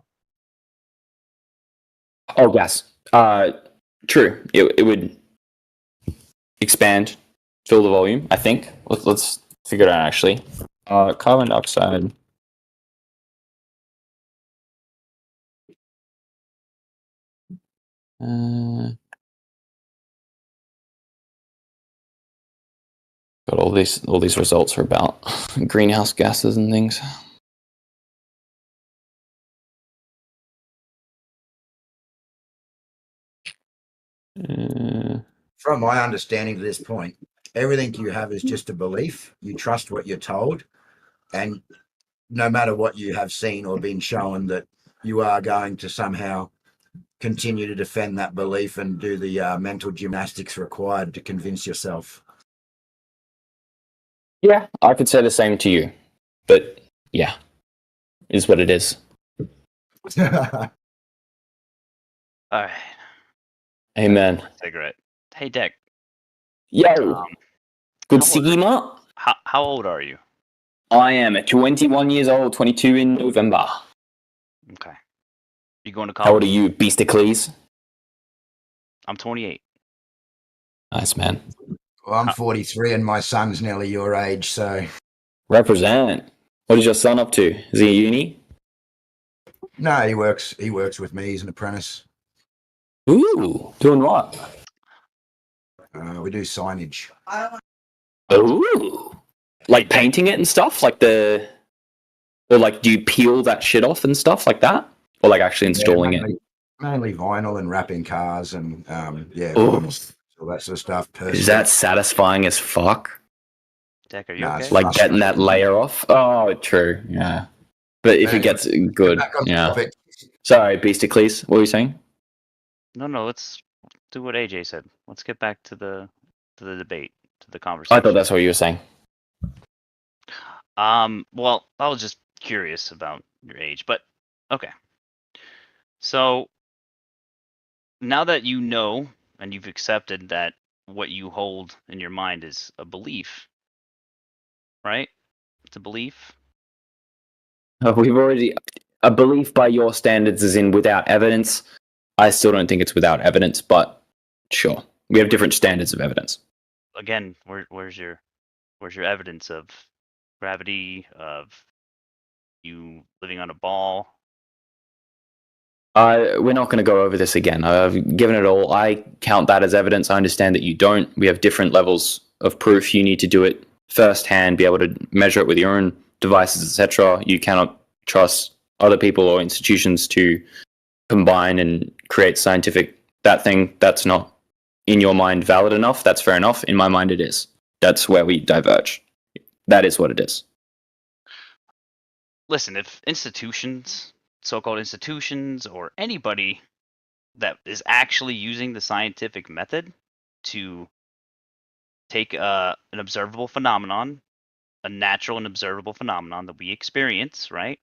Oh, gas. True. It would expand, fill the volume, I think. Let's figure it out, actually. Carbon dioxide. Got all these results are about greenhouse gases and things. From my understanding to this point, everything you have is just a belief. You trust what you're told, and no matter what you have seen or been shown, that you are going to somehow continue to defend that belief and do the mental gymnastics required to convince yourself. Yeah, I could say the same to you, but yeah, is what it is. All right. Amen. Cigarette. Hey, Deck. Yo. Good Sigma. How old are you? I am 21 years old, 22 in November. Okay. You going to college? How old are you, Beastacles? I'm 28. Nice, man. Well, I'm 43 and my son's nearly your age, so. Represent. What is your son up to? Is he at uni? No, he works with me. He's an apprentice. Ooh, doing what? We do signage. Ooh. Like painting it and stuff? Or like do you peel that shit off and stuff like that? Or like actually installing it? Mainly vinyl and wrapping cars and all that sort of stuff. Is that satisfying as fuck? Deck, are you okay? Like getting that layer off? Oh, true. Yeah. But if it gets good, yeah. Sorry, Beastacles, what were you saying? No, let's do what AJ said. Let's get back to the debate, to the conversation. I thought that's what you were saying. Well, I was just curious about your age, but okay. So now that you know and you've accepted that what you hold in your mind is a belief, right? It's a belief. We've already a belief by your standards is in without evidence. I still don't think it's without evidence, but sure, we have different standards of evidence. Again, where's your evidence of gravity, of you living on a ball? We're not going to go over this again. I've given it all. I count that as evidence. I understand that you don't. We have different levels of proof. You need to do it firsthand, be able to measure it with your own devices, etc. You cannot trust other people or institutions to combine and create scientific that's not in your mind valid enough. That's fair enough. In my mind, it is. That's where we diverge. That is what it is. Listen, if institutions, so-called institutions, or anybody that is actually using the scientific method to take an observable phenomenon, a natural and observable phenomenon that we experience, right?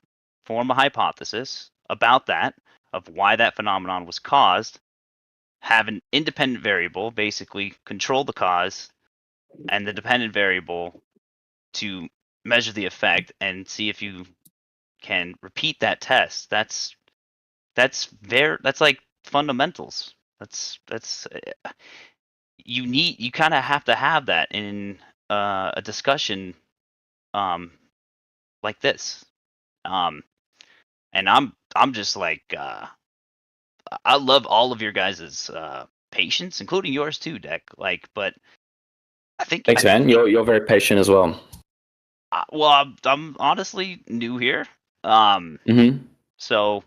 Form a hypothesis about that, of why that phenomenon was caused, have an independent variable, basically control the cause, and the dependent variable to measure the effect and see if you can repeat that test. That's like fundamentals. That's you kind of have to have that in a discussion like this. And I'm just like I love all of your guys' patience, including yours too, Deck. Like, but I think thanks, man. You're very patient as well. Well, I'm honestly new here. So,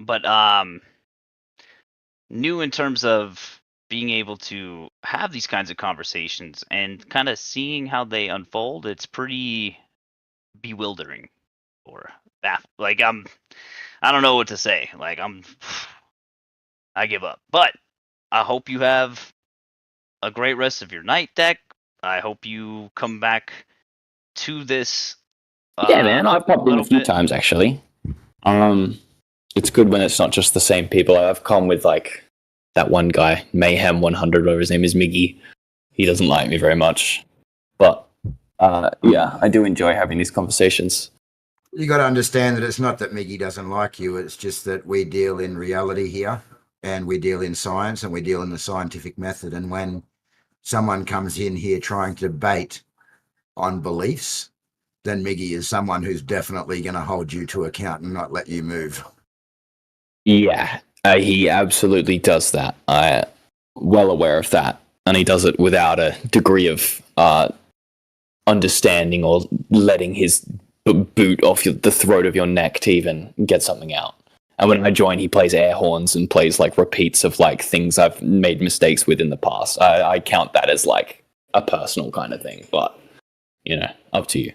but new in terms of being able to have these kinds of conversations and kind of seeing how they unfold. It's pretty bewildering, or like I don't know what to say. Like I give up. But I hope you have a great rest of your night, Deck. I hope you come back to this. Yeah, man. I've popped in a few times actually. It's good when it's not just the same people. I've come with like that one guy, Mayhem 100, whatever his name is, Miggy. He doesn't like me very much, but yeah, I do enjoy having these conversations. You got to understand that it's not that Miggy doesn't like you. It's just that we deal in reality here, and we deal in science, and we deal in the scientific method. And when someone comes in here trying to debate on beliefs, then Miggy is someone who's definitely going to hold you to account and not let you move. Yeah, he absolutely does that. I'm well aware of that. And he does it without a degree of understanding or letting his boot off the throat of your neck to even get something out. And when I join, he plays air horns and plays like repeats of like things I've made mistakes with in the past. I count that as like a personal kind of thing, but you know, up to you.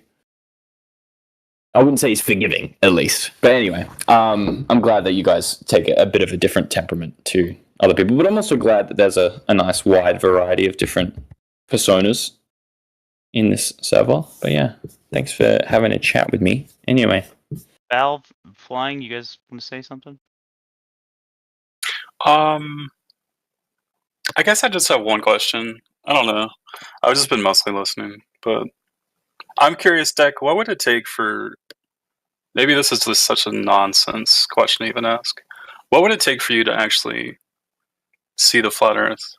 I wouldn't say he's forgiving, at least. But anyway, I'm glad that you guys take a bit of a different temperament to other people. But I'm also glad that there's a nice wide variety of different personas in this server. But yeah, thanks for having a chat with me. Anyway. Valve, Flying, you guys want to say something? I guess I just have one question. I don't know. I've just been mostly listening, but I'm curious, Deck, what would it take for... Maybe this is just such a nonsense question to even ask. What would it take for you to actually see the flat Earth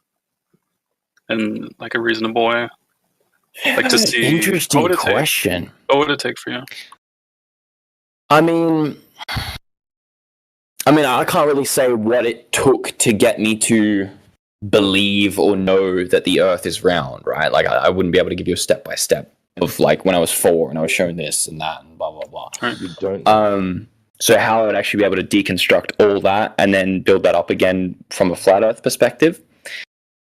in like a reasonable way? Like to see... Interesting question. What would it take for you? I mean, I can't really say what it took to get me to believe or know that the Earth is round, right? Like, I wouldn't be able to give you a step-by-step of, like, when I was 4 and I was shown this and that and blah, blah, blah. You don't. So how I would actually be able to deconstruct all that and then build that up again from a flat Earth perspective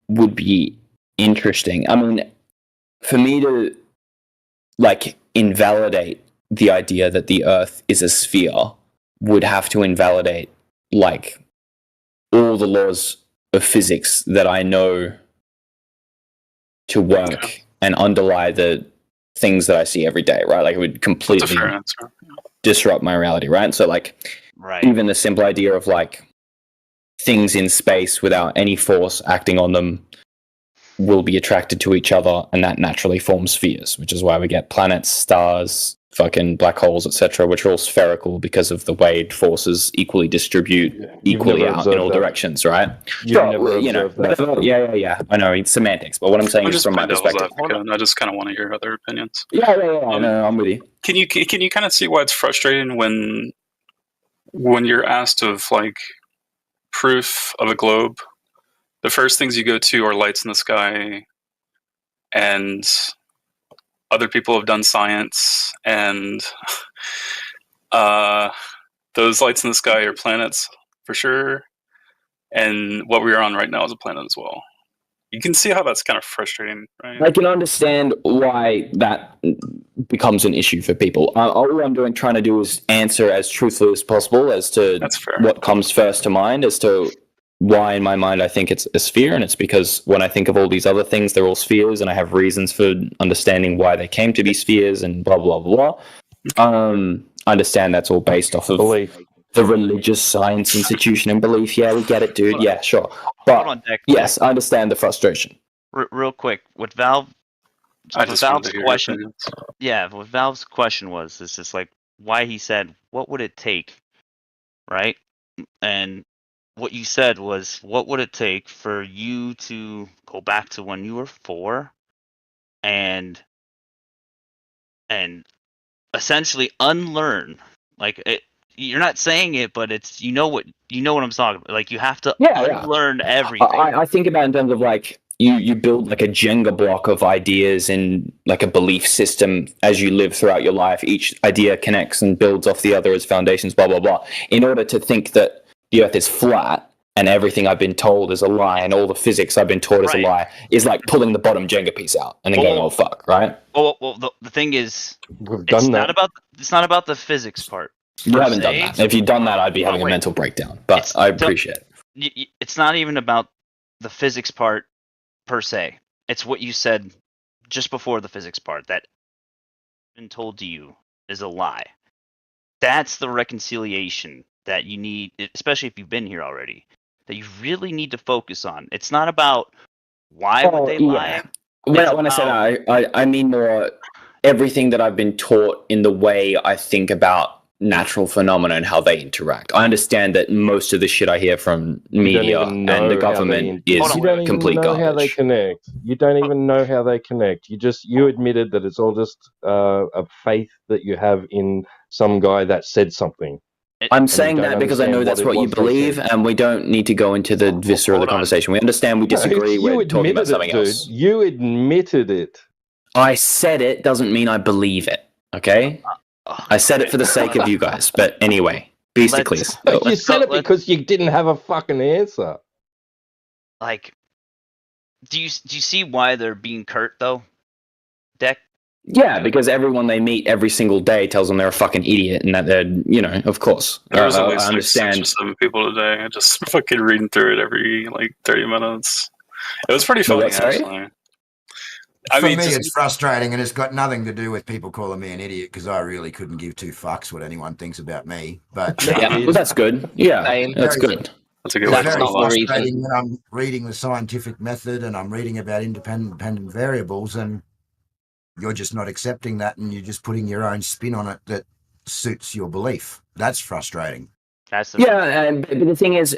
would be interesting. I mean, for me to, like, invalidate the idea that the Earth is a sphere would have to invalidate, like, all the laws of physics that I know to work and underlie the things that I see every day, right? Like, it would completely disrupt my reality, right? So, like, even the simple idea of, like, things in space without any force acting on them will be attracted to each other, and that naturally forms spheres, which is why we get planets, stars, fucking black holes, etc., which are all spherical because of the way forces equally distribute equally out in all directions, right? Sure, you know, yeah. I know it's semantics, but what I'm saying is from my perspective. I just kind of want to hear other opinions. Yeah. No, I'm with you. Can you kind of see why it's frustrating when you're asked of like proof of a globe? The first things you go to are lights in the sky, and other people have done science, and those lights in the sky are planets for sure. And what we're on right now is a planet as well. You can see how that's kind of frustrating, right? I can understand why that becomes an issue for people. All I'm trying to do is answer as truthfully as possible as to what comes first to mind, as to why in my mind I think it's a sphere, and it's because when I think of all these other things, they're all spheres, and I have reasons for understanding why they came to be spheres, and blah blah blah. I understand that's all based off of the religious science institution and belief. Yeah, we get it, dude. Yeah, sure. But hold on, Deck. Yes, I understand the frustration. Real quick, with Valve's question, what Valve's question was, is just like why he said, "What would it take?" Right, and what you said was, what would it take for you to go back to when you were 4 and essentially unlearn, like it, you're not saying it, but it's, you know what I'm talking about. Like, you have to unlearn everything. I think about it in terms of like you build like a Jenga block of ideas and like a belief system as you live throughout your life. Each idea connects and builds off the other as foundations, blah blah blah. In order to think that the Earth is flat and everything I've been told is a lie and all the physics I've been taught is a lie, is like pulling the bottom Jenga piece out and then going, oh fuck, right? Well, the thing is, it's not about the physics part. You haven't done that. If you'd done that, I'd be having a mental breakdown. But I appreciate it. It's not even about the physics part per se. It's what you said just before the physics part, that been told to you is a lie. That's the reconciliation that you need, especially if you've been here already, that you really need to focus on. It's not about why would they lie. When I say that, I mean more everything that I've been taught in the way I think about natural phenomena and how they interact. I understand that most of the shit I hear from media and the government is complete garbage. How they garbage. connect. You don't even know how they connect. You admitted that it's all just a faith that you have in some guy that said something. I'm saying that because I know that's what you believe, and we don't need to go into the viscera of the conversation. We understand we disagree. We're talking about something else. You admitted it. I said it doesn't mean I believe it. Okay. I said it for the sake of you guys, but anyway, basically, you said it because you didn't have a fucking answer. Like, do you see why they're being curt though, Deck? Yeah, because everyone they meet every single day tells them they're a fucking idiot and that they're, of course. There was at I least like 6 understand. or 7 people today. I just fucking reading through it every like 30 minutes. It was pretty funny, actually. For me, it's frustrating, and it's got nothing to do with people calling me an idiot, because I really couldn't give 2 fucks what anyone thinks about me. But yeah, well, that's good. Yeah, that's good. That's a good It's one. very frustrating when I'm reading the scientific method and I'm reading about independent variables, and you're just not accepting that, and you're just putting your own spin on it that suits your belief. That's frustrating. And the thing is,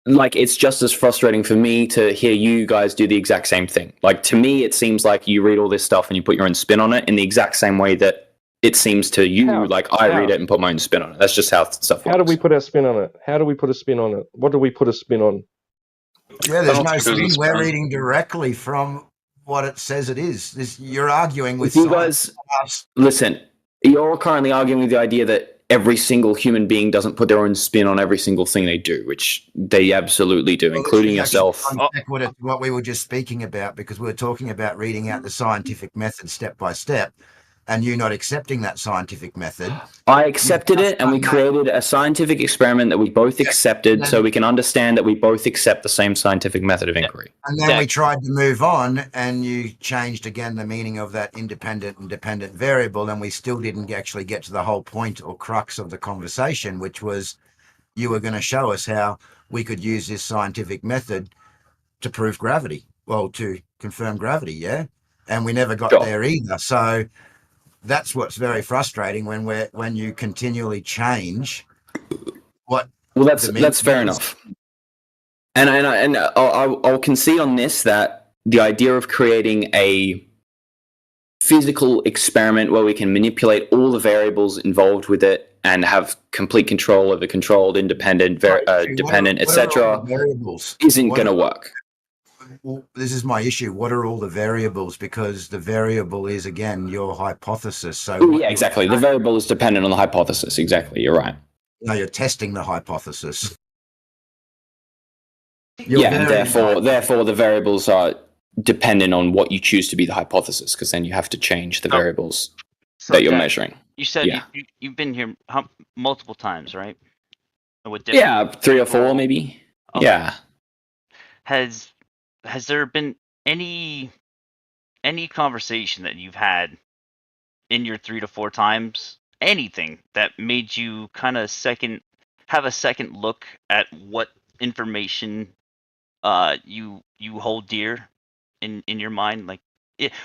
like, it's just as frustrating for me to hear you guys do the exact same thing. Like, to me, it seems like you read all this stuff and you put your own spin on it in the exact same way that it seems to you. I read it and put my own spin on it. That's just how stuff works. How do we put our spin on it? How do we put a spin on it? What do we put a spin on? Yeah, there's no spin. We're reading directly from what it says it is. You're arguing with you guys. Listen, you're currently arguing with the idea that every single human being doesn't put their own spin on every single thing they do, which they absolutely do, including yourself. What we were just speaking about, because we were talking about reading out the scientific method step by step, and you not accepting that scientific method. I accepted it, and we created a scientific experiment that we both accepted, so we can understand that we both accept the same scientific method of inquiry. And then we tried to move on, and you changed again the meaning of that independent and dependent variable, and we still didn't actually get to the whole point or crux of the conversation, which was you were going to show us how we could use this scientific method to prove gravity, well, to confirm gravity, yeah? And we never got there either. So that's what's very frustrating when you continually change what. Well, that's fair enough. And I'll concede on this that the idea of creating a physical experiment where we can manipulate all the variables involved with it and have complete control over controlled, independent, dependent, etc., isn't going to work. Well, this is my issue. What are all the variables? Because the variable is, again, your hypothesis. So yeah, exactly. The variable is dependent on the hypothesis. Exactly. You're right. No, you're testing the hypothesis. And therefore the variables are dependent on what you choose to be the hypothesis, because then you have to change the variables that you're measuring. You said you've been here multiple times, right? With 3 or 4 maybe. Okay. Yeah. Has there been any conversation that you've had in your 3 to 4 times, anything that made you kind of have a second look at what information you hold dear in your mind, like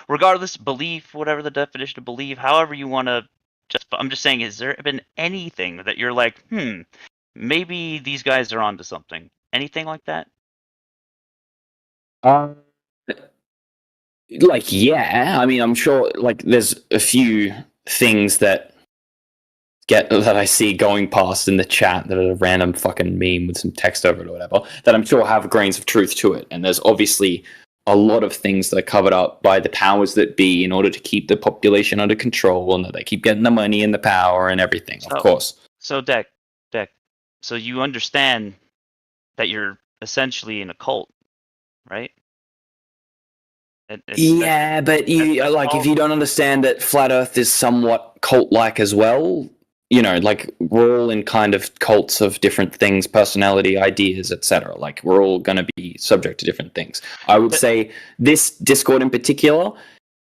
regardless, belief, whatever the definition of belief, however you want to. I'm just saying, has there been anything that you're like, maybe these guys are onto something? anything like that? Like, yeah. I mean, I'm sure. Like, there's a few things that I see going past in the chat that are a random fucking meme with some text over it or whatever, that I'm sure have grains of truth to it. And there's obviously a lot of things that are covered up by the powers that be in order to keep the population under control, and that they keep getting the money and the power and everything, of course. So, Deck, so you understand that you're essentially in a cult, right? Yeah, but you like, if you don't understand that Flat Earth is somewhat cult-like as well, you know, like, we're all in kind of cults of different things, personality, ideas, etc. Like, we're all going to be subject to different things. I would say this Discord in particular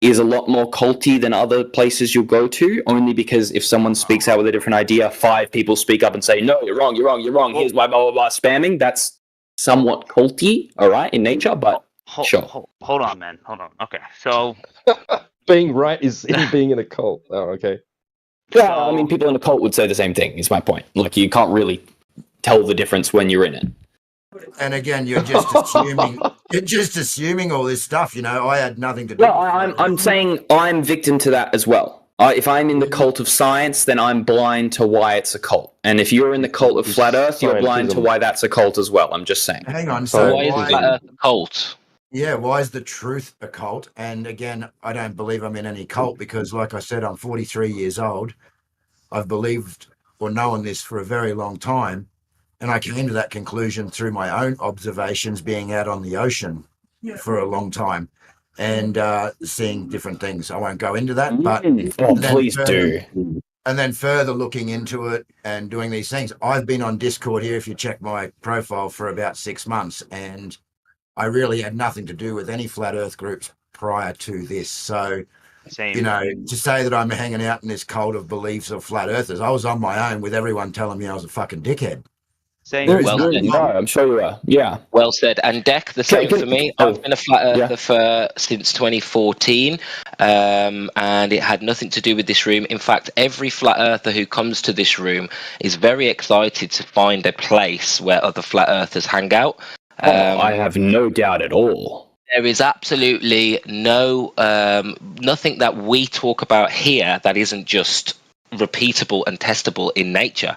is a lot more culty than other places you'll go to, only because if someone speaks out with a different idea, 5 people speak up and say, no, you're wrong, here's why, blah, blah, blah, spamming. That's somewhat culty, all right, in nature, but sure. Hold on, man. Hold on. Okay, so... being right is in being in a cult. Oh, okay. Yeah, I mean, people in a cult would say the same thing, is my point. Like, you can't really tell the difference when you're in it. And again, you're just assuming all this stuff, you know. I had nothing to do with it. I'm saying I'm victim to that as well. If I'm in the cult of science, then I'm blind to why it's a cult. And if you're in the cult of Flat Earth, you're blind to why that's a cult as well. I'm just saying. Hang on, so why is Flat Earth a cult? Yeah, why is the truth a cult? And again, I don't believe I'm in any cult because, like I said, I'm 43 years old. I've believed or known this for a very long time. And I came to that conclusion through my own observations being out on the ocean for a long time and seeing different things. I won't go into that, but please do. And then further looking into it and doing these things. I've been on Discord here, if you check my profile, for about 6 months, and I really had nothing to do with any flat earth groups prior to this. So, Same. you know, to say that I'm hanging out in this cult of beliefs of flat earthers, I was on my own with everyone telling me I was a fucking dickhead. Well said. No, I'm sure you are. Yeah. Well said. And Deck, the same for me. I've been a flat earther since 2014, and it had nothing to do with this room. In fact, every flat earther who comes to this room is very excited to find a place where other flat earthers hang out. I have no doubt at all. There is absolutely nothing that we talk about here that isn't just repeatable and testable in nature.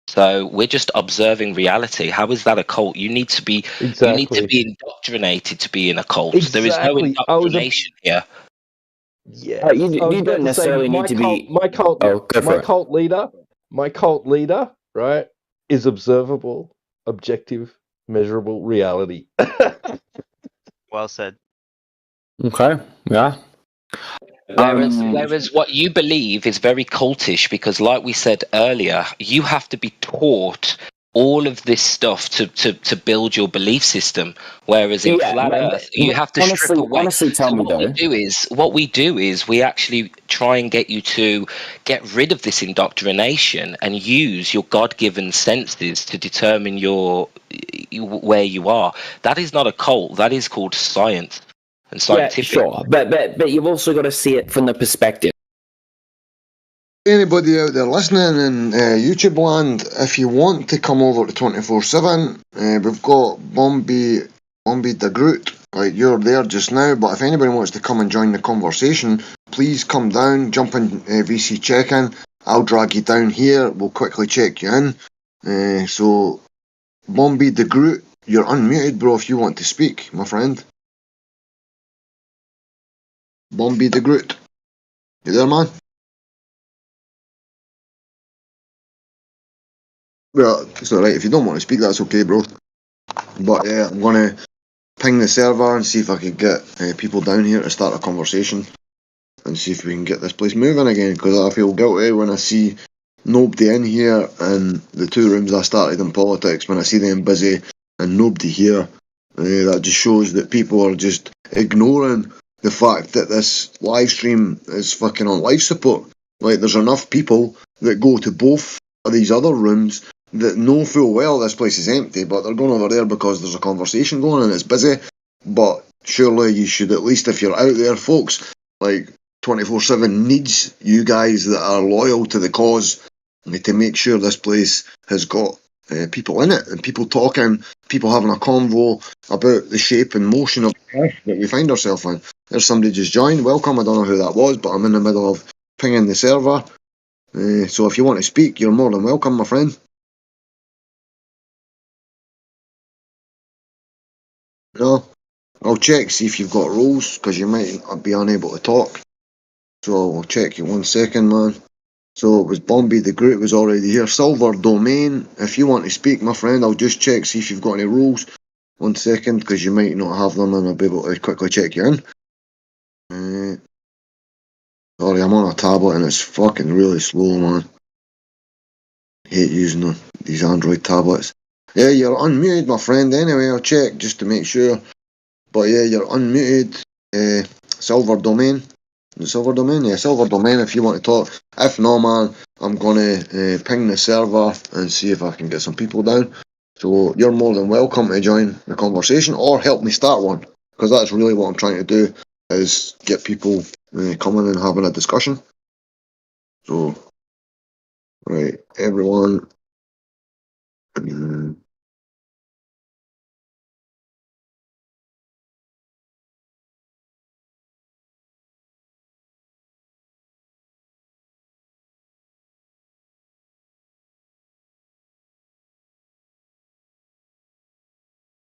So we're just observing reality. How is that a cult? You need to be indoctrinated to be in a cult. There is no indoctrination here. Yeah, you don't necessarily need to be. My cult leader, right, is observable, objective, measurable reality. Well said. Okay. Yeah. Whereas what you believe is very cultish, because like we said earlier, you have to be taught all of this stuff to build your belief system. Whereas in Flat Earth, you have to strip away. Honestly, What we do is we actually try and get you to get rid of this indoctrination and use your God-given senses to determine where you are. That is not a cult. That is called science and scientific. Yeah, sure, but you've also got to see it from the perspective. Anybody out there listening in YouTube land, if you want to come over to 24/7, we've got Bombi the Groot. Like, you're there just now, but if anybody wants to come and join the conversation, please come down, jump in VC check-in. I'll drag you down here. We'll quickly check you in. So, Bombi the Groot, you're unmuted, bro, if you want to speak, my friend. Bombi the Groot. You there, man? Well, it's alright. If you don't want to speak, that's okay, bro. But yeah, I'm going to ping the server and see if I can get people down here to start a conversation and see if we can get this place moving again, because I feel guilty when I see nobody in here and the 2 rooms I started in politics, when I see them busy and nobody here. That just shows that people are just ignoring the fact that this live stream is fucking on life support. Like, there's enough people that go to both of these other rooms that know full well this place is empty, but they're going over there because there's a conversation going and it's busy. But surely you should, at least if you're out there, folks, like 24/7 needs you guys that are loyal to the cause to make sure this place has got people in it, and people talking, people having a convo about the shape and motion of the earth that we find ourselves in. There's somebody just joined. Welcome. I don't know who that was, but I'm in the middle of pinging the server. So if you want to speak, you're more than welcome, my friend. No, I'll check, see if you've got roles, because you might be unable to talk. So I'll check you 1 second, man. So it was Bombi, the group was already here. Silver Domain, if you want to speak, my friend, I'll just check, see if you've got any rules. 1 second, because you might not have them, and I'll be able to quickly check you in. Sorry, I'm on a tablet, and it's fucking really slow, man. Hate using these Android tablets. Yeah, you're unmuted, my friend, anyway, I'll check, just to make sure. But yeah, you're unmuted. Silver Domain. Silver Domain? Yeah, Silver Domain if you want to talk. If not, man, I'm going to ping the server and see if I can get some people down. So you're more than welcome to join the conversation or help me start one, because that's really what I'm trying to do, is get people coming and having a discussion. So, right, everyone.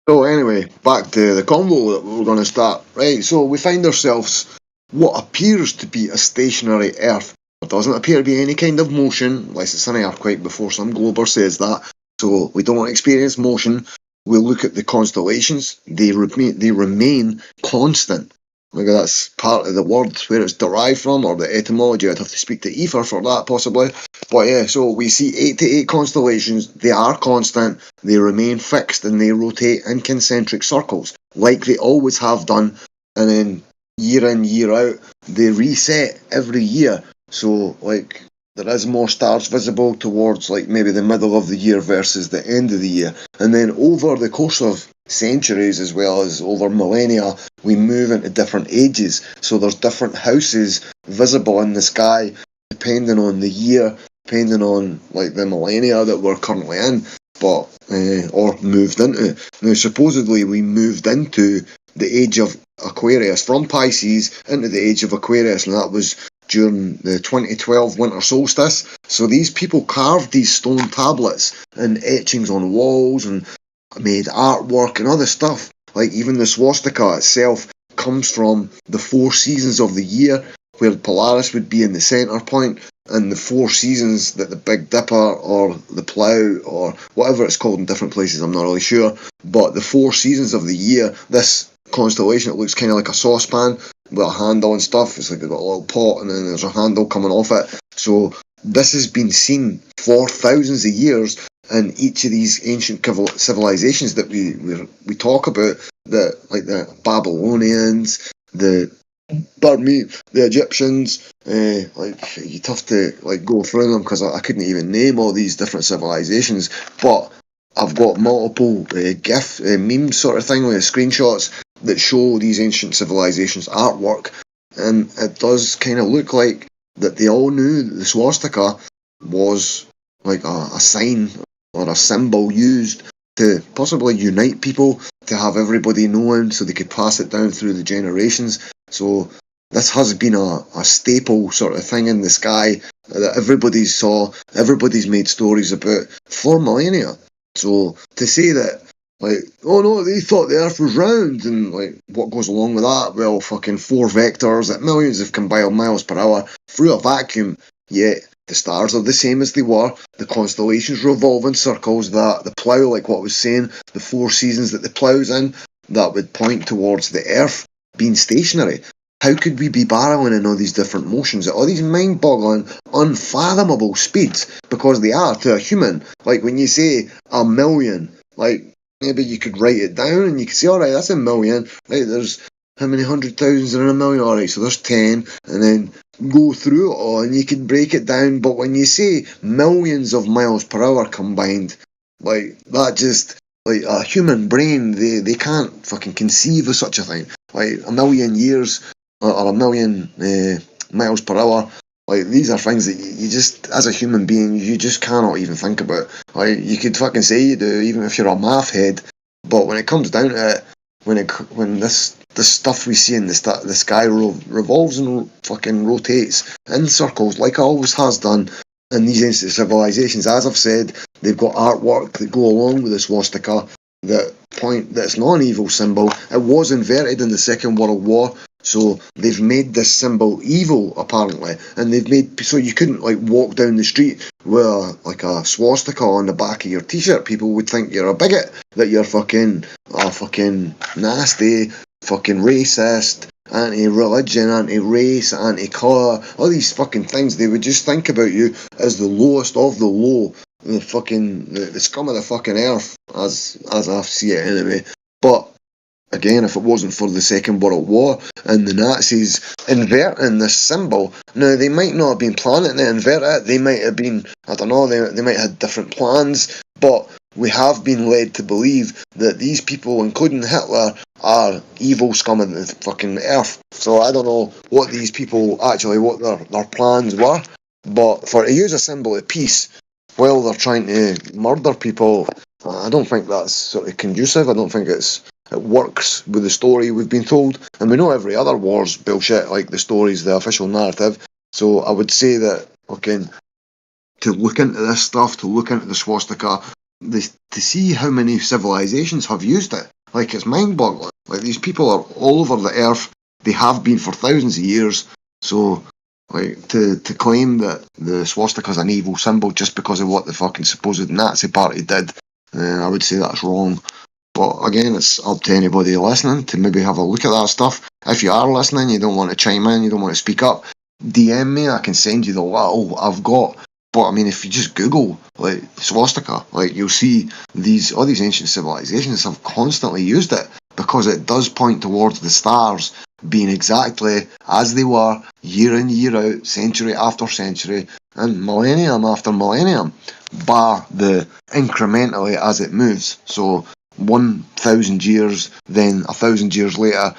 So anyway, back to the convo that we're going to start. Right, so we find ourselves what appears to be a stationary Earth. There doesn't appear to be any kind of motion, unless it's an earthquake before some glober says that. So we don't experience motion. We look at the constellations. They remain constant. Like that's part of the word where it's derived from, or the etymology. I'd have to speak to Ether for that, possibly. But yeah, so we see 8 to 8 constellations. They are constant. They remain fixed, and they rotate in concentric circles, like they always have done. And then year in, year out, they reset every year. So, like, there is more stars visible towards, like, maybe the middle of the year versus the end of the year. And then over the course of centuries, as well as over millennia, we move into different ages. So there's different houses visible in the sky, depending on the year, depending on, like, the millennia that we're currently in, but or moved into. Now, supposedly we moved into the age of Aquarius, from Pisces into the age of Aquarius, and that was during the 2012 winter solstice. So these people carved these stone tablets and etchings on walls and made artwork and other stuff. Like even the swastika itself comes from the 4 seasons of the year, where Polaris would be in the centre point, and the 4 seasons that the Big Dipper or the Plough or whatever it's called in different places, I'm not really sure, but the 4 seasons of the year, this constellation, it looks kind of like a saucepan with a handle and stuff. It's like they've got a little pot and then there's a handle coming off it. So this has been seen for thousands of years in each of these ancient civilizations that we talk about, that like the Babylonians, the Egyptians. Like you'd have to like go through them, because I couldn't even name all these different civilizations. But I've got multiple GIF memes sort of thing, with screenshots that show these ancient civilizations artwork, and it does kind of look like that they all knew that the swastika was like a sign or a symbol used to possibly unite people, to have everybody knowing so they could pass it down through the generations. So this has been a staple sort of thing in the sky that everybody's saw, everybody's made stories about for millennia. So to say that, like, oh no, they thought the Earth was round, and like, what goes along with that? Well, fucking 4 vectors at millions of combined miles per hour through a vacuum, yet the stars are the same as they were, the constellations revolve in circles, that the Plough, like what I was saying, the 4 seasons that the Plough's in, that would point towards the Earth being stationary. How could we be barreling in all these different motions at all these mind-boggling, unfathomable speeds? Because they are to a human. Like when you say a million, like maybe you could write it down and you could say, alright, that's a million. Right, there's how many 100,000s are in a million? Alright, so there's 10, and then go through it all and you can break it down. But when you say millions of miles per hour combined, like that just, like a human brain, they can't fucking conceive of such a thing. Like a million years or a million miles per hour Like, these are things that you just, as a human being, you just cannot even think about. Like, you could fucking say you do, even if you're a math head, but when it comes down to it, when this stuff we see in the sky revolves and fucking rotates in circles like it always has done in these ancient civilizations, as I've said, they've got artwork that go along with the swastika that point that it's not an evil symbol. It was invented in the Second World War, so they've made this symbol evil apparently, and they've made so you couldn't like walk down the street with like a swastika on the back of your t-shirt. People would think you're a bigot, that you're fucking nasty, fucking racist, anti-religion, anti-race, anti-colour, all these fucking things. They would just think about you as the lowest of the low, the scum of the fucking earth, as I see it anyway. But again, if it wasn't for the Second World War and the Nazis inverting this symbol, now they might not have been planning to invert it, they might have been, I don't know, they might have had different plans, but we have been led to believe that these people, including Hitler, are evil scum of the fucking earth. So I don't know what these people actually, what their plans were, but to use a symbol of peace while they're trying to murder people, I don't think that's sort of conducive. I don't think it works with the story we've been told, and we know every other war's bullshit, like the story's the official narrative. So I would say that, to look into this stuff, to look into the swastika, to see how many civilizations have used it, like, it's mind-boggling. Like, these people are all over the earth, they have been for thousands of years, so like, to claim that the swastika is an evil symbol just because of what the fucking supposed Nazi party did, I would say that's wrong. But again, it's up to anybody listening to maybe have a look at that stuff. If you are listening, you don't want to chime in, you don't want to speak up, DM me, I can send you the little I've got. But I mean, if you just Google like swastika, like, you'll see all these ancient civilizations have constantly used it because it does point towards the stars being exactly as they were year in, year out, century after century, and millennium after millennium, bar the incrementally as it moves. So 1,000 years, then 1,000 years later,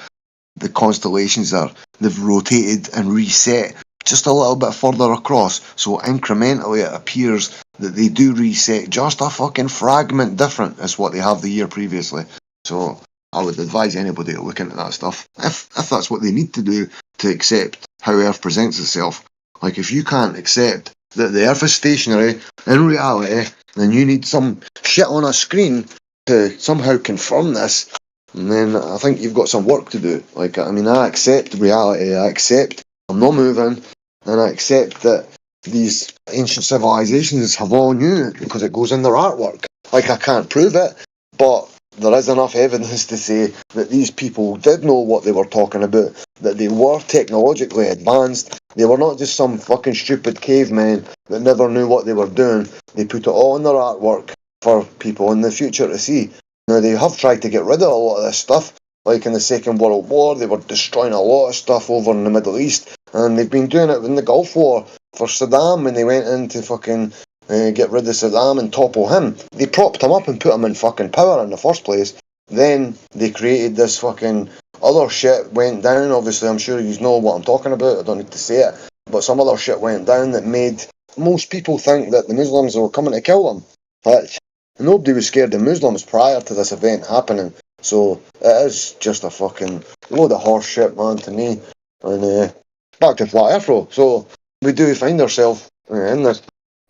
the constellations they've rotated and reset just a little bit further across. So incrementally it appears that they do reset just a fucking fragment different as what they have the year previously. So I would advise anybody to look into that stuff, if that's what they need to do to accept how Earth presents itself. Like, if you can't accept that the Earth is stationary in reality, then you need some shit on a screen to somehow confirm this, and then I think you've got some work to do. Like, I mean, I accept reality, I accept I'm not moving, and I accept that these ancient civilizations have all knew it because it goes in their artwork. Like, I can't prove it, but there is enough evidence to say that these people did know what they were talking about, that they were technologically advanced. They were not just some fucking stupid cavemen that never knew what they were doing. They put it all in their artwork for people in the future to see. Now, they have tried to get rid of a lot of this stuff. Like, in the Second World War, they were destroying a lot of stuff over in the Middle East, and they've been doing it in the Gulf War for Saddam when they went in to fucking get rid of Saddam and topple him. They propped him up and put him in fucking power in the first place. Then they created this fucking other shit went down. Obviously, I'm sure you know what I'm talking about. I don't need to say it. But some other shit went down that made most people think that the Muslims were coming to kill them. But nobody was scared of Muslims prior to this event happening. So it is just a fucking load of horse shit, man, to me. And back to Flat Earth, though. So we do find ourselves in this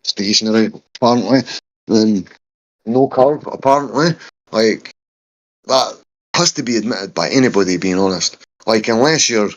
stationary, apparently, and no curve, apparently. Like, that has to be admitted by anybody, being honest. Like, unless you're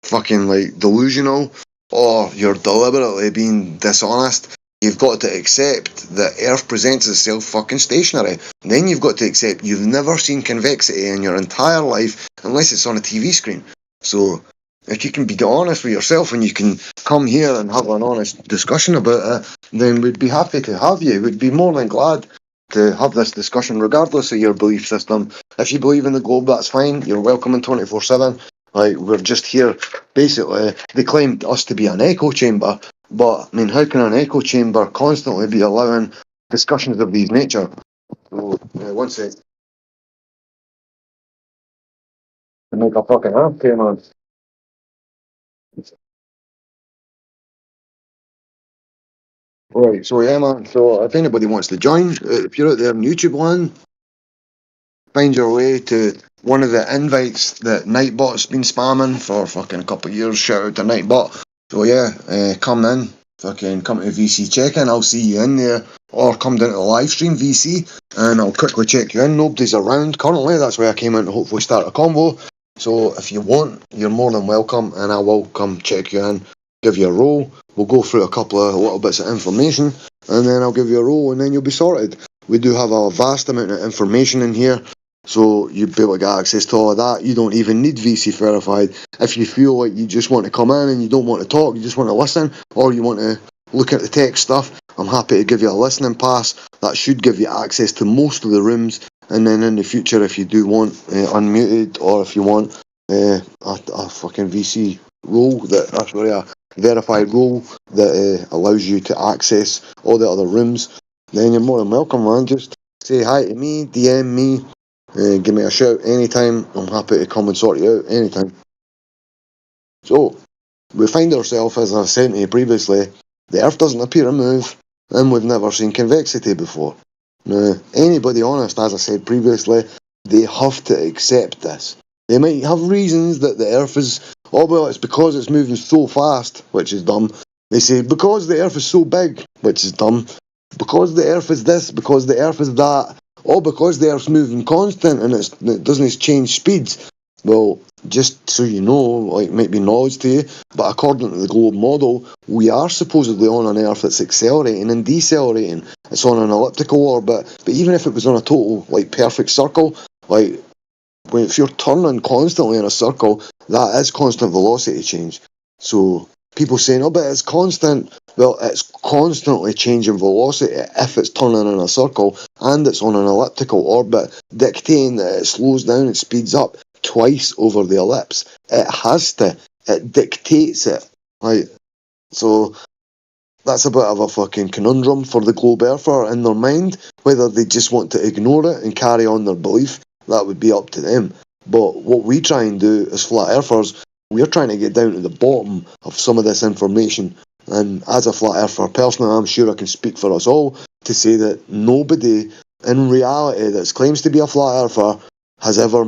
fucking, like, delusional or you're deliberately being dishonest, you've got to accept that Earth presents itself fucking stationary. Then you've got to accept you've never seen convexity in your entire life unless it's on a TV screen. So if you can be honest with yourself and you can come here and have an honest discussion about it, then we'd be happy to have you. We'd be more than glad to have this discussion regardless of your belief system. If you believe in the globe, that's fine. You're welcome in 24/7. Like, we're just here, basically, they claimed us to be an echo chamber, but, I mean, how can an echo chamber constantly be allowing discussions of these nature? So, one sec. To make a fucking app, man. Right, so yeah, man. So if anybody wants to join, if you're out there in YouTube land, find your way to one of the invites that Nightbot's been spamming for fucking a couple of years. Shout out to Nightbot. So yeah, come in, fucking come to VC check-in. I'll see you in there, or come down to the live stream VC, and I'll quickly check you in. Nobody's around currently. That's why I came in to hopefully start a convo. So if you want, you're more than welcome, and I will come check you in, give you a roll. We'll go through a couple of little bits of information, and then I'll give you a roll, and then you'll be sorted. We do have a vast amount of information in here, so you'll be able to get access to all of that. You don't even need VC verified. If you feel like you just want to come in and you don't want to talk, you just want to listen, or you want to look at the tech stuff, I'm happy to give you a listening pass. That should give you access to most of the rooms, and then in the future, if you do want unmuted, or if you want a fucking VC role, that's really a verified role that allows you to access all the other rooms, then you're more than welcome, man. Just say hi to me, DM me, give me a shout anytime. I'm happy to come and sort you out anytime. So, we find ourselves, as I said to you previously, the Earth doesn't appear to move, and we've never seen convexity before. Now, anybody honest, as I said previously, they have to accept this. They might have reasons that the Earth is, oh well, it's because it's moving so fast, which is dumb. They say, because the Earth is so big, which is dumb. Because the Earth is this, because the Earth is that. Oh, because the Earth's moving constant and it doesn't change speeds. Well, just so you know, like, might be knowledge to you, but according to the globe model, we are supposedly on an Earth that's accelerating and decelerating. It's on an elliptical orbit, but even if it was on a total, like, perfect circle, like, if you're turning constantly in a circle, that is constant velocity change. So people saying, oh, but it's constant. Well, it's constantly changing velocity if it's turning in a circle and it's on an elliptical orbit, dictating that it slows down and speeds up twice over the ellipse. It has to. It dictates it. Right? So that's a bit of a fucking conundrum for the globe earther in their mind, whether they just want to ignore it and carry on their belief. That would be up to them. But what we try and do as flat earthers, we're trying to get down to the bottom of some of this information. And as a flat earther, personally, I'm sure I can speak for us all to say that nobody in reality that claims to be a flat earther has ever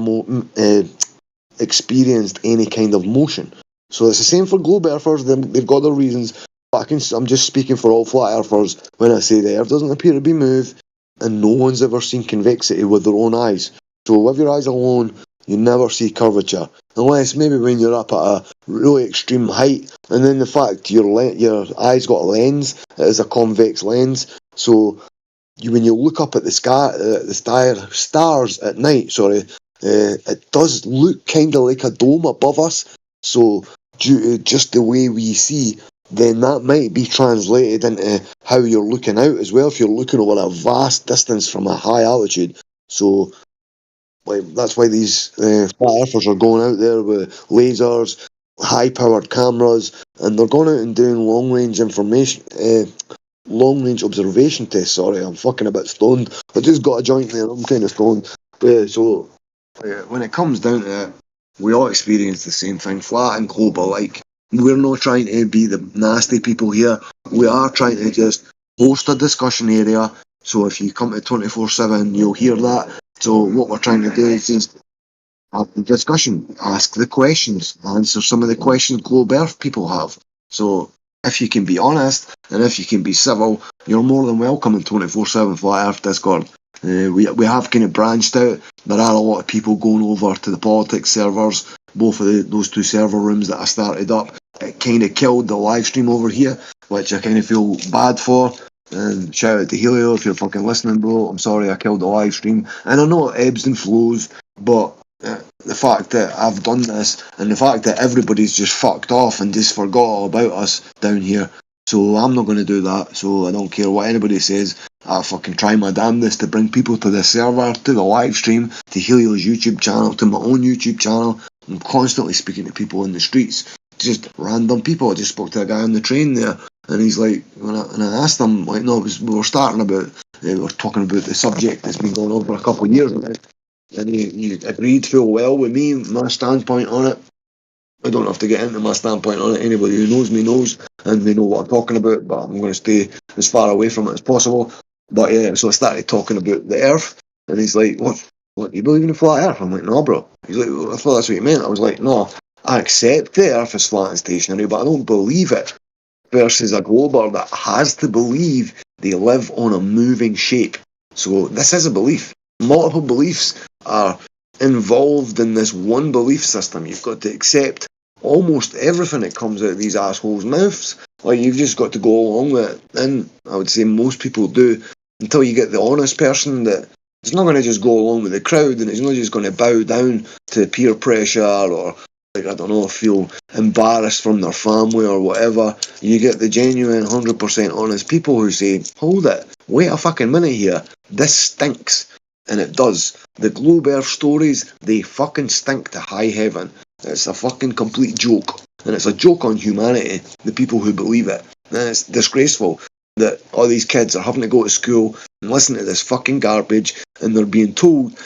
experienced any kind of motion. So it's the same for globe earthers. They've got their reasons. But I'm just speaking for all flat earthers when I say the Earth doesn't appear to be moved, and no one's ever seen convexity with their own eyes. So with your eyes alone, you never see curvature, unless maybe when you're up at a really extreme height, and then the fact your eyes got a lens, it is a convex lens. So when you look up at the stars at night, it does look kind of like a dome above us. So due to just the way we see, then that might be translated into how you're looking out as well, if you're looking over a vast distance from a high altitude. So that's why these flat earthers are going out there with lasers, high-powered cameras, and they're going out and doing long-range observation tests. Sorry, I'm fucking a bit stoned. I just got a joint there. I'm kind of stoned. So when it comes down to it, we all experience the same thing, flat and globe alike. We're not trying to be the nasty people here. We are trying to just host a discussion area. So if you come to 24/7, you'll hear that. So what we're trying to do is just have the discussion, ask the questions, answer some of the questions Globe Earth people have. So if you can be honest and if you can be civil, you're more than welcome in 24/7 Flat Earth Discord. We have kind of branched out. There are a lot of people going over to the politics servers, both of those two server rooms that I started up. It kind of killed the live stream over here, which I kind of feel bad for. And shout out to Helio if you're fucking listening, bro. I'm sorry I killed the live stream. And I know it ebbs and flows, but the fact that I've done this and the fact that everybody's just fucked off and just forgot all about us down here. So I'm not going to do that. So I don't care what anybody says. I fucking try my damnedest to bring people to the server, to the live stream, to Helio's YouTube channel, to my own YouTube channel. I'm constantly speaking to people in the streets. Just random people. I just spoke to a guy on the train there, and he's like, when I asked him, like, no, we were talking about the subject that's been going on for a couple of years now, and he agreed full well with me, my standpoint on it. I don't have to get into my standpoint on it. Anybody who knows me knows, and they know what I'm talking about, but I'm going to stay as far away from it as possible. But yeah, so I started talking about the Earth, and he's like, what, you believe in a flat Earth? I'm like, no, bro. He's like, well, I thought that's what you meant. I was like, no, I accept the Earth is flat and stationary, but I don't believe it. Versus a glober that has to believe they live on a moving shape. So this is a belief. Multiple beliefs are involved in this one belief system. You've got to accept almost everything that comes out of these assholes' mouths. Like, you've just got to go along with it. And I would say most people do, until you get the honest person that is not going to just go along with the crowd, and is not just going to bow down to peer pressure or, like, I don't know, feel embarrassed from their family or whatever. You get the genuine 100% honest people who say, hold it, wait a fucking minute here, this stinks. And it does. The globe earth stories, they fucking stink to high heaven. It's a fucking complete joke. And it's a joke on humanity, the people who believe it. And it's disgraceful that all these kids are having to go to school and listen to this fucking garbage, and they're being told,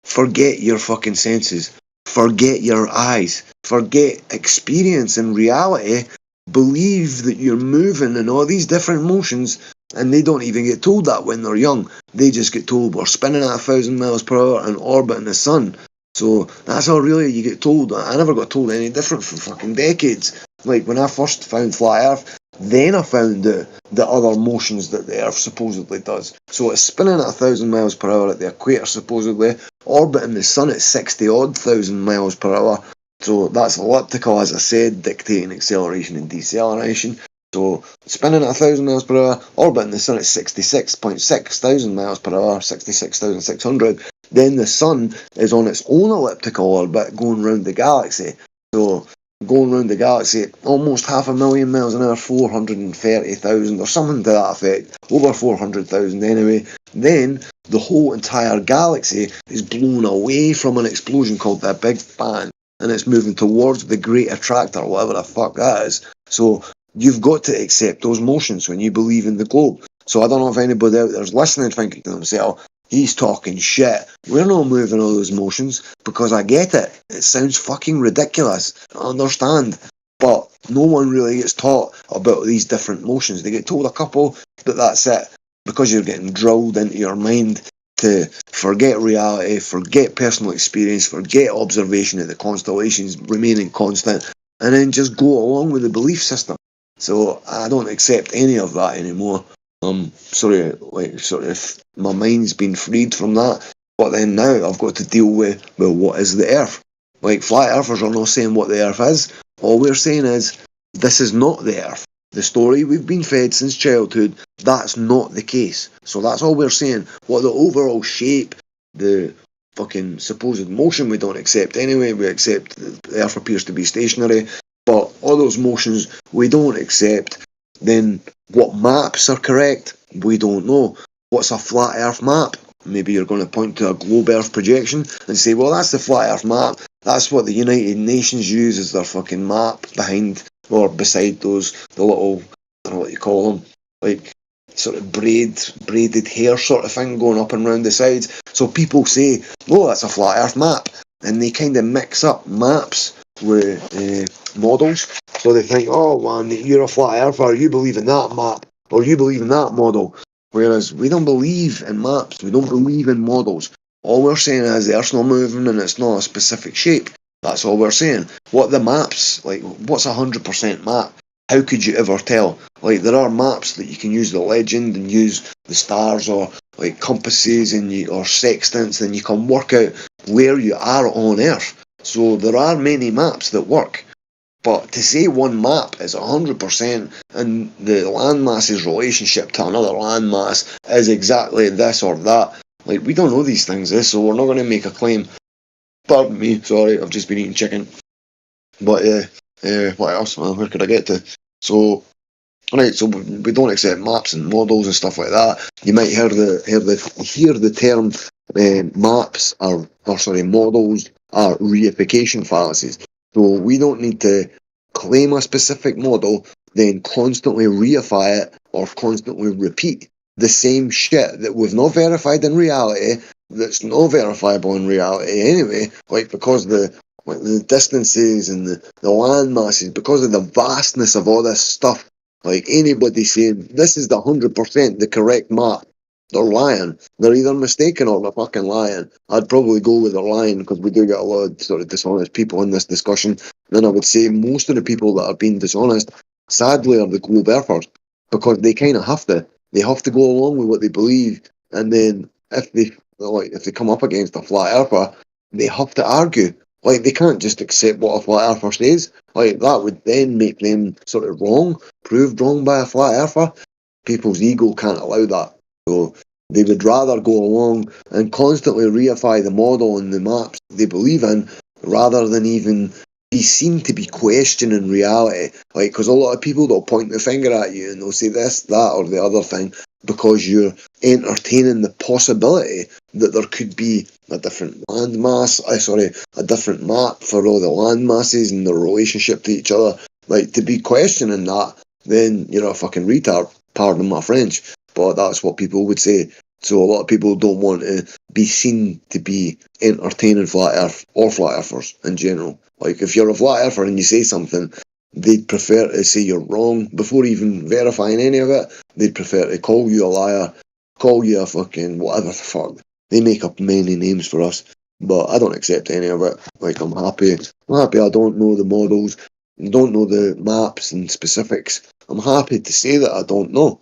forget your fucking senses. Forget your eyes. Forget experience and reality. Believe that you're moving in all these different motions, and they don't even get told that when they're young. They just get told we're spinning at 1,000 miles per hour in orbit in the sun. So that's all really you get told. I never got told any different for fucking decades. Like, when I first found flat Earth, then I found the other motions that the Earth supposedly does. So it's spinning at 1,000 miles per hour at the equator, supposedly, orbiting the sun at 60,000 miles per hour. So that's elliptical, as I said, dictating acceleration and deceleration. So spinning at 1,000 miles per hour, orbiting the sun at 66.6 thousand miles per hour, 66,600. Then the sun is on its own elliptical orbit going round the galaxy. So going round the galaxy at almost 500,000 miles an hour, 430,000 or something to that effect, over 400,000 anyway. Then the whole entire galaxy is blown away from an explosion called the Big Bang, and it's moving towards the Great Attractor, whatever the fuck that is. So you've got to accept those motions when you believe in the globe. So I don't know if anybody out there's listening thinking to themselves, he's talking shit. We're not moving all those motions, because I get it. It sounds fucking ridiculous. I understand. But no one really gets taught about these different motions. They get told a couple, but that's it. Because you're getting drilled into your mind to forget reality, forget personal experience, forget observation of the constellations remaining constant, and then just go along with the belief system. So I don't accept any of that anymore. Sort of my mind's been freed from that. But then now I've got to deal with, well, what is the Earth? Like, flat earthers are not saying what the Earth is. All we're saying is, this is not the Earth. The story we've been fed since childhood, that's not the case. So that's all we're saying. What the overall shape, the fucking supposed motion we don't accept anyway. We accept the Earth appears to be stationary. But all those motions we don't accept. Then what maps are correct? We don't know. What's a flat Earth map? Maybe you're going to point to a globe Earth projection and say, well, that's the flat Earth map. That's what the United Nations use as their fucking map behind or beside those, the little, I don't know what you call them, like sort of braided hair sort of thing going up and round the sides. So people say, oh, that's a flat Earth map. And they kind of mix up maps with models. So they think, oh man, you're a flat earther, you believe in that map, or you believe in that model. Whereas we don't believe in maps, we don't believe in models. All we're saying is the Earth's not moving and it's not a specific shape. That's all we're saying. What the maps, like, what's a 100% map? How could you ever tell? Like, there are maps that you can use the legend and use the stars or like compasses and or sextants, and you can work out where you are on Earth. So there are many maps that work. But to say one map is 100% and the landmass's relationship to another landmass is exactly this or that, like, we don't know these things, so we're not going to make a claim. Pardon me, sorry, I've just been eating chicken. But what else? Where could I get to? So, right, so we don't accept maps and models and stuff like that. You might hear the term maps models are reification fallacies. So we don't need to claim a specific model, then constantly reify it or constantly repeat the same shit that we've not verified in reality, that's not verifiable in reality anyway, like, because the like the distances and the land masses, because of the vastness of all this stuff, like anybody saying this is the 100% the correct map, they're lying. They're either mistaken or they're fucking lying. I'd probably go with they're lying because we do get a lot of sort of dishonest people in this discussion. Then I would say most of the people that are being dishonest, sadly, are the globe earthers, because they kind of have to. They have to go along with what they believe, and then if they come up against a flat earther, they have to argue. Like, they can't just accept what a flat earther says. Like, that would then make them sort of wrong, proved wrong by a flat earther. People's ego can't allow that. So they would rather go along and constantly reify the model and the maps they believe in, rather than even be seen to be questioning reality. Like, because a lot of people, they'll point the finger at you and they'll say this, that, or the other thing, because you're entertaining the possibility that there could be a different landmass, a different map for all the land masses and their relationship to each other. Like, to be questioning that, then you're a fucking retard, pardon my French, but that's what people would say. So a lot of people don't want to be seen to be entertaining flat earth or flat earthers in general. Like, if you're a flat earther and you say something, they'd prefer to say you're wrong before even verifying any of it. They'd prefer to call you a liar, call you a fucking whatever the fuck. They make up many names for us, but I don't accept any of it. Like, I'm happy I don't know the models, don't know the maps and specifics. I'm happy to say that I don't know.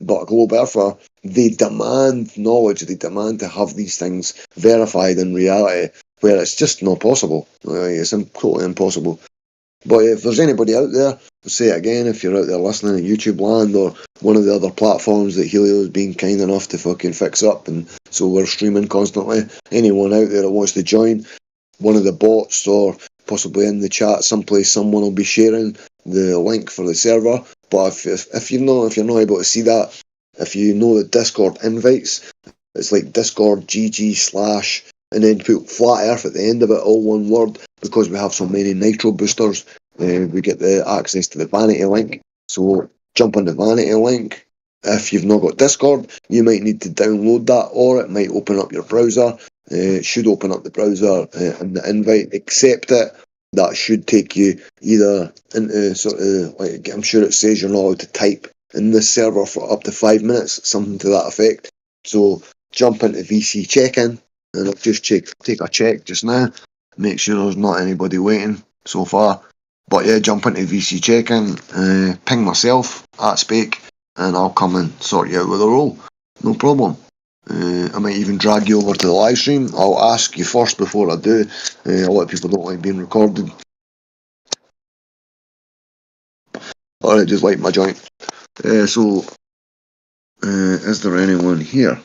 But a globe earther, they demand knowledge, they demand to have these things verified in reality, where it's just not possible. It's totally impossible. But if there's anybody out there, I'll say it again, if you're out there listening in YouTube land or one of the other platforms that Helio's been kind enough to fucking fix up, and so we're streaming constantly, anyone out there that wants to join, one of the bots or possibly in the chat someplace, someone will be sharing the link for the server. But if you're not able to see that, if you know the Discord invites, it's like Discord GG/ and then put Flat Earth at the end of it, all one word, because we have so many nitro boosters. We get the access to the Vanity link. So jump on the Vanity link. If you've not got Discord, you might need to download that, or it might open up your browser. It should open up the browser and the invite. Accept it. That should take you either into sort of, like, I'm sure it says you're not allowed to type in this server for up to 5 minutes, something to that effect. So jump into VC check-in, and I'll just take a check just now, make sure there's not anybody waiting so far. But yeah, jump into VC check-in, ping myself at Spake, and I'll come and sort you out with a role. No problem. I might even drag you over to the live stream. I'll ask you first before I do. A lot of people don't like being recorded. I just like my joint. So, is there anyone here?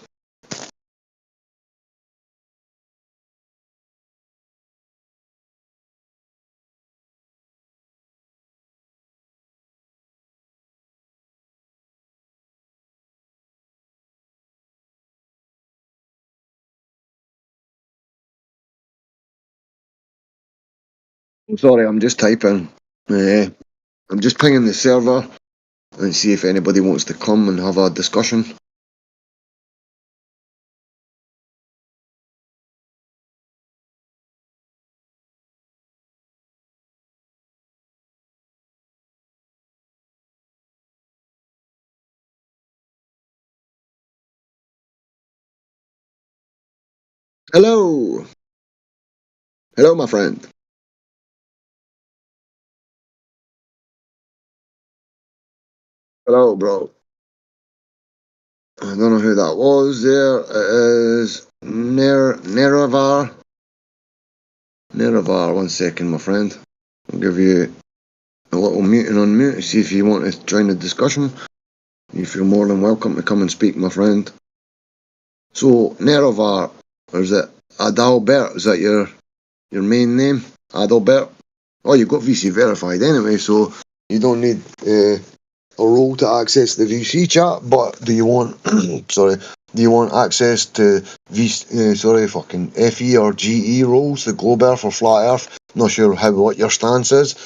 I'm sorry, I'm just typing. I'm just pinging the server and see if anybody wants to come and have a discussion. Hello! Hello, my friend. Hello, bro. I don't know who that was there. It is Neravar. Neravar, 1 second, my friend. I'll give you a little mute and unmute to see if you want to join the discussion. You feel more than welcome to come and speak, my friend. So, Neravar, or is it Adalbert? Is that your main name? Adalbert? Oh, you've got VC verified anyway, so you don't need a role to access the VC chat, but do you want do you want access to FE or GE roles, the Globe Earth or Flat Earth? Not sure what your stance is,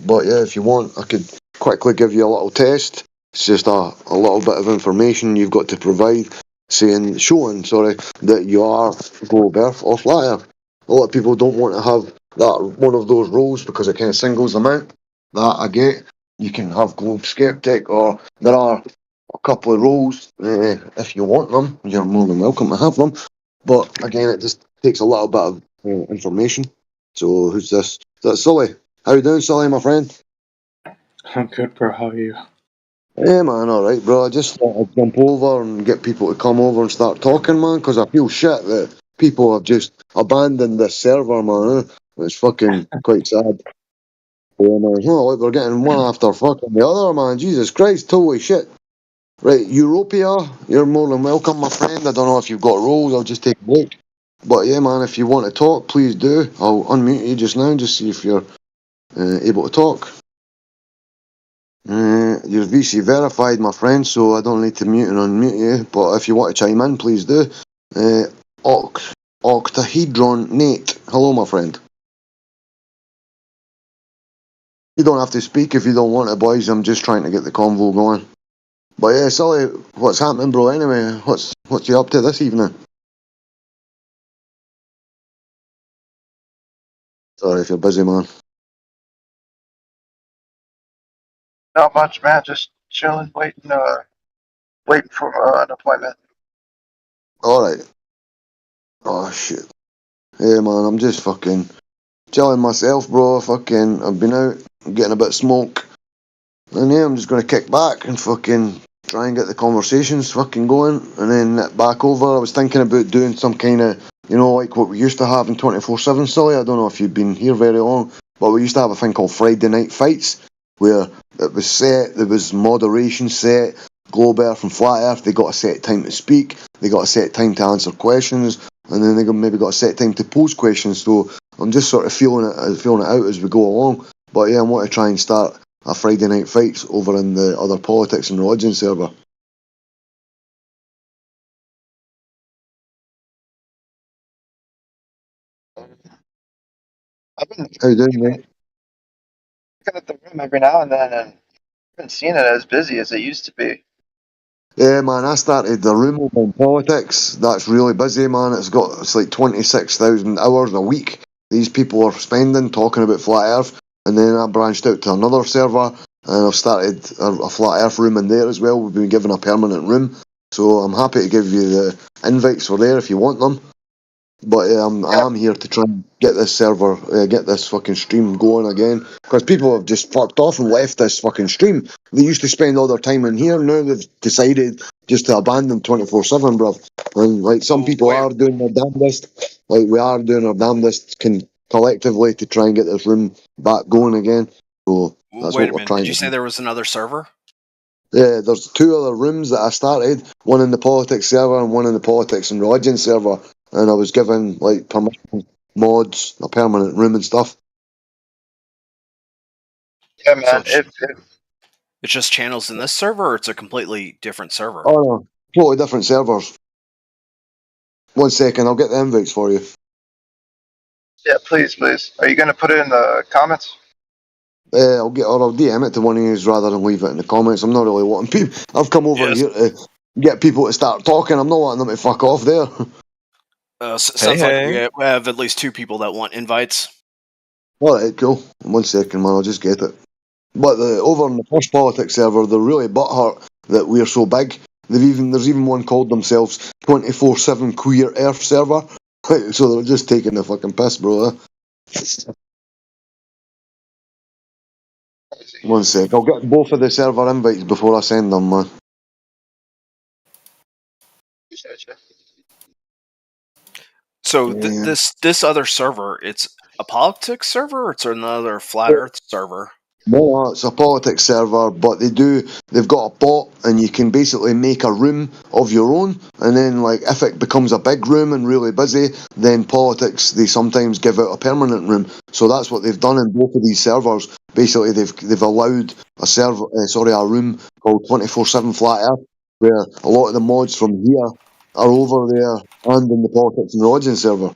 but yeah, if you want, I could quickly give you a little test. It's just a little bit of information you've got to provide, showing that you are Globe Earth or Flat Earth. A lot of people don't want to have that one of those roles because it kind of singles them out. That I get. You can have Globe Skeptic, or there are a couple of roles. If you want them, you're more than welcome to have them. But again, it just takes a little bit of information. So who's this? That's Sully. How you doing, Sully, my friend? I'm good, bro. How are you? Yeah, man, alright, bro. I just thought I'd jump over and get people to come over and start talking, man, because I feel shit that people have just abandoned this server, man. It's fucking quite sad. Yeah, man. Oh, like we're getting one after fucking the other, man. Jesus Christ, holy shit. Right, Europia, you're more than welcome, my friend. I don't know if you've got roles, I'll just take a look. But yeah, man, if you want to talk, please do. I'll unmute you just now and just see if you're able to talk. You're VC verified, my friend, so I don't need to mute and unmute you. But if you want to chime in, please do. Octahedron Nate, hello, my friend. You don't have to speak if you don't want to, boys. I'm just trying to get the convo going. But yeah, Sully, what's happening, bro? Anyway, what's you up to this evening? Sorry if you're busy, man. Not much, man. Just chilling, waiting for an appointment. Alright. Oh, shit. Yeah, man, I'm just fucking chilling myself, bro. Fucking, I've been out getting a bit of smoke. And yeah, I'm just going to kick back and fucking try and get the conversations fucking going. And then nip back over. I was thinking about doing some kind of, you know, like what we used to have in 24/7, Sully. I don't know if you've been here very long, but we used to have a thing called Friday Night Fights, where it was set, there was moderation set, Globe Earth and Flat Earth, they got a set time to speak, they got a set time to answer questions, and then they maybe got a set time to pose questions. So I'm just sort of feeling it out as we go along. But yeah, I want to try and start a Friday Night Fights over in the other politics and religion server. How you doing, mate? Looking at the room every now and then, and I haven't seen it as busy as it used to be. Yeah, man, I started the room on politics. That's really busy, man. It's like 26,000 hours a week these people are spending talking about Flat Earth. And then I branched out to another server, and I've started a Flat Earth room in there as well. We've been given a permanent room. So I'm happy to give you the invites for there if you want them. But I'm here to try and get this server, get this fucking stream going again. Because people have just fucked off and left this fucking stream. They used to spend all their time in here. Now they've decided just to abandon 24/7, bruv. And like some people are doing their damnedest. Like we are doing our damnedest collectively to try and get this room back going again. So that's Wait what a we're minute, trying did you to say do. there was another server? Yeah, there's 2 other rooms that I started, one in the politics server and one in the politics and religion server, and I was given like permission, mods, a permanent room and stuff. Yeah, man. So it's just channels in this server, or it's a completely different server? Oh no, totally different servers. 1 second, I'll get the invites for you. Yeah, please. Are you gonna put it in the comments? I'll DM it to one of you rather than leave it in the comments. I'm not really wanting people. I've come over here to get people to start talking. I'm not wanting them to fuck off there. Sounds like we have at least 2 people that want invites. Alright, cool. 1 second, man, I'll just get it. But over on the first politics server, they're really butthurt that we're so big. There's even one called themselves 24/7 Queer Earth server. So they're just taking the fucking piss, bro. 1 sec, I'll get both of the server invites before I send them, man. So this other server, it's a politics server, or it's another flat Earth server? No, it's a politics server, but they've got a bot, and you can basically make a room of your own, and then like if it becomes a big room and really busy, then politics, they sometimes give out a permanent room. So that's what they've done in both of these servers. Basically, they've allowed a room called 24/7 Flat Earth, where a lot of the mods from here are over there and in the politics and religion server.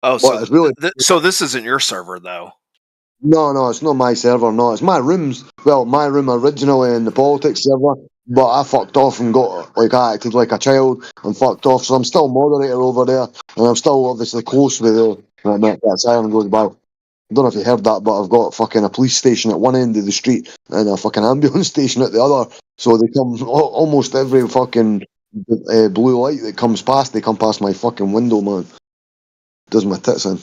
Oh, so it's really so this isn't your server, though? No, it's not my server. No, it's my rooms. Well, my room originally in the politics server, but I fucked off and got, like, I acted like a child and fucked off, so I'm still moderator over there, and I'm still obviously close with the, that siren goes by. I don't know if you heard that, but I've got fucking a police station at one end of the street and a fucking ambulance station at the other. So they come almost every fucking blue light that comes past. They come past my fucking window, man. Does my tits in.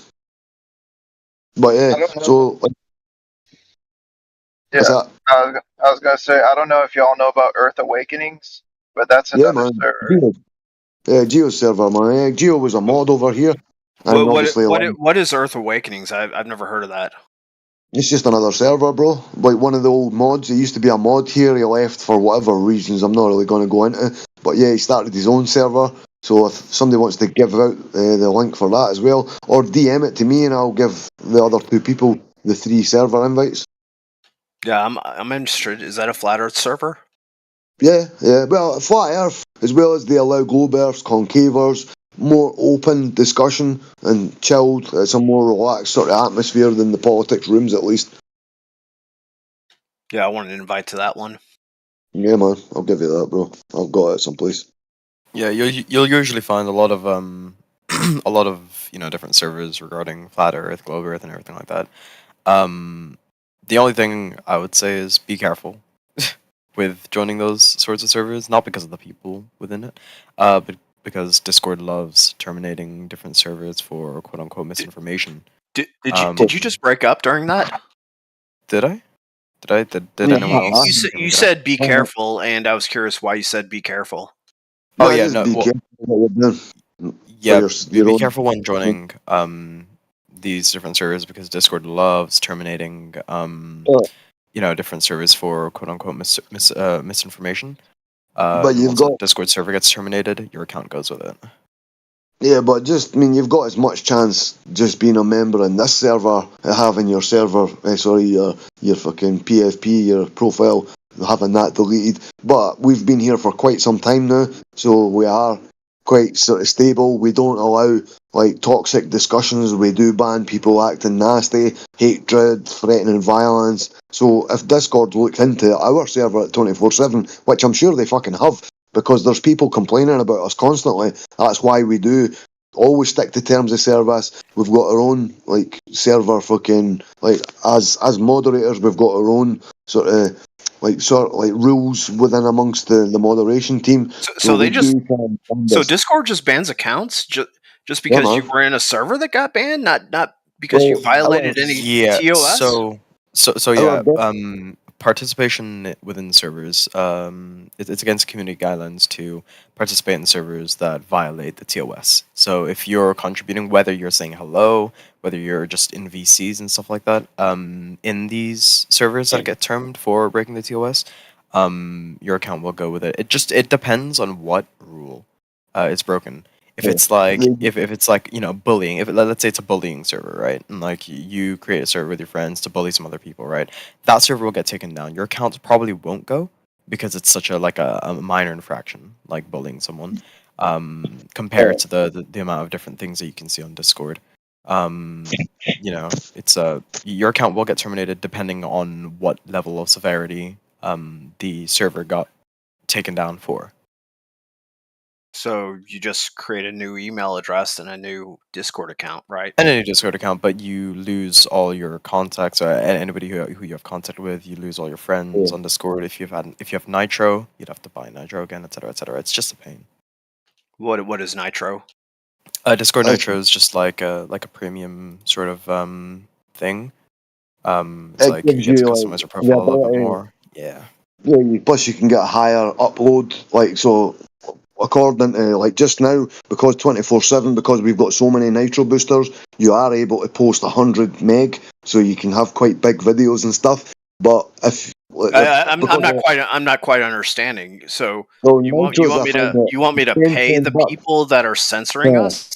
But yeah, so like, Yeah, I was gonna say I don't know if y'all know about Earth Awakenings, but that's another server. Geo server, man. Yeah, Geo was a mod over here, and obviously What is Earth Awakenings? I've never heard of that. it's just another server, bro. Like one of the old mods. It used to be a mod here. He left for whatever reasons. I'm not really going to go into. But yeah, he started his own server. So if somebody wants to give out the link for that as well, or DM it to me, and I'll give the other two people the 3 server invites. Yeah, I'm interested. Is that a flat Earth server? Yeah. Well, flat Earth, as well as they allow globe Earths, concavers, more open discussion and chilled. It's a more relaxed sort of atmosphere than the politics rooms, at least. Yeah, I wanted to invite to that one. Yeah, man, I'll give you that, bro. I've got it someplace. Yeah, you'll usually find a lot of different servers regarding flat Earth, globe Earth, and everything like that. The only thing I would say is be careful with joining those sorts of servers, not because of the people within it, but because Discord loves terminating different servers for quote unquote misinformation. Did you just break up during that? Did I? Did anyone else? You said be careful, and I was curious why you said be careful. Oh yeah, no. Be careful when joining these different servers because Discord loves terminating different servers for quote unquote misinformation. But you've got Discord server gets terminated, your account goes with it. Yeah, but you've got as much chance just being a member in this server, having your server, your fucking PFP, your profile, having that deleted. But we've been here for quite some time now, so we are quite sort of stable. We don't allow like toxic discussions. We do ban people acting nasty, hatred, threatening violence. So if Discord looked into our server at 24/7, which I'm sure they fucking have, because there's people complaining about us constantly. That's why we do always stick to terms of service. We've got our own like server fucking like as moderators. We've got our own sort of rules within amongst the moderation team. So Discord just bans accounts just because you were in a server that got banned, not because you violated any TOS. Participation within servers, it's against community guidelines to participate in servers that violate the TOS. So if you're contributing, whether you're saying hello, whether you're just in VCs and stuff like that, in these servers that get termed for breaking the TOS, your account will go with it. It depends on what rule it's broken. If it's like if it's like bullying, let's say it's a bullying server, right? And like you create a server with your friends to bully some other people, right? That server will get taken down. Your account probably won't go because it's such a minor infraction, like bullying someone, compared to the amount of different things that you can see on Discord. It's your account will get terminated depending on what level of severity the server got taken down for. So you just create a new email address and a new Discord account, right? And a new Discord account, but you lose all your contacts or anybody who you have contact with. You lose all your friends on Discord. If you have Nitro, you'd have to buy Nitro again, etc., etc. It's just a pain. What is Nitro? Discord Nitro is just like a premium sort of thing. It's like you get to customize your profile a little bit more. Yeah. Plus you can get a higher upload, like so. According to like just now, because 24/7, because we've got so many Nitro boosters, you are able to post 100 meg, so you can have quite big videos and stuff. But I'm not quite understanding. So you want me to pay the people that are censoring us?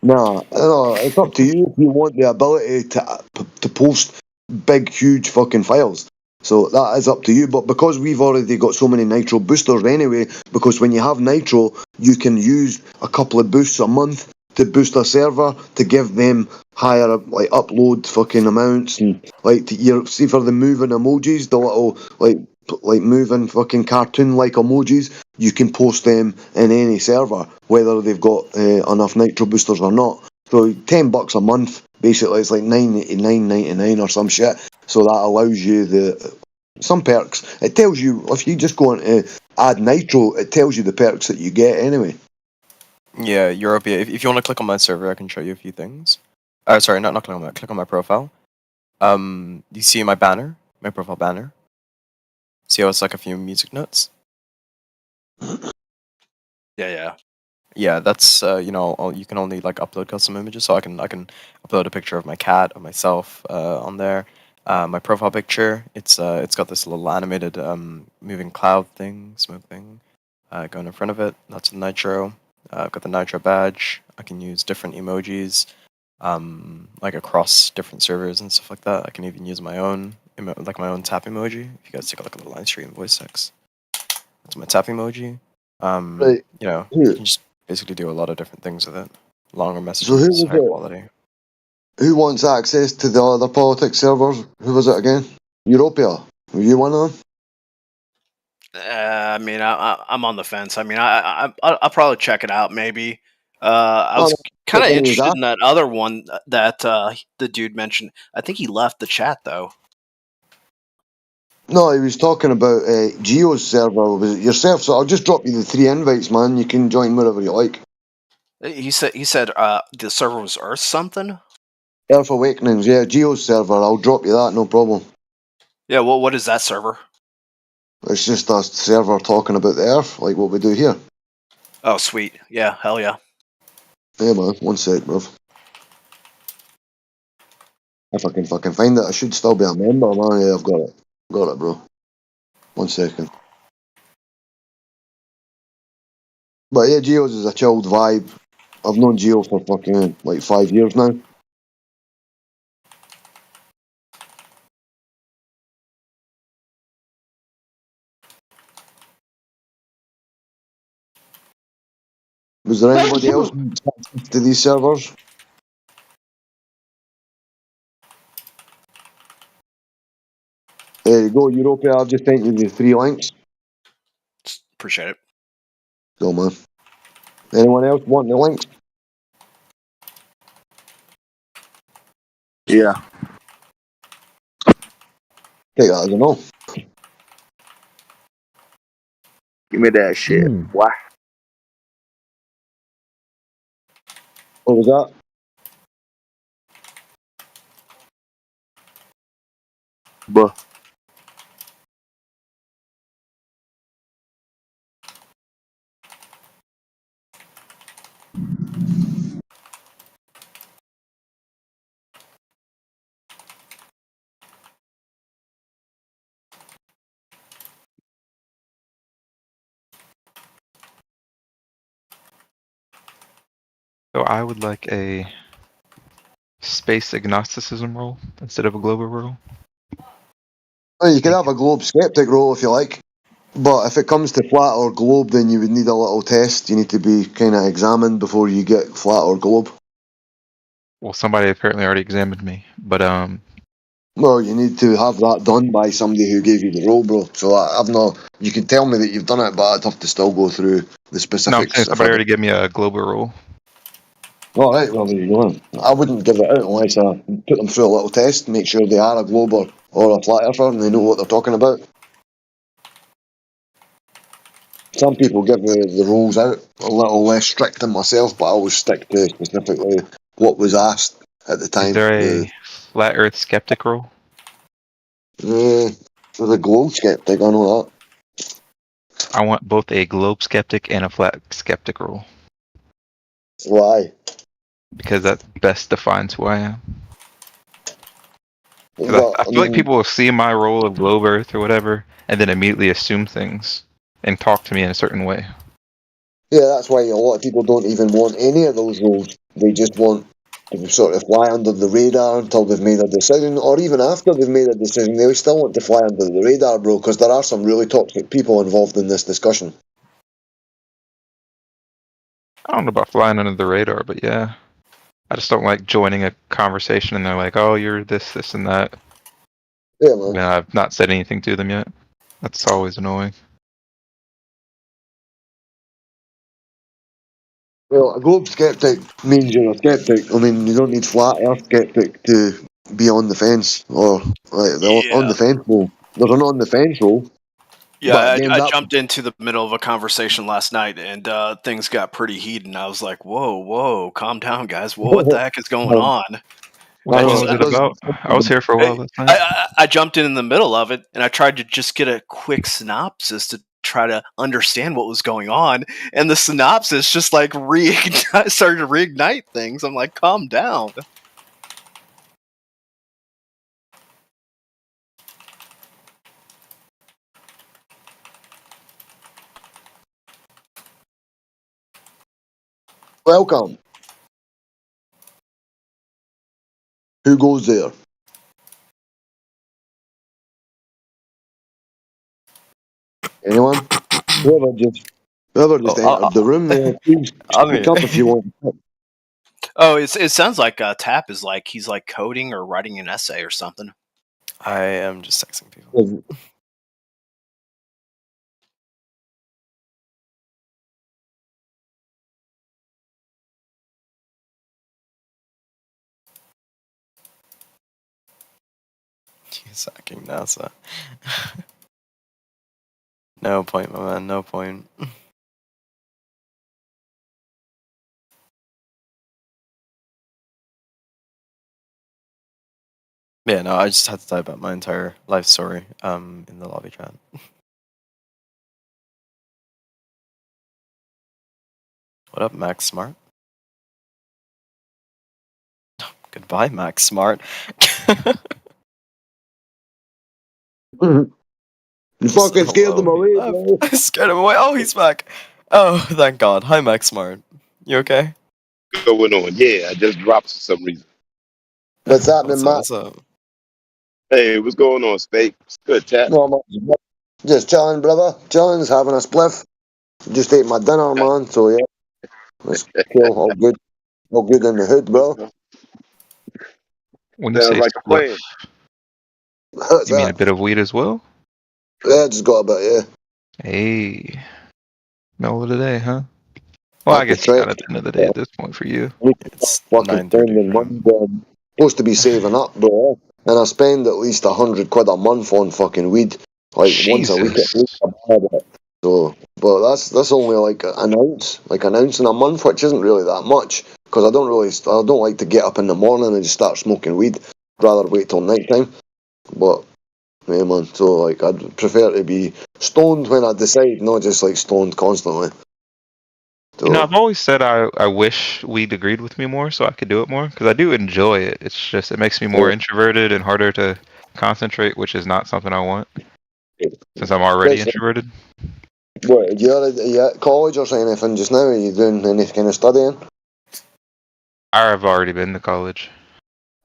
No, it's up to you if you want the ability to post big, huge fucking files. So that is up to you, but because we've already got so many Nitro boosters anyway, because when you have Nitro, you can use a couple of boosts a month to boost a server to give them higher upload fucking amounts and see for the moving emojis, the little like moving fucking cartoon-like emojis, you can post them in any server, whether they've got enough nitro boosters or not. So $10 a month, basically, it's like $9.99 or some shit. So that allows you some perks. It tells you, if you just go on to add nitro, it tells you the perks that you get anyway. Yeah, Europia. If you want to click on my server, I can show you a few things. Sorry, not click on that. Click on my profile. You see my banner, my profile banner. See how it's like a few music notes. Yeah, that's you can only like upload custom images, so I can upload a picture of my cat or myself on there. My profile picture, it's got this little animated moving cloud thing, smoke thing, going in front of it. That's the Nitro. I've got the Nitro badge. I can use different emojis, like across different servers and stuff like that. I can even use my own my own tap emoji. If you guys take a look at the line stream voice text, that's my tap emoji. Right. You can just basically do a lot of different things with it. Longer So messages, high quality. Who wants access to the other politics servers? Who was it again? Europia. Were you one of them? I mean, I'm on the fence. I mean, I'll probably check it out. Maybe. I was kind of interested in that other one that the dude mentioned. I think he left the chat though. No, he was talking about Geo's server. Was it yourself? So I'll just drop you the 3 invites, man. You can join wherever you like. He said the server was Earth something. Earth Awakenings, yeah, Geo's server. I'll drop you that, no problem. Yeah, well, what is that server? It's just a server talking about the Earth, like what we do here. Oh, sweet. Yeah, hell yeah. Yeah, man. 1 sec, bruv. If I can fucking find it, I should still be a member, man. Yeah, I've got it. Got it, bro. 1 second. But yeah, Geo's is a chilled vibe. I've known Geo for fucking like 5 years now. Was there anybody else to these servers? There you go, Europia. I've just sent you the 3 links. Appreciate it. Go, man. Anyone else want the links? Yeah. Take that as a no. Give me that shit. Why? What was that? Buh. So I would like a space agnosticism role instead of a global role. Well, you can have a globe skeptic role if you like, but if it comes to flat or globe, then you would need a little test. You need to be kind of examined before you get flat or globe. Well, somebody apparently already examined me, but Well, you need to have that done by somebody who gave you the role, bro. So I've not. You can tell me that you've done it, but I'd have to still go through the specifics. no, I'm saying somebody already gave me a global role. All right, well, there you go. I wouldn't give it out unless I put them through a little test, make sure they are a glober or a flat earther and they know what they're talking about. Some people give the rules out a little less strict than myself, but I always stick to specifically what was asked at the time. Is there a flat Earth skeptic role? For the globe skeptic, I know that. I want both a globe skeptic and a flat skeptic role. Why? Because that best defines who I am. Well, I feel like people will see my role of globe Earth or whatever, and then immediately assume things and talk to me in a certain way. Yeah, that's why a lot of people don't even want any of those roles. They just want to sort of fly under the radar until they've made a decision, or even after they've made a decision, they still want to fly under the radar, bro, because there are some really toxic people involved in this discussion. I don't know about flying under the radar, but yeah. I just don't like joining a conversation and they're like, oh, you're this, and that. Yeah, man. I mean, I've not said anything to them yet. That's always annoying. Well, a globe skeptic means you're a skeptic. I mean, you don't need flat Earth skeptic to be on the fence or like on the fence role. There's an on the fence role. Yeah, but again, I jumped into the middle of a conversation last night, and things got pretty heated. And I was like, "Whoa, calm down, guys! What the heck is going on?" What was it about? I was here for a while last night. I jumped in the middle of it, and I tried to just get a quick synopsis to try to understand what was going on. And the synopsis just like started to reignite things. I'm like, calm down. Welcome. Who goes there? Anyone? Whoever just entered the room, please speak up if you want. Oh, it sounds like Tap is like he's like coding or writing an essay or something. I am just texting people. He's hacking NASA. No point, my man. No point. Yeah, no, I just had to type about my entire life story in the lobby chat. What up, Max Smart? Goodbye, Max Smart. You fucking scared them away, bro. I scared him away. Oh, he's back. Oh, thank God. Hi, Max Smart. You okay? Going on? Yeah, I just dropped for some reason. What's happening, Matt? What's up? Hey, what's going on, Spake? Good chat. No, just chilling, brother. Chilling, just having a spliff. Just ate my dinner, man. So yeah, it's cool. All good. All good in the hood, bro. When you say like a plan. You mean a bit of weed as well? Yeah, just got a bit, yeah. Hey, middle of the day, huh? Well, I guess it's kind of the end of the day at this point for you. It's fucking spending money. I'm supposed to be saving up, bro. And I spend at least £100 a month on fucking weed, like once a week at least. So, but that's only like an ounce in a month, which isn't really that much because I don't like to get up in the morning and just start smoking weed. Rather wait till night time. But yeah, man. So like, I'd prefer to be stoned when I decide, not just like stoned constantly. So, You know, I've always said I wish weed agreed with me more so I could do it more because I do enjoy it. It's just it makes me more introverted and harder to concentrate, which is not something I want since I'm already introverted. What, you at college or anything just now? Are you doing any kind of studying? I've already been to college.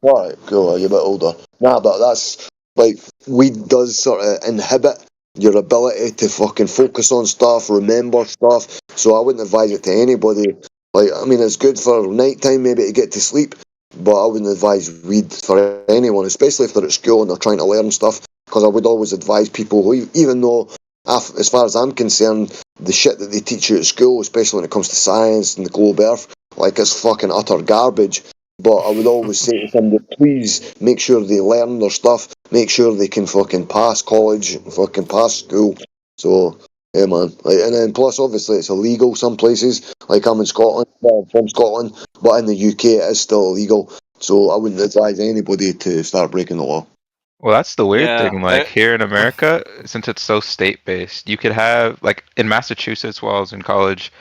Alright, cool. You're a bit older. Nah, but that's like weed does sort of inhibit your ability to fucking focus on stuff, remember stuff. So I wouldn't advise it to anybody. Like, I mean, it's good for nighttime maybe to get to sleep, but I wouldn't advise weed for anyone, especially if they're at school and they're trying to learn stuff. Because I would always advise people, who, even though, as far as I'm concerned, the shit that they teach you at school, especially when it comes to science and the globe Earth, like it's fucking utter garbage. But I would always say to somebody, please make sure they learn their stuff, make sure they can fucking pass college, fucking pass school. So, yeah, man. Like, and then plus, obviously, it's illegal some places. Like I'm in Scotland, well, I'm from Scotland, but in the UK it is still illegal. So I wouldn't advise anybody to start breaking the law. Well, that's the weird Yeah, thing. Like here in America, since it's so state-based, you could have like in Massachusetts while I was in college,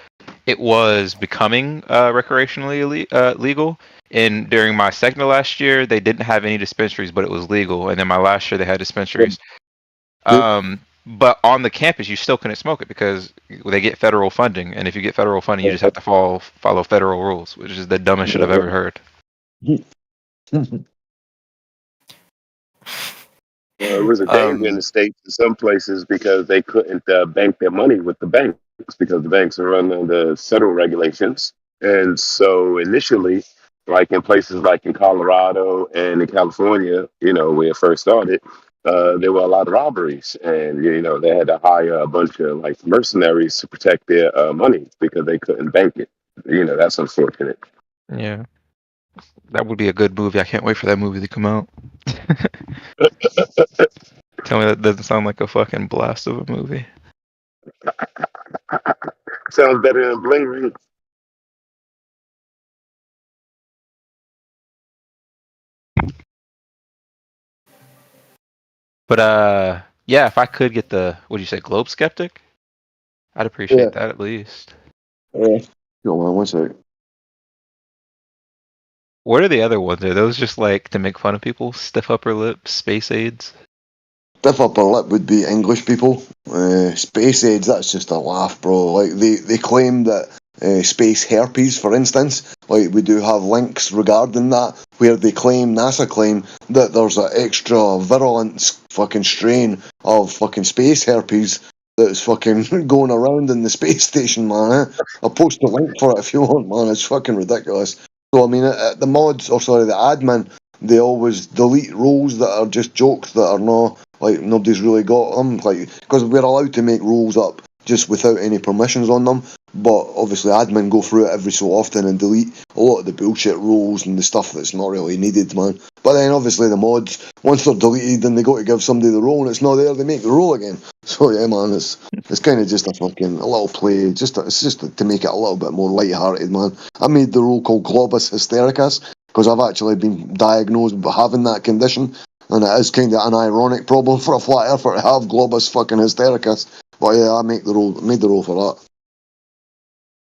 it was becoming recreationally legal. And during my second to last year, they didn't have any dispensaries, but it was legal. And then my last year, they had dispensaries. But on the campus, you still couldn't smoke it because they get federal funding. And if you get federal funding, you just have to follow federal rules, which is the dumbest shit I've ever heard. It was a danger in the States in some places because they couldn't bank their money with the banks because the banks are under the federal regulations. And so initially, like in places like in Colorado and in California, you know, where it first started, there were a lot of robberies, and they had to hire a bunch of like mercenaries to protect their money because they couldn't bank it. That's unfortunate. Yeah, that would be a good movie. I can't wait for that movie to come out. Tell me that doesn't sound like a fucking blast of a movie. Sounds better than Bling Ring. But yeah, if I could get the, what do you say, Globe Skeptic, I'd appreciate that at least. Yeah. Hold on one sec. What are the other ones? Are those just like to make fun of people? Stiff upper lip, space aids? Stiff upper lip would be English people. Space aids, that's just a laugh, bro. Like they claim that space herpes, for instance, like we do have links regarding that, where they claim, NASA claim, that there's an extra virulent fucking strain of fucking space herpes that's fucking going around in the space station, man. I'll post a link for it if you want, man. It's fucking ridiculous. So I mean, the mods, or sorry, the admin, they always delete roles that are just jokes that are not, like, nobody's really got them, like, because we're allowed to make rules up just without any permissions on them, but obviously admin go through it every so often and delete a lot of the bullshit rules and the stuff that's not really needed, man. But then obviously the mods, once they're deleted and they go to give somebody the role and it's not there, they make the role again. So yeah, man, it's kind of just a little play, it's just to make it a little bit more light-hearted, man. I made the role called Globus Hystericus because I've actually been diagnosed with having that condition, and it is kind of an ironic problem for a flat earther to have Globus fucking Hystericus. But yeah, I made the role for that.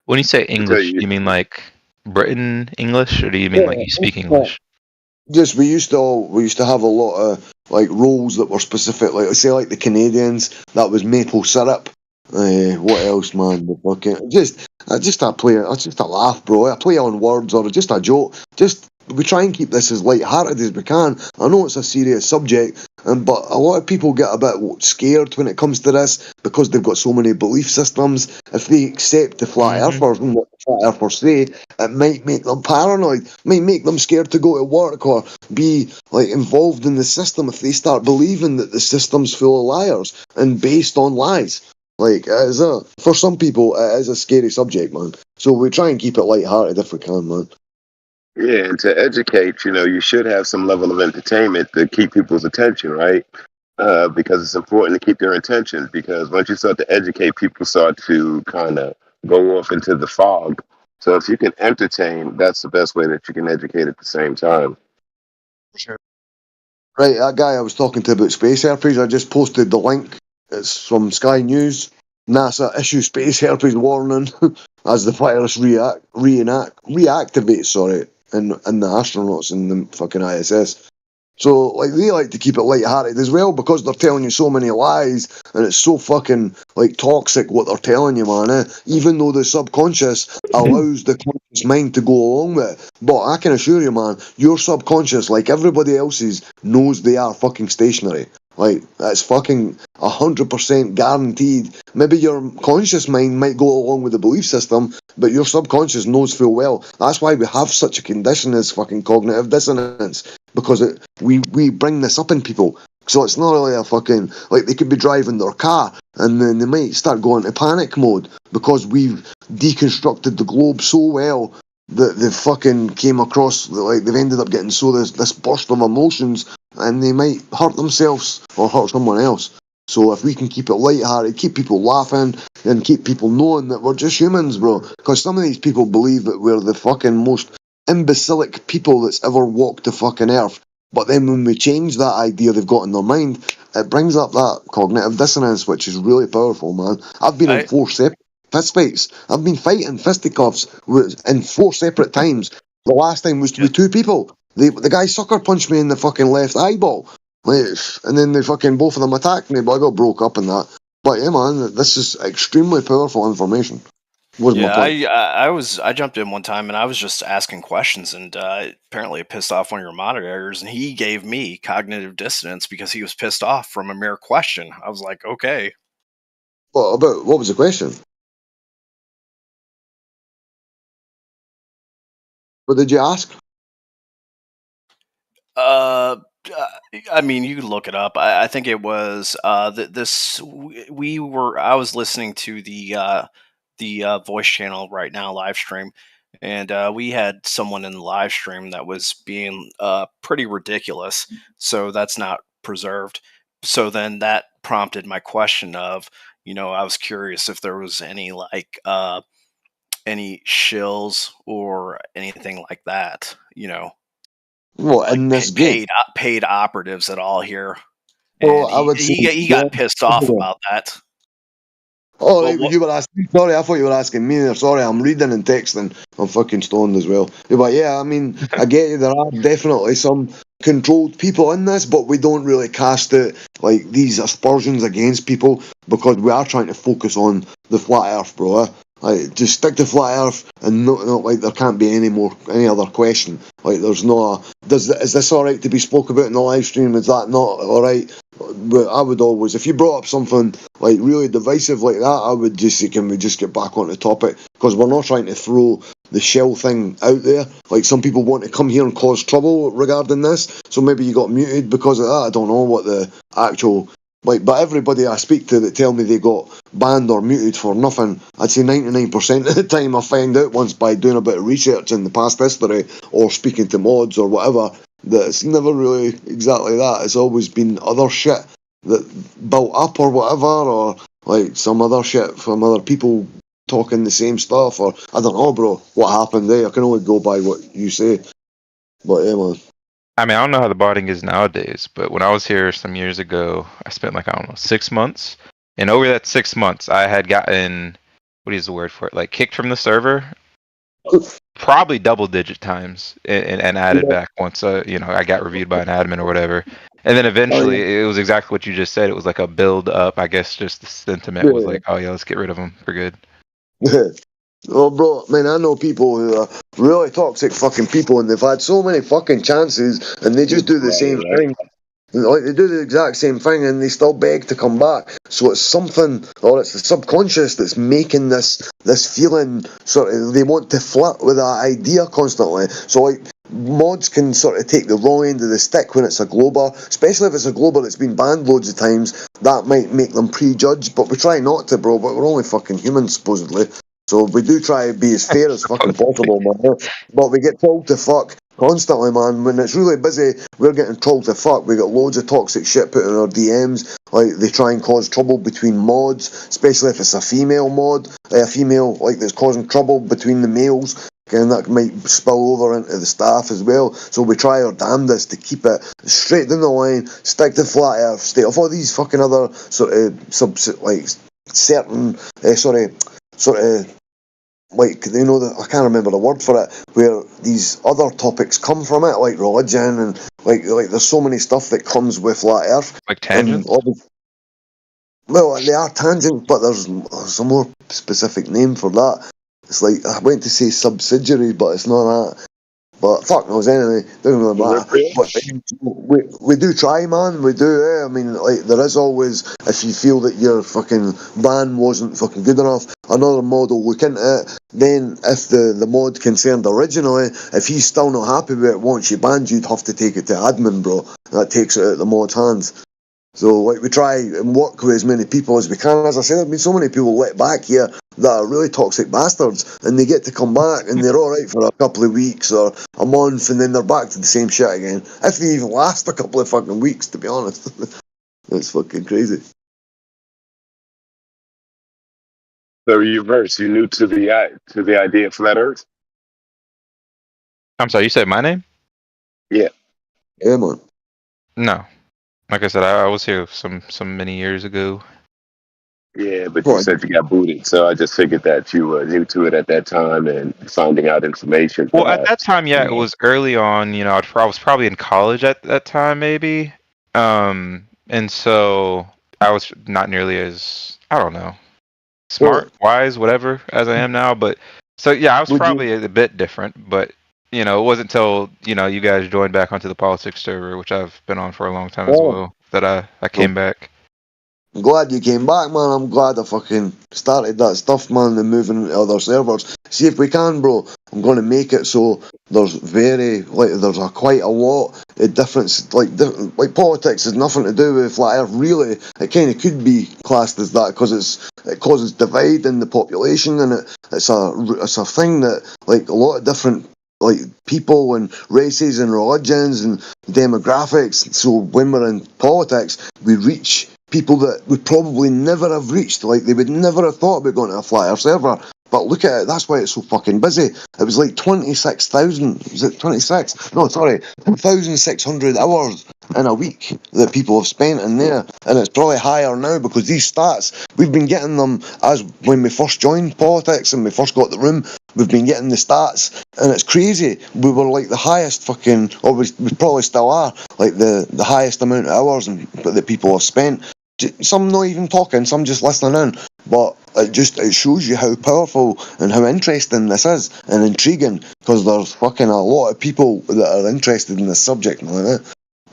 When you say English, do you mean like Britain English, or do you mean like you speak English? Just we used to have a lot of like roles that were specific, like say like the Canadians, that was maple syrup. What else, man? The fucking just a play. It's just a laugh, bro. A play on words or just a joke. Just we try and keep this as light-hearted as we can. I know it's a serious subject, but a lot of people get a bit scared when it comes to this because they've got so many belief systems. If they accept the flat earthers and what the flat earthers say, it might make them paranoid. Might make them scared to go to work or be like involved in the system if they start believing that the system's full of liars and based on lies. Like, for some people, it is a scary subject, man. So we try and keep it light-hearted if we can, man. Yeah, and to educate, you should have some level of entertainment to keep people's attention, right? Because it's important to keep their attention. Because once you start to educate, people start to kind of go off into the fog. So if you can entertain, that's the best way that you can educate at the same time. Sure. Right, that guy I was talking to about space herpes, I just posted the link. It's from Sky News. NASA issues space herpes warning as the virus reactivates, in the astronauts in the fucking ISS. So, like, they like to keep it light-hearted as well because they're telling you so many lies and it's so fucking, like, toxic what they're telling you, man. Even though the subconscious allows the conscious mind to go along with it. But I can assure you, man, your subconscious, like everybody else's, knows they are fucking stationary. Like, that's fucking 100% guaranteed. Maybe your conscious mind might go along with the belief system, but your subconscious knows full well. That's why we have such a condition as fucking cognitive dissonance, because we bring this up in people. So it's not really a fucking, like, they could be driving their car and then they might start going into panic mode because we've deconstructed the globe so well that they fucking came across, like, they've ended up getting so this burst of emotions and they might hurt themselves or hurt someone else. So if we can keep it light-hearted, keep people laughing, and keep people knowing that we're just humans, bro. Because some of these people believe that we're the fucking most imbecilic people that's ever walked the fucking earth. But then when we change that idea they've got in their mind, it brings up that cognitive dissonance, which is really powerful, man. I've been in 4 separate fist fights. I've been fighting fisticuffs in 4 separate times. The last time was with 2 people. The guy sucker punched me in the fucking left eyeball. And then they fucking, both of them attacked me, but I got broke up in that. But yeah, man, this is extremely powerful information. Yeah, I jumped in one time and I was just asking questions, and apparently it pissed off one of your moderators, and he gave me cognitive dissonance because he was pissed off from a mere question. I was like, okay. What was the question? What did you ask? I mean, you can look it up. I think it was this. I was listening to the voice channel right now live stream, and we had someone in the live stream that was being pretty ridiculous. So that's not preserved. So then that prompted my question of, I was curious if there was any any shills or anything like that, What, in this game? paid operatives at all here. Well, And I would say he got pissed off about that. Oh, right, you were asking. Sorry, I thought you were asking me there. Sorry, I'm reading and texting. I'm fucking stoned as well. But yeah, I mean, I get you. There are definitely some controlled people in this, but we don't really cast it like these aspersions against people because we are trying to focus on the flat Earth, bro. Like, just stick to flat Earth, and not like there can't be any other question. Like, there's no. Is this all right to be spoke about in the live stream? Is that not all right? I would always, if you brought up something like really divisive like that, I would just say, can we just get back on the topic? Because we're not trying to throw the shell thing out there. Like, some people want to come here and cause trouble regarding this, so maybe you got muted because of that. I don't know what the actual. But everybody I speak to that tell me they got banned or muted for nothing, I'd say 99% of the time I find out once by doing a bit of research in the past history or speaking to mods or whatever, that it's never really exactly that. It's always been other shit that built up or whatever, or like some other shit from other people talking the same stuff, or I don't know, bro, what happened there. I can only go by what you say. But yeah, man. I mean, I don't know how the botting is nowadays, but when I was here some years ago, I spent 6 months, and over that 6 months, I had gotten, what is the word for it, kicked from the server, probably double-digit times, and added back once, I got reviewed by an admin or whatever, and then eventually, it was exactly what you just said. It was like a build-up, I guess. Just the sentiment was like, oh yeah, let's get rid of them for good. Well, bro, man, I know people who are really toxic fucking people, and they've had so many fucking chances, and they just do the same thing. Like, they do the exact same thing, and they still beg to come back. So it's something, or it's the subconscious that's making this feeling sort of, they want to flirt with that idea constantly. So, like, mods can sort of take the wrong end of the stick when it's a glober, especially if it's a glober that's been banned loads of times. That might make them prejudge, but we try not to, bro. But we're only fucking humans, supposedly. So we do try to be as fair as fucking possible, man. But we get told to fuck constantly, man. When it's really busy, we're getting told to fuck. We got loads of toxic shit put in our DMs. Like, they try and cause trouble between mods, especially if it's a female mod, a female that's causing trouble between the males. And that might spill over into the staff as well. So we try our damnedest to keep it straight down the line, stick to flat Earth, stay off all these fucking other sort of I can't remember the word for it, where these other topics come from it, like religion and like there's so many stuff that comes with flat Earth. Like tangents? Well, they are tangents, but there's a more specific name for that. It's like, I went to say subsidiary, but it's not that. But fuck knows, anyway, doesn't really matter. But we do try, man, we do, I mean, there is always, if you feel that your fucking ban wasn't fucking good enough, another mod will look into it. Then, if the mod concerned originally, if he's still not happy with it once you banned, you'd have to take it to admin, bro. That takes it out of the mod's hands. So, we try and work with as many people as we can. As I said, there's been so many people let back here that are really toxic bastards, and they get to come back, and they're alright for a couple of weeks or a month, and then they're back to the same shit again. If they even last a couple of fucking weeks, to be honest. It's fucking crazy. So you new to the idea of flat Earth? I'm sorry, you said my name? Yeah. Yeah, man. No. Like I said, I was here some many years ago. Yeah, but you said you got booted, so I just figured that you were new to it at that time and finding out information. Well, at that time, yeah, it was early on. I was probably in college at that time, maybe. And so I was not nearly as, I don't know, smart, wise, whatever, as I am now. But so yeah, I was probably a bit different. But it wasn't until you guys joined back onto the politics server, which I've been on for a long time as well, that I came back. I'm glad you came back, man. I'm glad I fucking started that stuff, man, and moving to other servers. See if we can, bro. I'm going to make it so there's quite a lot of difference. Like politics has nothing to do with flat earth, really. It kind of could be classed as that because it causes divide in the population, and it's a thing that like a lot of different like people and races and religions and demographics. So when we're in politics, we reach people that would probably never have reached. Like they would never have thought about going to a flat earth server. But look at it, that's why it's so fucking busy. It was like 26,000, was it 26? No, sorry, 2,600 hours in a week that people have spent in there. And it's probably higher now because these stats, we've been getting them as when we first joined politics and we first got the room, we've been getting the stats and it's crazy. We were like the highest fucking, or we probably still are, like the highest amount of hours that people have spent. Some not even talking, some just listening in. But it shows you how powerful and how interesting this is and intriguing because there's fucking a lot of people that are interested in this subject, man.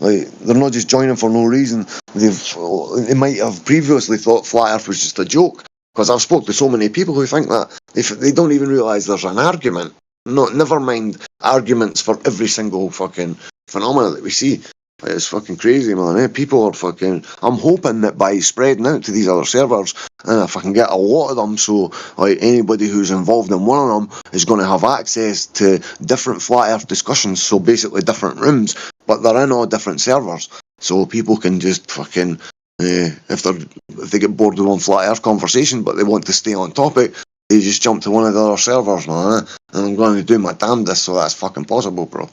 Like they're not just joining for no reason. They might have previously thought flat earth was just a joke because I've spoke to so many people who think that if they don't even realise there's an argument. Never mind arguments for every single fucking phenomena that we see. It's fucking crazy, man. People are fucking. I'm hoping that by spreading out to these other servers, and if I can get a lot of them, so like anybody who's involved in one of them is going to have access to different flat earth discussions. So basically, different rooms, but they're in all different servers, so people can just fucking. If they get bored with one flat earth conversation, but they want to stay on topic, they just jump to one of the other servers, man. And I'm going to do my damnedest so that's fucking possible, bro.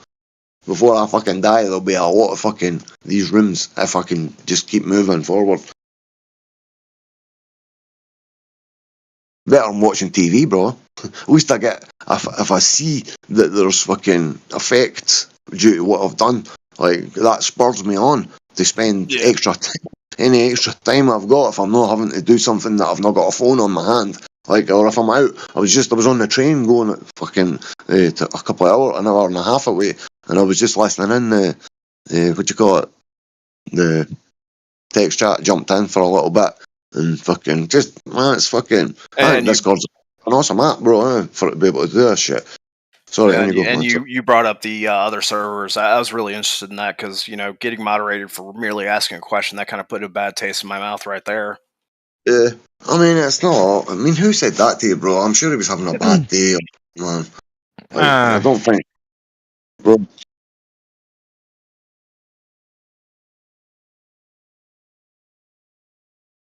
Before I fucking die, there'll be a lot of fucking these rooms if I can just keep moving forward. Better than watching TV, bro. At least I get, if I see that there's fucking effects due to what I've done, like that spurs me on to spend any extra time I've got if I'm not having to do something that I've not got a phone on my hand. Like, or if I'm out, I was on the train going at fucking to a couple of hours, an hour and a half away, and I was just listening in the text chat, jumped in for a little bit, and fucking just, man, it's fucking, Discord's an awesome app, bro, for it to be able to do this shit. Sorry, you brought up the other servers. I was really interested in that because, getting moderated for merely asking a question, that kind of put a bad taste in my mouth right there. Yeah, I mean, it's not. I mean, who said that to you, bro? I'm sure he was having a bad day, man. Like, I don't think, bro.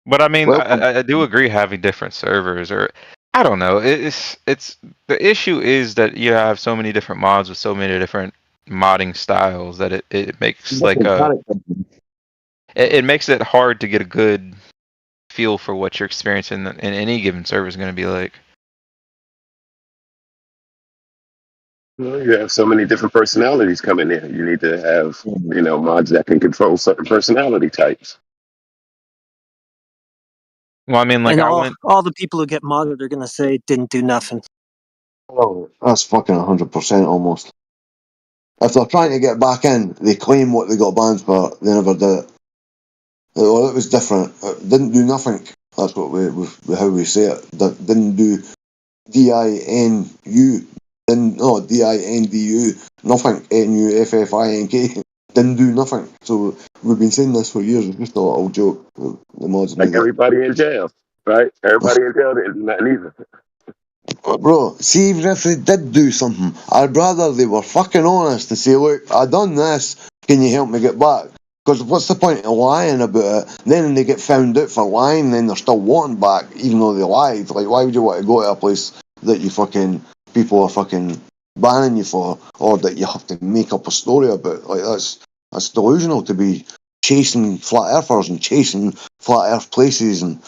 But I mean, I do agree having different servers, or I don't know. It's the issue is that you have so many different mods with so many different modding styles that it makes it makes it hard to get a good feel for what your experience in any given server is going to be like. Well, you have so many different personalities coming in. You need to have, mods that can control certain personality types. Well, I mean, like, and all the people who get modded are going to say didn't do nothing. Oh, that's fucking 100% almost. If they're trying to get back in, they claim what they got banned for. They never did it. Well, it was different. It didn't do nothing. That's what how we say it. Didn't do DINU. DINDU. Nothing. NUFFINK. Didn't do nothing. So we've been saying this for years. It's just a little joke. The mods like everybody in jail, right? Everybody in jail didn't do nothing either. Bro, see, even if they did do something, I'd rather they were fucking honest and say, look, I done this, can you help me get back? Because what's the point of lying about it? Then they get found out for lying, then they're still wanting back, even though they lied. Like, why would you want to go to a place that people are fucking banning you for, or that you have to make up a story about? Like, that's delusional to be chasing flat earthers and chasing flat earth places and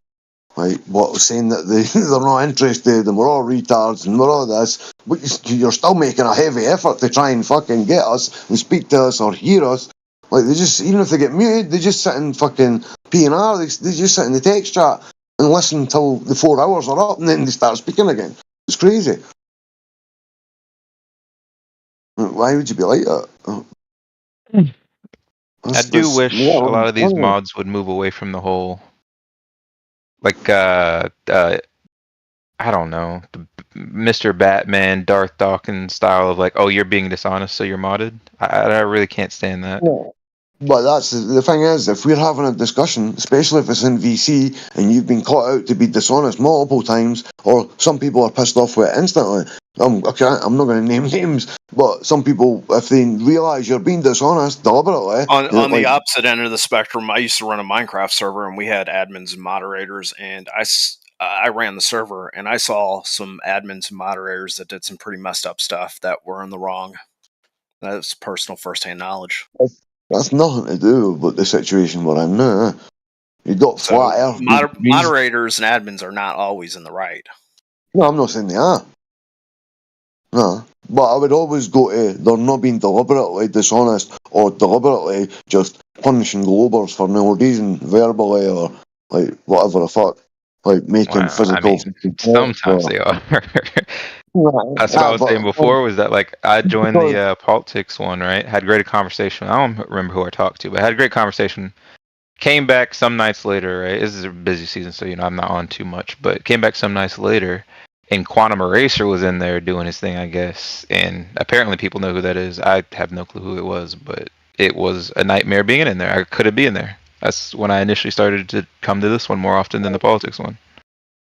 like what saying that they're not interested and we're all retards and we're all this, but you're still making a heavy effort to try and fucking get us and speak to us or hear us. Like they just, even if they get muted, they just sit in fucking P&R, they just sit in the text chat and listen until the 4 hours are up and then they start speaking again. It's crazy. Why would you be like that? I do wish a lot of these mods would move away from the whole like I don't know, the Mr. Batman, Darth Dawkins style of like, oh, you're being dishonest, so you're modded. I really can't stand that. Yeah. But that's the thing is, if we're having a discussion, especially if it's in VC and you've been caught out to be dishonest multiple times, or some people are pissed off with it instantly. I'm not going to name names, but some people, if they realise you're being dishonest deliberately, On the opposite end of the spectrum, I used to run a Minecraft server, and we had admins and moderators, and I ran the server, and I saw some admins and moderators that did some pretty messed up stuff that were in the wrong. That's personal firsthand knowledge. That's nothing to do with the situation we're in now. You got flat earth. Moderators and admins are not always in the right. No, I'm not saying they are. No. But I would always go to they're not being deliberately dishonest or deliberately just punishing Globers for no reason, verbally or like whatever the fuck. Like making physical. Sometimes they are. That's what I was saying before, was that like I joined the politics one, right? Had a great conversation. I don't remember who I talked to, but had a great conversation. Came back some nights later, right? This is a busy season, so I'm not on too much, but came back some nights later, and Quantum Eraser was in there doing his thing, I guess. And apparently people know who that is. I have no clue who it was, but it was a nightmare being in there. I couldn't be in there. That's when I initially started to come to this one more often than the politics one.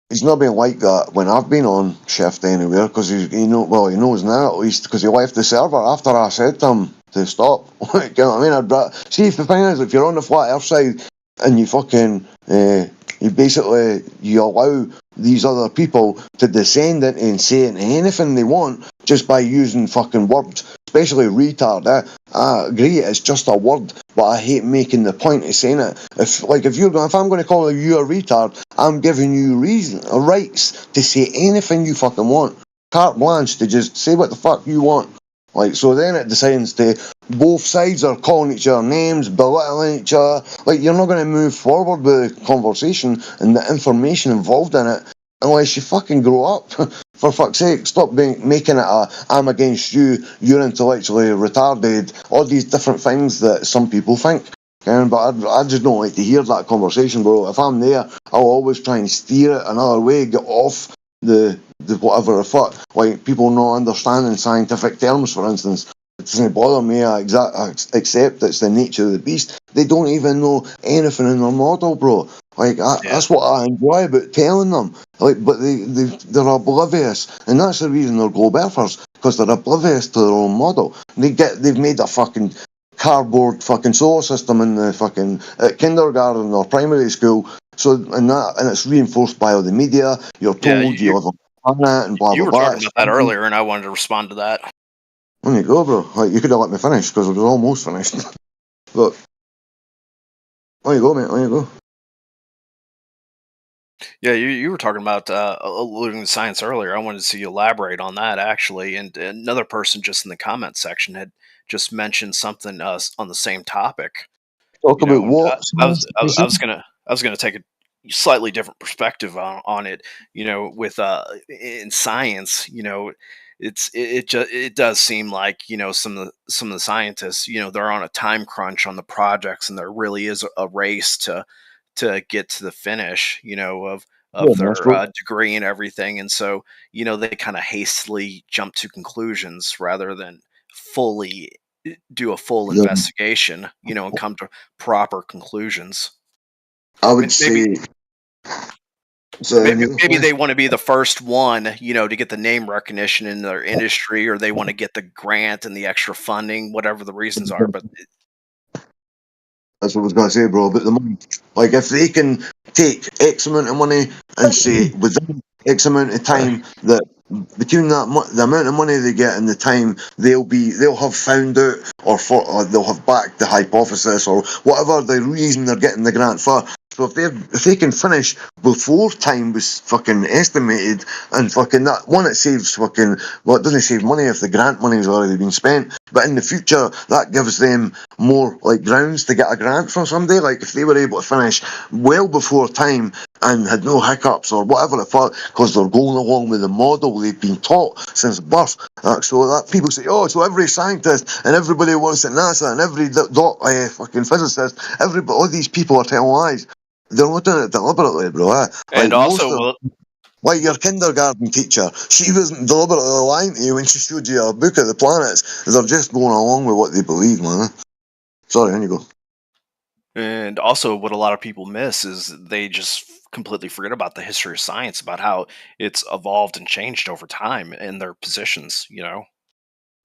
He's not been like that when I've been on shift anywhere, because he knows now at least, because he left the server after I said to him to stop. You know what I mean? See, if the thing is, if you're on the flat earth side and you fucking you allow these other people to descend into and say anything they want just by using fucking words, especially retard. I agree, it's just a word, but I hate making the point of saying it. If I'm going to call you a retard, I'm giving you rights to say anything you fucking want. Carte blanche to just say what the fuck you want. Like, so then it decides to, both sides are calling each other names, belittling each other. Like, you're not going to move forward with the conversation and the information involved in it unless you fucking grow up. For fuck's sake, stop making it I'm against you, you're intellectually retarded, all these different things that some people think. But I just don't like to hear that conversation, bro. If I'm there, I'll always try and steer it another way, get off the whatever the fuck, like people not understanding scientific terms, for instance. It doesn't bother me. I accept it's the nature of the beast. They don't even know anything in their model, bro. Like that's what I enjoy about telling them. Like, but they're oblivious, and that's the reason they're globe earthers, because they're oblivious to their own model. They've made a fucking cardboard fucking solar system in the fucking kindergarten or primary school. So and it's reinforced by all the media. You're told you live on that and blah blah blah. You were talking about that earlier, and I wanted to respond to that. There you go, bro. Like, you could have let me finish because it was almost finished. But there you go, mate. There you go. Yeah, you were talking about alluding to science earlier. I wanted to see you elaborate on that actually. And another person just in the comment section had just mentioned something on the same topic. Talk about what? I was gonna take a slightly different perspective on it. You know, with in science, you know, it does seem like, you know, some of the scientists, you know, they're on a time crunch on the projects, and there really is a race to get to the finish, you know, of their degree and everything. And so, you know, they kind of hastily jump to conclusions rather than fully do a full investigation, you know, and come to proper conclusions. I would say maybe they want to be the first one, you know, to get the name recognition in their industry, or they want to get the grant and the extra funding, whatever the reasons are. But that's what I was going to say, bro, about the money. Like, if they can take X amount of money and say within X amount of time that between the amount of money they get and the time, they'll have found out or they'll have backed the hypothesis or whatever the reason they're getting the grant for. So if they can finish before time was fucking estimated, and fucking that one, it saves fucking, well, it doesn't save money if the grant money's already been spent, but in the future that gives them more like grounds to get a grant from somebody. Like, if they were able to finish well before time and had no hiccups or whatever the fuck, because they're going along with the model they've been taught since birth. So that people say, oh, so every scientist and everybody works at NASA and every fucking physicist, all these people are telling lies. they're not doing it deliberately, bro. Like And also, like your kindergarten teacher, she wasn't deliberately lying to you when she showed you a book of the planets. They're just going along with what they believe, man. Sorry, on you go. And also, what a lot of people miss is they just completely forget about the history of science, about how it's evolved and changed over time in their positions, you know?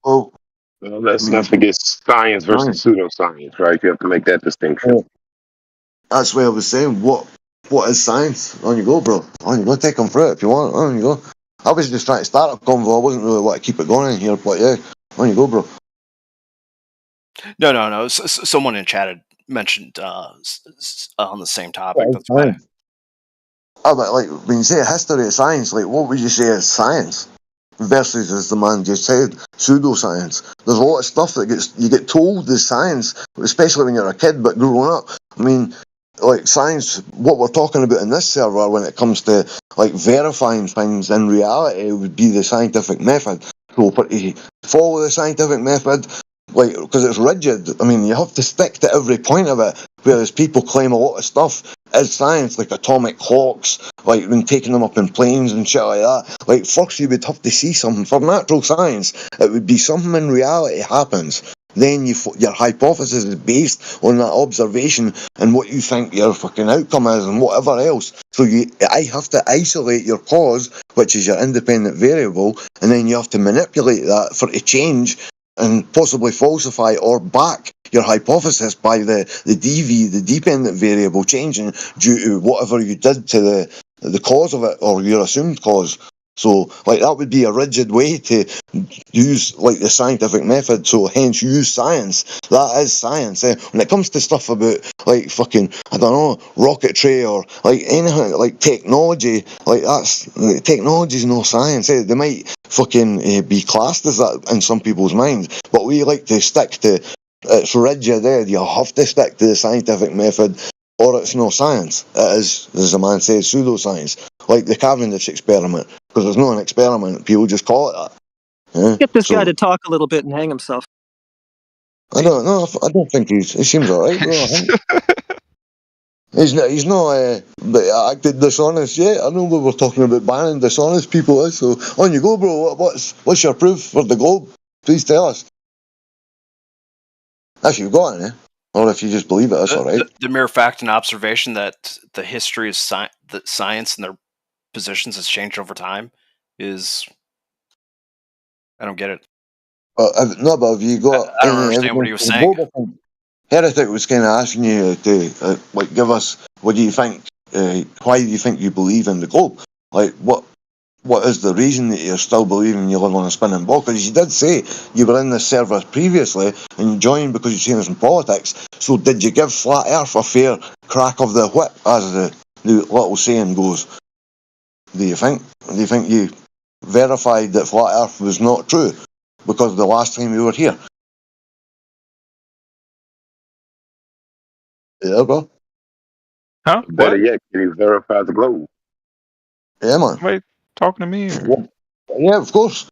Oh. Well, let's not forget science versus pseudoscience, right? You have to make that distinction. That's what I was saying. What is science? On you go, bro. On you go. Take them through it if you want. On you go. I was just trying to start a convo. I wasn't really want to keep it going in here, but yeah. On you go, bro. No. Someone in chat had mentioned on the same topic. That's why. Oh, but like when you say history of science, like what would you say is science versus, as the man just said, pseudoscience? There's a lot of stuff that you get told is science, especially when you're a kid. But growing up, I mean, like science, what we're talking about in this server when it comes to like verifying things in reality would be the scientific method. So to follow the scientific method, like, because it's rigid, I mean, you have to stick to every point of it, whereas people claim a lot of stuff is science, like atomic clocks, like when taking them up in planes and shit like that. Like, first you would have to see something. For natural science, it would be something in reality happens. Then your hypothesis is based on that observation and what you think your fucking outcome is and whatever else. So I have to isolate your cause, which is your independent variable, and then you have to manipulate that for it to change and possibly falsify or back your hypothesis by the DV, the dependent variable, changing due to whatever you did to the cause of it or your assumed cause. So, like, that would be a rigid way to use, like, the scientific method, so hence use science. That is science. When it comes to stuff about, like, fucking, I don't know, rocketry or, like, anything, like, technology, like, technology's no science. They might fucking be classed as that in some people's minds, but we like to stick to, it's rigid. You have to stick to the scientific method, or it's no science. It is, as the man says, pseudoscience. Like the Cavendish experiment, because there's not an experiment, people just call it that. Get this guy to talk a little bit and hang himself. I don't know. I don't think he seems alright, bro. I think. He's not acted dishonest yet. I know we were talking about banning dishonest people, so on you go, bro. What's your proof for the globe? Please tell us. If you've got it, or if you just believe it, that's alright. The mere fact and observation that the history of science and their positions has changed over time is, I don't get it. No, but have you got? I don't understand what he was saying. Heretic was kind of asking you to like give us what do you think? Why do you think you believe in the globe? Like what is the reason that you're still believing you live on a spinning ball? Because you did say you were in this service previously and you joined because you've seen us in politics. So did you give Flat Earth a fair crack of the whip, as the little saying goes? Do you think you verified that Flat Earth was not true because the last time you were here? Yeah, bro. Huh? Better yet, can you verify the globe? Yeah, man. Wait, talking to me? Or? Yeah, of course.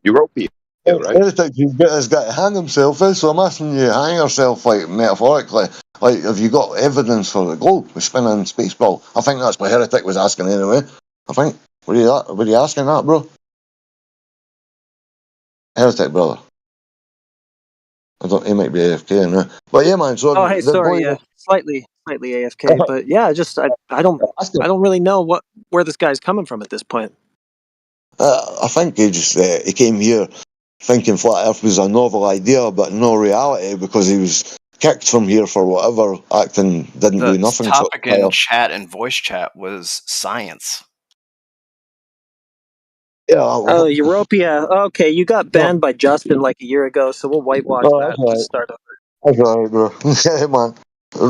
European, right? Heretic, you get this guy to hang himself, so I'm asking you to hang yourself, like, metaphorically. Like, have you got evidence for the globe, the spinning space ball? I think that's what Heretic was asking anyway. I think. Were you asking that, bro? Heretic, brother. He might be AFK now. But yeah, man, so... Oh, hey, sorry, slightly AFK, but yeah, just, I don't really know where this guy's coming from at this point. I think he came here thinking Flat Earth was a novel idea, but no reality, because he was kicked from here for whatever, acting didn't do nothing. The topic in chat and voice chat was science. Yeah. Oh, Europia. Okay, you got banned by Justin like a year ago, so we'll whitewash that and just start over. That's alright, bro. Yeah, man.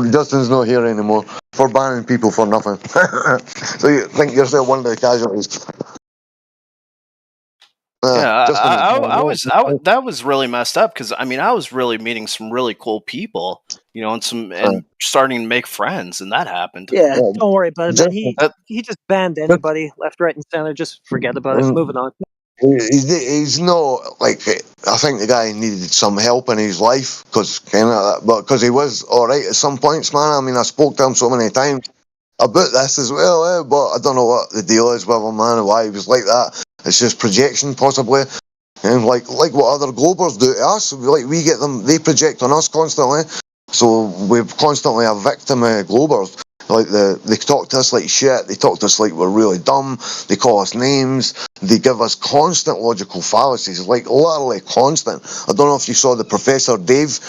Justin's not here anymore for banning people for nothing. So you think you're still one of the casualties? That was really messed up, because I mean I was really meeting some really cool people, you know, and starting to make friends, and that happened. Yeah, don't worry about it, man. He just banned anybody left, right, and center. Just forget about it. Moving on. He's not like, I think the guy needed some help in his life because he was all right at some points, man. I mean, I spoke to him so many times about this as well, but I don't know what the deal is with him, man, and why he was like that. It's just projection, possibly, and like what other Globers do to us. Like we get them, they project on us constantly, so we constantly have victim Globers. Like they talk to us like shit. They talk to us like we're really dumb. They call us names. They give us constant logical fallacies, like literally constant. I don't know if you saw the Professor Dave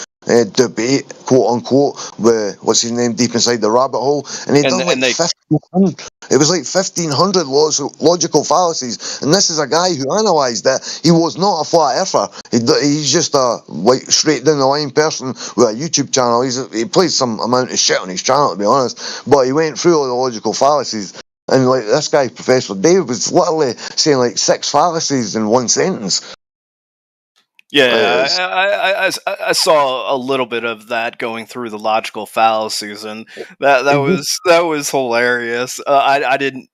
debate, quote unquote, with what's his name, Deep Inside the Rabbit Hole, and he done like 1,500. It was like 1,500 logical fallacies, and this is a guy who analysed that. He was not a flat earther. He's just a like straight down the line person with a YouTube channel. He plays some amount of shit on his channel, to be honest, but he went through all the logical fallacies. And like this guy, Professor Dave, was literally saying like 6 fallacies in one sentence. Yeah, I saw a little bit of that going through the logical fallacies, and that was hilarious. I didn't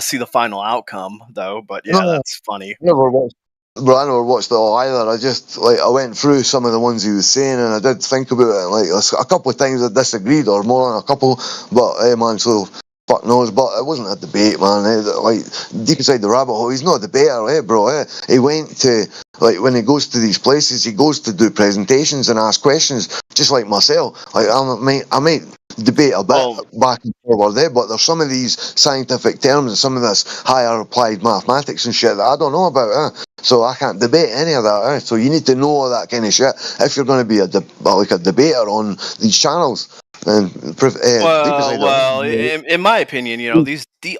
see the final outcome though, but yeah, that's funny. Never watched. Bro, I never watched it all either. I just I went through some of the ones he was saying, and I did think about it. Like a couple of times I disagreed, or more than a couple. But hey, man, so fuck knows. But it wasn't a debate, man. Like Deep Inside the Rabbit Hole, he's not a debater, bro. He went to when he goes to these places, he goes to do presentations and ask questions, just like myself. Like I might debate a bit back and forward there, but there's some of these scientific terms and some of this higher applied mathematics and shit that I don't know about. So I can't debate any of that. So you need to know all that kind of shit if you're going to be a debater on these channels. And in my opinion,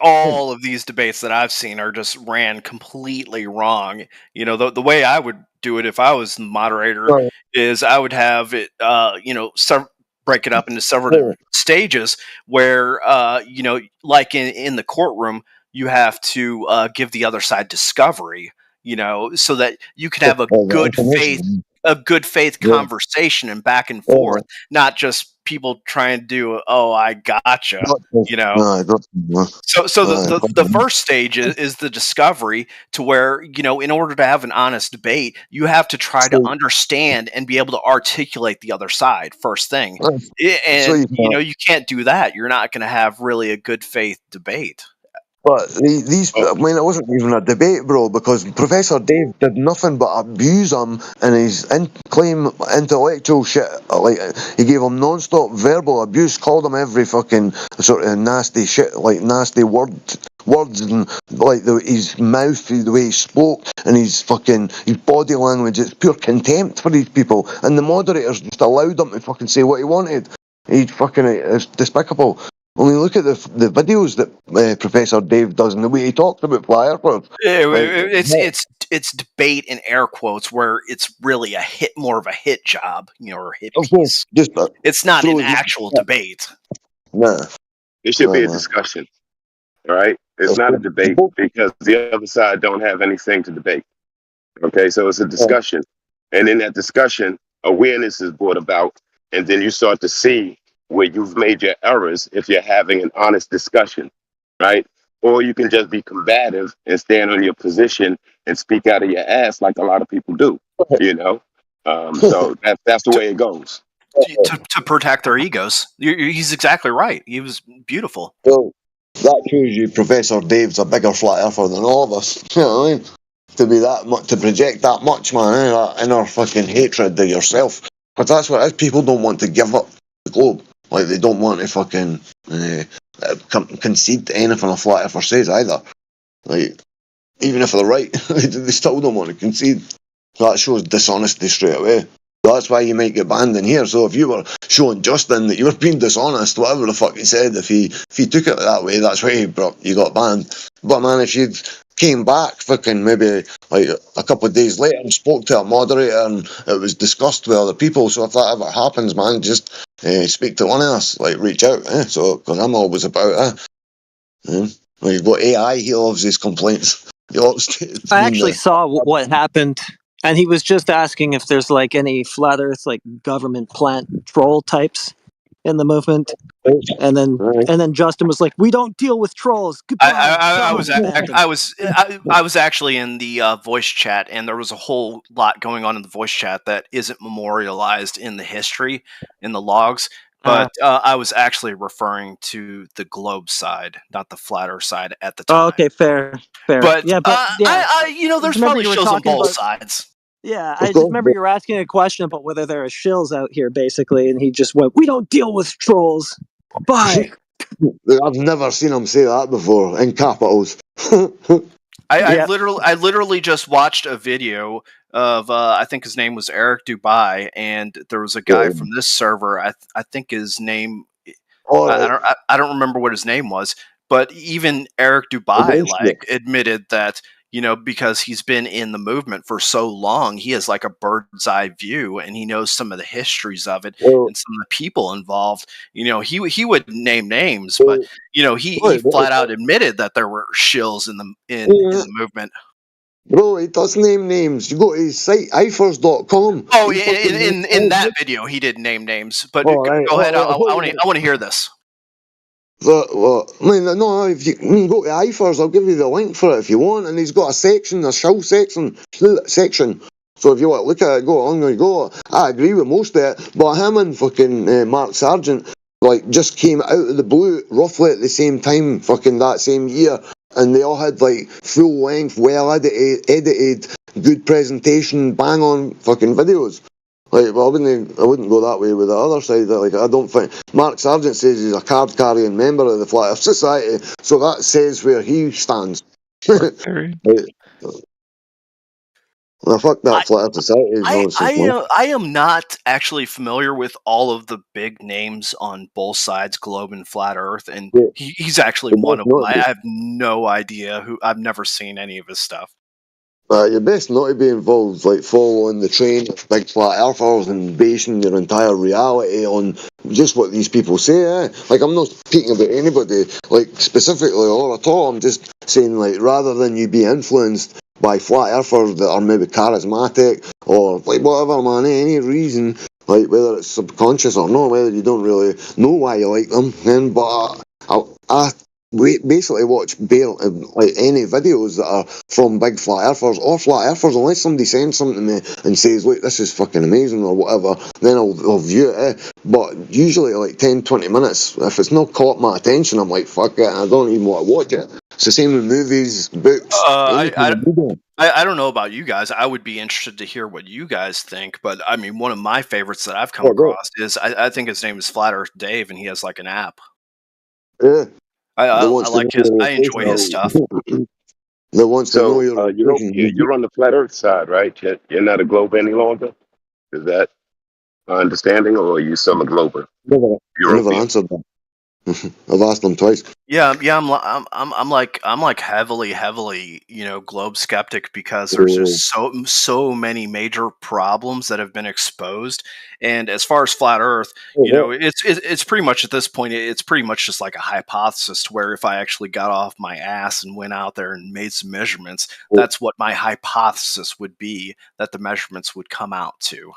all of these debates that I've seen are just ran completely wrong. The way I would do it if I was the moderator is I would have it, break it up into several different stages where, like in the courtroom, you have to give the other side discovery, so that you can have a good faith conversation and back and forth, not just people trying to do, I gotcha, So the first stage is the discovery, to where, in order to have an honest debate, you have to try to understand and be able to articulate the other side first thing. And, you can't do that. You're not going to have really a good faith debate. But it wasn't even a debate, bro, because Professor Dave did nothing but abuse him and his claim intellectual shit. Like, he gave him non-stop verbal abuse, called him every fucking sort of nasty shit, like nasty words, and like his mouth, the way he spoke, and his body language. It's pure contempt for these people, and the moderators just allowed him to fucking say what he wanted. It's despicable. I mean, look at the videos that Professor Dave does and the way he talks about fly earthers. It's debate in air quotes, where it's really more of a hit job, or a hit piece. It's not an actual debate. Nah. It should be a discussion, all right? It's not a debate because the other side don't have anything to debate. Okay, so it's a discussion. And in that discussion, awareness is brought about, and then you start to see where you've made your errors if you're having an honest discussion, right? Or you can just be combative and stand on your position and speak out of your ass like a lot of people do, So that's the way it goes. To protect their egos. He's exactly right. He was beautiful. So that shows you Professor Dave's a bigger flat earther than all of us. You know what I mean? To be that much, to project that much, man, that inner fucking hatred to yourself. But that's what it is. People don't want to give up the globe. Like, they don't want to fucking concede to anything a flat earther says either. Like, even if they're right, they still don't want to concede. So that shows dishonesty straight away. That's why you might get banned in here. So if you were showing Justin that you were being dishonest, whatever the fuck he said, if he took it that way, that's why you got banned. But man, if you'd came back fucking maybe like a couple of days later and spoke to a moderator and it was discussed with other people, so if that ever happens, man, just speak to one of us, like reach out. So because I'm always about it. When you've got AI, he loves his complaints. I actually saw what happened. And he was just asking if there's like any flat Earth, like government plant troll types in the movement, and then Justin was like, "We don't deal with trolls." Goodbye. I was Boom, happened. I was actually in the voice chat, and there was a whole lot going on in the voice chat that isn't memorialized in the history in the logs. But I was actually referring to the globe side, not the flat Earth side at the time. Oh, okay, fair. But yeah, but yeah, there's remember probably you were shows on talking both about- sides. Yeah, I just remember you were asking a question about whether there are shills out here, basically, and he just went, "We don't deal with trolls." Bye. I've never seen him say that before in capitals. I literally just watched a video of I think his name was Eric Dubai, and there was a guy from this server. I think his name. I don't remember what his name was, but even Eric Dubai admitted that, because he's been in the movement for so long, he has like a bird's eye view, and he knows some of the histories of it and some of the people involved. He would name names, but he flat out admitted that there were shills in the movement. Bro, he does name names. You go to his site, ifers.com. Oh, in that video, he did name names. But go ahead. I want to hear this. No, if you can go to ifers, I'll give you the link for it if you want. And he's got a section, a shill section. So if you want to look at it, go on, you go. I agree with most of it, but him and fucking Mark Sargent just came out of the blue roughly at the same time, fucking that same year. And they all had full length, well edited, good presentation, bang on fucking videos. I wouldn't go that way with the other side. I don't think Mark Sargent says he's a card carrying member of the Flat Earth Society, so that says where he stands. Well, fuck that Flat Earth Society. I am not actually familiar with all of the big names on both sides, Globe and Flat Earth, and he's actually one of them. I have no idea I've never seen any of his stuff. You're best not to be involved, following the train of big flat earthers and basing your entire reality on just what these people say. I'm not speaking about anybody, specifically or at all. I'm just saying, rather than you be influenced by flat earthers that are maybe charismatic or whatever, man, any reason, whether it's subconscious or not, whether you don't really know why you like them, but I basically watch any videos that are from big flat earthers or flat earthers, unless somebody sends something to me and says, look, this is fucking amazing or whatever, then I'll view it. But usually 10-20 minutes, if it's not caught my attention, I'm like, fuck it, I don't even want to watch it. It's the same with movies, books. I don't know about you guys. I would be interested to hear what you guys think. But I mean, one of my favorites that I've come across is I think his name is Flat Earth Dave, and he has an app. Yeah. I enjoy his stuff. That wants to know your you're on the Flat Earth side, right? You're not a globe any longer? Is that my understanding, or are you still a glober? I never answered that. I've asked them twice. Yeah. I'm heavily, globe skeptic, because there's just so many major problems that have been exposed. And as far as flat Earth, it's pretty much at this point, it's pretty much just like a hypothesis, to where if I actually got off my ass and went out there and made some measurements, that's what my hypothesis would be, that the measurements would come out to.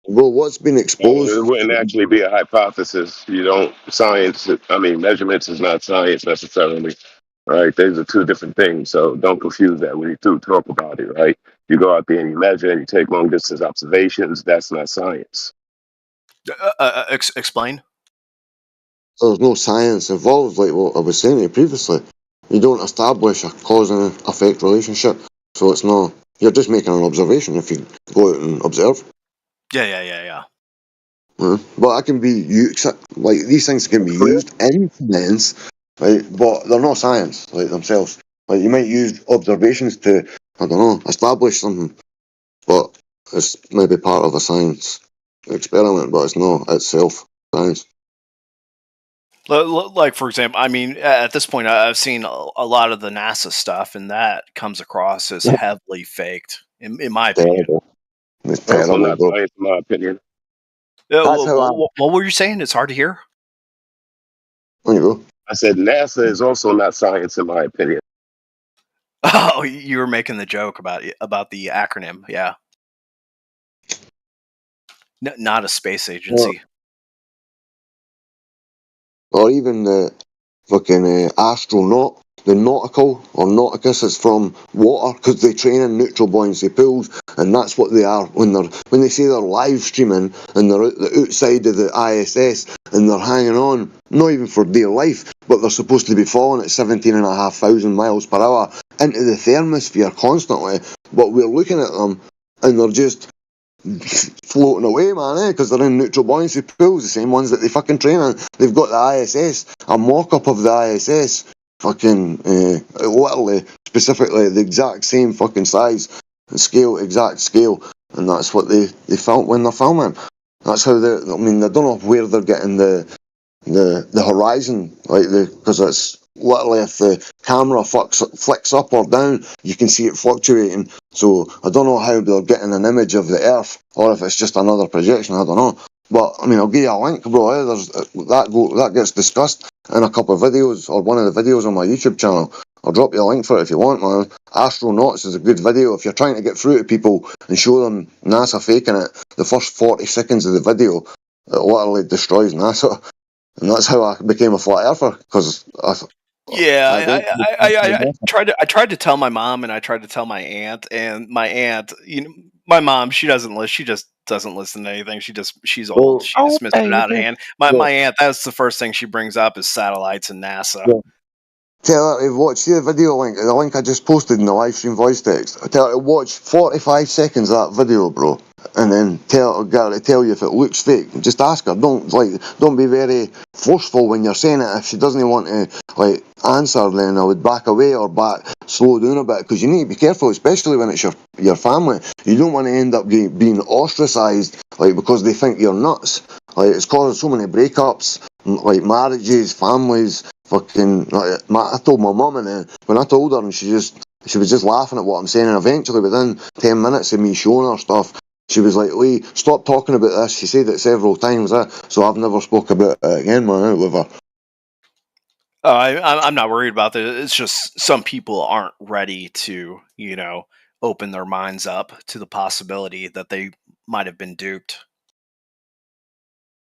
Well, what's been exposed? It wouldn't actually be a hypothesis. Measurements is not science necessarily, right? Those are two different things. So don't confuse that when you talk about it, right? You go out there and you measure and you take long distance observations. That's not science. Explain. There's no science involved, like what I was saying to you previously. You don't establish a cause and effect relationship. So it's not, you're just making an observation if you go out and observe. Yeah. But I can be used, these things can be used in science, right? But they're not science, themselves. You might use observations to, establish something, but it's maybe part of a science experiment, but it's not itself science. For example, at this point, I've seen a lot of the NASA stuff, and that comes across as heavily faked, in my opinion. It's terrible, not science, in my opinion. What were you saying? It's hard to hear. There you go. I said NASA is also not science, in my opinion. Oh, you were making the joke about the acronym, yeah. Not a space agency. or even the fucking astronaut. The nautical or nauticus is from water because they train in neutral buoyancy pools, and that's what they are when they say they're live streaming and they're the outside of the ISS and they're hanging on, not even for dear life, but they're supposed to be falling at 17,500 miles per hour into the thermosphere constantly. But we're looking at them and they're just floating away, man, because they're in neutral buoyancy pools, the same ones that they fucking train in. They've got the ISS, a mock-up of the ISS, fucking literally, specifically the exact same fucking size and scale, exact scale, and that's what they film when they're filming. That's how they don't know where they're getting the horizon, because it's literally if the camera flicks up or down, you can see it fluctuating. So I don't know how they're getting an image of the Earth, or if it's just another projection. I don't know. But I mean, I'll give you a link, bro. There's that gets discussed in a couple of videos, or one of the videos on my YouTube channel. I'll drop you a link for it if you want, man. Astronauts is a good video. If you're trying to get through to people and show them NASA faking it, the first 40 seconds of the video, it literally destroys NASA. And that's how I became a flat earther, because I tried to tell my mom and I tried to tell my aunt, and my aunt, my mom, she just doesn't listen to anything. She's old. She dismissed it out of hand. My aunt, that's the first thing she brings up is satellites and NASA. Yeah. Tell her to watch, see the video link, the link I just posted in the live stream voice text. Tell her to watch 45 seconds of that video, bro, and then get her to tell you if it looks fake. Just ask her. Don't be very forceful when you're saying it. If she doesn't want to answer, then I would back away or slow down a bit, because you need to be careful, especially when it's your family. You don't want to end up being ostracized because they think you're nuts. It's caused so many breakups, marriages, families. Fucking, I told my mum, and then when I told her, and she was just laughing at what I'm saying, and eventually within 10 minutes of me showing her stuff, she was like, "Lee, stop talking about this." She said it several times, so I've never spoke about it again, man, with her. I'm not worried about that. It's just some people aren't ready to, open their minds up to the possibility that they might have been duped.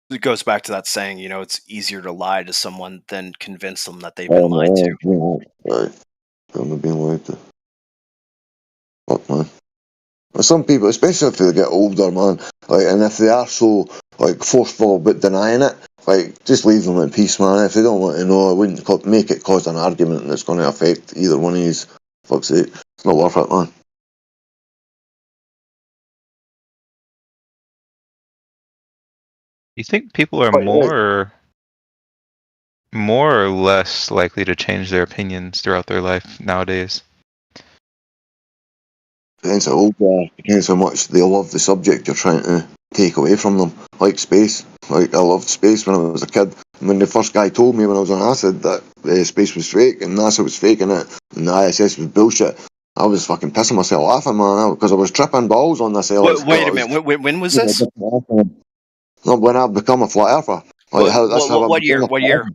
It goes back to that saying, it's easier to lie to someone than convince them that they've been lied to. Right. I'm being lied to. Fuck, man. Some people, especially if they get older, man, and if they are so forceful about denying it, just leave them in peace, man. If they don't want to know, I wouldn't make it cause an argument that's going to affect either one of you. Fuck's sake, it's not worth it, man. You think people are more or less likely to change their opinions throughout their life nowadays? Depends how much they love the subject you're trying to take away from them. Like space. I loved space when I was a kid. When the first guy told me when I was on acid that space was fake and NASA was faking it and the ISS was bullshit, I was fucking pissing myself laughing, man, because I was tripping balls on this. Wait a minute. When was this? When I become a flat earther. What year? What year?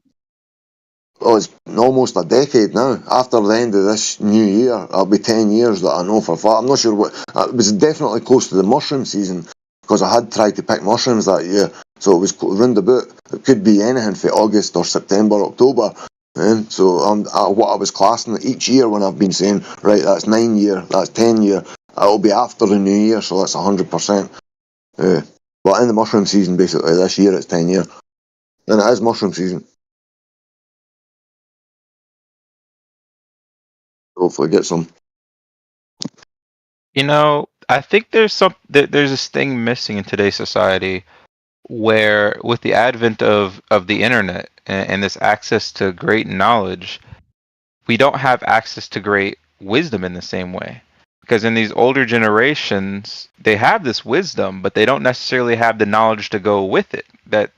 Oh, it's almost a decade now. After the end of this new year, it'll be 10 years that I know for a fact. I'm not sure what. It was definitely close to the mushroom season, because I had tried to pick mushrooms that year. So it was round about. It could be anything for August or September, October. So what I was classing each year when I've been saying, right, that's 9 year, that's 10 year, it'll be after the new year, so that's 100%. But in the mushroom season, basically, this year it's 10 year. And it is mushroom season. Hopefully get some. I think there's this thing missing in today's society where, with the advent of the internet and this access to great knowledge, we don't have access to great wisdom in the same way. Because in these older generations, they have this wisdom, but they don't necessarily have the knowledge to go with it that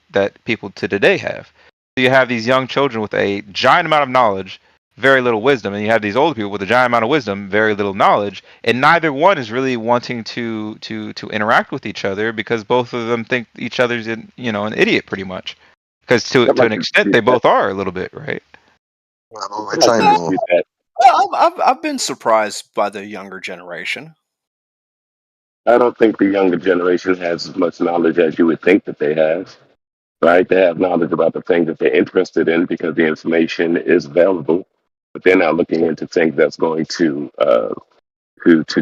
people to today have. So you have these young children with a giant amount of knowledge, very little wisdom, and you have these older people with a giant amount of wisdom, very little knowledge, and neither one is really wanting to interact with each other, because both of them think each other's an idiot pretty much. Because to an extent, they both are a little bit, right? I've been surprised by the younger generation. I don't think the younger generation has as much knowledge as you would think that they have. right? They have knowledge about the things that they're interested in because the information is available, but they're not looking into things that's going to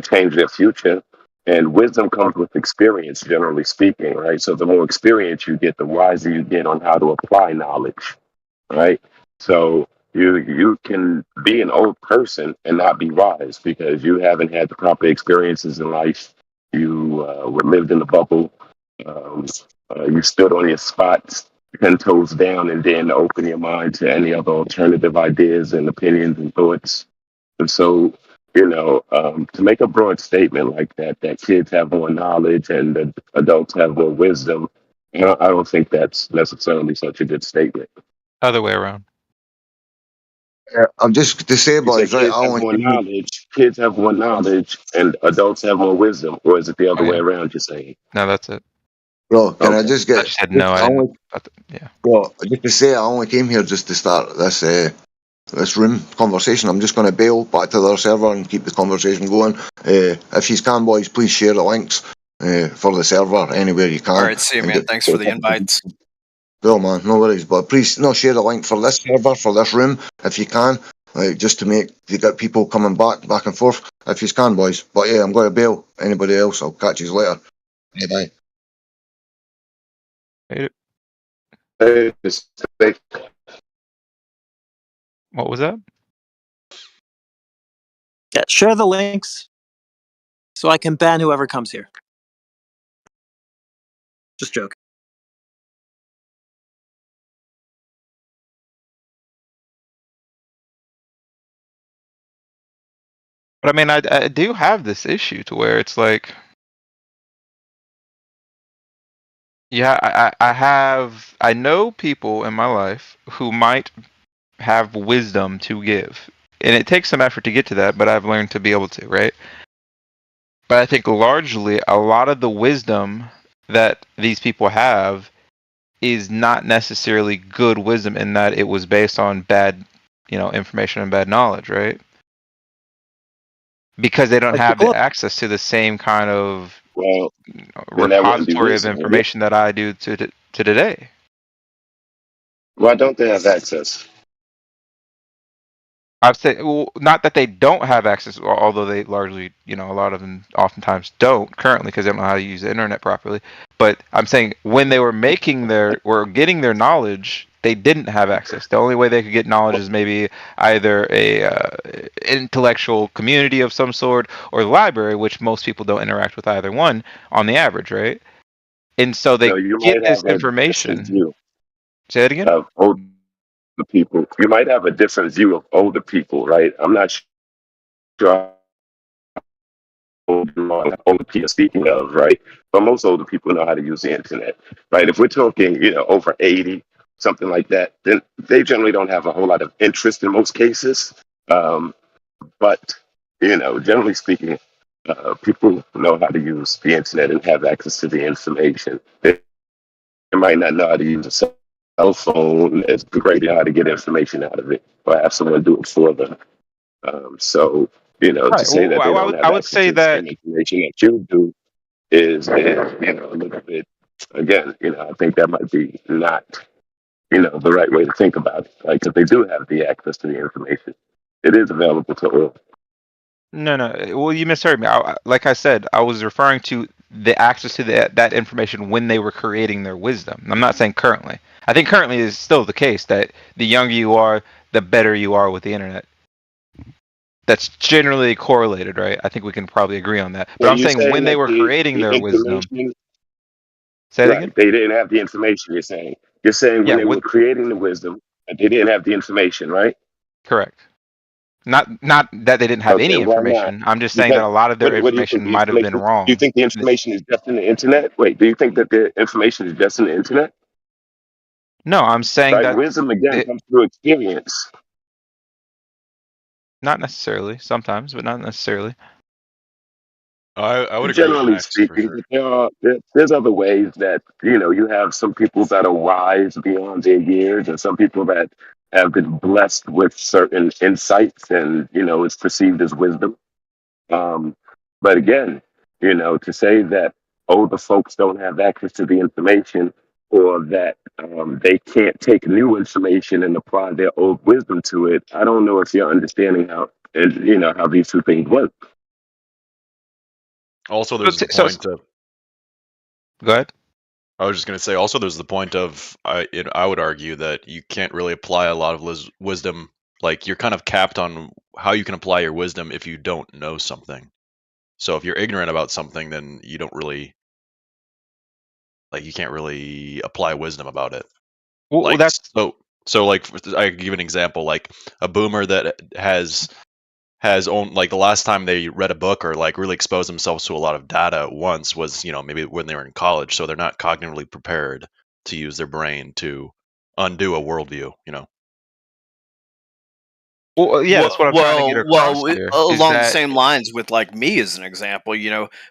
change their future. And wisdom comes with experience, generally speaking, right? So the more experience you get, the wiser you get on how to apply knowledge, right? So you can be an old person and not be wise because you haven't had the proper experiences in life. You were lived in the bubble. Um, you stood on your spots, 10 toes down, and didn't open your mind to any other alternative ideas and opinions and thoughts. And so, to make a broad statement like that kids have more knowledge and that adults have more wisdom, I don't think that's necessarily such a good statement. Other way around. I'm just to say, You say boys, right? kids I have only more came here. knowledge, and adults have more wisdom, or is it the other way around? You're saying? No, that's it. Bro, can I Okay. just I get? just said no. I didn't. Yeah. Well, just to say, I only came here just to start this room conversation. I'm just going to bail back to their server and keep the conversation going. If you can, boys, please share the links for the server anywhere you can. All right, see you, man. Thanks for the invites. Well, man, no worries. But please, share the link for this server, for this room, if you can. Just to get people coming back and forth, if you can, boys. But yeah, I'm going to bail. Anybody else, I'll catch you later. Bye. What was that? Yeah, share the links so I can ban whoever comes here. Just joking. But I mean, I do have this issue to where it's like, yeah, I know people in my life who might have wisdom to give, and it takes some effort to get to that, but I've learned to be able to, right? But I think largely a lot of the wisdom that these people have is not necessarily good wisdom in that it was based on bad, information and bad knowledge, right? Because they don't have the access to the same kind of repository of information that I do to today. Why don't they have access? I'd say, well, not that they don't have access, although they largely, a lot of them oftentimes don't currently because they don't know how to use the internet properly. But I'm saying when they were getting their knowledge, they didn't have access. The only way they could get knowledge is maybe either a intellectual community of some sort or the library, which most people don't interact with either one on the average, right? And so they get this information. Say that again? The people, you might have a different view of older people, right? I'm not sure older people speaking of, right? But most older people know how to use the internet, right? If we're talking, over 80, something like that, then they generally don't have a whole lot of interest in most cases. But generally speaking, people know how to use the internet and have access to the information. They might not know how to use a cell phone. It's great how to get information out of it, or have someone do it for them. So, to say that they don't have access to the same information that you do is a little bit, again, I think that might be not, the right way to think about it, right? Because they do have the access to the information. It is available to all. No. Well, you misheard me. Like I said, I was referring to the access to that information when they were creating their wisdom. I'm not saying currently. I think currently is still the case that the younger you are, the better you are with the internet. That's generally correlated, right? I think we can probably agree on that. But I'm saying when they were creating their wisdom. Say that again? They didn't have the information, you're saying. You're saying when they were creating the wisdom, they didn't have the information, right? Correct. Not that they didn't have any information. I'm just saying that a lot of their information might have been wrong. Do you think the information is just in the internet? Wait, do you think that the information is just in the internet? No, I'm saying that wisdom again comes through experience. Not necessarily. Sometimes, but not necessarily. I would agree. Generally speaking, there's other ways that you have some people that are wise beyond their years, and some people that have been blessed with certain insights, and it's perceived as wisdom. But again, to say that older folks don't have access to the information, or that they can't take new information and apply their old wisdom to it. I don't know if you're understanding how, and how these two things work. Also, there's the So- point of. Go ahead. I was just going to say, also, there's the point of, I would argue that you can't really apply a lot of wisdom. Like, you're kind of capped on how you can apply your wisdom if you don't know something. So if you're ignorant about something, then you don't really, like, you can't really apply wisdom about it. Well, Like, that's so like, I can give an example, like a boomer that has owned, like, the last time they read a book or like really exposed themselves to a lot of data at once was, maybe when they were in college, so they're not cognitively prepared to use their brain to undo a worldview. Well, yeah, that's what I'm trying to get across here. is Along the that- same lines with like me as an example,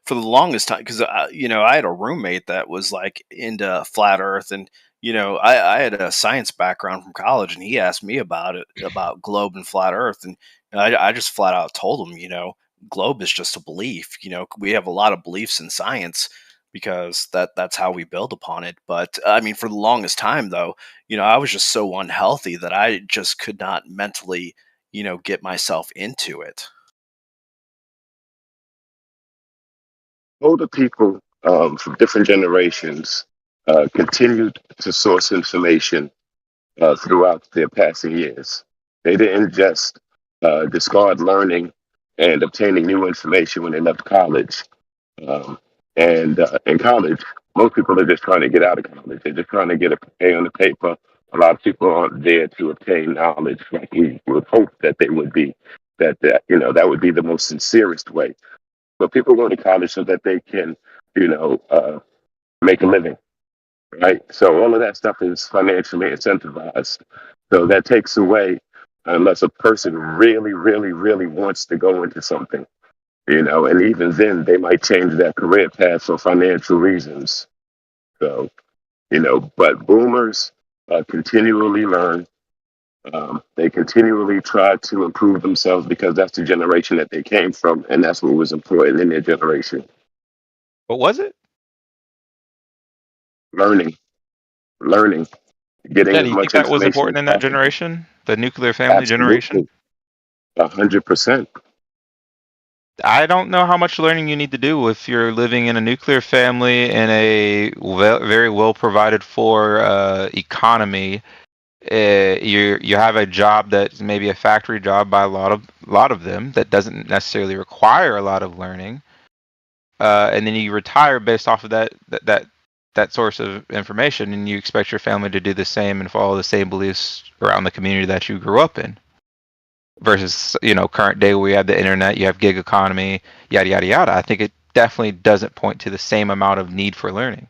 for the longest time, because I had a roommate that was like into flat Earth, and I had a science background from college, and he asked me about it, about globe and flat Earth, and I just flat out told him, globe is just a belief. We have a lot of beliefs in science because that's how we build upon it. But I mean, for the longest time, though, I was just so unhealthy that I just could not mentally get myself into it. Older people from different generations continued to source information throughout their passing years. They didn't just discard learning and obtaining new information when they left college. And in college, most people are just trying to get out of college. They're just trying to get a A on the paper. A lot of people aren't there to obtain knowledge like we would hope that they would be. That would be the most sincerest way. But people go to college so that they can, make a living, right? So all of that stuff is financially incentivized. So that takes away, unless a person really, really, really wants to go into something, and even then they might change their career path for financial reasons. So, but boomers continually learn. They continually try to improve themselves because that's the generation that they came from, and that's what was important in their generation. What was it? Learning, getting Yeah, as do you much think that was information important as in that possible. generation, the nuclear family generation? 100%. I don't know how much learning you need to do if you're living in a nuclear family in a very well provided for economy. You have a job that's maybe a factory job by a lot of them that doesn't necessarily require a lot of learning, and then you retire based off of that source of information, and you expect your family to do the same and follow the same beliefs around the community that you grew up in. Versus, current day where you have the internet, you have gig economy, yada yada yada. I think it definitely doesn't point to the same amount of need for learning.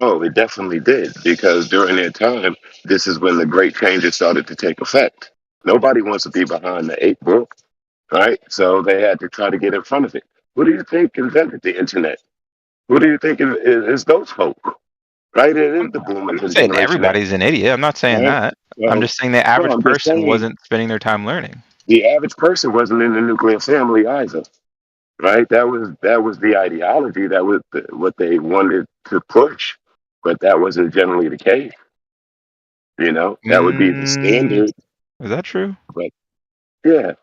Oh, it definitely did, because during their time, this is when the great changes started to take effect. Nobody wants to be behind the eight ball, right? So they had to try to get in front of it. Who do you think invented the internet? Who do you think is those folk? Right? It is the boomers. I'm saying everybody's an idiot. I'm not saying that. I'm just saying the average person wasn't spending their time learning. The average person wasn't in the nuclear family either, right? That was the ideology. That was what they wanted to push, but that wasn't generally the case. That would be the standard. Is that true? But yeah,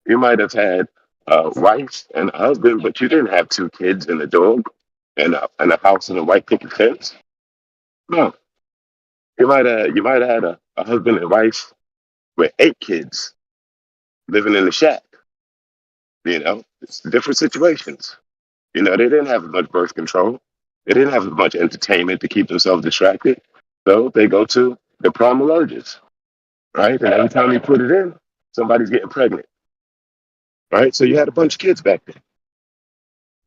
you might have had a wife and a husband, but you didn't have two kids and a dog and a house and a white picket fence. No, you might have had a husband and wife with 8 kids living in the shack. It's different situations. They didn't have as much birth control. They didn't have as much entertainment to keep themselves distracted. So they go to the primal urges, right? And every time you put it in, somebody's getting pregnant, right? So you had a bunch of kids back then,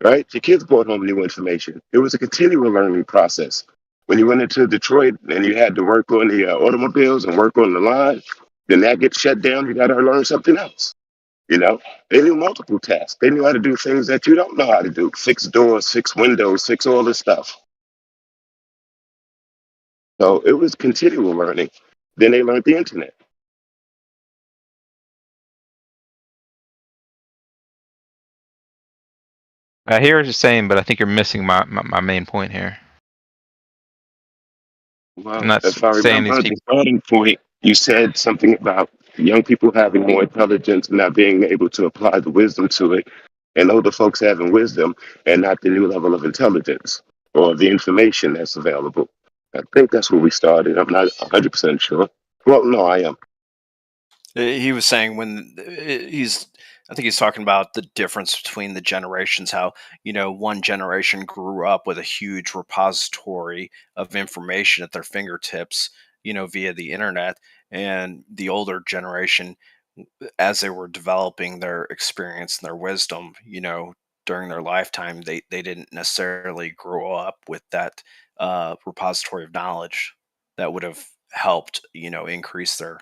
right? Your kids brought home new information. It was a continual learning process. When you went into Detroit and you had to work on the automobiles and work on the line, then that gets shut down. You got to learn something else. They knew multiple tasks. They knew how to do things that you don't know how to do. Fix doors, fix windows, fix all this stuff. So it was continual learning. Then they learned the internet. I hear what you're saying, but I think you're missing my main point here. Well, I'm not if I saying these remember the people. starting point, you said something about young people having more intelligence and not being able to apply the wisdom to it, and older folks having wisdom and not the new level of intelligence or the information that's available. I think that's where we started. I'm not 100% sure. Well, no, I am. He was saying I think he's talking about the difference between the generations, how, one generation grew up with a huge repository of information at their fingertips, via the internet, and the older generation, as they were developing their experience and their wisdom, during their lifetime, they didn't necessarily grow up with that repository of knowledge that would have helped, increase their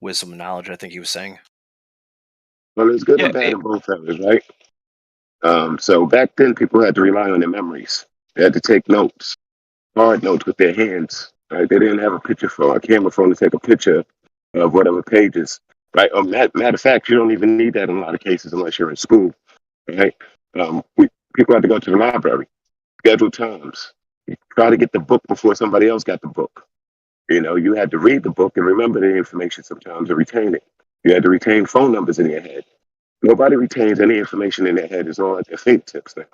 wisdom and knowledge, I think he was saying. Well, there's good Yeah, and bad in both areas, right? So back then, people had to rely on their memories. They had to take notes, hard notes with their hands. Right? They didn't have a picture phone, a camera phone to take a picture of whatever pages. Right? Matter of fact, you don't even need that in a lot of cases unless you're in school. Right? People had to go to the library, schedule times, try to get the book before somebody else got the book. You had to read the book and remember the information sometimes and retain it. You had to retain phone numbers in your head. Nobody retains any information in their head. It's all at their fingertips now.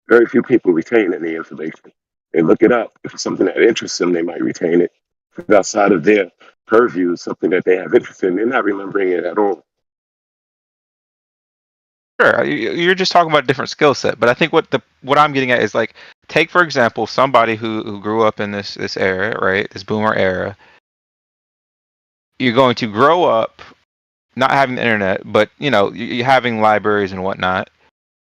Very few people retain any information. They look it up. If it's something that interests them, they might retain it. If it's outside of their purview, something that they have interest in, they're not remembering it at all. Sure, you're just talking about a different skill set, but I think what I'm getting at is, like, take for example somebody who grew up in this era, right? This boomer era. You're going to grow up not having the internet, but you're having libraries and whatnot.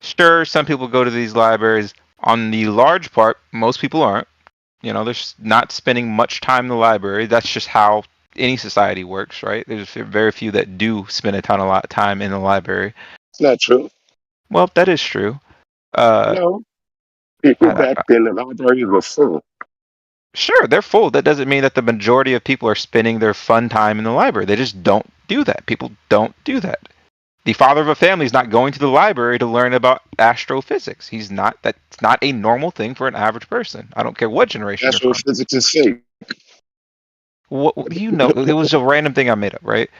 Sure, some people go to these libraries. On the large part, most people aren't. They're not spending much time in the library. That's just how any society works, right? There's very few that do spend a lot of time in the library. It's not true. Well, that is true. No. People back then, the libraries were full. Sure, they're full. That doesn't mean that the majority of people are spending their fun time in the library. They just don't do that. People don't do that. The father of a family is not going to the library to learn about astrophysics. That's not a normal thing for an average person. I don't care what generation you're from. Astrophysics is fake. What do you know? It was a random thing I made up, right?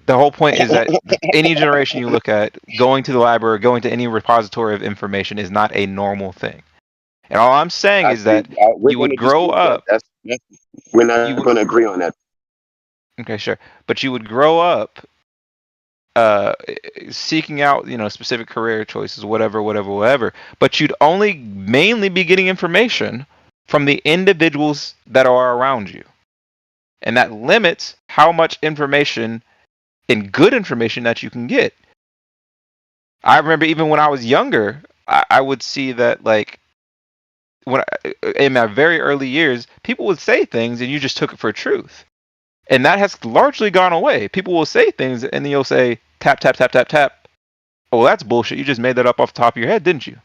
The whole point is that any generation you look at, going to the library, going to any repository of information is not a normal thing. And all I'm saying is that you would grow up. We're not going to agree on that. Okay, sure. But you would grow up seeking out, specific career choices, whatever. But you'd only mainly be getting information from the individuals that are around you. And that limits how much information and good information that you can get. I remember even when I was younger, I would see that, like, in my very early years, people would say things and you just took it for truth. And that has largely gone away. People will say things and then you'll say, tap, tap, tap, tap, tap. Oh, that's bullshit. You just made that up off the top of your head, didn't you?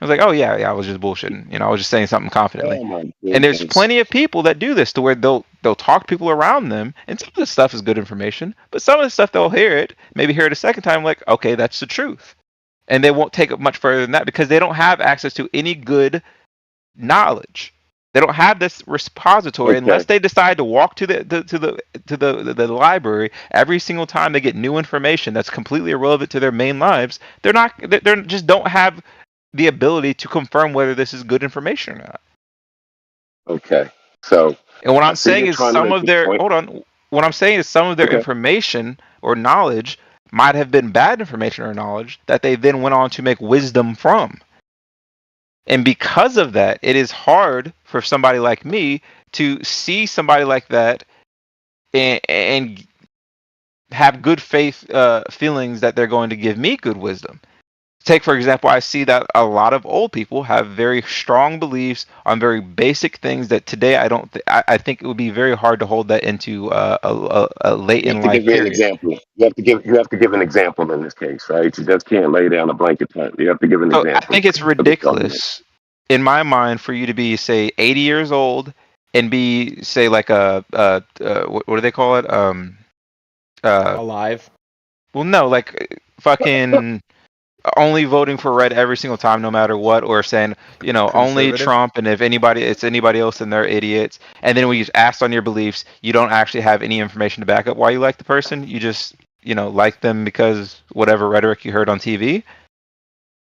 I was like, oh, yeah, I was just bullshitting. I was just saying something confidently. And there's plenty of people that do this to where they'll talk to people around them, and some of this stuff is good information, but some of the stuff they'll hear it, maybe hear it a second time, like, okay, that's the truth. And they won't take it much further than that because they don't have access to any good knowledge. They don't have this repository unless they decide to walk to the library every single time they get new information that's completely irrelevant to their main lives. They just don't have the ability to confirm whether this is good information or not. Okay. So, and what I'm saying is some of their information or knowledge might have been bad information or knowledge that they then went on to make wisdom from. And because of that, it is hard for somebody like me to see somebody like that and have good faith feelings that they're going to give me good wisdom. Take, for example, I see that a lot of old people have very strong beliefs on very basic things that today I think it would be very hard to hold that into a late in life period. An example. You have to give an example in this case, right? You just can't lay down a blanket type. You have to give an example. I think it's ridiculous in my mind for you to be, say, 80 years old and be, say, like what do they call it? Alive. Well, no, like fucking only voting for red every single time, no matter what, or saying, you know, only Conservative? Trump, and if it's anybody else, then they're idiots. And then when you ask on your beliefs, you don't actually have any information to back up why you like the person. You just, you know, like them because whatever rhetoric you heard on TV.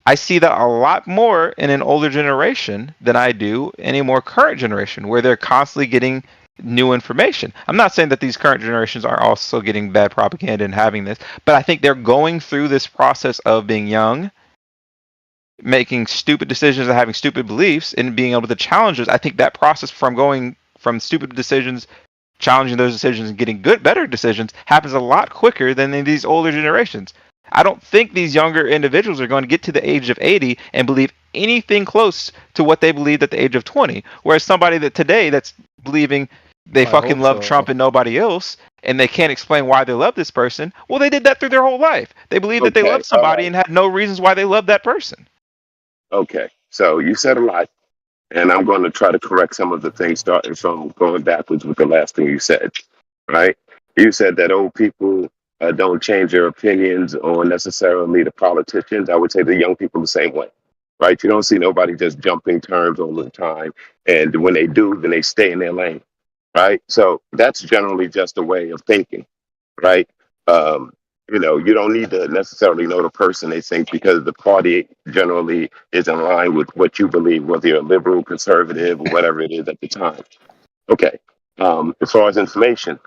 I see that a lot more in an older generation than I do in a more current generation, where they're constantly getting new information. I'm not saying that these current generations are also getting bad propaganda and having this, but I think they're going through this process of being young, making stupid decisions and having stupid beliefs and being able to challenge us. I think that process from going from stupid decisions, challenging those decisions and getting better decisions happens a lot quicker than in these older generations. I don't think these younger individuals are going to get to the age of 80 and believe anything close to what they believed at the age of 20. Whereas somebody that today that's believing they fucking love Trump and nobody else, and they can't explain why they love this person, well, they did that through their whole life. They believed that they loved somebody and had no reasons why they loved that person. Okay, so you said a lot, and I'm going to try to correct some of the things starting from going backwards with the last thing you said, right? You said that old people don't change their opinions on necessarily the politicians. I would say the young people the same way, right? You don't see nobody just jumping terms all the time, and when they do, then they stay in their lane, right? So that's generally just a way of thinking, right? You know, you don't need to necessarily know the person, they think, because the party generally is in line with what you believe, whether you're liberal, conservative, or whatever it is at the time. Okay. As far as information,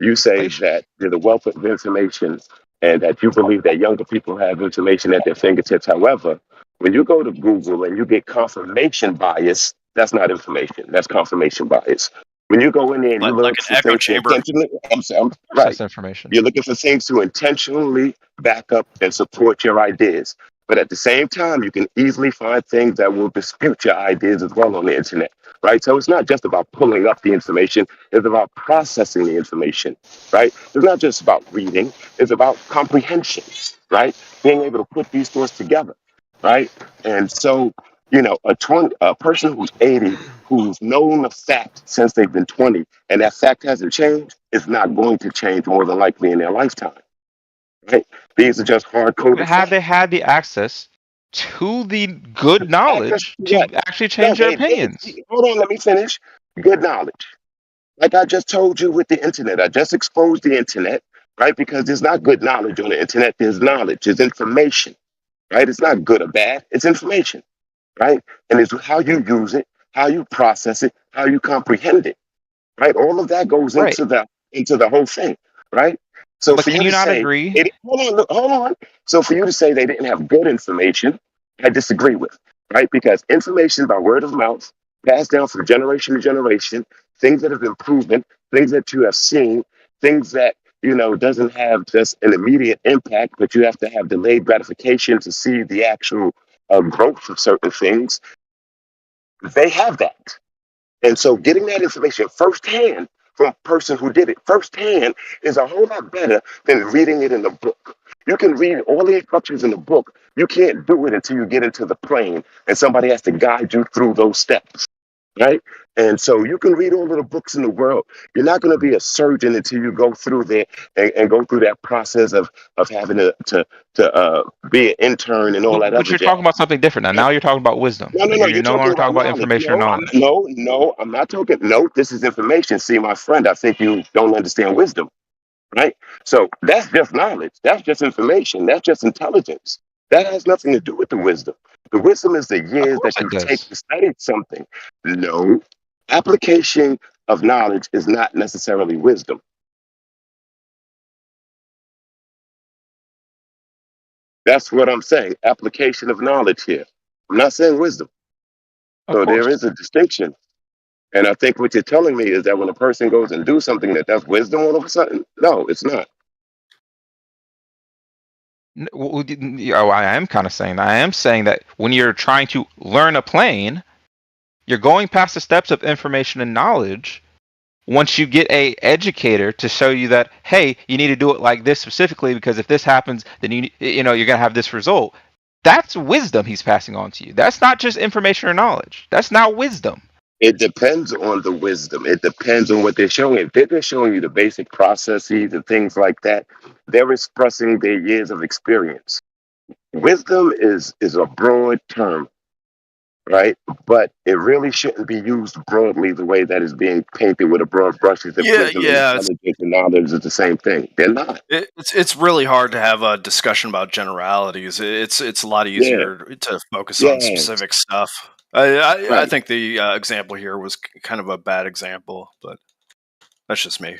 you say that there's a wealth of information and that you believe that younger people have information at their fingertips. However, when you go to Google and you get confirmation bias, that's not information. That's confirmation bias. When you go in there and you look for things to intentionally, right, That's information. you're looking for things to intentionally back up and support your ideas. But at the same time, you can easily find things that will dispute your ideas as well on the internet, right? So it's not just about pulling up the information, it's about processing the information, right? It's not just about reading, it's about comprehension, right? Being able to put these thoughts together, right? And so, you know, a person who's 80, who's known a fact since they've been 20, and that fact hasn't changed, is not going to change more than likely in their lifetime, right? These are just hard-coded Have they had the access to the good knowledge to actually change their opinions? Hold on, let me finish. Good knowledge. Like I just told you with the internet, I just exposed the internet, right? Because there's not good knowledge on the internet, there's knowledge, there's information, right? It's not good or bad, it's information, right? And it's how you use it, how you process it, how you comprehend it, right? All of that goes into the whole thing, right? So But for can you you to not say, agree? hold on. So for you to say they didn't have good information, I disagree with, right? Because information by word of mouth, passed down from generation to generation, things that have been proven, things that you have seen, things that, you know, doesn't have just an immediate impact, but you have to have delayed gratification to see the actual growth of certain things. They have that. And so getting that information firsthand from a person who did it firsthand is a whole lot better than reading it in the book. You can read all the instructions in the book. You can't do it until you get into the plane and somebody has to guide you through those steps, right? And so you can read all of the books in the world. You're not going to be a surgeon until you go through there and go through that process of having to be an intern and all that But other you're jazz. talking about something different now. Now you're talking about wisdom. No, You're you're no talking longer talking about about knowledge. information or knowledge. No, I'm not talking. No, this is information. See, my friend, I think you don't understand wisdom, right? So that's just knowledge. That's just information. That's just intelligence. That has nothing to do with the wisdom. The wisdom is the years that you take to study something. No, application of knowledge is not necessarily wisdom. That's what I'm saying. Application of knowledge here. I'm not saying wisdom. So there is a distinction. And I think what you're telling me is that when a person goes and do something that's wisdom all of a sudden, no, it's not. I am kind of saying that. I am saying that when you're trying to learn a plane, you're going past the steps of information and knowledge. Once you get a educator to show you that, hey, you need to do it like this specifically because if this happens, then you're gonna have this result. That's wisdom he's passing on to you. That's not just information or knowledge. That's not wisdom. It depends on the wisdom. It depends on what they're showing. If they're just showing you the basic processes and things like that, they're expressing their years of experience. wisdom is a broad term, right? But it really shouldn't be used broadly the way that is being painted with a broad brush as if Yeah, wisdom and yeah. intelligence and knowledge is the same thing. They're not. It's really hard to have a discussion about generalities. It's a lot Yeah. easier to focus on Yes. specific stuff. I Right. think the example here was kind of a bad example, but that's just me.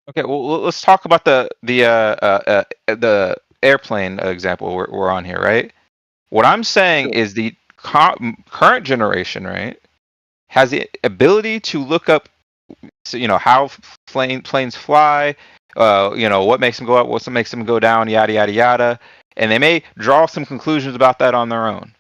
Okay, well, let's talk about the airplane example we're on here, right? What I'm saying is the current generation, right, has the ability to look up, how planes fly, what makes them go up, what makes them go down, yada yada yada, and they may draw some conclusions about that on their own.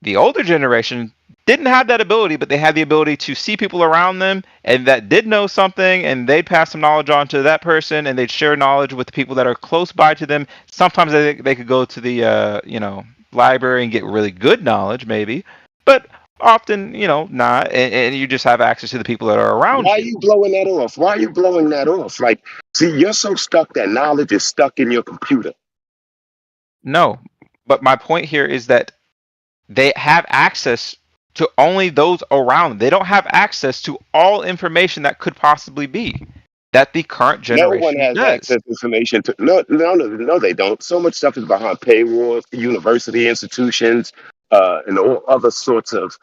The older generation didn't have that ability, but they had the ability to see people around them and that did know something, and they'd pass some knowledge on to that person, and they'd share knowledge with the people that are close by to them. Sometimes they could go to the library and get really good knowledge, maybe, but often not, and you just have access to the people that are around Why are you. you blowing that off? Why are you blowing that off? Like, see, you're so stuck that knowledge is stuck in your computer. No, but my point here is that they have access to only those around them. They don't have access to all information that could possibly be that the current No one generation has does. access to information to no, they don't. So much stuff is behind paywalls, university institutions, and all other sorts of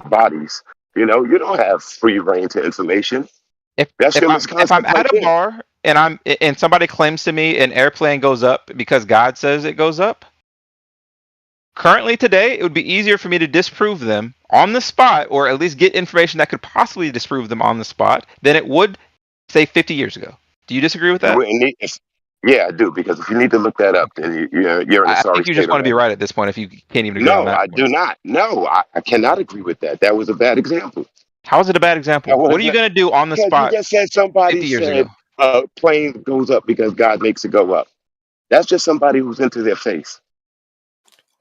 bodies. You don't have free reign to information. That's your If I'm misconception right at a there. bar and somebody claims to me an airplane goes up because God says it goes up, currently today it would be easier for me to disprove them on the spot, or at least get information that could possibly disprove them on the spot, than it would, say, 50 years ago. Do you disagree with You that? wouldn't need. Yeah, I do, because if you need to look that up, then you're in a I sorry think you state just want to be already. right at this point if you can't even agree on No, that I point. do not. No, I cannot agree with that. That was a bad example. How is it a bad example? What are you going to do on the Because you spot just said somebody 50 years said ago? a plane goes up because God makes it go up. That's just somebody who's into their face.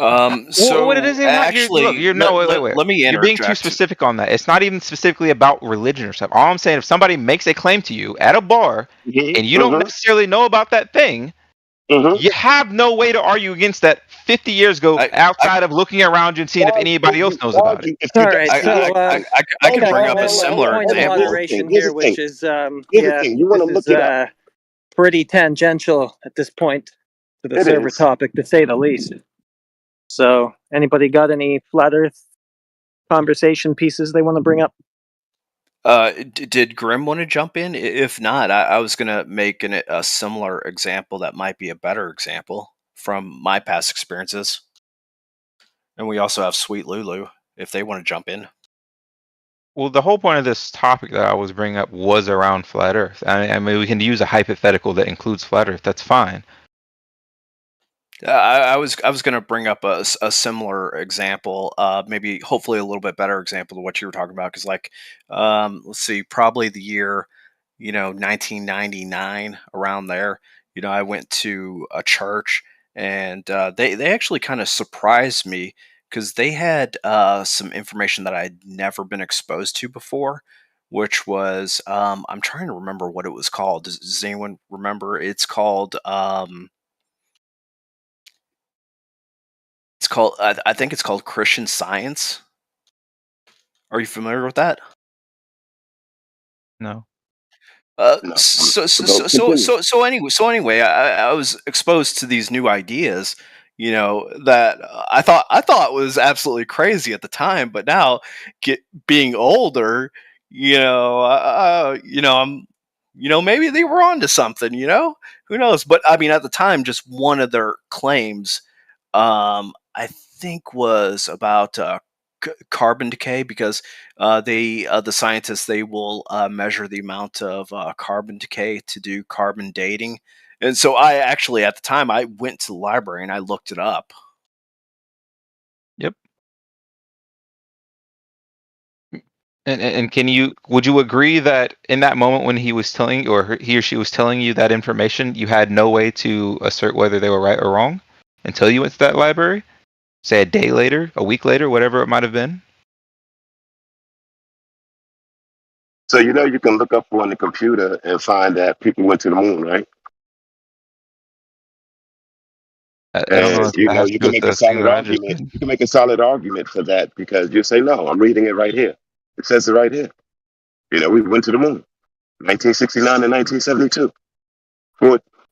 So What it is even look, actually, wait. let me You're being too interject. specific on that. It's not even specifically about religion or stuff. All I'm saying, if somebody makes a claim to you at a bar and you don't necessarily know about that thing, you have no way to argue against that 50 years ago outside of looking around you and seeing if anybody else knows about it. All right, so I can bring up a similar point of example. moderation here, which is Here's the thing. You want to this look is it up. pretty tangential at this point to the It server is. topic, to say the least. So, anybody got any flat Earth conversation pieces they want to bring up? Did Grim want to jump in? If not, I was gonna make a similar example that might be a better example from my past experiences. And we also have Sweet Lulu if they want to jump in. Well, the whole point of this topic that I was bringing up was around flat Earth. I mean, we can use a hypothetical that includes flat Earth. That's fine. I was going to bring up a similar example, maybe hopefully a little bit better example of what you were talking about. Because let's see, probably the year 1999, around there. I went to a church, and they actually kind of surprised me because they had some information that I'd never been exposed to before, which was I'm trying to remember what it was called. Does anyone remember? It's called. It's called. I think it's called Christian Science. Are you familiar with that? No. So anyway, I was exposed to these new ideas, that I thought was absolutely crazy at the time, but now being older, I'm, maybe they were onto something, who knows? But I mean, at the time, just one of their claims, I think was about carbon decay, because the scientists, they will measure the amount of carbon decay to do carbon dating. And so I actually, at the time, I went to the library and I looked it up. Yep. And would you agree that in that moment when he was telling, or he or she was telling you that information, you had no way to assert whether they were right or wrong until you went to that library? Say a day later, a week later, whatever it might have been? So you can look up on the computer and find that people went to the moon, right? I don't know And if that has to you do can with make a the thing solid that I just argument. did. You can make a solid argument for that because you say, no, I'm reading it right here. It says it right here. We went to the moon, 1969 and 1972.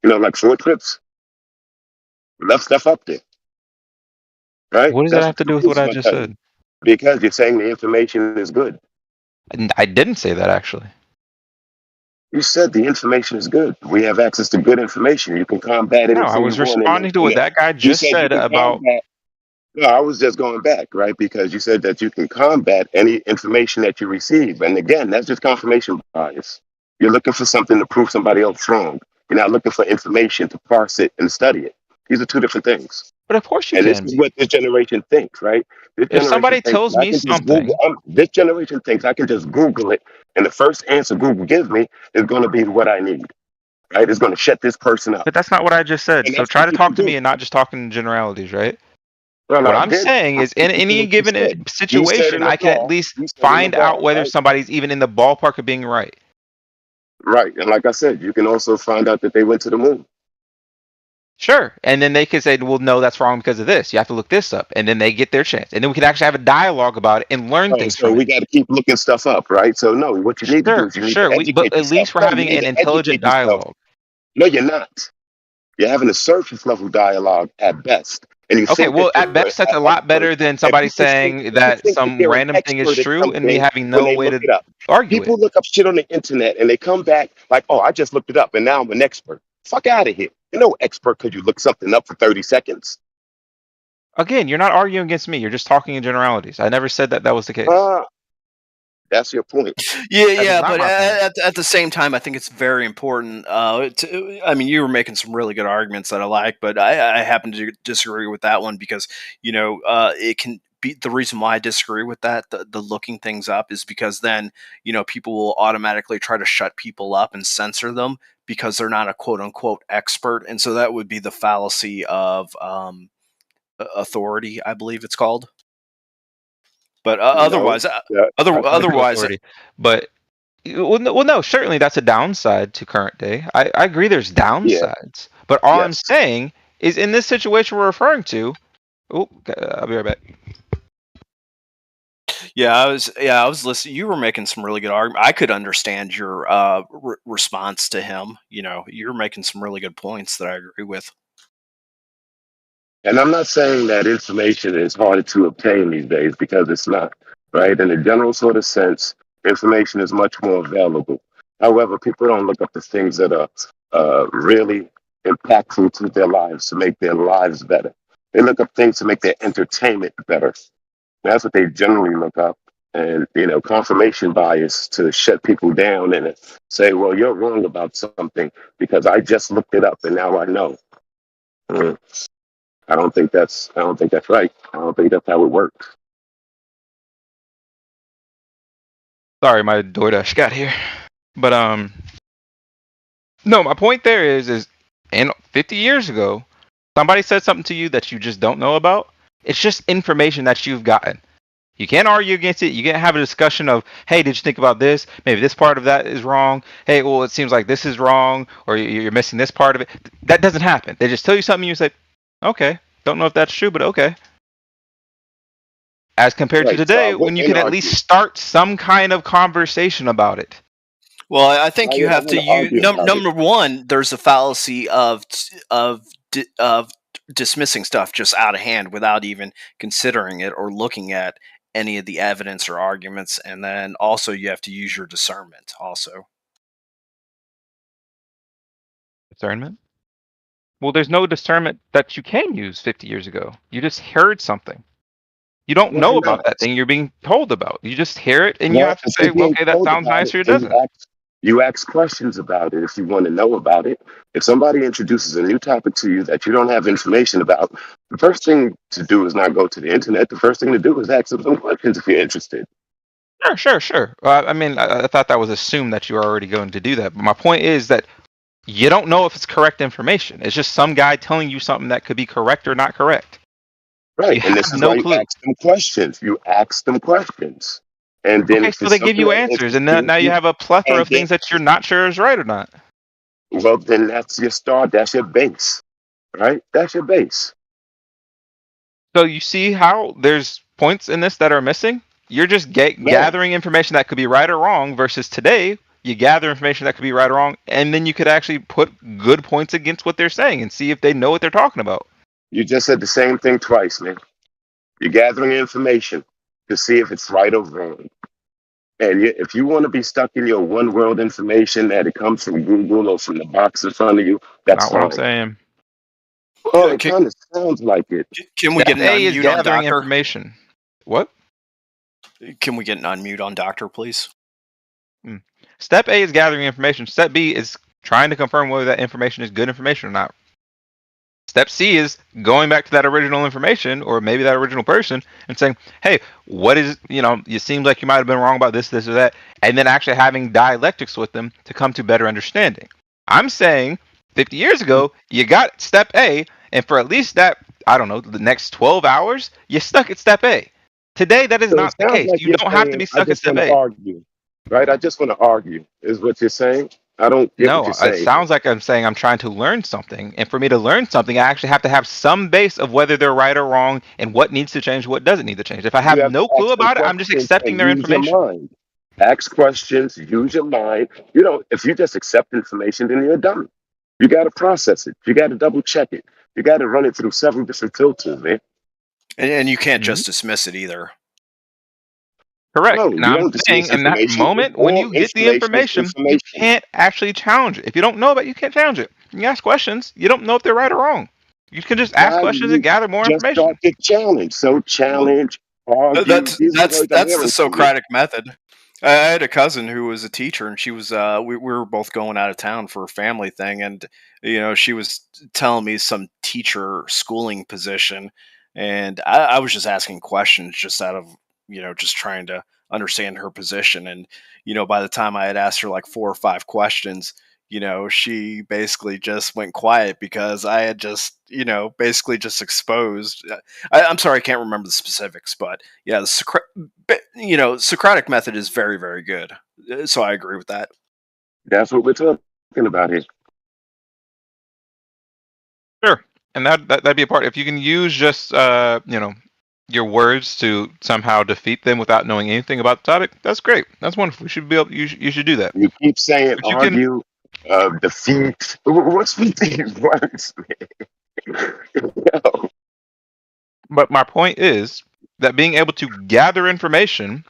Like 4 trips. Left stuff up there, right? What does that That's have what to the do with what rules I gonna just tell you. said? Because you're saying the information is good. I didn't say that actually. You said the information is good. We have access to good information. You can combat No, I anything you was want. responding to what that guy You just said you said can about. combat. No, I was just going back, right? Because you said that you can combat any information that you receive. And again, that's just confirmation bias. You're looking for something to prove somebody else wrong. You're not looking for information to parse it and study it. These are 2 different things. But of course you And this can is be. what this generation thinks, right? This If generation somebody thinks tells that I me can just Google. something, This generation thinks I can just Google it, and the first answer Google gives me is going to be what I need, right? It's going to shut this person up. but that's not what I just said. And So that's try what to people talk to do. me and not just talk in generalities, right? Well, What I I'm did. saying I'm is, in speaking to any what you given said. You said in situation, the I can at bar. least You said in the find out bar, whether right? somebody's even in the ballpark of being right. Right. And like I said, you can also find out that they went to the moon. Sure. And then they can say, well, no, that's wrong because of this. You have to look this up. And then they get their chance. And then we can actually have a dialogue about it and learn Oh, things so from it. we got to keep looking stuff up, right? So no, what you need to do Sure, is you need sure. to educate But at yourself. least we're No, you having need an to intelligent educate yourself. dialogue. No, you're not. You're having a surface level dialogue at best. And you Okay, think well, that at you're an best, that's a lot expert. better than And somebody saying people that think that some they're an random thing is expert at true and me something having when no they way look to it up. argue it. People look up shit on the internet and they come back like, oh, I just looked it up and now I'm an expert. Fuck out of here. You're no expert because you look something up for 30 seconds. Again, you're not arguing against me. You're just talking in generalities. I never said that that was the case. That's your point. Yeah, not but my point. at the same time, I think it's very important. I mean, you were making some really good arguments that I like, but I happen to disagree with that one because it can be the reason why I disagree with that. The looking things up is because then people will automatically try to shut people up and censor them because they're not a quote unquote expert, and so that would be the fallacy of authority, I believe it's called. But otherwise, otherwise, but no, certainly that's a downside to current day. I agree. There's downsides, but all I'm saying is in this situation we're referring to. Oh, I'll be right back. Yeah, I was listening. You were making some really good arguments. I could understand your response to him. You're making some really good points that I agree with. And I'm not saying that information is harder to obtain these days because it's not, right? In a general sort of sense, information is much more available. However, people don't look up the things that are really impactful to their lives to make their lives better. They look up things to make their entertainment better. That's what they generally look up. And, confirmation bias to shut people down and say, well, you're wrong about something because I just looked it up and now I know. I don't think that's right. I don't think that's how it works. Sorry, my DoorDash got here. But no, my point there is and 50 years ago, somebody said something to you that you just don't know about. It's just information that you've gotten. You can't argue against it. You can't have a discussion of, hey, did you think about this? Maybe this part of that is wrong. Hey, well, it seems like this is wrong, or you're missing this part of it. That doesn't happen. They just tell you something, and you say, okay, don't know if that's true, but okay. As compared to today, when you can at least start some kind of conversation about it. Well, I think you have to use number one. There's a fallacy of dismissing stuff just out of hand without even considering it or looking at any of the evidence or arguments, and then also you have to use your discernment. Also, discernment. Well, there's no discernment that you can use 50 years ago. You just heard something. You don't know about that thing you're being told about. You just hear it and you have to say, well, okay, that sounds nice or it doesn't. You ask questions about it if you want to know about it. If somebody introduces a new topic to you that you don't have information about, the first thing to do is not go to the internet. The first thing to do is ask them some questions if you're interested. Sure. I mean, I thought that was assumed that you were already going to do that. But my point is that you don't know if it's correct information. It's just some guy telling you something that could be correct or not correct. Right, and this is why you ask them questions. You ask them questions. And then okay, so they give you answers, and now you have a plethora of things that you're not sure is right or not. Well, then that's your start. That's your base. right? That's your base. So you see how there's points in this that are missing? You're just gathering information that could be right or wrong versus today, you gather information that could be right or wrong, and then you could actually put good points against what they're saying and see if they know what they're talking about. You just said the same thing twice, man. You're gathering information to see if it's right or wrong. And if you want to be stuck in your one world information that it comes from Google or from the box in front of you, that's Not what I'm fine. saying. Well, it kind of sounds like it. Can we get an A is unmute on gathering Doctor? information. What? Can we get an unmute on Doctor, please? Step A is gathering information. Step B is trying to confirm whether that information is good information or not. Step C is going back to that original information or maybe that original person and saying, hey, what is, it seems like you might have been wrong about this, this, or that, and then actually having dialectics with them to come to better understanding. I'm saying 50 years ago, you got step A, and for at least that, I don't know, the next 12 hours, you're stuck at step A. Today, that is not the case. You don't have to be stuck at step A. Argue, right? I just want to argue, is what you're saying. I don't get what No, you're saying. it sounds like I'm saying I'm trying to learn something. And for me to learn something, I actually have to have some base of whether they're right or wrong and what needs to change, what doesn't need to change. If I have no clue about it, I'm just accepting their information. Mind. Ask questions, use your mind. If you just accept information, then you're dumb. You got to process it. You got to double check it. You got to run it through several different filters, man. And you can't just dismiss it either. Correct. No, now I'm saying in that moment when you get the information, you can't actually challenge it. If you don't know about it, you can't challenge it. You ask questions, you don't know if they're right or wrong. You can just ask questions and gather more information. Start to challenge. So challenge, argue. That's the Socratic method. I had a cousin who was a teacher, and she was we were both going out of town for a family thing, and she was telling me some teacher schooling position, and I was just asking questions just out of just trying to understand her position. And by the time I had asked her like 4 or 5 questions, she basically just went quiet because I had just basically just exposed. I'm sorry, I can't remember the specifics, but yeah, the Socratic method is very, very good. So I agree with that. That's what we're talking about here. Sure, and that'd be a part. If you can use just your words to somehow defeat them without knowing anything about the topic, that's great. That's wonderful. You should be able. You should do that. You keep saying argue, defeat. What's with these words, man? No. But my point is that being able to gather information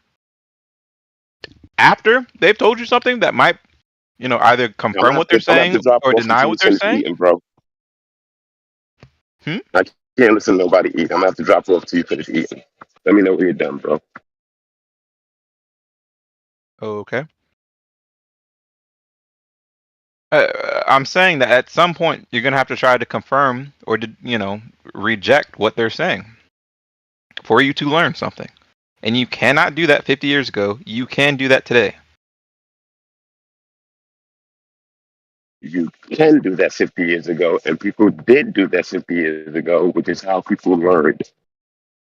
after they've told you something that might, either confirm what they're saying or deny what they're saying. Eating, bro. I can't listen to nobody eat. I'm gonna have to drop off till you finish eating. Let me know when you're done, bro. Okay. I'm saying that at some point you're gonna have to try to confirm or reject what they're saying for you to learn something, and you cannot do that 50 years ago. You can do that today. You can do that 50 years ago, and people did do that 50 years ago, which is how people learned.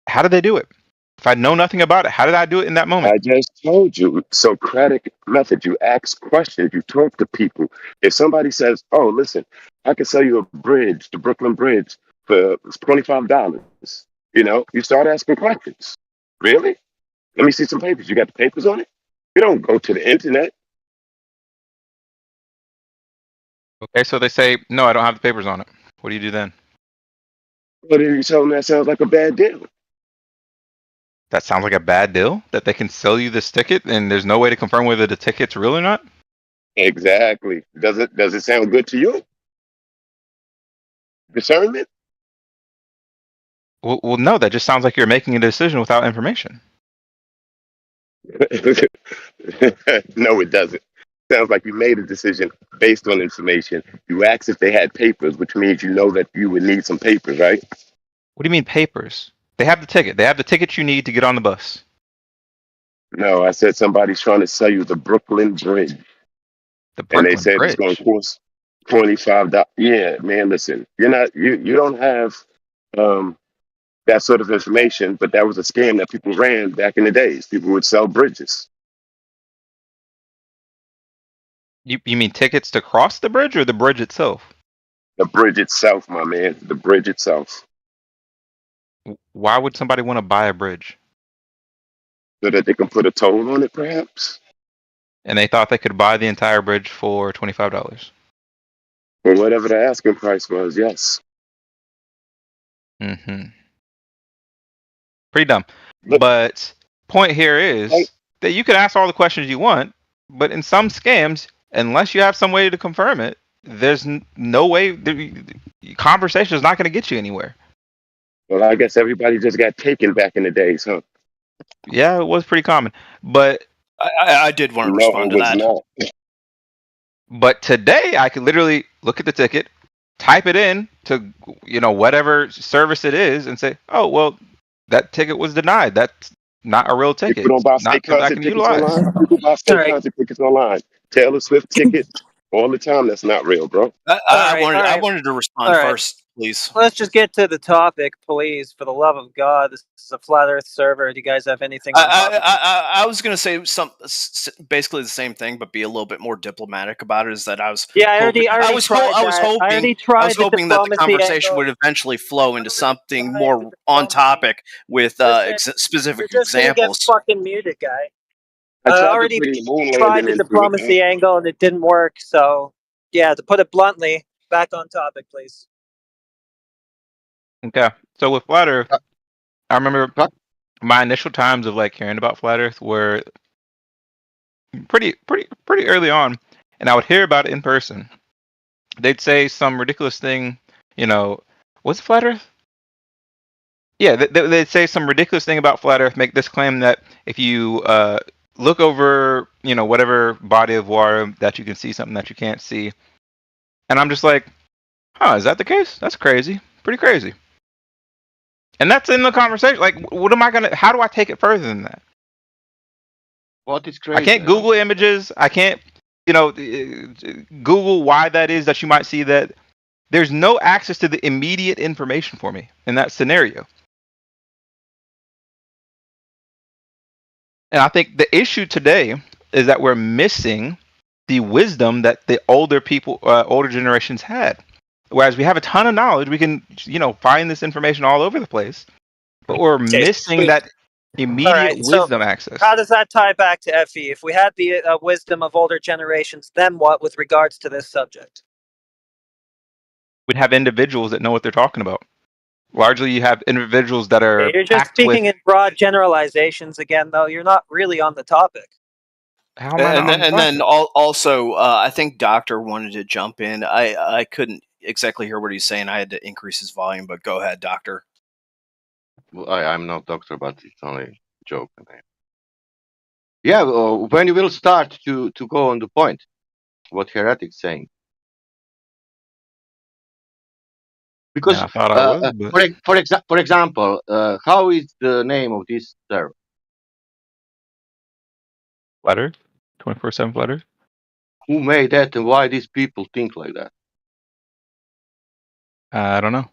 How did they do it? If I know nothing about it, how did I do it in that moment? I just told you, Socratic method. You ask questions, you talk to people. If somebody says, oh, listen, I can sell you a bridge, the Brooklyn Bridge, for $25, you start asking questions. Really? Let me see some papers. You got the papers on it? You don't go to the internet. Okay, so they say, no, I don't have the papers on it. What do you do then? Well, then you tell them that sounds like a bad deal. That sounds like a bad deal? That they can sell you this ticket and there's no way to confirm whether the ticket's real or not? Exactly. Does it sound good to you? Discernment? Well, no, that just sounds like you're making a decision without information. No, it doesn't. Sounds like you made a decision based on information. You asked if they had papers, which means you know that you would need some papers, right? What do you mean papers? They have the ticket. They have the ticket you need to get on the bus. No, I said somebody's trying to sell you the Brooklyn Bridge. The Brooklyn and they said Bridge. It's going to cost $25. Yeah, man, listen, you don't have that sort of information, but that was a scam that people ran back in the days. People would sell bridges. You mean tickets to cross the bridge or the bridge itself? The bridge itself, my man. The bridge itself. Why would somebody want to buy a bridge? So that they can put a toll on it, perhaps? And they thought they could buy the entire bridge for $25. Or whatever the asking price was, yes. Mm-hmm. Pretty dumb. But point here is that you can ask all the questions you want, but in some scams, unless you have some way to confirm it, there's no way. Conversation is not going to get you anywhere. Well, I guess everybody just got taken back in the days, huh? Yeah, it was pretty common, but I did want to respond to that. Not. But today, I could literally look at the ticket, type it in to whatever service it is, and say, "Oh, well, that ticket was denied. That's not a real ticket. People don't buy Not fake something I concert can tickets utilize." online. People buy fake concert tickets online. Taylor Swift ticket all the time. That's not real, bro. I wanted to respond All right. first, please. Let's just get to the topic, please. For the love of God, this is a flat Earth server. Do you guys have anything on topic? I was going to say basically the same thing, but be a little bit more diplomatic about it. Is that I was I already tried I was that. I already hoping tried the that the diplomacy conversation angle. would eventually flow into something more on topic with specific You're just gonna get examples. fucking muted, guy. I I tried to already bring the moon tried landing the into it. diplomacy angle and it didn't work. So, yeah, to put it bluntly, back on topic, please. Okay, so with flat Earth, I remember my initial times of hearing about flat Earth were pretty early on, and I would hear about it in person. They'd say some ridiculous thing, what's flat Earth? Yeah, they'd say some ridiculous thing about flat Earth, make this claim that if you look over, whatever body of water, that you can see something that you can't see. And I'm just like, huh, is that the case? That's crazy. Pretty crazy. And that's in the conversation. What am I how do I take it further than that? What is crazy? I can't Google images. I can't, Google why that is that you might see that. There's no access to the immediate information for me in that scenario. And I think the issue today is that we're missing the wisdom that the older generations had. Whereas we have a ton of knowledge, we can, find this information all over the place, but we're missing that immediate wisdom access. How does that tie back to FE? If we had the wisdom of older generations, then what with regards to this subject? We'd have individuals that know what they're talking about. Largely, you have individuals that are. You're just speaking in broad generalizations again, though. You're not really on the topic. How am I not on the And topic? then also, I think Doctor wanted to jump in. I couldn't exactly hear what he's saying. I had to increase his volume, but go ahead, Doctor. Well, I'm not doctor, but it's only a joke. Yeah, when you will start to go on the point, what Heretic's saying. Because, Yeah, I thought I was, but... for example, how is the name of this server? Flat Earth? 24/7 Flat Earth? Who made that and why these people think like that? I don't know.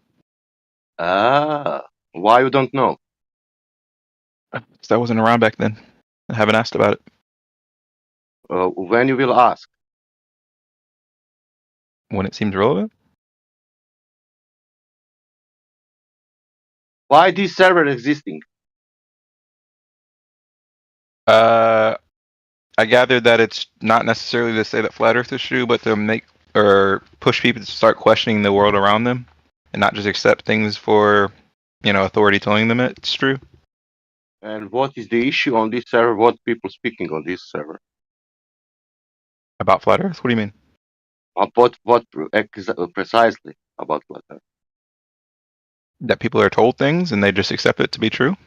Why you don't know? I wasn't around back then. I haven't asked about it. When you will ask? When it seems relevant? Why this server existing? I gathered that it's not necessarily to say that flat Earth is true, but to make or push people to start questioning the world around them and not just accept things for, authority telling them it's true. And what is the issue on this server? What people speaking on this server? About flat Earth? What do you mean? What precisely about flat Earth? That people are told things and they just accept it to be true?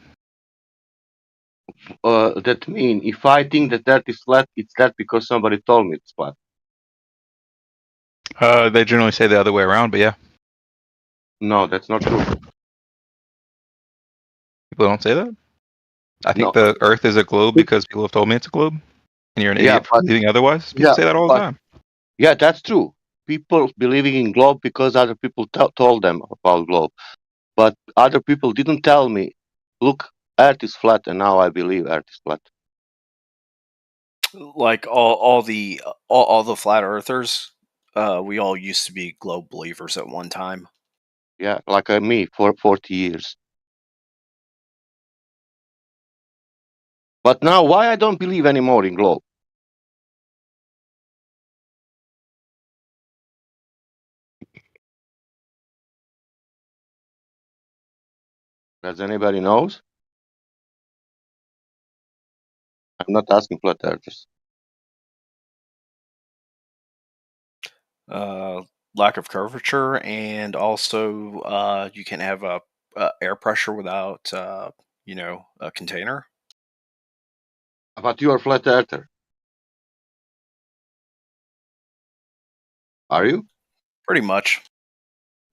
That mean if I think that is flat, it's flat because somebody told me it's flat. They generally say the other way around, but yeah. No, that's not true. People don't say that? I think the Earth is a globe because people have told me it's a globe. And you're an idiot for believing otherwise? People say that all the time. Yeah, that's true. People believing in globe because other people told them about globe. But other people didn't tell me, look, Earth is flat, and now I believe Earth is flat. Like all the flat earthers we all used to be globe believers at one time. Yeah, like me for 40 years. But now, why I don't believe anymore in globe? Does anybody knows? I'm not asking flat earthers. Lack of curvature, and also you can have a air pressure without a container. But you are flat earther. Are you? Pretty much.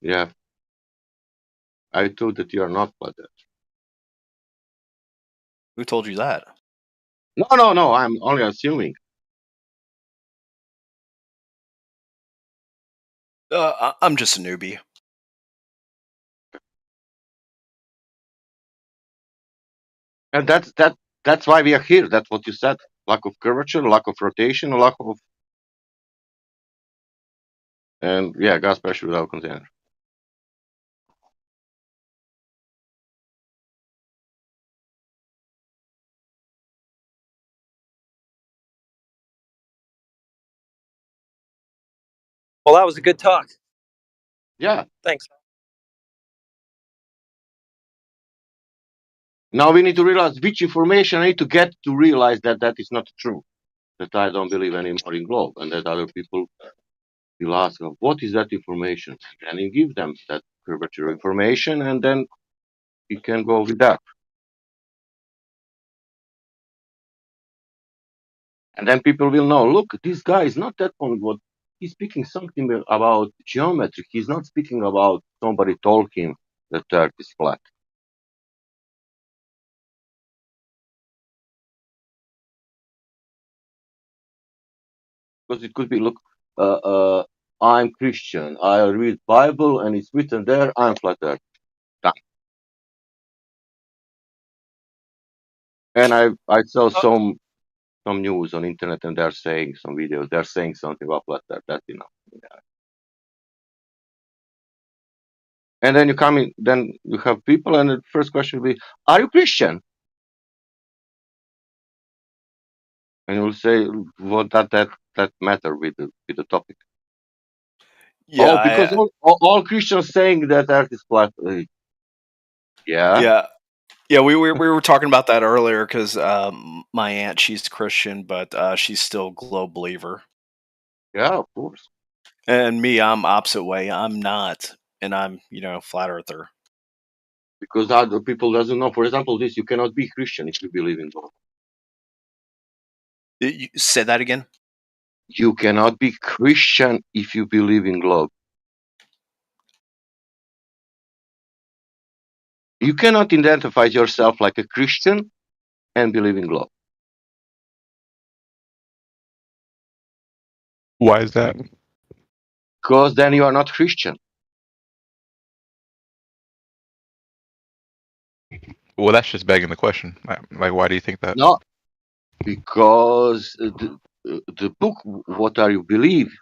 Yeah. I thought that you are not flat earther. Who told you that? No. I'm only assuming. I'm just a newbie. And that's why we are here. That's what you said. Lack of curvature, lack of rotation, lack of gas pressure without container. Well, that was a good talk. Yeah. Thanks. Now we need to realize which information I need to get to realize that that is not true. That I don't believe anymore in globe, and that other people will ask, what is that information? And you give them that curvature information, and then you can go with that. And then people will know, look, this guy is not that one. What he's speaking something about geometry. He's not speaking about somebody told him that the Earth is flat. Because it could be, look, I'm Christian. I read Bible, and it's written there. I'm flat Earth. Done. And I saw some news on internet, and they're saying some videos. They're saying something about flat Earth. That's enough. Yeah. And then you come in. Then you have people, and the first question will be, "Are you Christian?" And you'll say, "What that matter with the topic?" Yeah. Oh, because all Christians saying that Earth is flat. Yeah. Yeah, we were talking about that earlier because my aunt, she's Christian, but she's still globe believer. Yeah, of course. And me, I'm opposite way. I'm not, and I'm flat earther. Because other people doesn't know. For example, this you cannot be Christian if you believe in God. You say that again. You cannot be Christian if you believe in globe. You cannot identify yourself like a Christian and believe in globe. Why is that? Because then you are not Christian. Well, that's just begging the question. Like, why do you think that? No, because the book, What Are You Believe?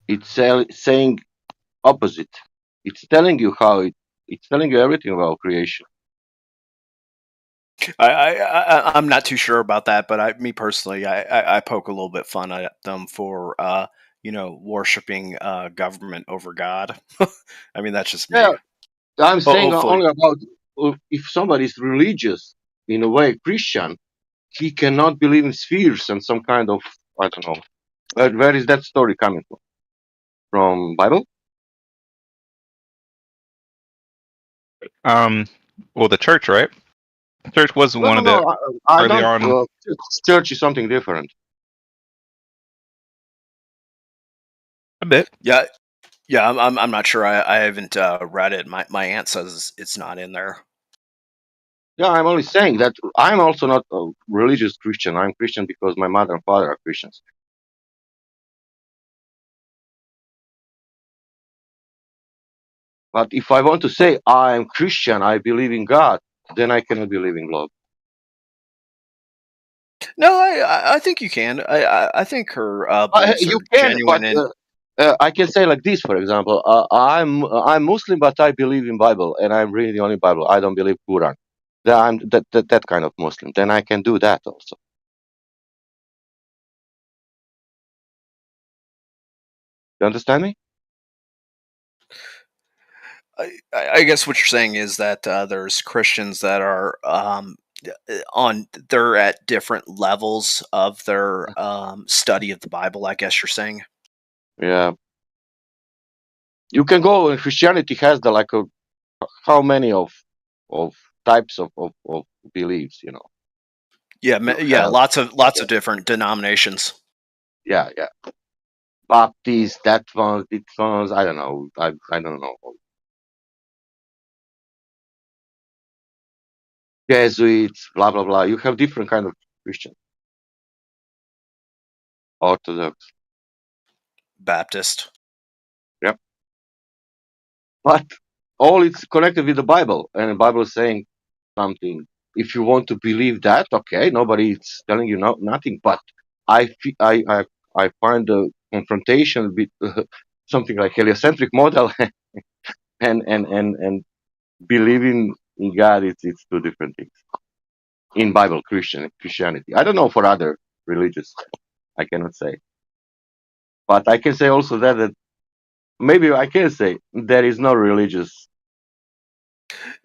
It's saying opposite. It's telling you it's telling you everything about creation. I'm not too sure about that, but me personally, I poke a little bit fun at them for worshiping government over God. I mean, that's just me. Yeah, I'm saying hopefully. only about if somebody is religious in a way, Christian, he cannot believe in spheres and some kind of, I don't know. Where is that story coming from? From Bible? Well, the church, right? The church was one of the I early don't. on. Church is something different. A bit. Yeah. I'm not sure. I haven't read it. My aunt says it's not in there. Yeah, I'm only saying that I'm also not a religious Christian. I'm Christian because my mother and father are Christians. But if I want to say I'm Christian, I believe in God, then I cannot believe in God. No, I think you can. I think her beliefs You are can, but genuine and I can say like this, for example. I'm Muslim, but I believe in Bible, and I'm reading only Bible. I don't believe Quran. I'm that kind of Muslim. Then I can do that also. You understand me? I guess what you're saying is that there's Christians that are they're at different levels of their study of the Bible. I guess you're saying. Yeah. You can go, and Christianity has the like how many of types of beliefs, you know. Yeah, You have, lots of different denominations. yeah. Baptist, that ones, this ones. I don't know. I don't know. Jesuits, blah blah blah. You have different kind of Christian, Orthodox, Baptist. Yep. But all it's connected with the Bible, and the Bible is saying something. If you want to believe that, okay, nobody is telling you nothing. But I find the confrontation with something like heliocentric model and believing in God, it's two different things. In Bible, Christianity. I don't know for other religions. I cannot say. But I can say also that maybe I can say there is no religious.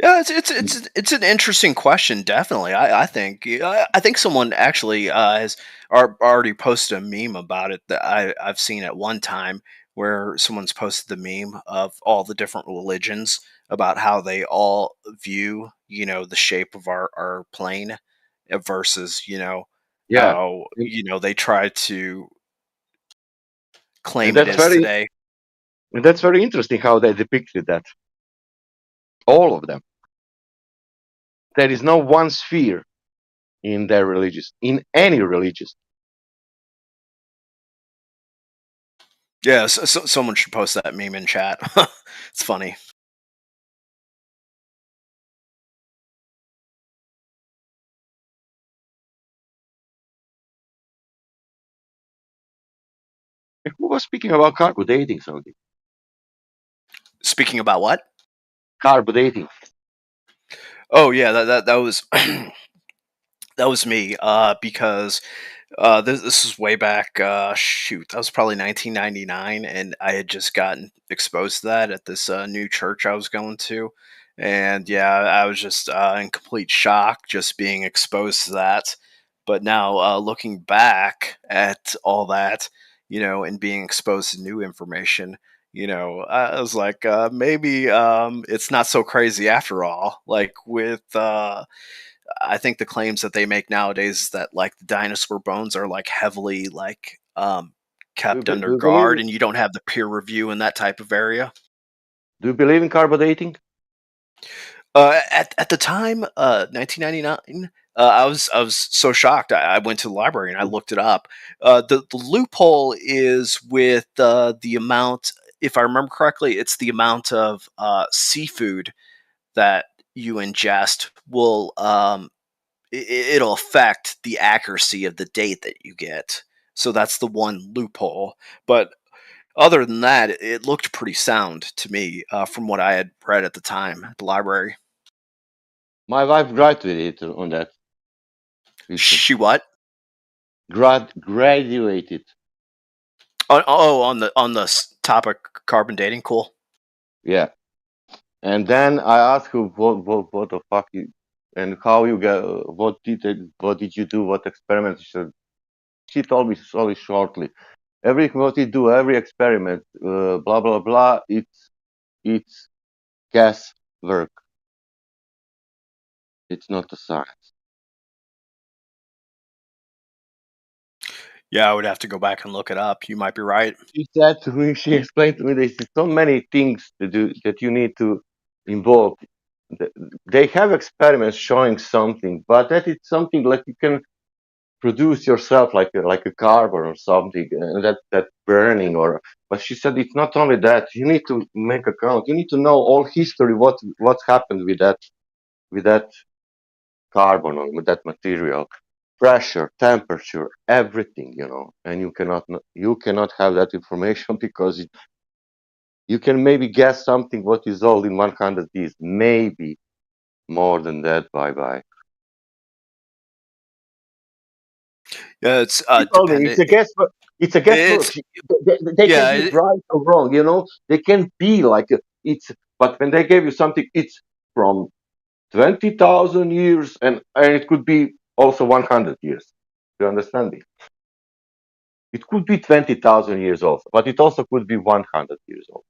Yeah, it's an interesting question. Definitely, I think someone actually has already posted a meme about it that I've seen at one time where someone's posted the meme of all the different religions about how they all view the shape of our plane versus Yeah, how they try to and claim it is today. that's very interesting how they depicted that. All of them. There is no one sphere in their religious, in any religious. Yeah, so someone should post that meme in chat. It's funny. Who was speaking about carbo dating something? Speaking about what? Carbo dating. Oh yeah, that was that was me. Because this is way back. Shoot, that was probably 1999, and I had just gotten exposed to that at this new church I was going to, and yeah, I was just in complete shock just being exposed to that. But now looking back at all that, and being exposed to new information. I was like, maybe it's not so crazy after all. Like with I think the claims that they make nowadays is that like the dinosaur bones are like heavily like kept under Do you guard, believe? and you don't have the peer review in that type of area. Do you believe in carbo dating? At the time, 1999, I was so shocked. I went to the library and I looked it up. The loophole is with the amount, if I remember correctly, it's the amount of seafood that you ingest will it'll affect the accuracy of the date that you get. So that's the one loophole. But other than that, it looked pretty sound to me from what I had read at the time at the library. My wife graduated on that. She what? Graduated. On the topic carbon dating. Cool. Yeah. And then I asked her what the fuck you and how you go what did you do, what experiments? She told me so shortly. What you do, every experiment, blah blah blah, it's guess work. It's not a science. Yeah, I would have to go back and look it up. You might be right. She said to me, she explained to me there's so many things to do that you need to involve. They have experiments showing something, but that is something like you can produce yourself like a carbon or something, and that burning or. But she said it's not only that. You need to make account. You need to know all history. What's happened with that carbon or with that material. pressure, temperature, everything, and you cannot have that information because you can maybe guess something what is old in 100 years, maybe more than that. Bye. Yeah, it's You told me dependent. it's a guesswork. It's They yeah, can be right or wrong, they can be like it's. But when they gave you something, it's from 20,000 years, and it could be also 100 years. You understand me? It could be 20,000 years old, but it also could be 100 years old.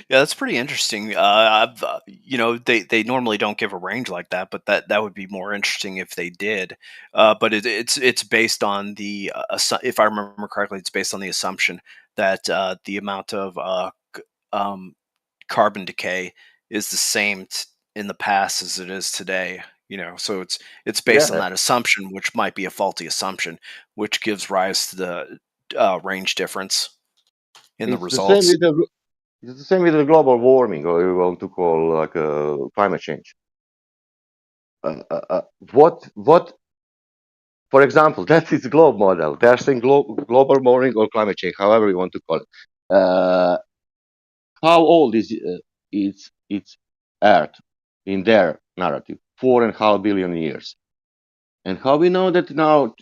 Yeah, that's pretty interesting. They normally don't give a range like that, but that would be more interesting if they did. But it's based on the if I remember correctly, it's based on the assumption that the amount of carbon decay is the same in the past as it is today. So it's based on Yeah, that assumption, which might be a faulty assumption, which gives rise to the range difference in the it's the same results. with the global warming, or you want to call like climate change. What? For example, that is globe model. They're saying global warming or climate change, however you want to call it. How old is it's Earth in their narrative? 4.5 billion years. And how we know that now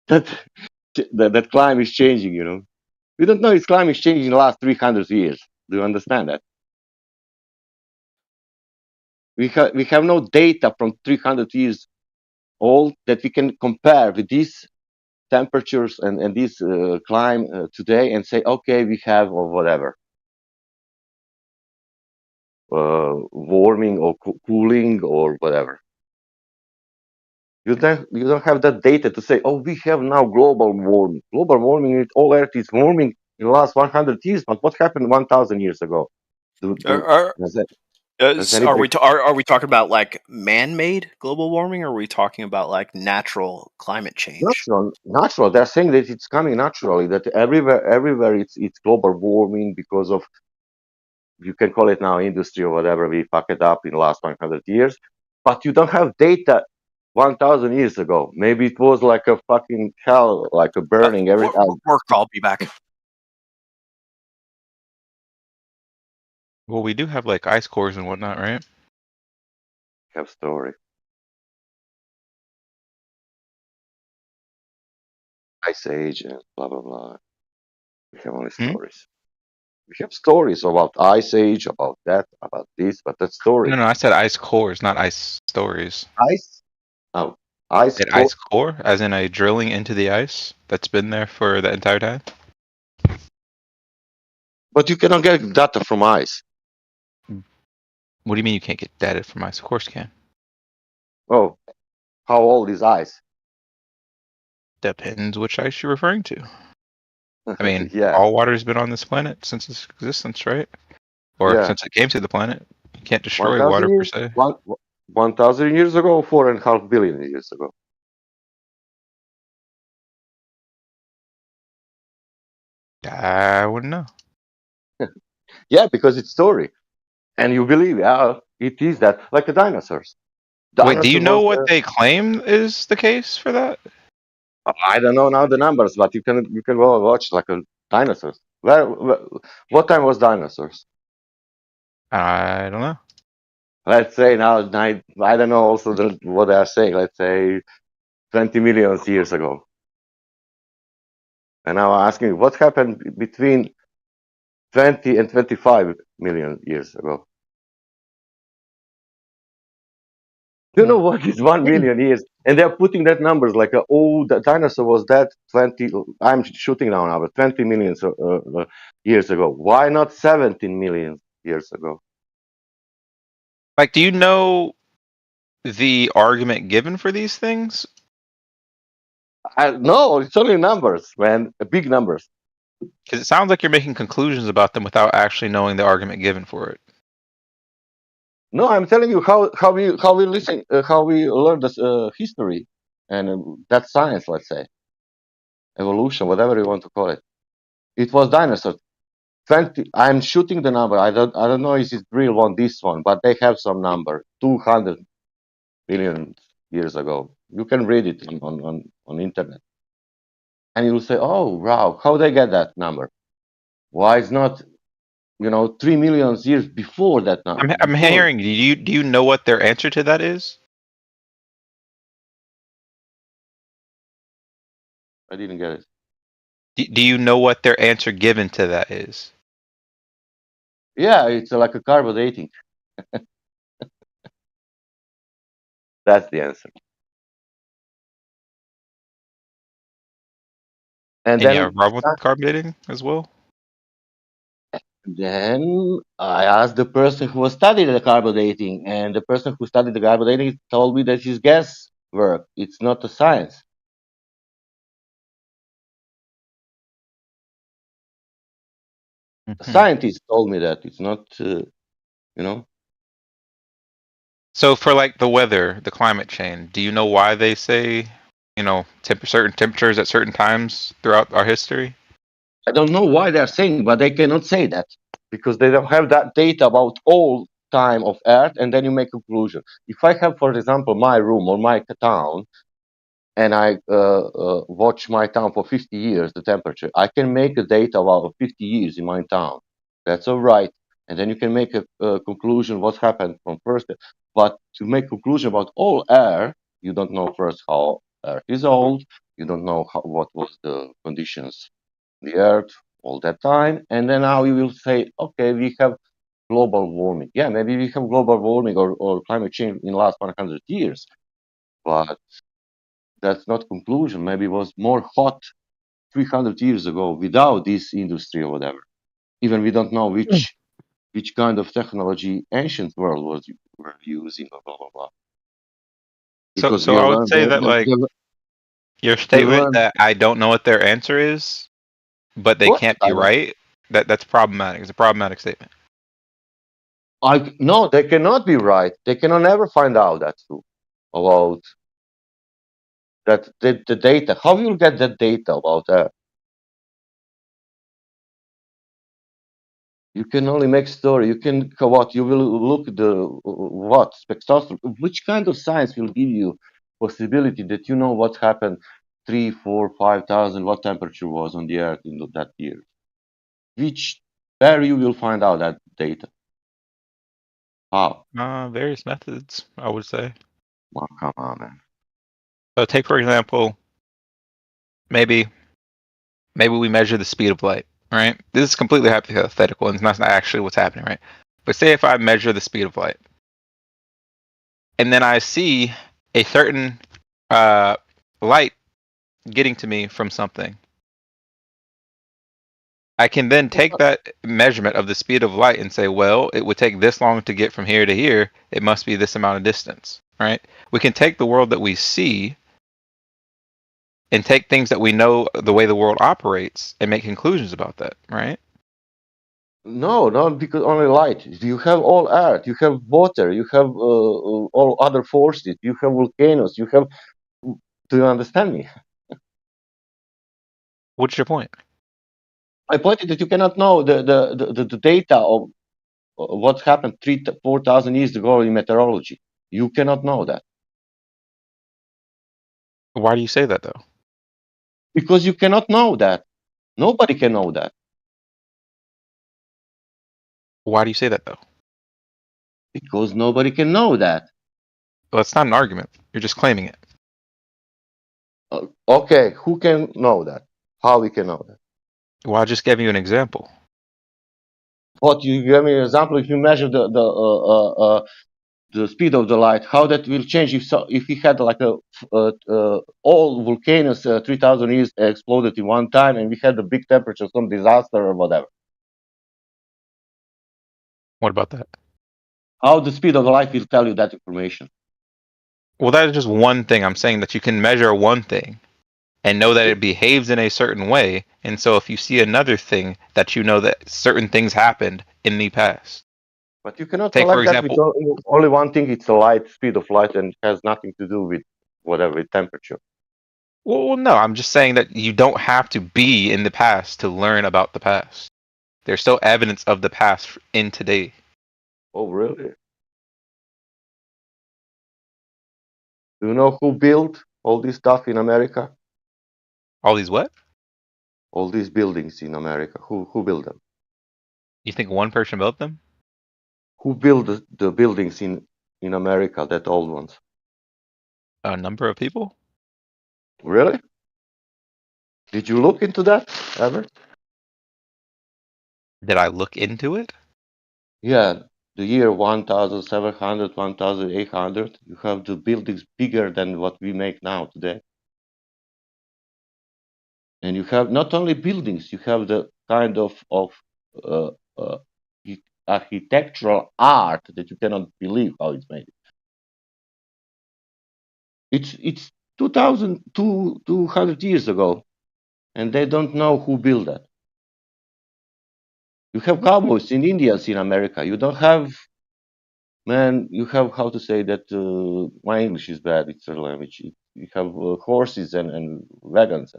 that climate is changing? We don't know it's climate is changing in the last 300 years. Do you understand that? We have no data from 300 years old that we can compare with these temperatures and this climate today and say, okay, we have or whatever warming or cooling or whatever. You don't have that data to say, oh, we have now global warming. Global warming, all Earth is warming in the last 100 years, but what happened 1,000 years ago? Does Are anybody? are we talking about like man-made global warming, or are we talking about like natural climate change? Natural. They're saying that it's coming naturally. That everywhere it's global warming because of, you can call it now industry or whatever. We fuck it up in the last 100 years, but you don't have data 1,000 years ago. Maybe it was like a fucking hell, like a burning every. Work. I'll be back. Well, we do have like ice cores and whatnot, right? Have story. Ice Age and blah blah blah. We have only stories. We have stories about Ice Age, about that, about this, but that's story. No, I said ice cores, not ice stories. Ice? Oh, ice core. Ice core, as in a drilling into the ice that's been there for the entire time. But you cannot get data from ice. What do you mean you can't get data from ice? Of course you can. Oh, how old is ice? Depends which ice you're referring to. I mean, yeah. all water has been on this planet since its existence, right? Or since it came to the planet. You can't destroy water per se. 1,000 years ago, 4.5 billion years ago. I wouldn't know. Yeah, because it's story, and you believe, it is that, like the dinosaurs. Wait, do you know what they claim is the case for that? I don't know now the numbers, but you can go and watch like a dinosaurs. What time was dinosaurs? I don't know. Let's say now, I don't know also what they are saying. Let's say 20 million years ago. And now I'm asking, what happened between 20 and 25 million years ago? You know what is 1 million years? And they're putting that numbers like, the dinosaur was dead 20, I'm shooting now, but 20 million years ago. Why not 17 million years ago? Like, do you know the argument given for these things? No, it's only numbers, man. Big numbers. Because it sounds like you're making conclusions about them without actually knowing the argument given for it. No, I'm telling you how we listen, how we learn this history, and that's science. Let's say evolution, whatever you want to call it. It was dinosaurs. 20. I'm shooting the number. I don't know if it's real one, this one, but they have some number. 200 million years ago. You can read it on internet, and you'll say, "Oh, wow, how they get that number? Why it's not, 3 million years before that number?" I'm hearing. Do you know what their answer to that is? I didn't get it. Do you know what their answer given to that is? Yeah, it's like a carbon dating. That's the answer. And And you then have a problem with carbon dating as well? Then I asked the person who was studying the carbon dating, and the person who studied the carbon dating told me that it's guesswork. It's not a science. A scientist told me that it's not, So for like the weather, the climate change, do you know why they say, certain temperatures at certain times throughout our history? I don't know why they're saying, but they cannot say that because they don't have that data about all time of Earth, and then you make conclusion. If I have, for example, my room or my town, and I watch my town for 50 years, the temperature, I can make a data about 50 years in my town. That's all right. And then you can make a conclusion what happened from first. But to make conclusion about all air, you don't know first how Earth is old. You don't know what was the conditions on the Earth all that time. And then now you will say, okay, we have global warming. Yeah, maybe we have global warming or climate change in the last 100 years. But that's not conclusion. Maybe it was more hot 300 years ago without this industry or whatever. Even we don't know which kind of technology ancient world were using, blah blah blah. Because So I would say that like your statement learned- that I don't know what their answer is, but they What? can't be right. That's problematic. It's a problematic statement. No, they cannot be right. They cannot never find out that too about that the data. How you get that data about that? You can only make story. You can what? You will look the what spectroscopy. Which kind of science will give you possibility that you know what happened 3, 4, 5,000? What temperature was on the Earth in that year? Where you will find out that data? How? Various methods, I would say. Well, come on, man. So take for example, maybe we measure the speed of light, right? This is completely hypothetical and it's not actually what's happening, right? But say if I measure the speed of light, and then I see a certain light getting to me from something, I can then take that measurement of the speed of light and say, well, it would take this long to get from here to here. It must be this amount of distance, right? We can take the world that we see and take things that we know the way the world operates and make conclusions about that, right? No, not because only light. You have all earth. You have water. You have all other forces. You have volcanoes. You have. Do you understand me? What's your point? My point is that you cannot know the data of what happened 4,000 years ago in meteorology. You cannot know that. Why do you say that though? Because you cannot know that. Nobody can know that. Why do you say that though? Because nobody can know that. Well, it's not an argument. You're just claiming it. Okay, who can know that? How we can know that? Well, I just gave you an example. What you give me an example? If you measure the speed of the light, how that will change if we had like all volcanoes 3,000 years exploded in one time, and we had a big temperature, some disaster or whatever. What about that? How the speed of the light will tell you that information? Well, that is just one thing. I'm saying that you can measure one thing and know that it behaves in a certain way. And so if you see another thing, that you know that certain things happened in the past. But you cannot take, for collect example, that with only one thing. It's a light, speed of light, and has nothing to do with whatever, with temperature. Well, no, I'm just saying that you don't have to be in the past to learn about the past. There's still evidence of the past in today. Oh, really? Do you know who built all this stuff in America? All these what? All these buildings in America. Who built them? You think one person built them? Who built the buildings in America, that old ones? A number of people. Really? Did you look into that ever? Did I look into it? Yeah, the year 1700, 1800, you have the buildings bigger than what we make now today. And you have not only buildings, you have the kind of uh, uh, architectural art that you cannot believe how it's made. It's 200 years ago, and they don't know who built that. You have cowboys in Indians in America. You don't have, man. You have, how to say that? My English is bad. It's a language. You have horses and wagons,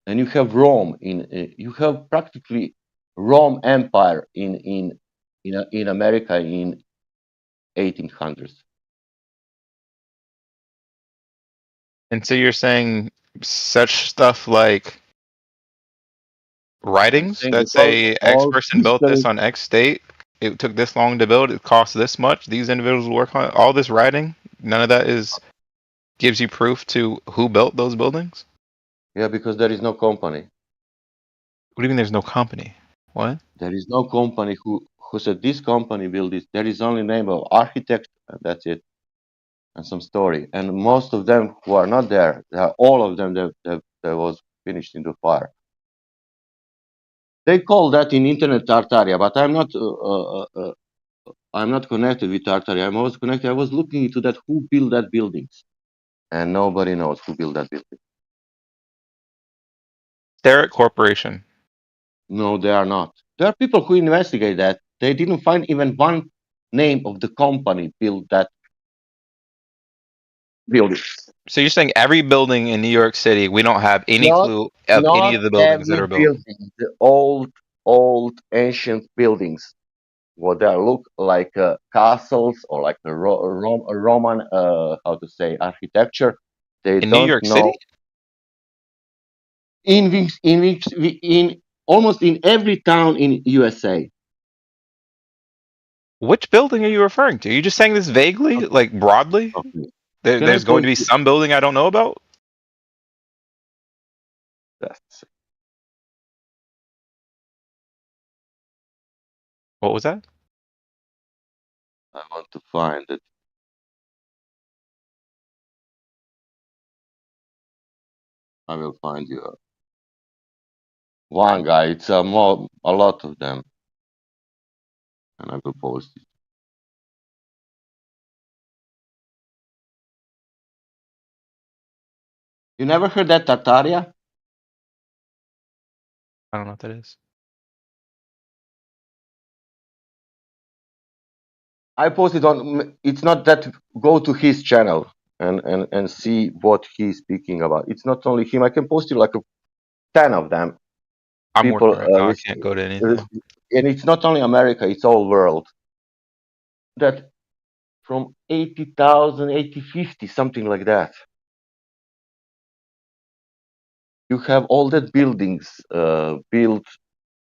and you have Rome you have practically Rome Empire in America in 1800s. And so you're saying such stuff like writings saying that because say X all person built this history, on X date. It took this long to build. It cost this much. These individuals work on it. All this writing. None of that gives you proof to who built those buildings. yeah, because there is no company. What do you mean? There's no company? What? There is no company who said this company built this. There is only name of architect, and that's it, and some story. And most of them who are not there, all of them that was finished in the fire. They call that in internet Tartaria, but I'm not connected with Tartaria. I'm always connected. I was looking into that who built that buildings, and nobody knows who built that building. Starrett Corporation. No, they are not. There are people who investigate that. They didn't find even one name of the company built that building. So you're saying every building in New York City, we don't have any clue of any of the buildings that Every are built. building, the old ancient buildings, what they look like castles or like a Roman, how to say, architecture. They In New don't York know. City? In almost in every town in USA. Which building are you referring to? Are you just saying this vaguely, like broadly? Okay. There's going to be some building I don't know about? Yes. What was that? I want to find it. I will find you one guy. It's a lot of them, and I will post it. You never heard that Tartaria? I don't know what that is. I posted on. It's not that. Go to his channel and see what he's speaking about. It's not only him. I can post you like 10 of them. I'm People, working right now. I can't go to anything. and it's not only America. It's all world. That from 80,000, 8050, something like that. You have all that buildings built,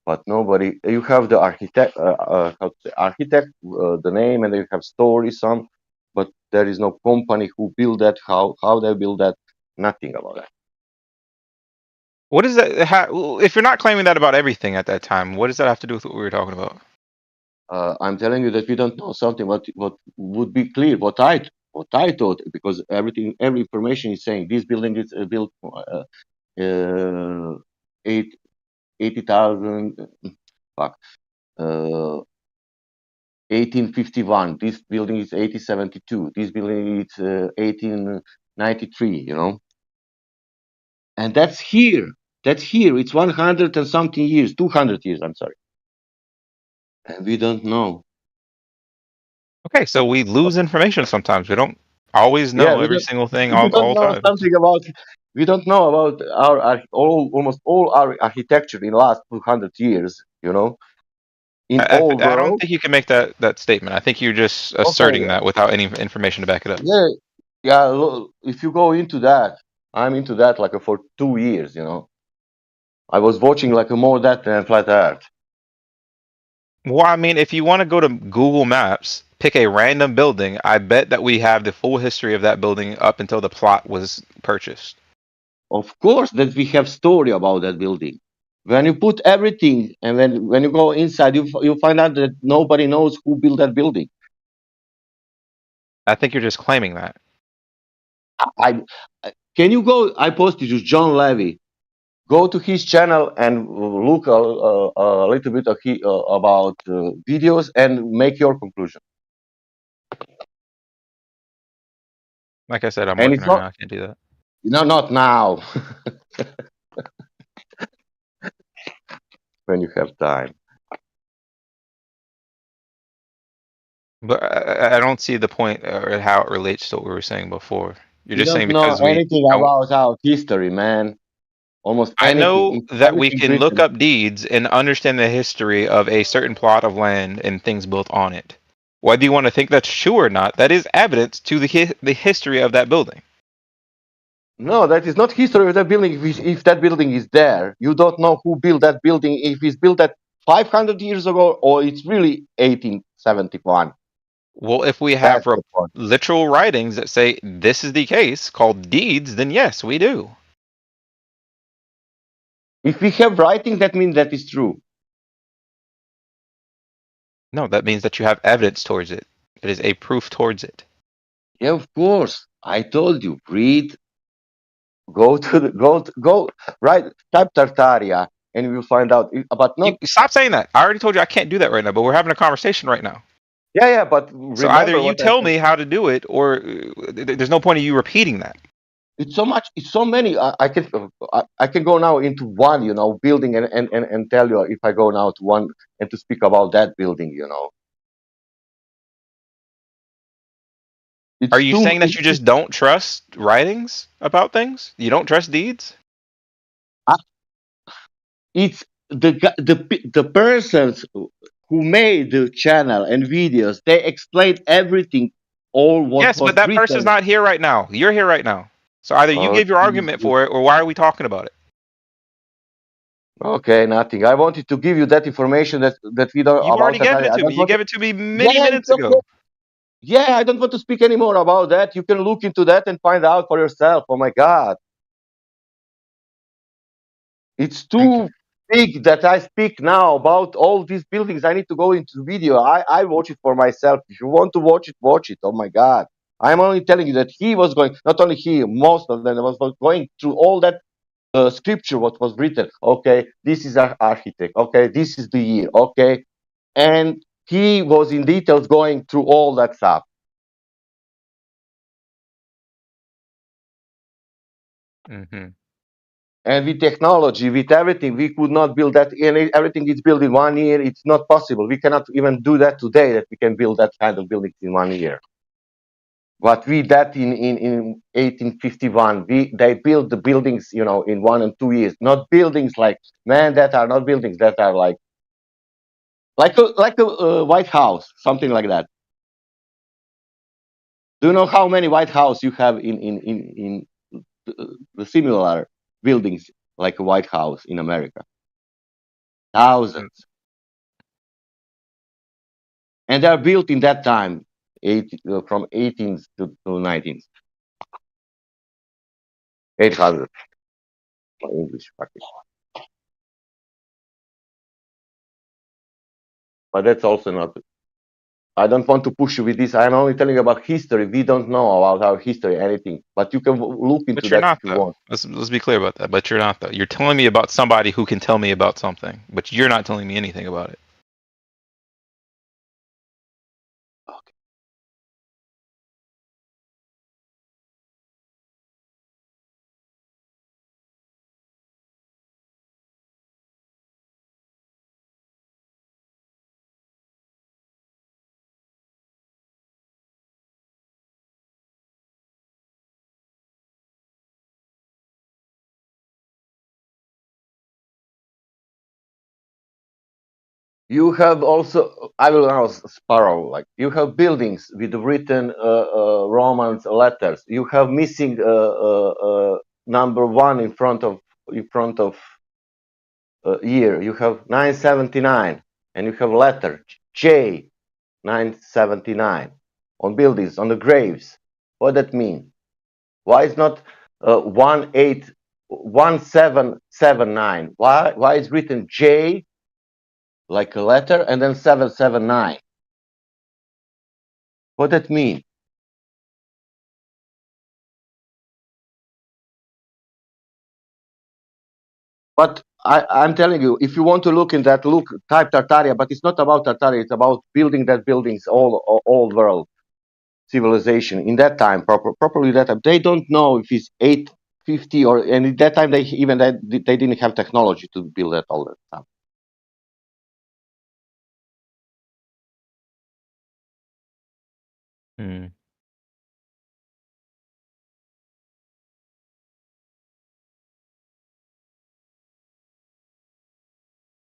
but nobody. You have the architect, the name, and you have stories some, but there is no company who build that. How they build that? Nothing about that. What is that? If you're not claiming that about everything at that time, what does that have to do with what we were talking about? I'm telling you that we don't know something. What would be clear? What I thought, because every information is saying this building is built 80,000. Fuck. 1851. This building is 1872. This building is 1893. You know, and that's here. That's here. It's 100 and something years, 200 years. I'm sorry, and we don't know. Okay, so we lose information sometimes. We don't always know every single thing all time. We don't know about almost all our architecture in the last 200 years. You know, I don't think you can make that statement. I think you're just asserting that without any information to back it up. Yeah, Yeah, if you go into that, I'm into that like for 2 years. I was watching like more that than flat Earth. Well, I mean, if you want to go to Google Maps, pick a random building, I bet that we have the full history of that building up until the plot was purchased. Of course, that we have story about that building. When you put everything, and when you go inside, you find out that nobody knows who built that building. I think you're just claiming that. Can you go? I posted to John Levy. Go to his channel and look a little bit about videos and make your conclusion. Like I said, I'm And working it's right not now. I can't do that. not now. When you have time. But I don't see the point or how it relates to what we were saying before. You're You just don't saying know because we anything don't. about our history, man. Almost I know anything, that we everything can look written. up deeds and understand the history of a certain plot of land and things built on it. Whether you want to think that's true or not, that is evidence to the history of that building. No, that is not history of that building. If that building is there, you don't know who built that building. If it's built that 500 years ago or it's really 1871. Well, if we have That's the point. literal writings that say this is the case called deeds, then yes, we do. If we have writing, that means that is true. No, that means that you have evidence towards it. It is a proof towards it. Yeah, of course. I told you, read, go right, type Tartaria, and you'll find out. But not. Stop saying that. I already told you I can't do that right now, but we're having a conversation right now. Yeah, but So either remember you what I tell said. me how to do it, or there's no point in you repeating that. It's so much. It's so many. I can go now into one, building and tell you if I go now to one and to speak about that building, Are It's you too. saying that you just don't trust writings about things? You don't trust deeds? It's the persons who made the channel and videos. They explained everything, all what Yes, but was that person's written. not here right now. You're here right now. So either you give your argument for it, or why are we talking about it? Okay, nothing. I wanted to give you that information that we don't You've already about that. given it I to me. don't You want gave to. it to me many Yeah, minutes it's okay. ago. Yeah, I don't want to speak anymore about that. You can look into that and find out for yourself. Oh my God. It's too big that I speak now about all these buildings. I need to go into video. I watch it for myself. If you want to watch it, watch it. Oh my God. I'm only telling you that he was going, not only he, most of them was going through all that scripture, what was written. Okay, this is our architect. Okay, this is the year. Okay. And he was in details going through all that stuff. Mm-hmm. And with technology, with everything, we could not build that. And everything is built in 1 year. It's not possible. We cannot even do that today. That we can build that kind of buildings in 1 year. But we that in 1851, they built the buildings, in 1 and 2 years. Not buildings like that are not buildings that are like a White House, something like that. Do you know how many White House you have in the similar buildings like a White House in America? Thousands. And they are built in that time, from 18th to 19th. 800. My English practice. But that's also not. I don't want to push you with this. I'm only telling you about history. We don't know about our history, anything. But you can look into But you're that not if you though. want. Let's be clear about that. But you're not though. You're telling me about somebody who can tell me about something, but you're not telling me anything about it. You have also, I will now Sparrow, like you have buildings with written Roman letters. You have missing number one in front of year. You have 979, and you have letter J 979 on buildings, on the graves. What that mean? Why is not 1779? Why is written J like a letter and then 779? What that mean? But I'm telling you, if you want to look in that, type Tartaria, but it's not about Tartaria, it's about building that buildings all old world civilization in that time, properly that time. They don't know if it's 850 or, and at that time they didn't have technology to build that all that stuff. Hmm.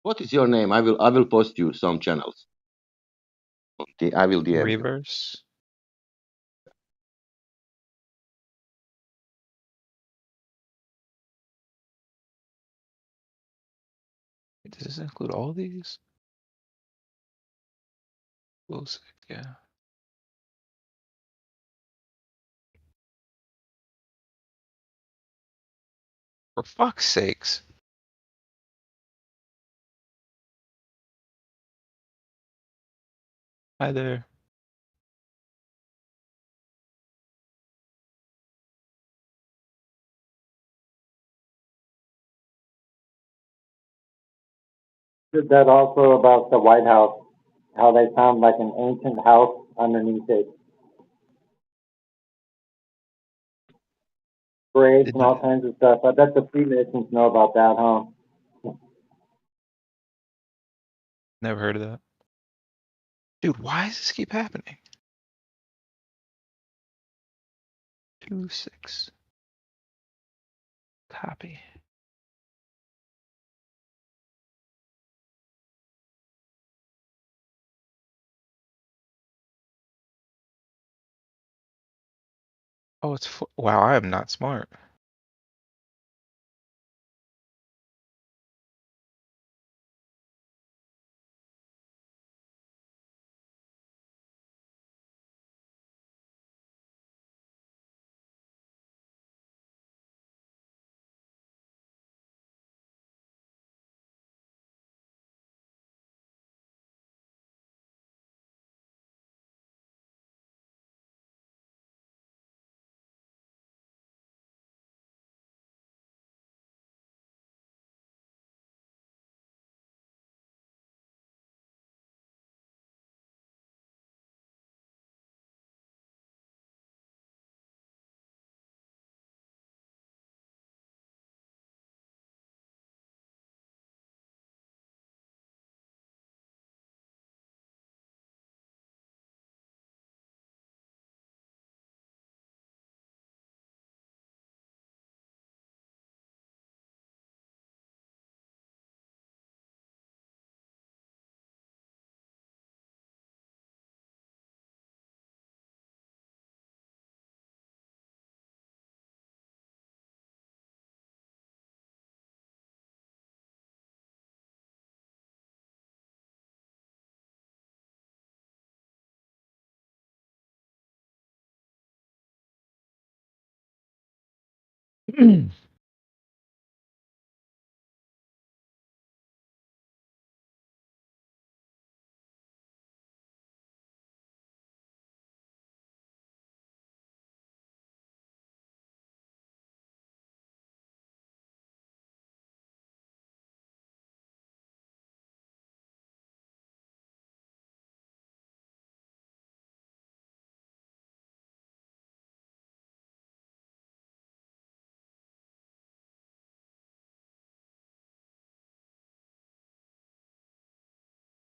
What is your name? I will post you some channels. I will DM you. Reverse. Does this include all these? We'll see. Yeah. For fuck's sakes. Hi there. Did that also about the White House, how they found like an ancient house underneath it. Graves and all kinds of stuff. I bet the Freemasons know about that, huh? Never heard of that. Dude, why does this keep happening? 2-6. Copy. Oh, it's wow, I am not smart.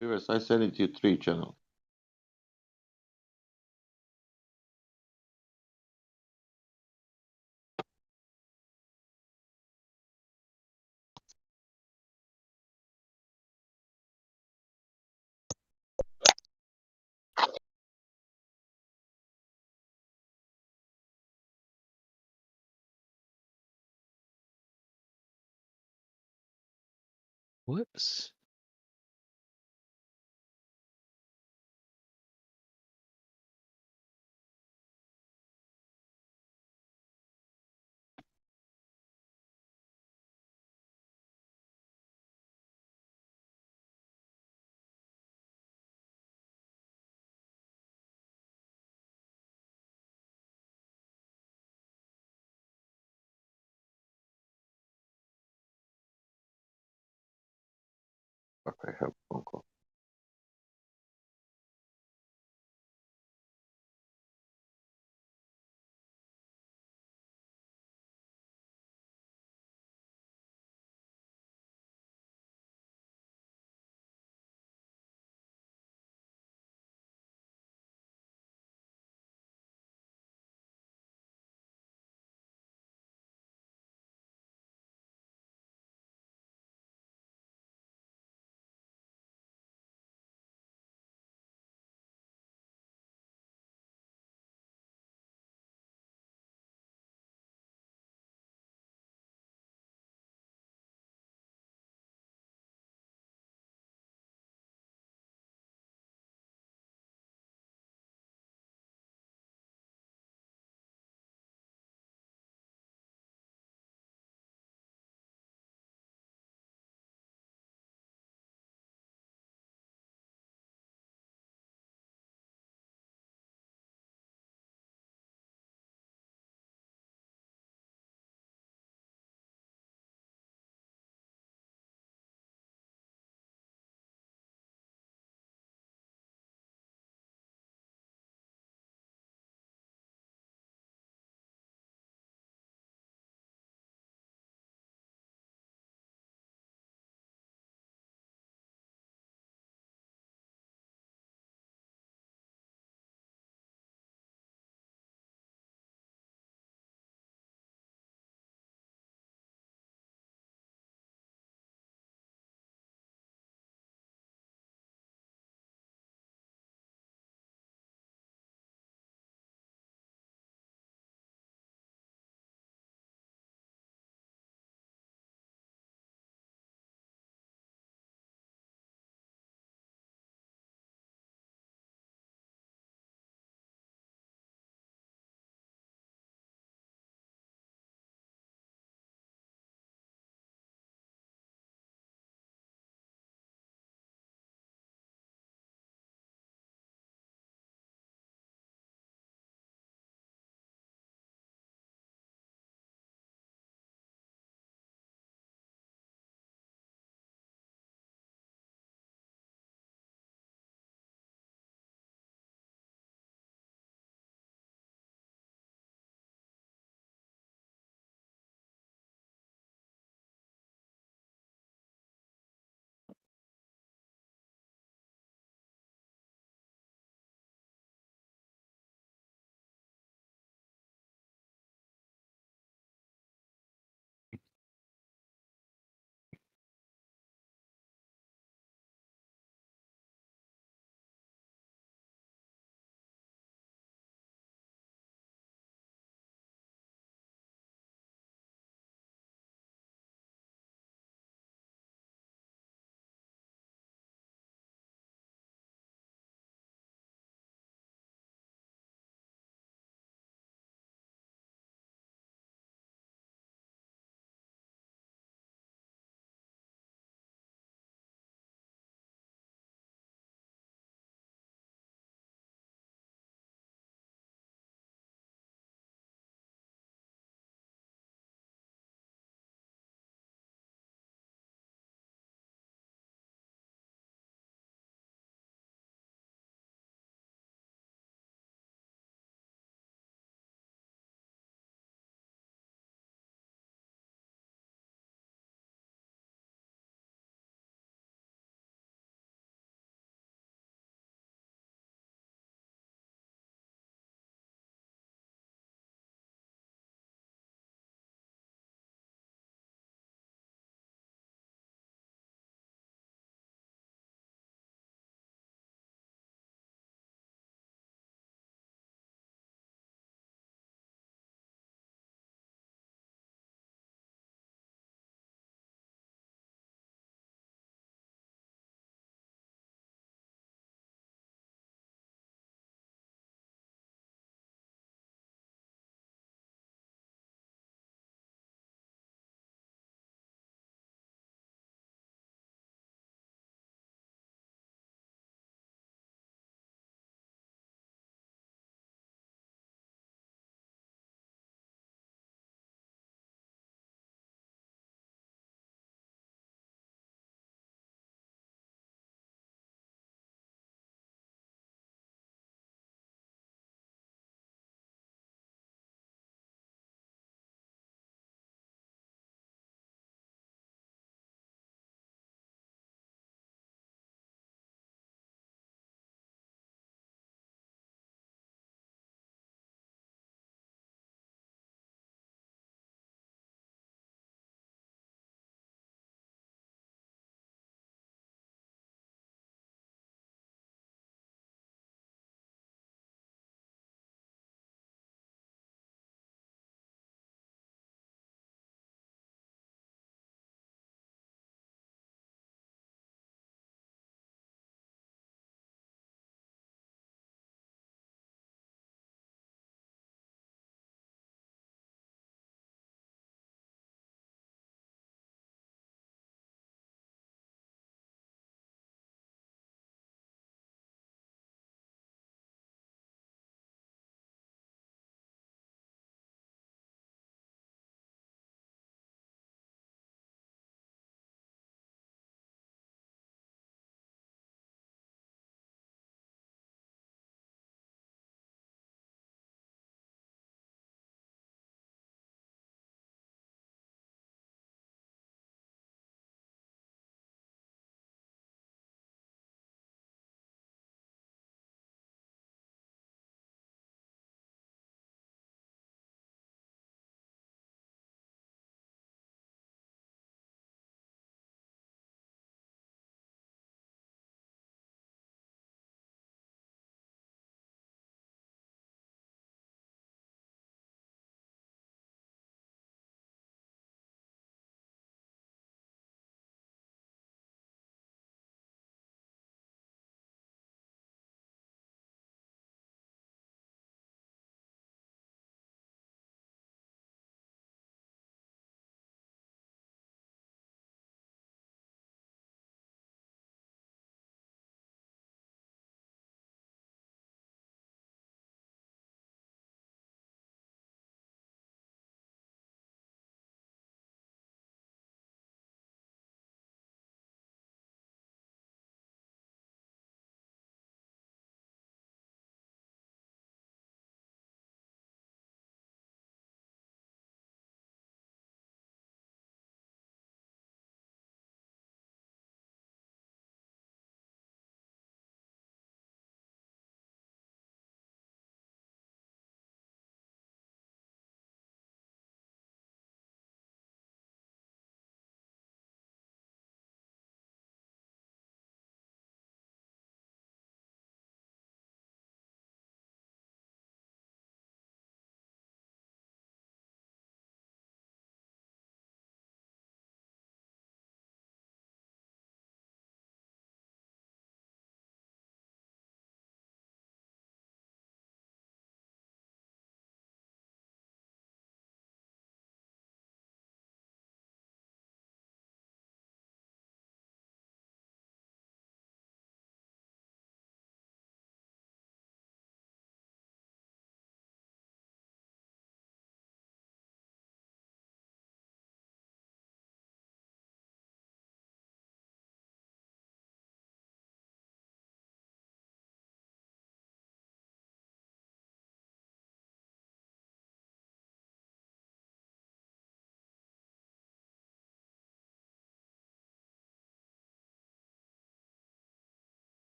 Viewers, I sent it to you 3 channels. Whoops. Okay, have a phone call.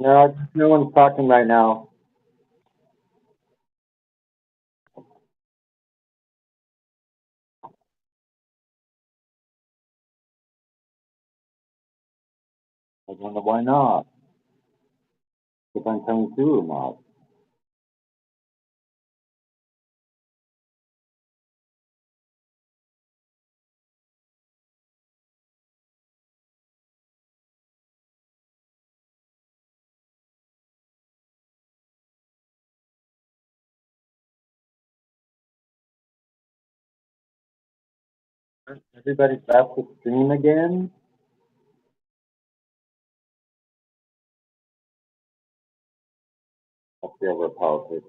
No, no one's talking right now. I wonder why not. If I'm coming through or not. Everybody's back to stream again. That's the over politics.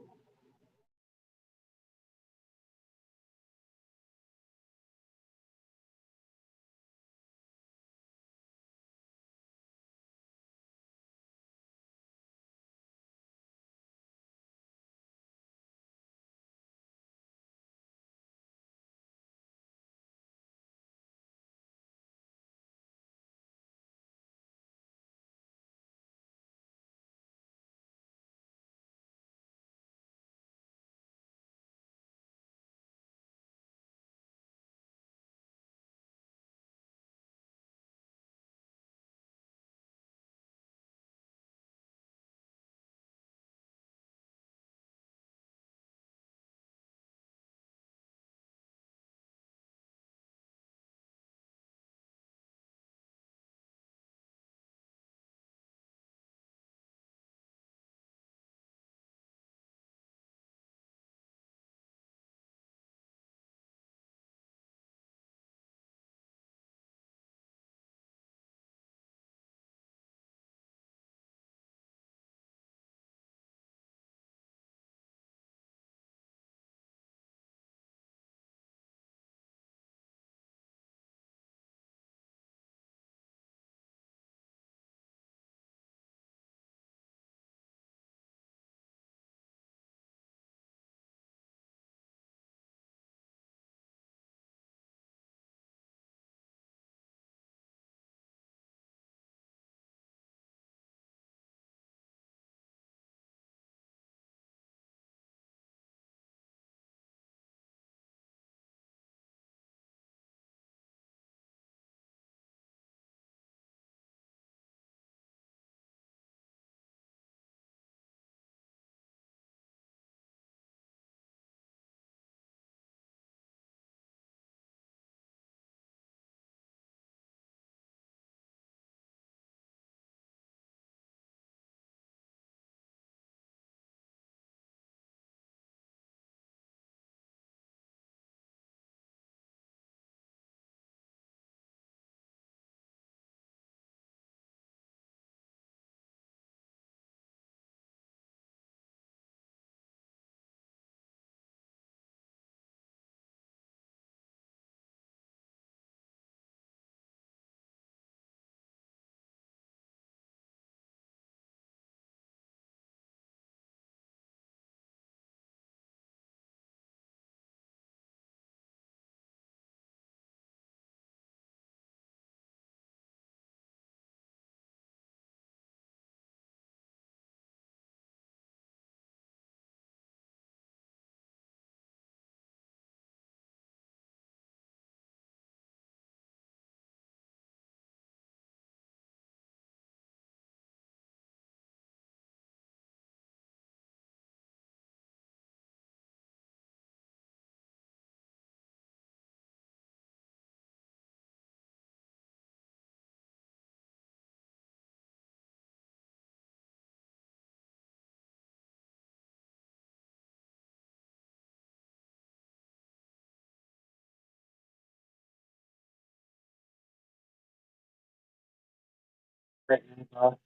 Hey, How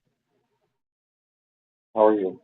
are you?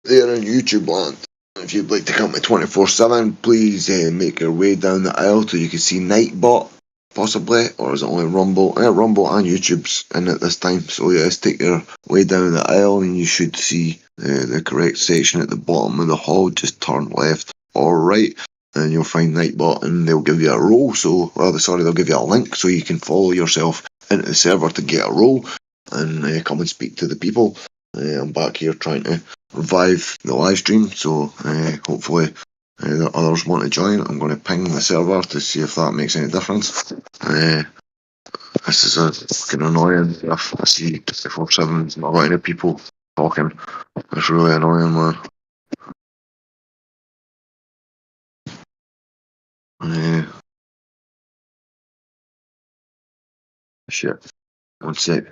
there in YouTube land. If you'd like to come to 24/7, please make your way down the aisle till you can see Nightbot, possibly, or is it only Rumble? Rumble and YouTube's in at this time, so yes, take your way down the aisle and you should see the correct section at the bottom of the hall. Just turn left or right, and you'll find Nightbot, and they'll give you a role. They'll give you a link so you can follow yourself into the server to get a role and come and speak to the people. I'm back here trying to revive the live stream, so hopefully others want to join. I'm going to ping the server to see if that makes any difference. This is a fucking annoying if I see 24/7 not got any people talking. It's really annoying, man. Shit. 1 sec.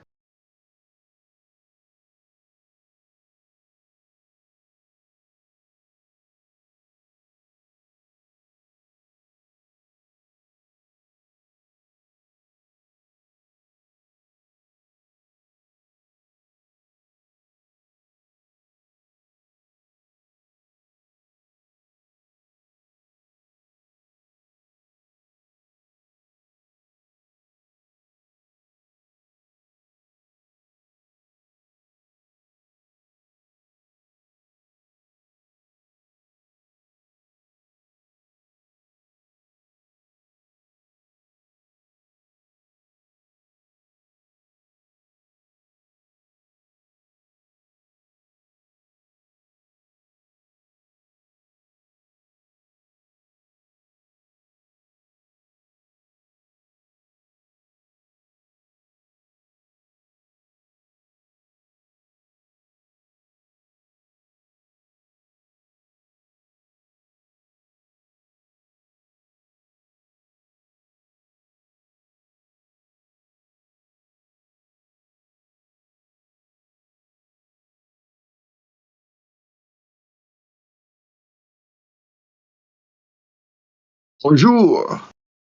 Bonjour!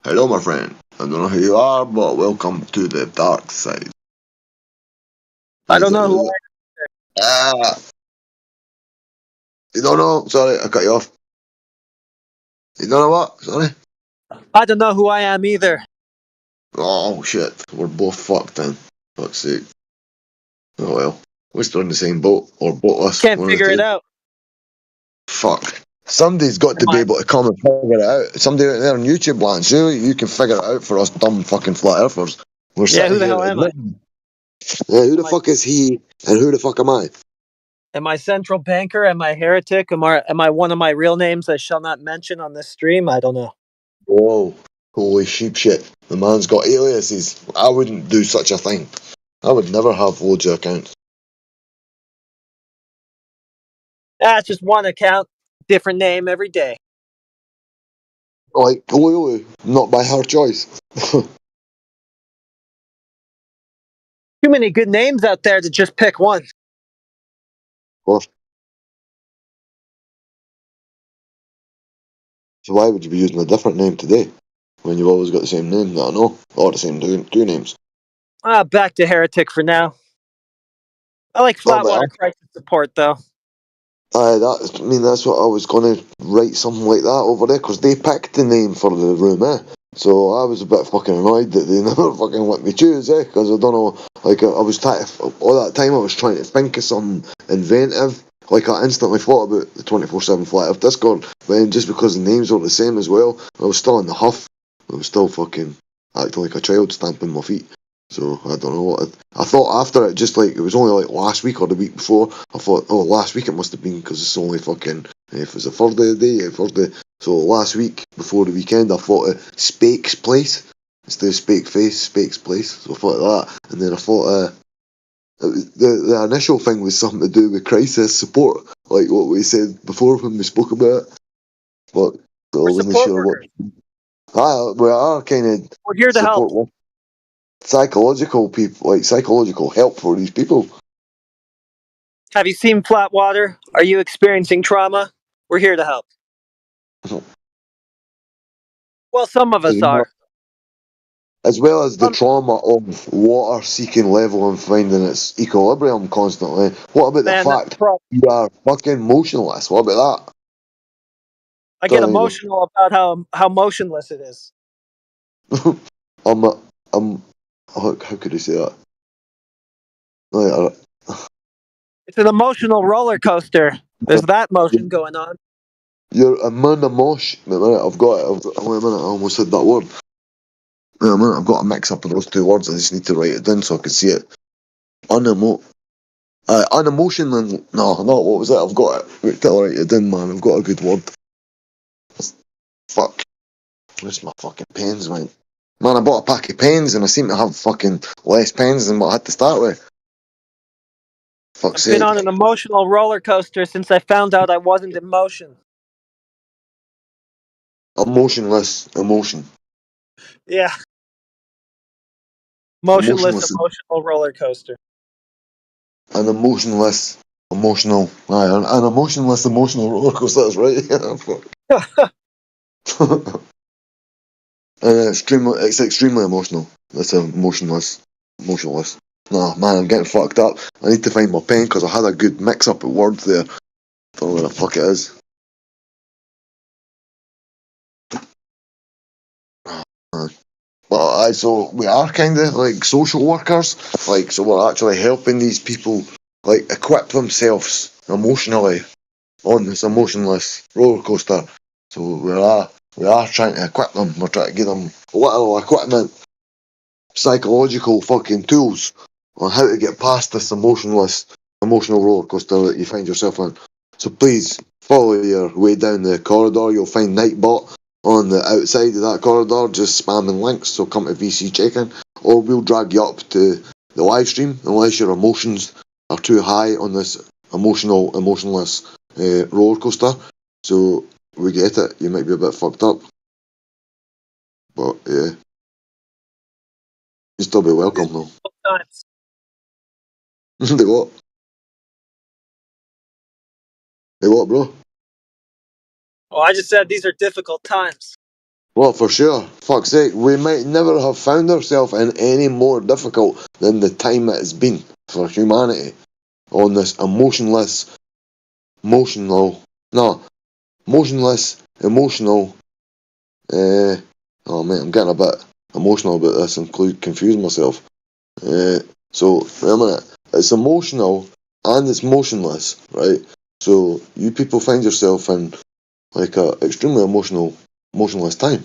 Hello, my friend. I don't know who you are, but welcome to the dark side. I don't know who You don't know? Sorry, I cut you off. You don't know what? Sorry? I don't know who I am either. Oh, shit. We're both fucked then. Fuck's sake. Oh well. We're still in the same boat, or boatless. Can't figure it out. Fuck. Somebody's got to be able to come and figure it out. Somebody out there on YouTube land, surely you can figure it out for us dumb fucking flat earthers. We're Yeah, who the sitting hell here am I? admitting. Yeah, who the fuck is he, and who the fuck am I? Am I central banker? Am I heretic? Am I one of my real names I shall not mention on this stream? I don't know. Whoa. Holy sheep shit. The man's got aliases. I wouldn't do such a thing. I would never have loads of accounts. It's just one account, different name every day. Like, Olu, not by her choice. Too many good names out there to just pick one. Of course. So why would you be using a different name today, when you've always got the same name that I know, or the same two names? Back to heretic for now. I like Flatwater Crisis Support though. That's what I was going to write, something like that over there, because they picked the name for the room, So I was a bit fucking annoyed that they never fucking let me choose, because I don't know, like, I was all that time I was trying to think of something inventive. Like, I instantly thought about the 24/7 Flat Earth Discord, but then just because the names were the same as well, I was still in the huff. I was still fucking acting like a child, stamping my feet. So I don't know what I thought after it. Just like it was only like last week or the week before. I thought, oh, last week it must have been because it's only fucking if it's a Thursday. So last week before the weekend, I thought Spake's Place instead of Spake's Place. So I thought that, and then I thought the initial thing was something to do with crisis support, like what we said before when we spoke about it. But I wasn't sure what. We are kind of. We're here to help. Psychological people, like psychological help for these people. Have you seen Flatwater? Are you experiencing trauma? We're here to help. Well, some of us are. as well as the trauma of water seeking level and finding its equilibrium constantly. What about the Man, that's fact the problem. you are fucking motionless? What about that? I get Don't even- emotional about how motionless it is. How could I say that? Like, It's an emotional roller coaster. There's that motion going on. you're a man of mosh. Wait a minute, I've got it. Wait a minute, I almost said that word. Wait a minute, I've got a mix up of those two words. I just need to write it down so I can see it. Unemotional. No, what was it? I've got it. Wait till I write it down, man. I've got a good word. Fuck. Where's my fucking pens, man? Man, I bought a pack of pens and I seem to have fucking less pens than what I had to start with. Fuck's I've been sake. on an emotional roller coaster since I found out I wasn't in motion. Emotionless emotion. Yeah. Motionless Emotionless. emotional roller coaster. An emotionless emotional. An emotionless emotional roller coaster, that's right. Fuck. It's extremely emotional. It's emotionless. No, man, I'm getting fucked up. I need to find my pen because I had a good mix up of words there. Don't know where the fuck it is. But so we are kind of like social workers, like, so we're actually helping these people like equip themselves emotionally on this emotionless roller coaster. So we are trying to equip them. We're trying to give them little equipment, psychological fucking tools on how to get past this emotional roller coaster that you find yourself in. So please follow your way down the corridor. You'll find Nightbot on the outside of that corridor, just spamming links. So come to VC check-in, or we'll drag you up to the live stream unless your emotions are too high on this emotionless roller coaster. So we get it. You might be a bit fucked up, but yeah, you still be welcome though. They what? Hey, what, bro? Oh, I just said these are difficult times. Well, for sure. Fuck's sake, we might never have found ourselves in any more difficult than the time it has been for humanity on this motionless, emotional. Oh man, I'm getting a bit emotional about this and confusing myself. So, wait a minute. It's emotional and it's motionless, right? So, you people find yourself in like a extremely motionless time.